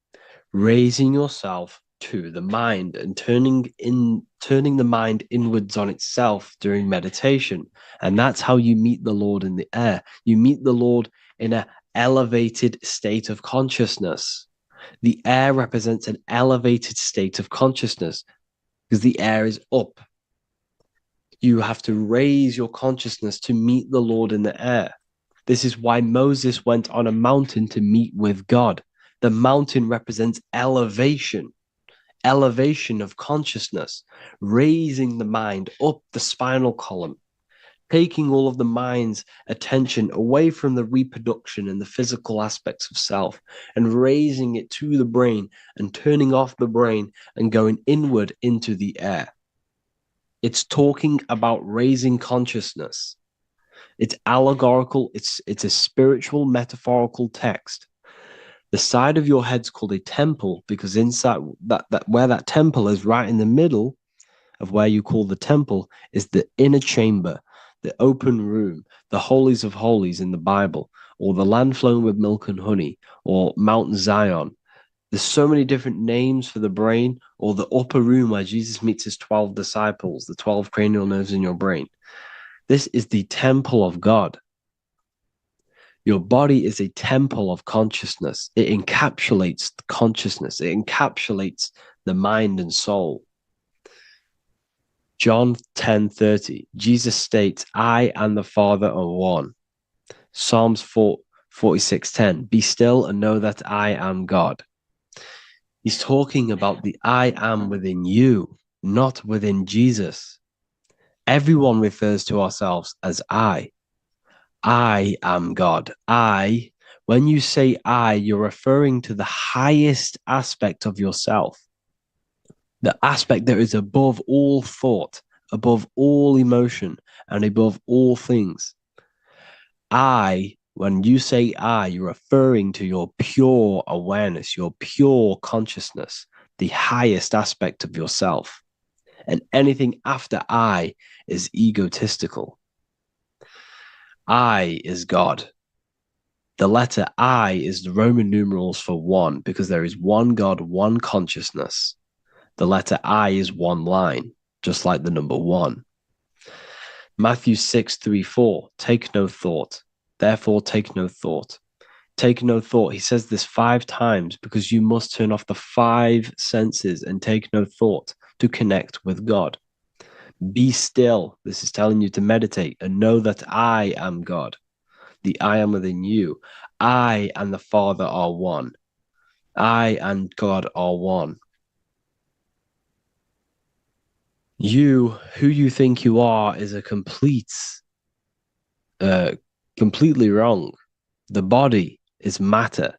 raising yourself to the mind and turning the mind inwards on itself during meditation. And that's how you meet the Lord in the air. You meet the Lord in an elevated state of consciousness. The air represents an elevated state of consciousness because the air is up. You have to raise your consciousness to meet the Lord in the air. This is why Moses went on a mountain to meet with God. The mountain represents elevation of consciousness, raising the mind up the spinal column, taking all of the mind's attention away from the reproduction and the physical aspects of self and raising it to the brain and turning off the brain and going inward into the air. It's talking about raising consciousness. It's allegorical. It's a spiritual, metaphorical text. The side of your head's called a temple because inside that where that temple is, right in the middle of where you call the temple, is the inner chamber, the open room, the holies of holies in the Bible, or the land flowing with milk and honey, or Mount Zion. There's so many different names for the brain, or the upper room where Jesus meets his 12 disciples, the 12 cranial nerves in your brain. This is the temple of God. Your body is a temple of consciousness. It encapsulates the consciousness. It encapsulates the mind and soul. John 10:30, Jesus states, I and the Father are one. Psalms 46:10, be still and know that I am God. He's talking about the I am within you, not within Jesus. Everyone refers to ourselves as I. I am God. When you say I, you're referring to the highest aspect of yourself, the aspect that is above all thought, above all emotion, and above all things. When you say I, you're referring to your pure awareness, your pure consciousness, the highest aspect of yourself. And anything after I is egotistical. I is God. The letter I is the Roman numerals for one because there is one God, one consciousness. The letter I is one line, just like the number one. Matthew 6:3-4, take no thought. Therefore, take no thought. Take no thought. He says this 5 times because you must turn off the 5 senses and take no thought to connect with God. Be still. This is telling you to meditate and know that I am God. The I am within you. I and the Father are one. I and God are one. You, who you think you are, is a completely wrong. The body is matter.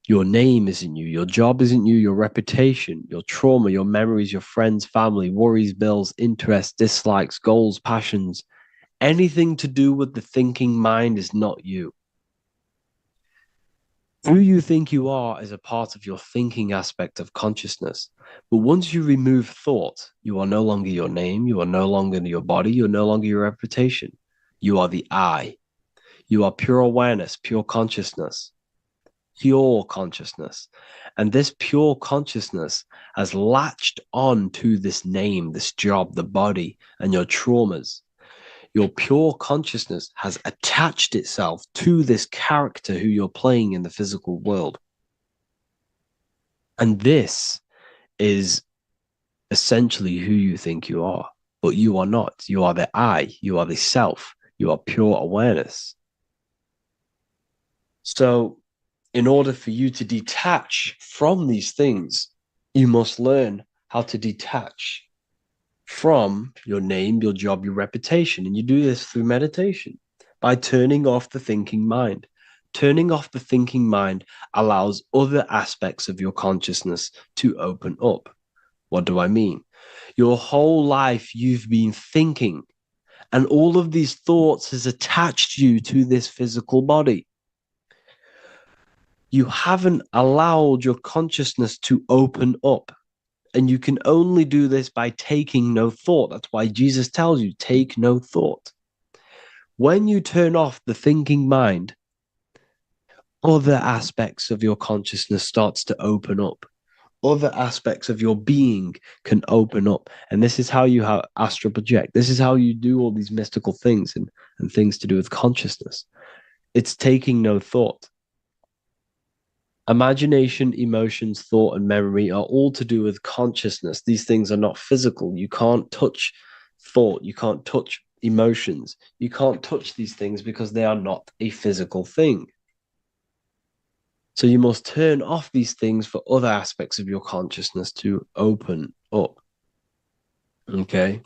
Your name isn't you. Your job isn't you. Your reputation, your trauma, your memories, your friends, family, worries, bills, interests, dislikes, goals, passions, anything to do with the thinking mind is not you. Who you think you are is a part of your thinking aspect of consciousness. But once you remove thought, you are no longer your name. You are no longer your body. You're no longer your reputation. You are the I. You are pure awareness, pure consciousness. Pure consciousness. And this pure consciousness has latched on to this name, this job, the body, and your traumas. Your pure consciousness has attached itself to this character who you're playing in the physical world. And this is essentially who you think you are, but you are not. You are the I, you are the self, you are pure awareness. So, in order for you to detach from these things, you must learn how to detach from your name, your job, your reputation. And you do this through meditation by turning off the thinking mind. Turning off the thinking mind allows other aspects of your consciousness to open up. What do I mean? Your whole life you've been thinking, and all of these thoughts has attached you to this physical body. You haven't allowed your consciousness to open up. And you can only do this by taking no thought. That's why Jesus tells you, take no thought. When you turn off the thinking mind, other aspects of your consciousness starts to open up. Other aspects of your being can open up. And this is how you astral project. This is how you do all these mystical things and things to do with consciousness. It's taking no thought. Imagination, emotions, thought, and memory are all to do with consciousness. These things are not physical. You can't touch thought. You can't touch emotions. You can't touch these things because they are not a physical thing. So you must turn off these things for other aspects of your consciousness to open up. Okay.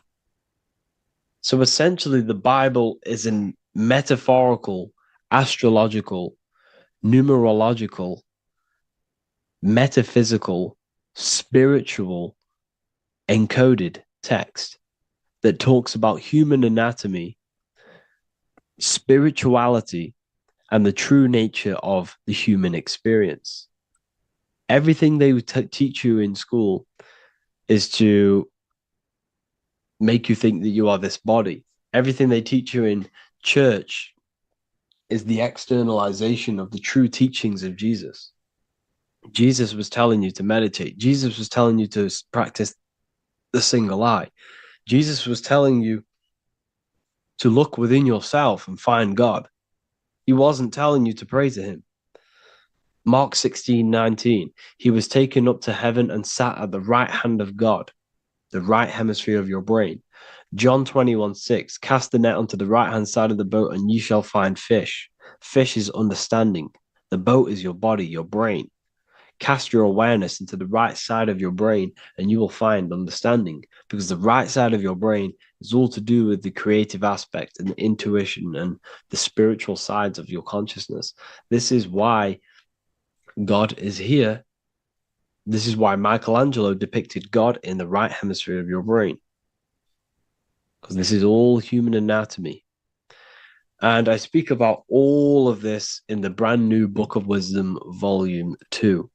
So essentially, the Bible is a metaphorical, astrological, numerological, metaphysical, spiritual, encoded text that talks about human anatomy, spirituality, and the true nature of the human experience. Everything they teach you in school is to make you think that you are this body. Everything they teach you in church is the externalization of the true teachings of Jesus. Jesus was telling you to meditate. Jesus was telling you to practice the single eye. Jesus was telling you to look within yourself and find God. He wasn't telling you to pray to him. Mark 16:19, he was taken up to heaven and sat at the right hand of God, the right hemisphere of your brain. John 21:6, cast the net onto the right hand side of the boat and ye shall find fish. Fish is understanding. The boat is your body, your brain. Cast your awareness into the right side of your brain and you will find understanding, because the right side of your brain is all to do with the creative aspect and the intuition and the spiritual sides of your consciousness. This is why God is here. This is why Michelangelo depicted God in the right hemisphere of your brain, because this is all human anatomy. And I speak about all of this in the brand new Book of Wisdom, Volume 2,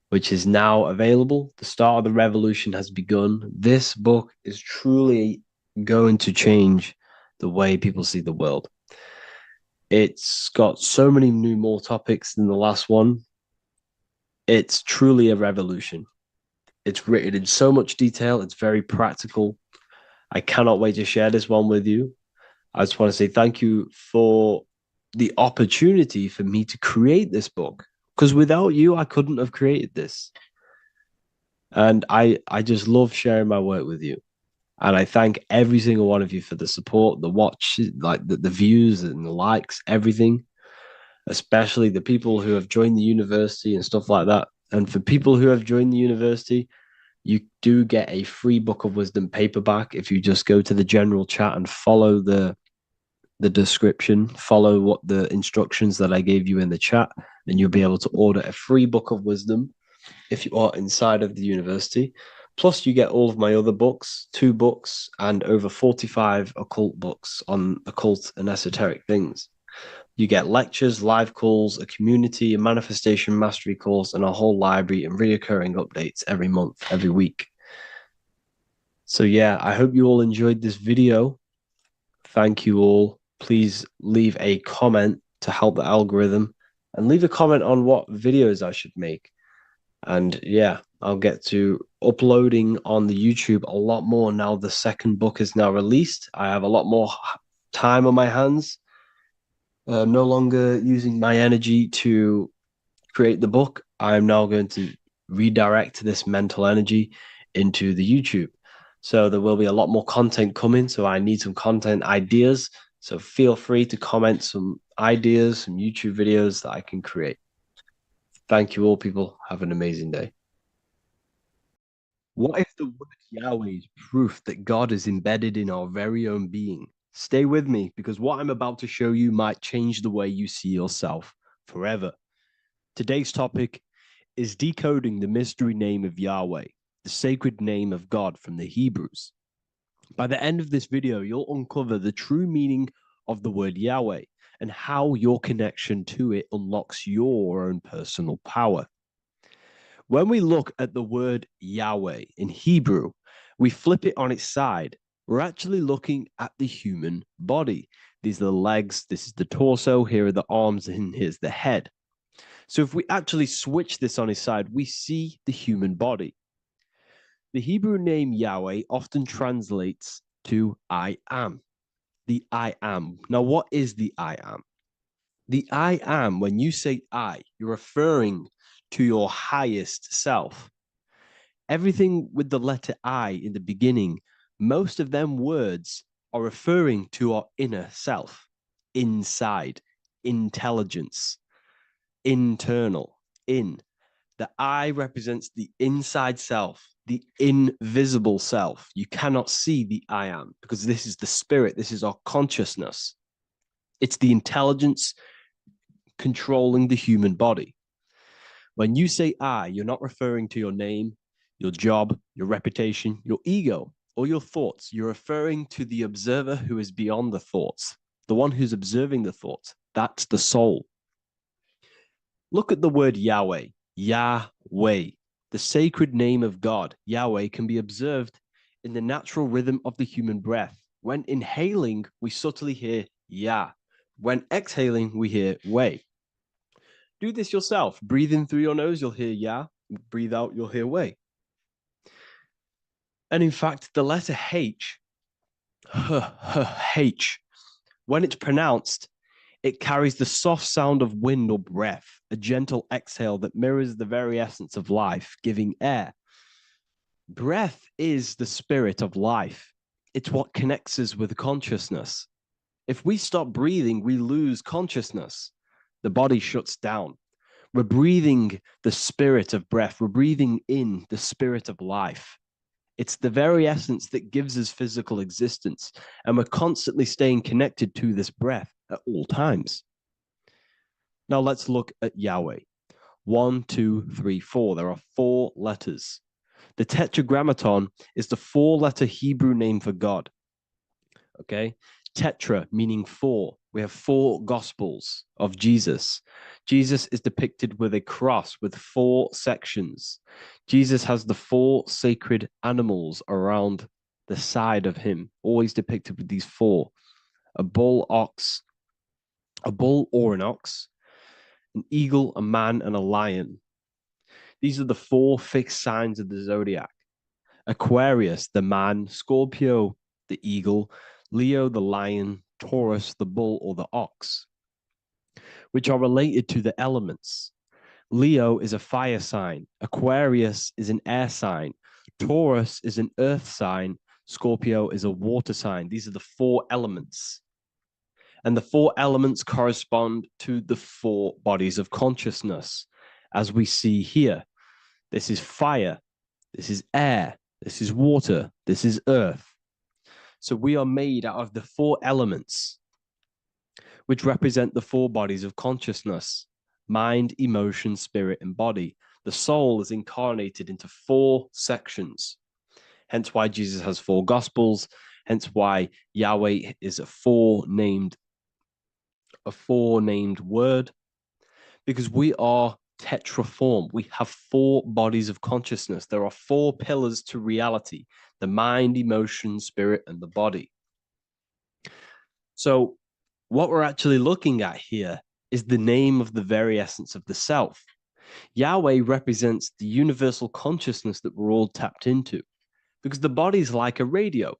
which is now available. The start of the revolution has begun. This book is truly going to change the way people see the world. It's got so many new more topics than the last one. It's truly a revolution. It's written in so much detail. It's very practical. I cannot wait to share this one with you. I just want to say thank you for the opportunity for me to create this book, because without you, I couldn't have created this. And I just love sharing my work with you. And I thank every single one of you for the support, the watch, like the views and the likes, everything, especially the people who have joined the university and stuff like that. And for people who have joined the university, you do get a free Book of Wisdom paperback if you just go to the general chat and follow the description, follow what the instructions that I gave you in the chat, and you'll be able to order a free Book of Wisdom if you are inside of the university. Plus, you get all of my other books, 2 books, and over 45 occult books on occult and esoteric things. You get lectures, live calls, a community, a manifestation mastery course, and a whole library and reoccurring updates every month, every week. So yeah, I hope you all enjoyed this video. Thank you all. Please leave a comment to help the algorithm, and leave a comment on what videos I should make. And yeah, I'll get to uploading on the YouTube a lot more now. The second book is now released. I have a lot more time on my hands. No longer using my energy to create the book. I'm now going to redirect this mental energy into the YouTube. So there will be a lot more content coming. So I need some content ideas. So feel free to comment some ideas, some YouTube videos that I can create. Thank you all, people. Have an amazing day. What if the word Yahweh is proof that God is embedded in our very own being? Stay with me, because what I'm about to show you might change the way you see yourself forever. Today's topic is decoding the mystery name of Yahweh, the sacred name of God from the Hebrews. By the end of this video, you'll uncover the true meaning of the word Yahweh and how your connection to it unlocks your own personal power. When we look at the word Yahweh in Hebrew, we flip it on its side. We're actually looking at the human body. These are the legs, this is the torso, here are the arms, and here's the head. So if we actually switch this on its side, we see the human body. The Hebrew name Yahweh often translates to I am. The I am. Now, what is the I am? The I am, when you say I, you're referring to your highest self. Everything with the letter I in the beginning, most of them words are referring to our inner self, inside, intelligence, internal, in. The I represents the inside self, the invisible self. You cannot see the I am because this is the spirit, this is our consciousness. It's the intelligence controlling the human body. When you say I, you're not referring to your name, your job, your reputation, your ego, or your thoughts. You're referring to the observer who is beyond the thoughts, the one who's observing the thoughts. That's the soul. Look at the word Yahweh, Yahweh, the sacred name of God. Yahweh can be observed in the natural rhythm of the human breath. When inhaling, we subtly hear Yah. When exhaling, we hear Wei. Do this yourself. Breathe in through your nose, you'll hear Yah. Breathe out, you'll hear Wei. And in fact, the letter H, H, when it's pronounced, it carries the soft sound of wind or breath, a gentle exhale that mirrors the very essence of life, giving air. Breath is the spirit of life. It's what connects us with consciousness. If we stop breathing, we lose consciousness. The body shuts down. We're breathing the spirit of breath. We're breathing in the spirit of life. It's the very essence that gives us physical existence, and we're constantly staying connected to this breath at all times. Now let's look at Yahweh. 1, 2, 3, 4. There are 4 letters. The Tetragrammaton is the 4-letter Hebrew name for God. Okay? Tetra, meaning 4. We have 4 gospels of Jesus. Jesus is depicted with a cross with 4 sections. Jesus has the 4 sacred animals around the side of him, always depicted with these 4. A bull or an ox, an eagle, a man, and a lion. These are the 4 fixed signs of the zodiac. Aquarius, the man, Scorpio, the eagle, Leo, the lion, Taurus, the bull or the ox, which are related to the elements. Leo is a fire sign. Aquarius is an air sign. Taurus is an earth sign. Scorpio is a water sign. These are the 4 elements. And the 4 elements correspond to the 4 bodies of consciousness, as we see here. This is fire. This is air. This is water. This is earth. So we are made out of the 4 elements, which represent the 4 bodies of consciousness: mind, emotion, spirit, and body. The soul is incarnated into 4 sections. Hence why Jesus has 4 gospels. Hence why Yahweh is a 4-named word, because we are tetraform. We have 4 bodies of consciousness. There are 4 pillars to reality: the mind, emotion, spirit, and the body. So what we're actually looking at here is the name of the very essence of the self. Yahweh represents the universal consciousness that we're all tapped into, because the body is like a radio.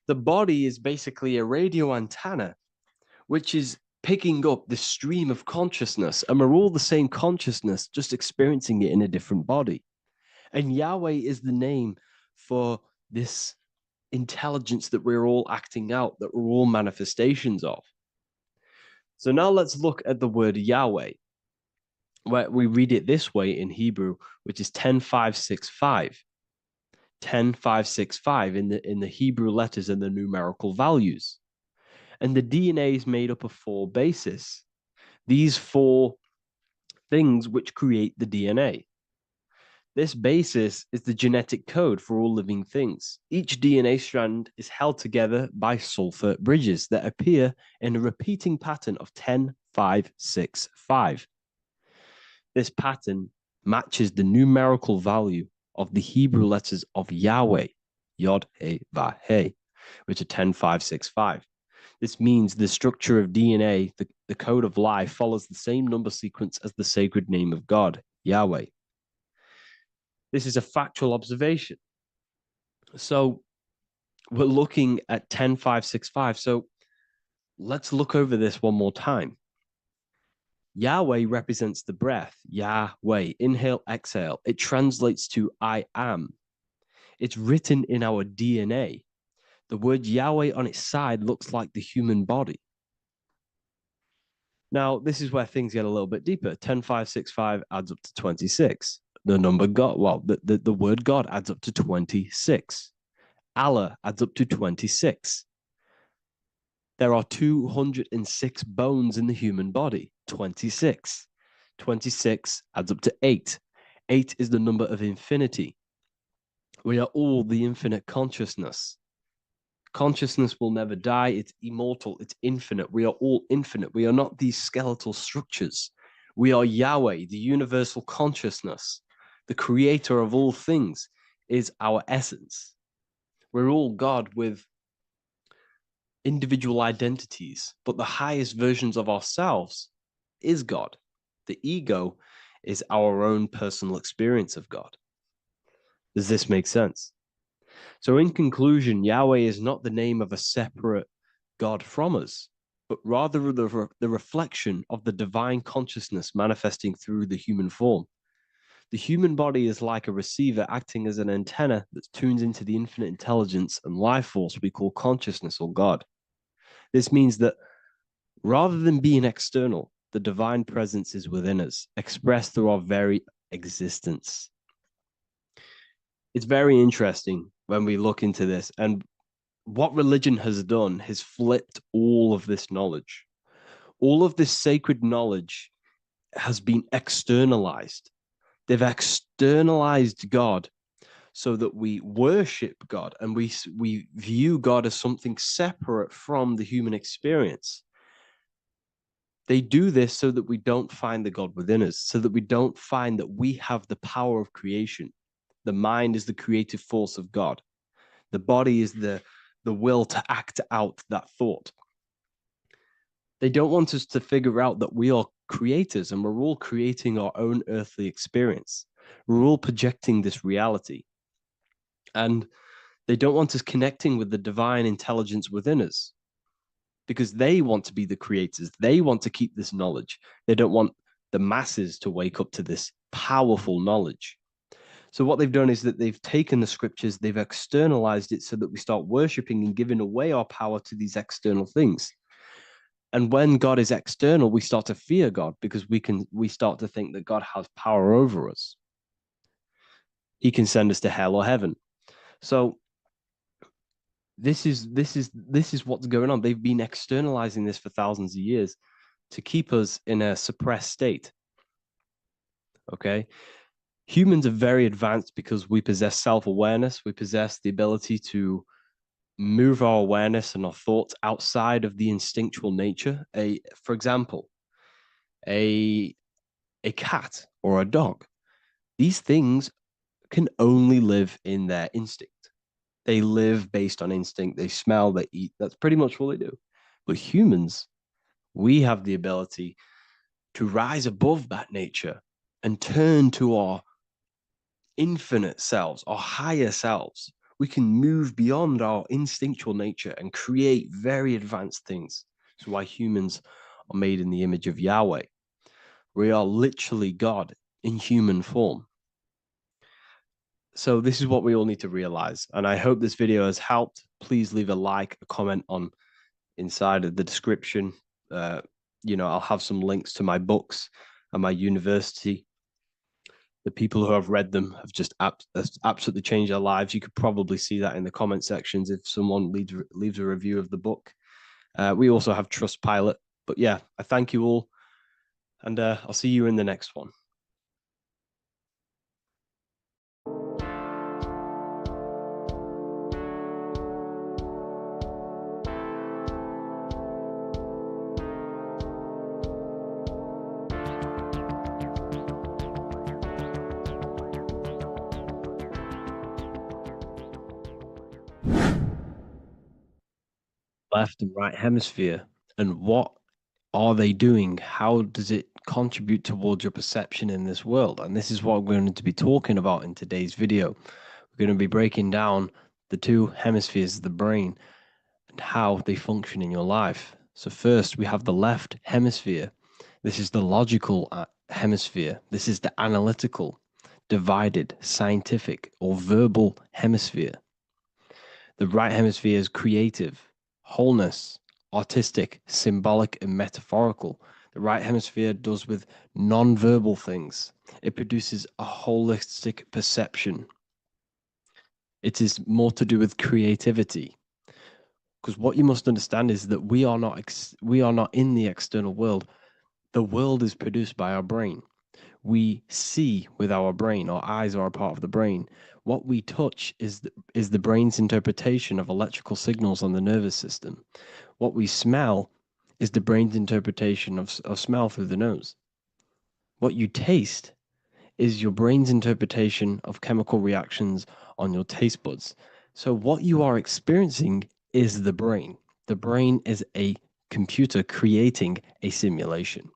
The body is basically a radio antenna, which is picking up the stream of consciousness, and we're all the same consciousness, just experiencing it in a different body. And Yahweh is the name for this intelligence that we're all acting out, that we're all manifestations of. So now let's look at the word Yahweh, where we read it this way in Hebrew, which is 10565. 10565 in the Hebrew letters and the numerical values. And the DNA is made up of 4 bases. These 4 things which create the DNA. This basis is the genetic code for all living things. Each DNA strand is held together by sulfur bridges that appear in a repeating pattern of 10565. This pattern matches the numerical value of the Hebrew letters of Yahweh, Yod, He, Vah, He, which are 10565. This means the structure of DNA, the code of life, follows the same number sequence as the sacred name of God, Yahweh. This is a factual observation. So we're looking at 10565. So let's look over this one more time. Yahweh represents the breath. Yahweh, inhale, exhale. It translates to I am. It's written in our DNA. The word Yahweh on its side looks like the human body. Now, this is where things get a little bit deeper. 10, 5, 6, 5 adds up to 26. The number God, well, the word God adds up to 26. Allah adds up to 26. There are 206 bones in the human body. 26. 26 adds up to 8. 8 is the number of infinity. We are all the infinite consciousness. Consciousness will never die. It's immortal. It's infinite. We are all infinite. We are not these skeletal structures. We are Yahweh, the universal consciousness. The creator of all things is our essence. We're all God with individual identities, but the highest versions of ourselves is God. The ego is our own personal experience of God. Does this make sense? So, in conclusion, Yahweh is not the name of a separate God from us, but rather the reflection of the divine consciousness manifesting through the human form. The human body is like a receiver acting as an antenna that tunes into the infinite intelligence and life force we call consciousness or God. This means that rather than being external, the divine presence is within us, expressed through our very existence. It's very interesting when we look into this, and what religion has done has flipped all of this knowledge. All of this sacred knowledge has been externalized. They've externalized God so that we worship God and we view God as something separate from the human experience. They do this so that we don't find the God within us, so that we don't find that we have the power of creation. The mind is the creative force of God. The body is the will to act out that thought. They don't want us to figure out that we are creators and we're all creating our own earthly experience. We're all projecting this reality. And they don't want us connecting with the divine intelligence within us because they want to be the creators. They want to keep this knowledge. They don't want the masses to wake up to this powerful knowledge. So what they've done is that they've taken the scriptures, they've externalized it so that we start worshiping and giving away our power to these external things. And when God is external, we start to fear God because we start to think that God has power over us. He can send us to hell or heaven. So this is what's going on. They've been externalizing this for thousands of years to keep us in a suppressed state. Okay. Humans are very advanced because we possess self-awareness. We possess the ability to move our awareness and our thoughts outside of the instinctual nature. For example, a cat or a dog. These things can only live in their instinct. They live based on instinct. They smell, they eat. That's pretty much what they do. But humans, we have the ability to rise above that nature and turn to our infinite selves, our higher selves. We can move beyond our instinctual nature and create very advanced things. That's why humans are made in the image of Yahweh. We are literally God in human form. So this is what we all need to realize. And I hope this video has helped. Please leave a like, a comment on inside of the description. I'll have some links to my books and my university. The people who have read them have just absolutely changed their lives. You could probably see that in the comment sections if someone leaves a review of the book. We also have Trustpilot. But yeah, I thank you all. And I'll see you in the next one. Left and right hemisphere, and what are they doing? How does it contribute towards your perception in this world? And this is what we're going to be talking about in today's video. We're going to be breaking down the two hemispheres of the brain and how they function in your life. So first, we have the left hemisphere. This is the logical hemisphere. This is the analytical, divided, scientific, or verbal hemisphere. The right hemisphere is creative, wholeness, artistic, symbolic, and metaphorical. The right hemisphere does with non-verbal things. It produces a holistic perception. It is more to do with creativity. Because what you must understand is that we are not in the external world. The world is produced by our brain. We see with our brain. Our eyes are a part of the brain. What we touch is the brain's interpretation of electrical signals on the nervous system. What we smell is the brain's interpretation of smell through the nose. What you taste is your brain's interpretation of chemical reactions on your taste buds. So what you are experiencing is the brain. The brain is a computer creating a simulation.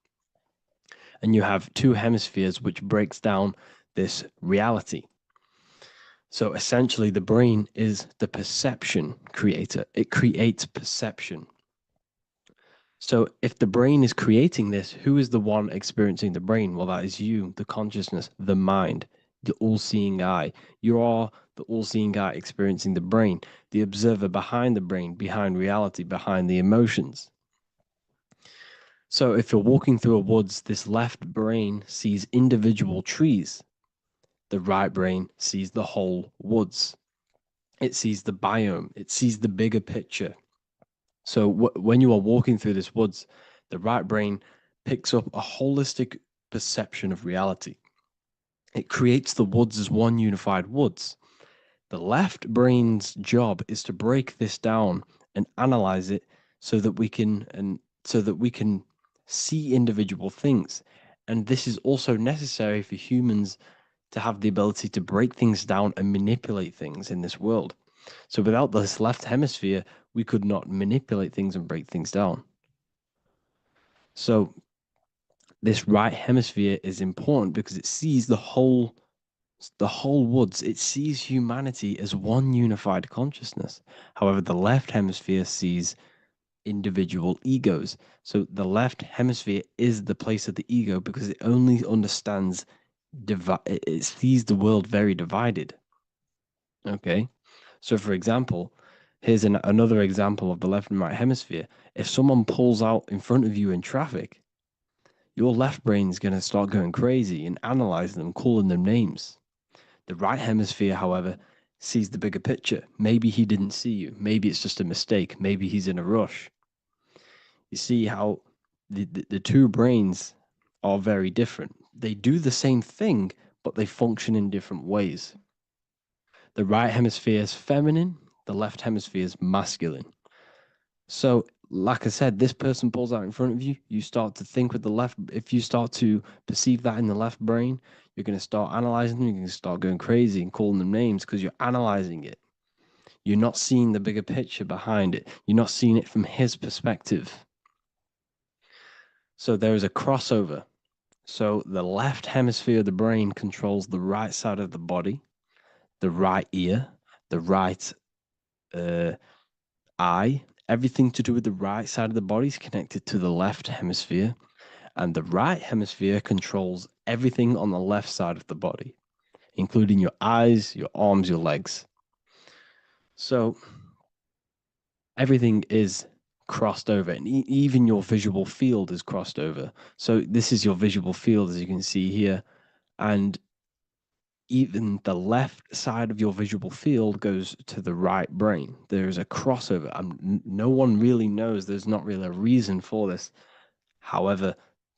And you have two hemispheres which breaks down this reality. So essentially the brain is the perception creator. It creates perception. So if the brain is creating this, who is the one experiencing the brain? Well, that is you, the consciousness, the mind, the all-seeing eye. You are the all-seeing eye experiencing the brain, the observer behind the brain, behind reality, behind the emotions. So if you're walking through a woods, this left brain sees individual trees. The right brain sees the whole woods. It sees the biome. It sees the bigger picture. So when you are walking through this woods, the right brain picks up a holistic perception of reality. It creates the woods as one unified woods. The left brain's job is to break this down and analyze it so that we can see individual things. And this is also necessary for humans to have the ability to break things down and manipulate things in this world. So without this left hemisphere, we could not manipulate things and break things down. So this right hemisphere is important because it sees the whole woods. It sees humanity as one unified consciousness. However, the left hemisphere sees individual egos. So the left hemisphere is the place of the ego because it only understands it sees the world very divided. Okay. So, for example, here's another example of the left and right hemisphere. If someone pulls out in front of you in traffic, your left brain's going to start going crazy and analyzing them, calling them names. The right hemisphere, however, sees the bigger picture. Maybe he didn't see you. Maybe it's just a mistake. Maybe he's in a rush. You see how the two brains are very different. They do the same thing, but they function in different ways. The right hemisphere is feminine, the left hemisphere is masculine. So, like I said, this person pulls out in front of you, you start to think with the left. If you start to perceive that in the left brain, you're going to start analyzing them, you're going to start going crazy and calling them names because you're analyzing it. You're not seeing the bigger picture behind it. You're not seeing it from his perspective. So there is a crossover. So the left hemisphere of the brain controls the right side of the body, the right ear, the right eye. Everything to do with the right side of the body is connected to the left hemisphere, and the right hemisphere controls everything on the left side of the body, including your eyes, your arms, your legs. So everything is crossed over, and even your visual field is crossed over. So this is your visual field, as you can see here, and even the left side of your visual field goes to the right brain. There's a crossover. No one really knows. There's not really a reason for this. However,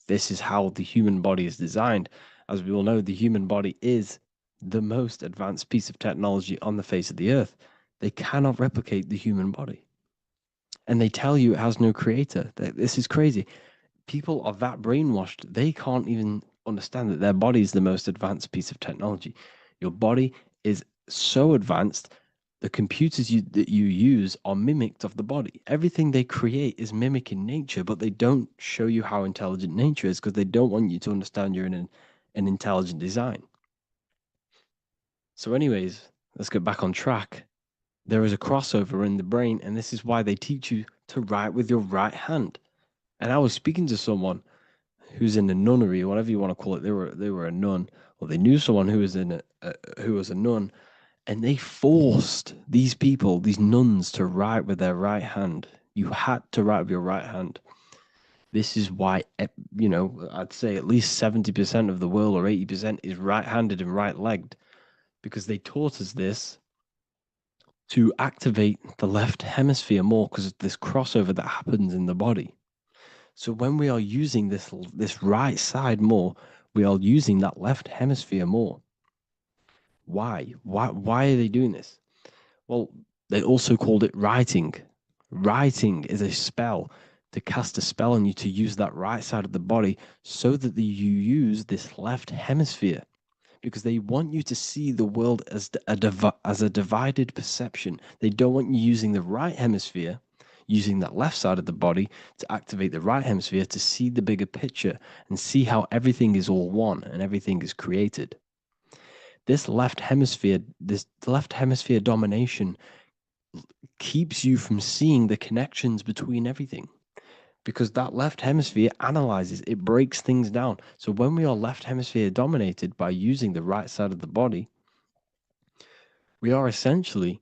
this is how the human body is designed. As we all know, the human body is the most advanced piece of technology on the face of the earth. They cannot replicate the human body. And they tell you it has no creator. This is crazy. People are that brainwashed, they can't even understand that their body is the most advanced piece of technology. Your body is so advanced, the computers that you use are mimicked of the body. Everything they create is mimicking nature, but they don't show you how intelligent nature is because they don't want you to understand you're in an intelligent design. So anyways, let's get back on track. There is a crossover in the brain, and this is why they teach you to write with your right hand. And I was speaking to someone who's in a nunnery, or whatever you want to call it. They were a nun, or they knew someone who was who was a nun, and they forced these people, these nuns, to write with their right hand. You had to write with your right hand. This is why, I'd say at least 70% of the world, or 80%, is right-handed and right-legged, because they taught us this to activate the left hemisphere more, because of this crossover that happens in the body. So when we are using this right side more, we are using that left hemisphere more. Why? Why are they doing this? Well, they also called it writing. Writing is a spell, to cast a spell on you, to use that right side of the body so that you use this left hemisphere, because they want you to see the world as a divided perception. They don't want you using the right hemisphere, using that left side of the body to activate the right hemisphere to see the bigger picture and see how everything is all one and everything is created. This left hemisphere domination keeps you from seeing the connections between everything, because that left hemisphere analyzes, it breaks things down. So when we are left hemisphere dominated by using the right side of the body, we are essentially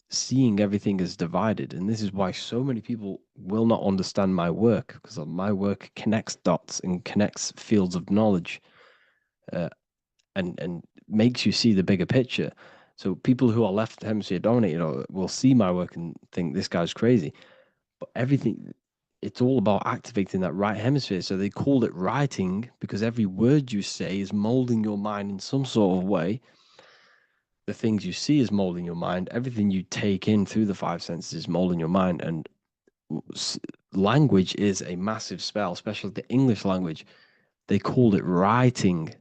seeing everything as divided. And this is why so many people will not understand my work, because my work connects dots and connects fields of knowledge, and makes you see the bigger picture. So people who are left hemisphere dominated will see my work and think this guy's crazy. But everything, it's all about activating that right hemisphere. So they called it writing, because every word you say is molding your mind in some sort of way. The things you see is molding your mind. Everything you take in through the five senses is molding your mind. And language is a massive spell, especially the English language. They called it writing,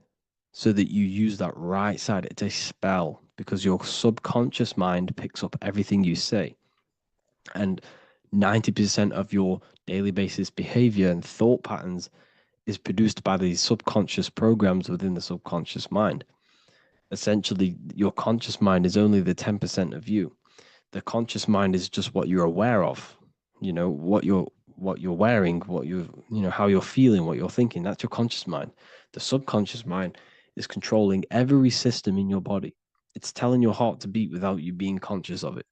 so that you use that right side. It's a spell, because your subconscious mind picks up everything you say. And 90% of your daily basis behavior and thought patterns is produced by these subconscious programs within the subconscious mind. Essentially, your conscious mind is only the 10% of you. The conscious mind is just what you're aware of, what you're wearing, how you're feeling, what you're thinking. That's your conscious mind. The subconscious mind is controlling every system in your body. It's telling your heart to beat without you being conscious of it.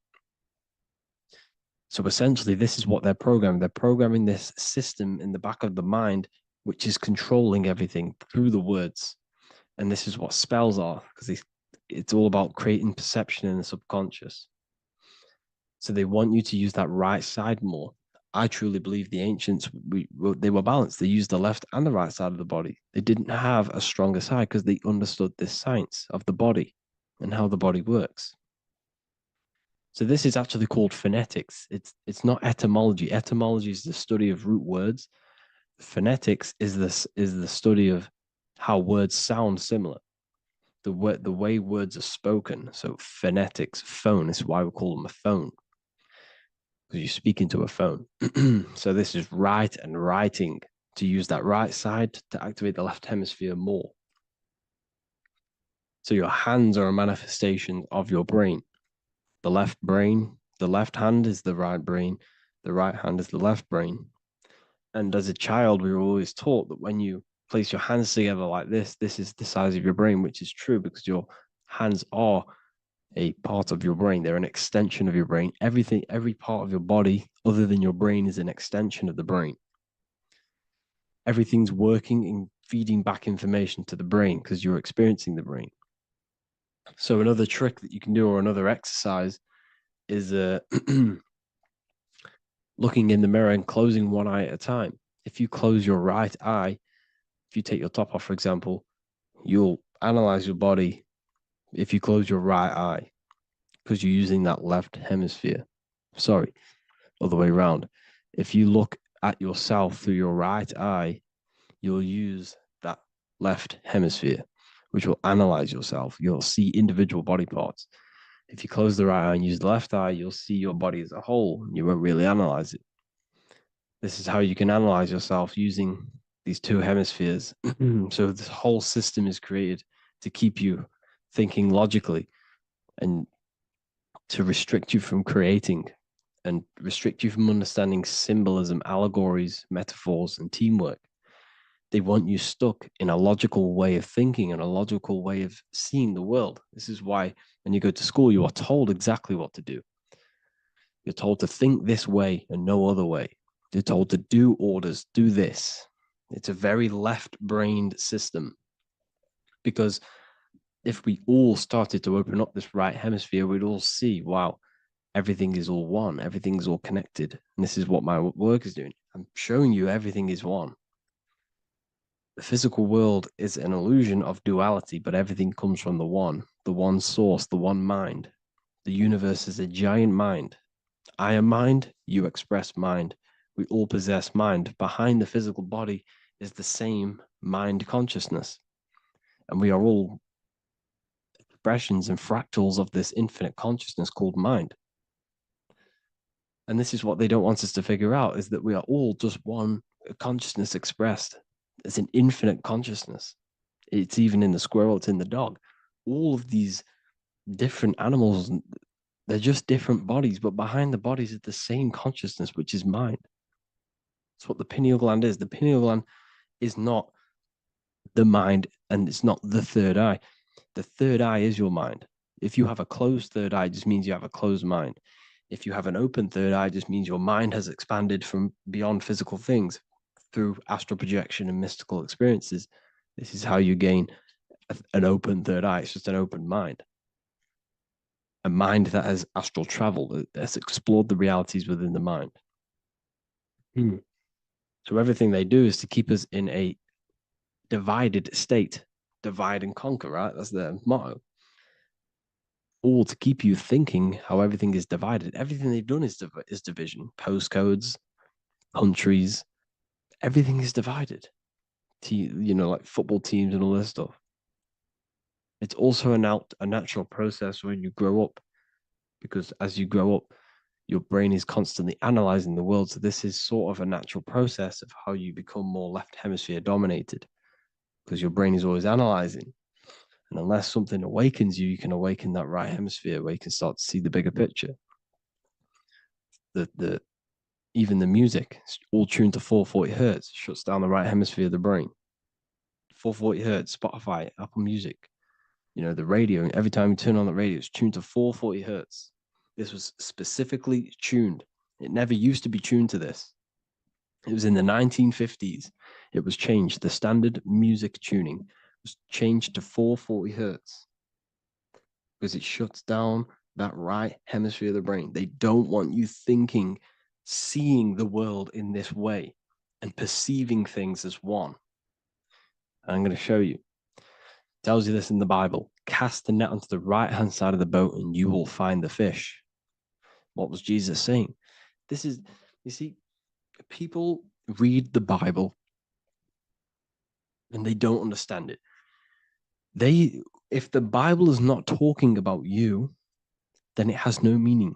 So essentially, this is what they're programming. They're programming this system in the back of the mind, which is controlling everything through the words. And this is what spells are, because it's all about creating perception in the subconscious. So they want you to use that right side more. I truly believe the ancients, they were balanced. They used the left and the right side of the body. They didn't have a stronger side, because they understood this science of the body and how the body works. So this is actually called phonetics. It's not etymology. Etymology is the study of root words. Phonetics is the study of how words sound similar, the way words are spoken. So phonetics, phone, is why we call them a phone, because you speak into a phone. So this is write and writing, to use that right side to activate the left hemisphere more. So your hands are a manifestation of your brain. The left hand is the right brain, the right hand is the left brain. And as a child, we were always taught that when you place your hands together like this is the size of your brain, which is true, because your hands are a part of your brain. They're an extension of your brain. Every part of your body other than your brain is an extension of the brain. Everything's working and feeding back information to the brain, because you're experiencing the brain. So another trick that you can do, or another exercise, is looking in the mirror and closing one eye at a time. If you close your right eye, if you take your top off, for example, you'll analyze your body if you close your right eye, because you're using that left hemisphere. Sorry, other way around. If you look at yourself through your right eye, you'll use that left hemisphere, which will analyze yourself. You'll see individual body parts. If you close the right eye and use the left eye, you'll see your body as a whole. You won't really analyze it. This is how you can analyze yourself, using these two hemispheres. So this whole system is created to keep you thinking logically, and to restrict you from creating, and restrict you from understanding symbolism, allegories, metaphors, and teamwork. They want you stuck in a logical way of thinking and a logical way of seeing the world. This is why when you go to school, you are told exactly what to do. You're told to think this way and no other way. You're told to do orders, do this. It's a very left-brained system, because if we all started to open up this right hemisphere, we'd all see, wow, everything is all one, everything's all connected. And this is what my work is doing. I'm showing you everything is one. The physical world is an illusion of duality, but everything comes from the one source, the one mind. The universe is a giant mind. I am mind, you express mind. We all possess mind. Behind the physical body is the same mind consciousness. And we are all expressions and fractals of this infinite consciousness called mind. And this is what they don't want us to figure out, is that we are all just one consciousness expressed. It's an infinite consciousness. It's even in the squirrel, it's in the dog. All of these different animals, they're just different bodies, but behind the bodies is the same consciousness, which is mind. That's what the pineal gland is. The pineal gland is not the mind, and it's not the third eye. The third eye is your mind. If you have a closed third eye, it just means you have a closed mind. If you have an open third eye, it just means your mind has expanded from beyond physical things through astral projection and mystical experiences. This is how you gain an open third eye. It's just an open mind. A mind that has astral traveled, that has explored the realities within the mind. So everything they do is to keep us in a divided state. Divide and conquer, right? That's their motto. All to keep you thinking how everything is divided. Everything they've done is division. Postcodes, countries, everything is divided. Like football teams and all this stuff. It's also a natural process when you grow up, because as you grow up, your brain is constantly analyzing the world. So this is sort of a natural process of how you become more left hemisphere dominated, because your brain is always analyzing. And unless something awakens you, you can awaken that right hemisphere where you can start to see the bigger picture. Even the music, all tuned to 440 hertz, shuts down the right hemisphere of the brain. 440 hertz, Spotify, Apple Music, the radio. Every time you turn on the radio, it's tuned to 440 hertz. This was specifically tuned. It never used to be tuned to this. It was in the 1950s. It was changed. The standard music tuning was changed to 440 hertz because it shuts down that right hemisphere of the brain. They don't want you thinking, seeing the world in this way and perceiving things as one. And I'm going to show you. It tells you this in the Bible. Cast the net onto the right-hand side of the boat and you will find the fish. What was Jesus saying? You see, people read the Bible and they don't understand it. If the Bible is not talking about you, then it has no meaning.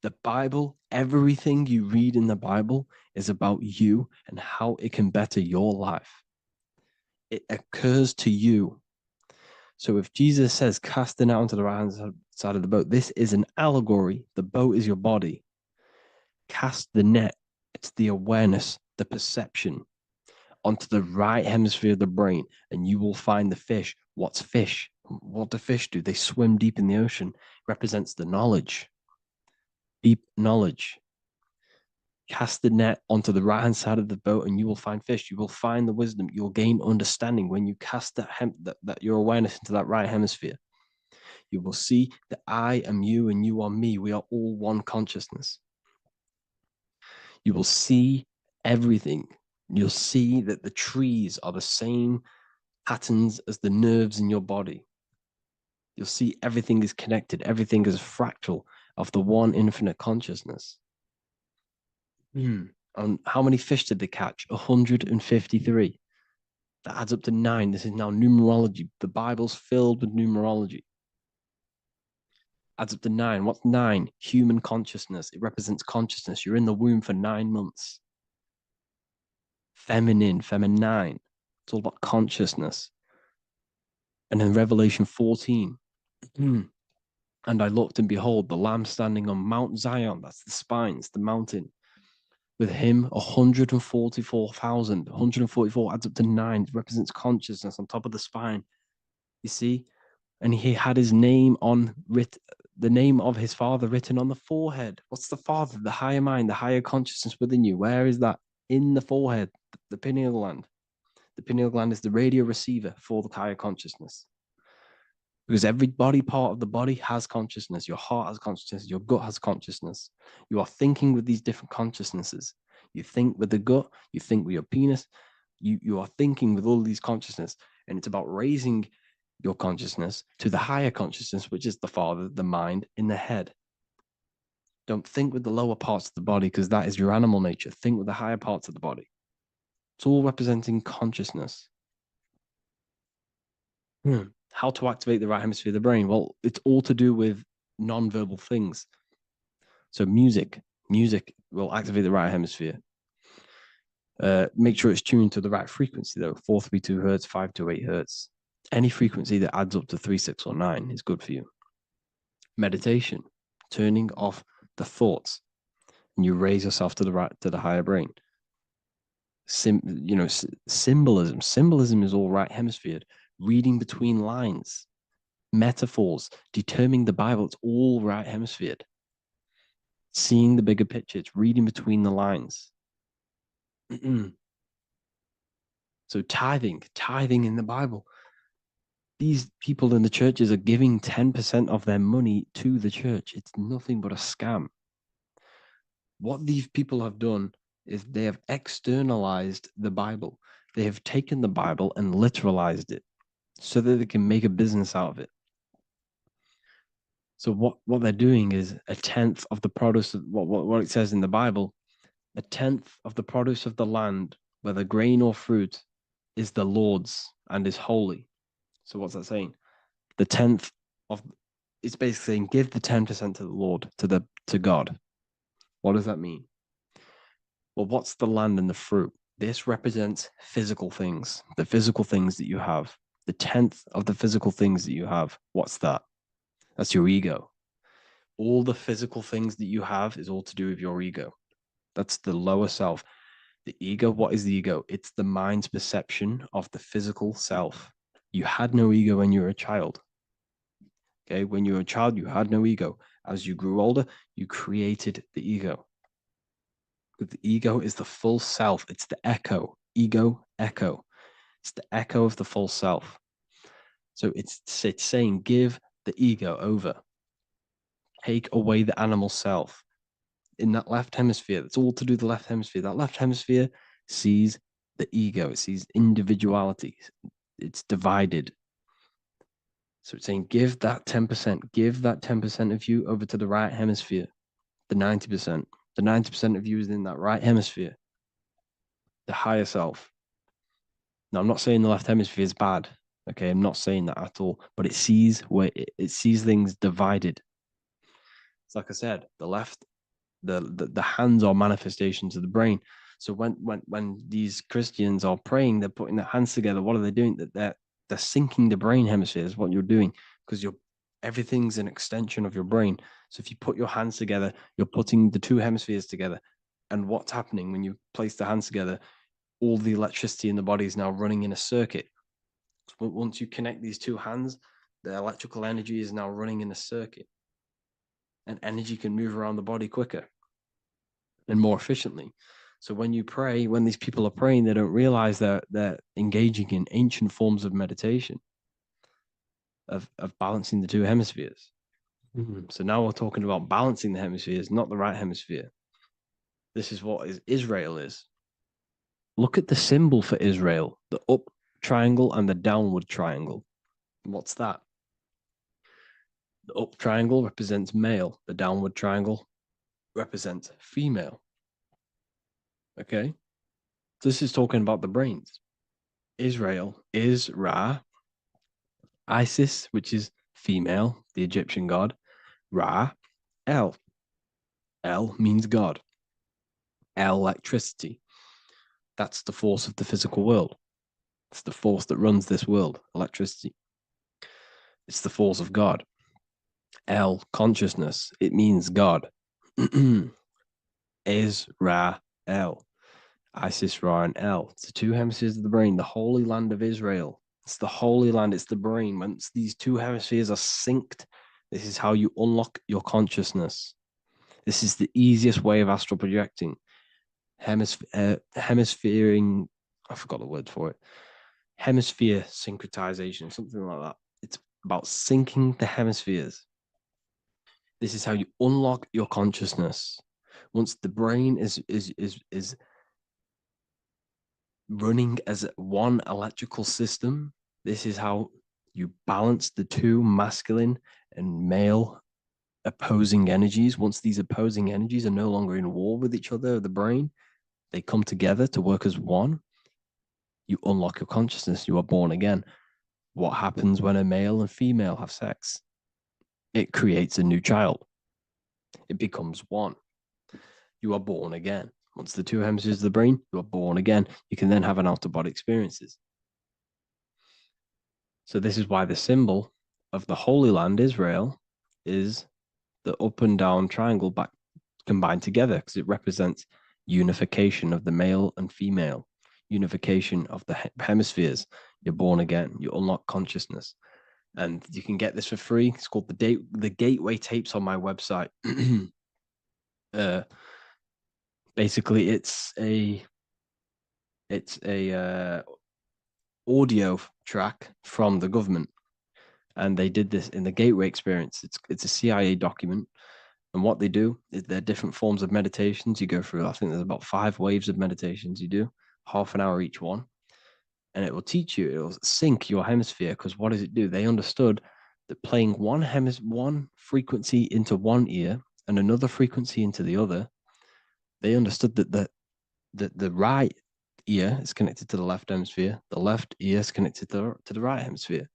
The Bible, everything you read in the Bible is about you and how it can better your life. It occurs to you. So if Jesus says, cast the net onto the right-hand side of the boat, this is an allegory. The boat is your body. Cast the net. It's the awareness, the perception onto the right hemisphere of the brain, and you will find the fish. What's fish? What do fish do? They swim deep in the ocean. It represents the knowledge, deep knowledge. Cast the net onto the right-hand side of the boat and you will find fish. You will find the wisdom. You'll gain understanding when you cast that your awareness into that right hemisphere. You will see that I am you and you are me. We are all one consciousness. You will see everything. You'll see that the trees are the same patterns as the nerves in your body. You'll see everything is connected. Everything is a fractal of the one infinite consciousness. And how many fish did they catch? 153. That adds up to 9. This is now numerology. The Bible's filled with numerology. Adds up to 9. What's 9? Human consciousness. It represents consciousness. You're in the womb for 9 months. Feminine. It's all about consciousness. And in Revelation 14, and I looked and behold, the Lamb standing on Mount Zion. That's the spines, the mountain. With him, 144,000, 144 adds up to 9, represents consciousness on top of the spine. You see? And he had his name on the name of his father written on the forehead. What's the father? The higher mind, the higher consciousness within you. Where is that? In the forehead, the pineal gland. The pineal gland is the radio receiver for the higher consciousness. Because every body part of the body has consciousness. Your heart has consciousness. Your gut has consciousness. You are thinking with these different consciousnesses. You think with the gut. You think with your penis. You are thinking with all these consciousness. And it's about raising your consciousness to the higher consciousness, which is the father, the mind in the head. Don't think with the lower parts of the body because that is your animal nature. Think with the higher parts of the body. It's all representing consciousness. How to activate the right hemisphere of the brain? Well, it's all to do with non-verbal things. So music will activate the right hemisphere. Make sure it's tuned to the right frequency though, 432 hertz, 528 hertz. Any frequency that adds up to 3, 6, or 9 is good for you. Meditation, turning off the thoughts, and you raise yourself to the higher brain. Symbolism. Symbolism is all right hemisphered. Reading between lines, metaphors, determining the Bible, it's all right hemisphered. Seeing the bigger picture, it's reading between the lines. So tithing in the Bible. These people in the churches are giving 10% of their money to the church. It's nothing but a scam. What these people have done is they have externalized the Bible. They have taken the Bible and literalized it so that they can make a business out of it. So what they're doing is a tenth of the produce of what it says in the Bible, a tenth of the produce of the land, whether grain or fruit, is the Lord's and is holy. So what's that saying? The tenth of it's basically saying give the 10% to the Lord, to God. What does that mean? Well, what's the land and the fruit? This represents physical things, the physical things that you have. The tenth of the physical things that you have. What's that? That's your ego. All the physical things that you have is all to do with your ego. That's the lower self. The ego, what is the ego? It's the mind's perception of the physical self. You had no ego when you were a child. Okay, when you were a child, you had no ego. As you grew older, you created the ego. But the ego is the full self. It's the echo. Ego, echo. It's the echo of the full self. So it's saying, give the ego over. Take away the animal self. In that left hemisphere, that's all to do with the left hemisphere. That left hemisphere sees the ego. It sees individuality. It's divided. So it's saying, give that 10%. Give that 10% of you over to the right hemisphere. The 90%. The 90% of you is in that right hemisphere. The higher self. Now, I'm not saying the left hemisphere is bad. Okay, I'm not saying that at all. But it sees it sees things divided. It's like I said, the left, the hands are manifestations of the brain. So when these Christians are praying, they're putting their hands together. What are they doing? They're syncing the brain hemisphere is what you're doing, because everything's an extension of your brain. So if you put your hands together, you're putting the two hemispheres together. And what's happening when you place the hands together? All the electricity in the body is now running in a circuit. So once you connect these two hands, the electrical energy is now running in a circuit. And energy can move around the body quicker and more efficiently. So when you pray, when these people are praying, they don't realize that they're engaging in ancient forms of meditation, of balancing the two hemispheres. So now we're talking about balancing the hemispheres, not the right hemisphere. This is what Israel is. Look at the symbol for Israel, the up triangle and the downward triangle. What's that? The up triangle represents male. The downward triangle represents female. Okay? This is talking about the brains. Israel is Ra. Isis, which is female, the Egyptian god. Ra, El. El means God. Electricity. That's the force of the physical world. It's the force that runs this world, electricity. It's the force of God. El, consciousness. It means God. Is Ra, L. Isis, Ra, and El. It's the two hemispheres of the brain, the Holy Land of Israel. It's the Holy Land, it's the brain. Once these two hemispheres are synced, this is how you unlock your consciousness. This is the easiest way of astral projecting. Hemisphering, I forgot the word for it. Hemisphere syncretization, something like that. It's about syncing the hemispheres. This is how you unlock your consciousness. Once the brain is running as one electrical system, this is how you balance the two masculine and male opposing energies. Once these opposing energies are no longer in war with each other, the brain, they come together to work as one. You unlock your consciousness. You are born again. What happens when a male and female have sex? It creates a new child. It becomes one. You are born again. Once the two hemispheres of the brain, you are born again. You can then have an out-of-body experiences. So this is why the symbol of the Holy Land, Israel, is the up and down triangle back combined together, because it represents unification of the male and female, unification of the hemispheres. You're born again. You unlock consciousness. And you can get this for free. It's called the Gateway Tapes on my website. Basically, it's a audio track from the government, and they did this in the Gateway Experience. It's a CIA document, and what they do is there are different forms of meditations you go through. I think there's about 5 waves of meditations you do, half an hour each one, and it will teach you. It will sync your hemisphere, because what does it do? They understood that playing one frequency into one ear and another frequency into the other, they understood that the right ear is connected to the left hemisphere, the left ear is connected to the right hemisphere.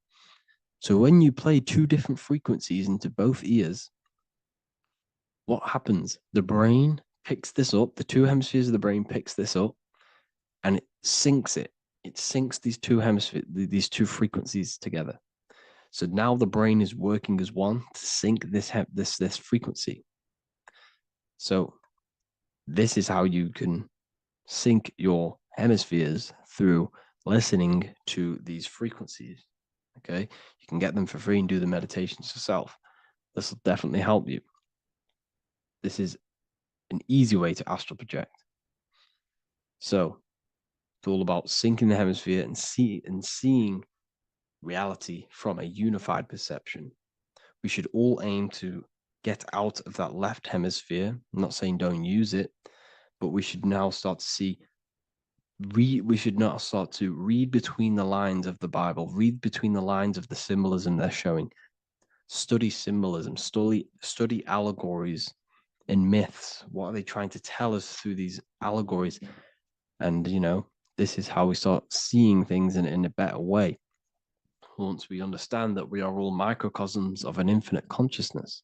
So when you play 2 different frequencies into both ears, what happens? The brain picks this up, the 2 hemispheres of the brain picks this up, and it syncs it. It syncs these 2 hemispheres, these 2 frequencies together. So now the brain is working as one to sync this frequency. So this is how you can sync your hemispheres, through listening to these frequencies. Okay, you can get them for free and do the meditations yourself. This will definitely help you. This is an easy way to astral project. So it's all about syncing the hemisphere and seeing reality from a unified perception. We should all aim to get out of that left hemisphere. I'm not saying don't use it, but we should now start to see we should not start to read between the lines of the Bible, read between the lines of the symbolism they're showing, study symbolism, study allegories and myths. What are they trying to tell us through these allegories? And, this is how we start seeing things in a better way. Once we understand that we are all microcosms of an infinite consciousness,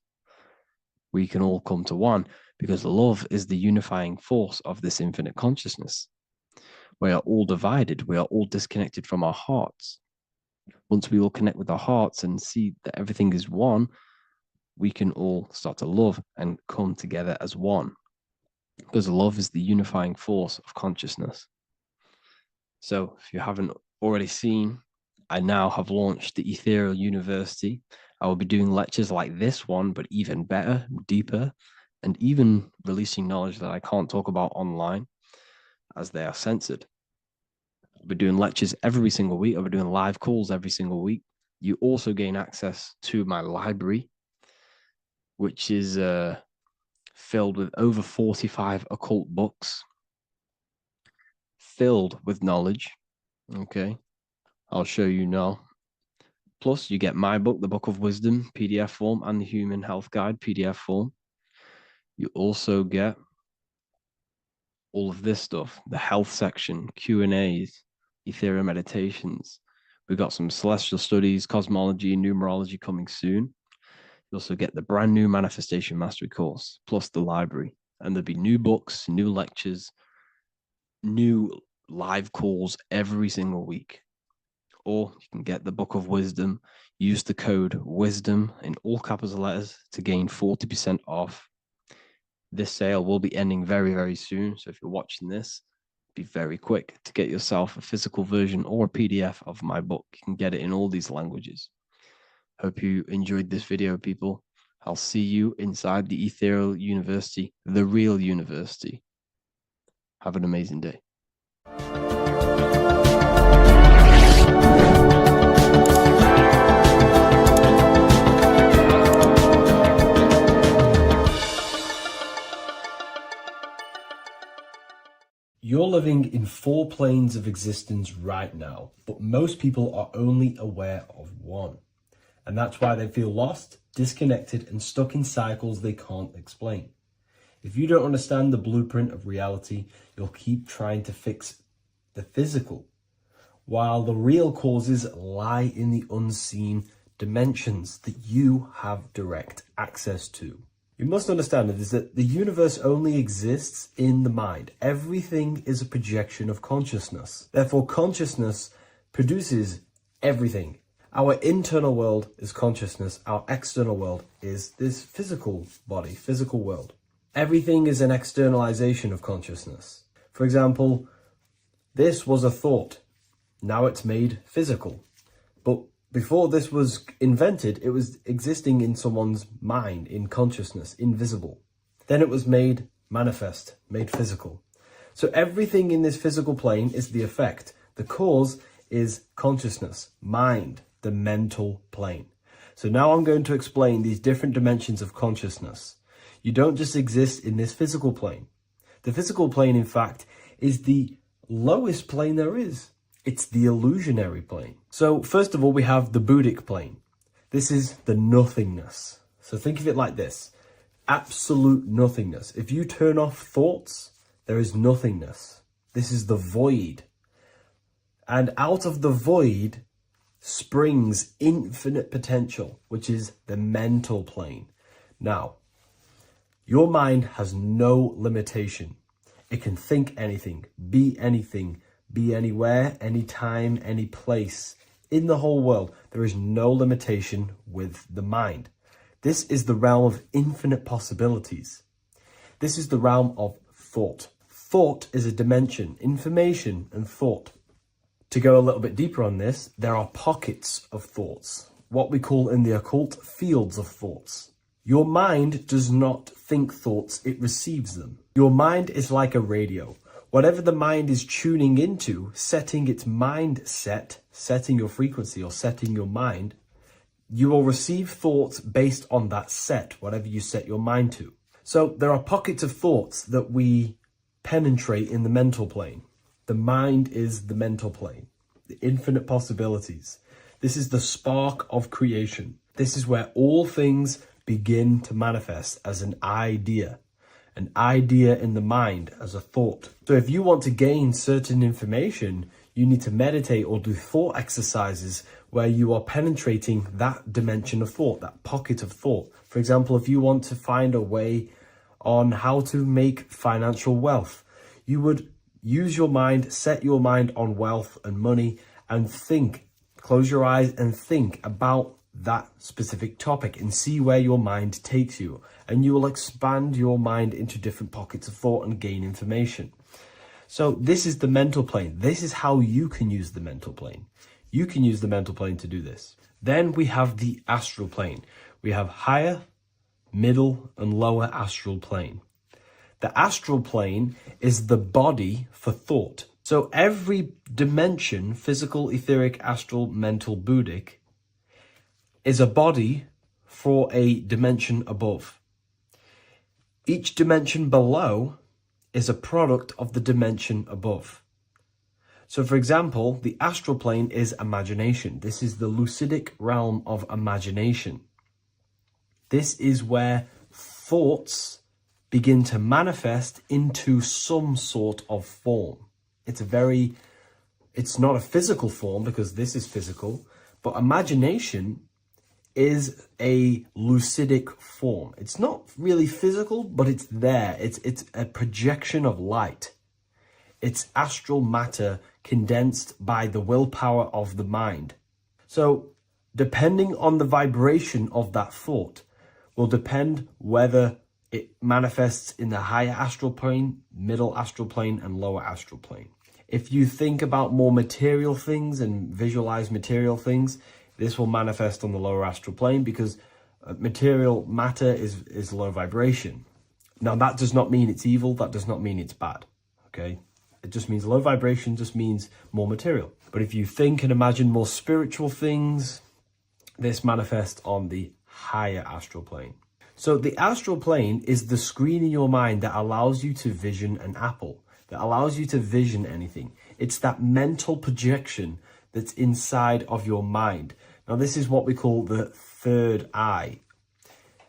we can all come to one, because love is the unifying force of this infinite consciousness. We are all divided. We are all disconnected from our hearts. Once we all connect with our hearts and see that everything is one, we can all start to love and come together as one, because love is the unifying force of consciousness. So if you haven't already seen, I now have launched the Ethereal University. I will be doing lectures like this one, but even better, deeper, and even releasing knowledge that I can't talk about online, as they are censored. I'll be doing lectures every single week. I'll be doing live calls every single week. You also gain access to my library, which is filled with over 45 occult books, filled with knowledge. Okay, I'll show you now. Plus, you get my book, The Book of Wisdom, PDF form, and the Human Health Guide, PDF form. You also get all of this stuff, the health section, Q&As, ethereal meditations. We've got some celestial studies, cosmology, numerology coming soon. You also get the brand new Manifestation Mastery course, plus the library. And there'll be new books, new lectures, new live calls every single week. Or you can get the Book of Wisdom, use the code WISDOM in all capital letters to gain 40% off this sale will be ending very, very soon. So if you're watching this, be very quick to get yourself a physical version or a PDF of my book. You can get it in all these languages. Hope you enjoyed this video, people. I'll see you inside the Ethereal University, the real university. Have an amazing day. You're living in 4 planes of existence right now, but most people are only aware of one. And that's why they feel lost, disconnected, and stuck in cycles they can't explain. If you don't understand the blueprint of reality, you'll keep trying to fix the physical, while the real causes lie in the unseen dimensions that you have direct access to. You must understand that the universe only exists in the mind. Everything is a projection of consciousness. Therefore, consciousness produces everything. Our internal world is consciousness. Our external world is this physical body, physical world. Everything is an externalization of consciousness. For example, this was a thought. Now it's made physical. But before this was invented, it was existing in someone's mind, in consciousness, invisible. Then it was made manifest, made physical. So everything in this physical plane is the effect. The cause is consciousness, mind, the mental plane. So now I'm going to explain these different dimensions of consciousness. You don't just exist in this physical plane. The physical plane, in fact, is the lowest plane there is. It's the illusionary plane. So first of all, we have the Buddhic plane. This is the nothingness. So think of it like this. Absolute nothingness. If you turn off thoughts, there is nothingness. This is the void. And out of the void springs infinite potential, which is the mental plane. Now, your mind has no limitation. It can think anything, be anywhere, anytime, any place. In the whole world, there is no limitation with the mind. This is the realm of infinite possibilities. This is the realm of thought. Thought is a dimension, information and thought. To go a little bit deeper on this, there are pockets of thoughts, what we call in the occult fields of thoughts. Your mind does not think thoughts, it receives them. Your mind is like a radio. Whatever the mind is tuning into, setting its mindset, setting your frequency or setting your mind, you will receive thoughts based on that set, whatever you set your mind to. So there are pockets of thoughts that we penetrate in the mental plane. The mind is the mental plane, the infinite possibilities. This is the spark of creation. This is where all things begin to manifest as an idea in the mind as a thought. So if you want to gain certain information, you need to meditate or do thought exercises where you are penetrating that dimension of thought, that pocket of thought. For example, if you want to find a way on how to make financial wealth, you would use your mind, set your mind on wealth and money and think, close your eyes and think about that specific topic and see where your mind takes you. And you will expand your mind into different pockets of thought and gain information. So this is the mental plane. This is how you can use the mental plane. You can use the mental plane to do this. Then we have the astral plane. We have higher, middle, and lower astral plane. The astral plane is the body for thought. So every dimension, physical, etheric, astral, mental, Buddhic, is a body for a dimension above. Each dimension below is a product of the dimension above. So for example, the astral plane is imagination. This is the lucidic realm of imagination. This is where thoughts begin to manifest into some sort of form. It's not a physical form because this is physical, but imagination is a lucidic form. It's not really physical, but it's there. It's a projection of light. It's astral matter condensed by the willpower of the mind. So depending on the vibration of that thought will depend whether It manifests in the higher astral plane, middle astral plane, and lower astral plane. If you think about more material things and visualize material things, this will manifest on the lower astral plane because material matter is low vibration. Now, that does not mean it's evil. That does not mean it's bad. Okay? It just means low vibration just means more material. But if you think and imagine more spiritual things, this manifests on the higher astral plane. So the astral plane is the screen in your mind that allows you to vision an apple, that allows you to vision anything. It's that mental projection that's inside of your mind. Now, this is what we call the third eye.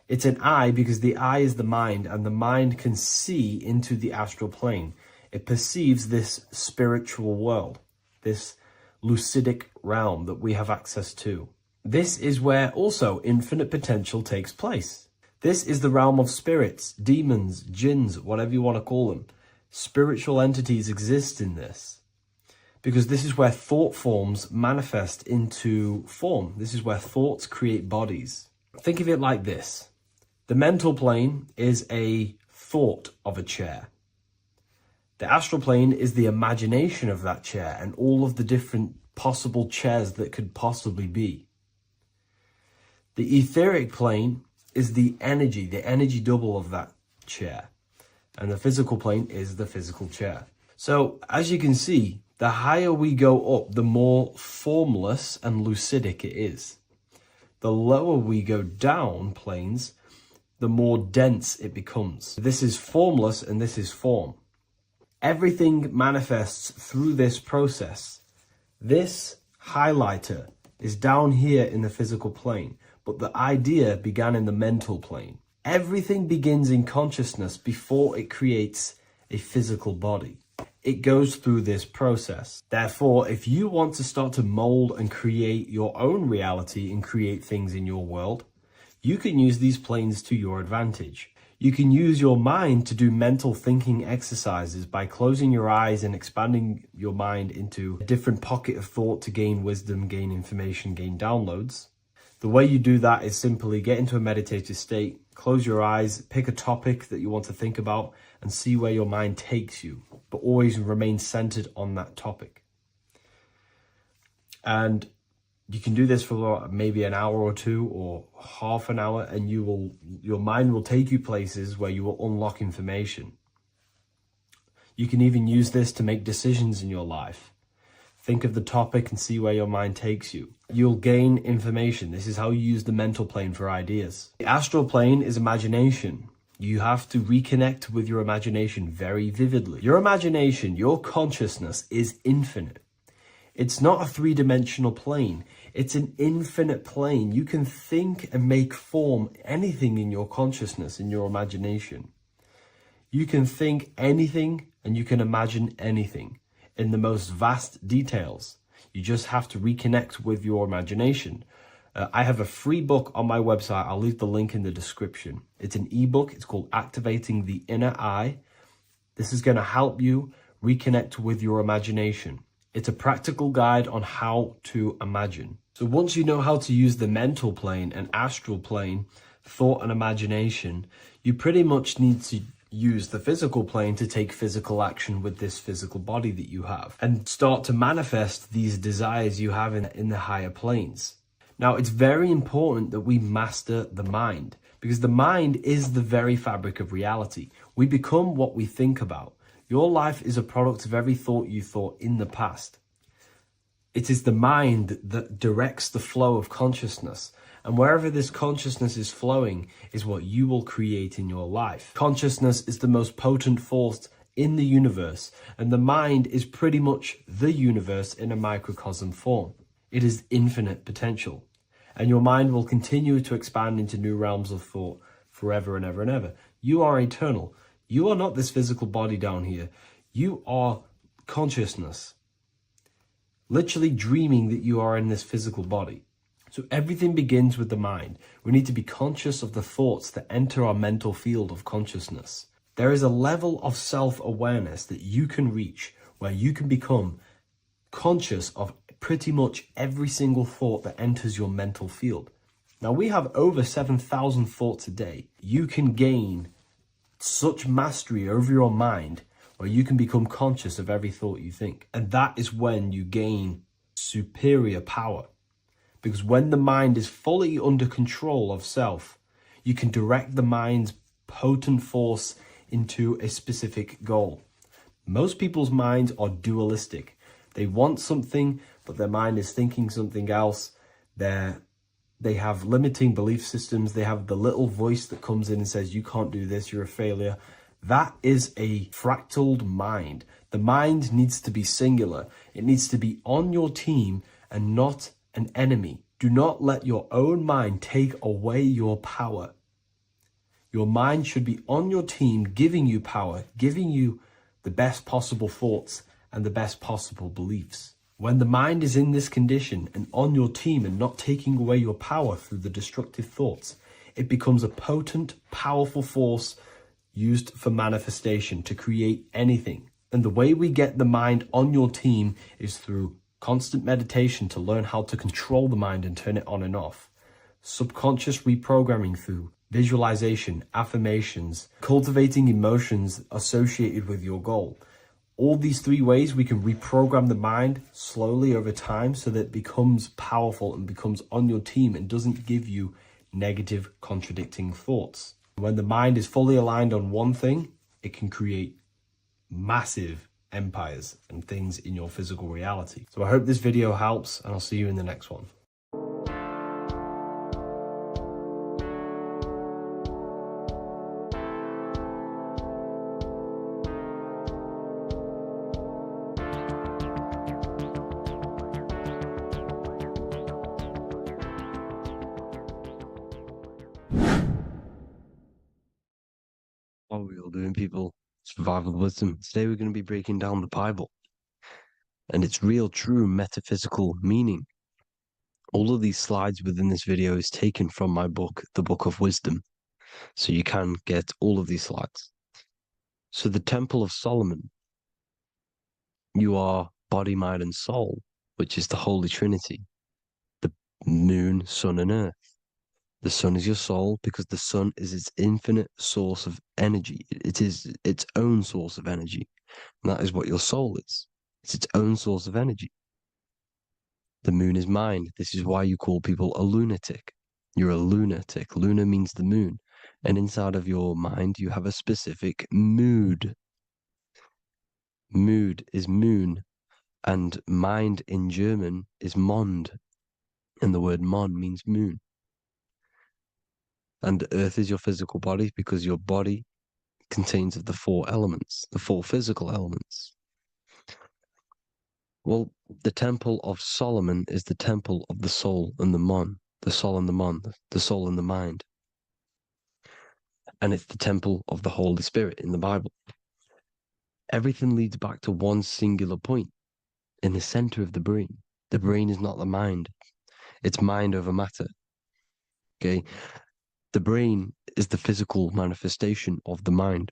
It's an eye because the eye is the mind, and the mind can see into the astral plane. It perceives this spiritual world, this lucidic realm that we have access to. This is where also infinite potential takes place. This is the realm of spirits, demons, jinns, whatever you want to call them. Spiritual entities exist in this because this is where thought forms manifest into form. This is where thoughts create bodies. Think of it like this. The mental plane is a thought of a chair. The astral plane is the imagination of that chair and all of the different possible chairs that could possibly be. The etheric plane is the energy double of that chair. And the physical plane is the physical chair. So as you can see, the higher we go up, the more formless and lucidic it is. The lower we go down planes, the more dense it becomes. This is formless and this is form. Everything manifests through this process. This highlighter is down here in the physical plane, but the idea began in the mental plane. Everything begins in consciousness before it creates a physical body. It goes through this process. Therefore, if you want to start to mold and create your own reality and create things in your world, you can use these planes to your advantage. You can use your mind to do mental thinking exercises by closing your eyes and expanding your mind into a different pocket of thought to gain wisdom, gain information, gain downloads. The way you do that is simply get into a meditative state, close your eyes, pick a topic that you want to think about, and see where your mind takes you, but always remain centered on that topic. And you can do this for maybe an hour or two or half an hour, and your mind will take you places where you will unlock information. You can even use this to make decisions in your life. Think of the topic and see where your mind takes you. You'll gain information. This is how you use the mental plane for ideas. The astral plane is imagination. You have to reconnect with your imagination very vividly. Your imagination, your consciousness is infinite. It's not a three-dimensional plane. It's an infinite plane. You can think and make form anything in your consciousness, in your imagination. You can think anything and you can imagine anything in the most vast details. You just have to reconnect with your imagination. I have a free book on my website. I'll leave the link in the description. It's an ebook. It's called Activating the Inner Eye. This is going to help you reconnect with your imagination. It's a practical guide on how to imagine. So once you know how to use the mental plane and astral plane, thought and imagination, you pretty much need to use the physical plane to take physical action with this physical body that you have and start to manifest these desires you have in the higher planes. Now, it's very important that we master the mind because the mind is the very fabric of reality. We become what we think about. Your life is a product of every thought you thought in the past. It is the mind that directs the flow of consciousness. And wherever this consciousness is flowing is what you will create in your life. Consciousness is the most potent force in the universe, and the mind is pretty much the universe in a microcosm form. It is infinite potential, and your mind will continue to expand into new realms of thought forever and ever and ever. You are eternal. You are not this physical body down here. You are consciousness, literally dreaming that you are in this physical body. So everything begins with the mind. We need to be conscious of the thoughts that enter our mental field of consciousness. There is a level of self-awareness that you can reach where you can become conscious of pretty much every single thought that enters your mental field. Now, we have over 7,000 thoughts a day. You can gain such mastery over your mind where you can become conscious of every thought you think. And that is when you gain superior power. Because when the mind is fully under control of self, you can direct the mind's potent force into a specific goal. Most people's minds are dualistic. They want something, but their mind is thinking something else. They have limiting belief systems. They have the little voice that comes in and says, you can't do this, you're a failure. That is a fractaled mind. The mind needs to be singular. It needs to be on your team and not an enemy. Do not let your own mind take away your power. Your mind should be on your team, giving you power, giving you the best possible thoughts and the best possible beliefs. When the mind is in this condition and on your team and not taking away your power through the destructive thoughts, it becomes a potent, powerful force used for manifestation to create anything. And the way we get the mind on your team is through constant meditation to learn how to control the mind and turn it on and off. Subconscious reprogramming through visualization, affirmations, cultivating emotions associated with your goal. All these three ways we can reprogram the mind slowly over time so that it becomes powerful and becomes on your team and doesn't give you negative contradicting thoughts. When the mind is fully aligned on one thing, it can create massive empires and things in your physical reality. So I hope this video helps, and I'll see you in the next one. What are we all doing, people? Survival wisdom. Today we're going to be breaking down the Bible and its real, true metaphysical meaning. All of these slides within this video is taken from my book, The Book of Wisdom, so you can get all of these slides. So the Temple of Solomon, you are body, mind, and soul, which is the Holy Trinity, the moon, sun, and earth. The sun is your soul because the sun is its infinite source of energy. It is its own source of energy. And that is what your soul is. It's its own source of energy. The moon is mind. This is why you call people a lunatic. You're a lunatic. Luna means the moon. And inside of your mind, you have a specific mood. Mood is moon. And mind in German is Mond. And the word Mon means moon. And earth is your physical body because your body contains of the four elements, the four physical elements. Well, the Temple of Solomon is the temple of the soul and the mon, the soul and the mon, the soul and the mind. And it's the temple of the Holy Spirit in the Bible. Everything leads back to one singular point in the center of the brain. The brain is not the mind. It's mind over matter. Okay? The brain is the physical manifestation of the mind.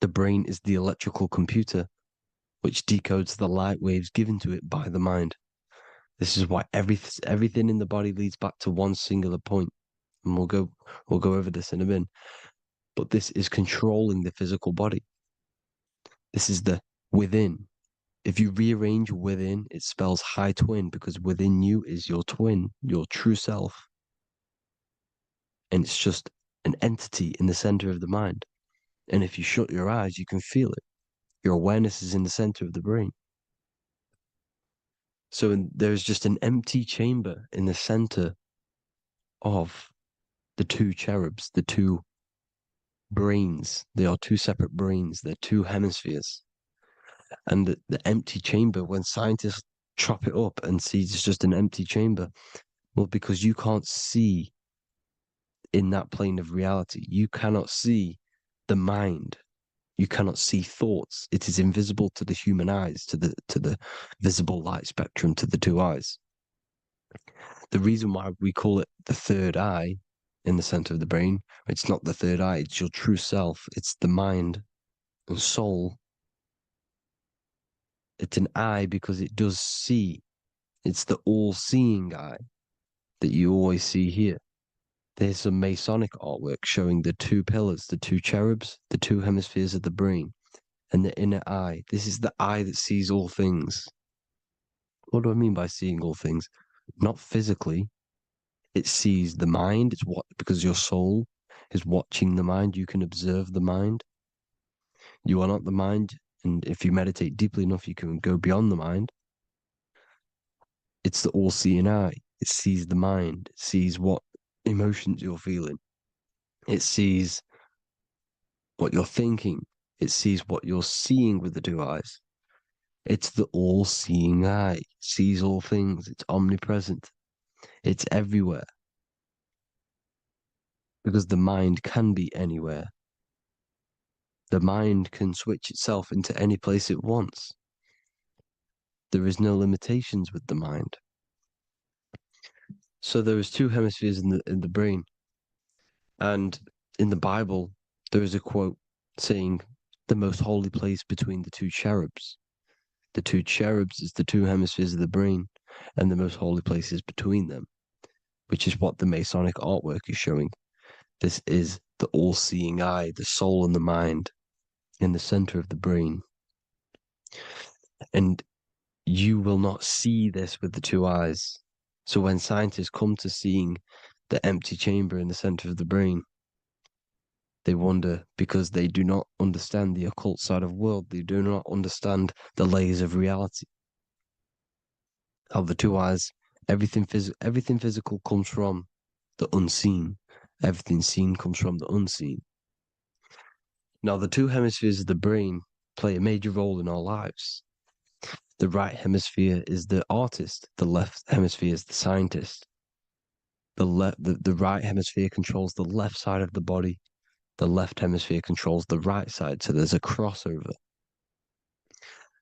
The brain is the electrical computer which decodes the light waves given to it by the mind. This is why everything in the body leads back to one singular point. And we'll go over this in a minute. But this is controlling the physical body. This is the within. If you rearrange within, it spells high twin because within you is your twin, your true self. And it's just an entity in the center of the mind. And if you shut your eyes, you can feel it. Your awareness is in the center of the brain. So there's just an empty chamber in the center of the two cherubs, the two brains. They are two separate brains. They're two hemispheres. And the empty chamber, when scientists chop it up and see it's just an empty chamber, well, because you can't see in that plane of reality. You cannot see the mind. You cannot see thoughts. It is invisible to the human eyes, to the visible light spectrum, to the two eyes. The reason why we call it the third eye in the center of the brain, it's not the third eye, it's your true self. It's the mind and soul. It's an eye because it does see. It's the all-seeing eye that you always see here. There's some Masonic artwork showing the two pillars, the two cherubs, the two hemispheres of the brain, and the inner eye. This is the eye that sees all things. What do I mean by seeing all things? Not physically. It sees the mind. It's what, because your soul is watching the mind. You can observe the mind. You are not the mind. And if you meditate deeply enough, you can go beyond the mind. It's the all-seeing eye. It sees the mind. It sees what emotions you're feeling. It sees what you're thinking. It sees what you're seeing with the two eyes. It's the all-seeing eye. It sees all things. It's omnipresent. It's everywhere. Because the mind can be anywhere. The mind can switch itself into any place it wants. There is no limitations with the mind. So there is two hemispheres in the brain. And in the Bible, there is a quote saying the most holy place between the two cherubs. The two cherubs is the two hemispheres of the brain, and the most holy place is between them, which is what the Masonic artwork is showing. This is the all-seeing eye, the soul and the mind in the center of the brain. And you will not see this with the two eyes. So when scientists come to seeing the empty chamber in the center of the brain, they wonder because they do not understand the occult side of the world. They do not understand the layers of reality. How the two eyes, everything physical comes from the unseen. Everything seen comes from the unseen. Now, the two hemispheres of the brain play a major role in our lives. The right hemisphere is the artist. The left hemisphere is the scientist. The right hemisphere controls the left side of the body. The left hemisphere controls the right side. So there's a crossover.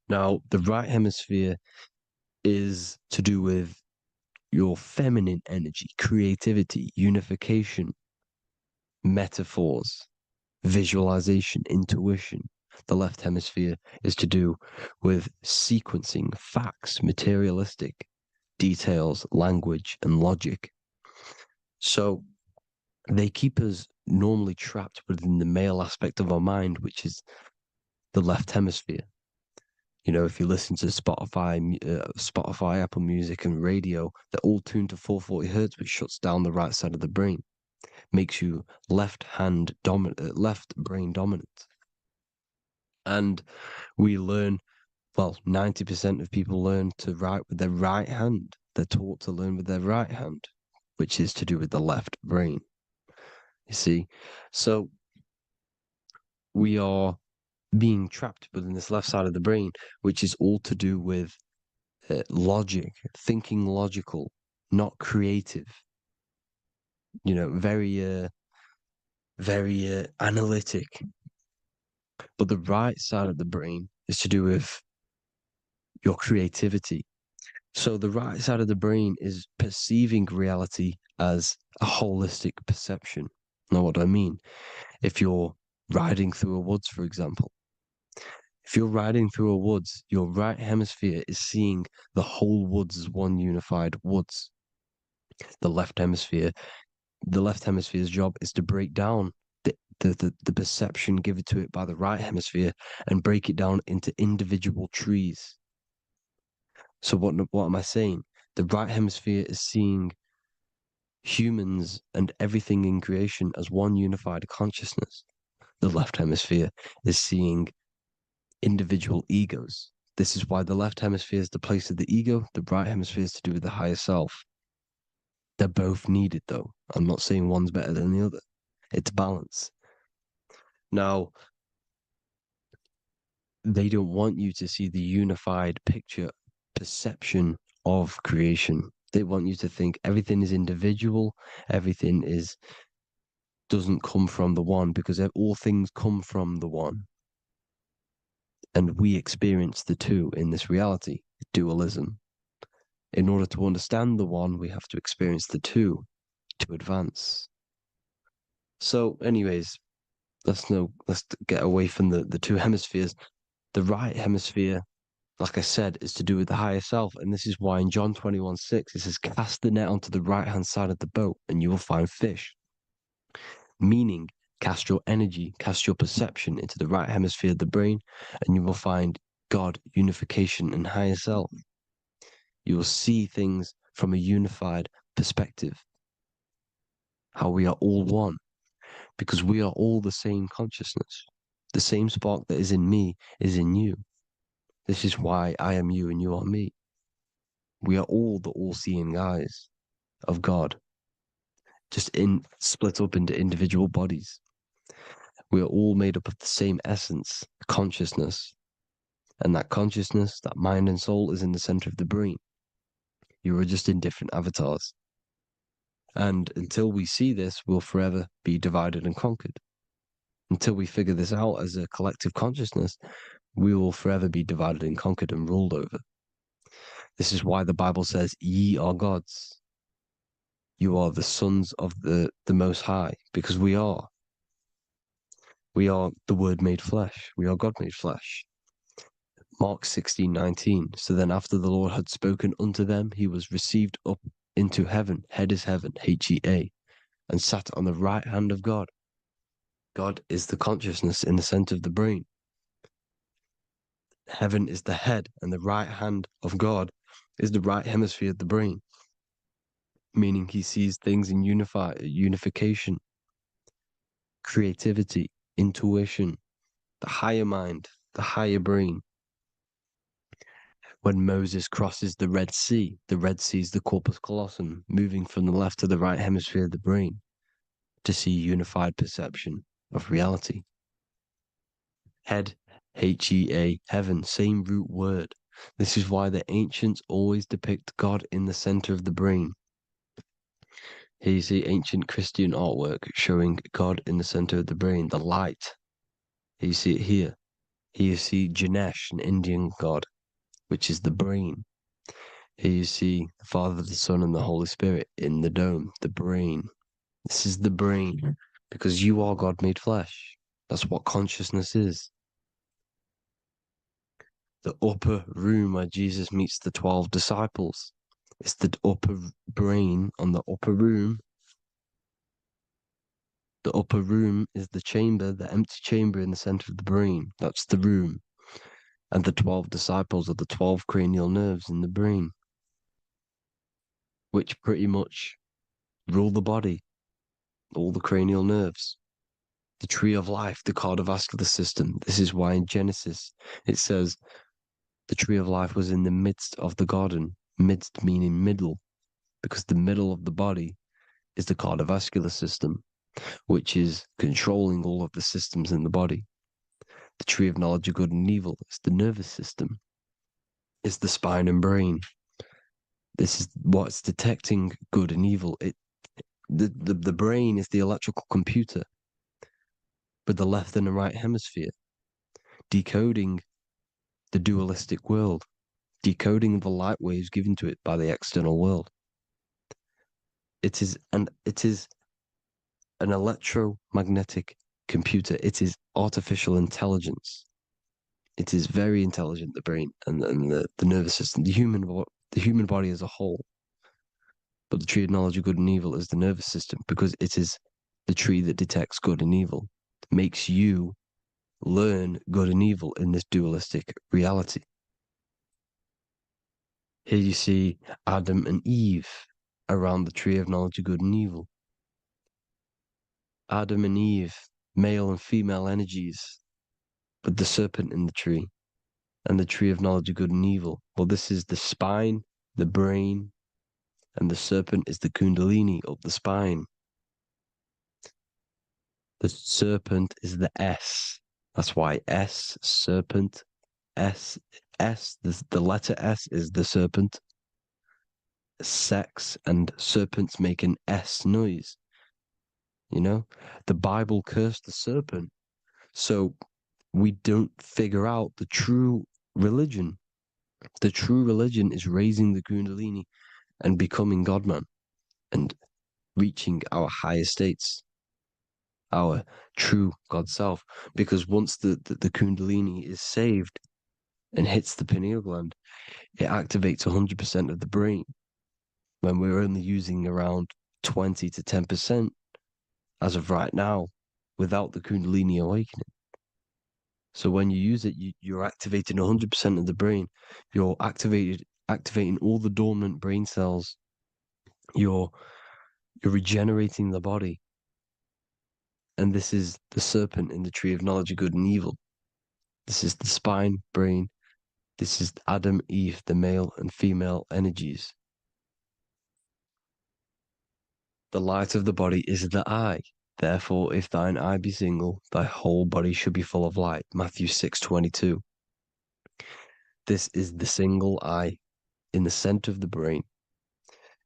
Now, the right hemisphere is to do with your feminine energy, creativity, unification, metaphors, visualization, intuition. The left hemisphere is to do with sequencing, facts, materialistic details, language, and logic. So they keep us normally trapped within the male aspect of our mind, which is the left hemisphere. You know, if you listen to Spotify, Apple Music, and radio, they're all tuned to 440 hertz, which shuts down the right side of the brain, makes you left brain dominant. And we learn, well, 90% of people learn to write with their right hand. They're taught to learn with their right hand, which is to do with the left brain. You see, so we are being trapped within this left side of the brain, which is all to do with logic, thinking logical, not creative. You know, very analytic. But the right side of the brain is to do with your creativity. So the right side of the brain is perceiving reality as a holistic perception. Now, what do I mean? If you're riding through a woods, for example, if you're riding through a woods, your right hemisphere is seeing the whole woods as one unified woods. The left hemisphere's job is to break down the perception given to it by the right hemisphere and break it down into individual trees. So what am I saying? The right hemisphere is seeing humans and everything in creation as one unified consciousness. The left hemisphere is seeing individual egos. This is why the left hemisphere is the place of the ego, the right hemisphere is to do with the higher self. They're both needed, though. I'm not saying one's better than the other. It's balance. Now, they don't want you to see the unified picture, perception of creation. They want you to think everything is individual, everything doesn't come from the one, because all things come from the one. And we experience the two in this reality, dualism. In order to understand the one, we have to experience the two to advance. So, anyways, let's get away from the two hemispheres. The right hemisphere, like I said, is to do with the higher self. And this is why in John 21:6, it says, cast the net onto the right-hand side of the boat and you will find fish. Meaning, cast your energy, cast your perception into the right hemisphere of the brain, and you will find God, unification, and higher self. You will see things from a unified perspective. How we are all one, because we are all the same consciousness. The same spark that is in me is in you. This is why I am you and you are me. We are all the all-seeing eyes of God, just split up into individual bodies. We are all made up of the same essence, consciousness. And that consciousness, that mind and soul, is in the center of the brain. You are just in different avatars. And until we see this, we'll forever be divided and conquered. Until we figure this out as a collective consciousness, we will forever be divided and conquered and ruled over. This is why the Bible says, ye are gods. You are the sons of the Most High, because we are. We are the Word made flesh. We are God made flesh. Mark 16:19. So then after the Lord had spoken unto them, he was received up into heaven, head is heaven, H-E-A, and sat on the right hand of God. God is the consciousness in the center of the brain. Heaven is the head, and the right hand of God is the right hemisphere of the brain, meaning he sees things in unification, creativity, intuition, the higher mind, the higher brain. When Moses crosses the Red Sea is the corpus callosum, moving from the left to the right hemisphere of the brain to see unified perception of reality. Head, H-E-A, heaven, same root word. This is why the ancients always depict God in the center of the brain. Here you see ancient Christian artwork showing God in the center of the brain, the light. Here you see it here. Here you see Ganesh, an Indian god, which is the brain. Here you see the Father, the Son, and the Holy Spirit in the dome, the brain. This is the brain, because you are God made flesh. That's what consciousness is. The upper room where Jesus meets the 12 disciples. It's the upper brain on the upper room. The upper room is the chamber, the empty chamber in the center of the brain. That's the room. And the 12 disciples are the 12 cranial nerves in the brain, which pretty much rule the body, all the cranial nerves. The tree of life, the cardiovascular system. This is why in Genesis it says the tree of life was in the midst of the garden. Midst meaning middle, because the middle of the body is the cardiovascular system, which is controlling all of the systems in the body. The tree of knowledge of good and evil is the nervous system. It's the spine and brain. This is what's detecting good and evil. The brain is the electrical computer with the left and the right hemisphere, decoding the dualistic world, decoding the light waves given to it by the external world. It is an electromagnetic computer. It is artificial intelligence. It is very intelligent, the brain and the nervous system, the human body as a whole. But the tree of knowledge of good and evil is the nervous system, because it is the tree that detects good and evil, makes you learn good and evil in this dualistic reality. Here you see Adam and Eve around the tree of knowledge of good and evil. Adam and Eve, male and female energies, with the serpent in the tree, and the tree of knowledge of good and evil. Well, this is the spine, the brain, and the serpent is the kundalini up the spine. The serpent is the S. That's why S, serpent, the letter S is the serpent. Sex and serpents make an S noise. You know, the Bible cursed the serpent. So we don't figure out the true religion. The true religion is raising the kundalini and becoming God-man and reaching our higher states, our true God self. Because once the kundalini is saved and hits the pineal gland, it activates 100% of the brain when we're only using around 20 to 10% as of right now without the Kundalini awakening. So when you use it, you're activating 100% of the brain. You're activating all the dormant brain cells. You're regenerating the body. And this is the serpent in the tree of knowledge of good and evil. This is the spine, brain. This is Adam, Eve, the male and female energies. The light of the body is the eye. Therefore, if thine eye be single, thy whole body should be full of light. Matthew 6:22. This is the single eye in the center of the brain.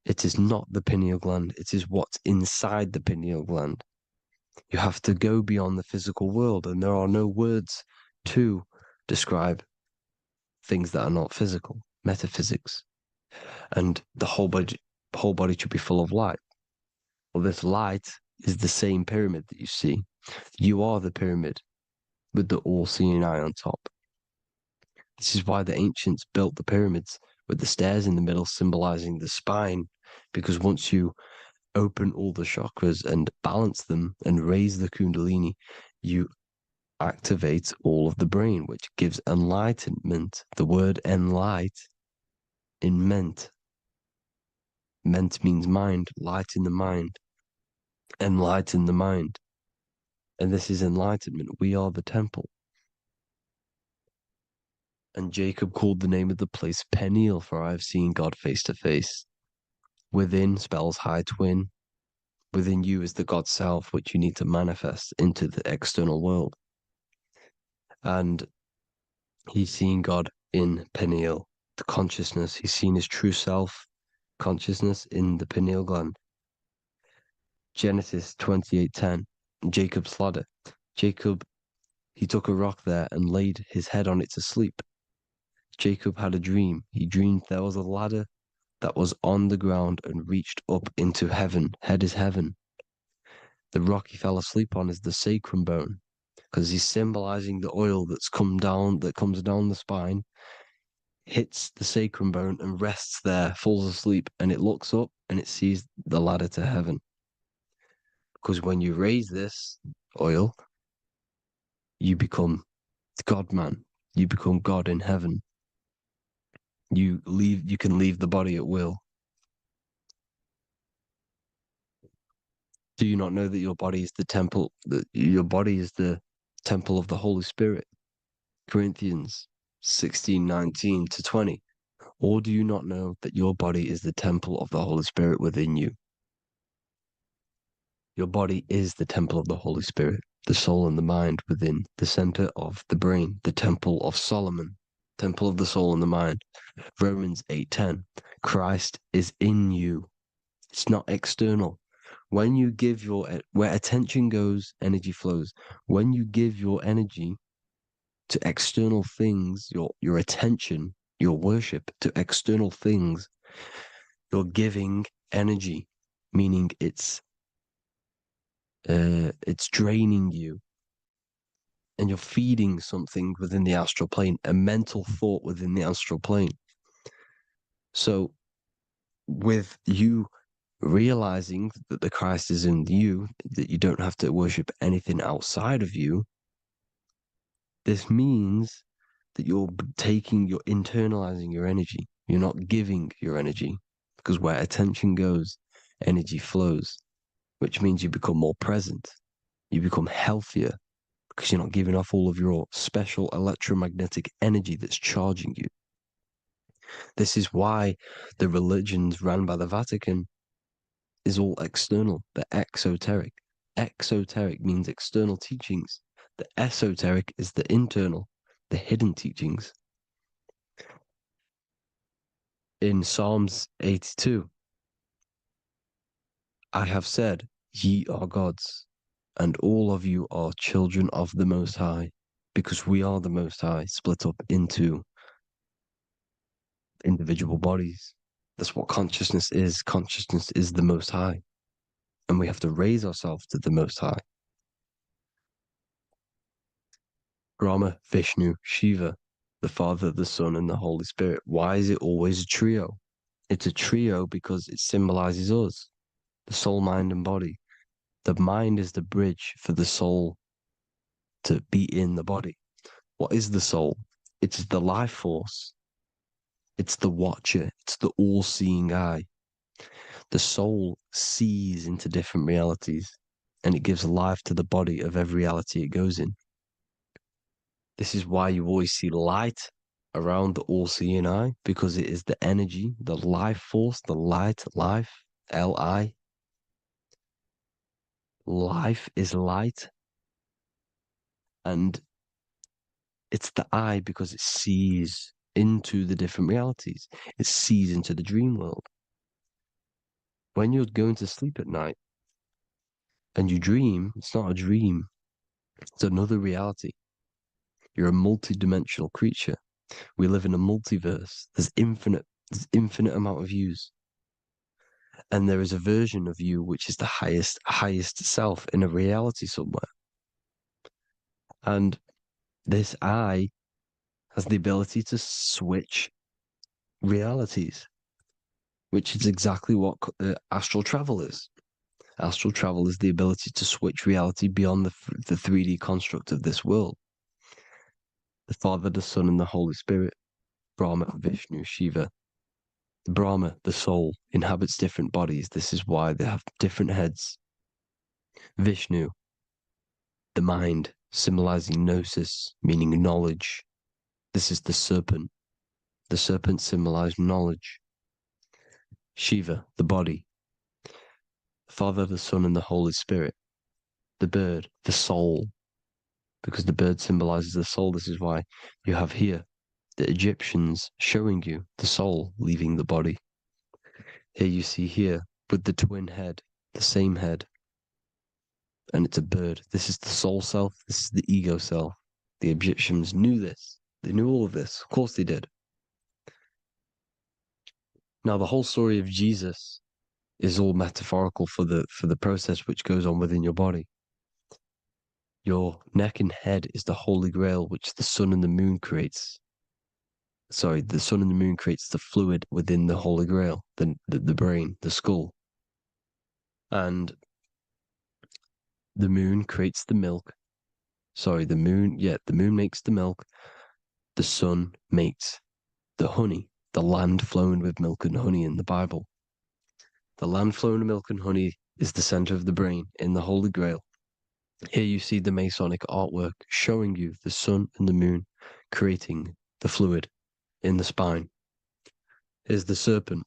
It is not the pineal gland. It is what's inside the pineal gland. You have to go beyond the physical world, and there are no words to describe things that are not physical, metaphysics. And the whole body should be full of light. Well, this light is the same pyramid that you see. You are the pyramid with the all-seeing eye on top. This is why the ancients built the pyramids with the stairs in the middle symbolizing the spine, because once you open all the chakras and balance them and raise the Kundalini, you activate all of the brain, which gives enlightenment. The word enlight in ment. Ment means mind, light in the mind. Enlighten the mind. And this is enlightenment. We are the temple. And Jacob called the name of the place Peniel, for I have seen God face to face. Within spells high twin. Within you is the God self, which you need to manifest into the external world. And he's seen God in Peniel, the consciousness. He's seen his true self consciousness in the pineal gland. Genesis 28:10, Jacob's ladder. Jacob, he took a rock there and laid his head on it to sleep. Jacob had a dream. He dreamed there was a ladder that was on the ground and reached up into heaven. Head is heaven. The rock he fell asleep on is the sacrum bone, because he's symbolizing the oil that comes down the spine, hits the sacrum bone and rests there, falls asleep, and it looks up and it sees the ladder to heaven. Because when you raise this oil, you become God man. You become God in heaven. You can leave the body at will. Do you not know that your body is the temple, that your body is the temple of the Holy Spirit? Corinthians 16:19-20. Or do you not know that your body is the temple of the Holy Spirit within you? Your body is the temple of the Holy Spirit, the soul and the mind within the center of the brain, the temple of Solomon, temple of the soul and the mind. Romans 8:10. Christ is in you. It's not external. When you give where attention goes, energy flows. When you give your energy to external things, your attention, your worship to external things, you're giving energy, meaning it's draining you, and you're feeding something within the astral plane, a mental thought within the astral plane. So with you realizing that the Christ is in you, that you don't have to worship anything outside of you, this means that you're internalizing your energy. You're not giving your energy, because where attention goes, energy flows, which means you become more present. You become healthier because you're not giving off all of your special electromagnetic energy that's charging you. This is why the religions ran by the Vatican is all external. They're exoteric. Exoteric means external teachings. The esoteric is the internal, the hidden teachings. In Psalms 82, I have said, ye are gods, and all of you are children of the Most High, because we are the Most High, split up into individual bodies. That's what consciousness is. Consciousness is the Most High, and we have to raise ourselves to the Most High. Brahma, Vishnu, Shiva, the Father, the Son, and the Holy Spirit. Why is it always a trio? It's a trio because it symbolizes us, the soul, mind, and body. The mind is the bridge for the soul to be in the body. What is the soul? It's the life force. It's the watcher. It's the all-seeing eye. The soul sees into different realities, and it gives life to the body of every reality it goes in. This is why you always see light around the all-seeing eye, because it is the energy, the life force, the light, life, L-I. Life is light, and it's the eye because it sees into the different realities. It sees into the dream world. When you're going to sleep at night and you dream, it's not a dream. It's another reality. You're a multi-dimensional creature. We live in a multiverse. There's infinite amount of yous. And there is a version of you which is the highest self in a reality somewhere. And this I has the ability to switch realities, which is exactly what astral travel is. Astral travel is the ability to switch reality beyond the 3D construct of this world. The Father, the Son, and the Holy Spirit, Brahma, Vishnu, Shiva. Brahma, the soul, inhabits different bodies. This is why they have different heads. Vishnu, the mind, symbolizing gnosis, meaning knowledge. This is the serpent. The serpent symbolized knowledge. Shiva, the body. Father, the Son, and the Holy Spirit. The bird, the soul, because the bird symbolizes the soul. This is why you have here the Egyptians showing you the soul leaving the body. Here you see here with the twin head, the same head, and it's a bird. This is the soul self. This is the ego self. The Egyptians knew this. They knew all of this. Of course they did. Now, the whole story of Jesus is all metaphorical for the process which goes on within your body. Your neck and head is the holy grail which the sun and the moon creates. Sorry, the sun and the moon creates the fluid within the holy grail, the brain, the skull. And the moon creates the milk. Sorry, the moon makes the milk. The sun makes the honey, the land flowing with milk and honey in the Bible. The land flowing with milk and honey is the center of the brain in the Holy Grail. Here you see the Masonic artwork showing you the sun and the moon creating the fluid in the spine. Here's the serpent.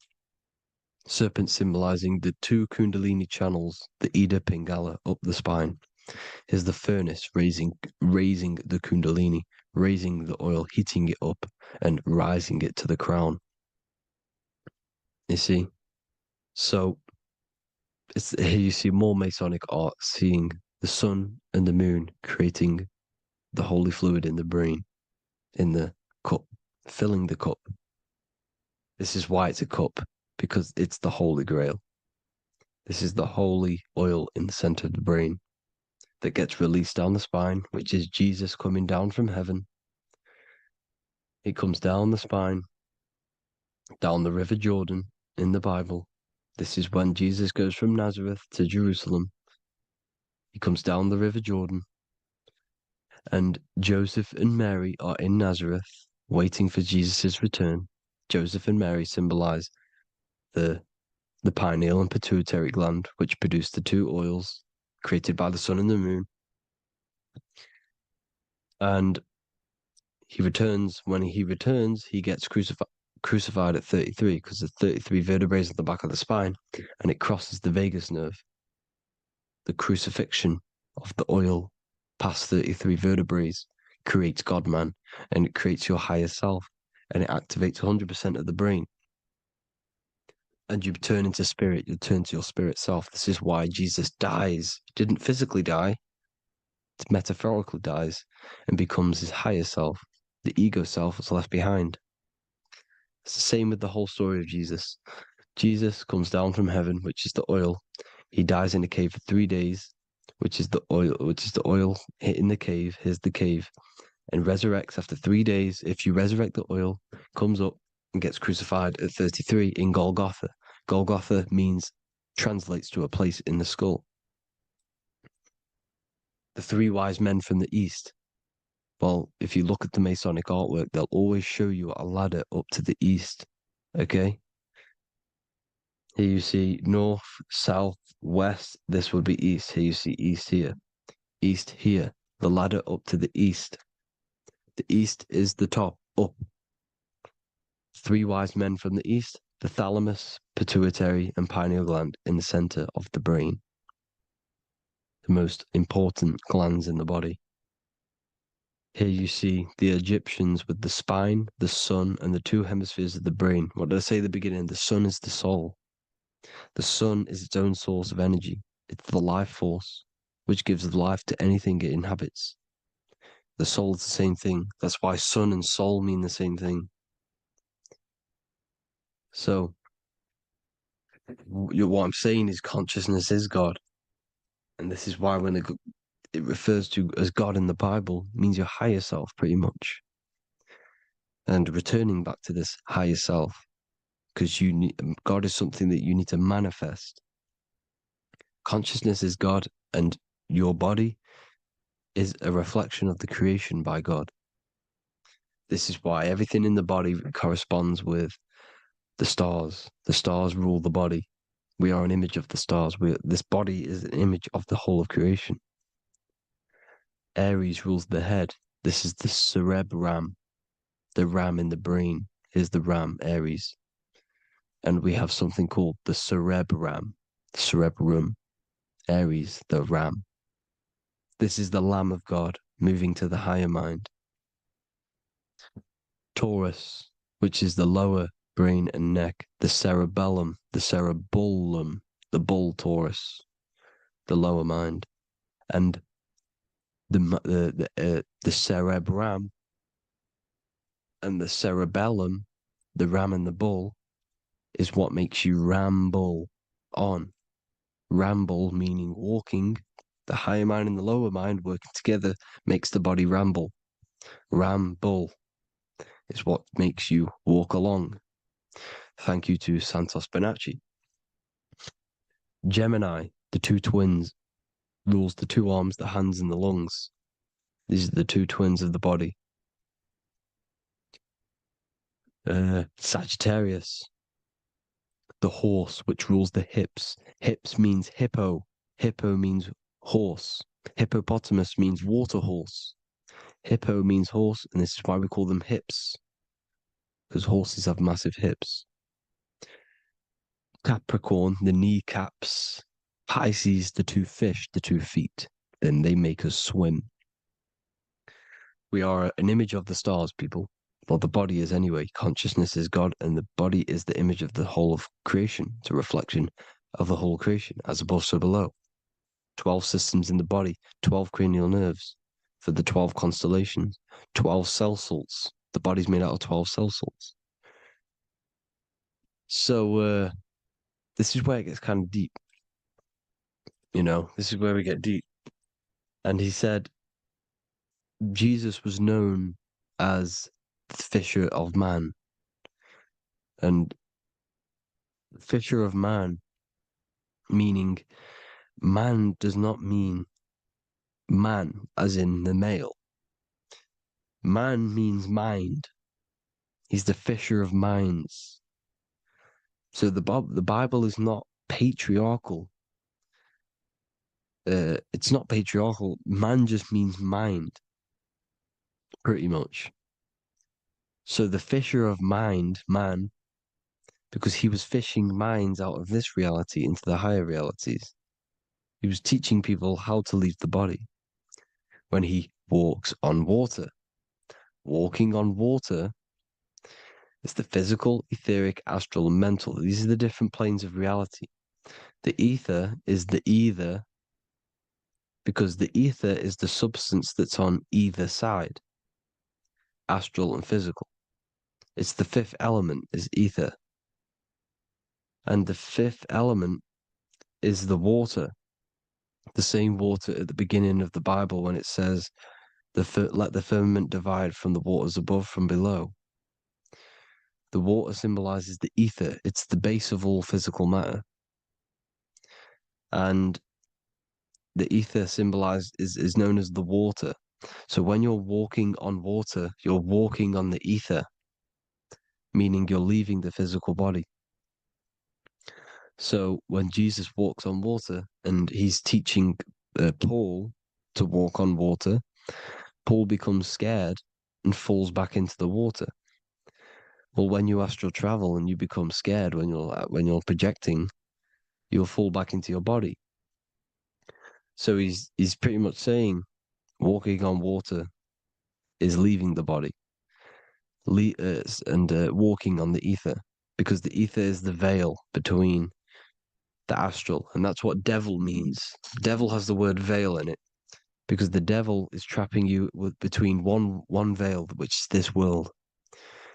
Serpent symbolizing the two Kundalini channels, the Ida Pingala up the spine. Here's the furnace raising the Kundalini, raising the oil, heating it up, and rising it to the crown. You see? So here you see more Masonic art, seeing the sun and the moon creating the holy fluid in the brain, in the cup, filling the cup. This is why it's a cup, because it's the Holy Grail. This is the holy oil in the center of the brain that gets released down the spine, which is Jesus coming down from heaven. It comes down the spine, down the River Jordan in the Bible. This is when Jesus goes from Nazareth to Jerusalem. He comes down the River Jordan, and Joseph and Mary are in Nazareth waiting for Jesus' return. Joseph and Mary symbolize the pineal and pituitary gland, which produce the two oils created by the sun and the moon. And he returns. When he returns, he gets crucified at 33, because there's 33 vertebrae at the back of the spine, and it crosses the vagus nerve. The crucifixion of the oil past 33 vertebrae creates God-man, and it creates your higher self, and it activates 100% of the brain. And you turn into spirit, you turn to your spirit self. This is why Jesus dies. He didn't physically die, it metaphorically dies, and becomes his higher self. The ego self was left behind. It's the same with the whole story of Jesus. Jesus comes down from heaven, which is the oil. He dies in a cave for 3 days, which is the oil hitting the cave. Here's the cave, and resurrects after 3 days. If you resurrect the oil, comes up and gets crucified at 33 in Golgotha. Golgotha translates to a place in the skull. the three wise men from the east. Well, if you look at the Masonic artwork, they'll always show you a ladder up to the east. Okay? Here you see north, south, west. This would be east. Here you see east here. East here. The ladder up to the east. The east is the top, up. Three wise men from the east, the thalamus, pituitary, and pineal gland in the center of the brain. The most important glands in the body. Here you see the Egyptians with the spine, the sun, and the two hemispheres of the brain. What did I say at the beginning? The sun is the soul. The sun is its own source of energy. It's the life force, which gives life to anything it inhabits. The soul is the same thing. That's why sun and soul mean the same thing. So, what I'm saying is consciousness is God. And this is why when it refers to as God in the Bible, means your higher self, pretty much. And returning back to this higher self, because God is something that you need to manifest. Consciousness is God, and your body is a reflection of the creation by God. This is why everything in the body corresponds with the stars. The stars rule the body. We are an image of the stars. This body is an image of the whole of creation. Aries rules the head. This is the cerebrum, the ram in the brain. Here's the ram, Aries. And we have something called the cerebrum, Aries, the ram. This is the Lamb of God moving to the higher mind. Taurus, which is the lower brain and neck, the cerebellum, the bull Taurus, the lower mind, and the cerebrum and the cerebellum, the ram and the bull, is what makes you ramble on. Ramble meaning walking. The higher mind and the lower mind working together makes the body ramble. Ramble is what makes you walk along. Thank you to Santos Bonacci. Gemini, the two twins, rules the two arms, the hands, and the lungs. These are the two twins of the body. Sagittarius, the horse, which rules the hips. Hips means hippo. Hippo means horse. Hippopotamus means water horse. Hippo means horse, and this is why we call them hips, because horses have massive hips. Capricorn, the kneecaps. Pisces, the two fish, the 2 feet. Then they make us swim. We are an image of the stars, people. Well, the body is anyway. Consciousness is God, and the body is the image of the whole of creation. It's a reflection of the whole creation, as above, so below. 12 systems in the body, 12 cranial nerves for the 12 constellations, 12 cell salts. The body's made out of 12 cell salts. So, this is where it gets kind of deep. You know, this is where we get deep. And he said, Jesus was known as the fisher of man. And fisher of man, meaning man does not mean man as in the male. Man means mind. He's the fisher of minds. So the Bible is not patriarchal. It's not patriarchal. Man just means mind, pretty much. So the fisher of mind, man, because he was fishing minds out of this reality into the higher realities. He was teaching people how to leave the body when he walks on water. Walking on water is the physical, etheric, astral, and mental. These are the different planes of reality. The ether is the either, because the ether is the substance that's on either side, astral and physical. It's the fifth element, is ether. And the fifth element is the water. The same water at the beginning of the Bible when it says, let the firmament divide from the waters above from below. The water symbolizes the ether. It's the base of all physical matter. And the ether symbolized is known as the water. So when you're walking on water, you're walking on the ether, meaning you're leaving the physical body. So when Jesus walks on water and he's teaching Paul to walk on water, Paul becomes scared and falls back into the water. Well, when you astral travel and you become scared when you're projecting, you'll fall back into your body. So he's pretty much saying walking on water is leaving the body, and walking on the ether, because the ether is the veil between the astral, and that's what devil means. Devil has the word veil in it, because the devil is trapping you between one veil, which is this world.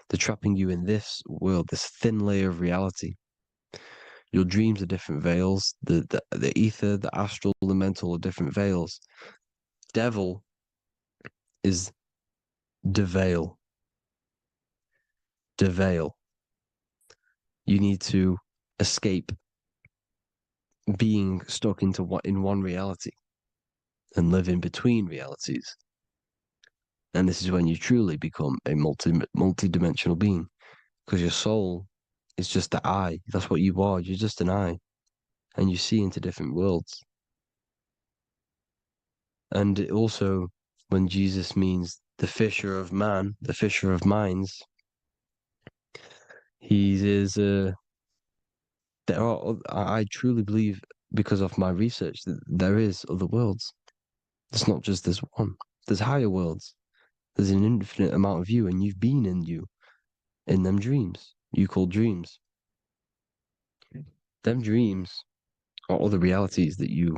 They're trapping you in this world, this thin layer of reality. Your dreams are different veils. The ether, the astral, the mental are different veils. Devil is the veil. The veil. You need to escape being stuck in one reality and live in between realities. And this is when you truly become a multi-dimensional being, because your soul is just the eye. That's what you are. You're just an eye, and you see into different worlds. And it also, when Jesus means the fisher of man, the fisher of minds, he is. I truly believe, because of my research, that there is other worlds. It's not just this one. There's higher worlds. There's an infinite amount of you, and you've been in you, in them dreams you call dreams. Them dreams are other realities that you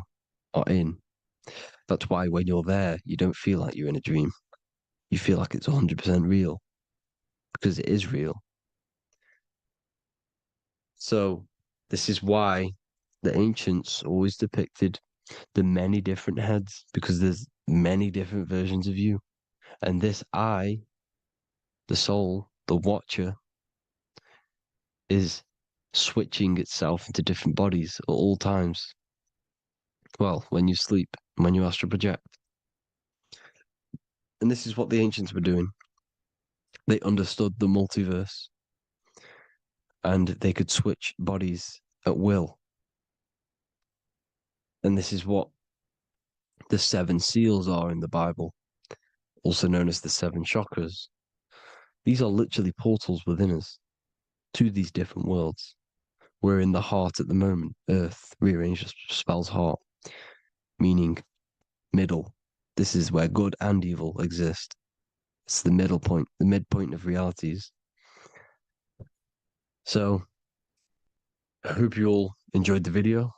are in. That's why when you're there, you don't feel like you're in a dream. You feel like it's 100% real, because it is real. So this is why the ancients always depicted the many different heads, because there's many different versions of you. And this I, the soul, the watcher, is switching itself into different bodies at all times. Well, when you sleep, when you astral project. And this is what the ancients were doing. They understood the multiverse, and they could switch bodies at will. And this is what the 7 seals are in the Bible, also known as the 7 chakras. These are literally portals within us to these different worlds. We're in the heart at the moment. Earth rearranged spells heart, meaning middle. This is where good and evil exist. It's the middle point, the midpoint of realities. So I hope you all enjoyed the video.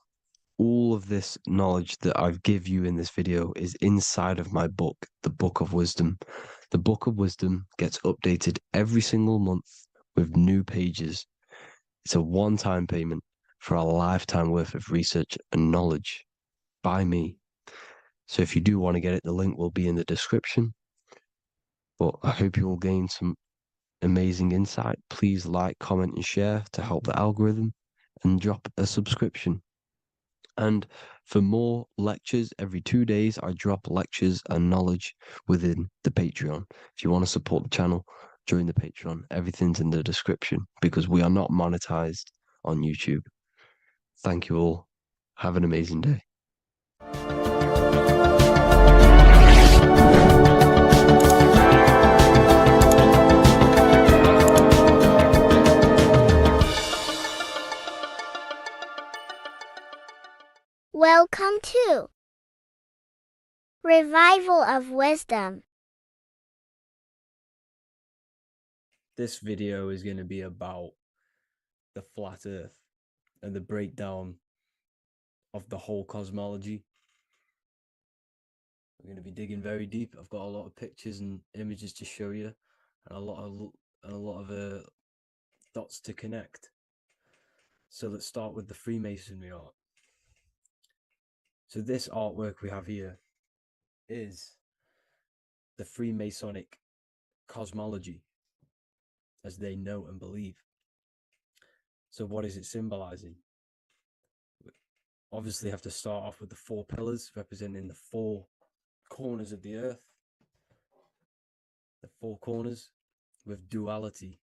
All of this knowledge that I've give you in this video is inside of my book, the Book of Wisdom. The Book of Wisdom gets updated every single month with new pages. It's a one-time payment for a lifetime worth of research and knowledge by me. So if you do want to get it, the link will be in the description. But I hope you will gain some amazing insight. Please like, comment, and share to help the algorithm, and drop a subscription. And for more lectures, every 2 days, I drop lectures and knowledge within the Patreon. If you want to support the channel, join the Patreon. Everything's in the description, because we are not monetized on YouTube. Thank you all. Have an amazing day. Welcome to Revival of Wisdom. This video is going to be about the flat earth and the breakdown of the whole cosmology. We're going to be digging very deep. I've got a lot of pictures and images to show you, and a lot of dots to connect. So let's start with the Freemasonry art. So this artwork we have here is the Freemasonic cosmology, as they know and believe. So what is it symbolizing? obviously have to start off with the 4 pillars representing the 4 corners of the earth. The 4 corners with duality.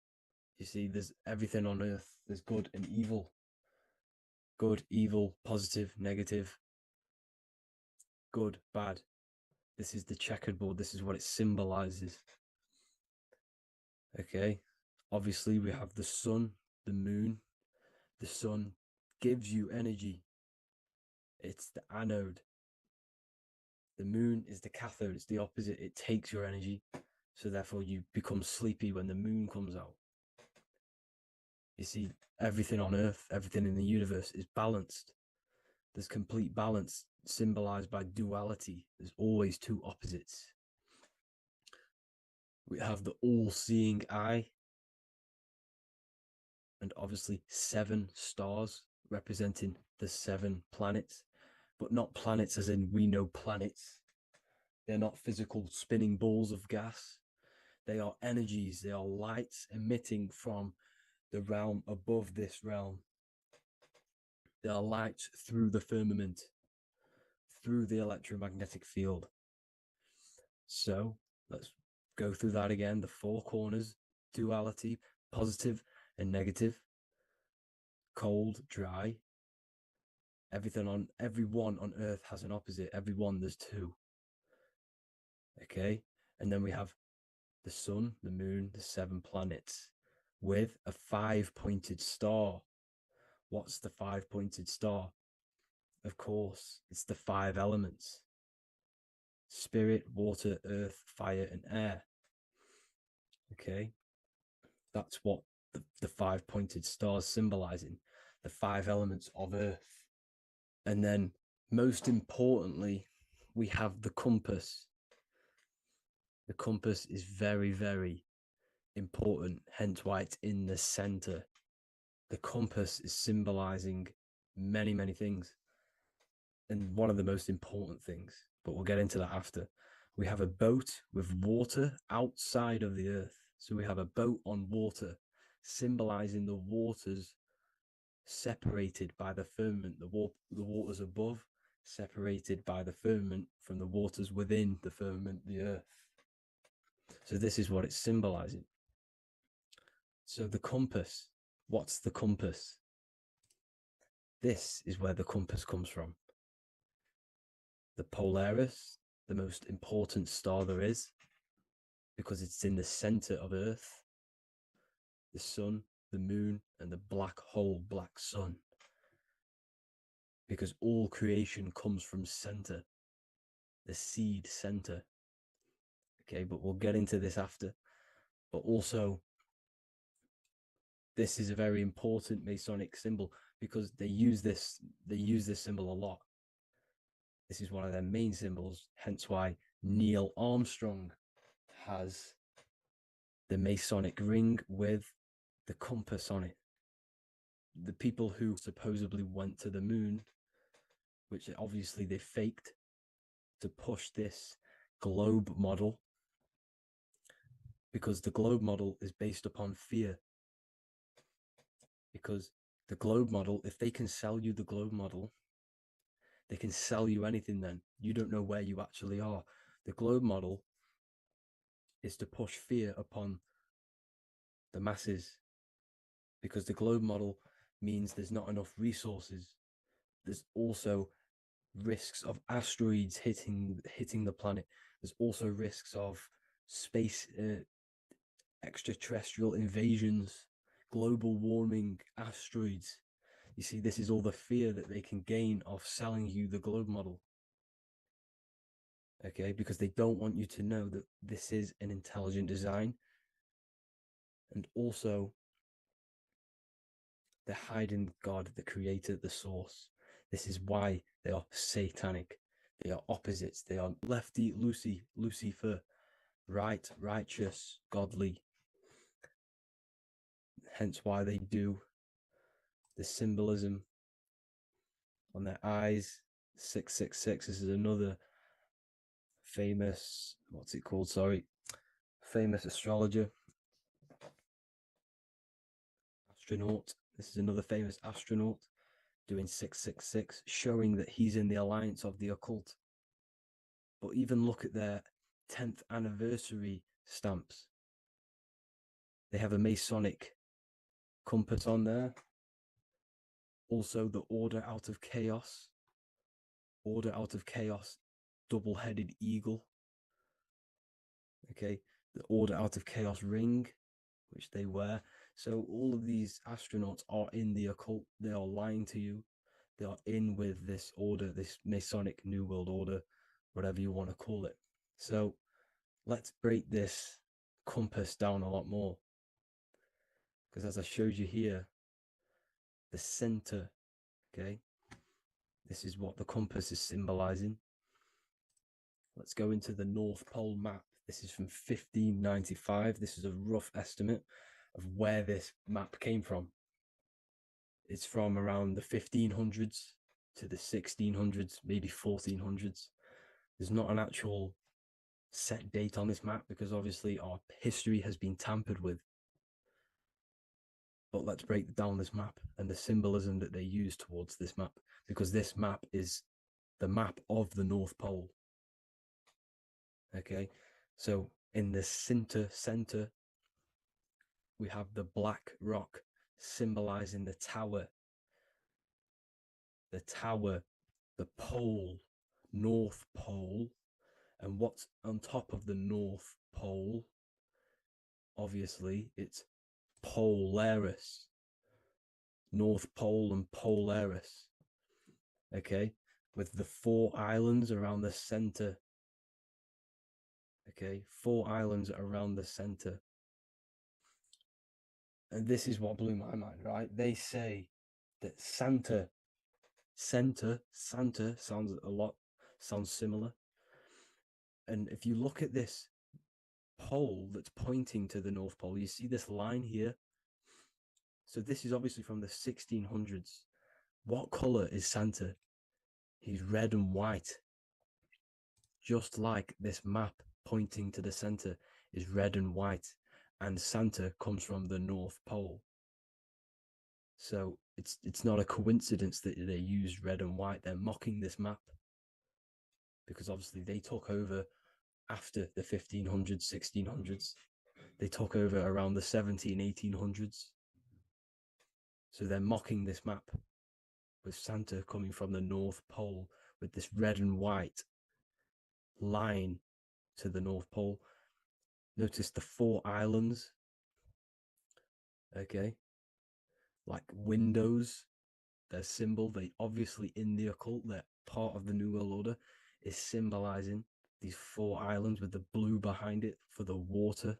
You see, there's everything on earth. There's good and evil. Good, evil, positive, negative. Good, bad. This is the checkerboard. This is what it symbolizes. Okay. Obviously, we have the sun, the moon. The sun gives you energy. It's the anode. The moon is the cathode. It's the opposite. It takes your energy. So therefore, you become sleepy when the moon comes out. You see, everything on Earth, everything in the universe is balanced. There's complete balance symbolized by duality. There's always 2 opposites. We have the all-seeing eye, and obviously 7 stars representing the 7 planets, but not planets as in we know planets. They're not physical spinning balls of gas. They are energies. They are lights emitting from the realm above this realm. They are lights through the firmament, through the electromagnetic field. So let's go through that again. The 4 corners, duality, positive and negative, cold, dry. Everyone on Earth has an opposite. Everyone, there's 2. Okay, and then we have the sun, the moon, the 7 planets with a 5-pointed star. What's the 5-pointed star? Of course, it's the 5 elements: spirit, water, earth, fire, and air. Okay, that's what the 5-pointed stars symbolizing, the 5 elements of Earth. And then, most importantly, we have the compass. The compass is very, very important, hence why it's in the center. The compass is symbolizing many, many things. And one of the most important things, but we'll get into that after. We have a boat with water outside of the earth. So we have a boat on water, symbolizing the waters separated by the firmament, the waters above, separated by the firmament from the waters within the firmament, the earth. So this is what it's symbolizing. So the compass, what's the compass? This is where the compass comes from. The Polaris, the most important star there is, because it's in the center of Earth, the sun, the moon, and the black hole, black sun. Because all creation comes from center, the seed center. Okay, but we'll get into this after. But also, this is a very important Masonic symbol because they use this symbol a lot. This is one of their main symbols, hence why Neil Armstrong has the Masonic ring with the compass on it. The people who supposedly went to the moon, which obviously they faked to push this globe model, because the globe model is based upon fear. Because the globe model, if they can sell you the globe model, they can sell you anything then. You don't know where you actually are. The globe model is to push fear upon the masses, because the globe model means there's not enough resources. There's also risks of asteroids hitting the planet. There's also risks of space extraterrestrial invasions, global warming, asteroids. You see, this is all the fear that they can gain off selling you the globe model. Okay, because they don't want you to know that this is an intelligent design. And also, they're hiding God, the creator, the source. This is why they are satanic. They are opposites. They are lefty, Lucifer, right, righteous, godly. Hence why they do the symbolism on their eyes. 666. This is another famous, famous astrologer. Astronaut. This is another famous astronaut. doing 666, showing that he's in the alliance of the occult. But even look at their 10th anniversary stamps. They have a Masonic compass on there. Also, the Order Out of Chaos. Order Out of Chaos, double-headed eagle. Okay, the Order Out of Chaos ring, which they wear. So all of these astronauts are in the occult. They are lying to you. They are in with this order, this Masonic New World Order, whatever you want to call it. So let's break this compass down a lot more. Because as I showed you here, the center, okay, this is what the compass is symbolizing. Let's go into the North Pole map. This is from 1595. This is a rough estimate of where this map came from. It's from around the 1500s to the 1600s, maybe 1400s. There's not an actual set date on this map because obviously our history has been tampered with. But let's break down this map and the symbolism that they use towards this map, because this map is the map of the North Pole. Okay, so in the center, we have the black rock symbolizing the tower, the pole, North Pole. And what's on top of the North Pole? Obviously, it's Polaris. North Pole and Polaris. Okay, with the 4 islands around the center. Okay, 4 islands around the center. And this is what blew my mind, right? They say that Santa sounds similar. And if you look at this pole that's pointing to the North Pole, you see this line here. So this is obviously from the 1600s. What color is Santa? He's red and white. Just like this map pointing to the center is red and white, and Santa comes from the North Pole. So it's not a coincidence that they use red and white. They're mocking this map because obviously they took over after the 1500s, 1600s. They took over around the 17, 1800s. So they're mocking this map with Santa coming from the North Pole with this red and white line to the North Pole. Notice the 4 islands. Okay. Like windows, their symbol, they obviously in the occult, they're part of the New World Order, is symbolizing these 4 islands with the blue behind it for the water.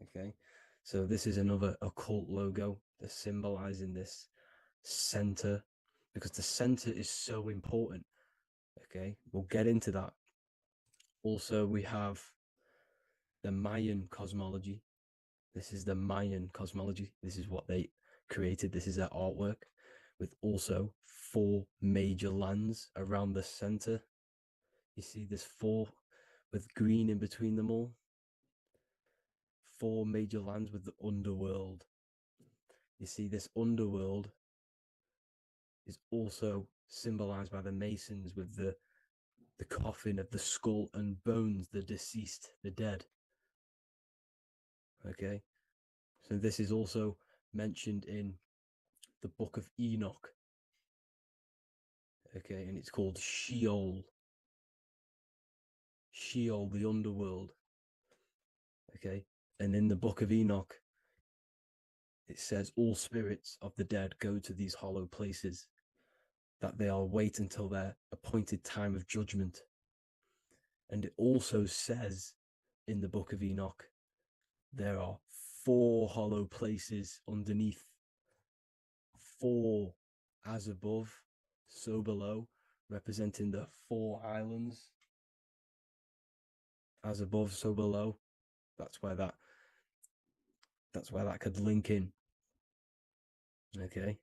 Okay, so this is another occult logo. They're symbolizing this center because the center is so important. Okay, we'll get into that. Also, we have the Mayan cosmology. This is the Mayan cosmology. This is what they created. This is their artwork, with also 4 major lands around the center. You see this 4 with green in between them all. 4 major lands with the underworld. You see this underworld is also symbolized by the Masons with the coffin of the skull and bones, the deceased, the dead. Okay, so this is also mentioned in the Book of Enoch. Okay, and it's called Sheol. Sheol, the underworld. Okay, and in the Book of Enoch, it says all spirits of the dead go to these hollow places, that they will wait until their appointed time of judgment. And it also says in the Book of Enoch, there are 4 hollow places underneath. 4 as above, so below, representing the 4 islands. As above, so below. That's where that could link in. Okay.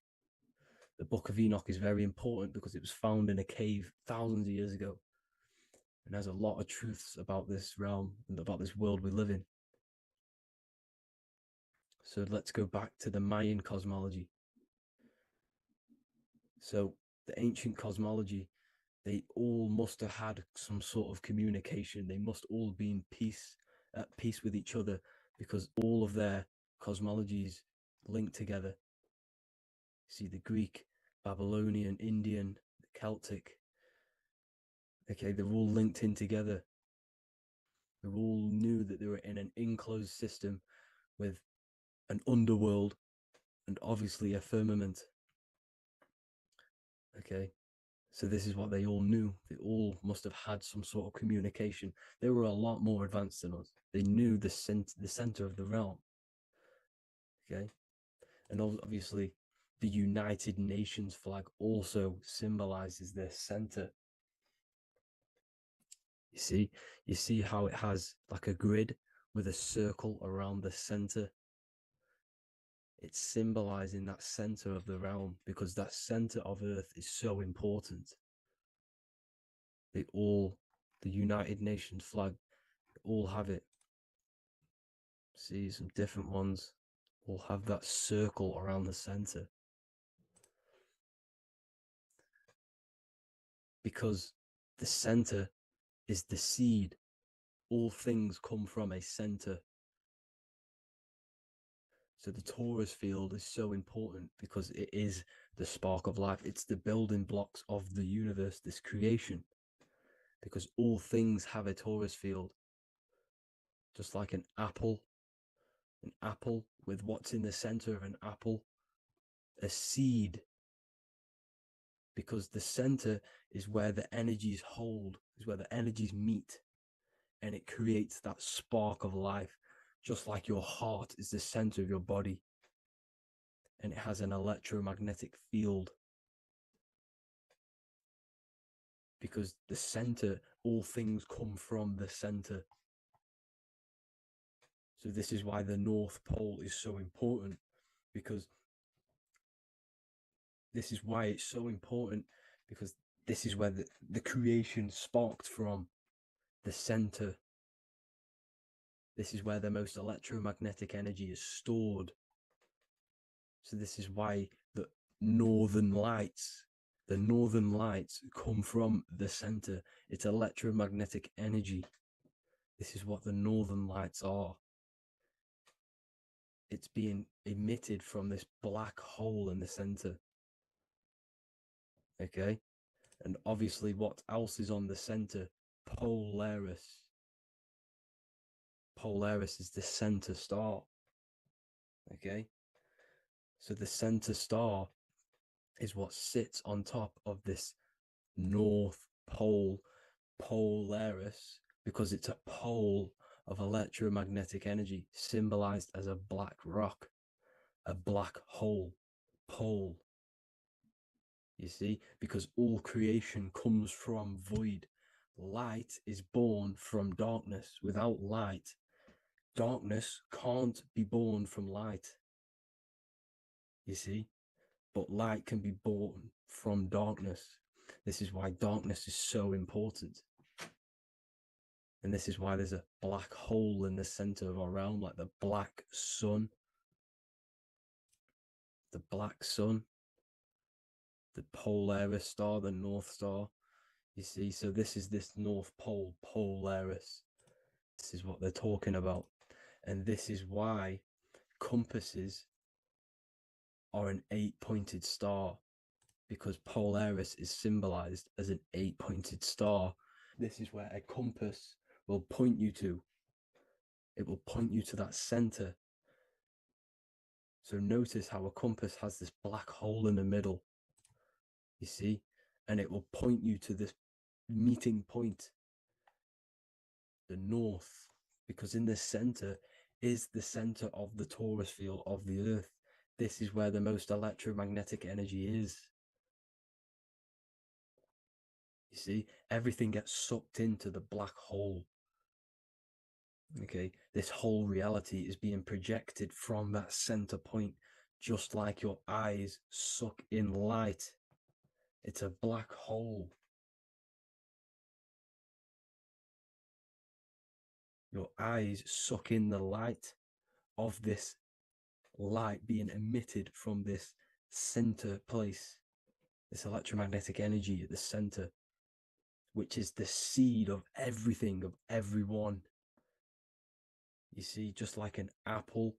The Book of Enoch is very important because it was found in a cave thousands of years ago. And has a lot of truths about this realm and about this world we live in. So let's go back to the Mayan cosmology. So the ancient cosmology, they all must have had some sort of communication. They must all be at peace with each other, because all of their cosmologies linked together. See, the Greek, Babylonian, Indian, Celtic, okay, they're all linked in together. They all knew that they were in an enclosed system with an underworld and obviously a firmament. Okay, so this is what they all knew. They all must have had some sort of communication. They were a lot more advanced than us. They knew the center of the realm. Okay, and obviously the United Nations flag also symbolizes their center. You see how it has like a grid with a circle around the center. It's symbolizing that center of the realm, because that center of Earth is so important. The United Nations flag, all have it. See, some different ones all have that circle around the center. Because the center is the seed. All things come from a center. So the torus field is so important because it is the spark of life. It's the building blocks of the universe, this creation. Because all things have a torus field. Just like an apple with what's in the center of an apple, a seed. Because the center is where the energies hold, is where the energies meet, and it creates that spark of life. Just like your heart is the center of your body, and it has an electromagnetic field. Because the center, all things come from the center. So this is why the North Pole is so important, because this is why it's so important, because this is where the creation sparked from, the center. This is where the most electromagnetic energy is stored. So this is why the northern lights come from the center. It's electromagnetic energy. This is what the northern lights are. It's being emitted from this black hole in the center. Okay, and obviously what else is on the center? Polaris. Polaris is the center star. Okay, so the center star is what sits on top of this North Pole, Polaris, because it's a pole of electromagnetic energy, symbolized as a black rock, a black hole, pole. You see, because all creation comes from void. Light is born from darkness. Without light, darkness can't be born from light. You see, but light can be born from darkness. This is why darkness is so important. And this is why there's a black hole in the center of our realm, like the black sun. The black sun, the Polaris star, the North Star. You see, so this is this North Pole, Polaris. This is what they're talking about. And this is why compasses are an 8-pointed star, because Polaris is symbolized as an 8-pointed star. This is where a compass will point you to. It will point you to that center. So notice how a compass has this black hole in the middle, you see, and it will point you to this meeting point, the north, because in the center is the center of the torus field of the earth. This is where the most electromagnetic energy is. You see, everything gets sucked into the black hole. Okay, this whole reality is being projected from that center point, just like your eyes suck in light. It's a black hole. Your eyes suck in the light of this light being emitted from this center place, this electromagnetic energy at the center, which is the seed of everything, of everyone. You see, just like an apple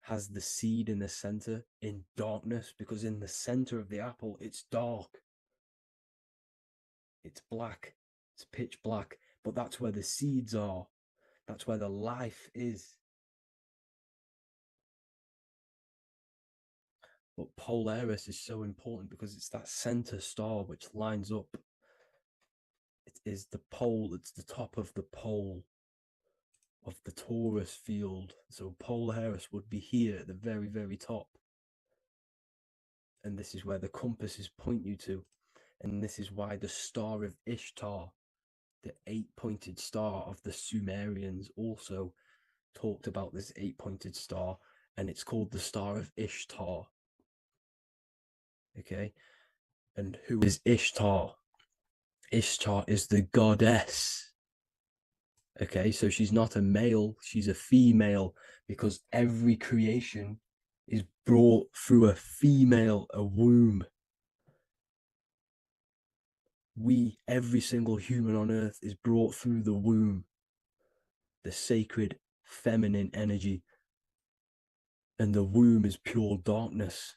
has the seed in the center in darkness, because in the center of the apple, it's dark. It's black. It's pitch black. But that's where the seeds are. That's where the life is. But Polaris is so important because it's that center star which lines up. It is the pole, it's the top of the pole of the torus field. So Polaris would be here at the very, very top. And this is where the compasses point you to. And this is why the star of Ishtar, the 8-pointed star of the Sumerians, also talked about this 8-pointed star, and it's called the Star of Ishtar. Okay, and who is Ishtar? Ishtar is the goddess. Okay, so she's not a male, she's a female, because every creation is brought through a female, a womb. Every single human on earth is brought through the womb, the sacred feminine energy. And the womb is pure darkness.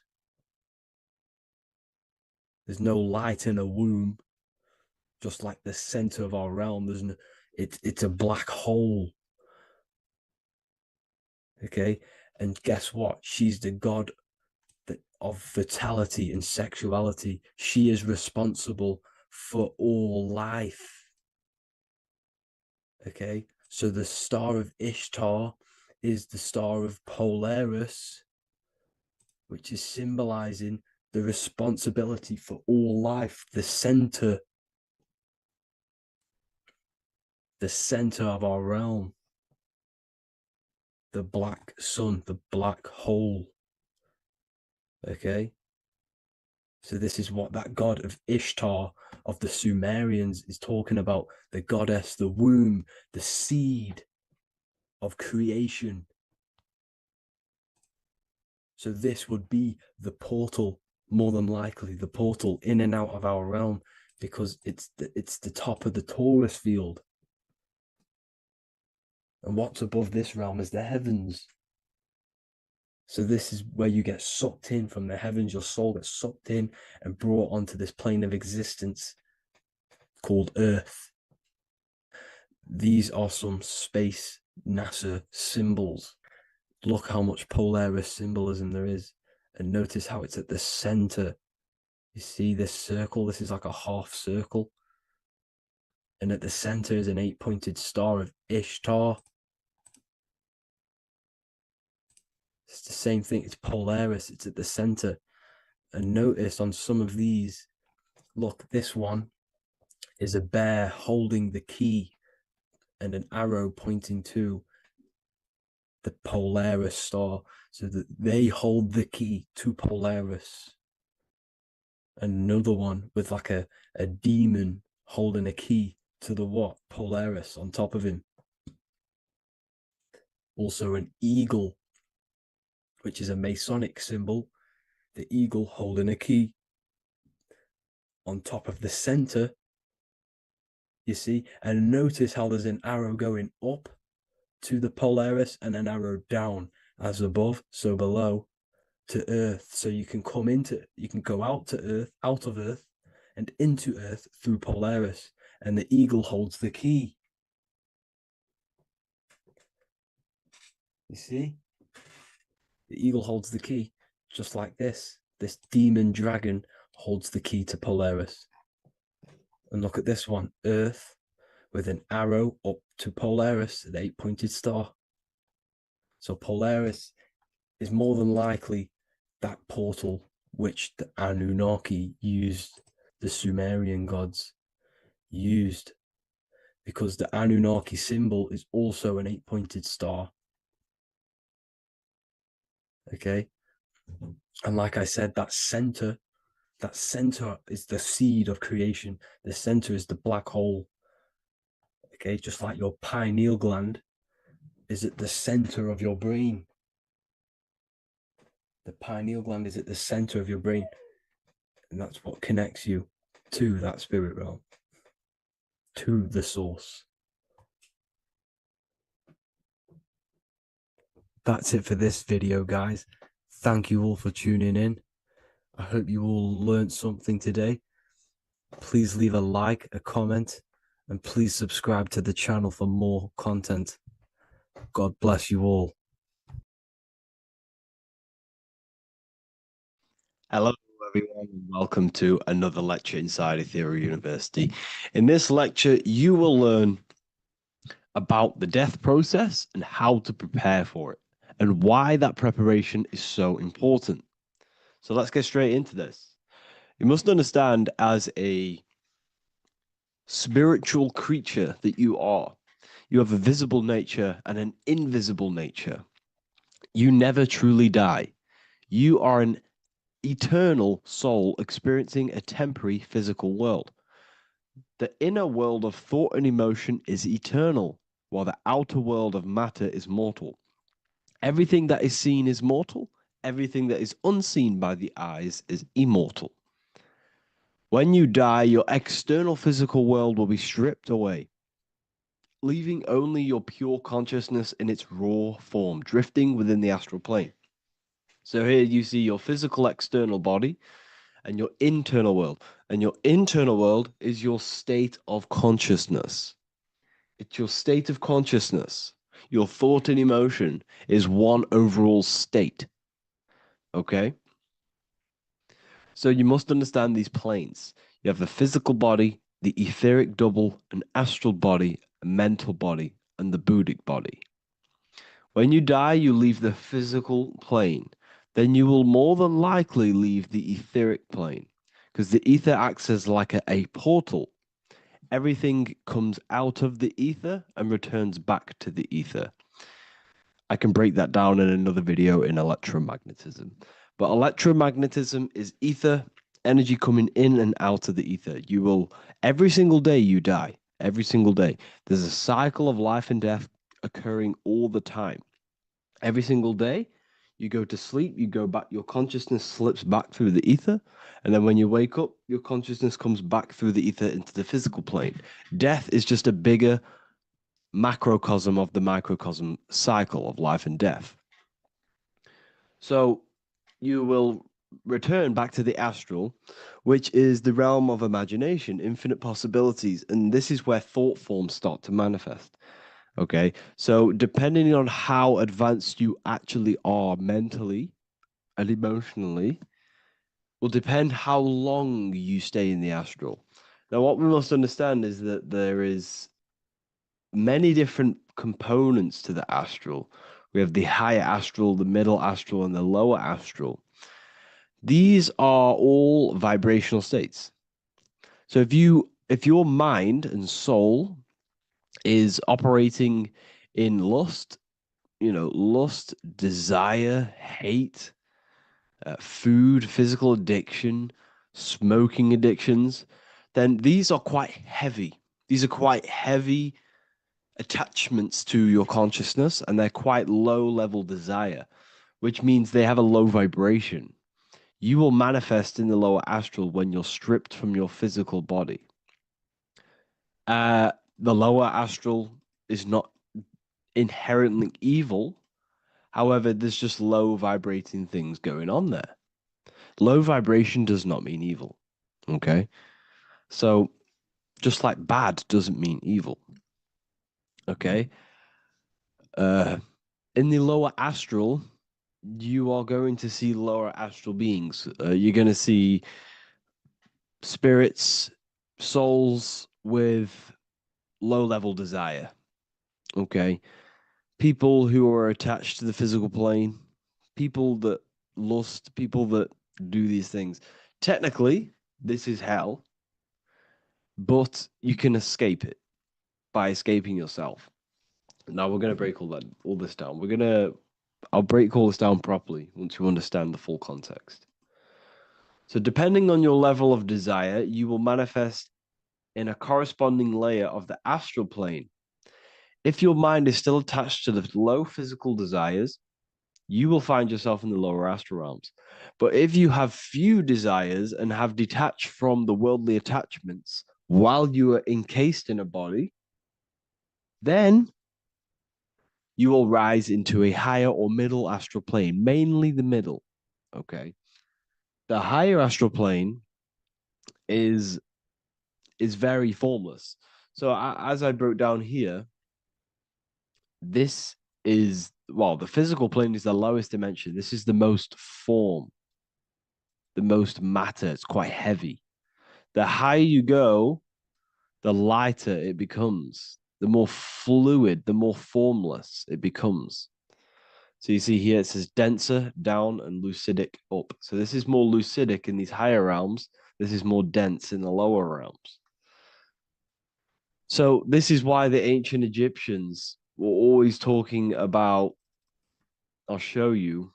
There's no light in a womb, just like the center of our realm. It's a black hole. Okay, and guess what? She's the god of fertility and sexuality. She is responsible for all life. Okay, so the star of Ishtar is the star of Polaris, which is symbolizing the responsibility for all life, the center of our realm, the black sun, the black hole. Okay, so this is what that god of Ishtar of the Sumerians is talking about, the goddess, the womb, the seed of creation. So this would be the portal, more than likely the portal in and out of our realm, because it's the top of the torus field. And what's above this realm is the heavens. So this is where you get sucked in from the heavens. Your soul gets sucked in and brought onto this plane of existence called Earth. These are some space NASA symbols. Look how much Polaris symbolism there is. And notice how it's at the center. You see this circle? This is like a half circle. And at the center is an 8-pointed star of Ishtar. It's the same thing. It's Polaris. It's at the center. And notice on some of these, look, this one is a bear holding the key and an arrow pointing to the Polaris star, so that they hold the key to Polaris. Another one with like a demon holding a key to the what? Polaris on top of him. Also an eagle, which is a Masonic symbol, the eagle holding a key on top of the center, you see. And notice how there's an arrow going up to the Polaris and an arrow down, as above, so below, to Earth. So you can go out of Earth and into Earth through Polaris, and the eagle holds the key. You see? The eagle holds the key, just like this. This demon dragon holds the key to Polaris. And look at this one, Earth, with an arrow up to Polaris, the 8-pointed star. So Polaris is more than likely that portal which the Anunnaki used, the Sumerian gods used, because the Anunnaki symbol is also an 8-pointed star. Okay, and like I said, that center is the seed of creation. The center is the black hole. Okay, just like your pineal gland is at the center of your brain. The pineal gland is at the center of your brain. And that's what connects you to that spirit realm, to the source. That's it for this video, guys. Thank you all for tuning in. I hope you all learned something today. Please leave a like, a comment, and please subscribe to the channel for more content. God bless you all. Hello, everyone, and welcome to another lecture inside Ethereal University. In this lecture, you will learn about the death process and how to prepare for it, and why that preparation is so important. So let's get straight into this. You must understand, as a spiritual creature that you are, you have a visible nature and an invisible nature. You never truly die. You are an eternal soul experiencing a temporary physical world. The inner world of thought and emotion is eternal, while the outer world of matter is mortal. Everything that is seen is mortal. Everything that is unseen by the eyes is immortal. When you die, your external physical world will be stripped away, leaving only your pure consciousness in its raw form, drifting within the astral plane. So here you see your physical external body and your internal world. And your internal world is your state of consciousness. It's your state of consciousness. Your thought and emotion is one overall state. Okay? So you must understand these planes. You have the physical body, the etheric double, an astral body, a mental body, and the Buddhic body. When you die, you leave the physical plane. Then you will more than likely leave the etheric plane, because the ether acts as like a portal. Everything comes out of the ether and returns back to the ether. I can break that down in another video in electromagnetism. But electromagnetism is ether, energy coming in and out of the ether. You will, every single day you die, every single day. There's a cycle of life and death occurring all the time. Every single day, you go to sleep, you go back, your consciousness slips back through the ether. And then when you wake up, your consciousness comes back through the ether into the physical plane. Death is just a bigger macrocosm of the microcosm cycle of life and death. So you will return back to the astral, which is the realm of imagination, infinite possibilities. And this is where thought forms start to manifest. Okay, so depending on how advanced you actually are mentally and emotionally, will depend how long you stay in the astral. Now, what we must understand is that there is many different components to the astral. We have the higher astral, the middle astral, and the lower astral. These are all vibrational states. So if your mind and soul is operating in lust, lust, desire, hate, food, physical addiction, smoking addictions, then these are quite heavy. These are quite heavy attachments to your consciousness, and they're quite low level desire, which means they have a low vibration. You will manifest in the lower astral when you're stripped from your physical body. The lower astral is not inherently evil. However, there's just low vibrating things going on there. Low vibration does not mean evil. Okay? So, just like bad doesn't mean evil. Okay? In the lower astral, you are going to see lower astral beings. You're going to see spirits, souls with low level desire. Okay? People who are attached to the physical plane, people that lust, people that do these things. Technically, this is hell, but you can escape it by escaping yourself. Now we're going to break all this down. I'll break all this down properly once you understand the full context. So depending on your level of desire, you will manifest in a corresponding layer of the astral plane. If your mind is still attached to the low physical desires, you will find yourself in the lower astral realms. But if you have few desires and have detached from the worldly attachments while you are encased in a body, then you will rise into a higher or middle astral plane, mainly the middle. Okay. The higher astral plane is very formless. So as I broke down here, this is, well, the physical plane is the lowest dimension. This is the most form, the most matter. It's quite heavy. The higher you go, the lighter it becomes, the more fluid, the more formless it becomes. So you see here it says denser down and lucidic up. So this is more lucidic in these higher realms. This is more dense in the lower realms. So this is why the ancient Egyptians were always talking about, I'll show you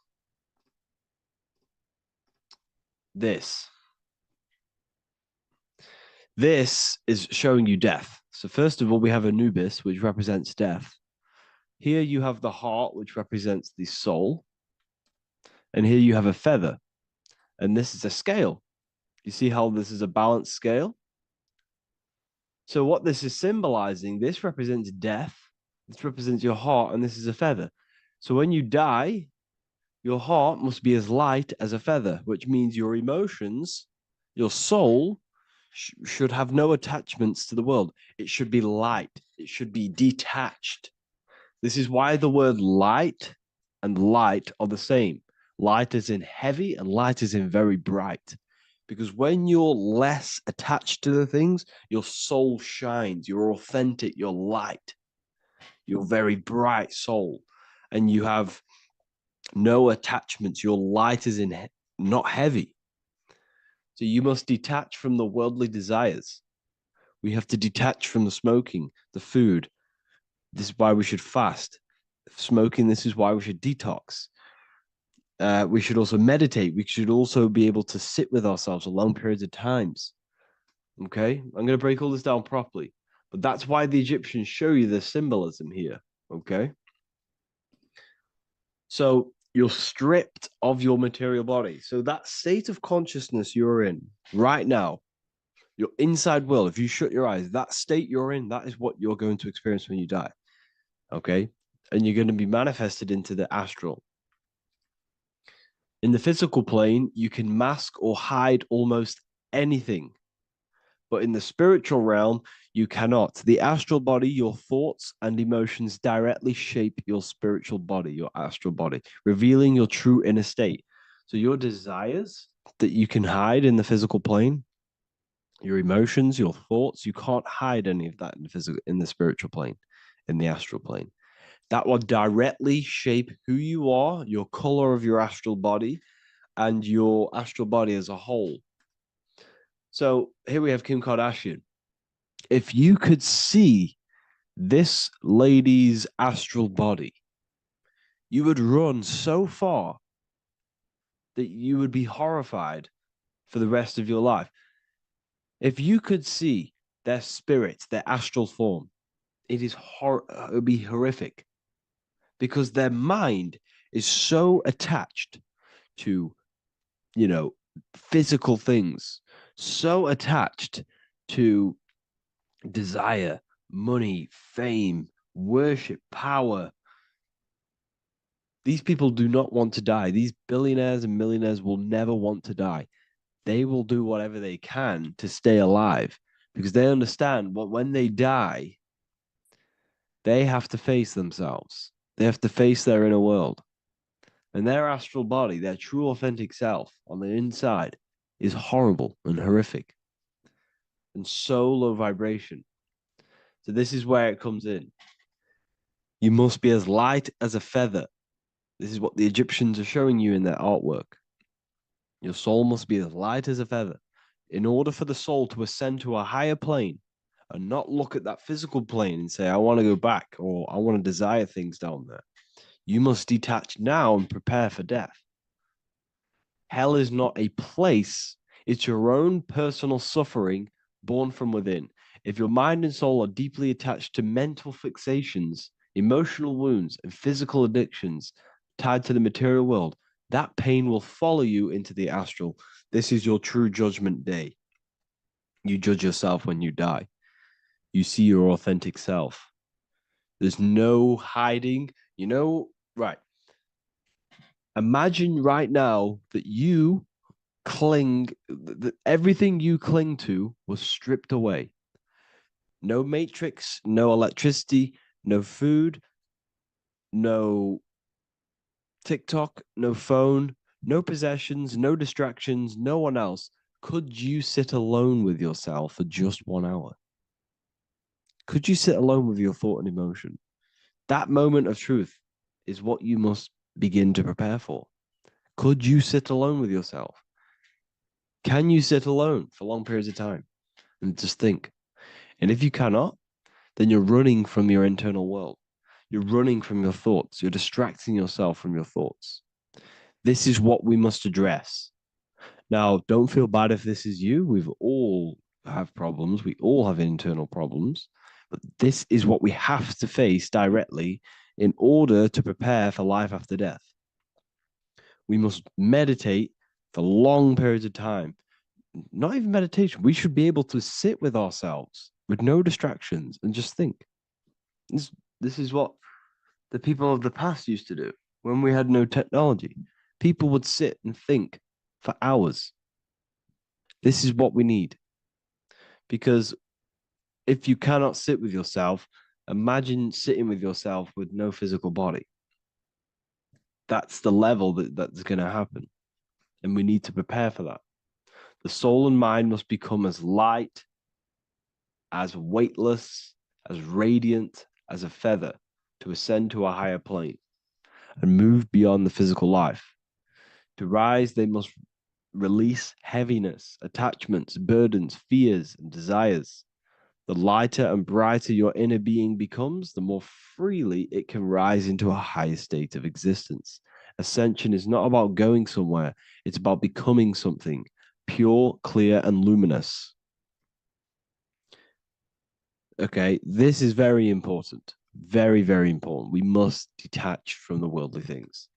this. This is showing you death. So first of all, we have Anubis, which represents death. Here you have the heart, which represents the soul. And here you have a feather. And this is a scale. You see how this is a balanced scale? So what this is symbolizing, this represents death. This represents your heart, and this is a feather. So when you die, your heart must be as light as a feather, which means your emotions, your soul, should have no attachments to the world. It should be light. It should be detached. This is why the word light and light are the same. Light is in heavy and light is in very bright. Because when you're less attached to the things, your soul shines. You're authentic. You're light. You're very bright soul. And you have no attachments. Your light is in not heavy. So you must detach from the worldly desires. We have to detach from the smoking, the food. This is why we should fast. Smoking, this is why we should detox. We should also meditate. We should also be able to sit with ourselves for long periods of times. Okay, I'm going to break all this down properly. But that's why the Egyptians show you the symbolism here. Okay. So you're stripped of your material body. So that state of consciousness you're in right now, your inside world, if you shut your eyes, that state you're in, that is what you're going to experience when you die. Okay. And you're going to be manifested into the astral. In the physical plane, you can mask or hide almost anything. But in the spiritual realm, you cannot. The astral body, your thoughts and emotions directly shape your spiritual body, your astral body, revealing your true inner state. So your desires that you can hide in the physical plane, your emotions, your thoughts, you can't hide any of that in the spiritual plane, in the astral plane. That will directly shape who you are, your color of your astral body, and your astral body as a whole. So here we have Kim Kardashian. If you could see this lady's astral body, you would run so far that you would be horrified for the rest of your life. If you could see their spirit, their astral form, it would be horrific because their mind is so attached to, physical things, so attached to desire, money, fame, worship, power. These people do not want to die. These billionaires and millionaires will never want to die. They will do whatever they can to stay alive because they understand what when they die, they have to face themselves. They have to face their inner world. And their astral body, their true authentic self on the inside is horrible and horrific and so low vibration. So this is where it comes in. You must be as light as a feather. This is what the Egyptians are showing you in their artwork. Your soul must be as light as a feather. In order for the soul to ascend to a higher plane and not look at that physical plane and say, I want to go back or I want to desire things down there, you must detach now and prepare for death. Hell is not a place. It's your own personal suffering born from within. If your mind and soul are deeply attached to mental fixations, emotional wounds, and physical addictions, tied to the material world, that pain will follow you into the astral. This is your true judgment day. You judge yourself when you die. You see your authentic self. There's no hiding. Right. Imagine right now that you that everything you cling to was stripped away. No matrix, no electricity, no food, no TikTok, no phone, no possessions, no distractions, no one else. Could you sit alone with yourself for just 1 hour? Could you sit alone with your thought and emotion? That moment of truth is what you must begin to prepare for. Could you sit alone with yourself? Can you sit alone for long periods of time and just think? And if you cannot, then you're running from your internal world. You're running from your thoughts. You're distracting yourself from your thoughts. This is what we must address. Now, don't feel bad if this is you. We've all have problems. We all have internal problems. But this is what we have to face directly in order to prepare for life after death. We must meditate for long periods of time. Not even meditation. We should be able to sit with ourselves with no distractions and just think. This is what the people of the past used to do when we had no technology. People would sit and think for hours. This is what we need. Because if you cannot sit with yourself, imagine sitting with yourself with no physical body. That's the level that's going to happen. And we need to prepare for that. The soul and mind must become as light, as weightless, as radiant as a feather to ascend to a higher plane and move beyond the physical life. To rise, they must release heaviness, attachments, burdens, fears, and desires. The lighter and brighter your inner being becomes, the more freely it can rise into a higher state of existence. Ascension is not about going somewhere, it's about becoming something pure, clear, and luminous. Okay, this is very important. Very, very important. We must detach from the worldly things.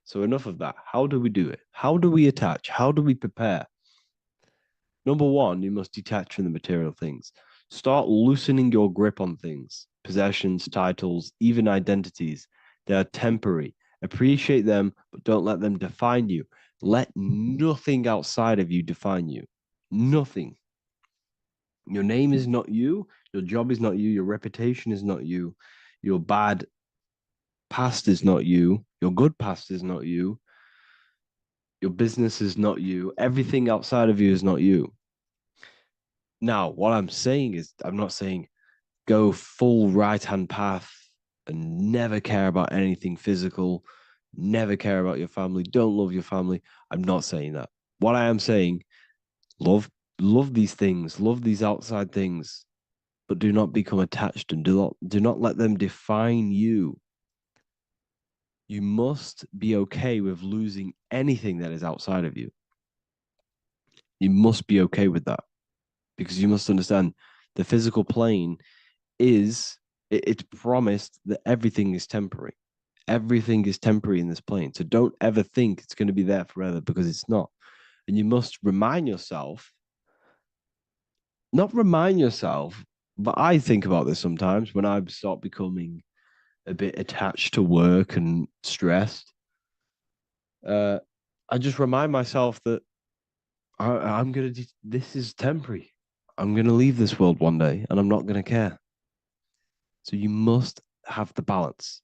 So enough of that. How do we do it? How do we attach? How do we prepare? Number one, you must detach from the material things. Start loosening your grip on things, possessions, titles, even identities. They are temporary. Appreciate them, but don't let them define you. Let nothing outside of you define you. Nothing. Your name is not you. Your job is not you. Your reputation is not you. Your bad past is not you. Your good past is not you. Your business is not you. Everything outside of you is not you. Now, what I'm saying is, I'm not saying go full right-hand path and never care about anything physical, never care about your family, don't love your family. I'm not saying that. What I am saying, love these things, love these outside things, but do not become attached and do not let them define you. You must be okay with losing anything that is outside of you. You must be okay with that, because you must understand the physical plane it's promised that everything is temporary. Everything is temporary in this plane. So don't ever think it's going to be there forever, because it's not. And you must remind yourself, not remind yourself, but I think about this sometimes when I start becoming a bit attached to work and stressed. I just remind myself that I'm going to, this is temporary. I'm going to leave this world one day and I'm not going to care. So you must have the balance.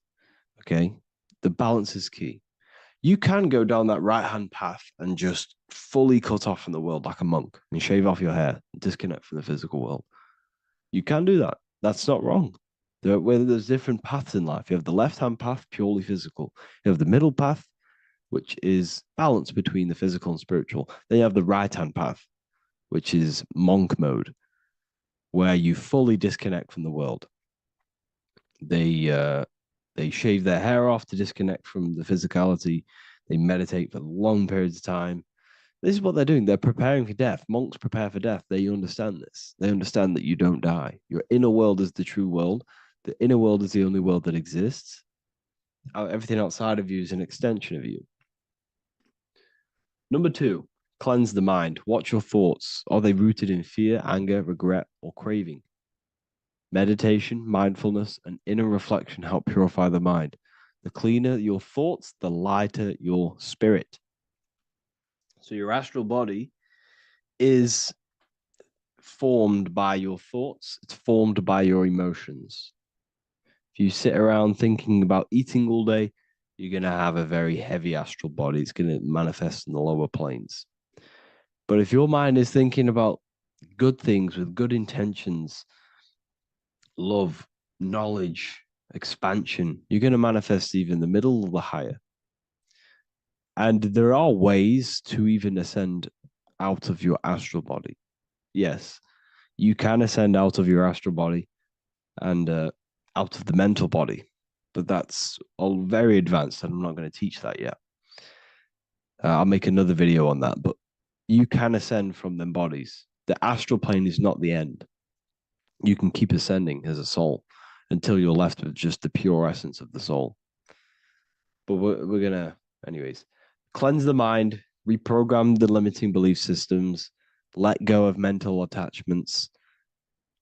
Okay. The balance is key. You can go down that right-hand path and just fully cut off from the world like a monk and shave off your hair, disconnect from the physical world. You can do that. That's not wrong. There's different paths in life. You have the left-hand path, purely physical. You have the middle path, which is balance between the physical and spiritual. Then you have the right-hand path, which is monk mode, where you fully disconnect from the world. They shave their hair off to disconnect from the physicality. They meditate for long periods of time. This is what they're doing. They're preparing for death. Monks prepare for death. They understand this. They understand that you don't die. Your inner world is the true world. The inner world is the only world that exists. Everything outside of you is an extension of you. Number 2, cleanse the mind. Watch your thoughts. Are they rooted in fear, anger, regret, or craving? Meditation, mindfulness, and inner reflection help purify the mind. The cleaner your thoughts, the lighter your spirit. So your astral body is formed by your thoughts. It's formed by your emotions. If you sit around thinking about eating all day, you're going to have a very heavy astral body. It's going to manifest in the lower planes. But if your mind is thinking about good things with good intentions, love, knowledge, expansion, you're going to manifest even the middle or the higher. And there are ways to even ascend out of your astral body. Yes, you can ascend out of your astral body and out of the mental body, but that's all very advanced, and I'm not going to teach that yet. I'll make another video on that, but you can ascend from them bodies. The astral plane is not the end. You can keep ascending as a soul until you're left with just the pure essence of the soul. But we're going to, anyways, cleanse the mind, reprogram the limiting belief systems, let go of mental attachments.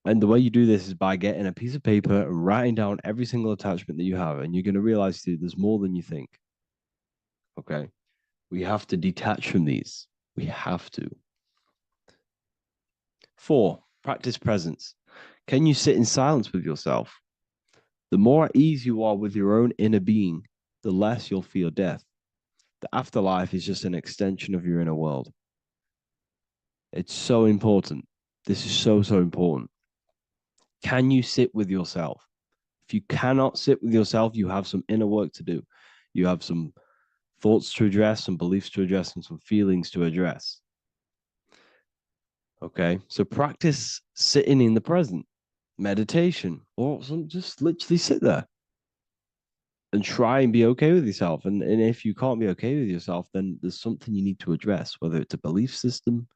And the way you do this is by getting a piece of paper and writing down every single attachment that you have. And you're going to realize, dude, there's more than you think. Okay. We have to detach from these. We have to. 4, practice presence. Can you sit in silence with yourself? The more at ease you are with your own inner being, the less you'll feel death. The afterlife is just an extension of your inner world. It's so important. This is so, so important. Can you sit with yourself? If you cannot sit with yourself, you have some inner work to do. You have some thoughts to address, some beliefs to address, and some feelings to address. Okay, so practice sitting in the present, meditation, or just literally sit there and try and be okay with yourself. And if you can't be okay with yourself, then there's something you need to address, whether it's a belief system,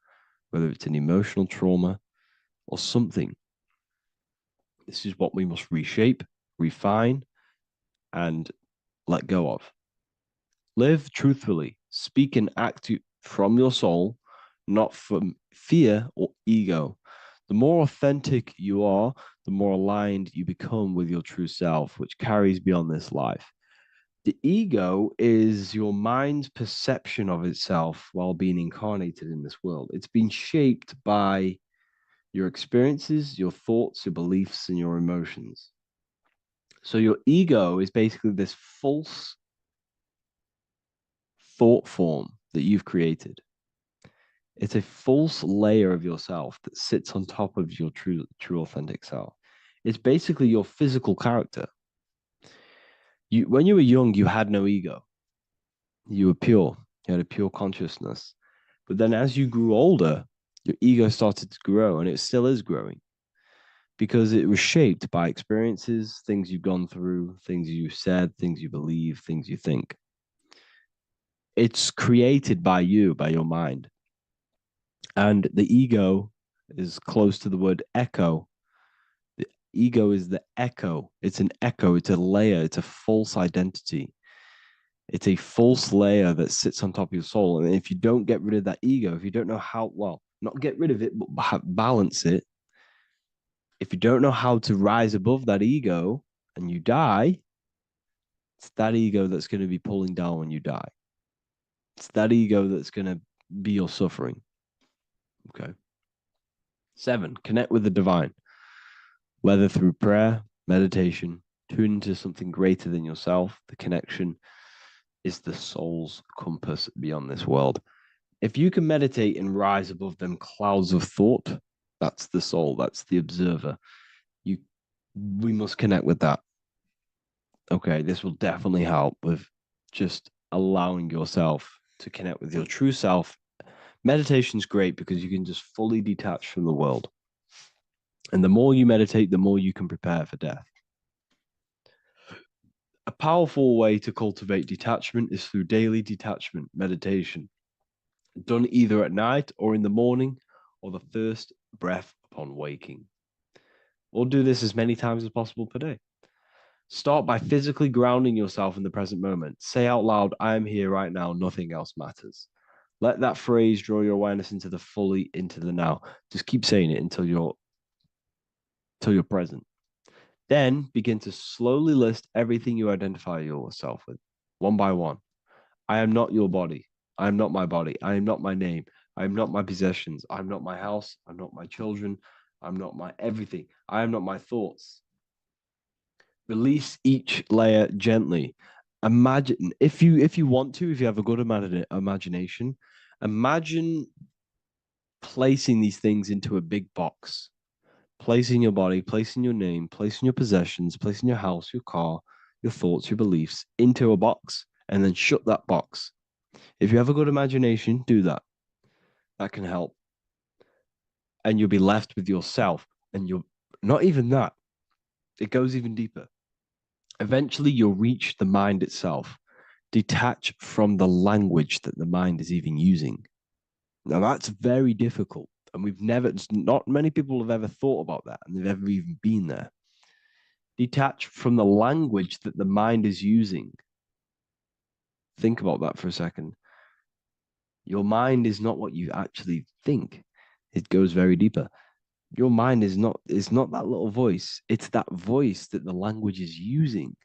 whether it's an emotional trauma, or something. This is what we must reshape, refine, and let go of. Live truthfully, speak and act from your soul, not from fear or ego. The more authentic you are, the more aligned you become with your true self, which carries beyond this life. The ego is your mind's perception of itself while being incarnated in this world. It's been shaped by your experiences, your thoughts, your beliefs, and your emotions. So your ego is basically this false thought form that you've created. It's a false layer of yourself that sits on top of your true authentic self. It's basically your physical character. When you were young, you had no ego. You were pure. You had a pure consciousness. But then as you grew older, your ego started to grow, and it still is growing because it was shaped by experiences, things you've gone through, things you said, things you believe, things you think. It's created by you, by your mind. And the ego is close to the word echo. The ego is the echo. It's an echo. It's a layer. It's a false identity. It's a false layer that sits on top of your soul. And if you don't get rid of that ego, if you don't know how, well, not get rid of it, but balance it. If you don't know how to rise above that ego and you die, it's that ego that's going to be pulling down when you die. It's that ego that's going to be your suffering. Okay. 7, connect with the divine, whether through prayer, meditation, tune into something greater than yourself. The connection is the soul's compass beyond this world. If you can meditate and rise above them clouds of thought, that's the soul, that's the observer. We must connect with that. Okay, this will definitely help with just allowing yourself to connect with your true self. Meditation's great because you can just fully detach from the world. And the more you meditate, the more you can prepare for death. A powerful way to cultivate detachment is through daily detachment meditation, done either at night or in the morning or the first breath upon waking. Or do this as many times as possible per day. Start by physically grounding yourself in the present moment. Say out loud, I am here right now, nothing else matters. Let that phrase draw your awareness into the now. Just keep saying it until you're present. Then begin to slowly list everything you identify yourself with, one by one. I am not your body. I am not my body. I am not my name. I am not my possessions. I am not my house. I'm not my children. I'm not my everything. I am not my thoughts. Release each layer gently. Imagine, if you want to, if you have a good imagination, imagine placing these things into a big box. Placing your body, placing your name, placing your possessions, placing your house, your car, your thoughts, your beliefs into a box, and then shut that box. If you have a good imagination, do that. That can help. And you'll be left with yourself. And you're not even that. It goes even deeper. Eventually, you'll reach the mind itself. Detach from the language that the mind is even using. Now, that's very difficult. And not many people have ever thought about that, and they've ever even been there. Detach from the language that the mind is using. Think about that for a second. Your mind is not what you actually think. It goes very deeper. Your mind is not that little voice. It's that voice that the language is using.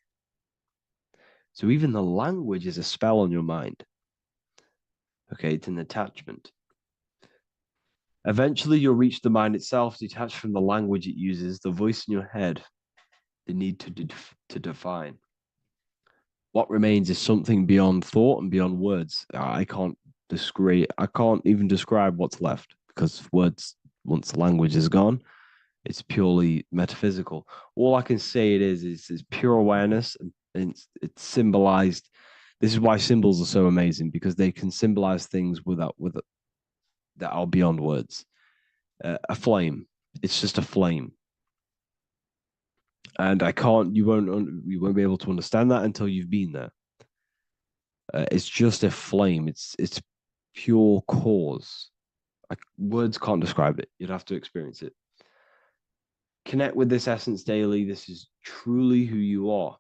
So even the language is a spell on your mind. Okay, it's an attachment. Eventually, you'll reach the mind itself, detached from the language it uses, the voice in your head, the need to define. What remains is something beyond thought and beyond words. I can't even describe what's left, because words, once the language is gone, it's purely metaphysical. All I can say it is pure awareness, and it's symbolized. This is why symbols are so amazing, because they can symbolize things that are beyond words. A flame, it's just a flame, and you won't be able to understand that until you've been there. It's just a flame. It's pure cause. Words can't describe it. You'd have to experience it. Connect with this essence daily. This is truly who you are.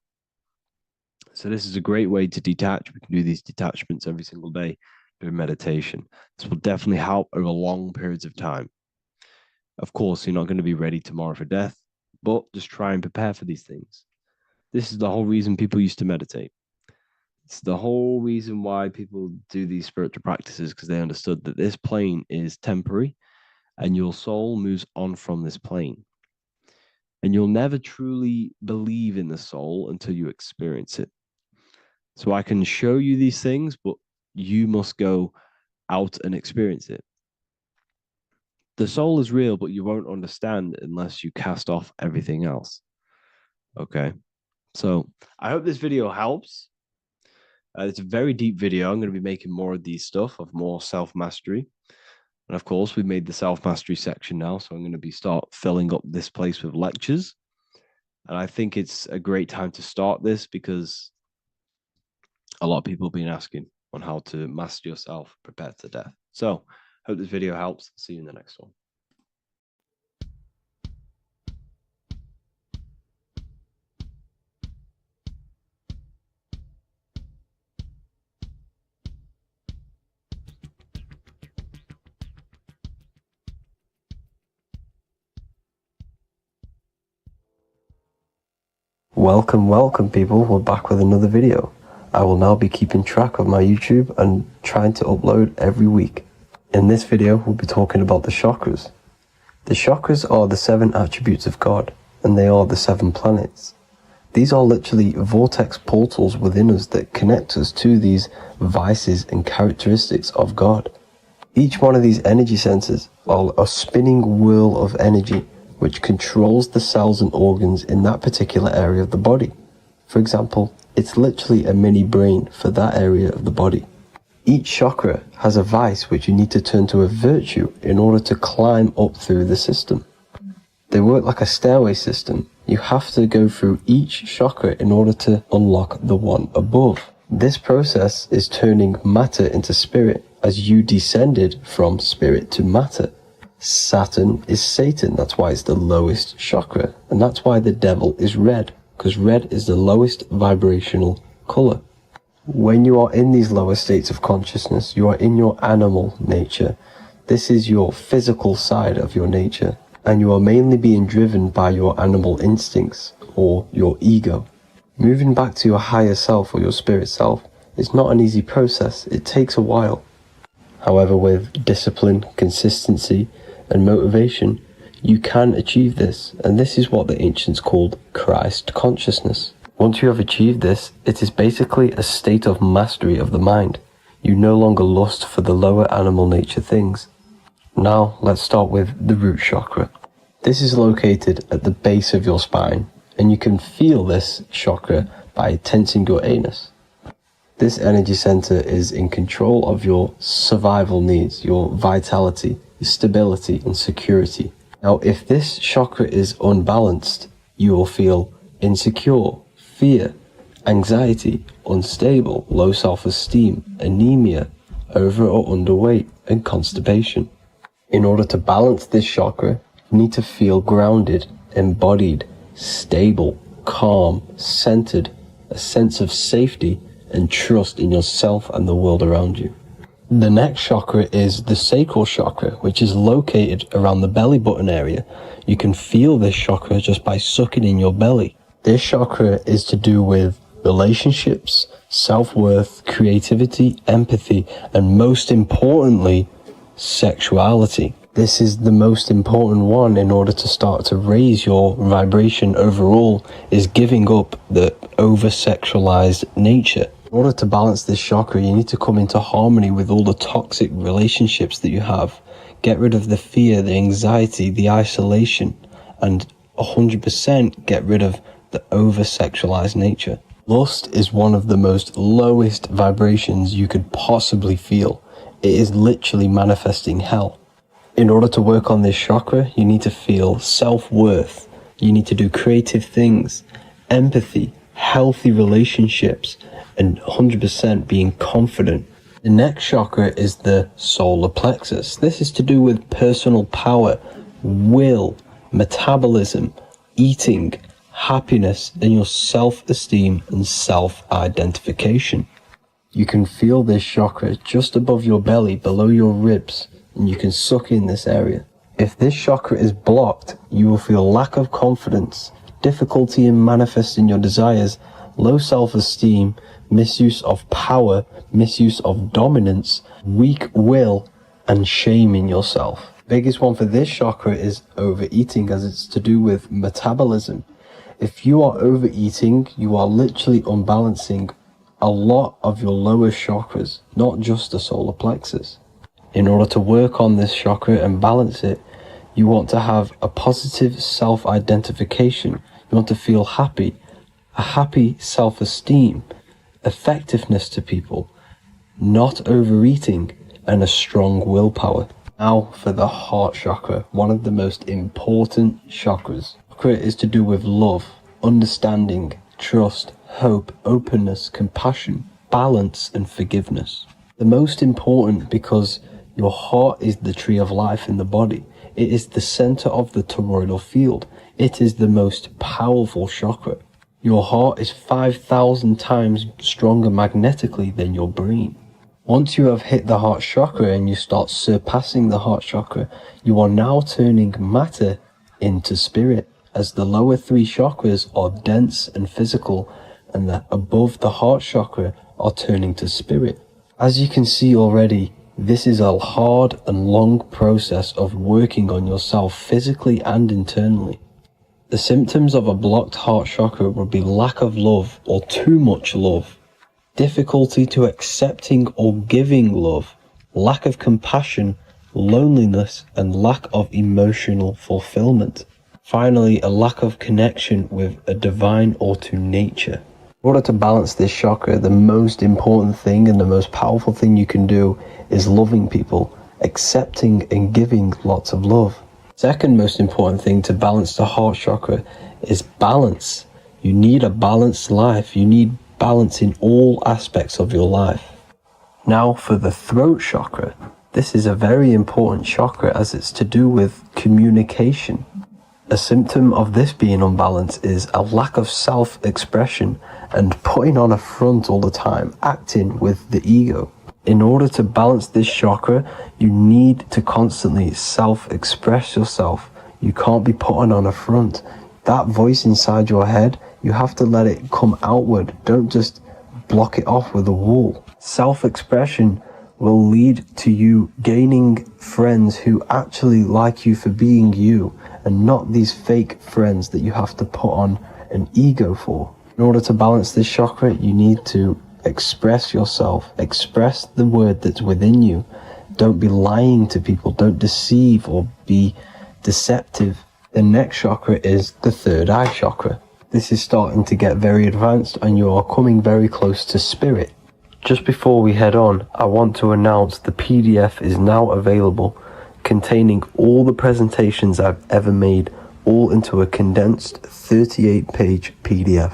So this is a great way to detach. We can do these detachments every single day during meditation. This will definitely help over long periods of time. Of course, you're not going to be ready tomorrow for death, but just try and prepare for these things. This is the whole reason people used to meditate. It's the whole reason why people do these spiritual practices, because they understood that this plane is temporary and your soul moves on from this plane. And you'll never truly believe in the soul until you experience it. So I can show you these things, but you must go out and experience it. The soul is real, but you won't understand unless you cast off everything else. Okay. So I hope this video helps. It's a very deep video. I'm going to be making more of these stuff, of more self-mastery. And of course, we've made the self-mastery section now. So I'm going to start filling up this place with lectures. And I think it's a great time to start this, because a lot of people have been asking on how to master yourself, prepare to death. So hope this video helps. See you in the next one. Welcome people, we're back with another video. I will now be keeping track of my YouTube and trying to upload every week. In this video, we'll be talking about the chakras. The chakras are the 7 attributes of God, and they are the 7 planets. These are literally vortex portals within us that connect us to these vices and characteristics of God. Each one of these energy centers are a spinning wheel of energy which controls the cells and organs in that particular area of the body. For example, it's literally a mini brain for that area of the body. Each chakra has a vice which you need to turn to a virtue in order to climb up through the system. They work like a stairway system. You have to go through each chakra in order to unlock the one above. This process is turning matter into spirit, as you descended from spirit to matter. Saturn is Satan, that's why it's the lowest chakra, and that's why the devil is red. because red is the lowest vibrational color. When you are in these lower states of consciousness, you are in your animal nature. This is your physical side of your nature, and you are mainly being driven by your animal instincts or your ego. Moving back to your higher self or your spirit self is not an easy process. It takes a while. However, with discipline, consistency, and motivation, you can achieve this, and this is what the ancients called Christ consciousness. Once you have achieved this, it is basically a state of mastery of the mind. You no longer lust for the lower animal nature things. Now, let's start with the root chakra. This is located at the base of your spine, and you can feel this chakra by tensing your anus. This energy center is in control of your survival needs, your vitality, your stability, and security. Now, if this chakra is unbalanced, you will feel insecure, fear, anxiety, unstable, low self-esteem, anemia, over or underweight, and constipation. In order to balance this chakra, you need to feel grounded, embodied, stable, calm, centered, a sense of safety, and trust in yourself and the world around you. The next chakra is the sacral chakra, which is located around the belly button area. You can feel this chakra just by sucking in your belly. This chakra is to do with relationships, self-worth, creativity, empathy, and most importantly, sexuality. This is the most important one in order to start to raise your vibration overall, is giving up the over-sexualized nature. In order to balance this chakra, you need to come into harmony with all the toxic relationships that you have. Get rid of the fear, the anxiety, the isolation, and 100% get rid of the over-sexualized nature. Lust is one of the most lowest vibrations you could possibly feel. It is literally manifesting hell. In order to work on this chakra, you need to feel self-worth. You need to do creative things, empathy, healthy relationships, and 100% being confident. The next chakra is the solar plexus. This is to do with personal power, will, metabolism, eating, happiness, and your self-esteem and self-identification. You can feel this chakra just above your belly, below your ribs, and you can suck in this area. If this chakra is blocked, you will feel lack of confidence, difficulty in manifesting your desires, low self-esteem, misuse of power, misuse of dominance, weak will, and shame in yourself. Biggest one for this chakra is overeating, as it's to do with metabolism. If you are overeating, you are literally unbalancing a lot of your lower chakras, not just the solar plexus. In order to work on this chakra and balance it, you want to have a positive self-identification. You want to feel happy, a happy self-esteem, effectiveness to people, not overeating, and a strong willpower. Now for the heart chakra, one of the most important chakras. Chakra is to do with love, understanding, trust, hope, openness, compassion, balance, and forgiveness. The most important because your heart is the tree of life in the body. It is the center of the toroidal field. It is the most powerful chakra. Your heart is 5,000 times stronger magnetically than your brain. Once you have hit the heart chakra and you start surpassing the heart chakra, you are now turning matter into spirit, as the lower three chakras are dense and physical, and the above the heart chakra are turning to spirit. As you can see already, this is a hard and long process of working on yourself physically and internally. The symptoms of a blocked heart chakra would be lack of love or too much love, difficulty to accepting or giving love, lack of compassion, loneliness, and lack of emotional fulfillment. Finally, a lack of connection with a divine or to nature. In order to balance this chakra, the most important thing and the most powerful thing you can do is loving people, accepting and giving lots of love. Second most important thing to balance the heart chakra is balance. You need a balanced life. You need balance in all aspects of your life. Now for the throat chakra. This is a very important chakra as it's to do with communication. A symptom of this being unbalanced is a lack of self-expression and putting on a front all the time, acting with the ego. In order to balance this chakra, you need to constantly self-express yourself. You can't be putting on a front. That voice inside your head, you have to let it come outward. Don't just block it off with a wall. Self-expression will lead to you gaining friends who actually like you for being you, and not these fake friends that you have to put on an ego for. In order to balance this chakra, you need to express yourself. Express the word that's within you. Don't be lying to people. Don't deceive or be deceptive. The next chakra is the third eye chakra. This is starting to get very advanced and you are coming very close to spirit. Just before we head on, I want to announce the PDF is now available, containing all the presentations I've ever made, all into a condensed 38-page PDF.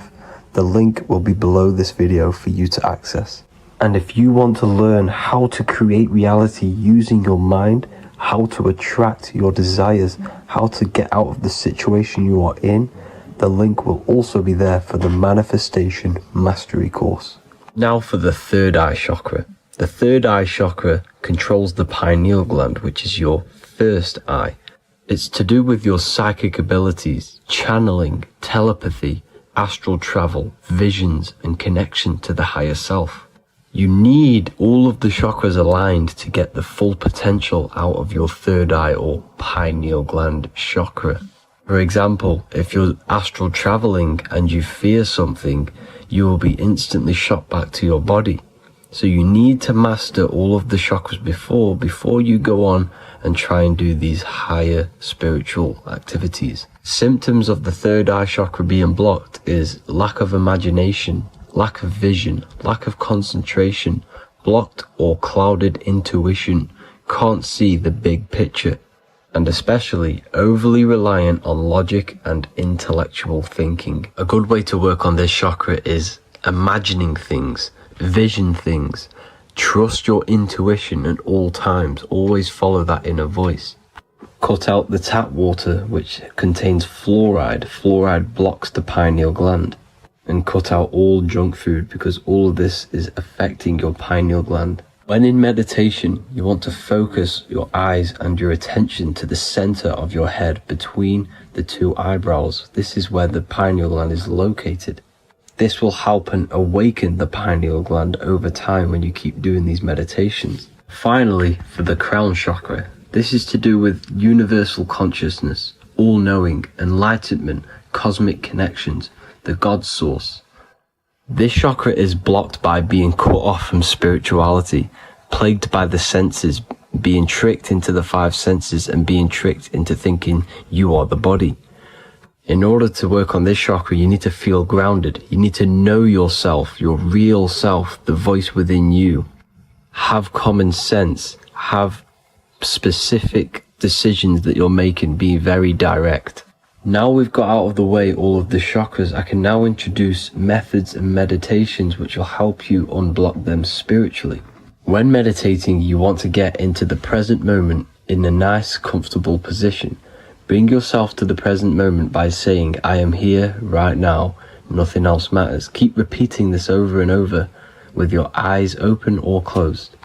The link will be below this video for you to access. And if you want to learn how to create reality using your mind, how to attract your desires, how to get out of the situation you are in, the link will also be there for the Manifestation Mastery course. Now for the third eye chakra. The third eye chakra controls the pineal gland, which is your first eye. It's to do with your psychic abilities, channeling, telepathy, astral travel, visions, and connection to the higher self. You need all of the chakras aligned to get the full potential out of your third eye or pineal gland chakra. For example, if you're astral traveling and you fear something, you will be instantly shot back to your body. So you need to master all of the chakras before you go on and try and do these higher spiritual activities. Symptoms of the third eye chakra being blocked is lack of imagination, lack of vision, lack of concentration, blocked or clouded intuition, can't see the big picture, and especially overly reliant on logic and intellectual thinking. A good way to work on this chakra is imagining things, vision things. Trust your intuition at all times. Always follow that inner voice. Cut out the tap water, which contains fluoride. Fluoride blocks the pineal gland. And cut out all junk food, because all of this is affecting your pineal gland. When in meditation, you want to focus your eyes and your attention to the center of your head between the two eyebrows. This is where the pineal gland is located. This will help and awaken the pineal gland over time when you keep doing these meditations. Finally, for the crown chakra, this is to do with universal consciousness, all-knowing, enlightenment, cosmic connections, the God source. This chakra is blocked by being cut off from spirituality, plagued by the senses, being tricked into the five senses and being tricked into thinking you are the body. In order to work on this chakra, you need to feel grounded. You need to know yourself, your real self, the voice within you. Have common sense, have specific decisions that you're making, be very direct. Now we've got out of the way all of the chakras, I can now introduce methods and meditations which will help you unblock them spiritually. When meditating, you want to get into the present moment in a nice, comfortable position. Bring yourself to the present moment by saying, I am here right now, nothing else matters. Keep repeating this over and over with your eyes open or closed.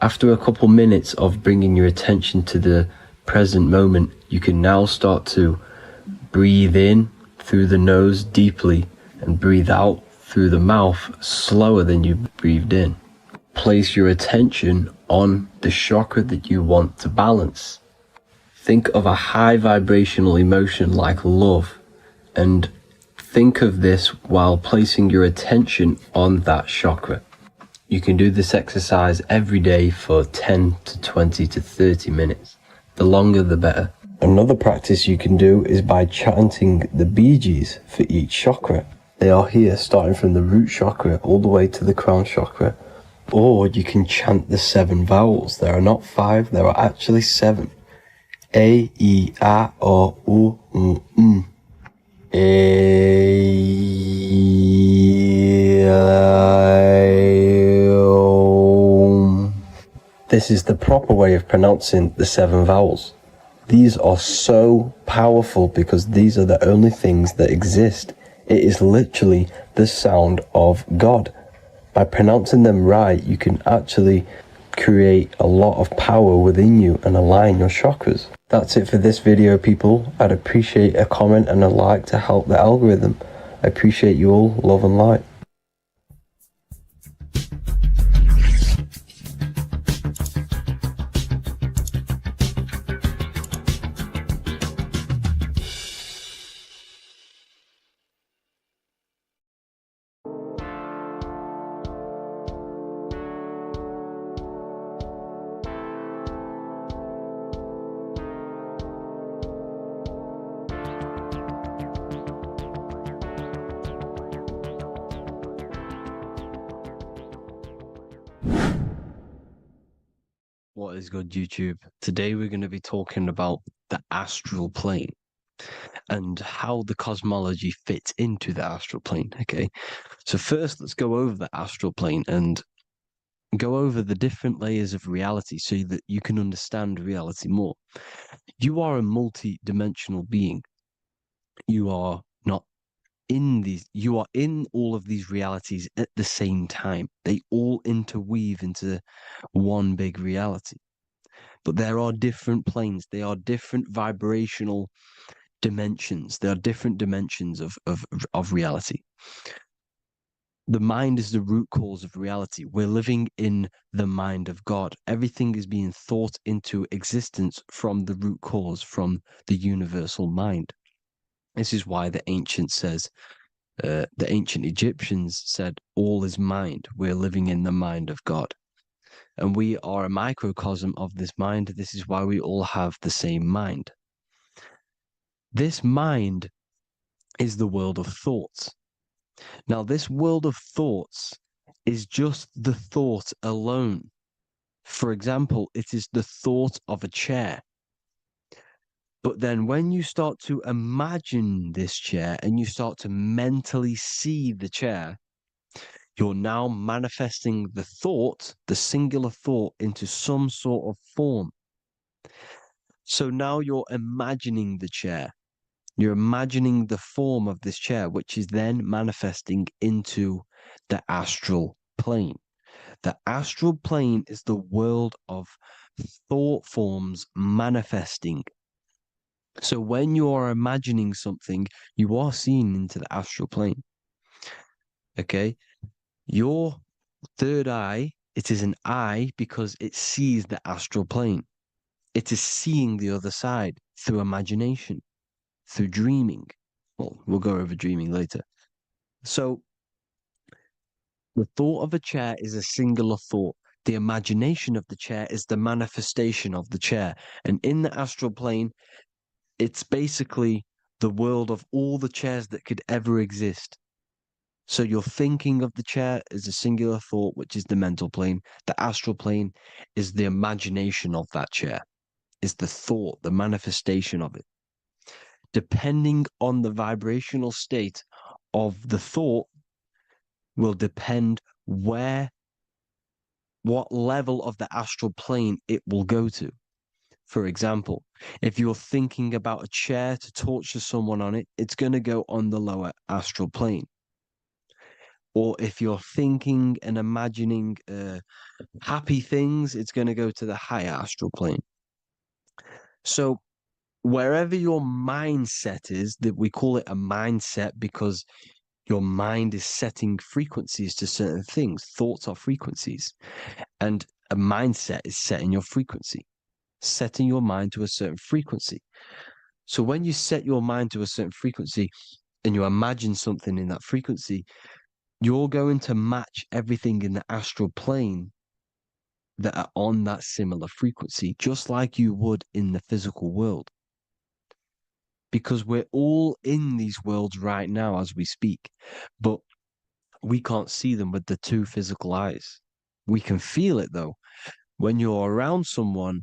After a couple minutes of bringing your attention to the present moment, you can now start to breathe in through the nose deeply and breathe out through the mouth slower than you breathed in. Place your attention on the chakra that you want to balance. Think of a high vibrational emotion like love, and think of this while placing your attention on that chakra. You can do this exercise every day for 10 to 20 to 30 minutes. The longer the better. Another practice you can do is by chanting the Bee Gees for each chakra. They are here starting from the root chakra all the way to the crown chakra. Or you can chant the 7 vowels. There are not 5, there are actually 7. A, E, A, O, U, M. A, I, O. This is the proper way of pronouncing the 7 vowels. These are so powerful because these are the only things that exist. It is literally the sound of God. By pronouncing them right, you can actually create a lot of power within you and align your chakras. That's it for this video, people. I'd appreciate a comment and a like to help the algorithm. I appreciate you all. Love and light. What is good, YouTube? Today we're going to be talking about the astral plane and how the cosmology fits into the astral plane. Okay, so first let's go over the astral plane and go over the different layers of reality so that you can understand reality more. You are a multi-dimensional being. You are not in these, you are in all of these realities at the same time. They all interweave into one big reality. But there are different planes. They are different vibrational dimensions. There are different dimensions of reality. The mind is the root cause of reality. We're living in the mind of God. Everything is being thought into existence from the root cause, from the universal mind. This is why the ancient Egyptians said, all is mind. We're living in the mind of God. And we are a microcosm of this mind. This is why we all have the same mind. This mind is the world of thoughts. Now, this world of thoughts is just the thought alone. For example, it is the thought of a chair. But then when you start to imagine this chair and you start to mentally see the chair, you're now manifesting the thought, the singular thought, into some sort of form. So now you're imagining the chair. You're imagining the form of this chair, which is then manifesting into the astral plane. The astral plane is the world of thought forms manifesting. So when you are imagining something, you are seeing into the astral plane. Okay? Your third eye, it is an eye because it sees the astral plane. It is seeing the other side through imagination, through dreaming. Well, we'll go over dreaming later. So the thought of a chair is a singular thought. The imagination of the chair is the manifestation of the chair. And in the astral plane, it's basically the world of all the chairs that could ever exist. So you're thinking of the chair as a singular thought, which is the mental plane. The astral plane is the imagination of that chair, is the thought, the manifestation of it. Depending on the vibrational state of the thought will depend what level of the astral plane it will go to. For example, if you're thinking about a chair to torture someone on it, it's going to go on the lower astral plane. Or if you're thinking and imagining happy things, it's going to go to the higher astral plane. So wherever your mindset is, that we call it a mindset because your mind is setting frequencies to certain things. Thoughts are frequencies. And a mindset is setting your frequency, setting your mind to a certain frequency. So when you set your mind to a certain frequency and you imagine something in that frequency, you're going to match everything in the astral plane that are on that similar frequency, just like you would in the physical world. Because we're all in these worlds right now as we speak, but we can't see them with the two physical eyes. We can feel it though. When you're around someone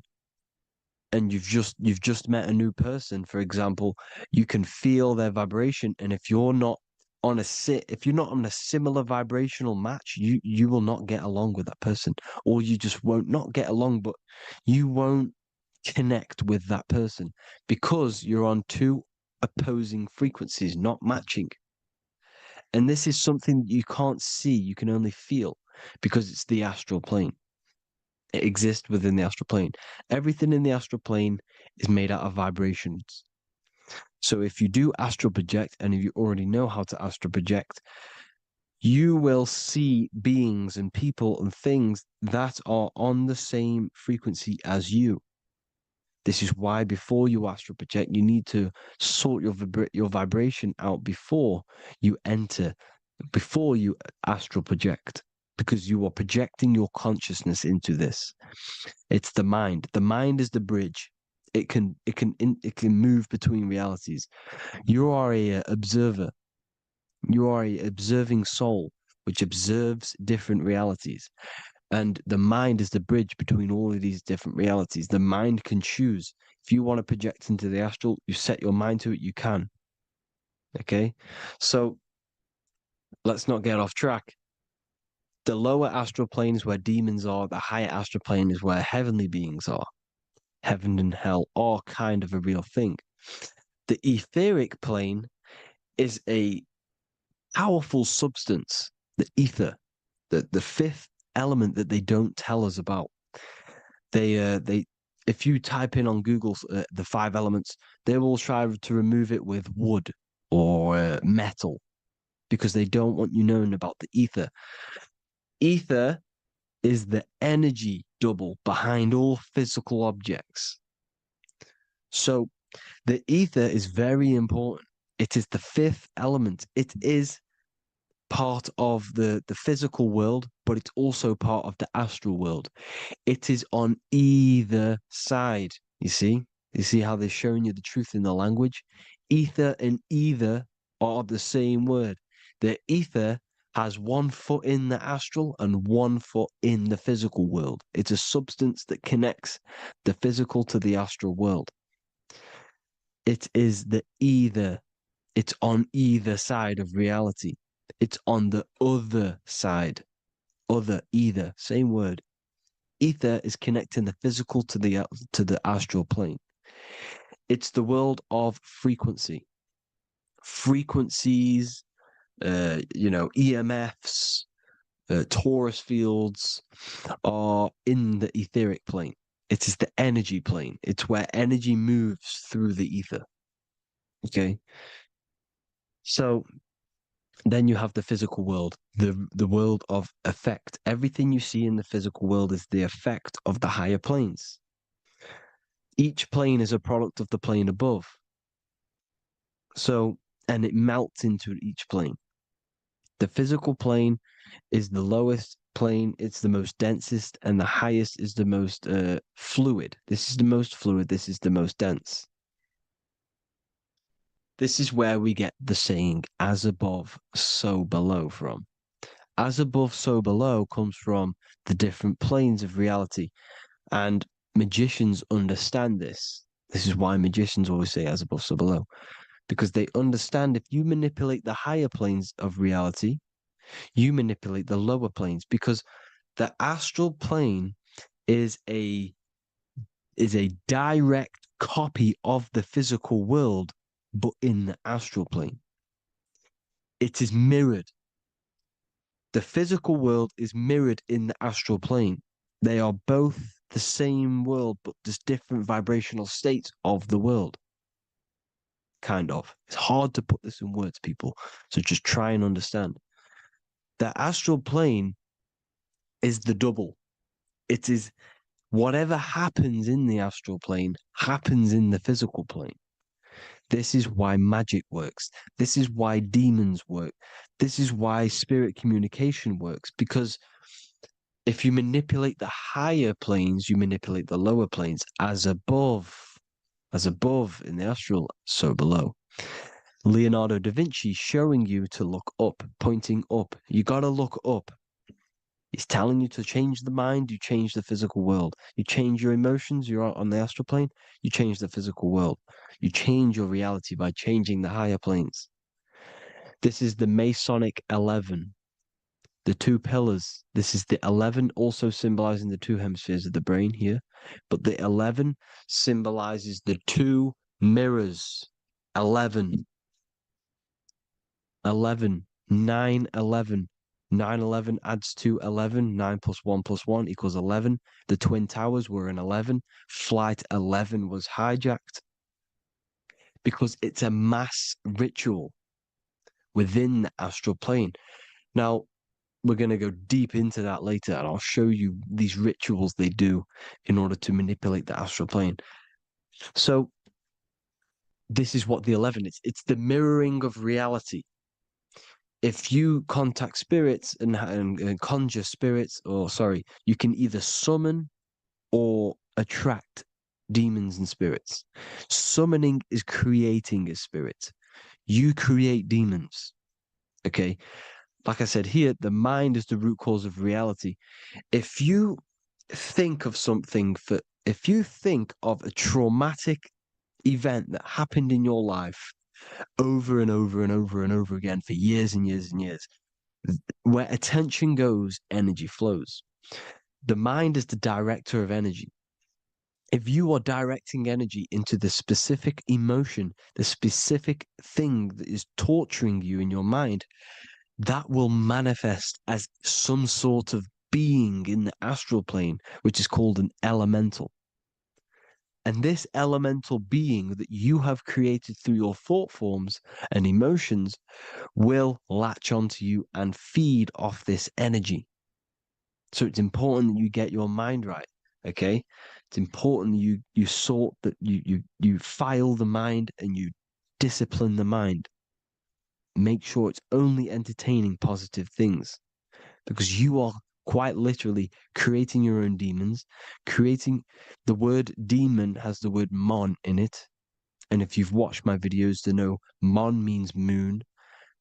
and you've just met a new person, for example, you can feel their vibration. And if you're not on a similar vibrational match, you will not get along with that person, or you just won't not get along, but you won't connect with that person because you're on two opposing frequencies, not matching. And this is something you can't see, you can only feel because it's the astral plane. It exists within the astral plane. Everything in the astral plane is made out of vibrations. So if you do astral project, and if you already know how to astral project, you will see beings and people and things that are on the same frequency as you. This is why before you astral project, you need to sort your vibration out before you astral project, because you are projecting your consciousness into this. It's the mind. The mind is the bridge. It can move between realities. You are a observer. You are a observing soul which observes different realities. And the mind is the bridge between all of these different realities. The mind can choose. If you want to project into the astral, you set your mind to it, you can. Okay? So let's not get off track. The lower astral plane is where demons are. The higher astral plane is where heavenly beings are. Heaven and hell are kind of a real thing. The etheric plane is a powerful substance, the ether, the fifth element that they don't tell us about. If you type in on Google the 5 elements, they will try to remove it with wood or metal because they don't want you knowing about the ether. Ether is the energy double behind all physical objects. So the ether is very important. It is the 5th element. It is part of the physical world, but it's also part of the astral world. It is on either side. You see how they're showing you the truth in the language? Ether and either are the same word. The ether has 1 foot in the astral and 1 foot in the physical world. It's a substance that connects the physical to the astral world. It is the either. It's on either side of reality. It's on the other side. Other, either, same word. Ether is connecting the physical to the astral plane. It's the world of frequency. Frequencies, EMFs, torus fields are in the etheric plane. It is the energy plane. It's where energy moves through the ether. Okay. So then you have the physical world, the world of effect. Everything you see in the physical world is the effect of the higher planes. Each plane is a product of the plane above. So, and it melts into each plane. The physical plane is the lowest plane, it's the most densest, and the highest is the most fluid. This is the most fluid, this is the most dense. This is where we get the saying, as above, so below from. As above, so below comes from the different planes of reality. And magicians understand this. This is why magicians always say as above, so below. Because they understand if you manipulate the higher planes of reality, you manipulate the lower planes. Because the astral plane is a direct copy of the physical world, but in the astral plane. It is mirrored. The physical world is mirrored in the astral plane. They are both the same world, but just different vibrational states of the world. Kind of. It's hard to put this in words, people. So just try and understand. The astral plane is the double. It is whatever happens in the astral plane happens in the physical plane. This is why magic works. This is why demons work. This is why spirit communication works. Because if you manipulate the higher planes, you manipulate the lower planes. As above in the astral, so below. Leonardo da Vinci showing you to look up, pointing up. You got to look up. He's telling you to change the mind, you change the physical world. You change your emotions, you're on the astral plane, you change the physical world. You change your reality by changing the higher planes. This is the Masonic 11. the two pillars. This is the 11, also symbolizing the two hemispheres of the brain here. But the 11 symbolizes the two mirrors. 11. 11. 9, 11. 9, 11 adds to 11. 9 plus 1 plus 1 equals 11. The Twin Towers were an 11. Flight 11 was hijacked because it's a mass ritual within the astral plane. Now, we're going to go deep into that later, and I'll show you these rituals they do in order to manipulate the astral plane. So, this is what the 11 is. It's the mirroring of reality. If you contact spirits and conjure spirits, you can either summon or attract demons and spirits. Summoning is creating a spirit. You create demons. Okay? Like I said here, the mind is the root cause of reality. If you think of if you think of a traumatic event that happened in your life over and over and over and over again for years and years and years, where attention goes, energy flows. The mind is the director of energy. If you are directing energy into the specific emotion, the specific thing that is torturing you in your mind, that will manifest as some sort of being in the astral plane, which is called an elemental. And this elemental being that you have created through your thought forms and emotions will latch onto you and feed off this energy. So it's important that you get your mind right. Okay, it's important that you sort that you file the mind and you discipline the mind. Make sure it's only entertaining positive things, because you are quite literally creating your own demons. Creating the word demon has the word mon in it, and if you've watched my videos to know, mon means moon.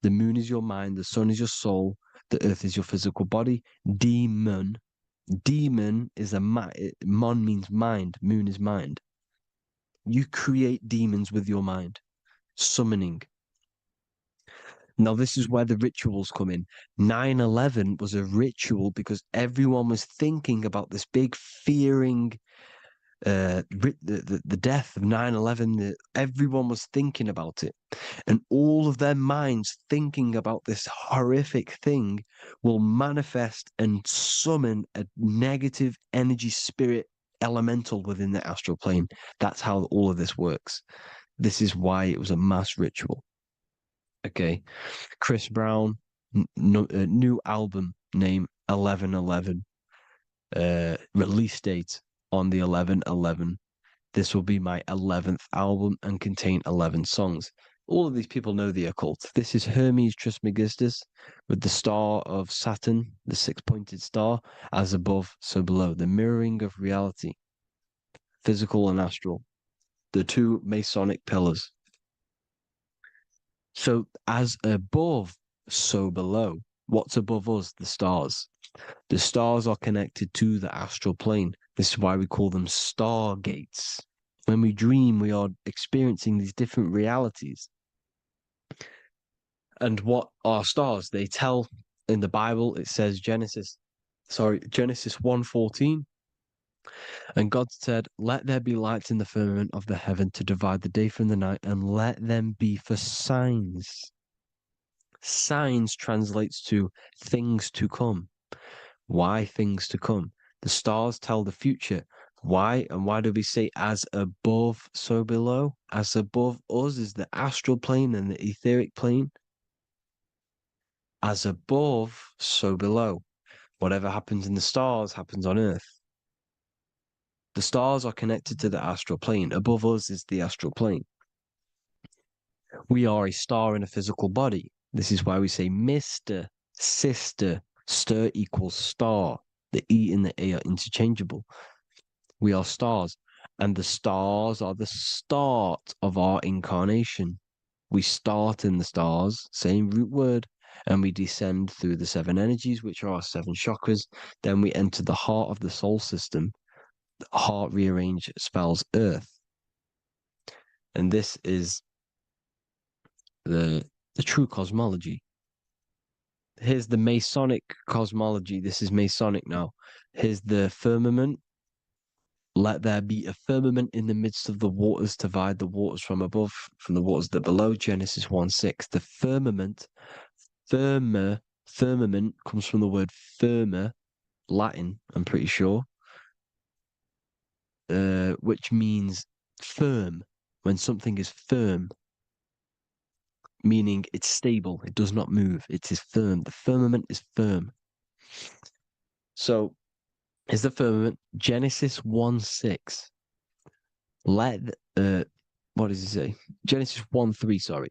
The moon is your mind, the sun is your soul, the earth is your physical body. Demon is mon means mind, moon is mind. You create demons with your mind. Summoning. Now, this is where the rituals come in. 9/11 was a ritual because everyone was thinking about this big fearing, the death of 9/11. Everyone was thinking about it. And all of their minds thinking about this horrific thing will manifest and summon a negative energy spirit elemental within the astral plane. That's how all of this works. This is why it was a mass ritual. Okay, Chris Brown, new album name 11/11, release date on the 11/11. This will be my 11th album and contain 11 songs. All of these people know the occult. This is Hermes Trismegistus with the star of Saturn, the six-pointed star, as above, so below. The mirroring of reality, physical and astral, the two Masonic pillars. So as above, so below. What's above us? The stars. The stars are connected to the astral plane. This is why we call them stargates. When we dream, we are experiencing these different realities. And what are stars? They tell in the Bible, it says Genesis 1:14. And God said, "Let there be lights in the firmament of the heaven to divide the day from the night, and let them be for signs." Signs translates to things to come. Why things to come? The stars tell the future. Why? And why do we say as above, so below? As above us is the astral plane and the etheric plane. As above, so below. Whatever happens in the stars happens on Earth. The stars are connected to the astral plane. Above us is the astral plane. We are a star in a physical body. This is why we say Mr., sister, stir equals star. The E and the A are interchangeable. We are stars, and the stars are the start of our incarnation. We start in the stars, same root word, and we descend through the seven energies, which are our seven chakras. Then we enter the heart of the soul system. The heart rearranged spells earth. And this is the true cosmology. here's the Masonic cosmology. This is Masonic now. Here's the firmament. Let there be a firmament in the midst of the waters to divide the waters from above, from the waters that below. Genesis 1:6. The firmament, firmament comes from the word firma, Latin, I'm pretty sure, which means firm. When something is firm, meaning it's stable, it does not move, it is firm. The firmament is firm. So, is the firmament Genesis 1:6? Let what does it say? Genesis 1:3, sorry.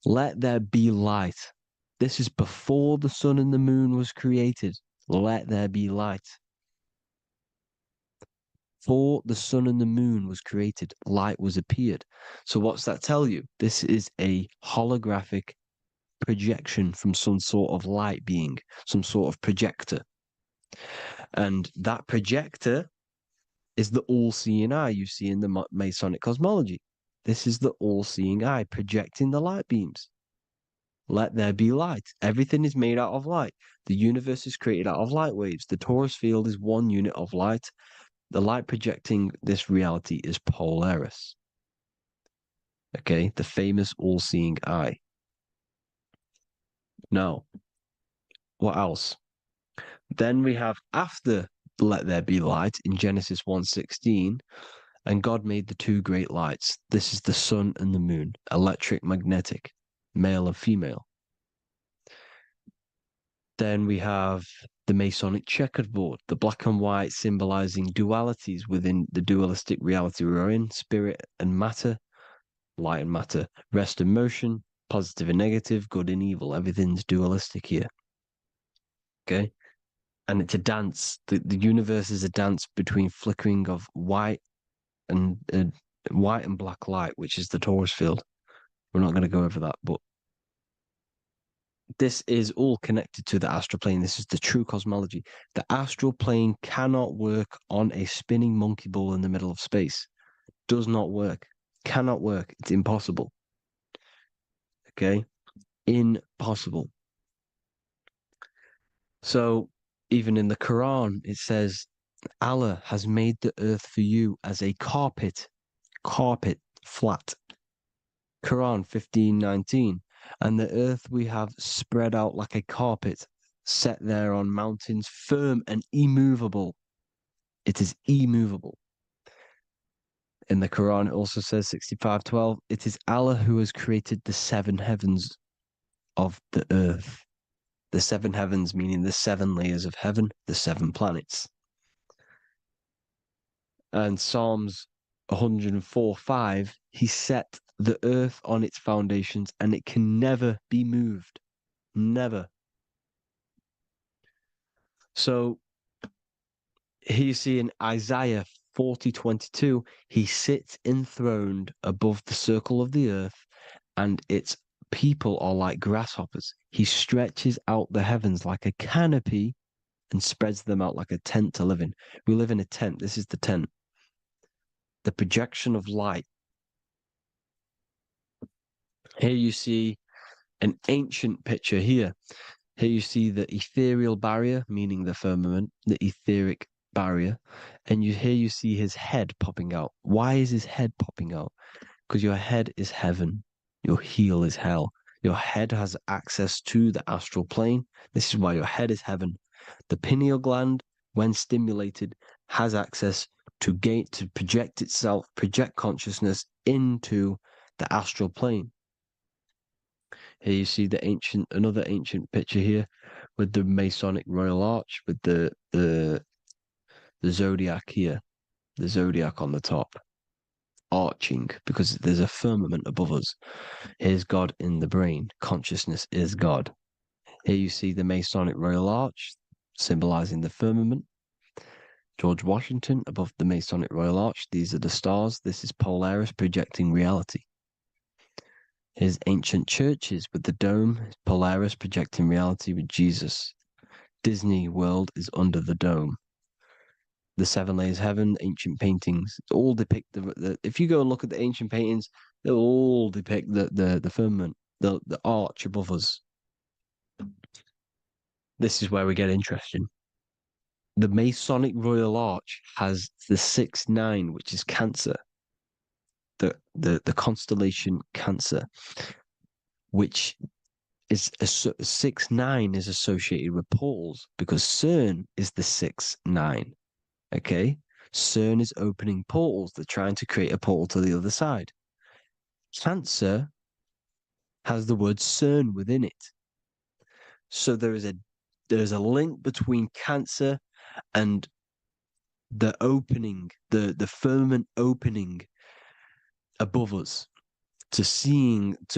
Let there be light. This is before the sun and the moon was created. Let there be light. Before the sun and the moon was created, light was appeared. So what's that tell you? This is a holographic projection from some sort of light being, some sort of projector. And that projector is the all-seeing eye you see in the Masonic cosmology. This is the all-seeing eye projecting the light beams. Let there be light. Everything is made out of light. The universe is created out of light waves. The torus field is one unit of light. The light projecting this reality is Polaris. Okay, the famous all-seeing eye. Now, what else? Then we have after let there be light in Genesis 1:16, and God made the two great lights. This is the sun and the moon, electric, magnetic, male and female. Then we have the Masonic checkerboard, the black and white symbolizing dualities within the dualistic reality we're in, spirit and matter, light and matter, rest and motion, positive and negative, good and evil. Everything's dualistic here. Okay? And it's a dance. The universe is a dance between flickering of white and black light, which is the torus field. We're not going to go over that, but this is all connected to the astral plane. This is the true cosmology. The astral plane cannot work on a spinning monkey ball in the middle of space. Does not work. Cannot work. It's impossible. Okay? Impossible. So, even in the Quran, it says, Allah has made the earth for you as a carpet, flat. Quran 15:19. And the earth we have spread out like a carpet, set there on mountains, firm and immovable. It is immovable. In the Quran, it also says 65:12, it is Allah who has created the seven heavens of the earth. The seven heavens meaning the seven layers of heaven, the seven planets. And Psalms 104:5, he set the earth on its foundations and it can never be moved. Never. So here you see in Isaiah 40:22, he sits enthroned above the circle of the earth and its people are like grasshoppers. He stretches out the heavens like a canopy and spreads them out like a tent to live in. We live in a tent. This is the tent. The projection of light. Here you see an ancient picture here. Here you see the ethereal barrier, meaning the firmament, the etheric barrier. And here you see his head popping out. Why is his head popping out? Because your head is heaven. Your heel is hell. Your head has access to the astral plane. This is why your head is heaven. The pineal gland, when stimulated, has access to project itself, project consciousness into the astral plane. Here you see another ancient picture here with the Masonic Royal Arch, with the zodiac here, the zodiac on the top, arching because there's a firmament above us. Here's God in the brain. Consciousness is God. Here you see the Masonic Royal Arch, symbolizing the firmament. George Washington above the Masonic Royal Arch. These are the stars. This is Polaris projecting reality. His ancient churches with the dome, Polaris projecting reality with Jesus. Disney World is under the dome. The seven layers of heaven, ancient paintings, all depict if you go and look at the ancient paintings, they'll all depict the firmament, the arch above us. this is where we get interesting. The Masonic Royal Arch has the 6-9, which is Cancer, the constellation Cancer, which is 6-9 is associated with portals because CERN is the 6-9. Okay, CERN is opening portals. They're trying to create a portal to the other side. Cancer has the word CERN within it. So there's a link between Cancer and the opening, the firmament opening above us to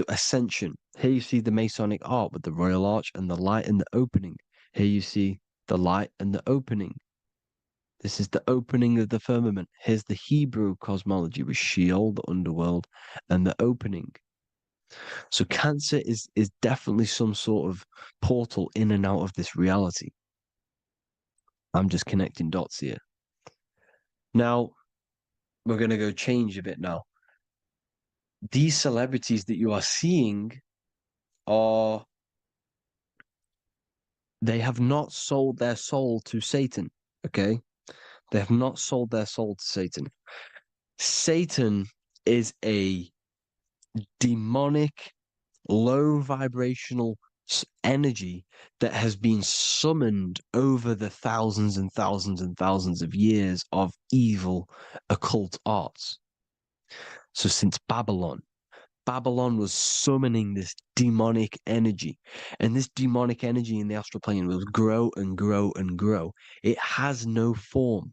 ascension. Here you see the Masonic art with the Royal Arch and the light and the opening. Here you see the light and the opening. This is the opening of the firmament. Here's the Hebrew cosmology with Sheol, the underworld, and the opening. So Cancer is definitely some sort of portal in and out of this reality. I'm just connecting dots here. Now, we're going to go change a bit now. These celebrities that you are seeing they have not sold their soul to Satan, okay? They have not sold their soul to Satan. Satan is a demonic, low vibrational energy that has been summoned over the thousands and thousands and thousands of years of evil occult arts. So since Babylon was summoning this demonic energy, and this demonic energy in the astral plane will grow and grow and grow. It has no form.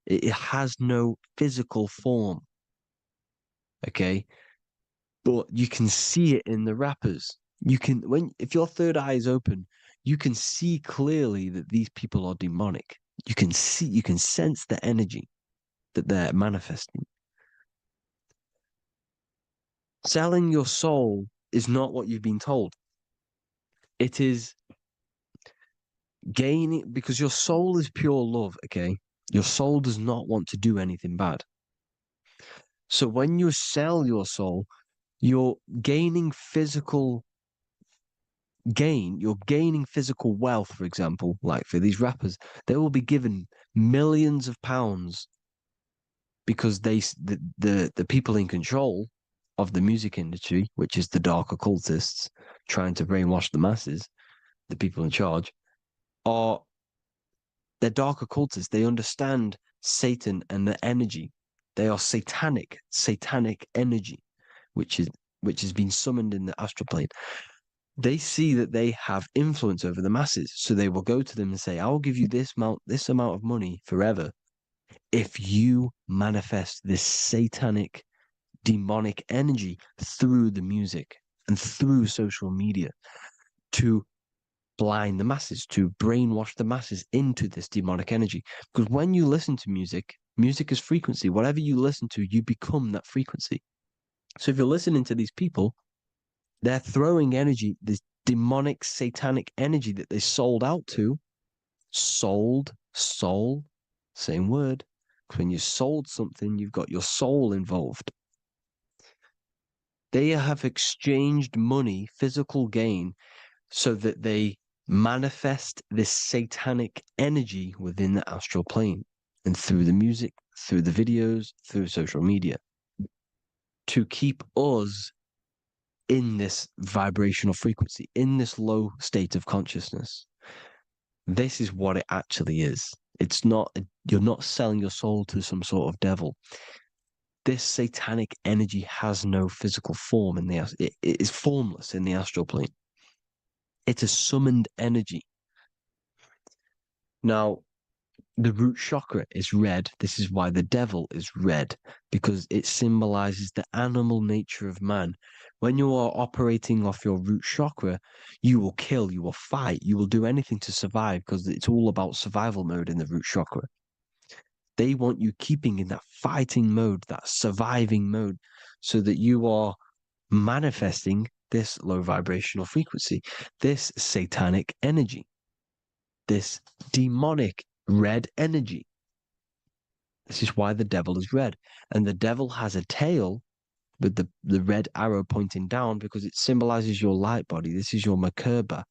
It has no physical form. Okay, but you can see it in the rappers. If your third eye is open, you can see clearly that these people are demonic. You can sense the energy that they're manifesting. Selling your soul is not what you've been told. It is gaining, because your soul is pure love, okay? Your soul does not want to do anything bad. So when you sell your soul, you're gaining physical gain. You're gaining physical wealth, for example, like for these rappers, they will be given millions of pounds because the people in control of the music industry, which is the dark occultists trying to brainwash the masses, the people in charge, they're dark occultists. They understand Satan and the energy. They are satanic energy, which has been summoned in the astral plane. They see that they have influence over the masses, so they will go to them and say, "I will give you this amount of money forever if you manifest this satanic, demonic energy through the music and through social media to blind the masses, to brainwash the masses into this demonic energy." Because when you listen to music, music is frequency. Whatever you listen to, you become that frequency. So if you're listening to these people, they're throwing energy, this demonic, satanic energy that they sold out to. Sold, soul, same word. When you sold something, you've got your soul involved. They have exchanged money, physical gain, so that they manifest this satanic energy within the astral plane and through the music, through the videos, through social media to keep us in this vibrational frequency, in this low state of consciousness. This is what it actually is. It's not, you're not selling your soul to some sort of devil. This satanic energy has no physical form it is formless in the astral plane. It's a summoned energy. Now, the root chakra is red. This is why the devil is red, because it symbolizes the animal nature of man. When you are operating off your root chakra, you will kill, you will fight, you will do anything to survive, because it's all about survival mode in the root chakra. They want you keeping in that fighting mode, that surviving mode, so that you are manifesting this low vibrational frequency, this satanic energy, this demonic red energy. This is why the devil is red. And the devil has a tail with the red arrow pointing down because it symbolizes your light body. This is your Merkaba.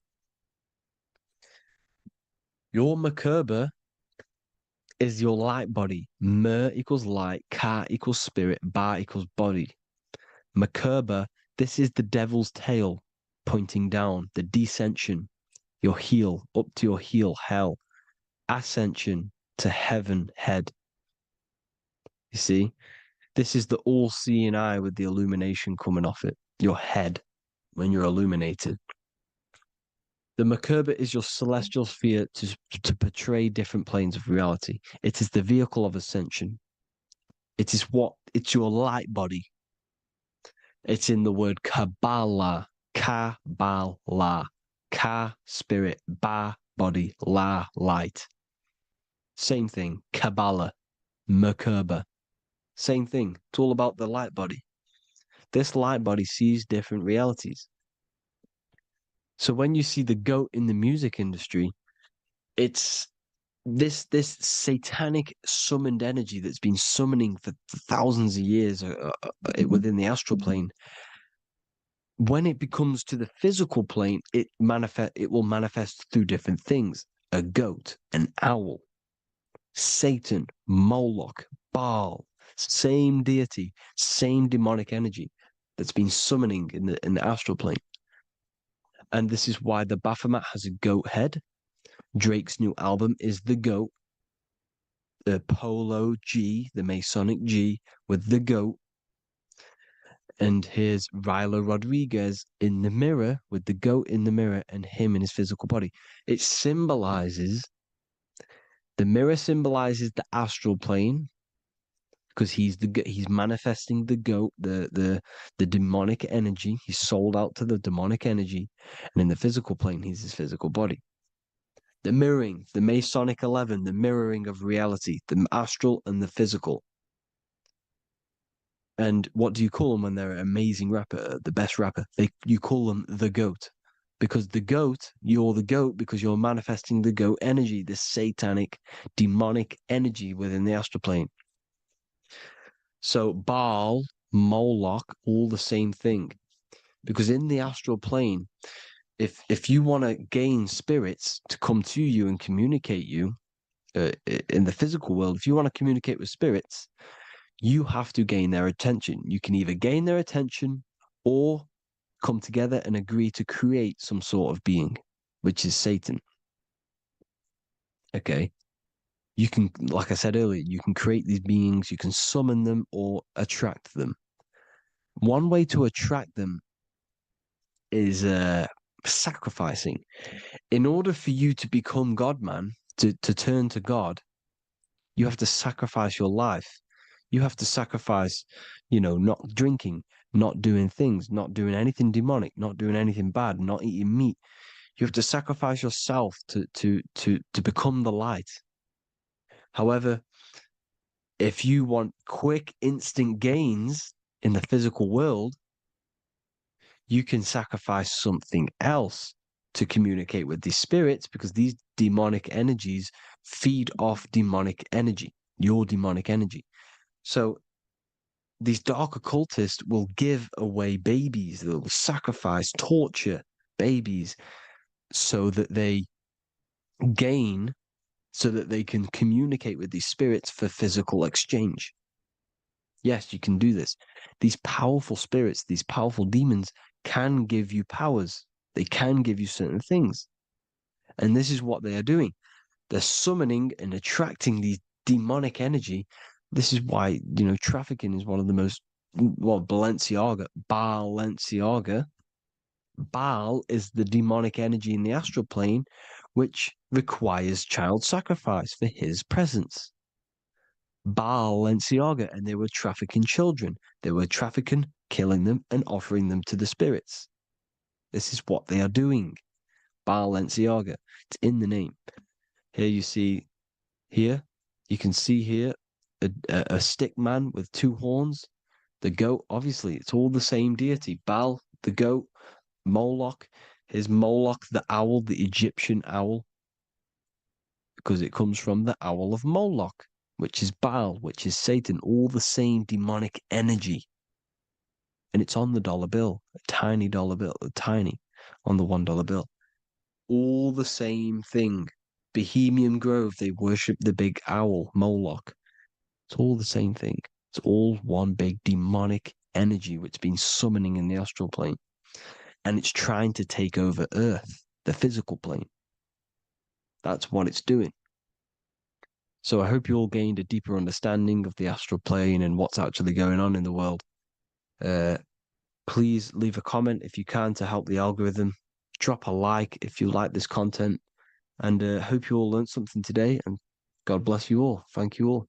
Your Merkaba is your light body. Mer equals light, Ka equals spirit, Ba equals body. Merkaba, this is the devil's tail pointing down, the descension, your heel, up to your heel, hell. Ascension to heaven, head. You see? This is the all-seeing eye with the illumination coming off it, your head, when you're illuminated. The Merkaba is your celestial sphere to portray different planes of reality. It is the vehicle of ascension. It's your light body. It's in the word Kabbalah, Kabbalah, Ka, spirit, Ba, body, La, light. Same thing, Kabbalah, Merkaba. Same thing. It's all about the light body. This light body sees different realities. So when you see the goat in the music industry, it's this satanic summoned energy that's been summoning for thousands of years within the astral plane. When it becomes to the physical plane, it will manifest through different things. A goat, an owl, Satan, Moloch, Baal, same deity, same demonic energy that's been summoning in the astral plane. And this is why the Baphomet has a goat head. Drake's new album is the goat. The Polo G, the Masonic G, with the goat. And here's Rylo Rodriguez in the mirror with the goat in the mirror and him in his physical body. It symbolizes, the mirror symbolizes the astral plane because he's manifesting the goat, the demonic energy. He's sold out to the demonic energy. And in the physical plane, he's his physical body. The mirroring, the Masonic 11, the mirroring of reality, the astral and the physical. And what do you call them when they're an amazing rapper, the best rapper? You call them the GOAT. Because the GOAT, you're the GOAT because you're manifesting the GOAT energy, this satanic, demonic energy within the astral plane. So Baal, Moloch, all the same thing. Because in the astral plane, if you want to gain spirits to come to you and communicate you in the physical world, if you want to communicate with spirits, you have to gain their attention. You can either gain their attention or come together and agree to create some sort of being, which is Satan. Okay. You can, like I said earlier, you can create these beings, you can summon them or attract them. One way to attract them is sacrificing. In order for you to become God, man, to turn to God, you have to sacrifice your life. You have to sacrifice, not drinking, not doing things, not doing anything demonic, not doing anything bad, not eating meat. You have to sacrifice yourself to become the light. However, if you want quick, instant gains in the physical world, you can sacrifice something else to communicate with these spirits because these demonic energies feed off demonic energy, your demonic energy. So these dark occultists will give away babies, they'll sacrifice, torture babies so that they gain, so that they can communicate with these spirits for physical exchange. Yes, you can do this. These powerful spirits, these powerful demons can give you powers. They can give you certain things. And this is what they are doing. They're summoning and attracting these demonic energy. This is why, trafficking is one of the most, Balenciaga. Baal is the demonic energy in the astral plane, which requires child sacrifice for his presence. Balenciaga, and they were trafficking children. They were trafficking, killing them, and offering them to the spirits. This is what they are doing. Balenciaga. It's in the name. Here you see, you can see here a stick man with two horns. The goat, obviously, it's all the same deity. Baal, the goat, Moloch, is Moloch the owl, the Egyptian owl, because it comes from the owl of Moloch, which is Baal, which is Satan, all the same demonic energy. And it's on the dollar bill, a tiny dollar bill, tiny on the $1 bill. All the same thing. Bohemian Grove, they worship the big owl, Moloch. It's all the same thing. It's all one big demonic energy which has been summoning in the astral plane. And it's trying to take over Earth, the physical plane. That's what it's doing. So I hope you all gained a deeper understanding of the astral plane and what's actually going on in the world. Please leave a comment if you can to help the algorithm. Drop a like if you like this content. And hope you all learned something today. And God bless you all. Thank you all.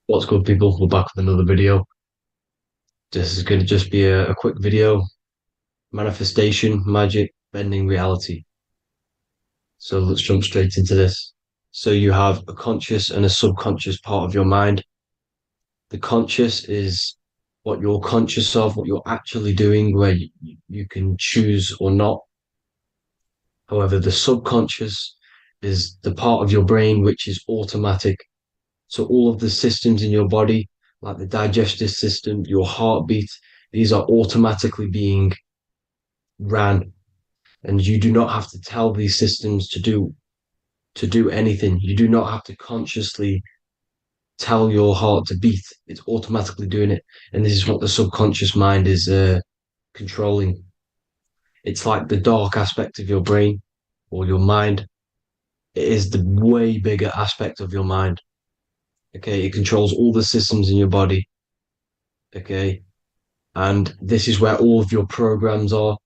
What's good, people? We're back with another video. This is going to just be a quick video. Manifestation, magic, bending reality. So let's jump straight into this. So you have a conscious and a subconscious part of your mind. The conscious is what you're conscious of, what you're actually doing, where you can choose or not. However, the subconscious is the part of your brain which is automatic. So all of the systems in your body, like the digestive system, your heartbeat, these are automatically being ran. And you do not have to tell these systems to do anything. You do not have to consciously tell your heart to beat. It's automatically doing it. And this is what the subconscious mind is controlling. It's like the dark aspect of your brain or your mind. It is the way bigger aspect of your mind. Okay, it controls all the systems in your body. Okay, and this is where all of your programs are.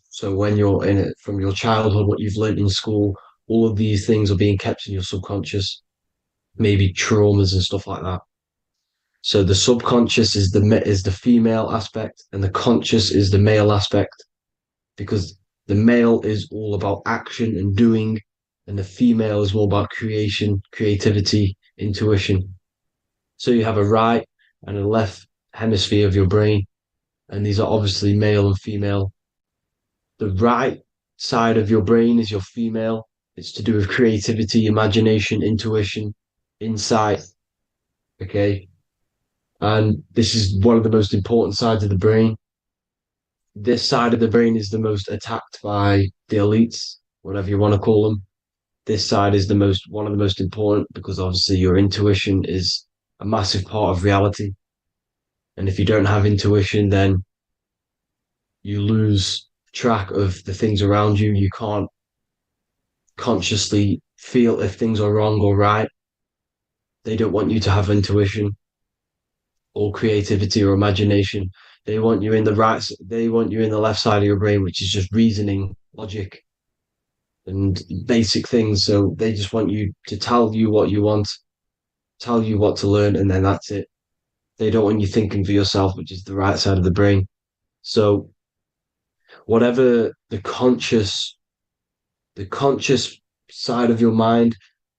So when you're in it from your childhood, what you've learned in school, all of these things are being kept in your subconscious, maybe traumas and stuff like that. So the subconscious is the female aspect, and the conscious is the male aspect, because the male is all about action and doing, and the female is more about creation, creativity, intuition. So you have a right and a left hemisphere of your brain, and these are obviously male and female. The right side of your brain is your female. It's to do with creativity, imagination, intuition, insight. Okay. And this is one of the most important sides of the brain. This side of the brain is the most attacked by the elites, whatever you want to call them. This side is one of the most important, because obviously your intuition is a massive part of reality. And if you don't have intuition, then you lose track of the things around you. You can't consciously feel if things are wrong or right. They don't want you to have intuition or creativity or imagination. They want you in the left side of your brain, which is just reasoning, logic, and basic things. So they just want you to tell you what you want, tell you what to learn, and then that's it. They don't want you thinking for yourself, which is the right side of the brain. So whatever the conscious side of your mind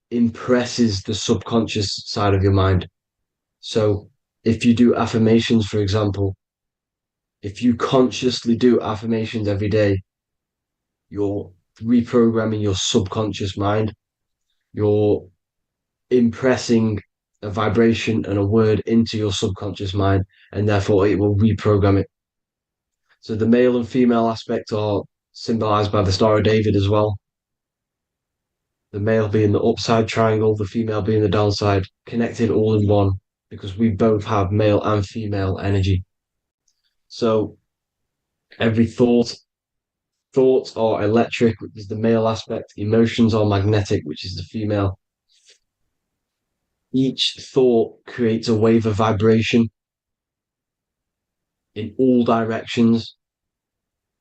impresses the subconscious side of your mind. So if you do affirmations, for example, if you consciously do affirmations every day, you're reprogramming your subconscious mind. You're impressing a vibration and a word into your subconscious mind, and therefore it will reprogram it. So the male and female aspect are symbolized by the Star of David as well. The male being the upside triangle, the female being the downside, connected all in one, because we both have male and female energy. So every thoughts are electric, which is the male aspect. Emotions are magnetic, which is the female. Each thought creates a wave of vibration in all directions.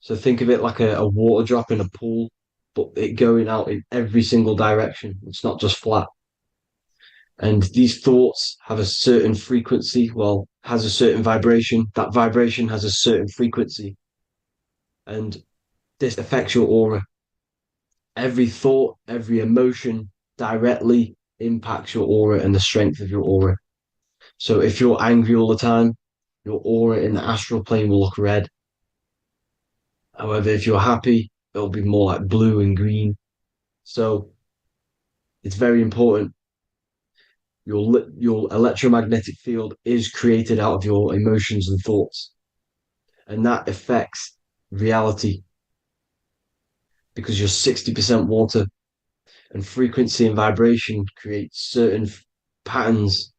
So think of it like a water drop in a pool, but it going out in every single direction. It's not just flat. And these thoughts have a certain frequency, has a certain vibration. That vibration has a certain frequency. and this affects your aura. Every thought, every emotion directly impacts your aura and the strength of your aura. So if you're angry all the time, your aura in the astral plane will look red. However, if you're happy, it'll be more like blue and green. So it's very important. Your electromagnetic field is created out of your emotions and thoughts, and that affects reality because you're 60% water, and frequency and vibration create certain patterns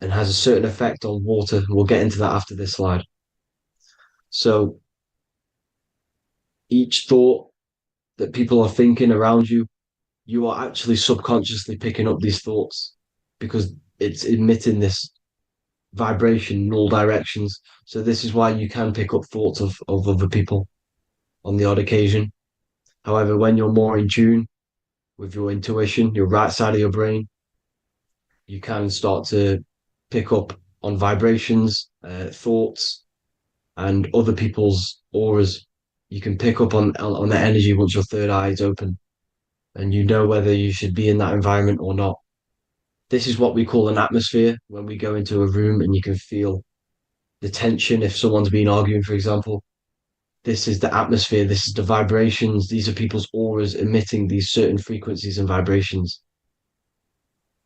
and has a certain effect on water. We'll get into that after this slide. So each thought that people are thinking around you, you are actually subconsciously picking up these thoughts because it's emitting this vibration in all directions. So this is why you can pick up thoughts of other people on the odd occasion. However, when you're more in tune with your intuition, your right side of your brain, you can start to pick up on vibrations, thoughts, and other people's auras. You can pick up on the energy once your third eye is open, and you know whether you should be in that environment or not. This is what we call an atmosphere when we go into a room and you can feel the tension if someone's been arguing, for example. This is the atmosphere, this is the vibrations, these are people's auras emitting these certain frequencies and vibrations.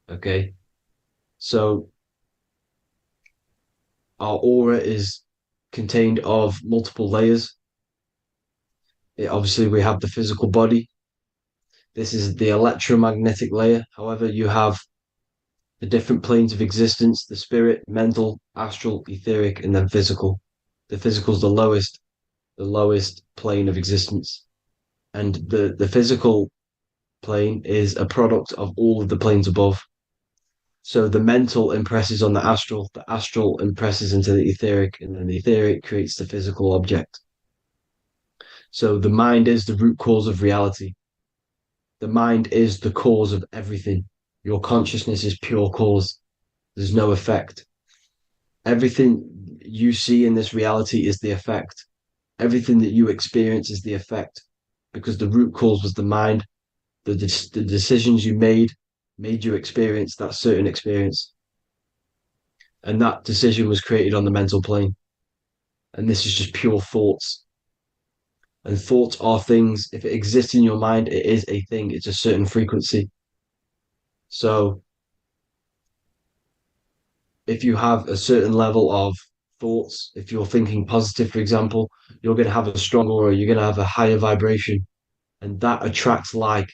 Okay. So our aura is contained of multiple layers. Obviously, we have the physical body. This is the electromagnetic layer. However, you have the different planes of existence, the spirit, mental, astral, etheric, and then physical. The physical is the lowest plane of existence. And the physical plane is a product of all of the planes above. So the mental impresses on the astral impresses into the etheric, and then the etheric creates the physical object. So the mind is the root cause of reality. The mind is the cause of everything. Your consciousness is pure cause. There's no effect. Everything you see in this reality is the effect. Everything that you experience is the effect because the root cause was the mind. The decisions you made you experience that certain experience. And that decision was created on the mental plane. And this is just pure thoughts. And thoughts are things. If it exists in your mind, it is a thing. It's a certain frequency. So if you have a certain level of thoughts, if you're thinking positive, for example, you're going to have a strong aura, you're going to have a higher vibration, and that attracts like.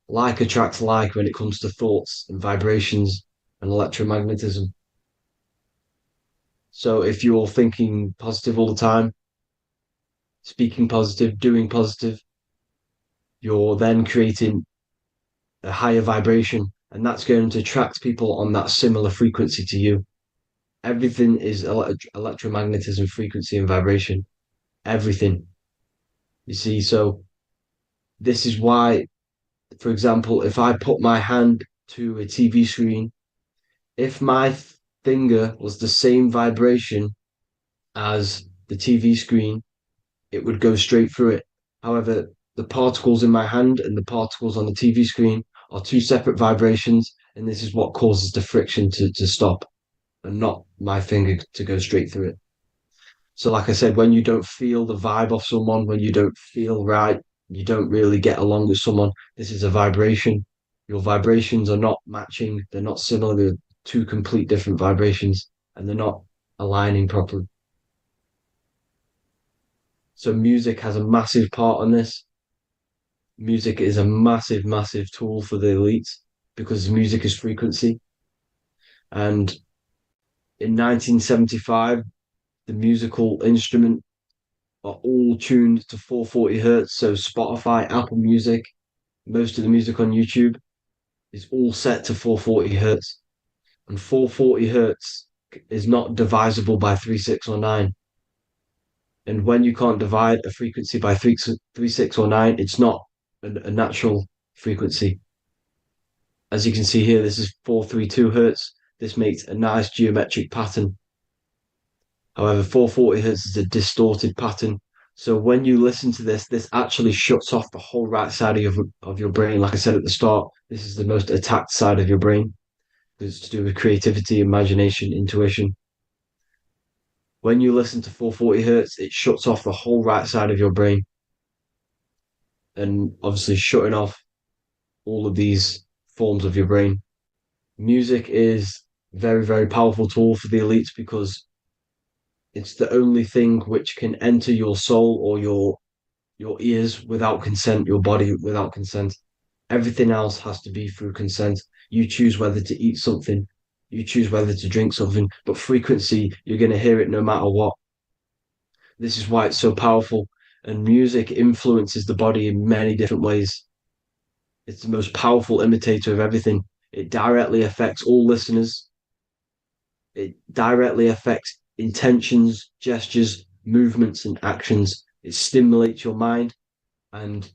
Like attracts like when it comes to thoughts and vibrations and electromagnetism. So if you're thinking positive all the time, speaking positive, doing positive, you're then creating a higher vibration, and that's going to attract people on that similar frequency to you. Everything is electromagnetism, frequency, and vibration. Everything. You see, so this is why, for example, if I put my hand to a TV screen, if my finger was the same vibration as the TV screen, it would go straight through it. However, the particles in my hand and the particles on the TV screen are two separate vibrations, and this is what causes the friction to stop and not my finger to go straight through it. So, like I said, when you don't feel the vibe of someone, when you don't feel right, you don't really get along with someone, this is a vibration. Your vibrations are not matching, they're not similar, they're two complete different vibrations, and they're not aligning properly. So music has a massive part on this. Music is a massive, massive tool for the elites because music is frequency. And in 1975, the musical instrument are all tuned to 440 hertz. So Spotify, Apple Music, most of the music on YouTube is all set to 440 hertz. And 440 hertz is not divisible by 3, 6, or 9. And when you can't divide a frequency by 3, 6, or 9, it's not a natural frequency. As you can see here, this is 432 hertz. This makes a nice geometric pattern. However, 440 hertz is a distorted pattern. So when you listen to this actually shuts off the whole right side of your brain. Like I said at the start, this is the most attacked side of your brain. It's to do with creativity, imagination, intuition. When you listen to 440 hertz, it shuts off the whole right side of your brain, and obviously shutting off all of these forms of your brain. Music is a very, very powerful tool for the elites because it's the only thing which can enter your soul or your ears without consent, your body without consent. Everything else has to be through consent. You choose whether to eat something, you choose whether to drink something, but frequency, you're going to hear it no matter what. This is why it's so powerful. And music influences the body in many different ways. It's the most powerful imitator of everything. It directly affects all listeners. It directly affects intentions, gestures, movements, and actions. It stimulates your mind, and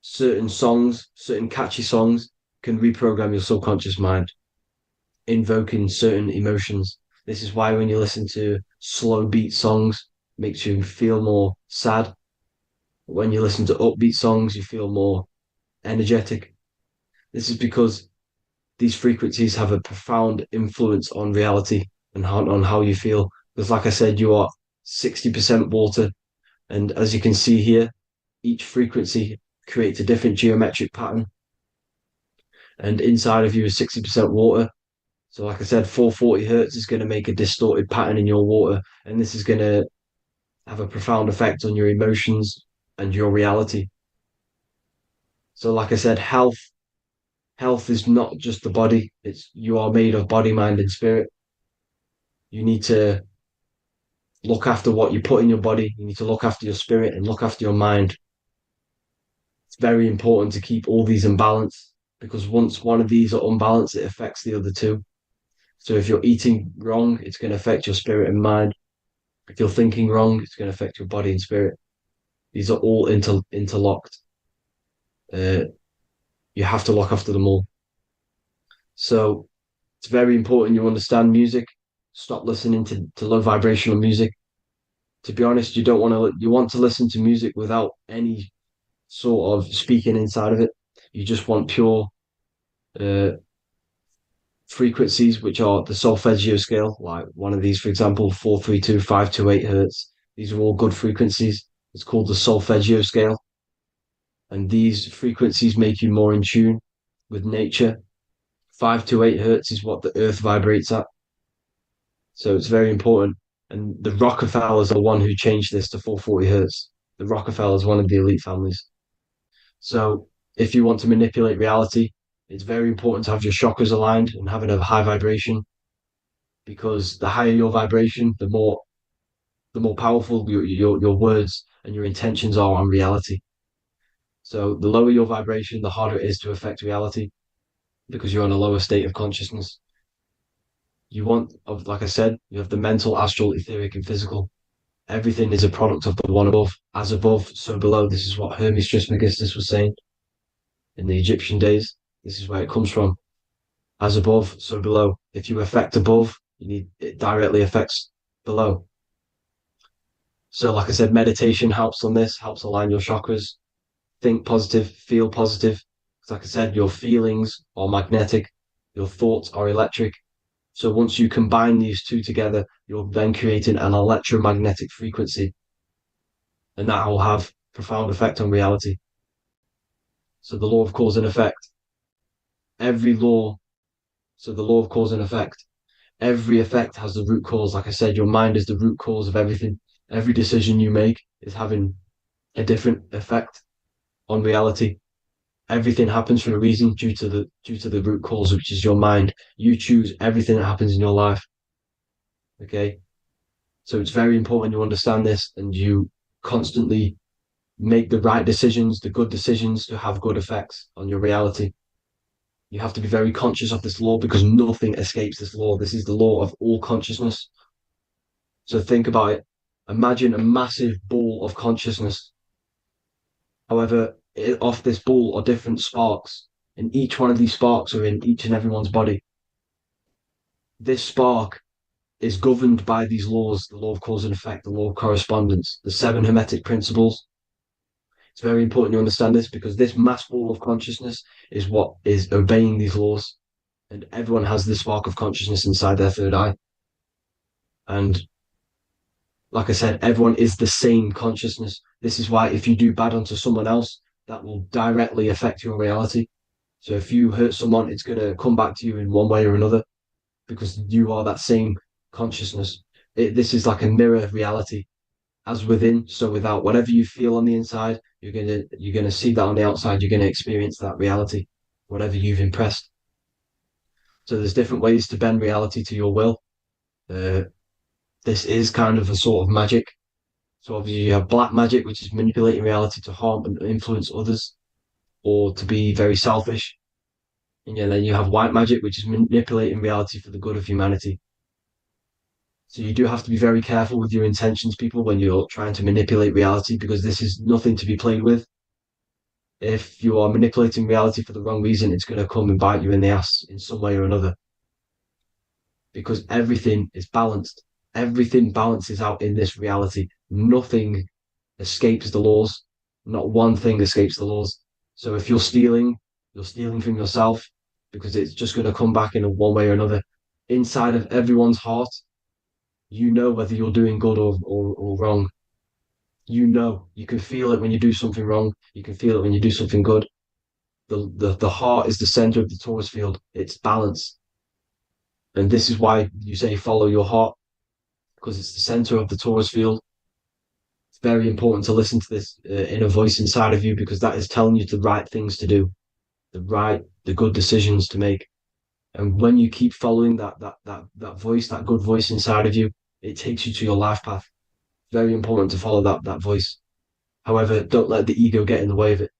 certain songs, certain catchy songs, can reprogram your subconscious mind, invoking certain emotions. This is why when you listen to slow beat songs, it makes you feel more sad. When you listen to upbeat songs, you feel more energetic. This is because these frequencies have a profound influence on reality and on how you feel. Because, like I said, you are 60% water. And as you can see here, each frequency creates a different geometric pattern. And inside of you is 60% water. So, like I said, 440 hertz is going to make a distorted pattern in your water. And this is going to have a profound effect on your emotions and your reality. So, like I said, health is not just the body. It's you are made of body, mind, and spirit. You need to look after what you put in your body. You need to look after your spirit and look after your mind. It's very important to keep all these in balance because once one of these are unbalanced, it affects the other two. So if you're eating wrong, it's going to affect your spirit and mind. If you're thinking wrong, it's going to affect your body and spirit. These are all interlocked. Uh, you have to look after them all. So it's very important you understand music. Stop listening to low vibrational music. To be honest, you want to listen to music without any sort of speaking inside of it. You just want pure uh, frequencies, which are the solfeggio scale, like one of these, for example, 432, 528 hertz. These are all good frequencies. It's called the solfeggio scale. And these frequencies make you more in tune with nature. 528 hertz is what the earth vibrates at. So it's very important. And the Rockefellers are the one who changed this to 440 hertz. The Rockefellers, one of the elite families. So if you want to manipulate reality, it's very important to have your chakras aligned and having a high vibration because the higher your vibration, the more powerful your words and your intentions are on reality. So the lower your vibration, the harder it is to affect reality because you're on a lower state of consciousness. Like I said, you have the mental, astral, etheric, and physical. Everything is a product of the one above. As above, so below. This is what Hermes Trismegistus was saying in the Egyptian days. This is where it comes from. As above, so below. If you affect above, it directly affects below. So, like I said, meditation helps on this, helps align your chakras. Think positive, feel positive. Like I said, your feelings are magnetic, your thoughts are electric. So once you combine these two together, you're then creating an electromagnetic frequency, and that will have profound effect on reality. So the law of cause and effect. Every law, so the law of cause and effect. Every effect has the root cause. Like I said, your mind is the root cause of everything. Every decision you make is having a different effect on reality. Everything happens for a reason due to the root cause, which is your mind. You choose everything that happens in your life. Okay. So it's very important you understand this and you constantly make the right decisions, the good decisions to have good effects on your reality. You have to be very conscious of this law because nothing escapes this law. This is the law of all consciousness. So think about it. Imagine a massive ball of consciousness. However, off this ball are different sparks, and each one of these sparks are in each and everyone's body. This spark is governed by these laws: the law of cause and effect, the law of correspondence, the seven hermetic principles. It's very important you understand this, because this mass ball of consciousness is what is obeying these laws. And everyone has this spark of consciousness inside their third eye. And like I said, everyone is the same consciousness. This is why if you do bad unto someone else, that will directly affect your reality. So if you hurt someone, it's going to come back to you in one way or another, because you are that same consciousness. This is like a mirror reality. As within, so without. Whatever you feel on the inside, you're gonna see that on the outside. You're gonna experience that reality, whatever you've impressed. So there's different ways to bend reality to your will. Uh, this is kind of a sort of magic. So obviously you have black magic, which is manipulating reality to harm and influence others, or to be very selfish. And then you have white magic, which is manipulating reality for the good of humanity. So you do have to be very careful with your intentions, people, when you're trying to manipulate reality, because this is nothing to be played with. If you are manipulating reality for the wrong reason, it's going to come and bite you in the ass in some way or another. Because everything is balanced. Everything balances out in this reality. Nothing escapes the laws. Not one thing escapes the laws. So if you're stealing from yourself, because it's just going to come back in one way or another. Inside of everyone's heart, you know whether you're doing good or wrong. You can feel it when you do something wrong. You can feel it when you do something good. The heart is the center of the torus field. It's balance. And this is why you say follow your heart, because it's the center of the torus field. It's very important to listen to this inner voice inside of you, because that is telling you the right things to do, the good decisions to make. And when you keep following that voice, that good voice inside of you, it takes you to your life path. Very important to follow that voice. However, don't let the ego get in the way of it.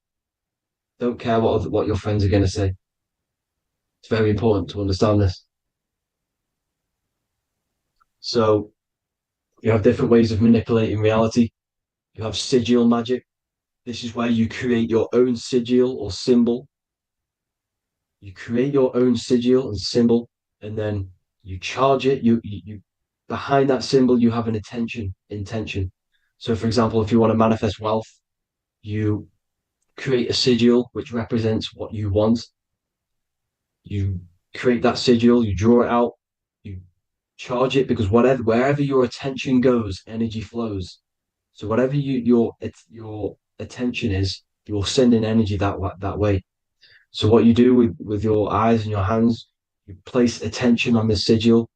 Don't care what your friends are going to say. It's very important to understand this. So you have different ways of manipulating reality. You have sigil magic. This is where you create your own sigil or symbol. You create your own sigil and symbol, and then you charge it. You behind that symbol, you have an intention. So, for example, if you want to manifest wealth, you create a sigil which represents what you want. You create that sigil, you draw it out, you charge it, because wherever your attention goes, energy flows. So whatever your attention is, you're sending energy that way. So what you do with your eyes and your hands, you place attention on the sigil.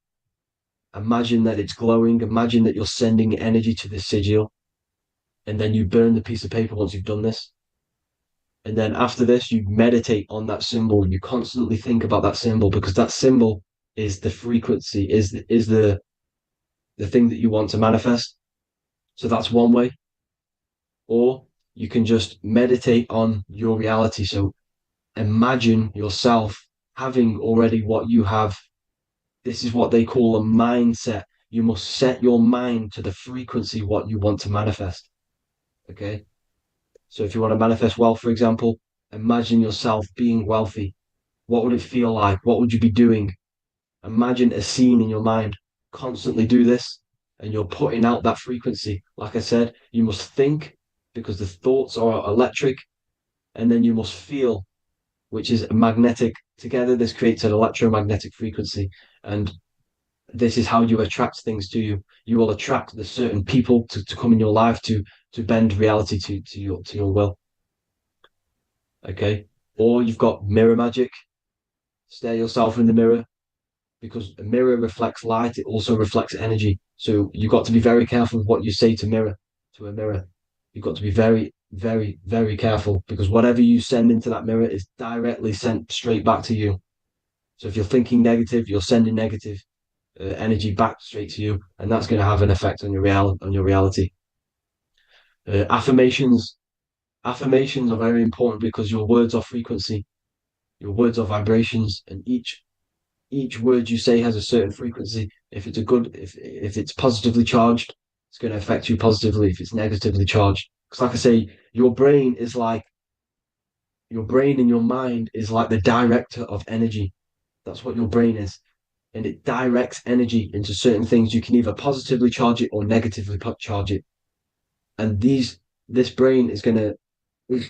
Imagine that it's glowing. Imagine that you're sending energy to the sigil, and then you burn the piece of paper once you've done this. And then after this, you meditate on that symbol. You constantly think about that symbol, because that symbol is the frequency, is the thing that you want to manifest. So that's one way. Or you can just meditate on your reality. So imagine yourself having already what you have. This is what they call a mindset. You must set your mind to the frequency what you want to manifest. Okay. So if you want to manifest wealth, for example, imagine yourself being wealthy. What would it feel like? What would you be doing? Imagine a scene in your mind. Constantly do this, and you're putting out that frequency. Like I said, you must think, because the thoughts are electric, and then you must feel, which is magnetic. Together, this creates an electromagnetic frequency, and this is how you attract things to you. You will attract the certain people to come in your life to bend reality to your will. Okay. Or you've got mirror magic. Stare yourself in the mirror, because a mirror reflects light. It also reflects energy. So you've got to be very careful with what you say to a mirror. You've got to be very, very, very careful, because whatever you send into that mirror is directly sent straight back to you. So if you're thinking negative, you're sending negative energy back straight to you, and that's going to have an effect on your reality. Affirmations are very important, because your words are frequency, your words are vibrations, and each word you say has a certain frequency. If it's positively charged, it's going to affect you positively. If it's negatively charged, because like I say, your brain and your mind is like the director of energy. That's what your brain is. and it directs energy into certain things. You can either positively charge it or negatively charge it. And this brain is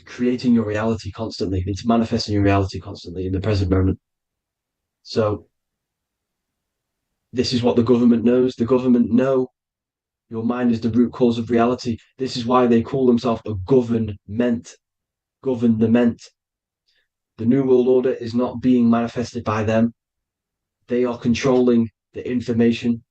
creating your reality constantly. It's manifesting your reality constantly in the present moment. So this is what the government knows. The government know your mind is the root cause of reality. This is why they call themselves a government. Government. The New World Order is not being manifested by them. They are controlling the information.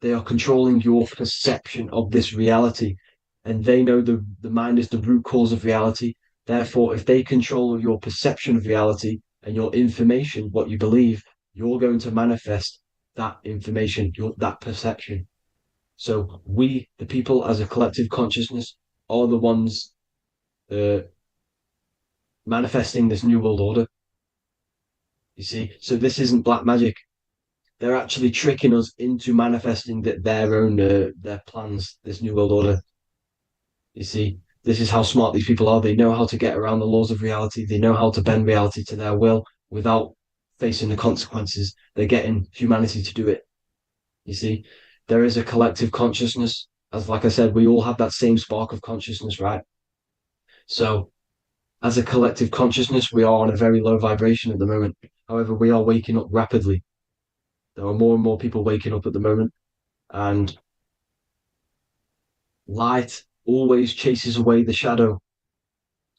They are controlling your perception of this reality. And they know the mind is the root cause of reality. Therefore, if they control your perception of reality and your information, what you believe, you're going to manifest that information, that perception. So we, the people as a collective consciousness, are the ones manifesting this New World Order. You see, so this isn't black magic. They're actually tricking us into manifesting their own their plans, this New World Order. You see, this is how smart these people are. They know how to get around the laws of reality. They know how to bend reality to their will without facing the consequences. They're getting humanity to do it. You see, there is a collective consciousness. As like I said, we all have that same spark of consciousness, right? So as a collective consciousness, we are on a very low vibration at the moment. However, we are waking up rapidly. There are more and more people waking up at the moment, and light always chases away the shadow.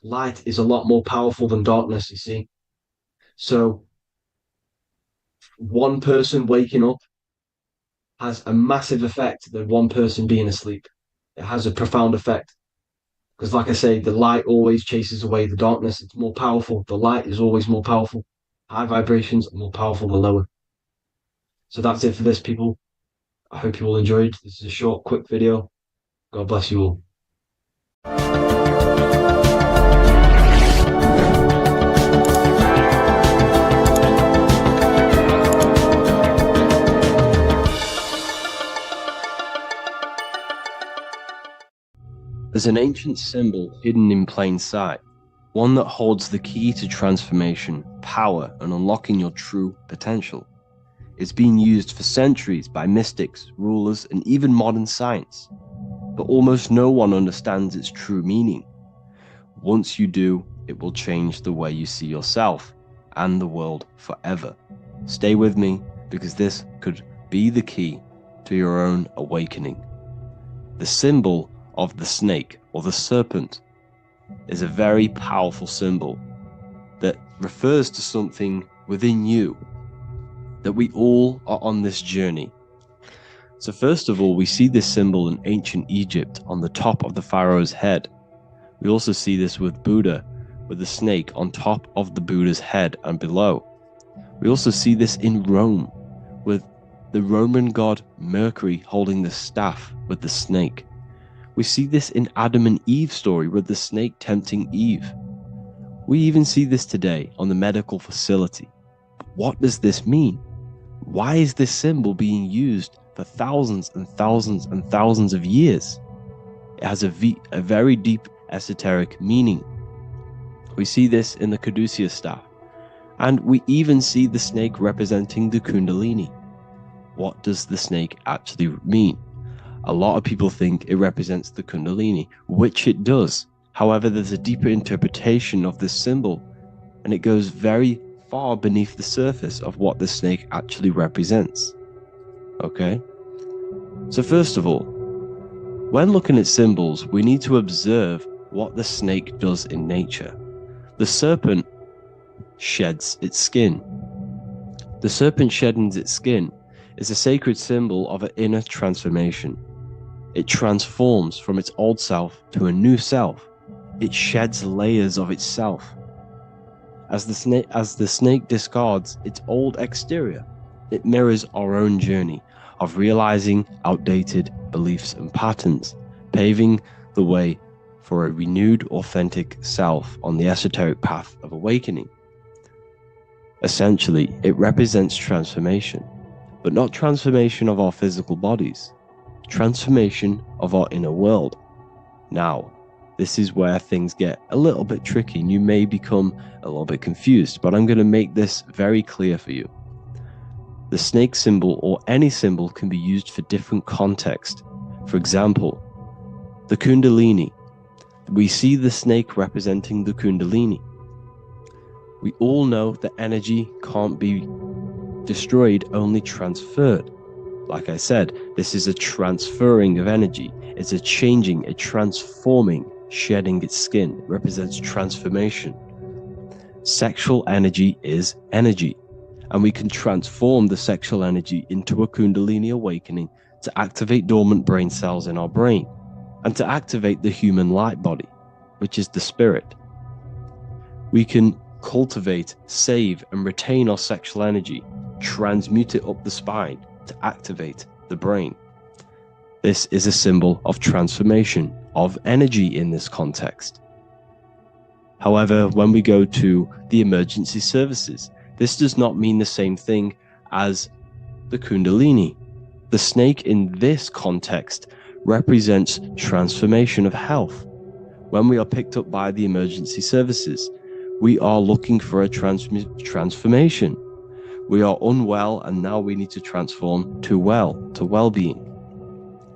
Light is a lot more powerful than darkness, you see. So one person waking up has a massive effect than one person being asleep. It has a profound effect. Because like I say, the light always chases away the darkness. It's more powerful. The light is always more powerful. High vibrations are more powerful than lower. So that's it for this, people. I hope you all enjoyed. This is a short, quick video. God bless you all. There's an ancient symbol hidden in plain sight, one that holds the key to transformation, power, and unlocking your true potential. It's been used for centuries by mystics, rulers, and even modern science, but almost no one understands its true meaning. Once you do, it will change the way you see yourself and the world forever. Stay with me, because this could be the key to your own awakening. The symbol of the snake, or the serpent, is a very powerful symbol that refers to something within you, that we all are on this journey. So first of all, we see this symbol in ancient Egypt on the top of the pharaoh's head. We also see this with Buddha, with the snake on top of the Buddha's head and below. We also see this in Rome, with the Roman god Mercury holding the staff with the snake. We see this in Adam and Eve's story with the snake tempting Eve. We even see this today on the medical facility. But what does this mean? Why is this symbol being used for thousands and thousands and thousands of years? It has a very deep esoteric meaning. We see this in the Caduceus staff, and we even see the snake representing the Kundalini. What does the snake actually mean? A lot of people think it represents the Kundalini, which it does. However, there's a deeper interpretation of this symbol, and it goes very far beneath the surface of what the snake actually represents. Okay? So first of all, when looking at symbols, we need to observe what the snake does in nature. The serpent sheds its skin. The serpent shedding its skin is a sacred symbol of an inner transformation. It transforms from its old self to a new self. It sheds layers of itself. As the snake discards its old exterior, it mirrors our own journey of realizing outdated beliefs and patterns, paving the way for a renewed, authentic self on the esoteric path of awakening. Essentially, it represents transformation, but not transformation of our physical bodies, transformation of our inner world. Now, this is where things get a little bit tricky and you may become a little bit confused, but I'm going to make this very clear for you. The snake symbol or any symbol can be used for different context. For example, the Kundalini. We see the snake representing the Kundalini. We all know that energy can't be destroyed, only transferred. Like I said, this is a transferring of energy. It's a changing, a transforming, shedding its skin. It represents transformation. Sexual energy is energy, and we can transform the sexual energy into a Kundalini awakening to activate dormant brain cells in our brain and to activate the human light body, which is the spirit. We can cultivate, save, and retain our sexual energy, transmute it up the spine to activate the brain. This is a symbol of transformation, of energy in this context. However, when we go to the emergency services, this does not mean the same thing as the Kundalini. The snake in this context represents transformation of health. When we are picked up by the emergency services, we are looking for a transformation. We are unwell, and now we need to transform to well-being.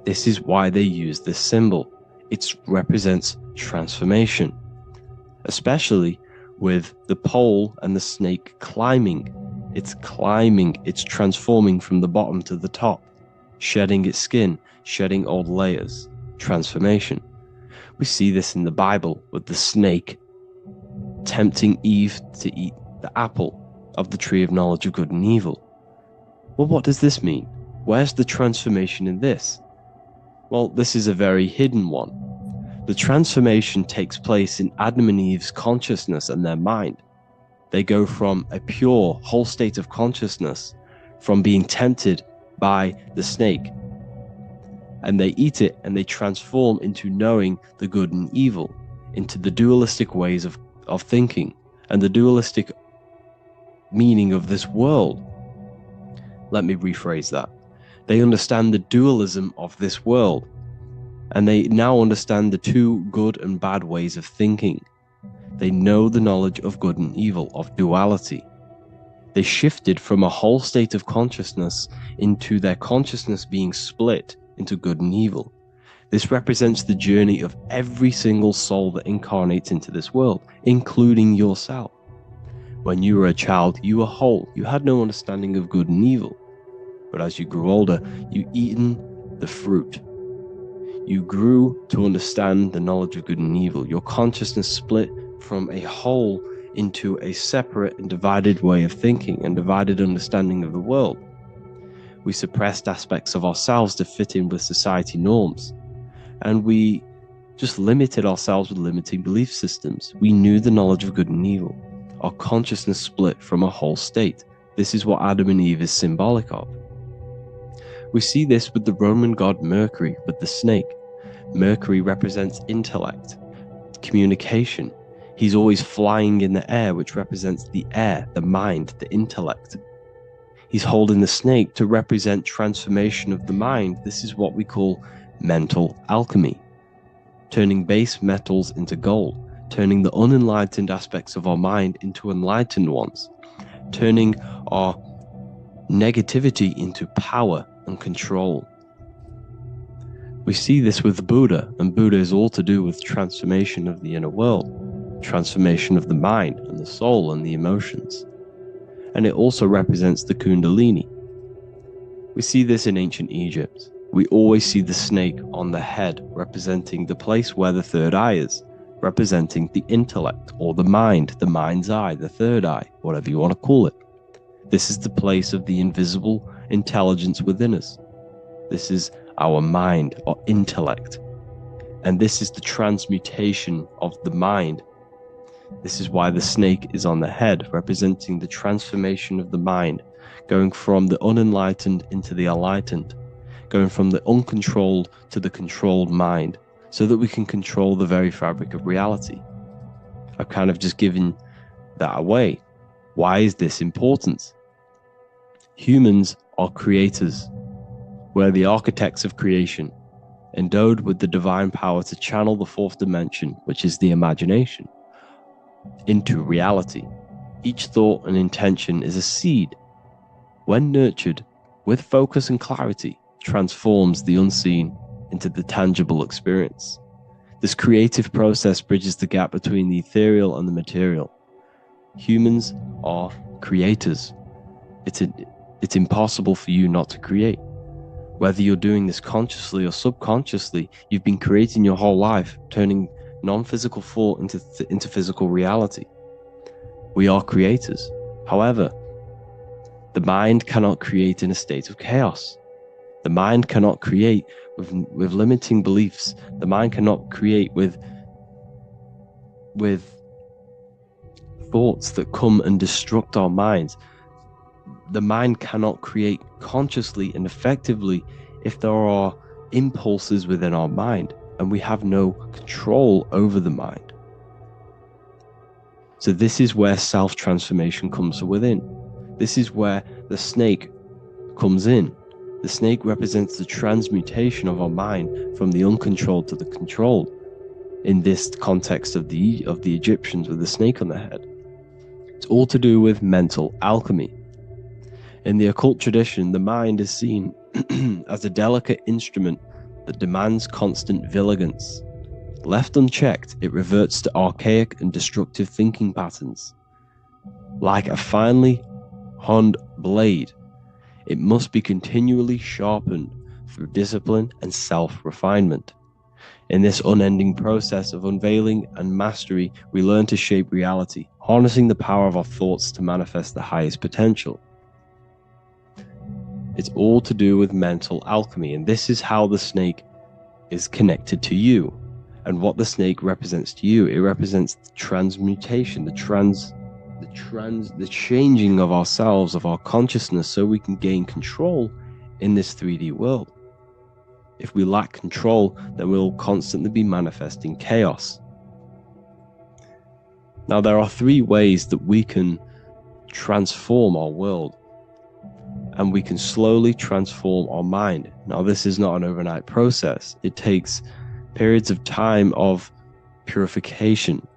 This is why they use this symbol. It represents transformation, especially with the pole and the snake climbing. It's climbing, it's transforming from the bottom to the top, shedding its skin, shedding old layers, transformation. We see this in the Bible with the snake tempting Eve to eat the apple of the tree of knowledge of good and evil. Well, what does this mean? Where's the transformation in this? Well, this is a very hidden one. The transformation takes place in Adam and Eve's consciousness and their mind. They go from a pure, whole state of consciousness, from being tempted by the snake, and they eat it and they transform into knowing the good and evil, into the dualistic ways of thinking and the dualistic meaning of this world. Let me rephrase that. They understand the dualism of this world, and they now understand the two good and bad ways of thinking. They know the knowledge of good and evil, of duality. They shifted from a whole state of consciousness into their consciousness being split into good and evil. This represents the journey of every single soul that incarnates into this world, including yourself. When you were a child, you were whole. You had no understanding of good and evil. But as you grew older, you eaten the fruit. You grew to understand the knowledge of good and evil. Your consciousness split from a whole into a separate and divided way of thinking and divided understanding of the world. We suppressed aspects of ourselves to fit in with society norms. And we just limited ourselves with limiting belief systems. We knew the knowledge of good and evil. Our consciousness split from a whole state. This is what Adam and Eve is symbolic of. We see this with the Roman god Mercury, with the snake. Mercury represents intellect, communication. He's always flying in the air, which represents the air, the mind, the intellect. He's holding the snake to represent transformation of the mind. This is what we call mental alchemy, turning base metals into gold, turning the unenlightened aspects of our mind into enlightened ones, turning our negativity into power and control. We see this with Buddha, and Buddha is all to do with transformation of the inner world, transformation of the mind and the soul and the emotions. And it also represents the Kundalini. We see this in ancient Egypt. We always see the snake on the head, representing the place where the third eye is, representing the intellect or the mind, the mind's eye, the third eye, whatever you want to call it. This is the place of the invisible intelligence within us. This is our mind or intellect. And this is the transmutation of the mind. This is why the snake is on the head, representing the transformation of the mind, going from the unenlightened into the enlightened, going from the uncontrolled to the controlled mind, so that we can control the very fabric of reality. I've kind of just given that away. Why is this important? Humans are creators. We're the architects of creation, endowed with the divine power to channel the fourth dimension, which is the imagination, into reality. Each thought and intention is a seed. when nurtured with focus and clarity, transforms the unseen into the tangible experience. This creative process bridges the gap between the ethereal and the material. Humans are creators. It's impossible for you not to create. Whether you're doing this consciously or subconsciously, you've been creating your whole life, turning non-physical thought into physical reality. We are creators. However, the mind cannot create in a state of chaos. The mind cannot create with limiting beliefs. The mind cannot create with thoughts that come and destruct our minds. The mind cannot create consciously and effectively if there are impulses within our mind and we have no control over the mind. So this is where self-transformation comes from within. This is where the snake comes in. The snake represents the transmutation of our mind from the uncontrolled to the controlled. In this context of the Egyptians with the snake on their head. It's all to do with mental alchemy. In the occult tradition, the mind is seen as a delicate instrument that demands constant vigilance. Left unchecked, it reverts to archaic and destructive thinking patterns. Like a finely honed blade, it must be continually sharpened through discipline and self-refinement. In this unending process of unveiling and mastery, we learn to shape reality, harnessing the power of our thoughts to manifest the highest potential. It's all to do with mental alchemy, and this is how the snake is connected to you. And what the snake represents to you, it represents the transmutation, the changing of ourselves, of our consciousness, so we can gain control in this 3D world. If we lack control, then we'll constantly be manifesting chaos. Now, there are 3 ways that we can transform our world, and we can slowly transform our mind. Now, this is not an overnight process. It takes periods of time of purification.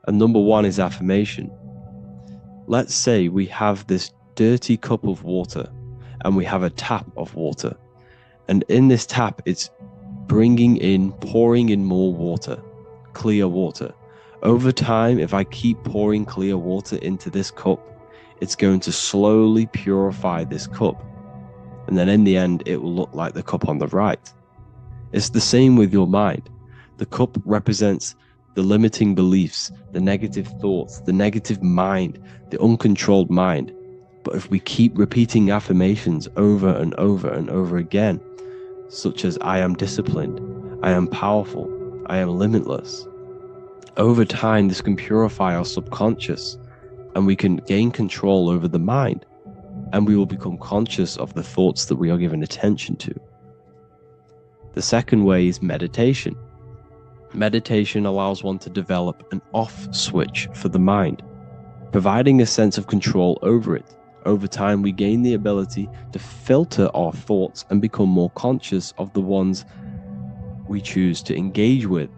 And number 1 is affirmation. Let's say we have this dirty cup of water, and we have a tap of water. And in this tap, it's pouring in more water, clear water. Over time, if I keep pouring clear water into this cup, it's going to slowly purify this cup. And then in the end, it will look like the cup on the right. It's the same with your mind. The cup represents the limiting beliefs, the negative thoughts, the negative mind, the uncontrolled mind. But if we keep repeating affirmations over and over and over again, such as I am disciplined, I am powerful, I am limitless. Over time, this can purify our subconscious and we can gain control over the mind, and we will become conscious of the thoughts that we are giving attention to. The second way is meditation. Meditation allows one to develop an off switch for the mind, providing a sense of control over it. Over time, we gain the ability to filter our thoughts and become more conscious of the ones we choose to engage with.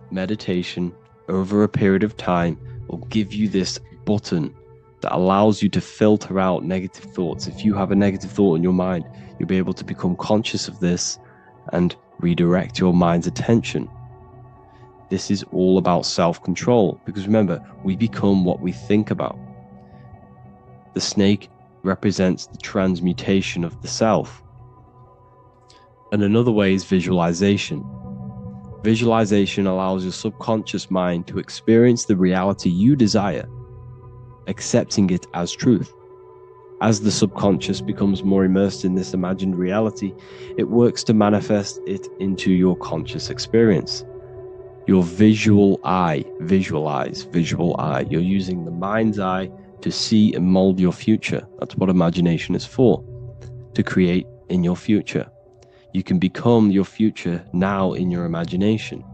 Meditation, over a period of time, will give you this button that allows you to filter out negative thoughts. If you have a negative thought in your mind, you'll be able to become conscious of this and redirect your mind's attention. This is all about self-control, because remember, we become what we think about. The snake represents the transmutation of the self. And another way is visualization. Visualization allows your subconscious mind to experience the reality you desire, accepting it as truth. As the subconscious becomes more immersed in this imagined reality, it works to manifest it into your conscious experience. Your visual eye, visual eye. You're using the mind's eye to see and mold your future. That's what imagination is for, to create in your future. You can become your future now in your imagination.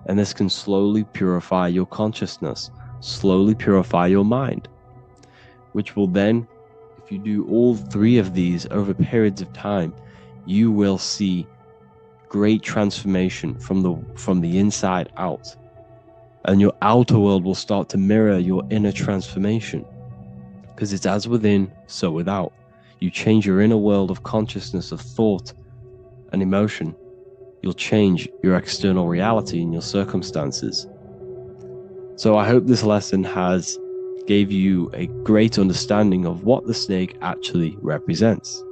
And this can slowly purify your consciousness, slowly purify your mind, which will then, if you do all 3 of these over periods of time, you will see great transformation from the inside out. And your outer world will start to mirror your inner transformation. because it's as within, so without. You change your inner world of consciousness, of thought and emotion, you'll change your external reality and your circumstances. So I hope this lesson has gave you a great understanding of what the snake actually represents.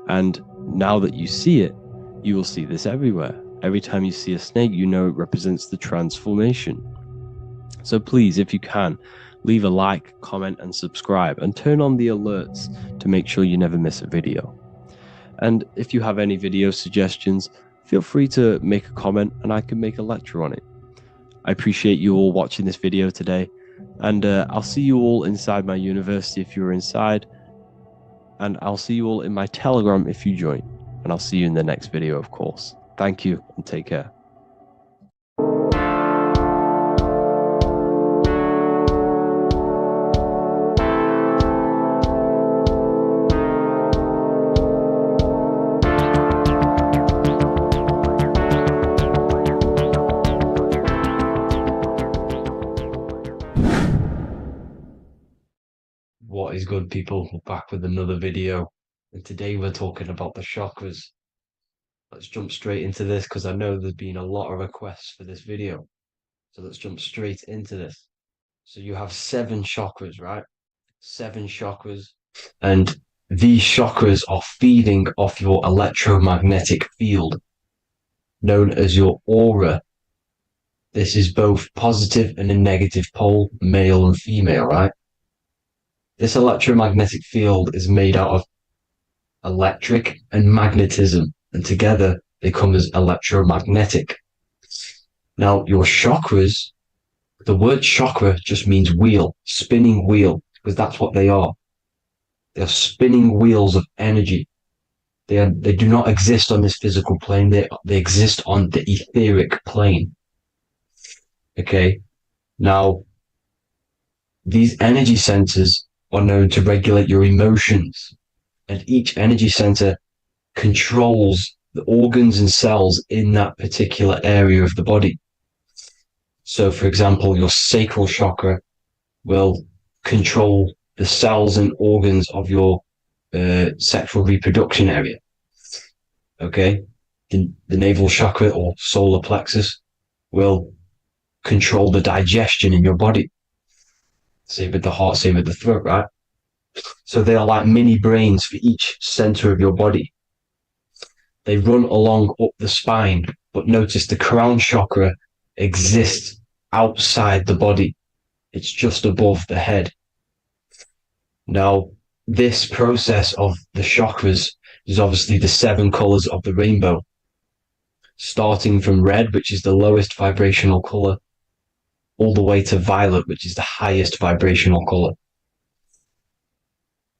And now that you see it, you will see this everywhere. Every time you see a snake, you know it represents the transformation. So please, if you can, leave a like, comment, and subscribe, and turn on the alerts to make sure you never miss a video. And if you have any video suggestions, feel free to make a comment and I can make a lecture on it. I appreciate you all watching this video today, and I'll see you all inside my university if you're inside, and I'll see you all in my Telegram if you join, and I'll see you in the next video, of course. Thank you and take care. What is good, people? We're back with another video, and today we're talking about the chakras. Let's jump straight into this because I know there's been a lot of requests for this video. So let's jump straight into this. So you have 7 chakras, right? 7 chakras, and these chakras are feeding off your electromagnetic field, known as your aura. This is both positive and a negative pole, male and female, right? This electromagnetic field is made out of electric and magnetism, and together they come as electromagnetic. Now, your chakras, the word chakra just means wheel, spinning wheel, because that's what they are. They're spinning wheels of energy. They do not exist on this physical plane. They exist on the etheric plane. Okay? Now, these energy centers are known to regulate your emotions, and each energy center controls the organs and cells in that particular area of the body. So, for example, your sacral chakra will control the cells and organs of your sexual reproduction area. Okay? The navel chakra or solar plexus will control the digestion in your body. Same with the heart, same with the throat, right? So they are like mini brains for each center of your body. They run along up the spine, but notice the crown chakra exists outside the body. It's just above the head. Now, this process of the chakras is obviously the 7 colors of the rainbow, starting from red, which is the lowest vibrational color, all the way to violet, which is the highest vibrational color.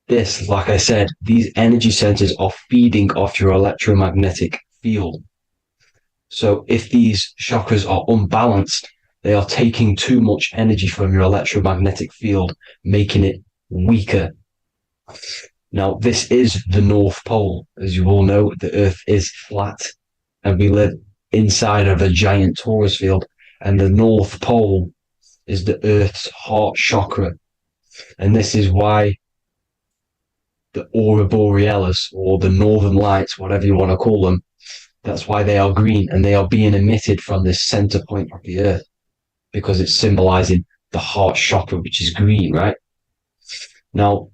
This, like I said, these energy centers are feeding off your electromagnetic field. So if these chakras are unbalanced, they are taking too much energy from your electromagnetic field, making it weaker. Now, this is the North Pole. As you all know, the Earth is flat, and we live inside of a giant torus field, and the North Pole is the Earth's heart chakra. And this is why the aurora borealis, or the northern lights, whatever you want to call them, that's why they are green, and they are being emitted from this center point of the Earth, because it's symbolizing the heart chakra, which is green, right? Now,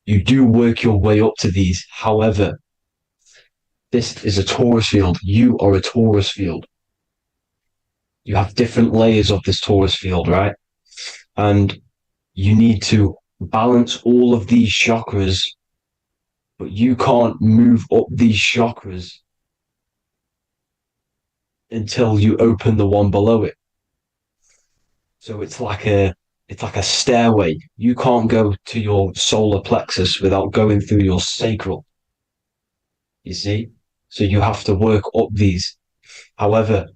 you do work your way up to these. However, this is a torus field. You are a torus field. You have different layers of this torus field, right? And you need to balance all of these chakras, but you can't move up these chakras until you open the one below it. So it's like a stairway. You can't go to your solar plexus without going through your sacral. You see? So you have to work up these. However,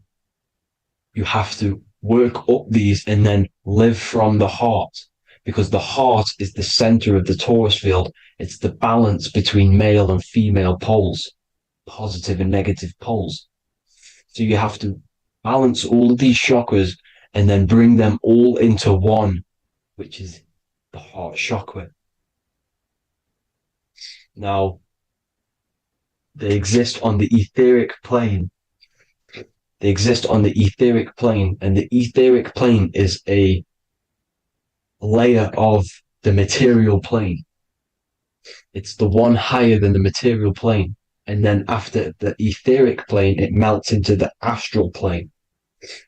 you have to work up these and then live from the heart, because the heart is the center of the torus field. It's the balance between male and female poles, positive and negative poles. So you have to balance all of these chakras and then bring them all into one, which is the heart chakra. Now, they exist on the etheric plane. They exist on the etheric plane, and the etheric plane is a layer of the material plane. It's the one higher than the material plane. And then after the etheric plane, it melts into the astral plane.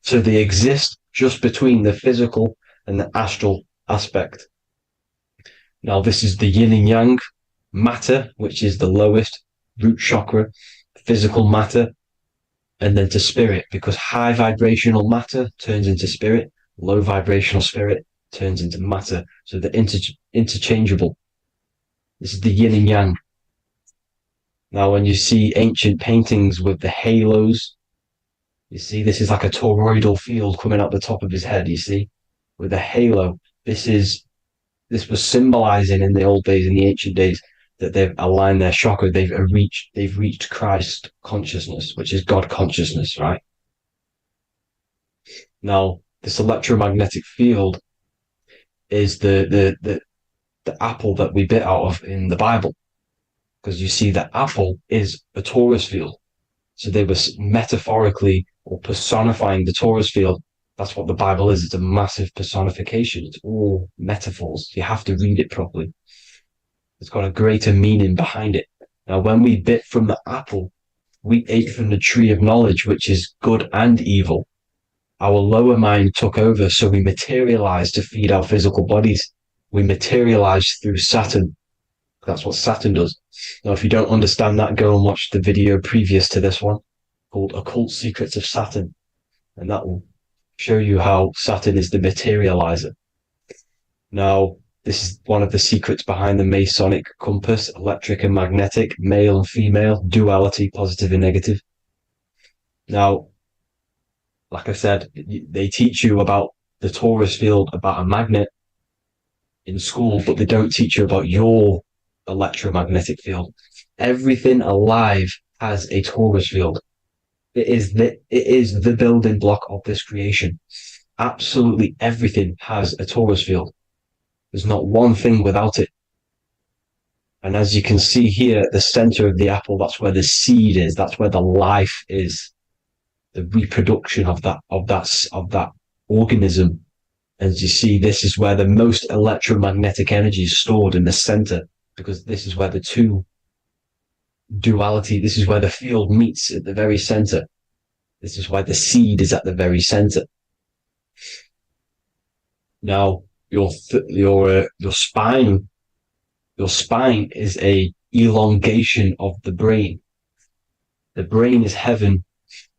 So they exist just between the physical and the astral aspect. Now, this is the yin and yang matter, which is the lowest root chakra, physical matter, and then to spirit, because high vibrational matter turns into spirit, low vibrational spirit turns into matter. So they're interchangeable. This is the yin and yang. Now, when you see ancient paintings with the halos, you see this is like a toroidal field coming out the top of his head, you see, with a halo. This was symbolizing in the old days, in the ancient days, that they've aligned their chakra, they've reached Christ consciousness, which is God consciousness, right? Now, this electromagnetic field is the apple that we bit out of in the Bible, because you see that apple is a torus field. So they were metaphorically or personifying the torus field. That's what the Bible is. It's a massive personification. It's all metaphors. You have to read it properly. It's got a greater meaning behind it. Now, when we bit from the apple, we ate from the tree of knowledge, which is good and evil. Our lower mind took over, so we materialized to feed our physical bodies. We materialized through Saturn. That's what Saturn does. Now, if you don't understand that, go and watch the video previous to this one called Occult Secrets of Saturn. And that will show you how Saturn is the materializer. Now, this is one of the secrets behind the Masonic compass, electric and magnetic, male and female, duality, positive and negative. Now, like I said, they teach you about the torus field, about a magnet in school, but they don't teach you about your electromagnetic field. Everything alive has a torus field. It is the building block of this creation. Absolutely everything has a torus field. There's not one thing without it. And as you can see here at the center of the apple, that's where the seed is. That's where the life is. The reproduction of that organism. As you see, this is where the most electromagnetic energy is stored, in the center, because this is where the two duality, this is where the field meets at the very center. This is why the seed is at the very center. Now, your spine is a elongation of the brain. The brain is heaven,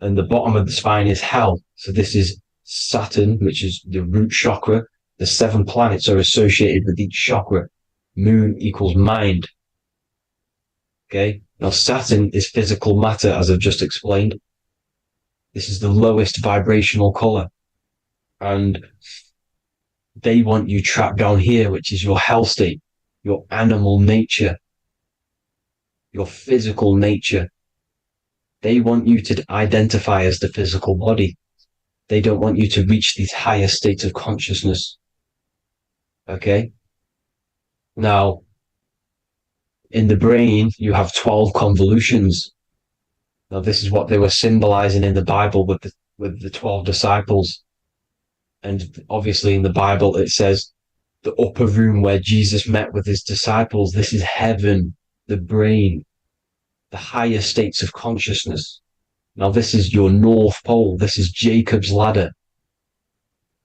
and the bottom of the spine is hell. So this is Saturn, which is the root chakra. The 7 planets are associated with each chakra. Moon equals mind. Okay. Now Saturn is physical matter, as I've just explained. This is the lowest vibrational color. And they want you trapped down here, which is your hell state, your animal nature, your physical nature. They want you to identify as the physical body. They don't want you to reach these higher states of consciousness. Okay? Now, in the brain, you have 12 convolutions. Now, this is what they were symbolizing in the Bible with the 12 disciples. And obviously in the Bible, it says the upper room where Jesus met with his disciples. This is heaven, the brain, the higher states of consciousness. Now, this is your North Pole. This is Jacob's ladder.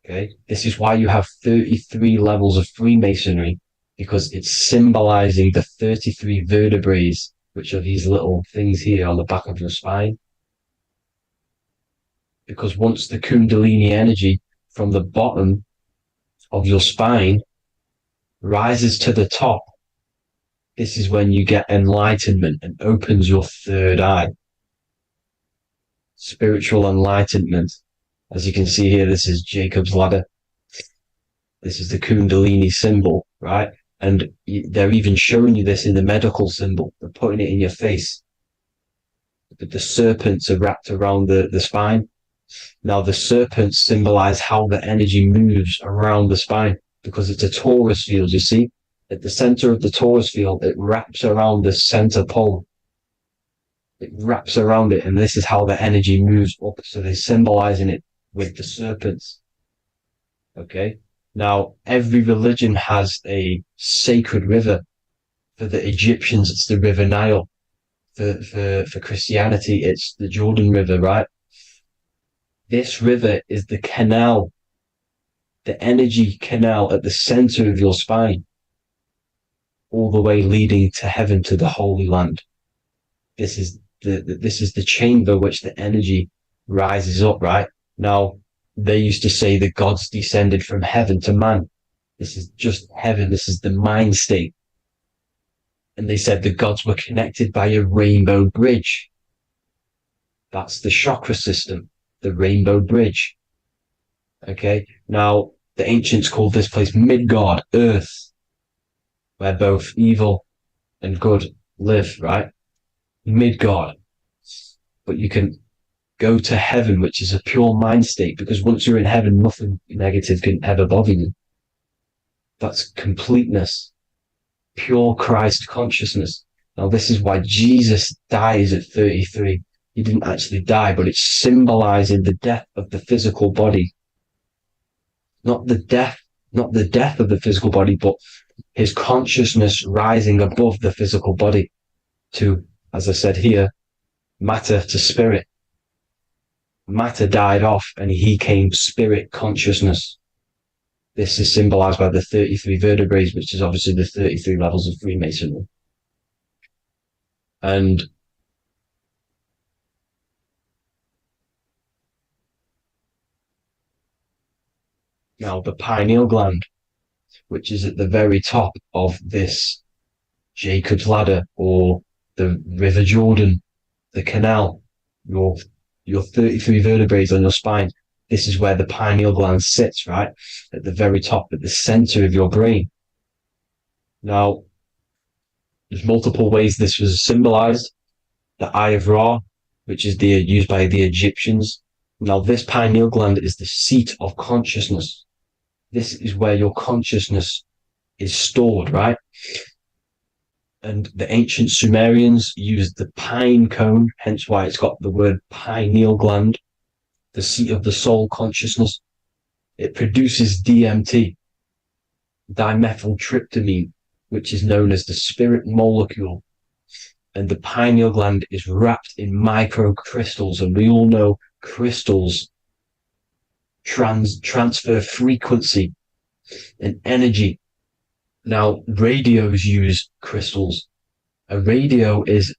Okay. This is why you have 33 levels of Freemasonry, because it's symbolizing the 33 vertebrae, which are these little things here on the back of your spine. Because once the Kundalini energy from the bottom of your spine rises to the top, this is when you get enlightenment and opens your third eye. Spiritual enlightenment. As you can see here, this is Jacob's ladder. This is the Kundalini symbol, right? And they're even showing you this in the medical symbol. They're putting it in your face. But the serpents are wrapped around the spine. Now, the serpents symbolize how the energy moves around the spine, because it's a torus field, you see? At the center of the torus field, it wraps around the center pole. It wraps around it, and this is how the energy moves up. So they're symbolizing it with the serpents. Okay. Now, every religion has a sacred river. For the Egyptians, it's the River Nile. For Christianity, it's the Jordan River, right? This river is the canal, the energy canal at the center of your spine, all the way leading to heaven, to the Holy Land. This is the chamber which the energy rises up, right? Now, they used to say the gods descended from heaven to man. This is just heaven. This is the mind state. And they said the gods were connected by a rainbow bridge. That's the chakra system, the rainbow bridge. Okay. Now, the ancients called this place Midgard, Earth, where both evil and good live, right? Midgard. But you can go to heaven, which is a pure mind state, because once you're in heaven, nothing negative can ever bother you. That's completeness, pure Christ consciousness. Now, this is why Jesus dies at 33. He didn't actually die, but it's symbolizing the death of the physical body. Not the death of the physical body, but his consciousness rising above the physical body to, as I said here, matter to spirit. Matter died off and he came spirit consciousness. This is symbolized by the 33 vertebrae, which is obviously the 33 levels of Freemasonry. And now the pineal gland, which is at the very top of this Jacob's ladder, or the River Jordan, the canal, your 33 vertebrae on your spine. This is where the pineal gland sits, right? At the very top, at the center of your brain. Now, there's multiple ways this was symbolized. The Eye of Ra, which is used by the Egyptians. Now, this pineal gland is the seat of consciousness. This is where your consciousness is stored, right? And the ancient Sumerians used the pine cone, hence why it's got the word pineal gland, the seat of the soul consciousness. It produces DMT, dimethyltryptamine, which is known as the spirit molecule. And the pineal gland is wrapped in microcrystals, and we all know crystals transfer frequency and energy. Now, radios use crystals. A radio is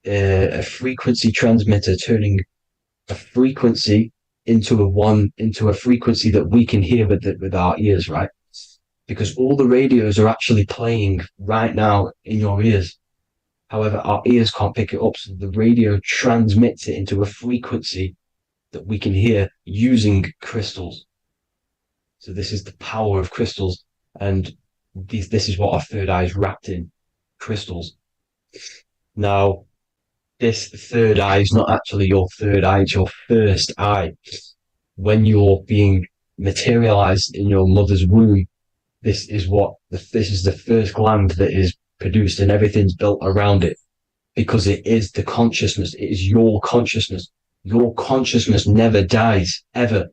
a frequency transmitter, turning a frequency into a frequency that we can hear with our ears, right? Because all the radios are actually playing right now in your ears. However, our ears can't pick it up, so the radio transmits it into a frequency that we can hear using crystals. So this is the power of crystals, and this is what our third eye is wrapped in, crystals. Now, this third eye is not actually your third eye, it's your first eye. When you're being materialized in your mother's womb, this is the first gland that is produced, and everything's built around it, because it is the consciousness. It is your consciousness. Your consciousness never dies, ever.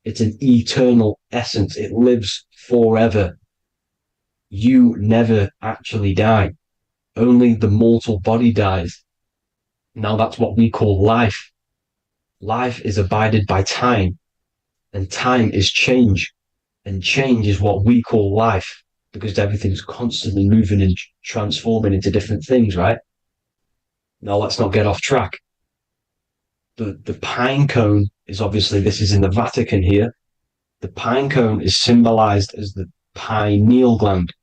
It's an eternal essence. It lives forever. You never actually die. Only the mortal body dies. Now that's what we call life. Life is abided by time, and time is change. And change is what we call life, because everything's constantly moving and transforming into different things, right? Now let's not get off track. The pine cone is obviously, this is in the Vatican here. The pine cone is symbolized as the pineal gland,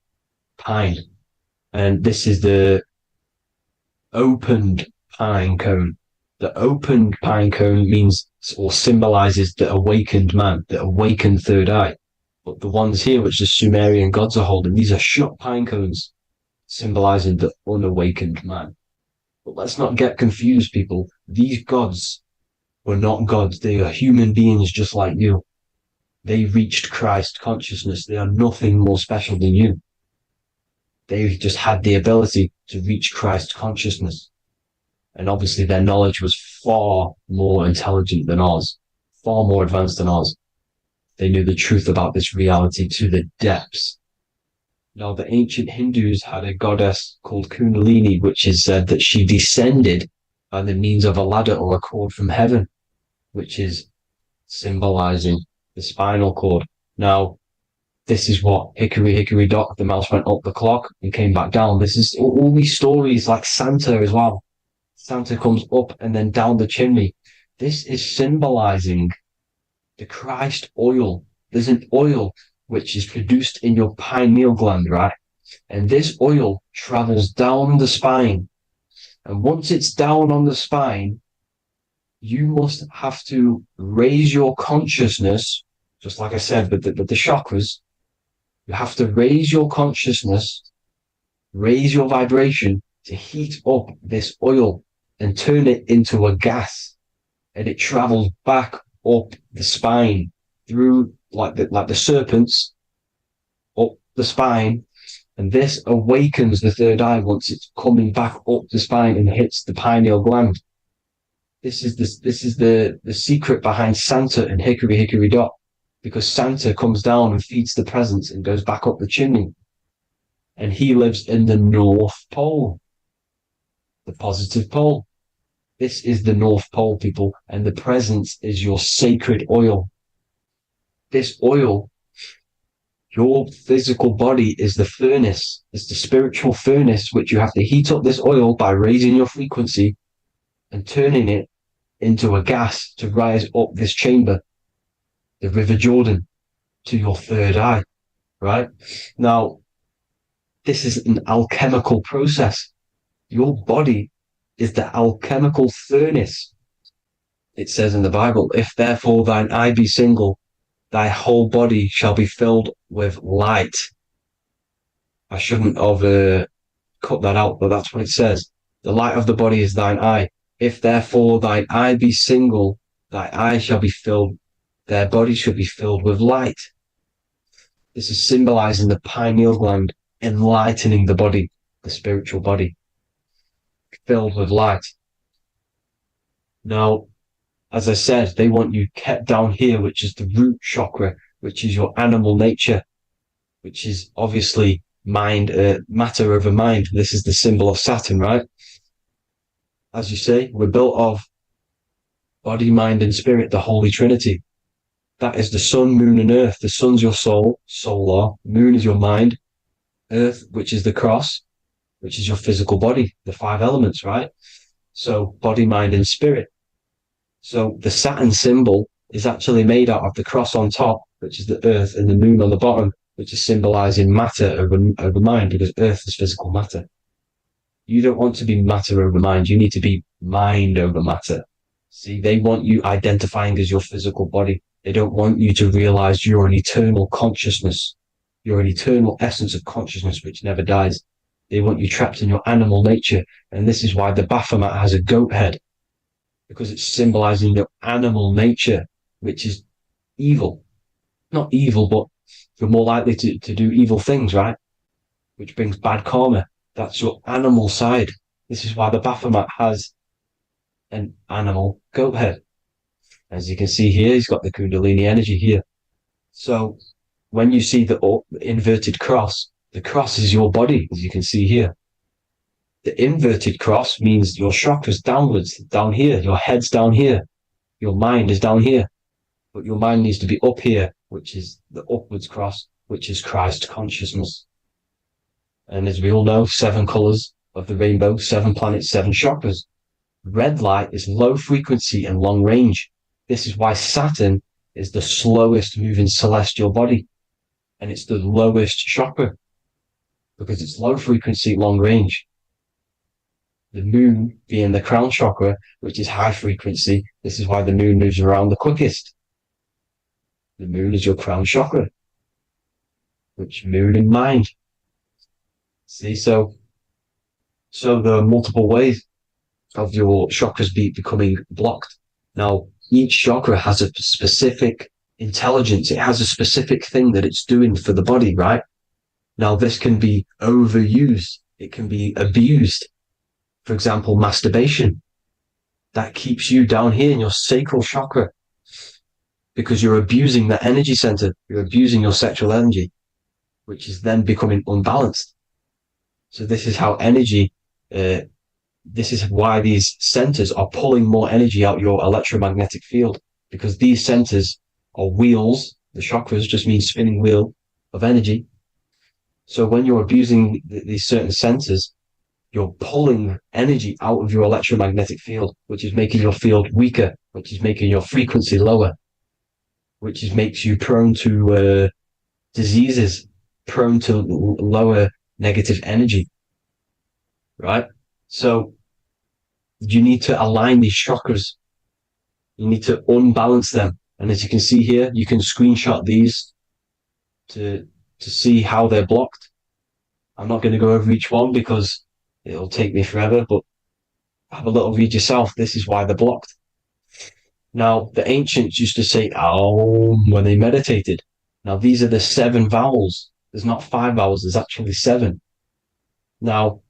pine. And this is the opened pine cone. The opened pine cone means, or symbolizes, the awakened man, the awakened third eye. But the ones here, which the Sumerian gods are holding, these are shut pine cones, symbolizing the unawakened man. But let's not get confused, people. These gods were not gods. They are human beings just like you. They reached Christ consciousness. They are nothing more special than you. they just had the ability to reach Christ consciousness. And obviously their knowledge was far more intelligent than ours, far more advanced than ours. They knew the truth about this reality to the depths. Now, the ancient Hindus had a goddess called Kundalini, which is said that she descended by the means of a ladder or a cord from heaven, which is symbolizing the spinal cord. Now, this is what hickory, hickory dock, the mouse went up the clock and came back down. This is all these stories like Santa as well. Santa comes up and then down the chimney. This is symbolizing the Christ oil. There's an oil which is produced in your pineal gland, right? And this oil travels down the spine. And once it's down on the spine, you must have to raise your consciousness, just like I said, with the chakras. You have to raise your consciousness, raise your vibration to heat up this oil and turn it into a gas. And it travels back up the spine through like the serpents up the spine, and this awakens the third eye once it's coming back up the spine and hits the pineal gland. This is the secret behind Santa and hickory hickory dock, because Santa comes down and feeds the presents and goes back up the chimney, and he lives in the North Pole, the positive pole. This is the North Pole, people, and the presence is your sacred oil. This oil, your physical body is the furnace. It's the spiritual furnace, which you have to heat up this oil by raising your frequency and turning it into a gas to rise up this chamber, the River Jordan, to your third eye, right? Now, this is an alchemical process. Your body is the alchemical furnace. It says in the Bible, if therefore thine eye be single, thy whole body shall be filled with light. I shouldn't have cut that out, but that's what it says. The light of the body is thine eye. If therefore thine eye be single, thy eye shall be filled, their body shall be filled with light. This is symbolizing the pineal gland, enlightening the body, the spiritual body, filled with light. Now, as I said, they want you kept down here, which is the root chakra, which is your animal nature, which is obviously mind, matter over mind. This is the symbol of Saturn, right? As you say, we're built of body, mind, and spirit, the Holy Trinity. That is the sun, moon, and earth. The sun's your soul, solar. Moon is your mind. Earth, which is the cross, which is your physical body, the 5 elements, right? So body, mind, and spirit. So the Saturn symbol is actually made out of the cross on top, which is the earth, and the moon on the bottom, which is symbolizing matter over mind, because earth is physical matter. You don't want to be matter over mind. You need to be mind over matter. See, they want you identifying as your physical body. They don't want you to realize you're an eternal consciousness. You're an eternal essence of consciousness which never dies. They want you trapped in your animal nature. And this is why the Baphomet has a goat head, because it's symbolizing your animal nature, which is evil. Not evil, but you're more likely to do evil things, right? Which brings bad karma. That's your animal side. This is why the Baphomet has an animal goat head. As you can see here, he's got the Kundalini energy here. So when you see the inverted cross, the cross is your body, as you can see here. The inverted cross means your chakras downwards, down here. Your head's down here. Your mind is down here. But your mind needs to be up here, which is the upwards cross, which is Christ consciousness. And as we all know, 7 colors of the rainbow, 7 planets, 7 chakras. Red light is low frequency and long range. This is why Saturn is the slowest moving celestial body. And it's the lowest chakra, because it's low frequency, long range. The moon being the crown chakra, which is high frequency. This is why the moon moves around the quickest. The moon is your crown chakra, which moon in mind. See, so there are multiple ways of your chakras becoming blocked. Now, each chakra has a specific intelligence. It has a specific thing that it's doing for the body, right? Now, this can be overused. It can be abused. For example, masturbation. That keeps you down here in your sacral chakra because you're abusing that energy center. You're abusing your sexual energy, which is then becoming unbalanced. So this is how energy, this is why these centers are pulling more energy out your electromagnetic field, because these centers are wheels. The chakras just mean spinning wheel of energy. So when you're abusing these certain centers, you're pulling energy out of your electromagnetic field, which is making your field weaker, which is making your frequency lower, which makes you prone to diseases, prone to lower negative energy, right? So you need to align these chakras. You need to unbalance them. And as you can see here, you can screenshot these to see how they're blocked. I'm not going to go over each one because it'll take me forever, but have a little read yourself. This is why they're blocked. Now, the ancients used to say Aum when they meditated. Now, these are the 7 vowels. There's not 5 vowels, there's actually 7. Now,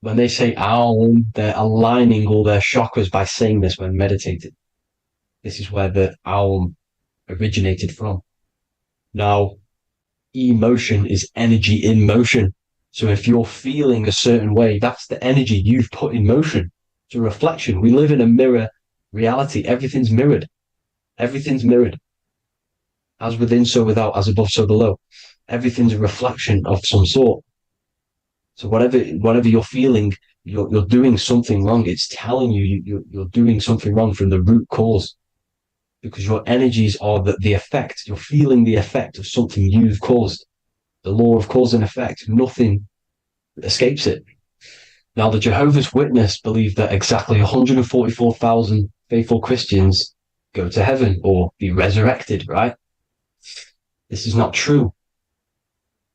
when they say Aum, they're aligning all their chakras by saying this when meditated. This is where the Aum originated from. Now, emotion is energy in motion. So if you're feeling a certain way, that's the energy you've put in motion. It's a reflection. We live in a mirror reality. Everything's mirrored. Everything's mirrored. As within, so without, as above, so below. Everything's a reflection of some sort. So whatever you're feeling, you're doing something wrong. It's telling you you're doing something wrong from the root cause. Because your energies are the effect. You're feeling the effect of something you've caused. The law of cause and effect. Nothing escapes it. Now, the Jehovah's Witness believe that exactly 144,000 faithful Christians go to heaven or be resurrected, right? This is not true.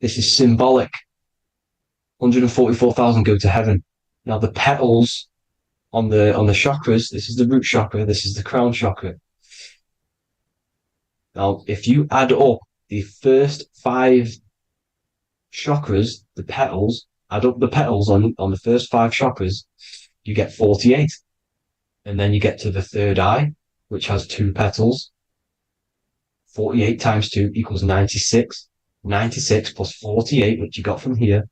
This is symbolic. 144,000 go to heaven. Now, the petals on the chakras, this is the root chakra, this is the crown chakra. Now, if you add up the first 5 chakras, the petals, add up the petals on the first 5 chakras, you get 48. And then you get to the third eye, which has 2 petals. 48 times 2 equals 96. 96 plus 48, which you got from here,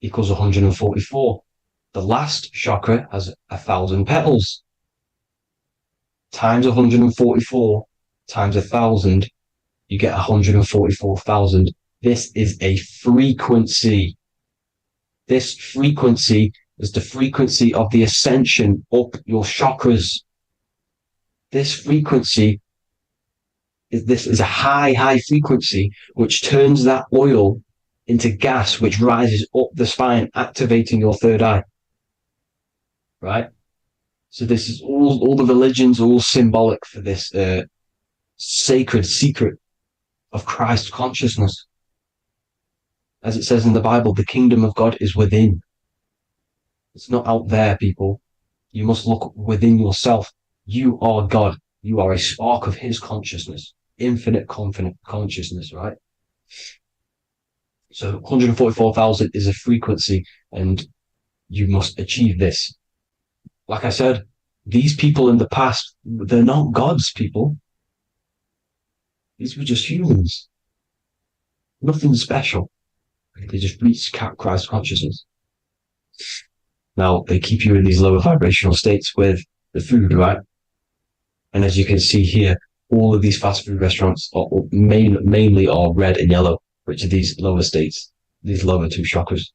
equals 144. The last chakra has 1,000 petals. Times 144 times 1,000, you get 144,000. This is a frequency. This frequency is the frequency of the ascension up your chakras. This frequency is a high frequency, which turns that oil into gas, which rises up the spine, activating your third eye. Right? So this is all the religions are all symbolic for this sacred secret of Christ consciousness. As it says in the Bible, the kingdom of God is within. It's not out there, people. You must look within yourself. You are God. You are a spark of his consciousness, infinite consciousness, right? So 144,000 is a frequency, and you must achieve this. Like I said, these people in the past, they're not gods, people. These were just humans. Nothing special. They just reach Christ consciousness. Now, they keep you in these lower vibrational states with the food, right? And as you can see here, all of these fast food restaurants are mainly are red and yellow, which are these lower states, these lower 2 chakras,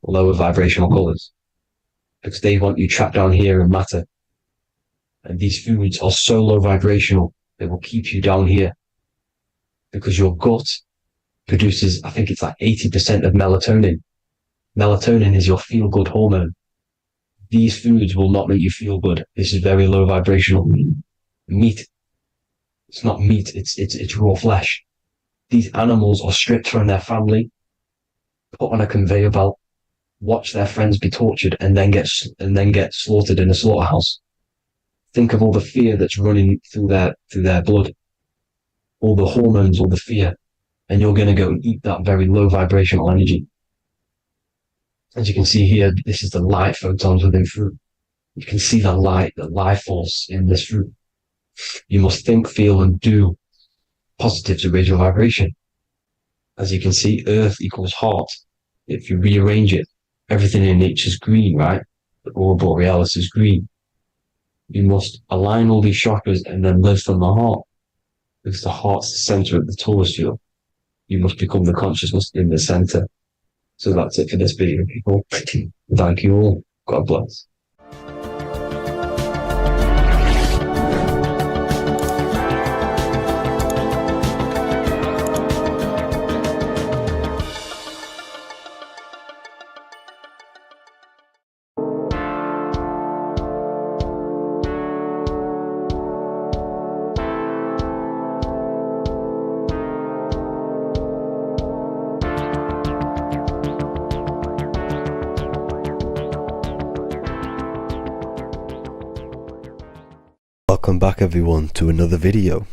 lower vibrational colors, because they want you trapped down here in matter. And these foods are so low vibrational, they will keep you down here because your gut produces, I think it's like 80% of melatonin. Melatonin is your feel-good hormone. These foods will not make you feel good. This is very low vibrational. Meat. It's not meat, it's raw flesh. These animals are stripped from their family, put on a conveyor belt, watch their friends be tortured, and then get slaughtered in a slaughterhouse. Think of all the fear that's running through their blood, all the hormones, all the fear, and you're going to go and eat that very low vibrational energy. As you can see here, this is the light photons within fruit. You can see the light, the life force in this fruit. You must think, feel, and do positive to raise your vibration. As you can see, earth equals heart. If you rearrange it, everything in nature is green, right? The aurora borealis is green. You must align all these chakras and then live from the heart, because the heart's the center of the Taurus field. You must become the consciousness in the center. So that's it for this video, people. Thank you all. God bless. Welcome back everyone to another video.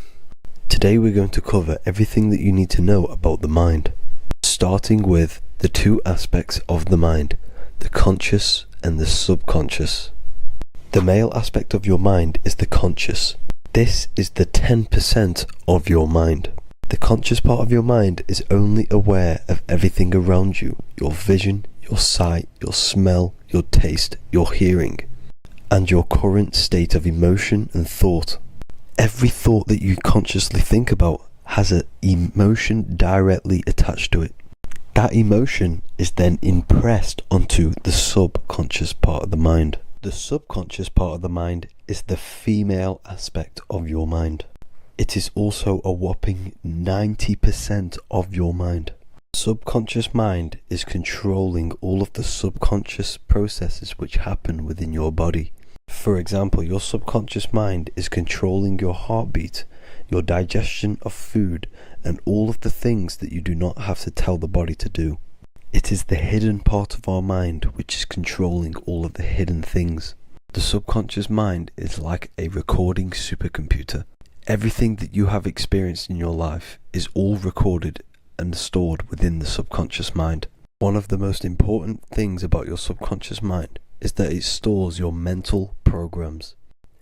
Today we're going to cover everything that you need to know about the mind, starting with the two aspects of the mind, the conscious and the subconscious. The male aspect of your mind is the conscious. This is the 10% of your mind. The conscious part of your mind is only aware of everything around you, your vision, your sight, your smell, your taste, your hearing, and your current state of emotion and thought. Every thought that you consciously think about has an emotion directly attached to it. That emotion is then impressed onto the subconscious part of the mind. The subconscious part of the mind is the female aspect of your mind. It is also a whopping 90% of your mind. Subconscious mind is controlling all of the subconscious processes which happen within your body. For example, your subconscious mind is controlling your heartbeat, your digestion of food, and all of the things that you do not have to tell the body to do. It is the hidden part of our mind which is controlling all of the hidden things. The subconscious mind is like a recording supercomputer. Everything that you have experienced in your life is all recorded and stored within the subconscious mind. One of the most important things about your subconscious mind is that it stores your mental programs.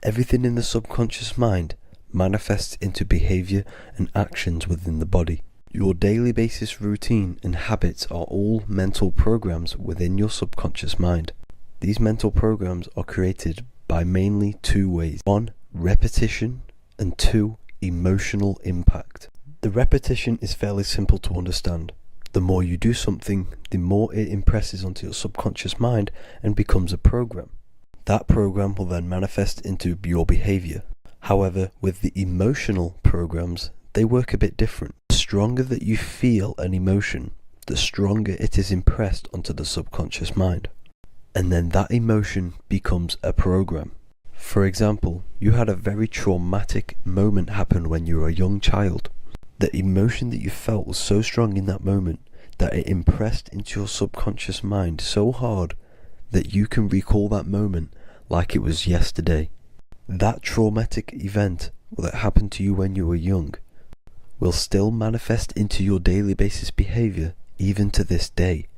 Everything in the subconscious mind manifests into behavior and actions within the body. Your daily basis routine and habits are all mental programs within your subconscious mind. These mental programs are created by mainly two ways. 1, repetition, and 2, emotional impact. The repetition is fairly simple to understand. The more you do something, the more it impresses onto your subconscious mind and becomes a program. That program will then manifest into your behavior. However, with the emotional programs, they work a bit different. The stronger that you feel an emotion, the stronger it is impressed onto the subconscious mind. And then that emotion becomes a program. For example, you had a very traumatic moment happen when you were a young child. The emotion that you felt was so strong in that moment that it impressed into your subconscious mind so hard that you can recall that moment like it was yesterday. That traumatic event that happened to you when you were young will still manifest into your daily basis behavior even to this day.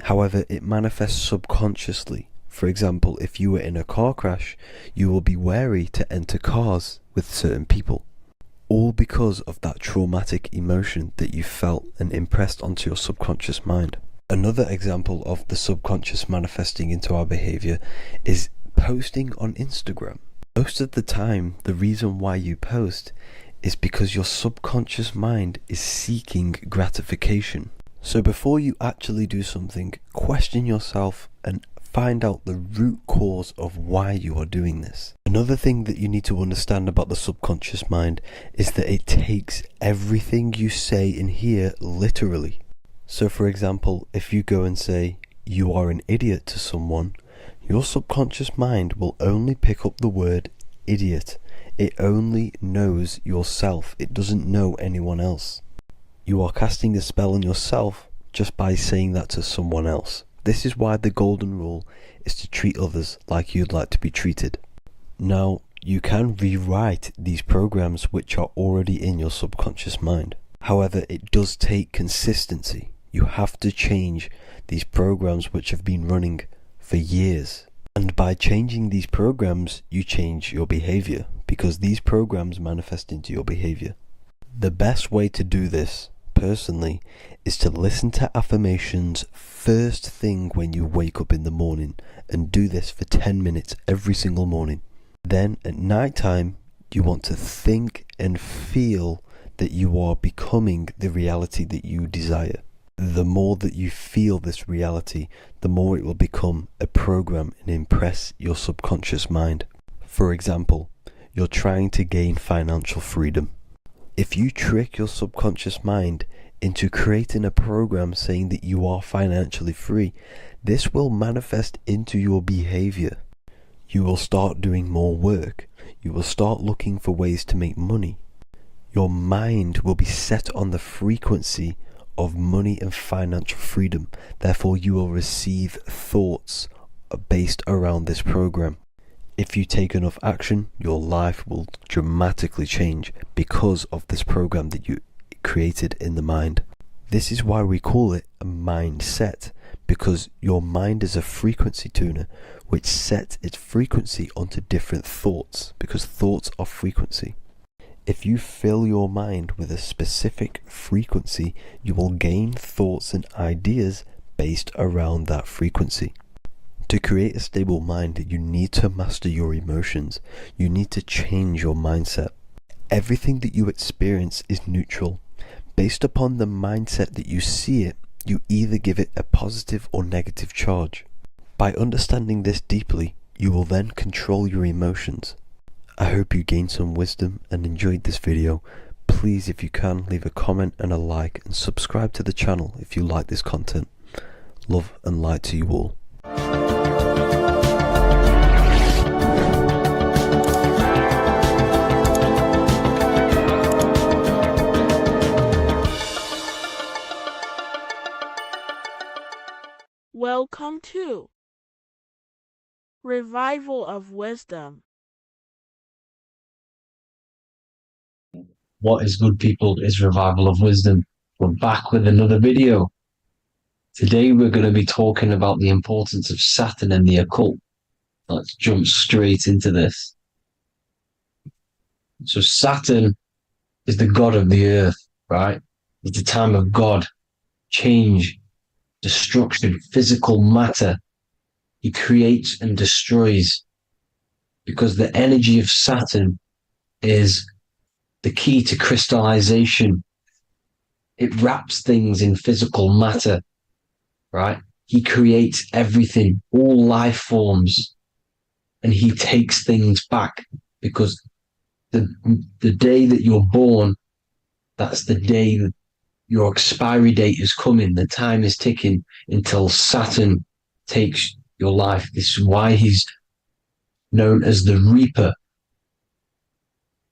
However, it manifests subconsciously. For example, if you were in a car crash, you will be wary to enter cars with certain people. All because of that traumatic emotion that you felt and impressed onto your subconscious mind. Another example of the subconscious manifesting into our behavior is posting on Instagram. Most of the time, the reason why you post is because your subconscious mind is seeking gratification. So before you actually do something, question yourself and find out the root cause of why you are doing this. Another thing that you need to understand about the subconscious mind is that it takes everything you say and hear literally. So for example, if you go and say, "You are an idiot" to someone, your subconscious mind will only pick up the word idiot. It only knows yourself. It doesn't know anyone else. You are casting a spell on yourself just by saying that to someone else. This is why the golden rule is to treat others like you'd like to be treated. Now, you can rewrite these programs which are already in your subconscious mind. However, it does take consistency. You have to change these programs which have been running for years. And by changing these programs, you change your behavior, because these programs manifest into your behavior. The best way to do this, personally, is to listen to affirmations first thing when you wake up in the morning, and do this for 10 minutes every single morning. Then at night time, you want to think and feel that you are becoming the reality that you desire. The more that you feel this reality, the more it will become a program and impress your subconscious mind. For example, you're trying to gain financial freedom. If you trick your subconscious mind into creating a program saying that you are financially free, this will manifest into your behavior. You will start doing more work. You will start looking for ways to make money. Your mind will be set on the frequency of money and financial freedom. Therefore, you will receive thoughts based around this program. If you take enough action, your life will dramatically change because of this program that you created in the mind. This is why we call it a mindset, because your mind is a frequency tuner which sets its frequency onto different thoughts, because thoughts are frequency. If you fill your mind with a specific frequency, you will gain thoughts and ideas based around that frequency. To create a stable mind, you need to master your emotions. You need to change your mindset. Everything that you experience is neutral. Based upon the mindset that you see it, you either give it a positive or negative charge. By understanding this deeply, you will then control your emotions. I hope you gained some wisdom and enjoyed this video. Please, if you can, leave a comment and a like, and subscribe to the channel if you like this content. Love and light to you all. Welcome to Revival of Wisdom. What is good, people? Is Revival of Wisdom. We're back with another video. Today we're going to be talking about the importance of Saturn and the occult. Let's jump straight into this. So Saturn is the god of the earth, right? It's the time of God, change, destruction, physical matter. He creates and destroys, because the energy of Saturn is the key to crystallization. It wraps things in physical matter, right? He creates everything, all life forms, and he takes things back, because the day that you're born, that's the day that your expiry date is coming. The time is ticking until Saturn takes your life. This is why he's known as the Reaper.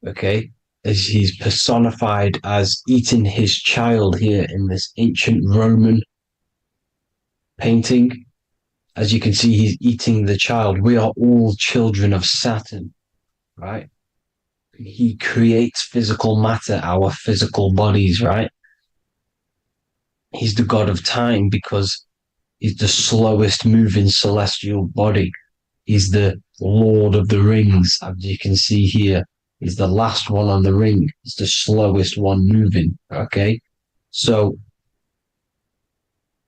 Okay? As he's personified as eating his child here in this ancient Roman painting. As you can see, he's eating the child. We are all children of Saturn, right? He creates physical matter, our physical bodies, right? He's the god of time because he's the slowest moving celestial body. He's the Lord of the Rings, as you can see here. He's the last one on the ring. He's the slowest one moving, okay? So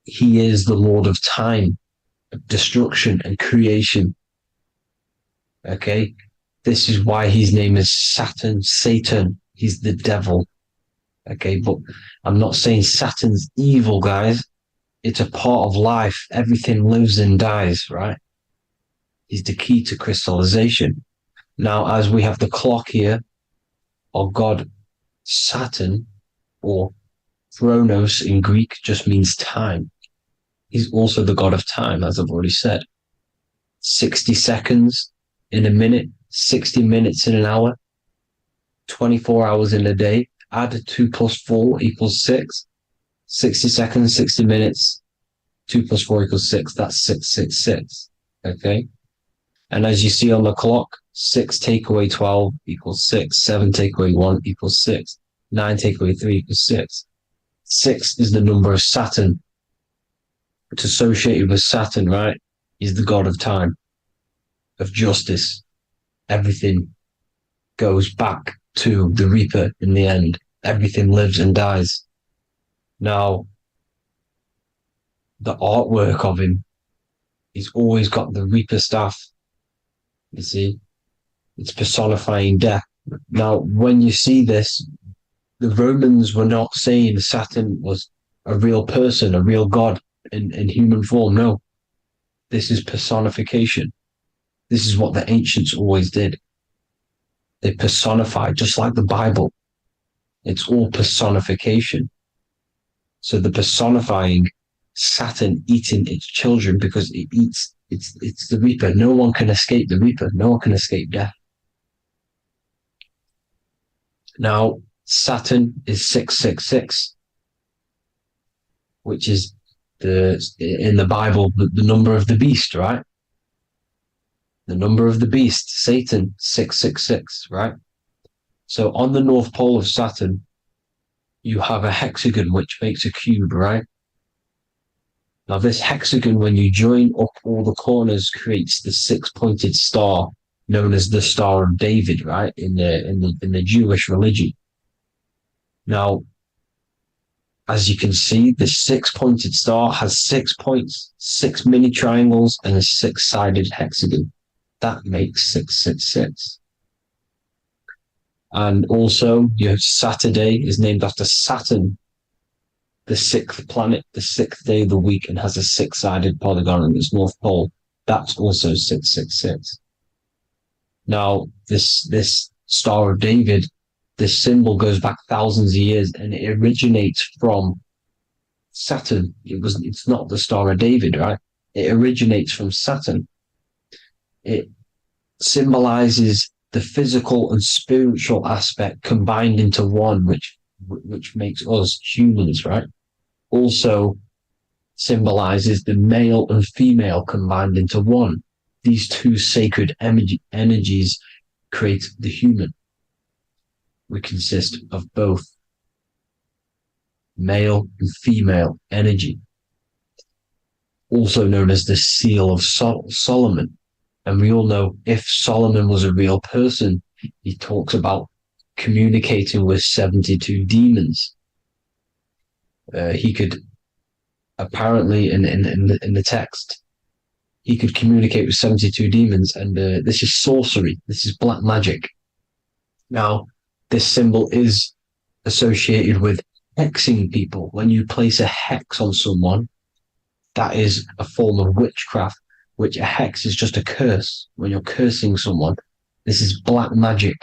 he is the Lord of time, destruction and creation, okay? This is why his name is Saturn, Satan. He's the devil, okay? But I'm not saying Saturn's evil, guys. It's a part of life. Everything lives and dies, right? He's the key to crystallization. Now, as we have the clock here, our god Saturn, or Chronos in Greek, just means time. He's also the god of time, as I've already said. 60 seconds in a minute, 60 minutes in an hour, 24 hours in a day. Add 2 plus 4 equals 6. 60 seconds, 60 minutes, 2 plus 4 equals 6. That's 666. Okay? And as you see on the clock, 6 take away 12 equals 6. 7 take away 1 equals 6. 9 take away 3 equals 6. 6 is the number of Saturn. It's associated with Saturn, right? He's the god of time, of justice. Everything goes back to the Reaper in the end. Everything lives and dies. Now, the artwork of him, he's always got the Reaper staff. You see, it's personifying death. Now, when you see this, the Romans were not saying Saturn was a real person, a real god in human form. No, this is personification. This is what the ancients always did. They personified, just like the Bible. It's all personification. So the personifying Saturn eating its children because it eats, it's the Reaper. No one can escape the Reaper. No one can escape death. Now, Saturn is 666, which is in the Bible, the number of the beast, right? The number of the beast, Satan, 666, right? So on the North Pole of Saturn, you have a hexagon which makes a cube, right? Now this hexagon, when you join up all the corners, creates the 6-pointed star known as the Star of David, right? In the Jewish religion. Now, as you can see, the 6-pointed star has 6 points, 6 mini triangles, and a 6-sided hexagon. That makes 666. And also, you have Saturday is named after Saturn, the 6th planet, the 6th day of the week, and has a 6-sided polygon on its north pole. That's also 666. Now, this Star of David, this symbol goes back thousands of years, and it originates from Saturn. It's not the Star of David, right? It originates from Saturn. It symbolizes the physical and spiritual aspect combined into one, which makes us humans, right? Also symbolizes the male and female combined into one. These two sacred energies create the human. We consist of both male and female energy, also known as the Seal of Solomon. And we all know if Solomon was a real person, he talks about communicating with 72 demons. He could apparently, in the text, he could communicate with 72 demons, and this is sorcery. This is black magic. Now, this symbol is associated with hexing people. When you place a hex on someone, that is a form of witchcraft, which a hex is just a curse. When you're cursing someone, this is black magic.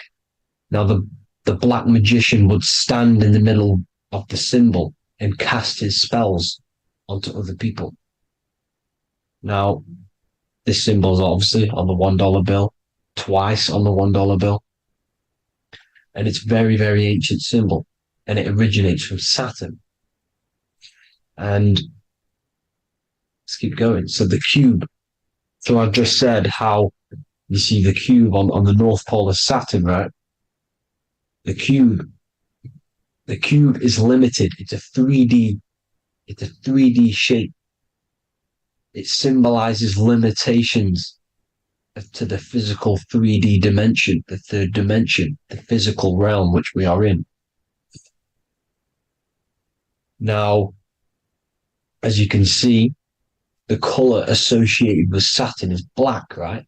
Now, the black magician would stand in the middle of the symbol and cast his spells onto other people. Now, this symbol is obviously on the $1 bill, twice on the $1 bill. And it's very, very ancient symbol. And it originates from Saturn. And let's keep going. So the cube. So I've just said how you see the cube on the North Pole of Saturn, right? The cube is limited. It's a 3D shape. It symbolizes limitations to the physical 3D dimension, the third dimension, the physical realm which we are in. Now, as you can see, the color associated with Saturn is black, right?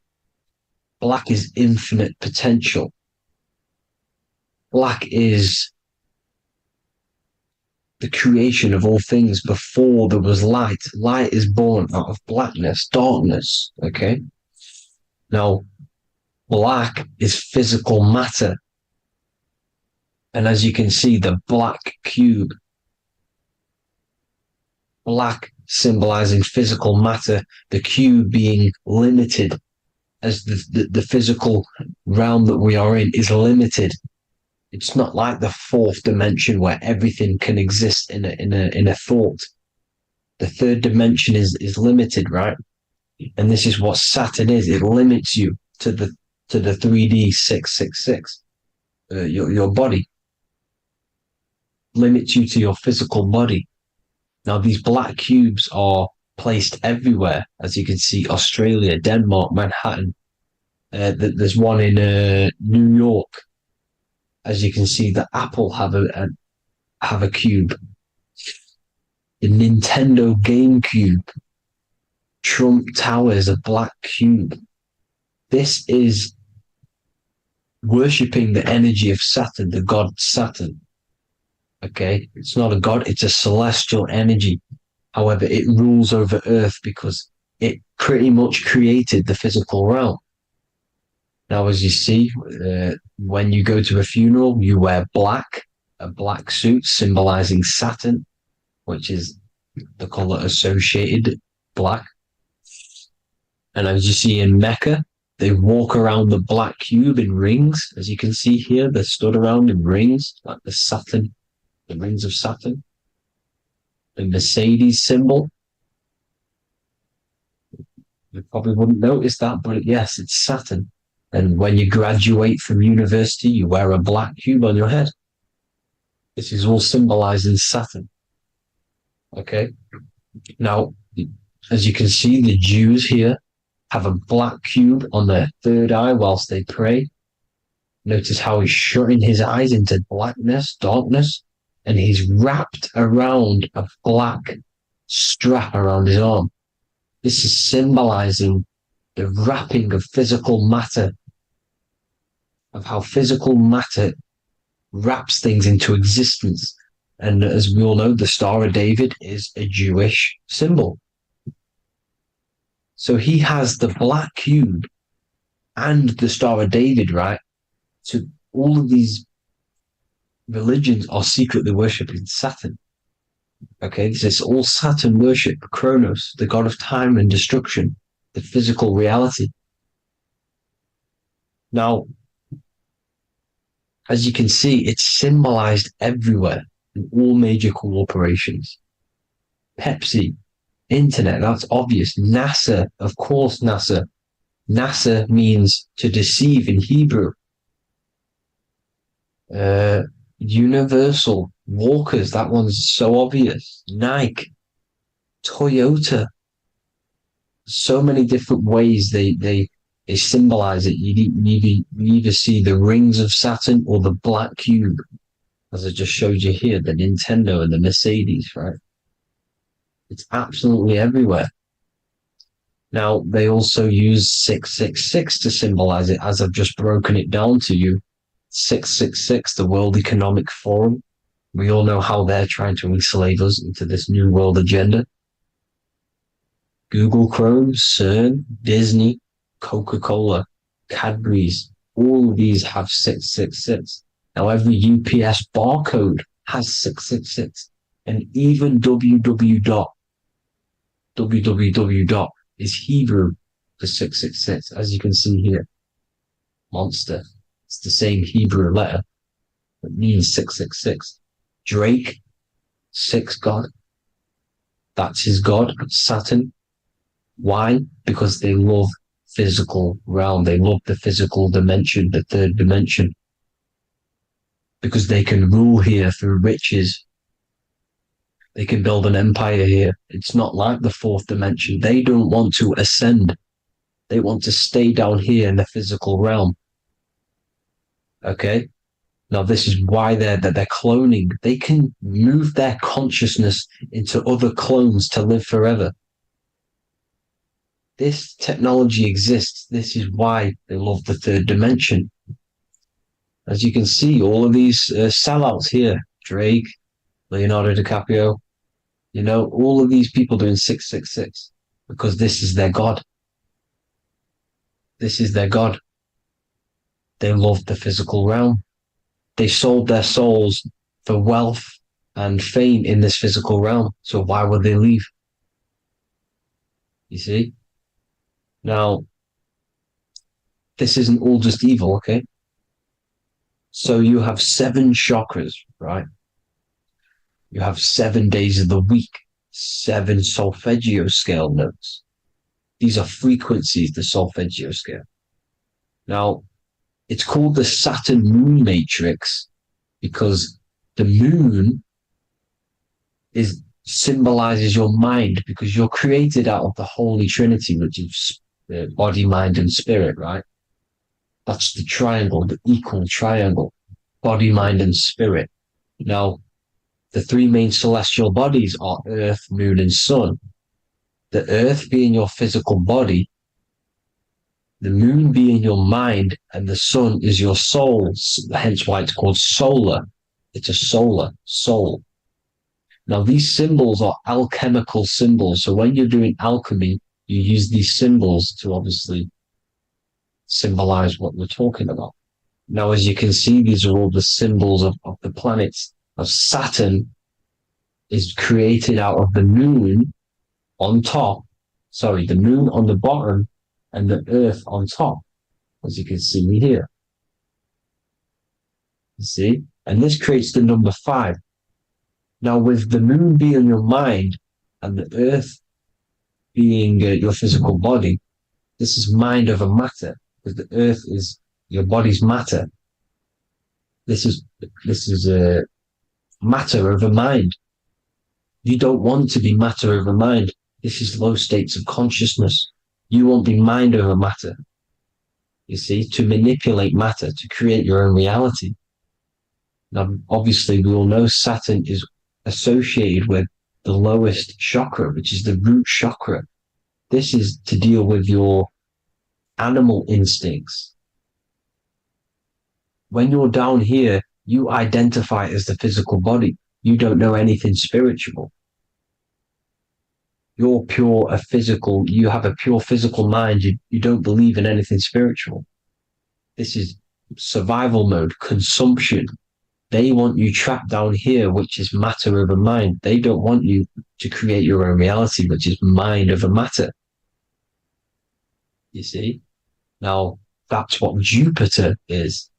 Black is infinite potential. Black is the creation of all things before there was light. Light is born out of blackness, darkness, okay? Now, black is physical matter. And as you can see, the black cube, black symbolizing physical matter, the cube being limited, as the physical realm that we are in is limited. It's not like the fourth dimension where everything can exist in a thought. The third dimension is limited, right? And this is what Saturn is. It limits you to the 3D 666, your body. limits you to your physical body. Now, these black cubes are placed everywhere. As you can see, Australia, Denmark, Manhattan. There's one in New York. As you can see, the Apple have a cube. The Nintendo GameCube. Trump Tower is a black cube. This is worshipping the energy of Saturn, the god Saturn. Okay, it's not a god, it's a celestial energy. However, it rules over Earth because it pretty much created the physical realm. Now, as you see, when you go to a funeral, you wear black, a black suit symbolizing Saturn, which is the color associated, black. And as you see in Mecca, they walk around the black cube in rings. As you can see here, they're stood around in rings, like the Saturn, the rings of Saturn. The Mercedes symbol. You probably wouldn't notice that, but yes, it's Saturn. And when you graduate from university, you wear a black cube on your head. This is all symbolizing Saturn. Okay? Now, as you can see, the Jews here have a black cube on their third eye whilst they pray. Notice how he's shutting his eyes into blackness, darkness, and he's wrapped around a black strap around his arm. This is symbolizing the wrapping of physical matter, of how physical matter wraps things into existence. And as we all know, the Star of David is a Jewish symbol. So he has the black cube and the Star of David, right? So all of these religions are secretly worshipping Saturn. Okay, this is all Saturn worship, Kronos, the god of time and destruction, the physical reality. Now, as you can see, it's symbolized everywhere in all major corporations. Pepsi, internet, that's obvious. NASA, of course, NASA. NASA means to deceive in Hebrew. Universal, Walkers, that one's so obvious. Nike, Toyota. So many different ways they symbolize it. You either see the rings of Saturn or the black cube, as I just showed you here, the Nintendo and the Mercedes, right? It's absolutely everywhere. Now, they also use 666 to symbolize it, as I've just broken it down to you. 666, the World Economic Forum. We all know how they're trying to enslave us into this new world agenda. Google Chrome, CERN, Disney, Coca-Cola, Cadbury's, all of these have 666. Now, every UPS barcode has 666. And even www. Is Hebrew for 666, as you can see here. Monster. It's the same Hebrew letter that means 666. Drake, 6 God. That's his God, Saturn. Why? Because they love physical realm. They love the physical dimension, the third dimension. Because they can rule here through riches. They can build an empire here. It's not like the fourth dimension. They don't want to ascend. They want to stay down here in the physical realm. Okay? Now, this is why they're cloning. They can move their consciousness into other clones to live forever. This technology exists. This is why they love the third dimension. As you can see, all of these sellouts here, Drake, Leonardo DiCaprio, you know, all of these people doing 666 because this is their God. This is their God. They love the physical realm. They sold their souls for wealth and fame in this physical realm. So why would they leave? You see? Now, this isn't all just evil, okay? So you have 7 chakras, right? You have 7 days of the week, 7 solfeggio scale notes. These are frequencies, the solfeggio scale. Now, it's called the Saturn moon matrix because the moon symbolizes your mind, because you're created out of the Holy Trinity, which is body, mind, and spirit, right? That's the triangle, the equal triangle, body, mind, and spirit. Now, the three main celestial bodies are Earth, Moon, and Sun. The Earth being your physical body, the Moon being your mind, and the Sun is your soul, hence why it's called solar. It's a solar soul. Now, these symbols are alchemical symbols. So when you're doing alchemy, you use these symbols to obviously symbolize what we're talking about. Now, as you can see, these are all the symbols of the planets. Now, Saturn is created out of the moon on top, the moon on the bottom and the earth on top, as you can see here. You see? And this creates the number 5. Now, with the moon being your mind and the earth being your physical body, this is mind over matter, because the earth is your body's matter. This is a matter over mind. You don't want to be matter over mind. This is low states of consciousness. You won't be mind over matter. You see, to manipulate matter, to create your own reality. Now, obviously, we all know Saturn is associated with the lowest chakra, which is the root chakra. This is to deal with your animal instincts. When you're down here, you identify as the physical body. You don't know anything spiritual. You're you have a pure physical mind. You don't believe in anything spiritual. This is survival mode, consumption. They want you trapped down here, which is matter over mind. They don't want you to create your own reality, which is mind over matter. You see? Now, that's what Jupiter is.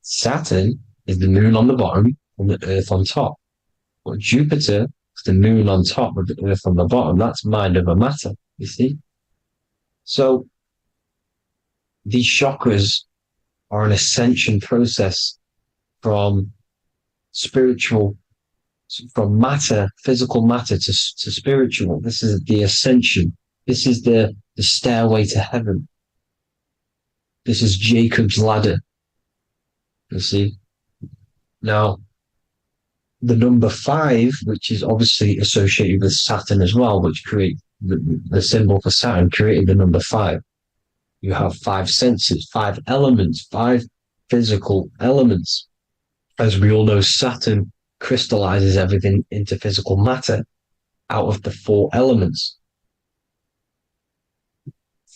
Saturn is the moon on the bottom and the earth on top. But Jupiter is the moon on top with the earth on the bottom. That's mind over matter, you see? So, these chakras are an ascension process from matter, physical matter to spiritual. This is the ascension. This is the stairway to heaven. This is Jacob's ladder. You see? Now, the number 5, which is obviously associated with Saturn as well, which create the symbol for Saturn, created the number 5. You have 5 senses, 5 elements, 5 physical elements. As we all know, Saturn crystallizes everything into physical matter out of the 4 elements.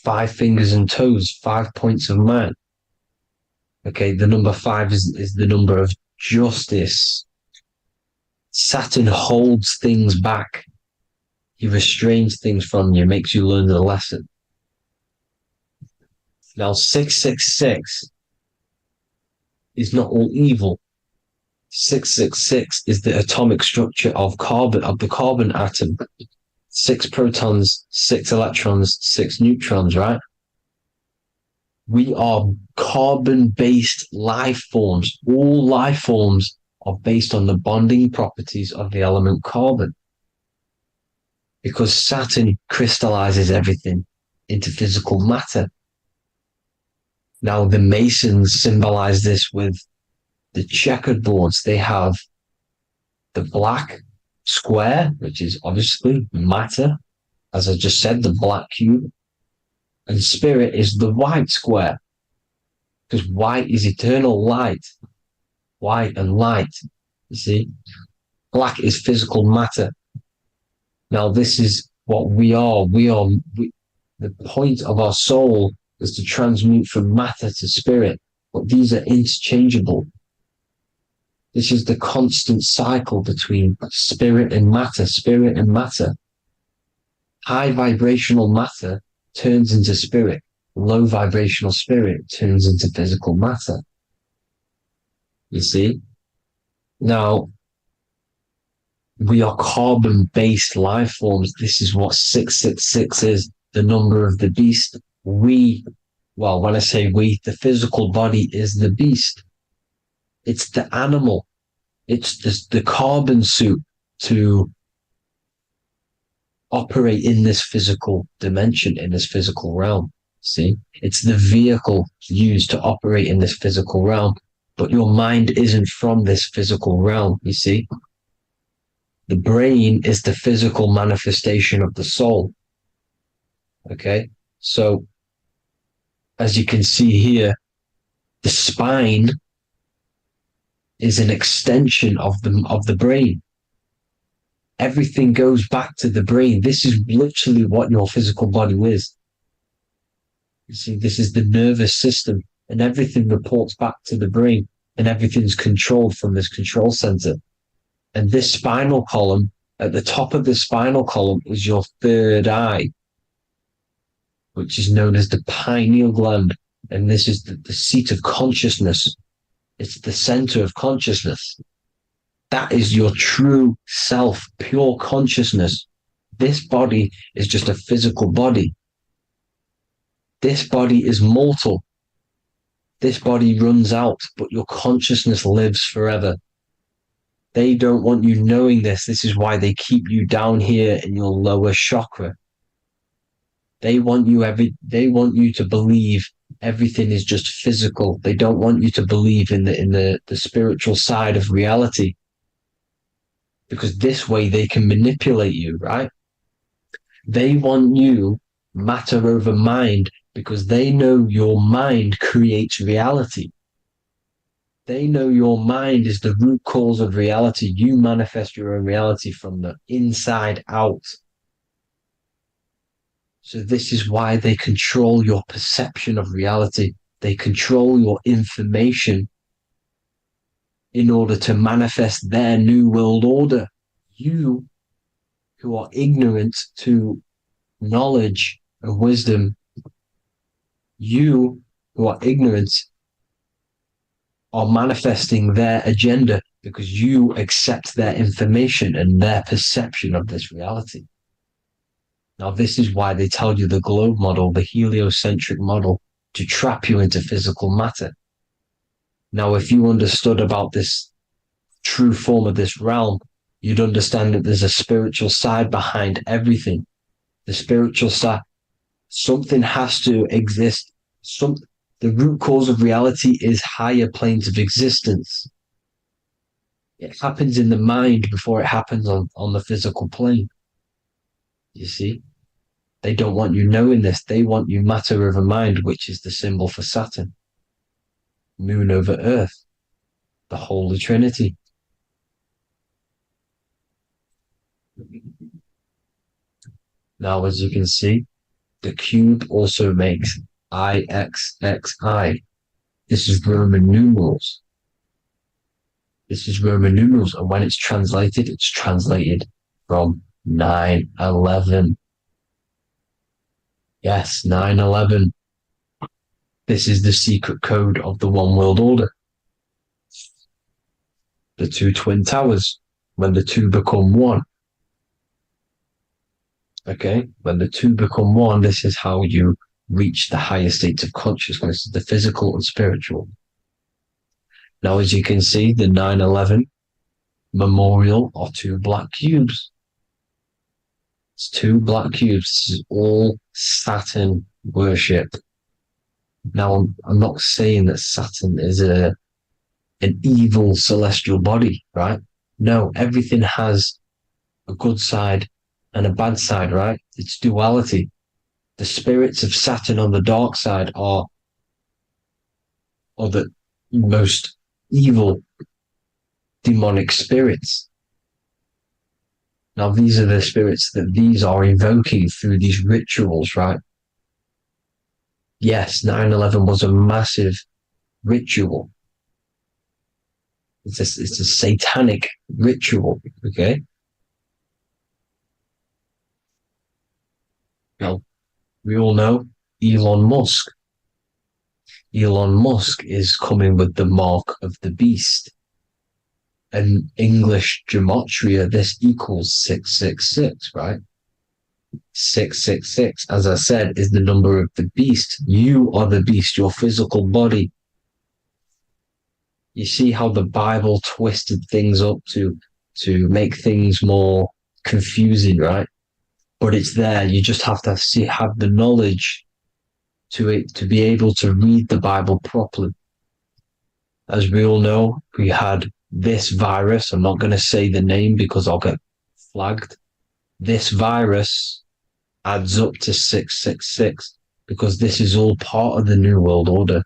5 fingers and toes, 5 points of man. Okay, the number 5 is the number of justice. Saturn holds things back. He restrains things from you, makes you learn the lesson. Now, 666 is not all evil. 666 is the atomic structure of the carbon atom. 6 protons, 6 electrons, 6 neutrons, right? We are carbon-based life forms. All life forms are based on the bonding properties of the element carbon. Because Saturn crystallizes everything into physical matter. Now, the Masons symbolize this with the checkered boards. They have the black square, which is obviously matter, as I just said, the black cube. And spirit is the white square, because white is eternal light. White and light, you see. Black is physical matter. Now, this is what we are. The point of our soul is to transmute from matter to spirit, but these are interchangeable. This is the constant cycle between spirit and matter, spirit and matter. High vibrational matter turns into spirit. Low vibrational spirit turns into physical matter. You see? Now, we are carbon-based life forms. This is what 666 is, the number of the beast. When I say we, the physical body is the beast. It's the animal. It's the carbon suit. to operate in this physical dimension, in this physical realm. See, it's the vehicle used to operate in this physical realm, but your mind isn't from this physical realm. You see, the brain is the physical manifestation of the soul. Okay, so as you can see here, the spine is an extension of the brain. Everything goes back to the brain. This is literally what your physical body is. You see, this is the nervous system, and everything reports back to the brain, and everything's controlled from this control center. And this spinal column, at the top of the spinal column, is your third eye, which is known as the pineal gland. And this is the seat of consciousness. It's the center of consciousness. That is your true self, pure consciousness. This body is just a physical body. This body is mortal. This body runs out, but your consciousness lives forever. They don't want you knowing this. This is why they keep you down here in your lower chakra. They want you to believe everything is just physical. They don't want you to believe in the spiritual side of reality. Because this way they can manipulate you, right? They want you matter over mind because they know your mind creates reality. They know your mind is the root cause of reality. You manifest your own reality from the inside out. So this is why they control your perception of reality. They control your information in order to manifest their new world order. You, who are ignorant to knowledge and wisdom, you who are ignorant are manifesting their agenda because you accept their information and their perception of this reality. Now, this is why they tell you the globe model, the heliocentric model, to trap you into physical matter. Now, if you understood about this true form of this realm, you'd understand that there's a spiritual side behind everything. The spiritual side, something has to exist. The root cause of reality is higher planes of existence. It happens in the mind before it happens on the physical plane. You see? They don't want you knowing this. They want you matter over mind, which is the symbol for Saturn. Moon over Earth. The Holy Trinity. Now, as you can see, the cube also makes IXXI. This is Roman numerals. This is Roman numerals, and when it's translated from 9/11. Yes, 9/11. This is the secret code of the One World Order. The two twin towers, when the two become one. Okay, when the two become one, this is how you reach the higher states of consciousness, the physical and spiritual. Now, as you can see, the 9/11 memorial are two black cubes. It's two black cubes. This is all Saturn worship. Now, I'm not saying that Saturn is an evil celestial body, right? No, everything has a good side and a bad side, right? It's duality. The spirits of Saturn on the dark side are the most evil demonic spirits. Now, these are the spirits that these are invoking through these rituals, right? Yes, 9/11 was a massive ritual. It's a satanic ritual, okay? Now, we all know Elon Musk. Elon Musk is coming with the mark of the beast. And English gematria, this equals 666, right? 666, as I said, is the number of the beast. You are the beast, your physical body. You see how the Bible twisted things up to to make things more confusing, right? But it's there. You just have to have the knowledge to be able to read the Bible properly. As we all know, we had this virus. I'm not going to say the name because I'll get flagged. This virus adds up to 666 because this is all part of the New World Order.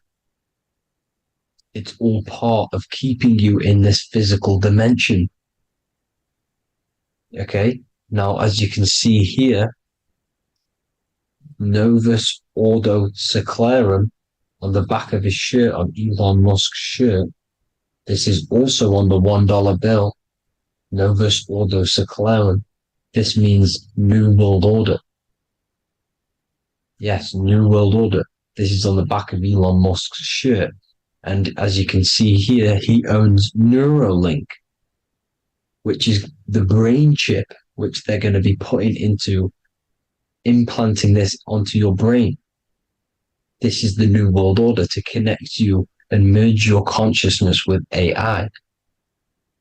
It's all part of keeping you in this physical dimension. Okay? Now, as you can see here, Novus Ordo Seclorum on the back of his shirt, on Elon Musk's shirt. This is also on the $1 bill. Novus Ordo Seclorum. This means New World Order. Yes, New World Order. This is on the back of Elon Musk's shirt. And as you can see here, he owns Neuralink, which is the brain chip which they're going to be putting into implanting this onto your brain. This is the New World Order to connect you and merge your consciousness with AI.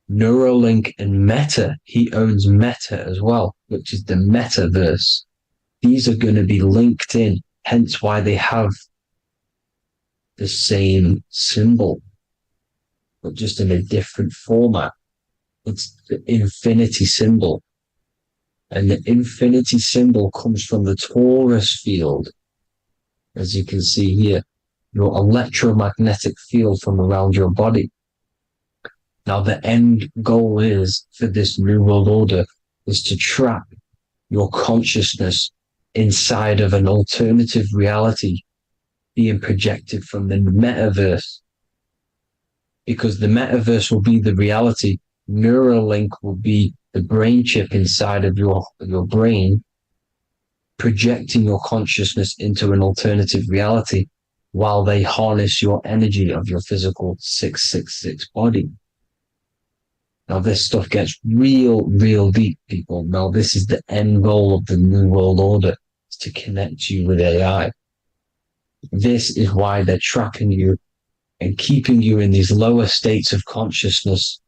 Neuralink and Meta, he owns Meta as well, which is the metaverse. These are going to be linked in, hence why they have the same symbol, but just in a different format. It's the infinity symbol. And the infinity symbol comes from the torus field, as you can see here, your electromagnetic field from around your body. Now, the end goal is for this New World Order is to trap your consciousness inside of an alternative reality being projected from the metaverse. Because the metaverse will be the reality. Neuralink will be the brain chip inside of your brain, projecting your consciousness into an alternative reality while they harness your energy of your physical 666 body. Now, this stuff gets real deep, people. Now, this is the end goal of the New World Order, is to connect you with AI. This is why they're trapping you and keeping you in these lower states of consciousness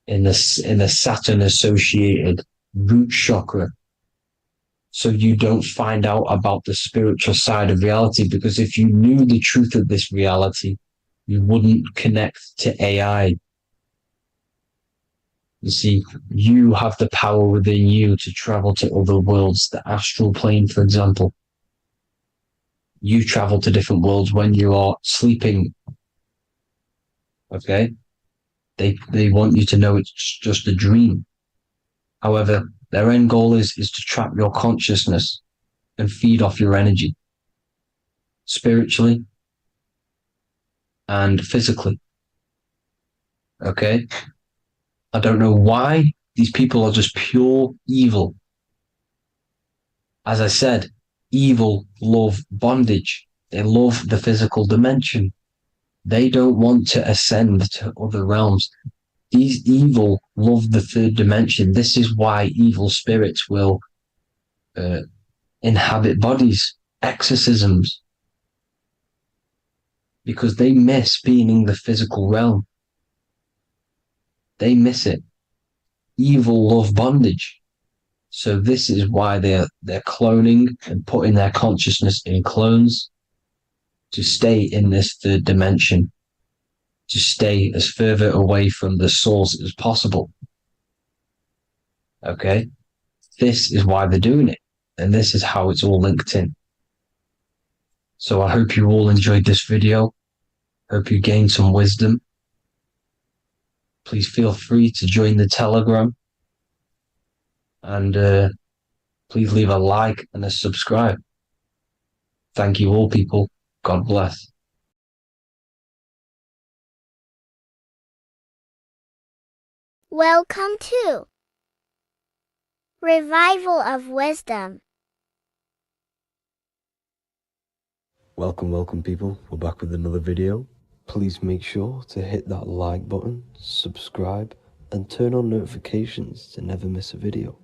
in the Saturn-associated root chakra, so you don't find out about the spiritual side of reality. Because if you knew the truth of this reality, you wouldn't connect to AI. You see, you have the power within you to travel to other worlds, the astral plane, for example. You travel to different worlds when you are sleeping. Okay? They want you to know it's just a dream. However, their end goal is to trap your consciousness and feed off your energy, spiritually and physically. Okay? I don't know why these people are just pure evil. As I said, evil love bondage. They love the physical dimension. They don't want to ascend to other realms. These evil love the third dimension. This is why evil spirits will inhabit bodies, exorcisms, because they miss being in the physical realm. They miss it. Evil love bondage. So this is why they're cloning and putting their consciousness in clones to stay in this third dimension, to stay as further away from the source as possible. Okay? This is why they're doing it. And this is how it's all linked in. So I hope you all enjoyed this video. Hope you gained some wisdom. Please feel free to join the Telegram. And please leave a like and a subscribe. Thank you all, people. God bless. Welcome to Revival of Wisdom. Welcome people, we're back with another video. Please make sure to hit that like button, subscribe, and turn on notifications to never miss a video.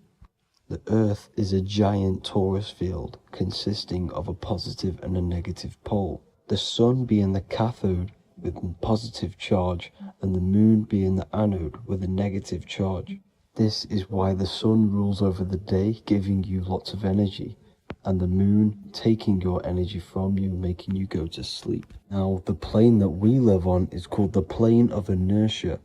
The Earth is a giant torus field consisting of a positive and a negative pole. The Sun being the cathode with a positive charge and the Moon being the anode with a negative charge. This is why the sun rules over the day, giving you lots of energy, and the moon taking your energy from you, making you go to sleep. Now, the plane that we live on is called the plane of inertia,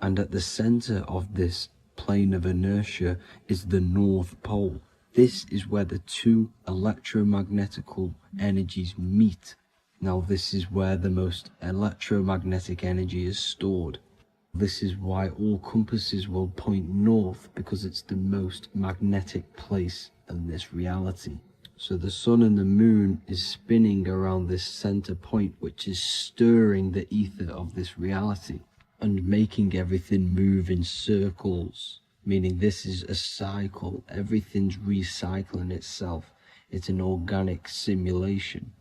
and at the center of this plane of inertia is the North Pole. This is where the two electromagnetical energies meet. Now, this is where the most electromagnetic energy is stored. This is why all compasses will point north, because it's the most magnetic place in this reality. So the sun and the moon is spinning around this center point, which is stirring the ether of this reality and making everything move in circles, meaning this is a cycle. Everything's recycling itself. It's an organic simulation.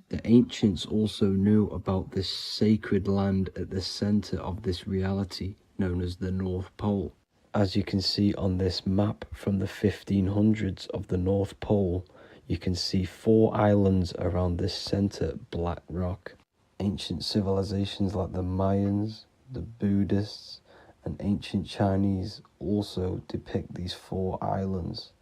The ancients also knew about this sacred land at the center of this reality, known as the North Pole. As you can see on this map from the 1500s of the North Pole, you can see 4 islands around this center black rock. Ancient civilizations like the Mayans, the Buddhists, and ancient Chinese also depict these 4 islands.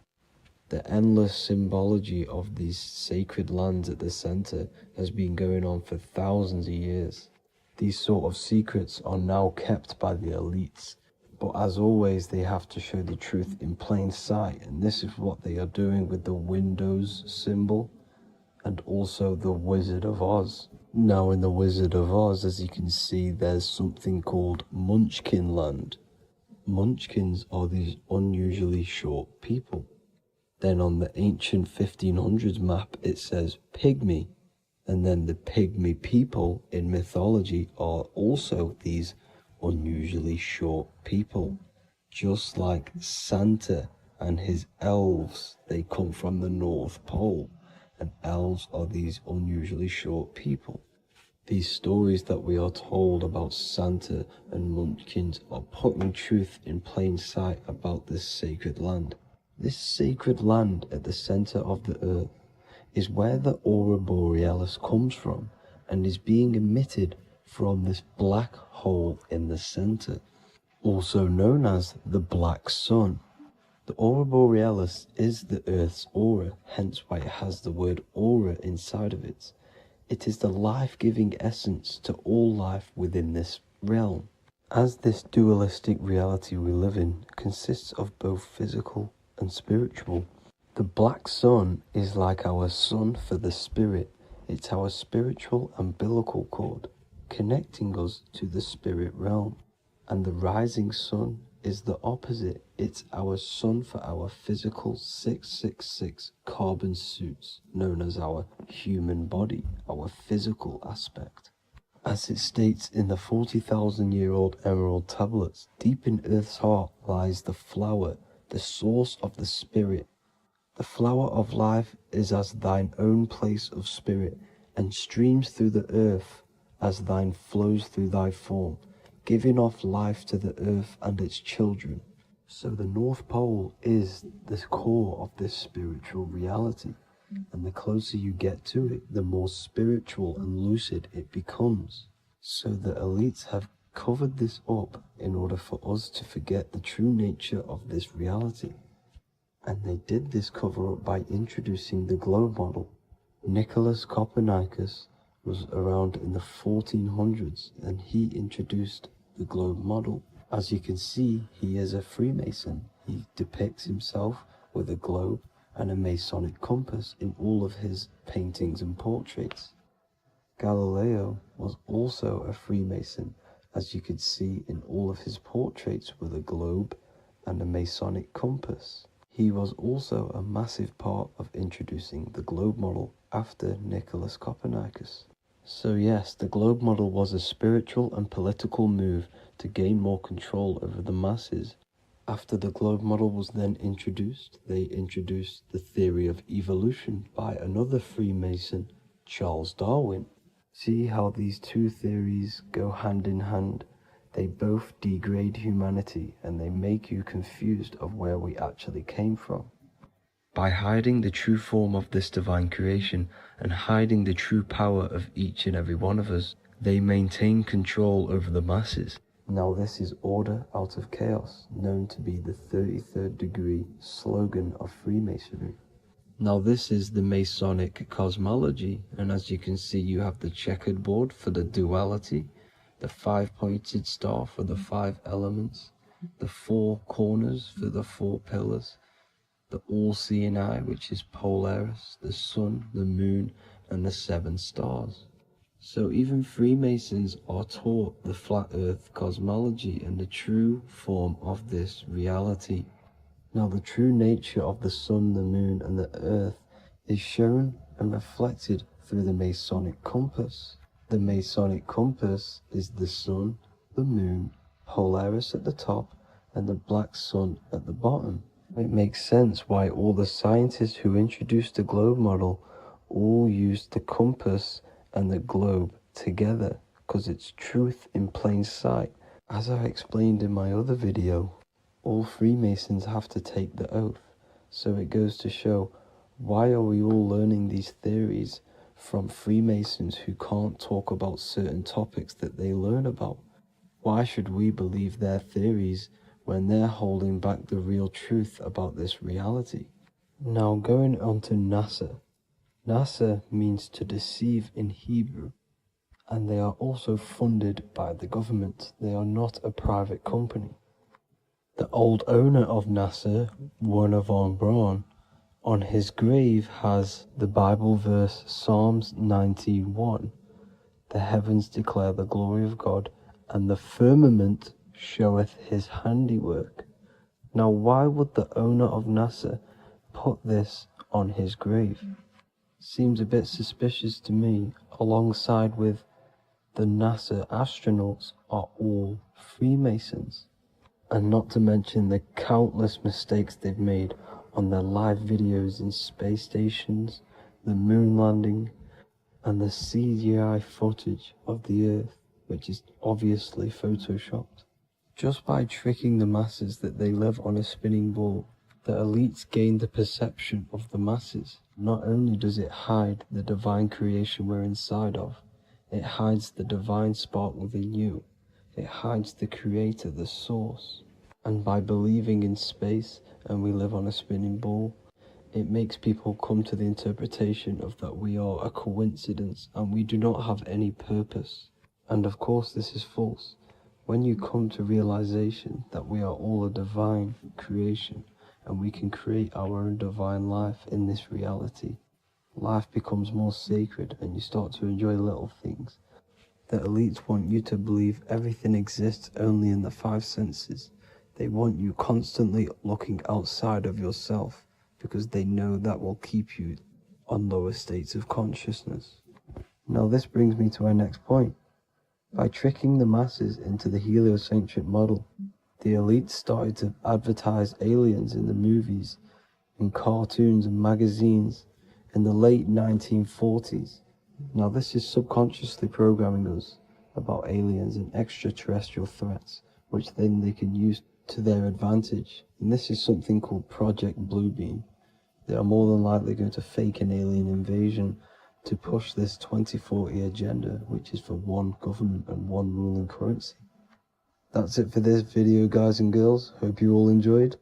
The endless symbology of these sacred lands at the center has been going on for thousands of years. These sort of secrets are now kept by the elites, but as always they have to show the truth in plain sight, and this is what they are doing with the Windows symbol and also the Wizard of Oz. Now in the Wizard of Oz, as you can see, there's something called Munchkin Land. Munchkins are these unusually short people. Then on the ancient 1500s map, it says Pygmy. And then the Pygmy people in mythology are also these unusually short people. Just like Santa and his elves, they come from the North Pole. And elves are these unusually short people. These stories that we are told about Santa and Munchkins are putting truth in plain sight about this sacred land. This sacred land at the center of the earth is where the aurora borealis comes from and is being emitted from this black hole in the center, also known as the black sun. The aurora borealis is the earth's aura, hence why it has the word aura inside of it. It is the life-giving essence to all life within this realm. As this dualistic reality we live in consists of both physical and spiritual, the black sun is like our sun for the spirit. It's our spiritual umbilical cord, connecting us to the spirit realm. And the rising sun is the opposite. It's our sun for our physical 666 carbon suits, known as our human body, our physical aspect. As it states in the 40,000-year-old emerald tablets, deep in Earth's heart lies the flower, the source of the spirit. The flower of life is as thine own place of spirit, and streams through the earth as thine flows through thy form, giving off life to the earth and its children. So the North Pole is the core of this spiritual reality, and the closer you get to it, the more spiritual and lucid it becomes. So the elites have covered this up in order for us to forget the true nature of this reality. And they did this cover up by introducing the globe model. Nicholas Copernicus was around in the 1400s, and he introduced the globe model. As you can see, he is a Freemason. He depicts himself with a globe and a Masonic compass in all of his paintings and portraits. Galileo was also a Freemason, as you could see in all of his portraits with a globe and a Masonic compass. He was also a massive part of introducing the globe model after Nicholas Copernicus. So yes, the globe model was a spiritual and political move to gain more control over the masses. After the globe model was then introduced, they introduced the theory of evolution by another Freemason, Charles Darwin. See how these two theories go hand in hand? They both degrade humanity, and they make you confused of where we actually came from. By hiding the true form of this divine creation and hiding the true power of each and every one of us, they maintain control over the masses. Now this is order out of chaos, known to be the 33rd degree slogan of Freemasonry. Now this is the Masonic cosmology, and as you can see you have the checkered board for the duality, the 5-pointed star for the 5 elements, the 4 corners for the 4 pillars, the all-seeing eye, which is Polaris, the sun, the moon, and the 7 stars. So even Freemasons are taught the flat earth cosmology and the true form of this reality. Now the true nature of the sun, the moon, and the earth is shown and reflected through the Masonic compass. The Masonic compass is the sun, the moon, Polaris at the top, and the black sun at the bottom. It makes sense why all the scientists who introduced the globe model all used the compass and the globe together, because it's truth in plain sight. As I explained in my other video, all Freemasons have to take the oath, so it goes to show, why are we all learning these theories from Freemasons who can't talk about certain topics that they learn about? Why should we believe their theories when they're holding back the real truth about this reality? Now going on to NASA. NASA means to deceive in Hebrew, and they are also funded by the government. They are not a private company. The old owner of NASA, Werner von Braun, on his grave has the Bible verse Psalms 91. The heavens declare the glory of God, and the firmament showeth his handiwork. Now why would the owner of NASA put this on his grave? Seems a bit suspicious to me, alongside with the NASA astronauts are all Freemasons. And not to mention the countless mistakes they've made on their live videos in space stations, the moon landing, and the CGI footage of the Earth, which is obviously photoshopped. Just by tricking the masses that they live on a spinning ball, the elites gain the perception of the masses. Not only does it hide the divine creation we're inside of, it hides the divine spark within you. It hides the creator, the source. And by believing in space and we live on a spinning ball, it makes people come to the interpretation of that we are a coincidence and we do not have any purpose. And of course this is false. When you come to realization that we are all a divine creation and we can create our own divine life in this reality, life becomes more sacred and you start to enjoy little things. The elites want you to believe everything exists only in the 5 senses. They want you constantly looking outside of yourself because they know that will keep you on lower states of consciousness. Now this brings me to our next point. By tricking the masses into the heliocentric model, the elites started to advertise aliens in the movies, in cartoons and magazines in the late 1940s. Now this is subconsciously programming us about aliens and extraterrestrial threats, which then they can use to their advantage. And this is something called Project Bluebeam. They are more than likely going to fake an alien invasion to push this 2040 agenda, which is for one government and one ruling currency. That's it for this video, guys and girls. Hope you all enjoyed.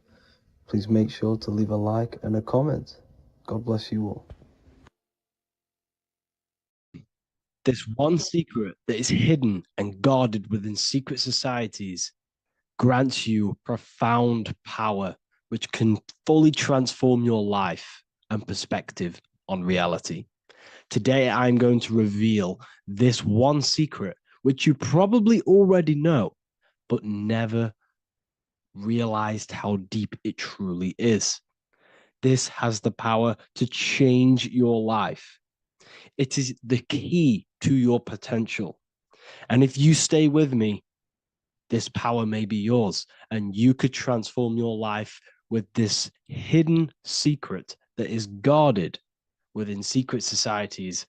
Please make sure to leave a like and a comment. God bless you all. This one secret that is hidden and guarded within secret societies grants you profound power, which can fully transform your life and perspective on reality. Today, I'm going to reveal this one secret, which you probably already know, but never realized how deep it truly is. This has the power to change your life. It is the key to your potential. And if you stay with me, this power may be yours, and you could transform your life with this hidden secret that is guarded within secret societies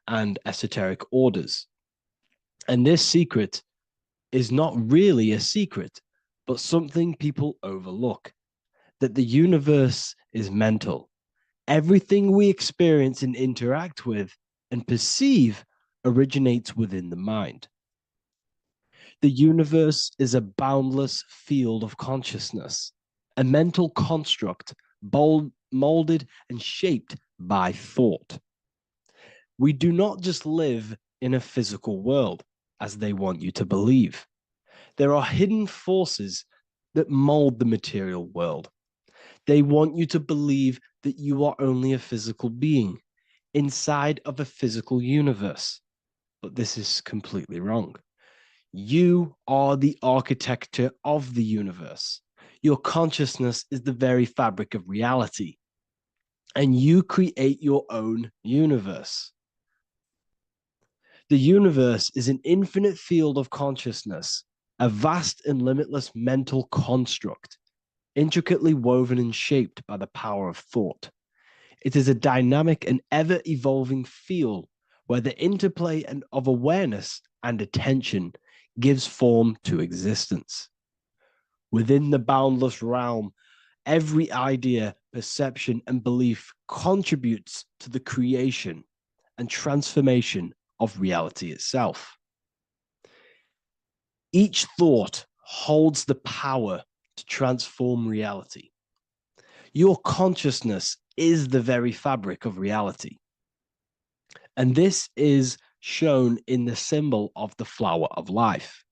and esoteric orders. And this secret is not really a secret, but something people overlook, that the universe is mental. Everything we experience and interact with and perceive originates within the mind. The universe is a boundless field of consciousness, a mental construct molded and shaped by thought. We do not just live in a physical world, as they want you to believe. There are hidden forces that mold the material world. They want you to believe that you are only a physical being inside of a physical universe. But this is completely wrong. You are the architecture of the universe. Your consciousness is the very fabric of reality, and you create your own universe. The universe is an infinite field of consciousness, a vast and limitless mental construct, intricately woven and shaped by the power of thought. It is a dynamic and ever evolving field where the interplay of awareness and attention gives form to existence. Within the boundless realm, every idea, perception, and belief contributes to the creation and transformation of reality itself. Each thought holds the power to transform reality. Your consciousness is the very fabric of reality. And this is shown in the symbol of the flower of life.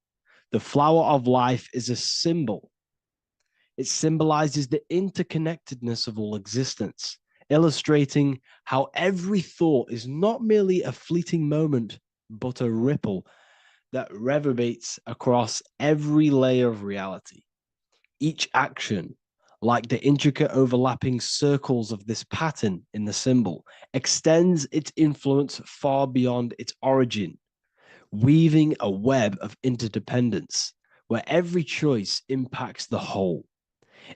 The flower of life is a symbol. It symbolizes the interconnectedness of all existence, illustrating how every thought is not merely a fleeting moment, but a ripple that reverberates across every layer of reality. Each action, like the intricate overlapping circles of this pattern in the symbol, extends its influence far beyond its origin, weaving a web of interdependence where every choice impacts the whole.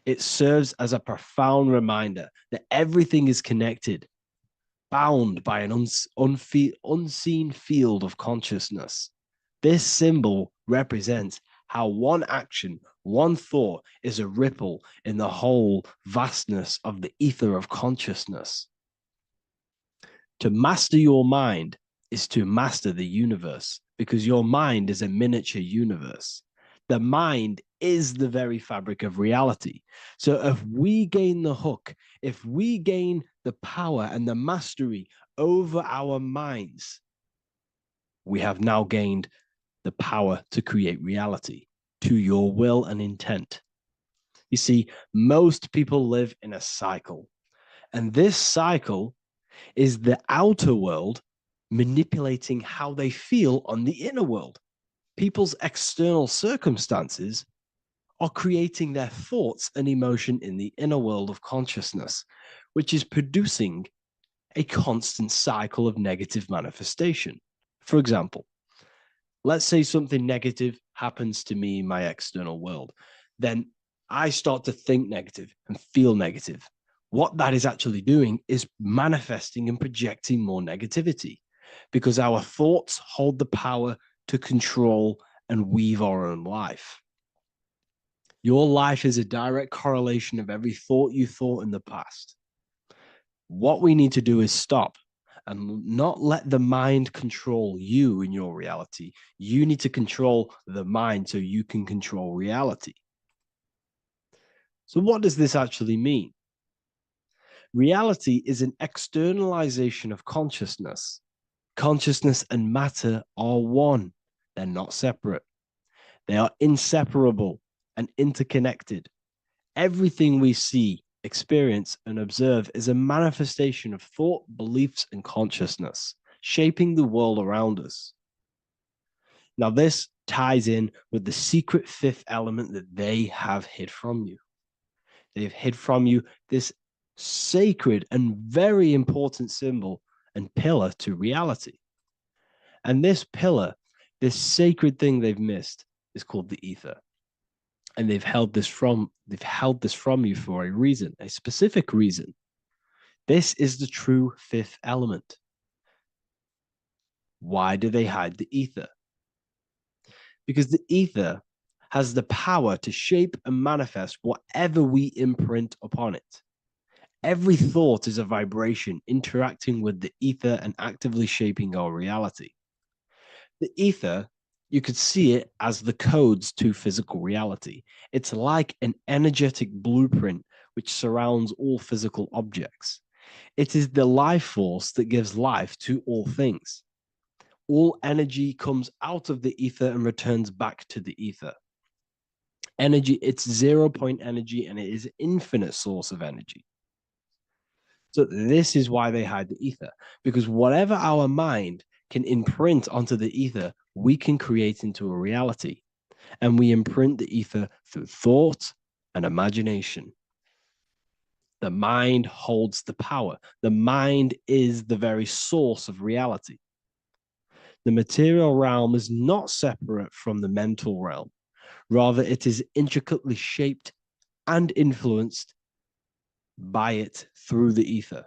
It serves as a profound reminder that everything is connected, bound by an unseen field of consciousness. This symbol represents how one action, one thought is a ripple in the whole vastness of the ether of consciousness. To master your mind is to master the universe, because your mind is a miniature universe. The mind is the very fabric of reality. So if we gain the hook, if we gain the power and the mastery over our minds, we have now gained the power to create reality to your will and intent. You see, most people live in a cycle, and this cycle is the outer world manipulating how they feel on the inner world. People's external circumstances are creating their thoughts and emotion in the inner world of consciousness, which is producing a constant cycle of negative manifestation. For example, let's say something negative happens to me in my external world. Then I start to think negative and feel negative. What that is actually doing is manifesting and projecting more negativity, because our thoughts hold the power to control and weave our own life. Your life is a direct correlation of every thought you thought in the past. What we need to do is stop and not let the mind control you in your reality. You need to control the mind so you can control reality. So what does this actually mean? Reality is an externalization of consciousness. Consciousness and matter are one. They're not separate. They are inseparable and interconnected. Everything we see, experience, and observe is a manifestation of thought, beliefs, and consciousness, shaping the world around us. Now, this ties in with the secret fifth element that they have hid from you. They've hid from you this sacred and very important symbol and pillar to reality. And this pillar, this sacred thing they've missed, is called the ether. And they've held this from you for a reason, a specific reason. This is the true fifth element. Why do they hide the ether? Because the ether has the power to shape and manifest whatever we imprint upon it. Every thought is a vibration interacting with the ether and actively shaping our reality. The ether You could see it as the codes to physical reality. It's like an energetic blueprint which surrounds all physical objects. It is the life force that gives life to all things. All energy comes out of the ether and returns back to the ether. Energy, it's 0 point energy, and it is infinite source of energy. So this is why they hide the ether, because whatever our mind can imprint onto the ether, we can create into a reality. And we imprint the ether through thought and imagination. The mind holds the power. The mind is the very source of reality. The material realm is not separate from the mental realm. Rather, it is intricately shaped and influenced by it through the ether.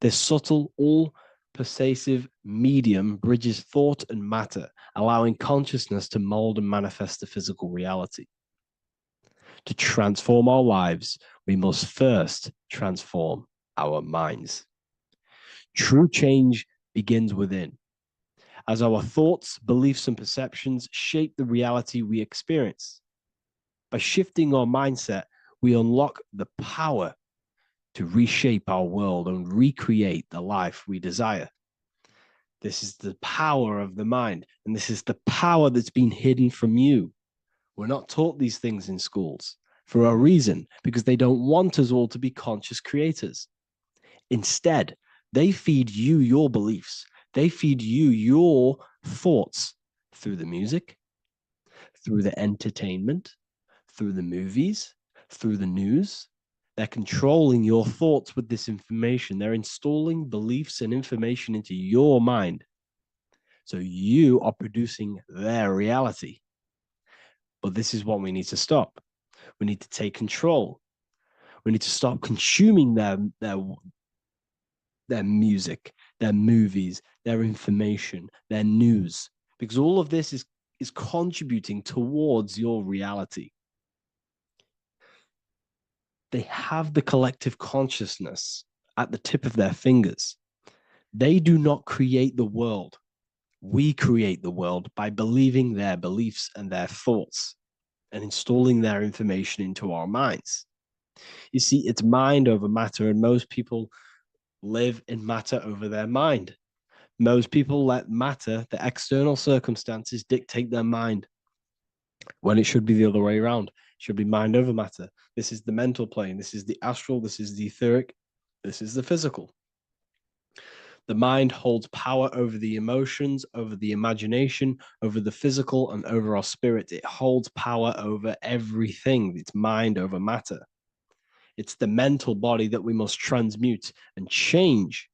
This subtle, all pervasive medium bridges thought and matter, allowing consciousness to mold and manifest the physical reality. To transform our lives, we must first transform our minds. True change begins within, as our thoughts, beliefs, and perceptions shape the reality we experience. By shifting our mindset, we unlock the power to reshape our world and recreate the life we desire. This is the power of the mind, and this is the power that's been hidden from you. We're not taught these things in schools for a reason, because they don't want us all to be conscious creators. Instead, they feed you your beliefs. They feed you your thoughts through the music, through the entertainment, through the movies, through the news. They're controlling your thoughts with this information. They're installing beliefs and information into your mind. So you are producing their reality. But this is what we need to stop. We need to take control. We need to stop consuming their music, their movies, their information, their news, because all of this is contributing towards your reality. They have the collective consciousness at the tip of their fingers. They do not create the world. We create the world by believing their beliefs and their thoughts and installing their information into our minds. You see, it's mind over matter, and most people live in matter over their mind. Most people let matter, the external circumstances, dictate their mind, when it should be the other way around. It should be mind over matter. This is the mental plane. This is the astral. This is the etheric. This is the physical. The mind holds power over the emotions, over the imagination, over the physical, and over our spirit. It holds power over everything. It's mind over matter. It's the mental body that we must transmute and change.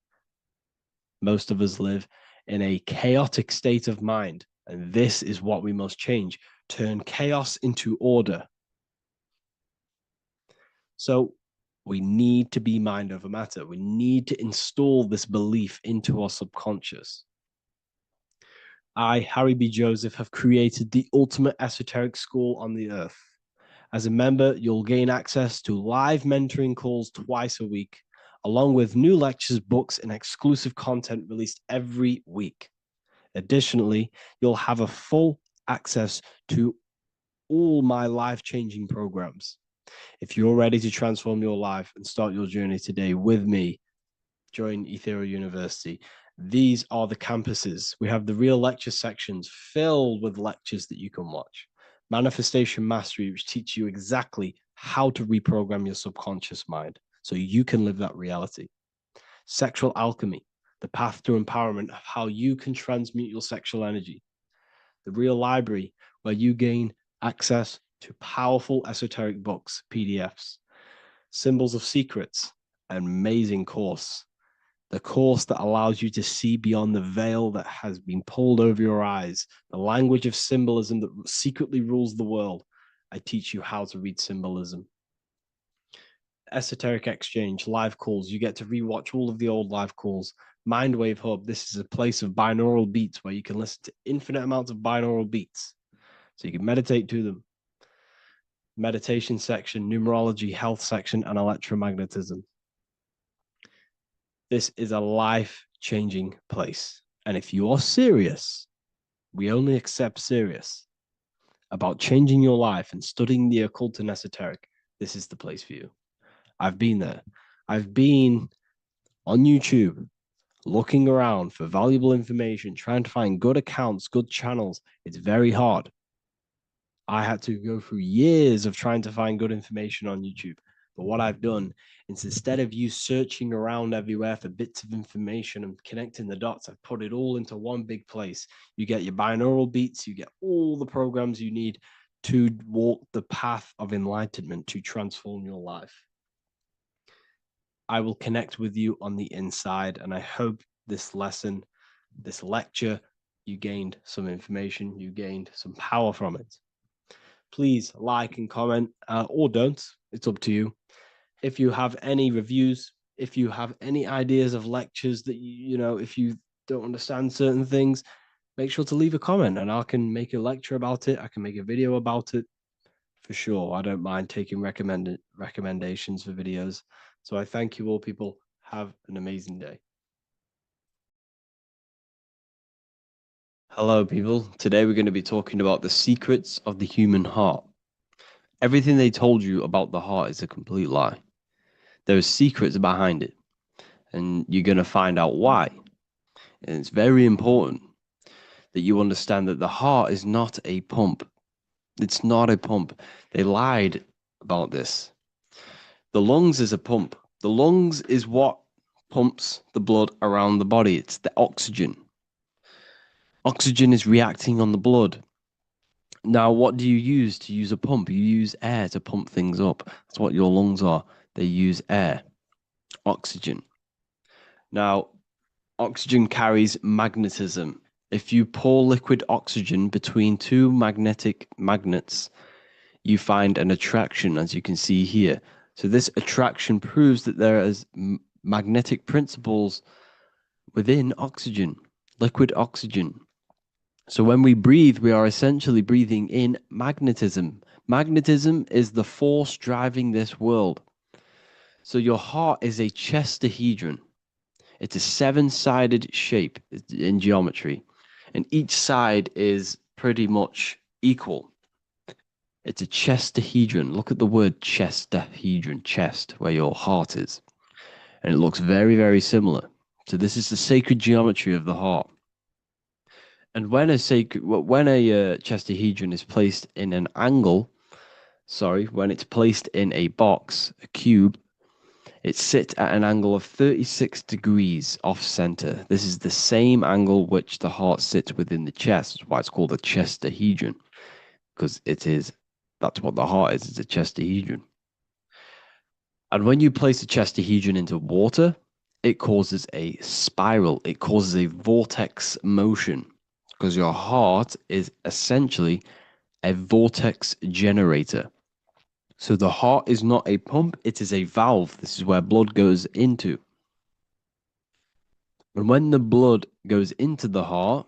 Most of us live in a chaotic state of mind, and this is what we must change. Turn chaos into order. So we need to be mind over matter. We need to install this belief into our subconscious. I, Harry B. Joseph, have created the ultimate esoteric school on the earth. As a member, you'll gain access to live mentoring calls twice a week, along with new lectures, books, and exclusive content released every week. Additionally, you'll have a full access to all my life-changing programs. If you're ready to transform your life and start your journey today with me, join Ethereal University. These are the campuses. We have the real lecture sections filled with lectures that you can watch. Manifestation Mastery, which teach you exactly how to reprogram your subconscious mind so you can live that reality. Sexual Alchemy, the path to empowerment of how you can transmute your sexual energy. The Real Library, where you gain access to powerful esoteric books, PDFs. Symbols of Secrets, an amazing course. The course that allows you to see beyond the veil that has been pulled over your eyes, the language of symbolism that secretly rules the world. I teach you how to read symbolism. Esoteric Exchange, live calls. You get to rewatch all of the old live calls. Mindwave Hub, this is a place of binaural beats where you can listen to infinite amounts of binaural beats. So you can meditate to them. Meditation section, numerology, health section, and electromagnetism. This is a life-changing place. And if you are serious we only accept serious about changing your life and studying the occult and esoteric, this is the place for you. I've been there. I've been on YouTube looking around for valuable information, trying to find good accounts, good channels. It's very hard. I had to go through years of trying to find good information on YouTube. But what I've done is instead of you searching around everywhere for bits of information and connecting the dots, I've put it all into one big place. You get your binaural beats, you get all the programs you need to walk the path of enlightenment to transform your life. I will connect with you on the inside, and I hope this lesson, this lecture, you gained some information, you gained some power from it. Please like and comment, or don't. It's up to you. If you have any reviews, if you have any ideas of lectures that if you don't understand certain things, make sure to leave a comment and I can make a lecture about it. I can make a video about it for sure. I don't mind taking recommendations for videos. So I thank you all, people. Have an amazing day. Hello, people. Today we're going to be talking about the secrets of the human heart. Everything they told you about the heart is a complete lie. There are secrets behind it, and you're going to find out why. And it's very important that you understand that the heart is not a pump. It's not a pump. They lied about this. The lungs is a pump. The lungs is what pumps the blood around the body. It's the oxygen. Oxygen is reacting on the blood. Now, what do you use to use a pump? You use air to pump things up. That's what your lungs are. They use air, oxygen. Now, oxygen carries magnetism. If you pour liquid oxygen between two magnetic magnets, you find an attraction, as you can see here. So this attraction proves that there is magnetic principles within oxygen, liquid oxygen. So when we breathe, we are essentially breathing in magnetism. Magnetism is the force driving this world. So your heart is a chestahedron. It's a seven-sided shape in geometry, and each side is pretty much equal. It's a chestahedron. Look at the word chestahedron, chest, where your heart is. And it looks very, very similar. So this is the sacred geometry of the heart. And when a chestahedron is placed in an angle, when it's placed in a box, a cube, it sits at an angle of 36 degrees off center. This is the same angle which the heart sits within the chest. That's why it's called a chestahedron, because that's what the heart is. It's a chestahedron. And when you place a chestahedron into water, it causes a spiral. It causes a vortex motion, because your heart is essentially a vortex generator. So the heart is not a pump, it is a valve. This is where blood goes into. And when the blood goes into the heart,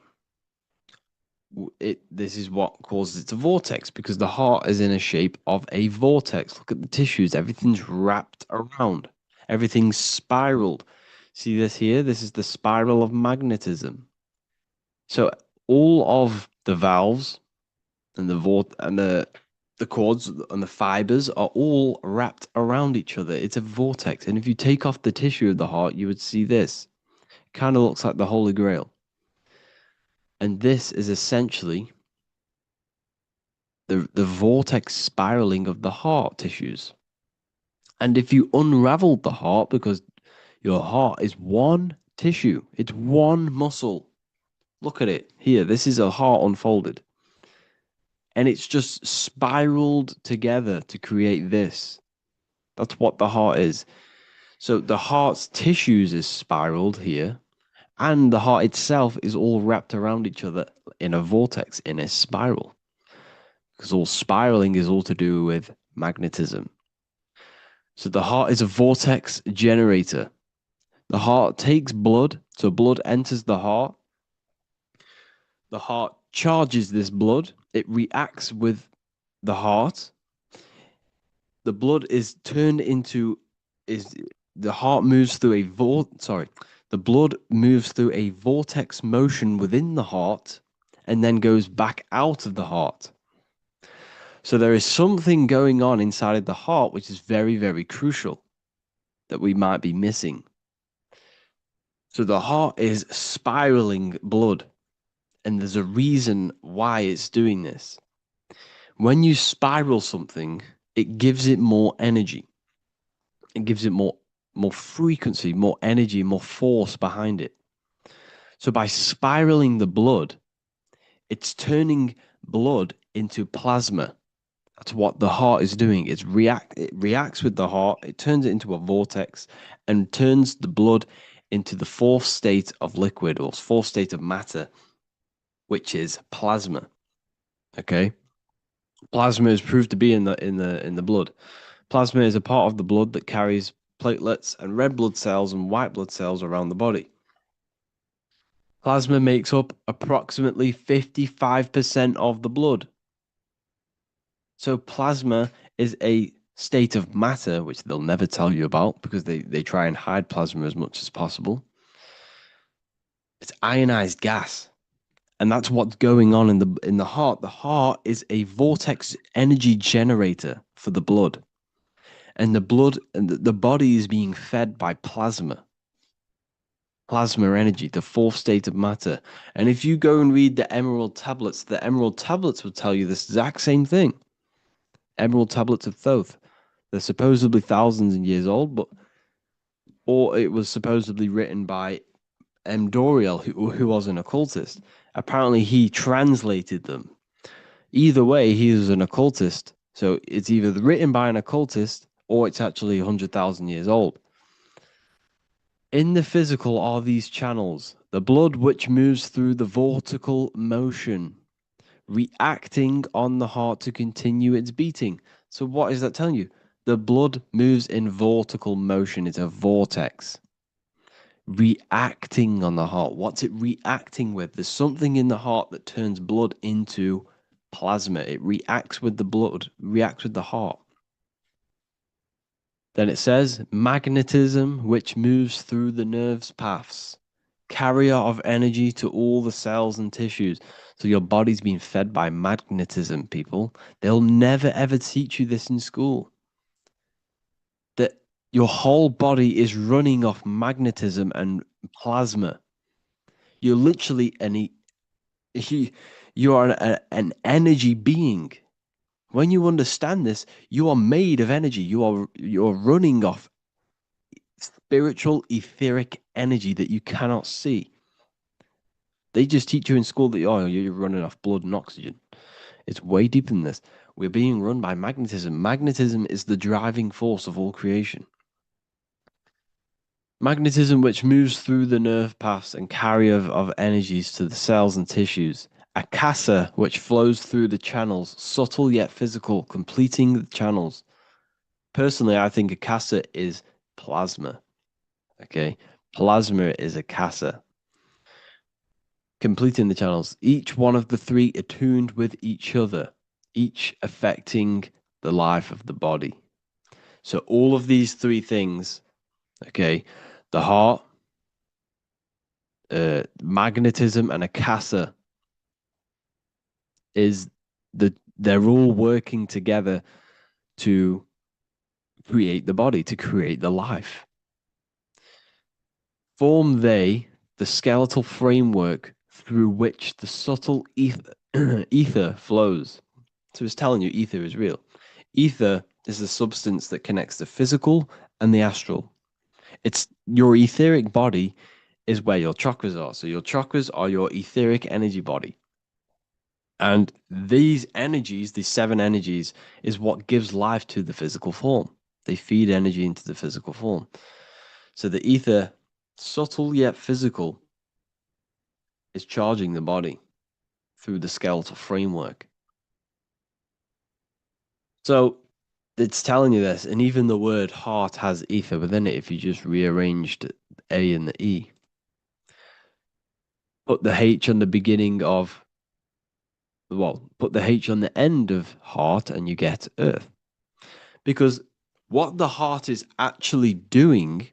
this is what causes it to vortex, because the heart is in a shape of a vortex. Look at the tissues, everything's wrapped around, everything's spiraled. See this here? This is the spiral of magnetism. So all of the valves and the cords and the fibers are all wrapped around each other. It's a vortex. And if you take off the tissue of the heart, you would see this. It kind of looks like the Holy Grail. And this is essentially the vortex spiraling of the heart tissues. And if you unraveled the heart, because your heart is one tissue, it's one muscle. Look at it here. This is a heart unfolded. And it's just spiraled together to create this. That's what the heart is. So the heart's tissues is spiraled here, and the heart itself is all wrapped around each other in a vortex, in a spiral. Because all spiraling is all to do with magnetism. So the heart is a vortex generator. The heart takes blood, so blood enters the heart. The heart charges this blood. It reacts with the heart. The blood is turned into the heart moves through the blood moves through a vortex motion within the heart, and then goes back out of the heart. So there is something going on inside the heart which is very, very crucial that we might be missing. So the heart is spiraling blood, and there's a reason why it's doing this. When you spiral something, it gives it more energy. It gives it more frequency, more energy, more force behind it. So by spiraling the blood, it's turning blood into plasma. That's what the heart is doing. It reacts with the heart, it turns it into a vortex and turns the blood into the fourth state of liquid or fourth state of matter, which is plasma. Okay? Plasma is proved to be in the blood. Plasma is a part of the blood that carries platelets and red blood cells and white blood cells around the body. Plasma makes up approximately 55% of the blood. So plasma is a state of matter, which they'll never tell you about because they try and hide plasma as much as possible. It's ionized gas. And that's what's going on in the heart. The heart is a vortex energy generator for the blood. And the blood and the body is being fed by plasma. Plasma energy, the fourth state of matter. And if you go and read the emerald tablets will tell you this exact same thing. Emerald tablets of Thoth. They're supposedly thousands of years old, or it was supposedly written by M. Doriel, who was an occultist. Apparently, he translated them. Either way, he was an occultist. So it's either written by an occultist or it's actually 100,000 years old. In the physical are these channels, the blood which moves through the vortical motion, reacting on the heart to continue its beating. So what is that telling you? The blood moves in vortical motion. It's a vortex. Reacting on the heart. What's it reacting with? There's something in the heart that turns blood into plasma. It reacts with the blood, reacts with the heart. Then it says magnetism, which moves through the nerves paths, carrier of energy to all the cells and tissues. So your body's being fed by magnetism, people. They'll never ever teach you this in school. That your whole body is running off magnetism and plasma. You're literally you are an energy being. When you understand this, you are made of energy. You're running off spiritual, etheric energy that you cannot see. They just teach you in school that you're running off blood and oxygen. It's way deeper than this. We're being run by magnetism. Magnetism is the driving force of all creation. Magnetism, which moves through the nerve paths and carrier of energies to the cells and tissues. Akasa, which flows through the channels, subtle yet physical, completing the channels. Personally, I think Akasa is plasma. Okay, plasma is Akasa. Completing the channels. Each one of the three attuned with each other, each affecting the life of the body. So all of these three things, okay, the heart, magnetism, and Akasa they're all working together to create the body, to create the life. Form they the skeletal framework through which the subtle ether flows. So it's telling you ether is real. Ether is the substance that connects the physical and the astral. It's your etheric body is where your chakras are. So your chakras are your etheric energy body. And these energies, these 7 energies, is what gives life to the physical form. They feed energy into the physical form. So the ether, subtle yet physical, is charging the body through the skeletal framework. So it's telling you this, and even the word heart has ether within it if you just rearranged A and the E. Put the H on the beginning of put the H on the end of heart and you get earth. Because what the heart is actually doing,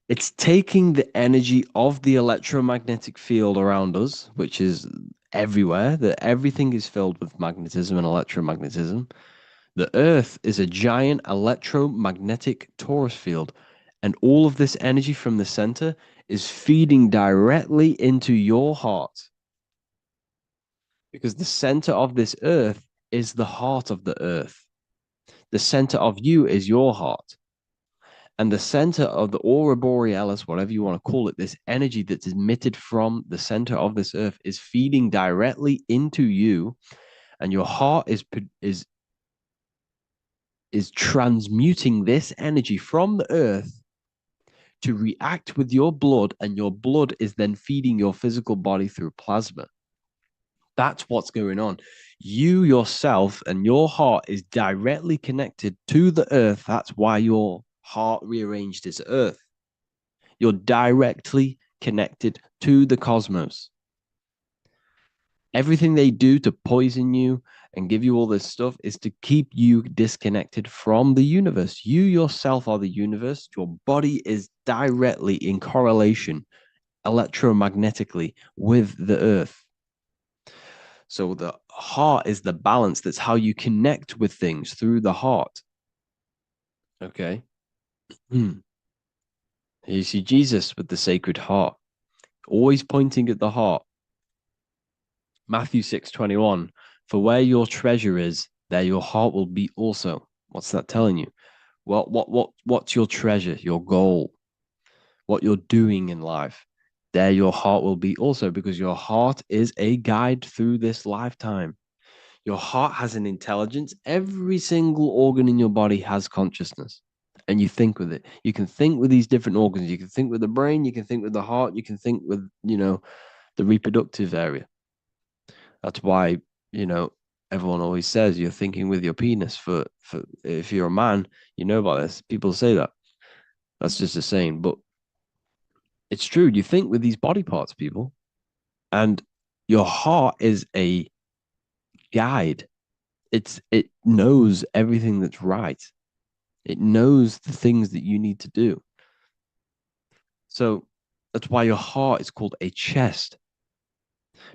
it's taking the energy of the electromagnetic field around us, which is everywhere, that everything is filled with magnetism and electromagnetism. The Earth is a giant electromagnetic torus field, and all of this energy from the center is feeding directly into your heart. Because the center of this Earth is the heart of the Earth. The center of you is your heart. And the center of the aura borealis, whatever you want to call it, this energy that's emitted from the center of this Earth is feeding directly into you, and your heart is transmuting this energy from the Earth to react with your blood, and your blood is then feeding your physical body through plasma. That's what's going on. You yourself and your heart is directly connected to the Earth. That's why your heart rearranged its Earth. You're directly connected to the cosmos. Everything they do to poison you and give you all this stuff is to keep you disconnected from the universe. You yourself are the universe. Your body is directly in correlation electromagnetically with the Earth. So the heart is the balance. That's how you connect with things, through the heart. Okay. Here you see Jesus with the Sacred Heart, always pointing at the heart. Matthew 6:21, for where your treasure is, there your heart will be also. What's that telling you? What's your treasure, your goal, what you're doing in life? There your heart will be also, because your heart is a guide through this lifetime. Your heart has an intelligence. Every single organ in your body has consciousness, and you think with it. You can think with these different organs. You can think with the brain, you can think with the heart, you can think with, the reproductive area. That's why, everyone always says you're thinking with your penis. For if you're a man, you know about this. People say that. That's just a saying, but it's true. You think with these body parts, people, and your heart is a guide. It knows everything that's right. It knows the things that you need to do. So that's why your heart is called a chest,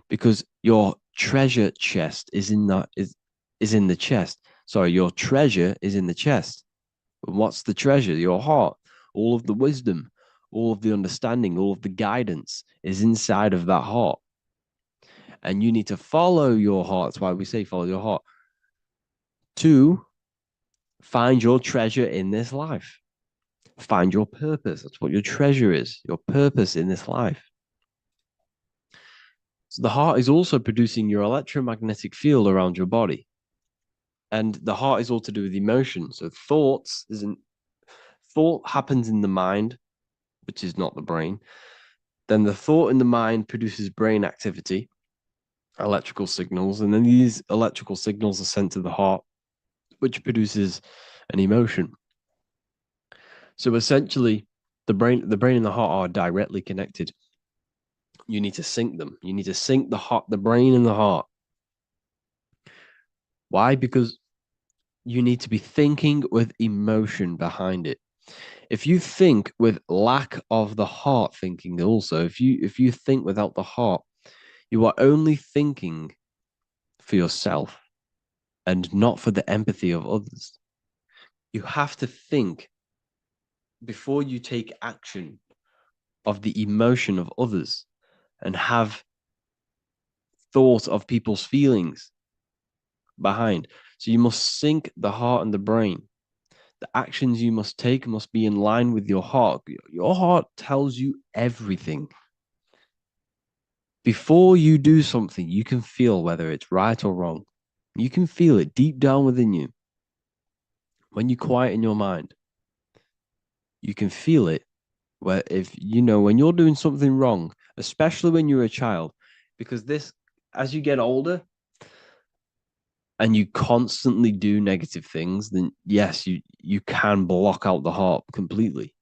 because your treasure chest is in the chest. Sorry, your treasure is in the chest. And what's the treasure? Your heart. All of the wisdom, all of the understanding, all of the guidance is inside of that heart. And you need to follow your heart. That's why we say follow your heart, to find your treasure in this life. Find your purpose. That's what your treasure is, your purpose in this life. So the heart is also producing your electromagnetic field around your body. And the heart is all to do with emotion. So thought happens in the mind, which is not the brain. Then the thought in the mind produces brain activity, electrical signals, and then these electrical signals are sent to the heart, which produces an emotion. So essentially, the brain and the heart are directly connected. You need to sync them. You need to sync the brain and the heart. Why? Because you need to be thinking with emotion behind it. If you think with lack of the heart thinking, also, if you think without the heart, you are only thinking for yourself and not for the empathy of others. You have to think before you take action of the emotion of others and have thought of people's feelings behind. So you must sync the heart and the brain. The actions you must take must be in line with your heart. Your heart tells you everything. Before you do something, you can feel whether it's right or wrong. You can feel it deep down within you. When you quiet in your mind, you can feel it. Where when you're doing something wrong, especially when you're a child, because as you get older and you constantly do negative things, then yes, you can block out the heart completely.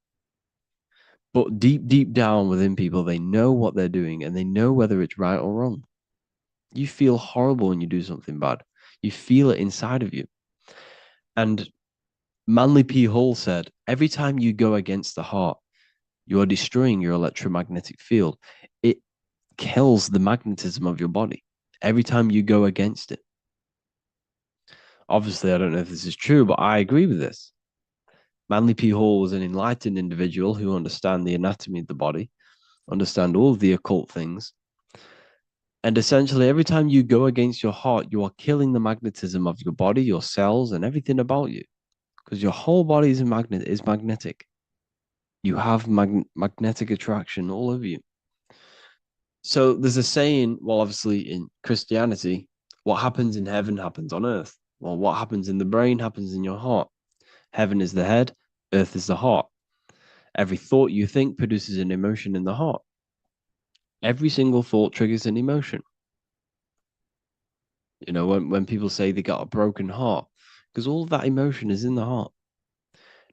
But deep down within people, they know what they're doing and they know whether it's right or wrong. You feel horrible when you do something bad. You feel it inside of you. And Manly P. Hall said, every time you go against the heart, you are destroying your electromagnetic field. It kills the magnetism of your body. every time you go against it. Obviously, I don't know if this is true, but I agree with this. Manly P. Hall was an enlightened individual who understand the anatomy of the body, understand all of the occult things. And essentially, every time you go against your heart, you are killing the magnetism of your body, your cells, and everything about you. Because your whole body is magnetic. You have magnetic attraction all over you. So there's a saying, well, obviously in Christianity, what happens in heaven happens on earth. Well, what happens in the brain happens in your heart. Heaven is the head, earth is the heart. Every thought you think produces an emotion in the heart. Every single thought triggers an emotion. You know, when people say they got a broken heart, because all of that emotion is in the heart.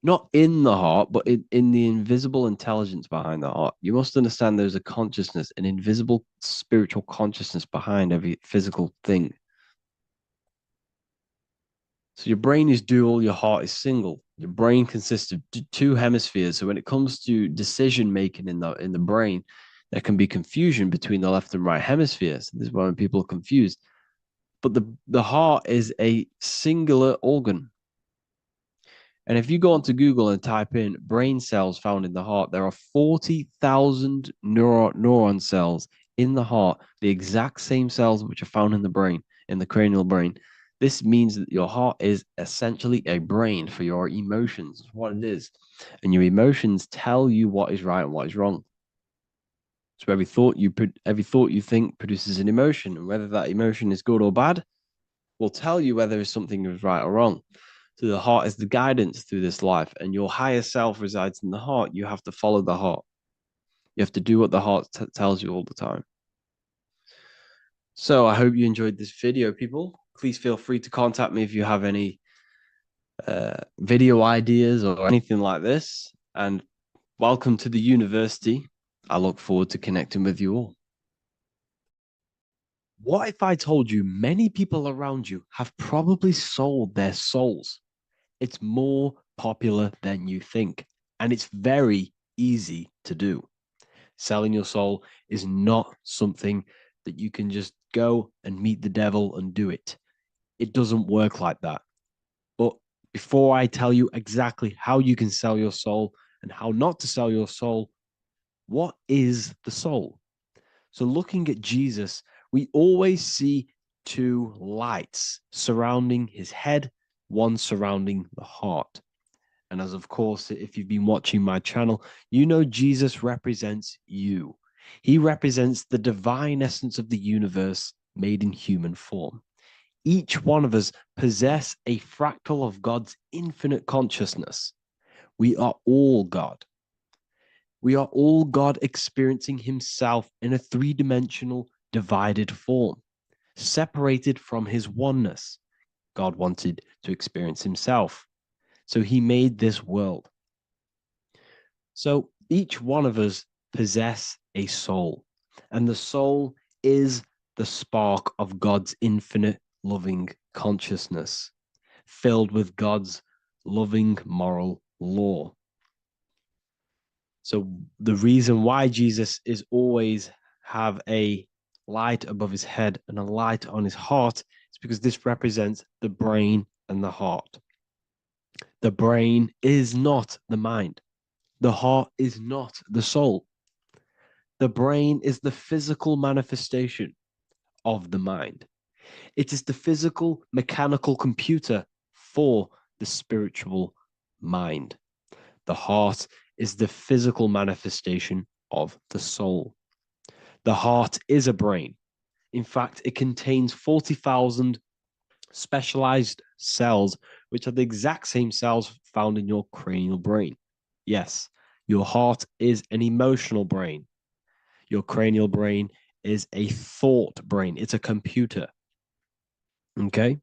Not in the heart, but in the invisible intelligence behind the heart. You must understand there's a consciousness, an invisible spiritual consciousness behind every physical thing. So your brain is dual, your heart is single. Your brain consists of two hemispheres. So when it comes to decision making in the brain, there can be confusion between the left and right hemispheres. This is why when people are confused. But the heart is a singular organ. And if you go onto Google and type in brain cells found in the heart, there are 40,000 neuron cells in the heart, the exact same cells which are found in the brain, in the cranial brain. This means that your heart is essentially a brain for your emotions, what it is. And your emotions tell you what is right and what is wrong. So every thought you think produces an emotion, and whether that emotion is good or bad will tell you whether something is right or wrong. So the heart is the guidance through this life, and your higher self resides in the heart. You have to follow the heart. You have to do what the heart tells you all the time. So I hope you enjoyed this video, people. Please feel free to contact me if you have any video ideas or anything like this. And welcome to the university. I look forward to connecting with you all. What if I told you many people around you have probably sold their souls? It's more popular than you think, and it's very easy to do. Selling your soul is not something that you can just go and meet the devil and do it. It doesn't work like that. But before I tell you exactly how you can sell your soul and how not to sell your soul, what is the soul? So, looking at Jesus, we always see two lights surrounding his head, one surrounding the heart. And as of course, if you've been watching my channel, you know Jesus represents you. He represents the divine essence of the universe made in human form. Each one of us possess a fractal of God's infinite consciousness. We are all God. We are all God experiencing himself in a three-dimensional divided form, separated from his oneness. God wanted to experience himself. So he made this world. So each one of us possess a soul, and the soul is the spark of God's infinite loving consciousness, filled with God's loving moral law. So the reason why Jesus is always have a light above his head and a light on his heart is because this represents the brain and the heart. The brain is not the mind. The heart is not the soul. The brain is the physical manifestation of the mind. It is the physical mechanical computer for the spiritual mind. The heart is the physical manifestation of the soul. The heart is a brain. In fact, it contains 40,000 specialized cells, which are the exact same cells found in your cranial brain. Yes, your heart is an emotional brain. Your cranial brain is a thought brain. It's a computer. Okay?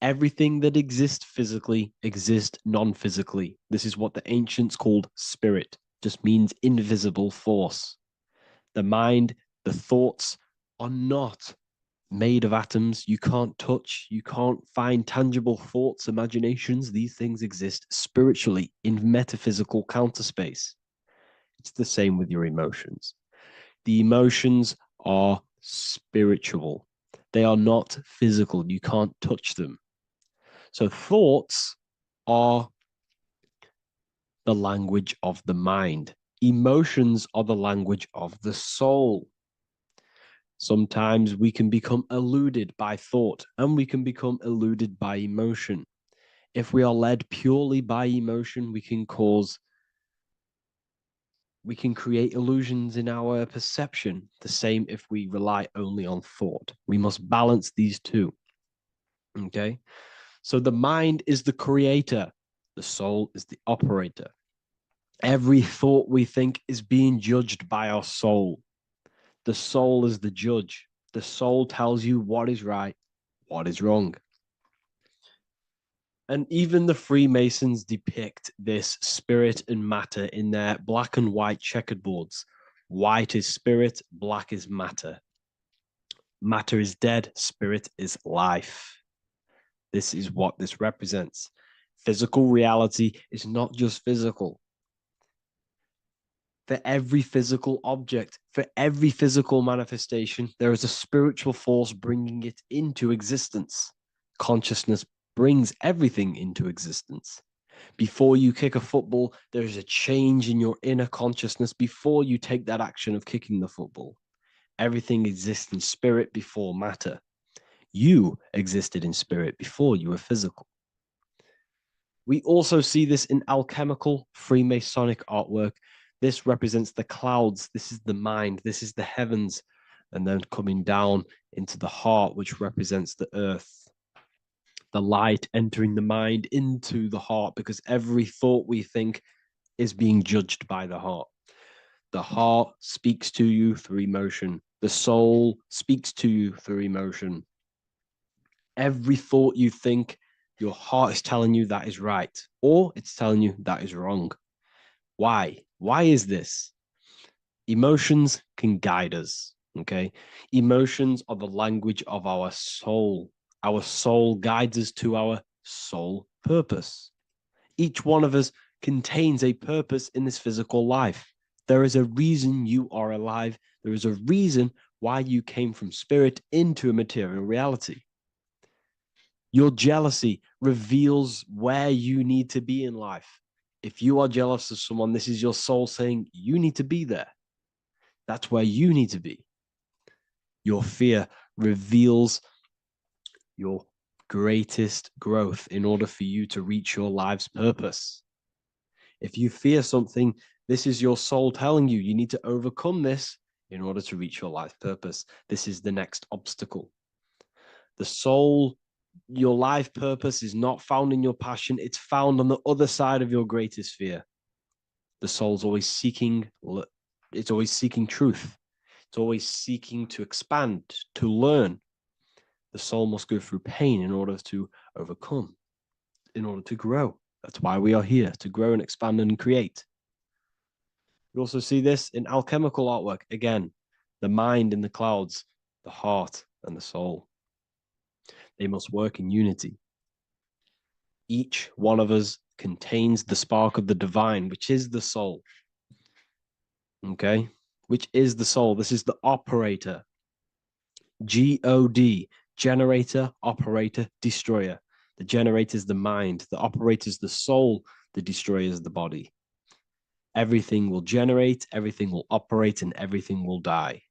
Everything that exists physically exists non-physically. This is what the ancients called spirit, just means invisible force. The mind, the thoughts are not made of atoms. You can't touch, you can't find tangible thoughts, imaginations. These things exist spiritually in metaphysical counter space. It's the same with your emotions. The emotions are spiritual. They are not physical. You can't touch them. So thoughts are the language of the mind. Emotions are the language of the soul. Sometimes we can become eluded by thought and we can become eluded by emotion. If we are led purely by emotion, we can create illusions in our perception. The same if we rely only on thought. We must balance these two. Okay? So the mind is the creator, the soul is the operator. Every thought we think is being judged by our soul. The soul is the judge. The soul tells you what is right, what is wrong. And even the Freemasons depict this spirit and matter in their black and white checkered boards. White is spirit, black is matter. Matter is dead, spirit is life. This is what this represents. Physical reality is not just physical. For every physical object, for every physical manifestation, there is a spiritual force bringing it into existence. Consciousness brings everything into existence. Before you kick a football, there is a change in your inner consciousness before you take that action of kicking the football. Everything exists in spirit before matter. You existed in spirit before you were physical. We also see this in alchemical Freemasonic artwork. This represents the clouds. This is the mind. This is the heavens. And then coming down into the heart, which represents the earth. The light entering the mind into the heart, because every thought we think is being judged by the heart. The heart speaks to you through emotion. The soul speaks to you through emotion. Every thought you think, your heart is telling you that is right, or it's telling you that is wrong. Why? Why is this? Emotions can guide us, okay? Emotions are the language of our soul. Our soul guides us to our soul purpose. Each one of us contains a purpose in this physical life. There is a reason you are alive. There is a reason why you came from spirit into a material reality. Your jealousy reveals where you need to be in life. If you are jealous of someone, this is your soul saying you need to be there. That's where you need to be. Your fear reveals your greatest growth in order for you to reach your life's purpose. If you fear something, this is your soul telling you you need to overcome this in order to reach your life purpose. This is the next obstacle. The soul, your life purpose is not found in your passion. It's found on the other side of your greatest fear. The soul's always seeking, it's always seeking truth. It's always seeking to expand, to learn. The soul must go through pain in order to overcome, in order to grow. That's why we are here, to grow and expand and create. We also see this in alchemical artwork. Again, the mind in the clouds, the heart and the soul. They must work in unity. Each one of us contains the spark of the divine, which is the soul. Okay? Which is the soul. This is the operator. G-O-D, generator, operator, destroyer. The generator is the mind. The operator is the soul. The destroyer is the body. Everything will generate, everything will operate, and everything will die.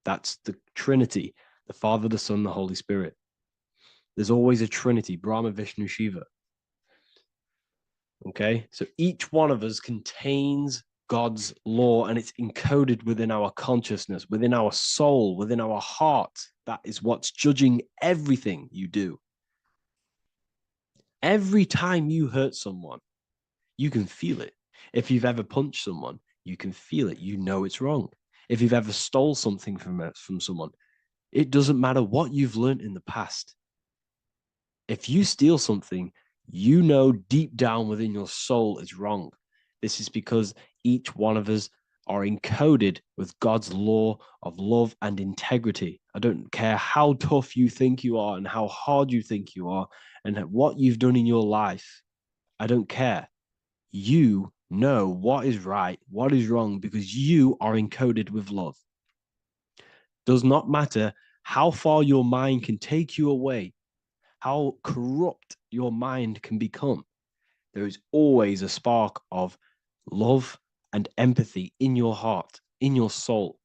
That's the Trinity, the Father, the Son, the Holy Spirit. There's always a Trinity, Brahma, Vishnu, Shiva. Okay, so each one of us contains God's law, and it's encoded within our consciousness, within our soul, within our heart. That is what's judging everything you do. Every time you hurt someone, you can feel it. If you've ever punched someone, you can feel it. You know it's wrong. If you've ever stole something from someone, it doesn't matter what you've learned in the past. If you steal something, you know deep down within your soul it's wrong. This is because each one of us are encoded with God's law of love and integrity. I don't care how tough you think you are and how hard you think you are and what you've done in your life. I don't care. You know what is right, what is wrong, because you are encoded with love. Does not matter how far your mind can take you away, how corrupt your mind can become. There is always a spark of love and empathy in your heart, in your soul.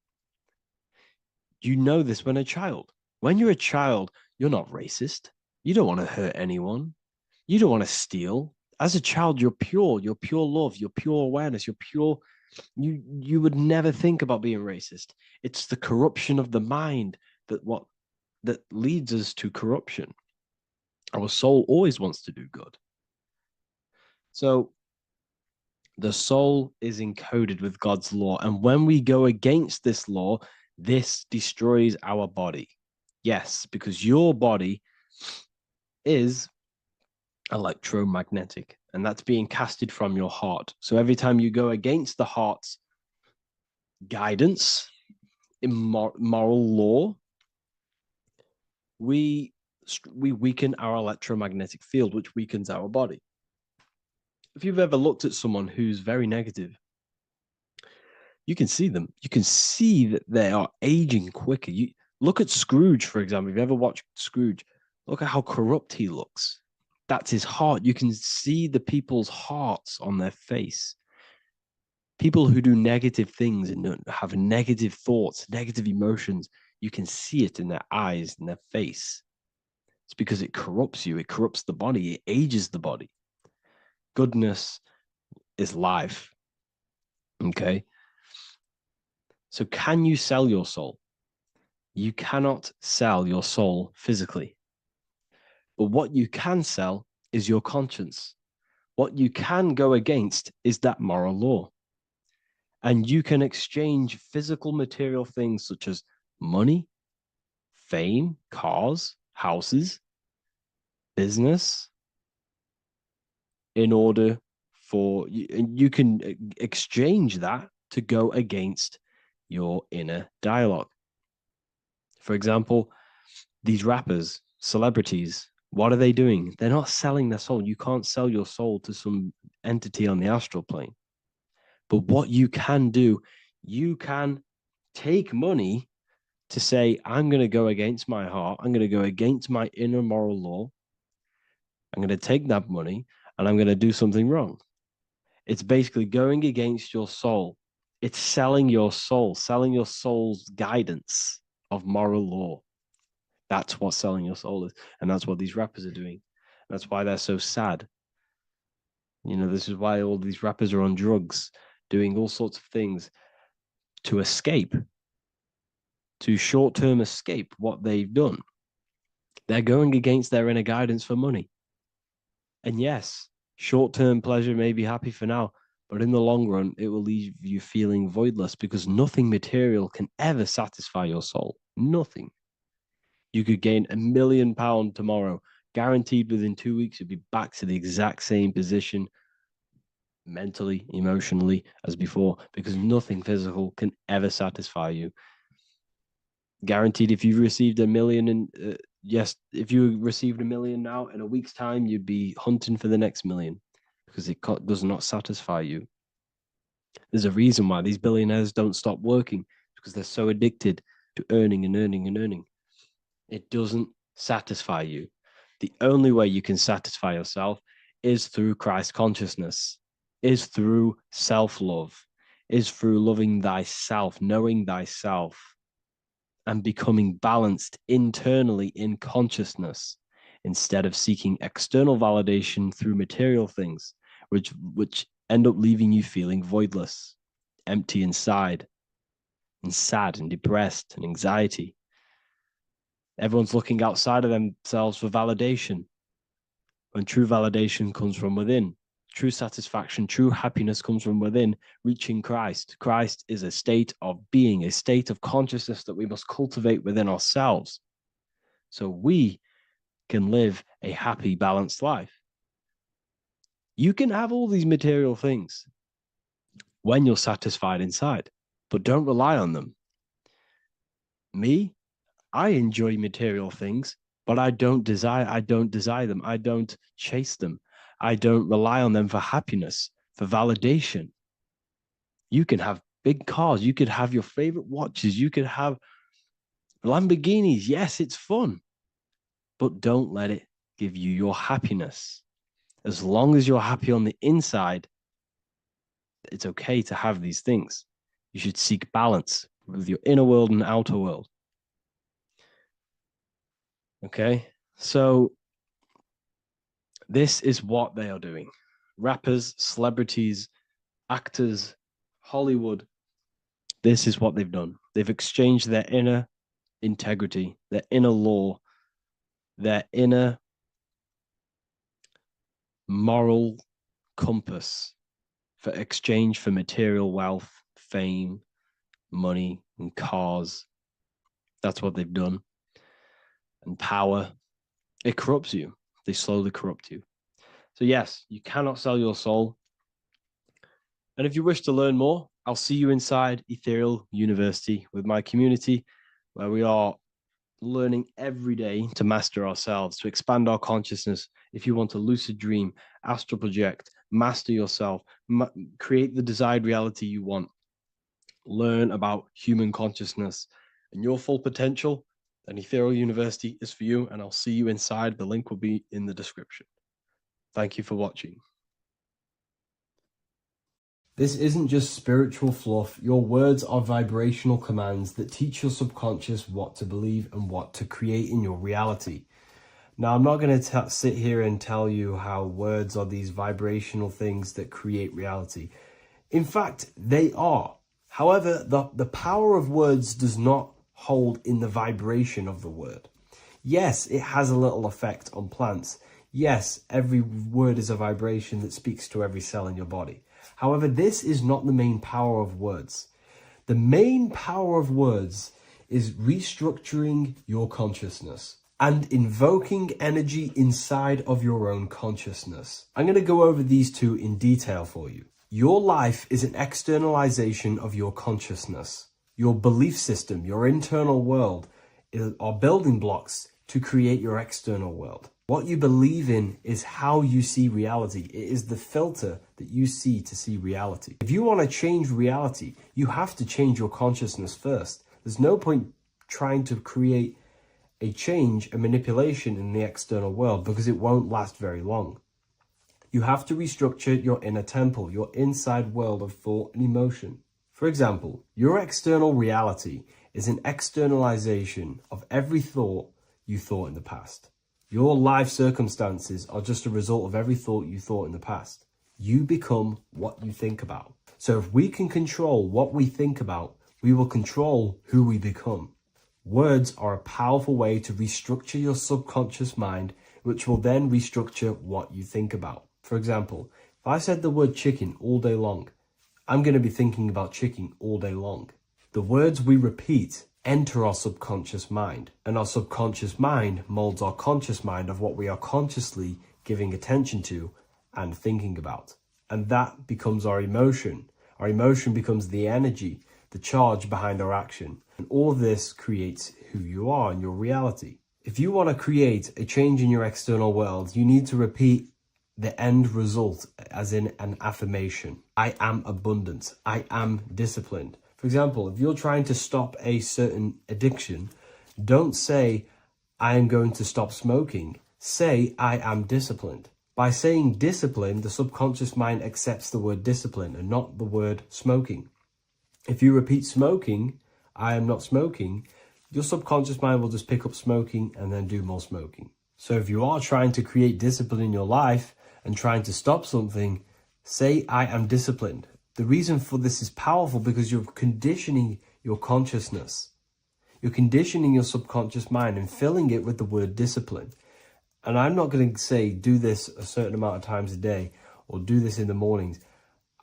You know this when a child. When you're a child, you're not racist. You don't want to hurt anyone. You don't want to steal. As a child, you're pure love, you're pure awareness, you're pure. You would never think about being racist. It's the corruption of the mind that leads us to corruption. Our soul always wants to do good. So the soul is encoded with God's law. And when we go against this law, this destroys our body. Yes, because your body is electromagnetic, and that's being casted from your heart. So every time you go against the heart's guidance in moral law, we weaken our electromagnetic field, which weakens our body. If you've ever looked at someone who's very negative, you can see them. You can see that they are aging quicker. You look at Scrooge, for example. If you ever watched Scrooge, look at how corrupt he looks. That's his heart. You can see the people's hearts on their face. People who do negative things and have negative thoughts, negative emotions, you can see it in their eyes, in their face. It's because it corrupts you. It corrupts the body. It ages the body. Goodness is life. Okay? So can you sell your soul? You cannot sell your soul physically. But what you can sell is your conscience. What you can go against is that moral law. And you can exchange physical material things such as money, fame, cars, houses, business, in order for you can exchange that to go against your inner dialogue. For example, these rappers, celebrities, what are they doing? They're not selling their soul. You can't sell your soul to some entity on the astral plane. But what you can do, you can take money to say, I'm going to go against my heart. I'm going to go against my inner moral law. I'm going to take that money and I'm going to do something wrong. It's basically going against your soul. It's selling your soul's guidance of moral law. That's what selling your soul is. And that's what these rappers are doing. That's why they're so sad. You know, this is why all these rappers are on drugs, doing all sorts of things to escape, to short-term escape what they've done. They're going against their inner guidance for money. And yes, short-term pleasure may be happy for now, but in the long run, it will leave you feeling voidless because nothing material can ever satisfy your soul. Nothing. You could gain £1 million tomorrow, guaranteed within 2 weeks, you'll be back to the exact same position mentally, emotionally as before, because nothing physical can ever satisfy you. Guaranteed, if you received $1 million yes, if you received $1 million now, in a week's time, you'd be hunting for the next million because it does not satisfy you. There's a reason why these billionaires don't stop working, because they're so addicted to earning and earning and earning. It doesn't satisfy you. The only way you can satisfy yourself is through Christ consciousness, is through self-love, is through loving thyself, knowing thyself, and becoming balanced internally in consciousness instead of seeking external validation through material things, which end up leaving you feeling voidless, empty inside, and sad and depressed and anxiety. Everyone's looking outside of themselves for validation, when true validation comes from within. True satisfaction, true happiness comes from within, reaching Christ. Christ is a state of being, a state of consciousness that we must cultivate within ourselves so we can live a happy, balanced life. You can have all these material things when you're satisfied inside, but don't rely on them. Me, I enjoy material things, but I don't desire them. I don't chase them. I don't rely on them for happiness, for validation. You can have big cars. You could have your favorite watches. You could have Lamborghinis, yes, it's fun, but don't let it give you your happiness. As long as you're happy on the inside, it's okay to have these things. You should seek balance with your inner world and outer world. Okay, so this is what they are doing. Rappers, celebrities, actors, Hollywood, this is what they've done. They've exchanged their inner integrity, their inner law, their inner moral compass for exchange for material wealth, fame, money, and cars. That's what they've done. And power. It corrupts you. They slowly corrupt you. So yes, you cannot sell your soul. And if you wish to learn more, I'll see you inside Ethereal University with my community, where we are learning every day to master ourselves, to expand our consciousness. If you want to lucid dream, astral project, master yourself, create the desired reality you want, learn about human consciousness and your full potential, then Ethereal University is for you, and I'll see you inside. The link will be in the description. Thank you for watching. This isn't just spiritual fluff. Your words are vibrational commands that teach your subconscious what to believe and what to create in your reality. Now, I'm not going to sit here and tell you how words are these vibrational things that create reality. In fact, they are. However, the power of words does not hold in the vibration of the word. Yes, it has a little effect on plants. Yes, every word is a vibration that speaks to every cell in your body. However, this is not the main power of words. The main power of words is restructuring your consciousness and invoking energy inside of your own consciousness. I'm going to go over these two in detail for you. Your life is an externalization of your consciousness. Your belief system, your internal world, are building blocks to create your external world. What you believe in is how you see reality. It is the filter that you see to see reality. If you want to change reality, you have to change your consciousness first. There's no point trying to create a change, a manipulation in the external world, because it won't last very long. You have to restructure your inner temple, your inside world of thought and emotion. For example, your external reality is an externalization of every thought you thought in the past. Your life circumstances are just a result of every thought you thought in the past. You become what you think about. So if we can control what we think about, we will control who we become. Words are a powerful way to restructure your subconscious mind, which will then restructure what you think about. For example, if I said the word chicken all day long, I'm going to be thinking about chicken all day long. The words we repeat enter our subconscious mind, and our subconscious mind molds our conscious mind of what we are consciously giving attention to and thinking about. And that becomes our emotion. Our emotion becomes the energy, the charge behind our action. And all of this creates who you are and your reality. If you want to create a change in your external world, you need to repeat the end result as in an affirmation. I am abundant. I am disciplined. For example, if you're trying to stop a certain addiction, don't say, I am going to stop smoking. Say, I am disciplined. By saying discipline, the subconscious mind accepts the word discipline and not the word smoking. If you repeat smoking, I am not smoking, your subconscious mind will just pick up smoking and then do more smoking. So if you are trying to create discipline in your life and trying to stop something, say, I am disciplined. The reason for this is powerful because you're conditioning your consciousness. You're conditioning your subconscious mind and filling it with the word discipline. And I'm not going to say do this a certain amount of times a day or do this in the mornings.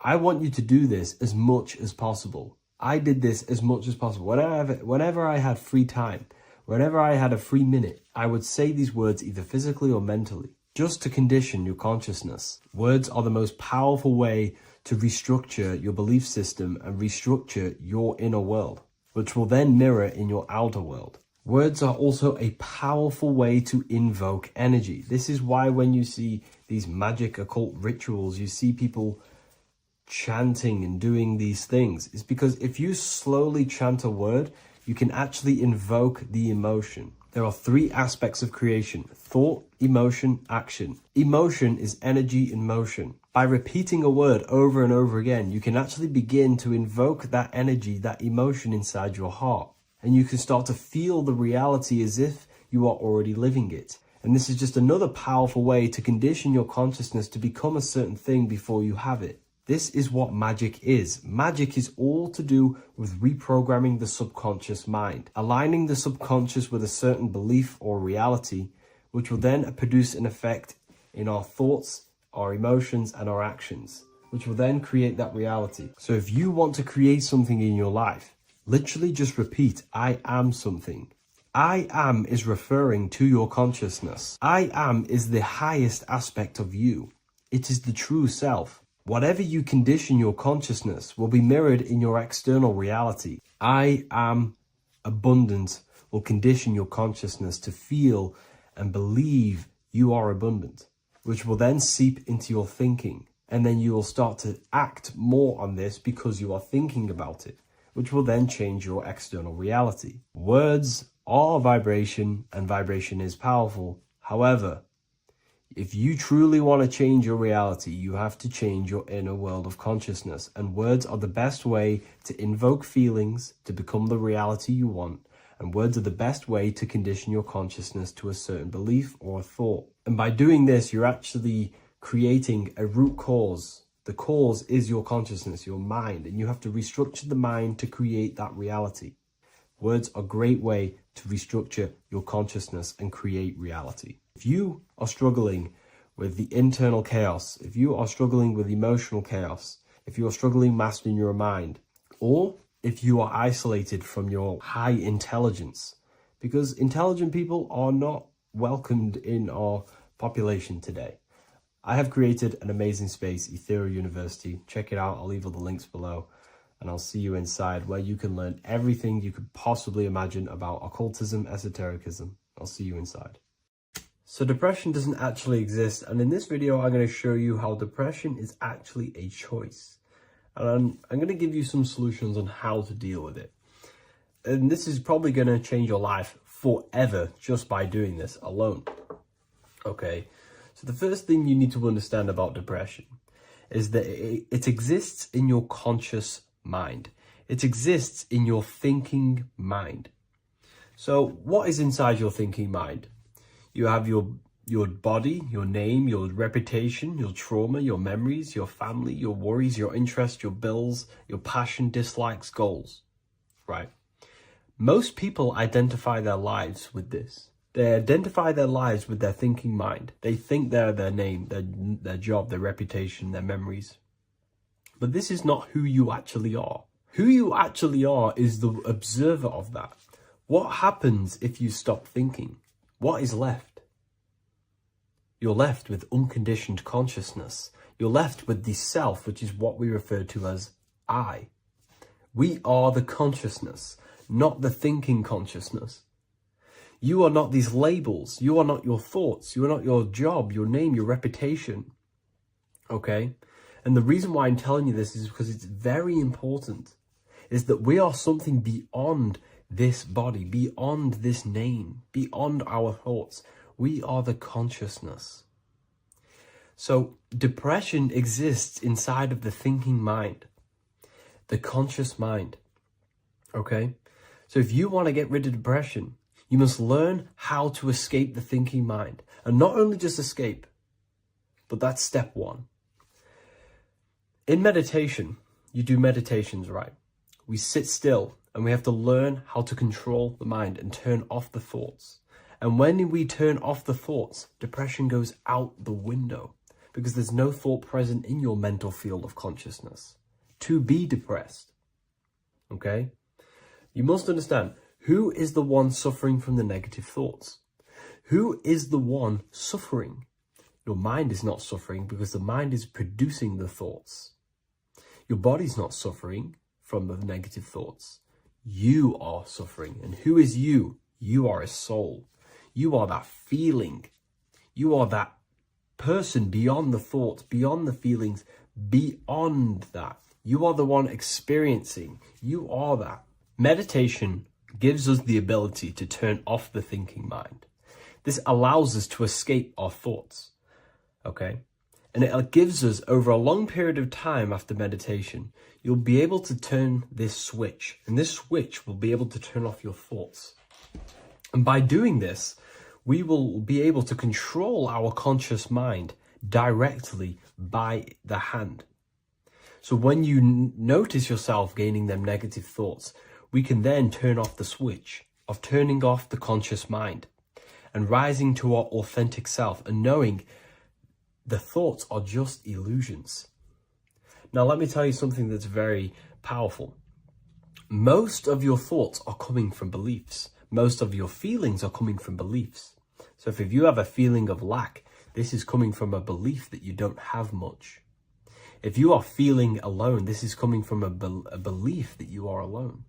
I want you to do this as much as possible. I did this as much as possible. Whenever I had free time, whenever I had a free minute, I would say these words either physically or mentally, just to condition your consciousness. Words are the most powerful way to restructure your belief system and restructure your inner world, which will then mirror in your outer world. Words are also a powerful way to invoke energy. This is why when you see these magic occult rituals, you see people chanting and doing these things. It's because if you slowly chant a word, you can actually invoke the emotion. There are three aspects of creation: thought, emotion, action. Emotion is energy in motion. By repeating a word over and over again, you can actually begin to invoke that energy, that emotion inside your heart. And you can start to feel the reality as if you are already living it. And this is just another powerful way to condition your consciousness to become a certain thing before you have it. This is what magic is. Magic is all to do with reprogramming the subconscious mind, aligning the subconscious with a certain belief or reality, which will then produce an effect in our thoughts, our emotions, and our actions, which will then create that reality. So if you want to create something in your life, literally just repeat, I am something. I am is referring to your consciousness. I am is the highest aspect of you. It is the true self. Whatever you condition your consciousness will be mirrored in your external reality. I am abundant will condition your consciousness to feel and believe you are abundant, which will then seep into your thinking. And then you will start to act more on this because you are thinking about it, which will then change your external reality. Words are vibration, and vibration is powerful. However, if you truly want to change your reality, you have to change your inner world of consciousness. And words are the best way to invoke feelings to become the reality you want. And words are the best way to condition your consciousness to a certain belief or a thought. And by doing this, you're actually creating a root cause. The cause is your consciousness, your mind, and you have to restructure the mind to create that reality. Words are a great way to restructure your consciousness and create reality. If you are struggling with the internal chaos, if you are struggling with emotional chaos, if you are struggling mastering your mind, or if you are isolated from your high intelligence, because intelligent people are not welcomed in our population today. I have created an amazing space, Ethereal University. Check it out. I'll leave all the links below. And I'll see you inside, where you can learn everything you could possibly imagine about occultism, esotericism. I'll see you inside. So depression doesn't actually exist. And in this video, I'm going to show you how depression is actually a choice. And I'm going to give you some solutions on how to deal with it. And this is probably going to change your life forever just by doing this alone. Okay. So the first thing you need to understand about depression is that it exists in your conscious mind. It exists in your thinking mind. So what is inside your thinking mind? You have your body, your name, your reputation, your trauma, your memories, your family, your worries, your interests, your bills, your passion, dislikes, goals, right? Most people identify their lives with this. They identify their lives with their thinking mind. They think they're their name, their job, their reputation, their memories. But this is not who you actually are. Who you actually are is the observer of that. What happens if you stop thinking? What is left? You're left with unconditioned consciousness. You're left with the self, which is what we refer to as I. We are the consciousness, not the thinking consciousness. You are not these labels. You are not your thoughts. You are not your job, your name, your reputation. Okay? And the reason why I'm telling you this is because it's very important, is that we are something beyond this body, beyond this name, beyond our thoughts. We are the consciousness. So depression exists inside of the thinking mind, the conscious mind. Okay? So if you want to get rid of depression, you must learn how to escape the thinking mind. And not only just escape, but that's step one. In meditation, you do meditations, right? We sit still and we have to learn how to control the mind and turn off the thoughts. And when we turn off the thoughts, depression goes out the window because there's no thought present in your mental field of consciousness to be depressed. Okay? You must understand, who is the one suffering from the negative thoughts? Who is the one suffering? Your mind is not suffering because the mind is producing the thoughts. Your body's not suffering from the negative thoughts. You are suffering. And who is you? You are a soul. You are that feeling. You are that person beyond the thoughts, beyond the feelings, beyond that. You are the one experiencing. You are that. Meditation gives us the ability to turn off the thinking mind. This allows us to escape our thoughts, okay? And it gives us, over a long period of time after meditation, you'll be able to turn this switch, and this switch will be able to turn off your thoughts. And by doing this, we will be able to control our conscious mind directly by the hand. So when you notice yourself gaining them negative thoughts, we can then turn off the switch of turning off the conscious mind and rising to our authentic self and knowing the thoughts are just illusions. Now, let me tell you something that's very powerful. Most of your thoughts are coming from beliefs. Most of your feelings are coming from beliefs. So if you have a feeling of lack, this is coming from a belief that you don't have much. If you are feeling alone, this is coming from a belief that you are alone.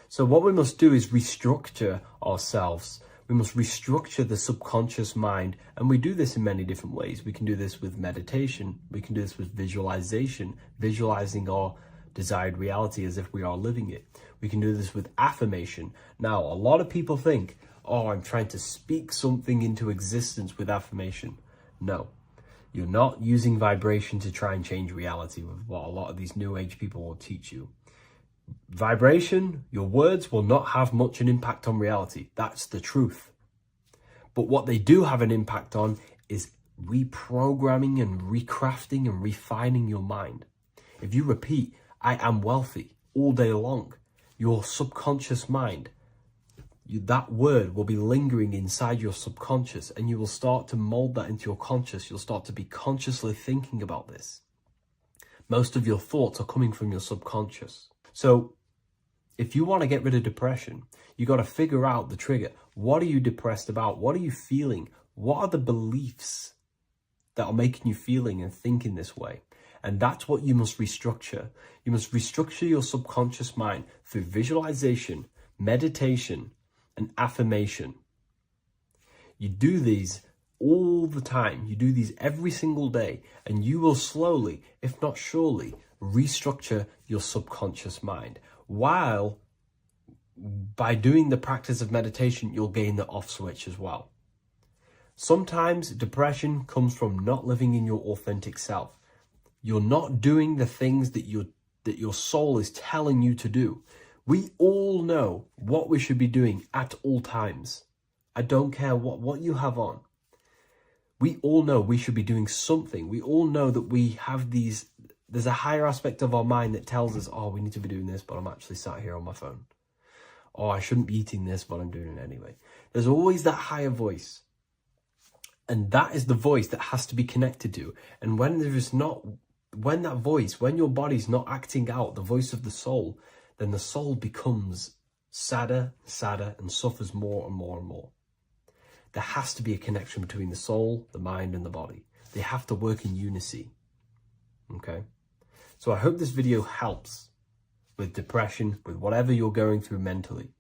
So what we must do is restructure ourselves. We must restructure the subconscious mind, and we do this in many different ways. We can do this with meditation. We can do this with visualization, visualizing our desired reality as if we are living it. We can do this with affirmation. Now, a lot of people think, oh, I'm trying to speak something into existence with affirmation. No, you're not using vibration to try and change reality with what a lot of these new age people will teach you. Vibration, your words will not have much an impact on reality. That's the truth. But what they do have an impact on is reprogramming and recrafting and refining your mind. If you repeat, I am wealthy all day long, your subconscious mind, that word will be lingering inside your subconscious, and you will start to mold that into your conscious. You'll start to be consciously thinking about this. Most of your thoughts are coming from your subconscious. So if you want to get rid of depression, you got to figure out the trigger. What are you depressed about? What are you feeling? What are the beliefs that are making you feeling and thinking this way? And that's what you must restructure. You must restructure your subconscious mind through visualization, meditation, and affirmation. You do these all the time. You do these every single day, and you will slowly, if not surely, restructure your subconscious mind. While by doing the practice of meditation, you'll gain the off switch as well. Sometimes depression comes from not living in your authentic self. You're not doing the things that your soul is telling you to do. We all know what we should be doing at all times. I don't care what you have on. We all know we should be doing something. We all know that we have there's a higher aspect of our mind that tells us, oh, we need to be doing this, but I'm actually sat here on my phone. Oh, I shouldn't be eating this, but I'm doing it anyway. There's always that higher voice. And that is the voice that has to be connected to. And when your body's not acting out the voice of the soul, then the soul becomes sadder, and suffers more and more and more. There has to be a connection between the soul, the mind, and the body. They have to work in unison. Okay? So I hope this video helps with depression, with whatever you're going through mentally.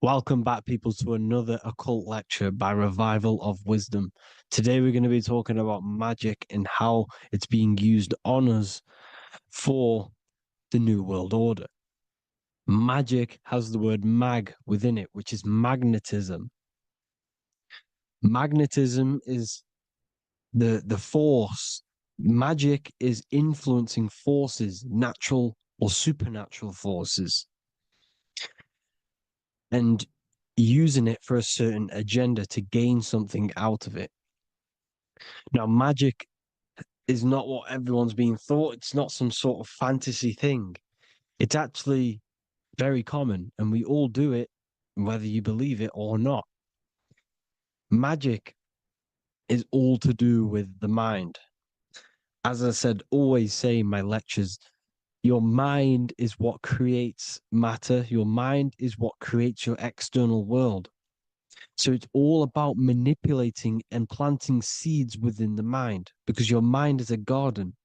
Welcome back, people, to another occult lecture by Revival of Wisdom. Today we're going to be talking about magic and how it's being used on us for the New World Order. Magic has the word mag within it, which is magnetism. Magnetism is the force. Magic is influencing forces, natural or supernatural forces, and using it for a certain agenda to gain something out of it. Now, magic is not what everyone's being thought. It's not some sort of fantasy thing. It's actually very common, and we all do it, whether you believe it or not. Magic is all to do with the mind. As I said, always say in my lectures, your mind is what creates matter. Your mind is what creates your external world. So it's all about manipulating and planting seeds within the mind, because your mind is a garden.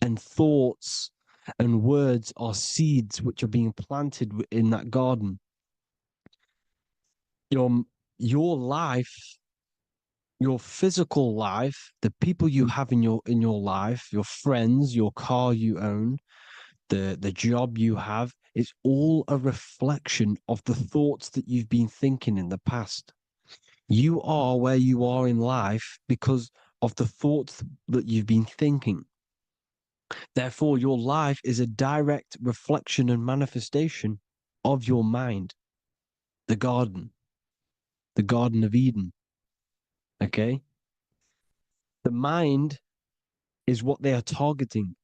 And thoughts and words are seeds which are being planted in that garden. Your life, your physical life, the people you have in your life, your friends, your car you own, the job you have, is all a reflection of the thoughts that you've been thinking in the past. You are where you are in life because of the thoughts that you've been thinking. Therefore, your life is a direct reflection and manifestation of your mind, the Garden of Eden. Okay? The mind is what they are targeting.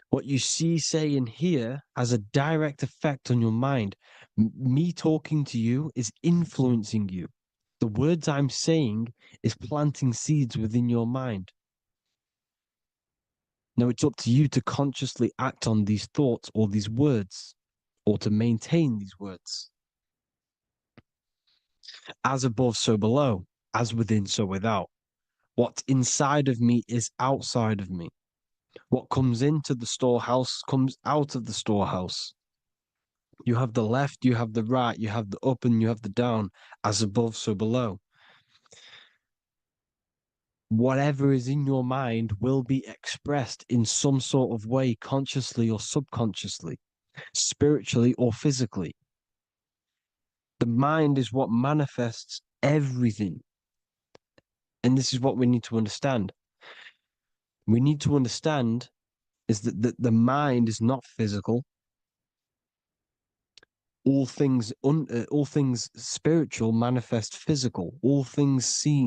What you see, say, and hear has a direct effect on your mind. Me talking to you is influencing you. The words I'm saying is planting seeds within your mind. Now it's up to you to consciously act on these thoughts or these words, or to maintain these words. As above, so below. As within, so without. What's inside of me is outside of me. What comes into the storehouse comes out of the storehouse. You have the left, you have the right, you have the up, and you have the down. As above, so below. Whatever is in your mind will be expressed in some sort of way, consciously or subconsciously, spiritually or physically. The mind is what manifests everything. And this is what we need to understand. We need to understand is that the mind is not physical. All things spiritual manifest physical. All things seen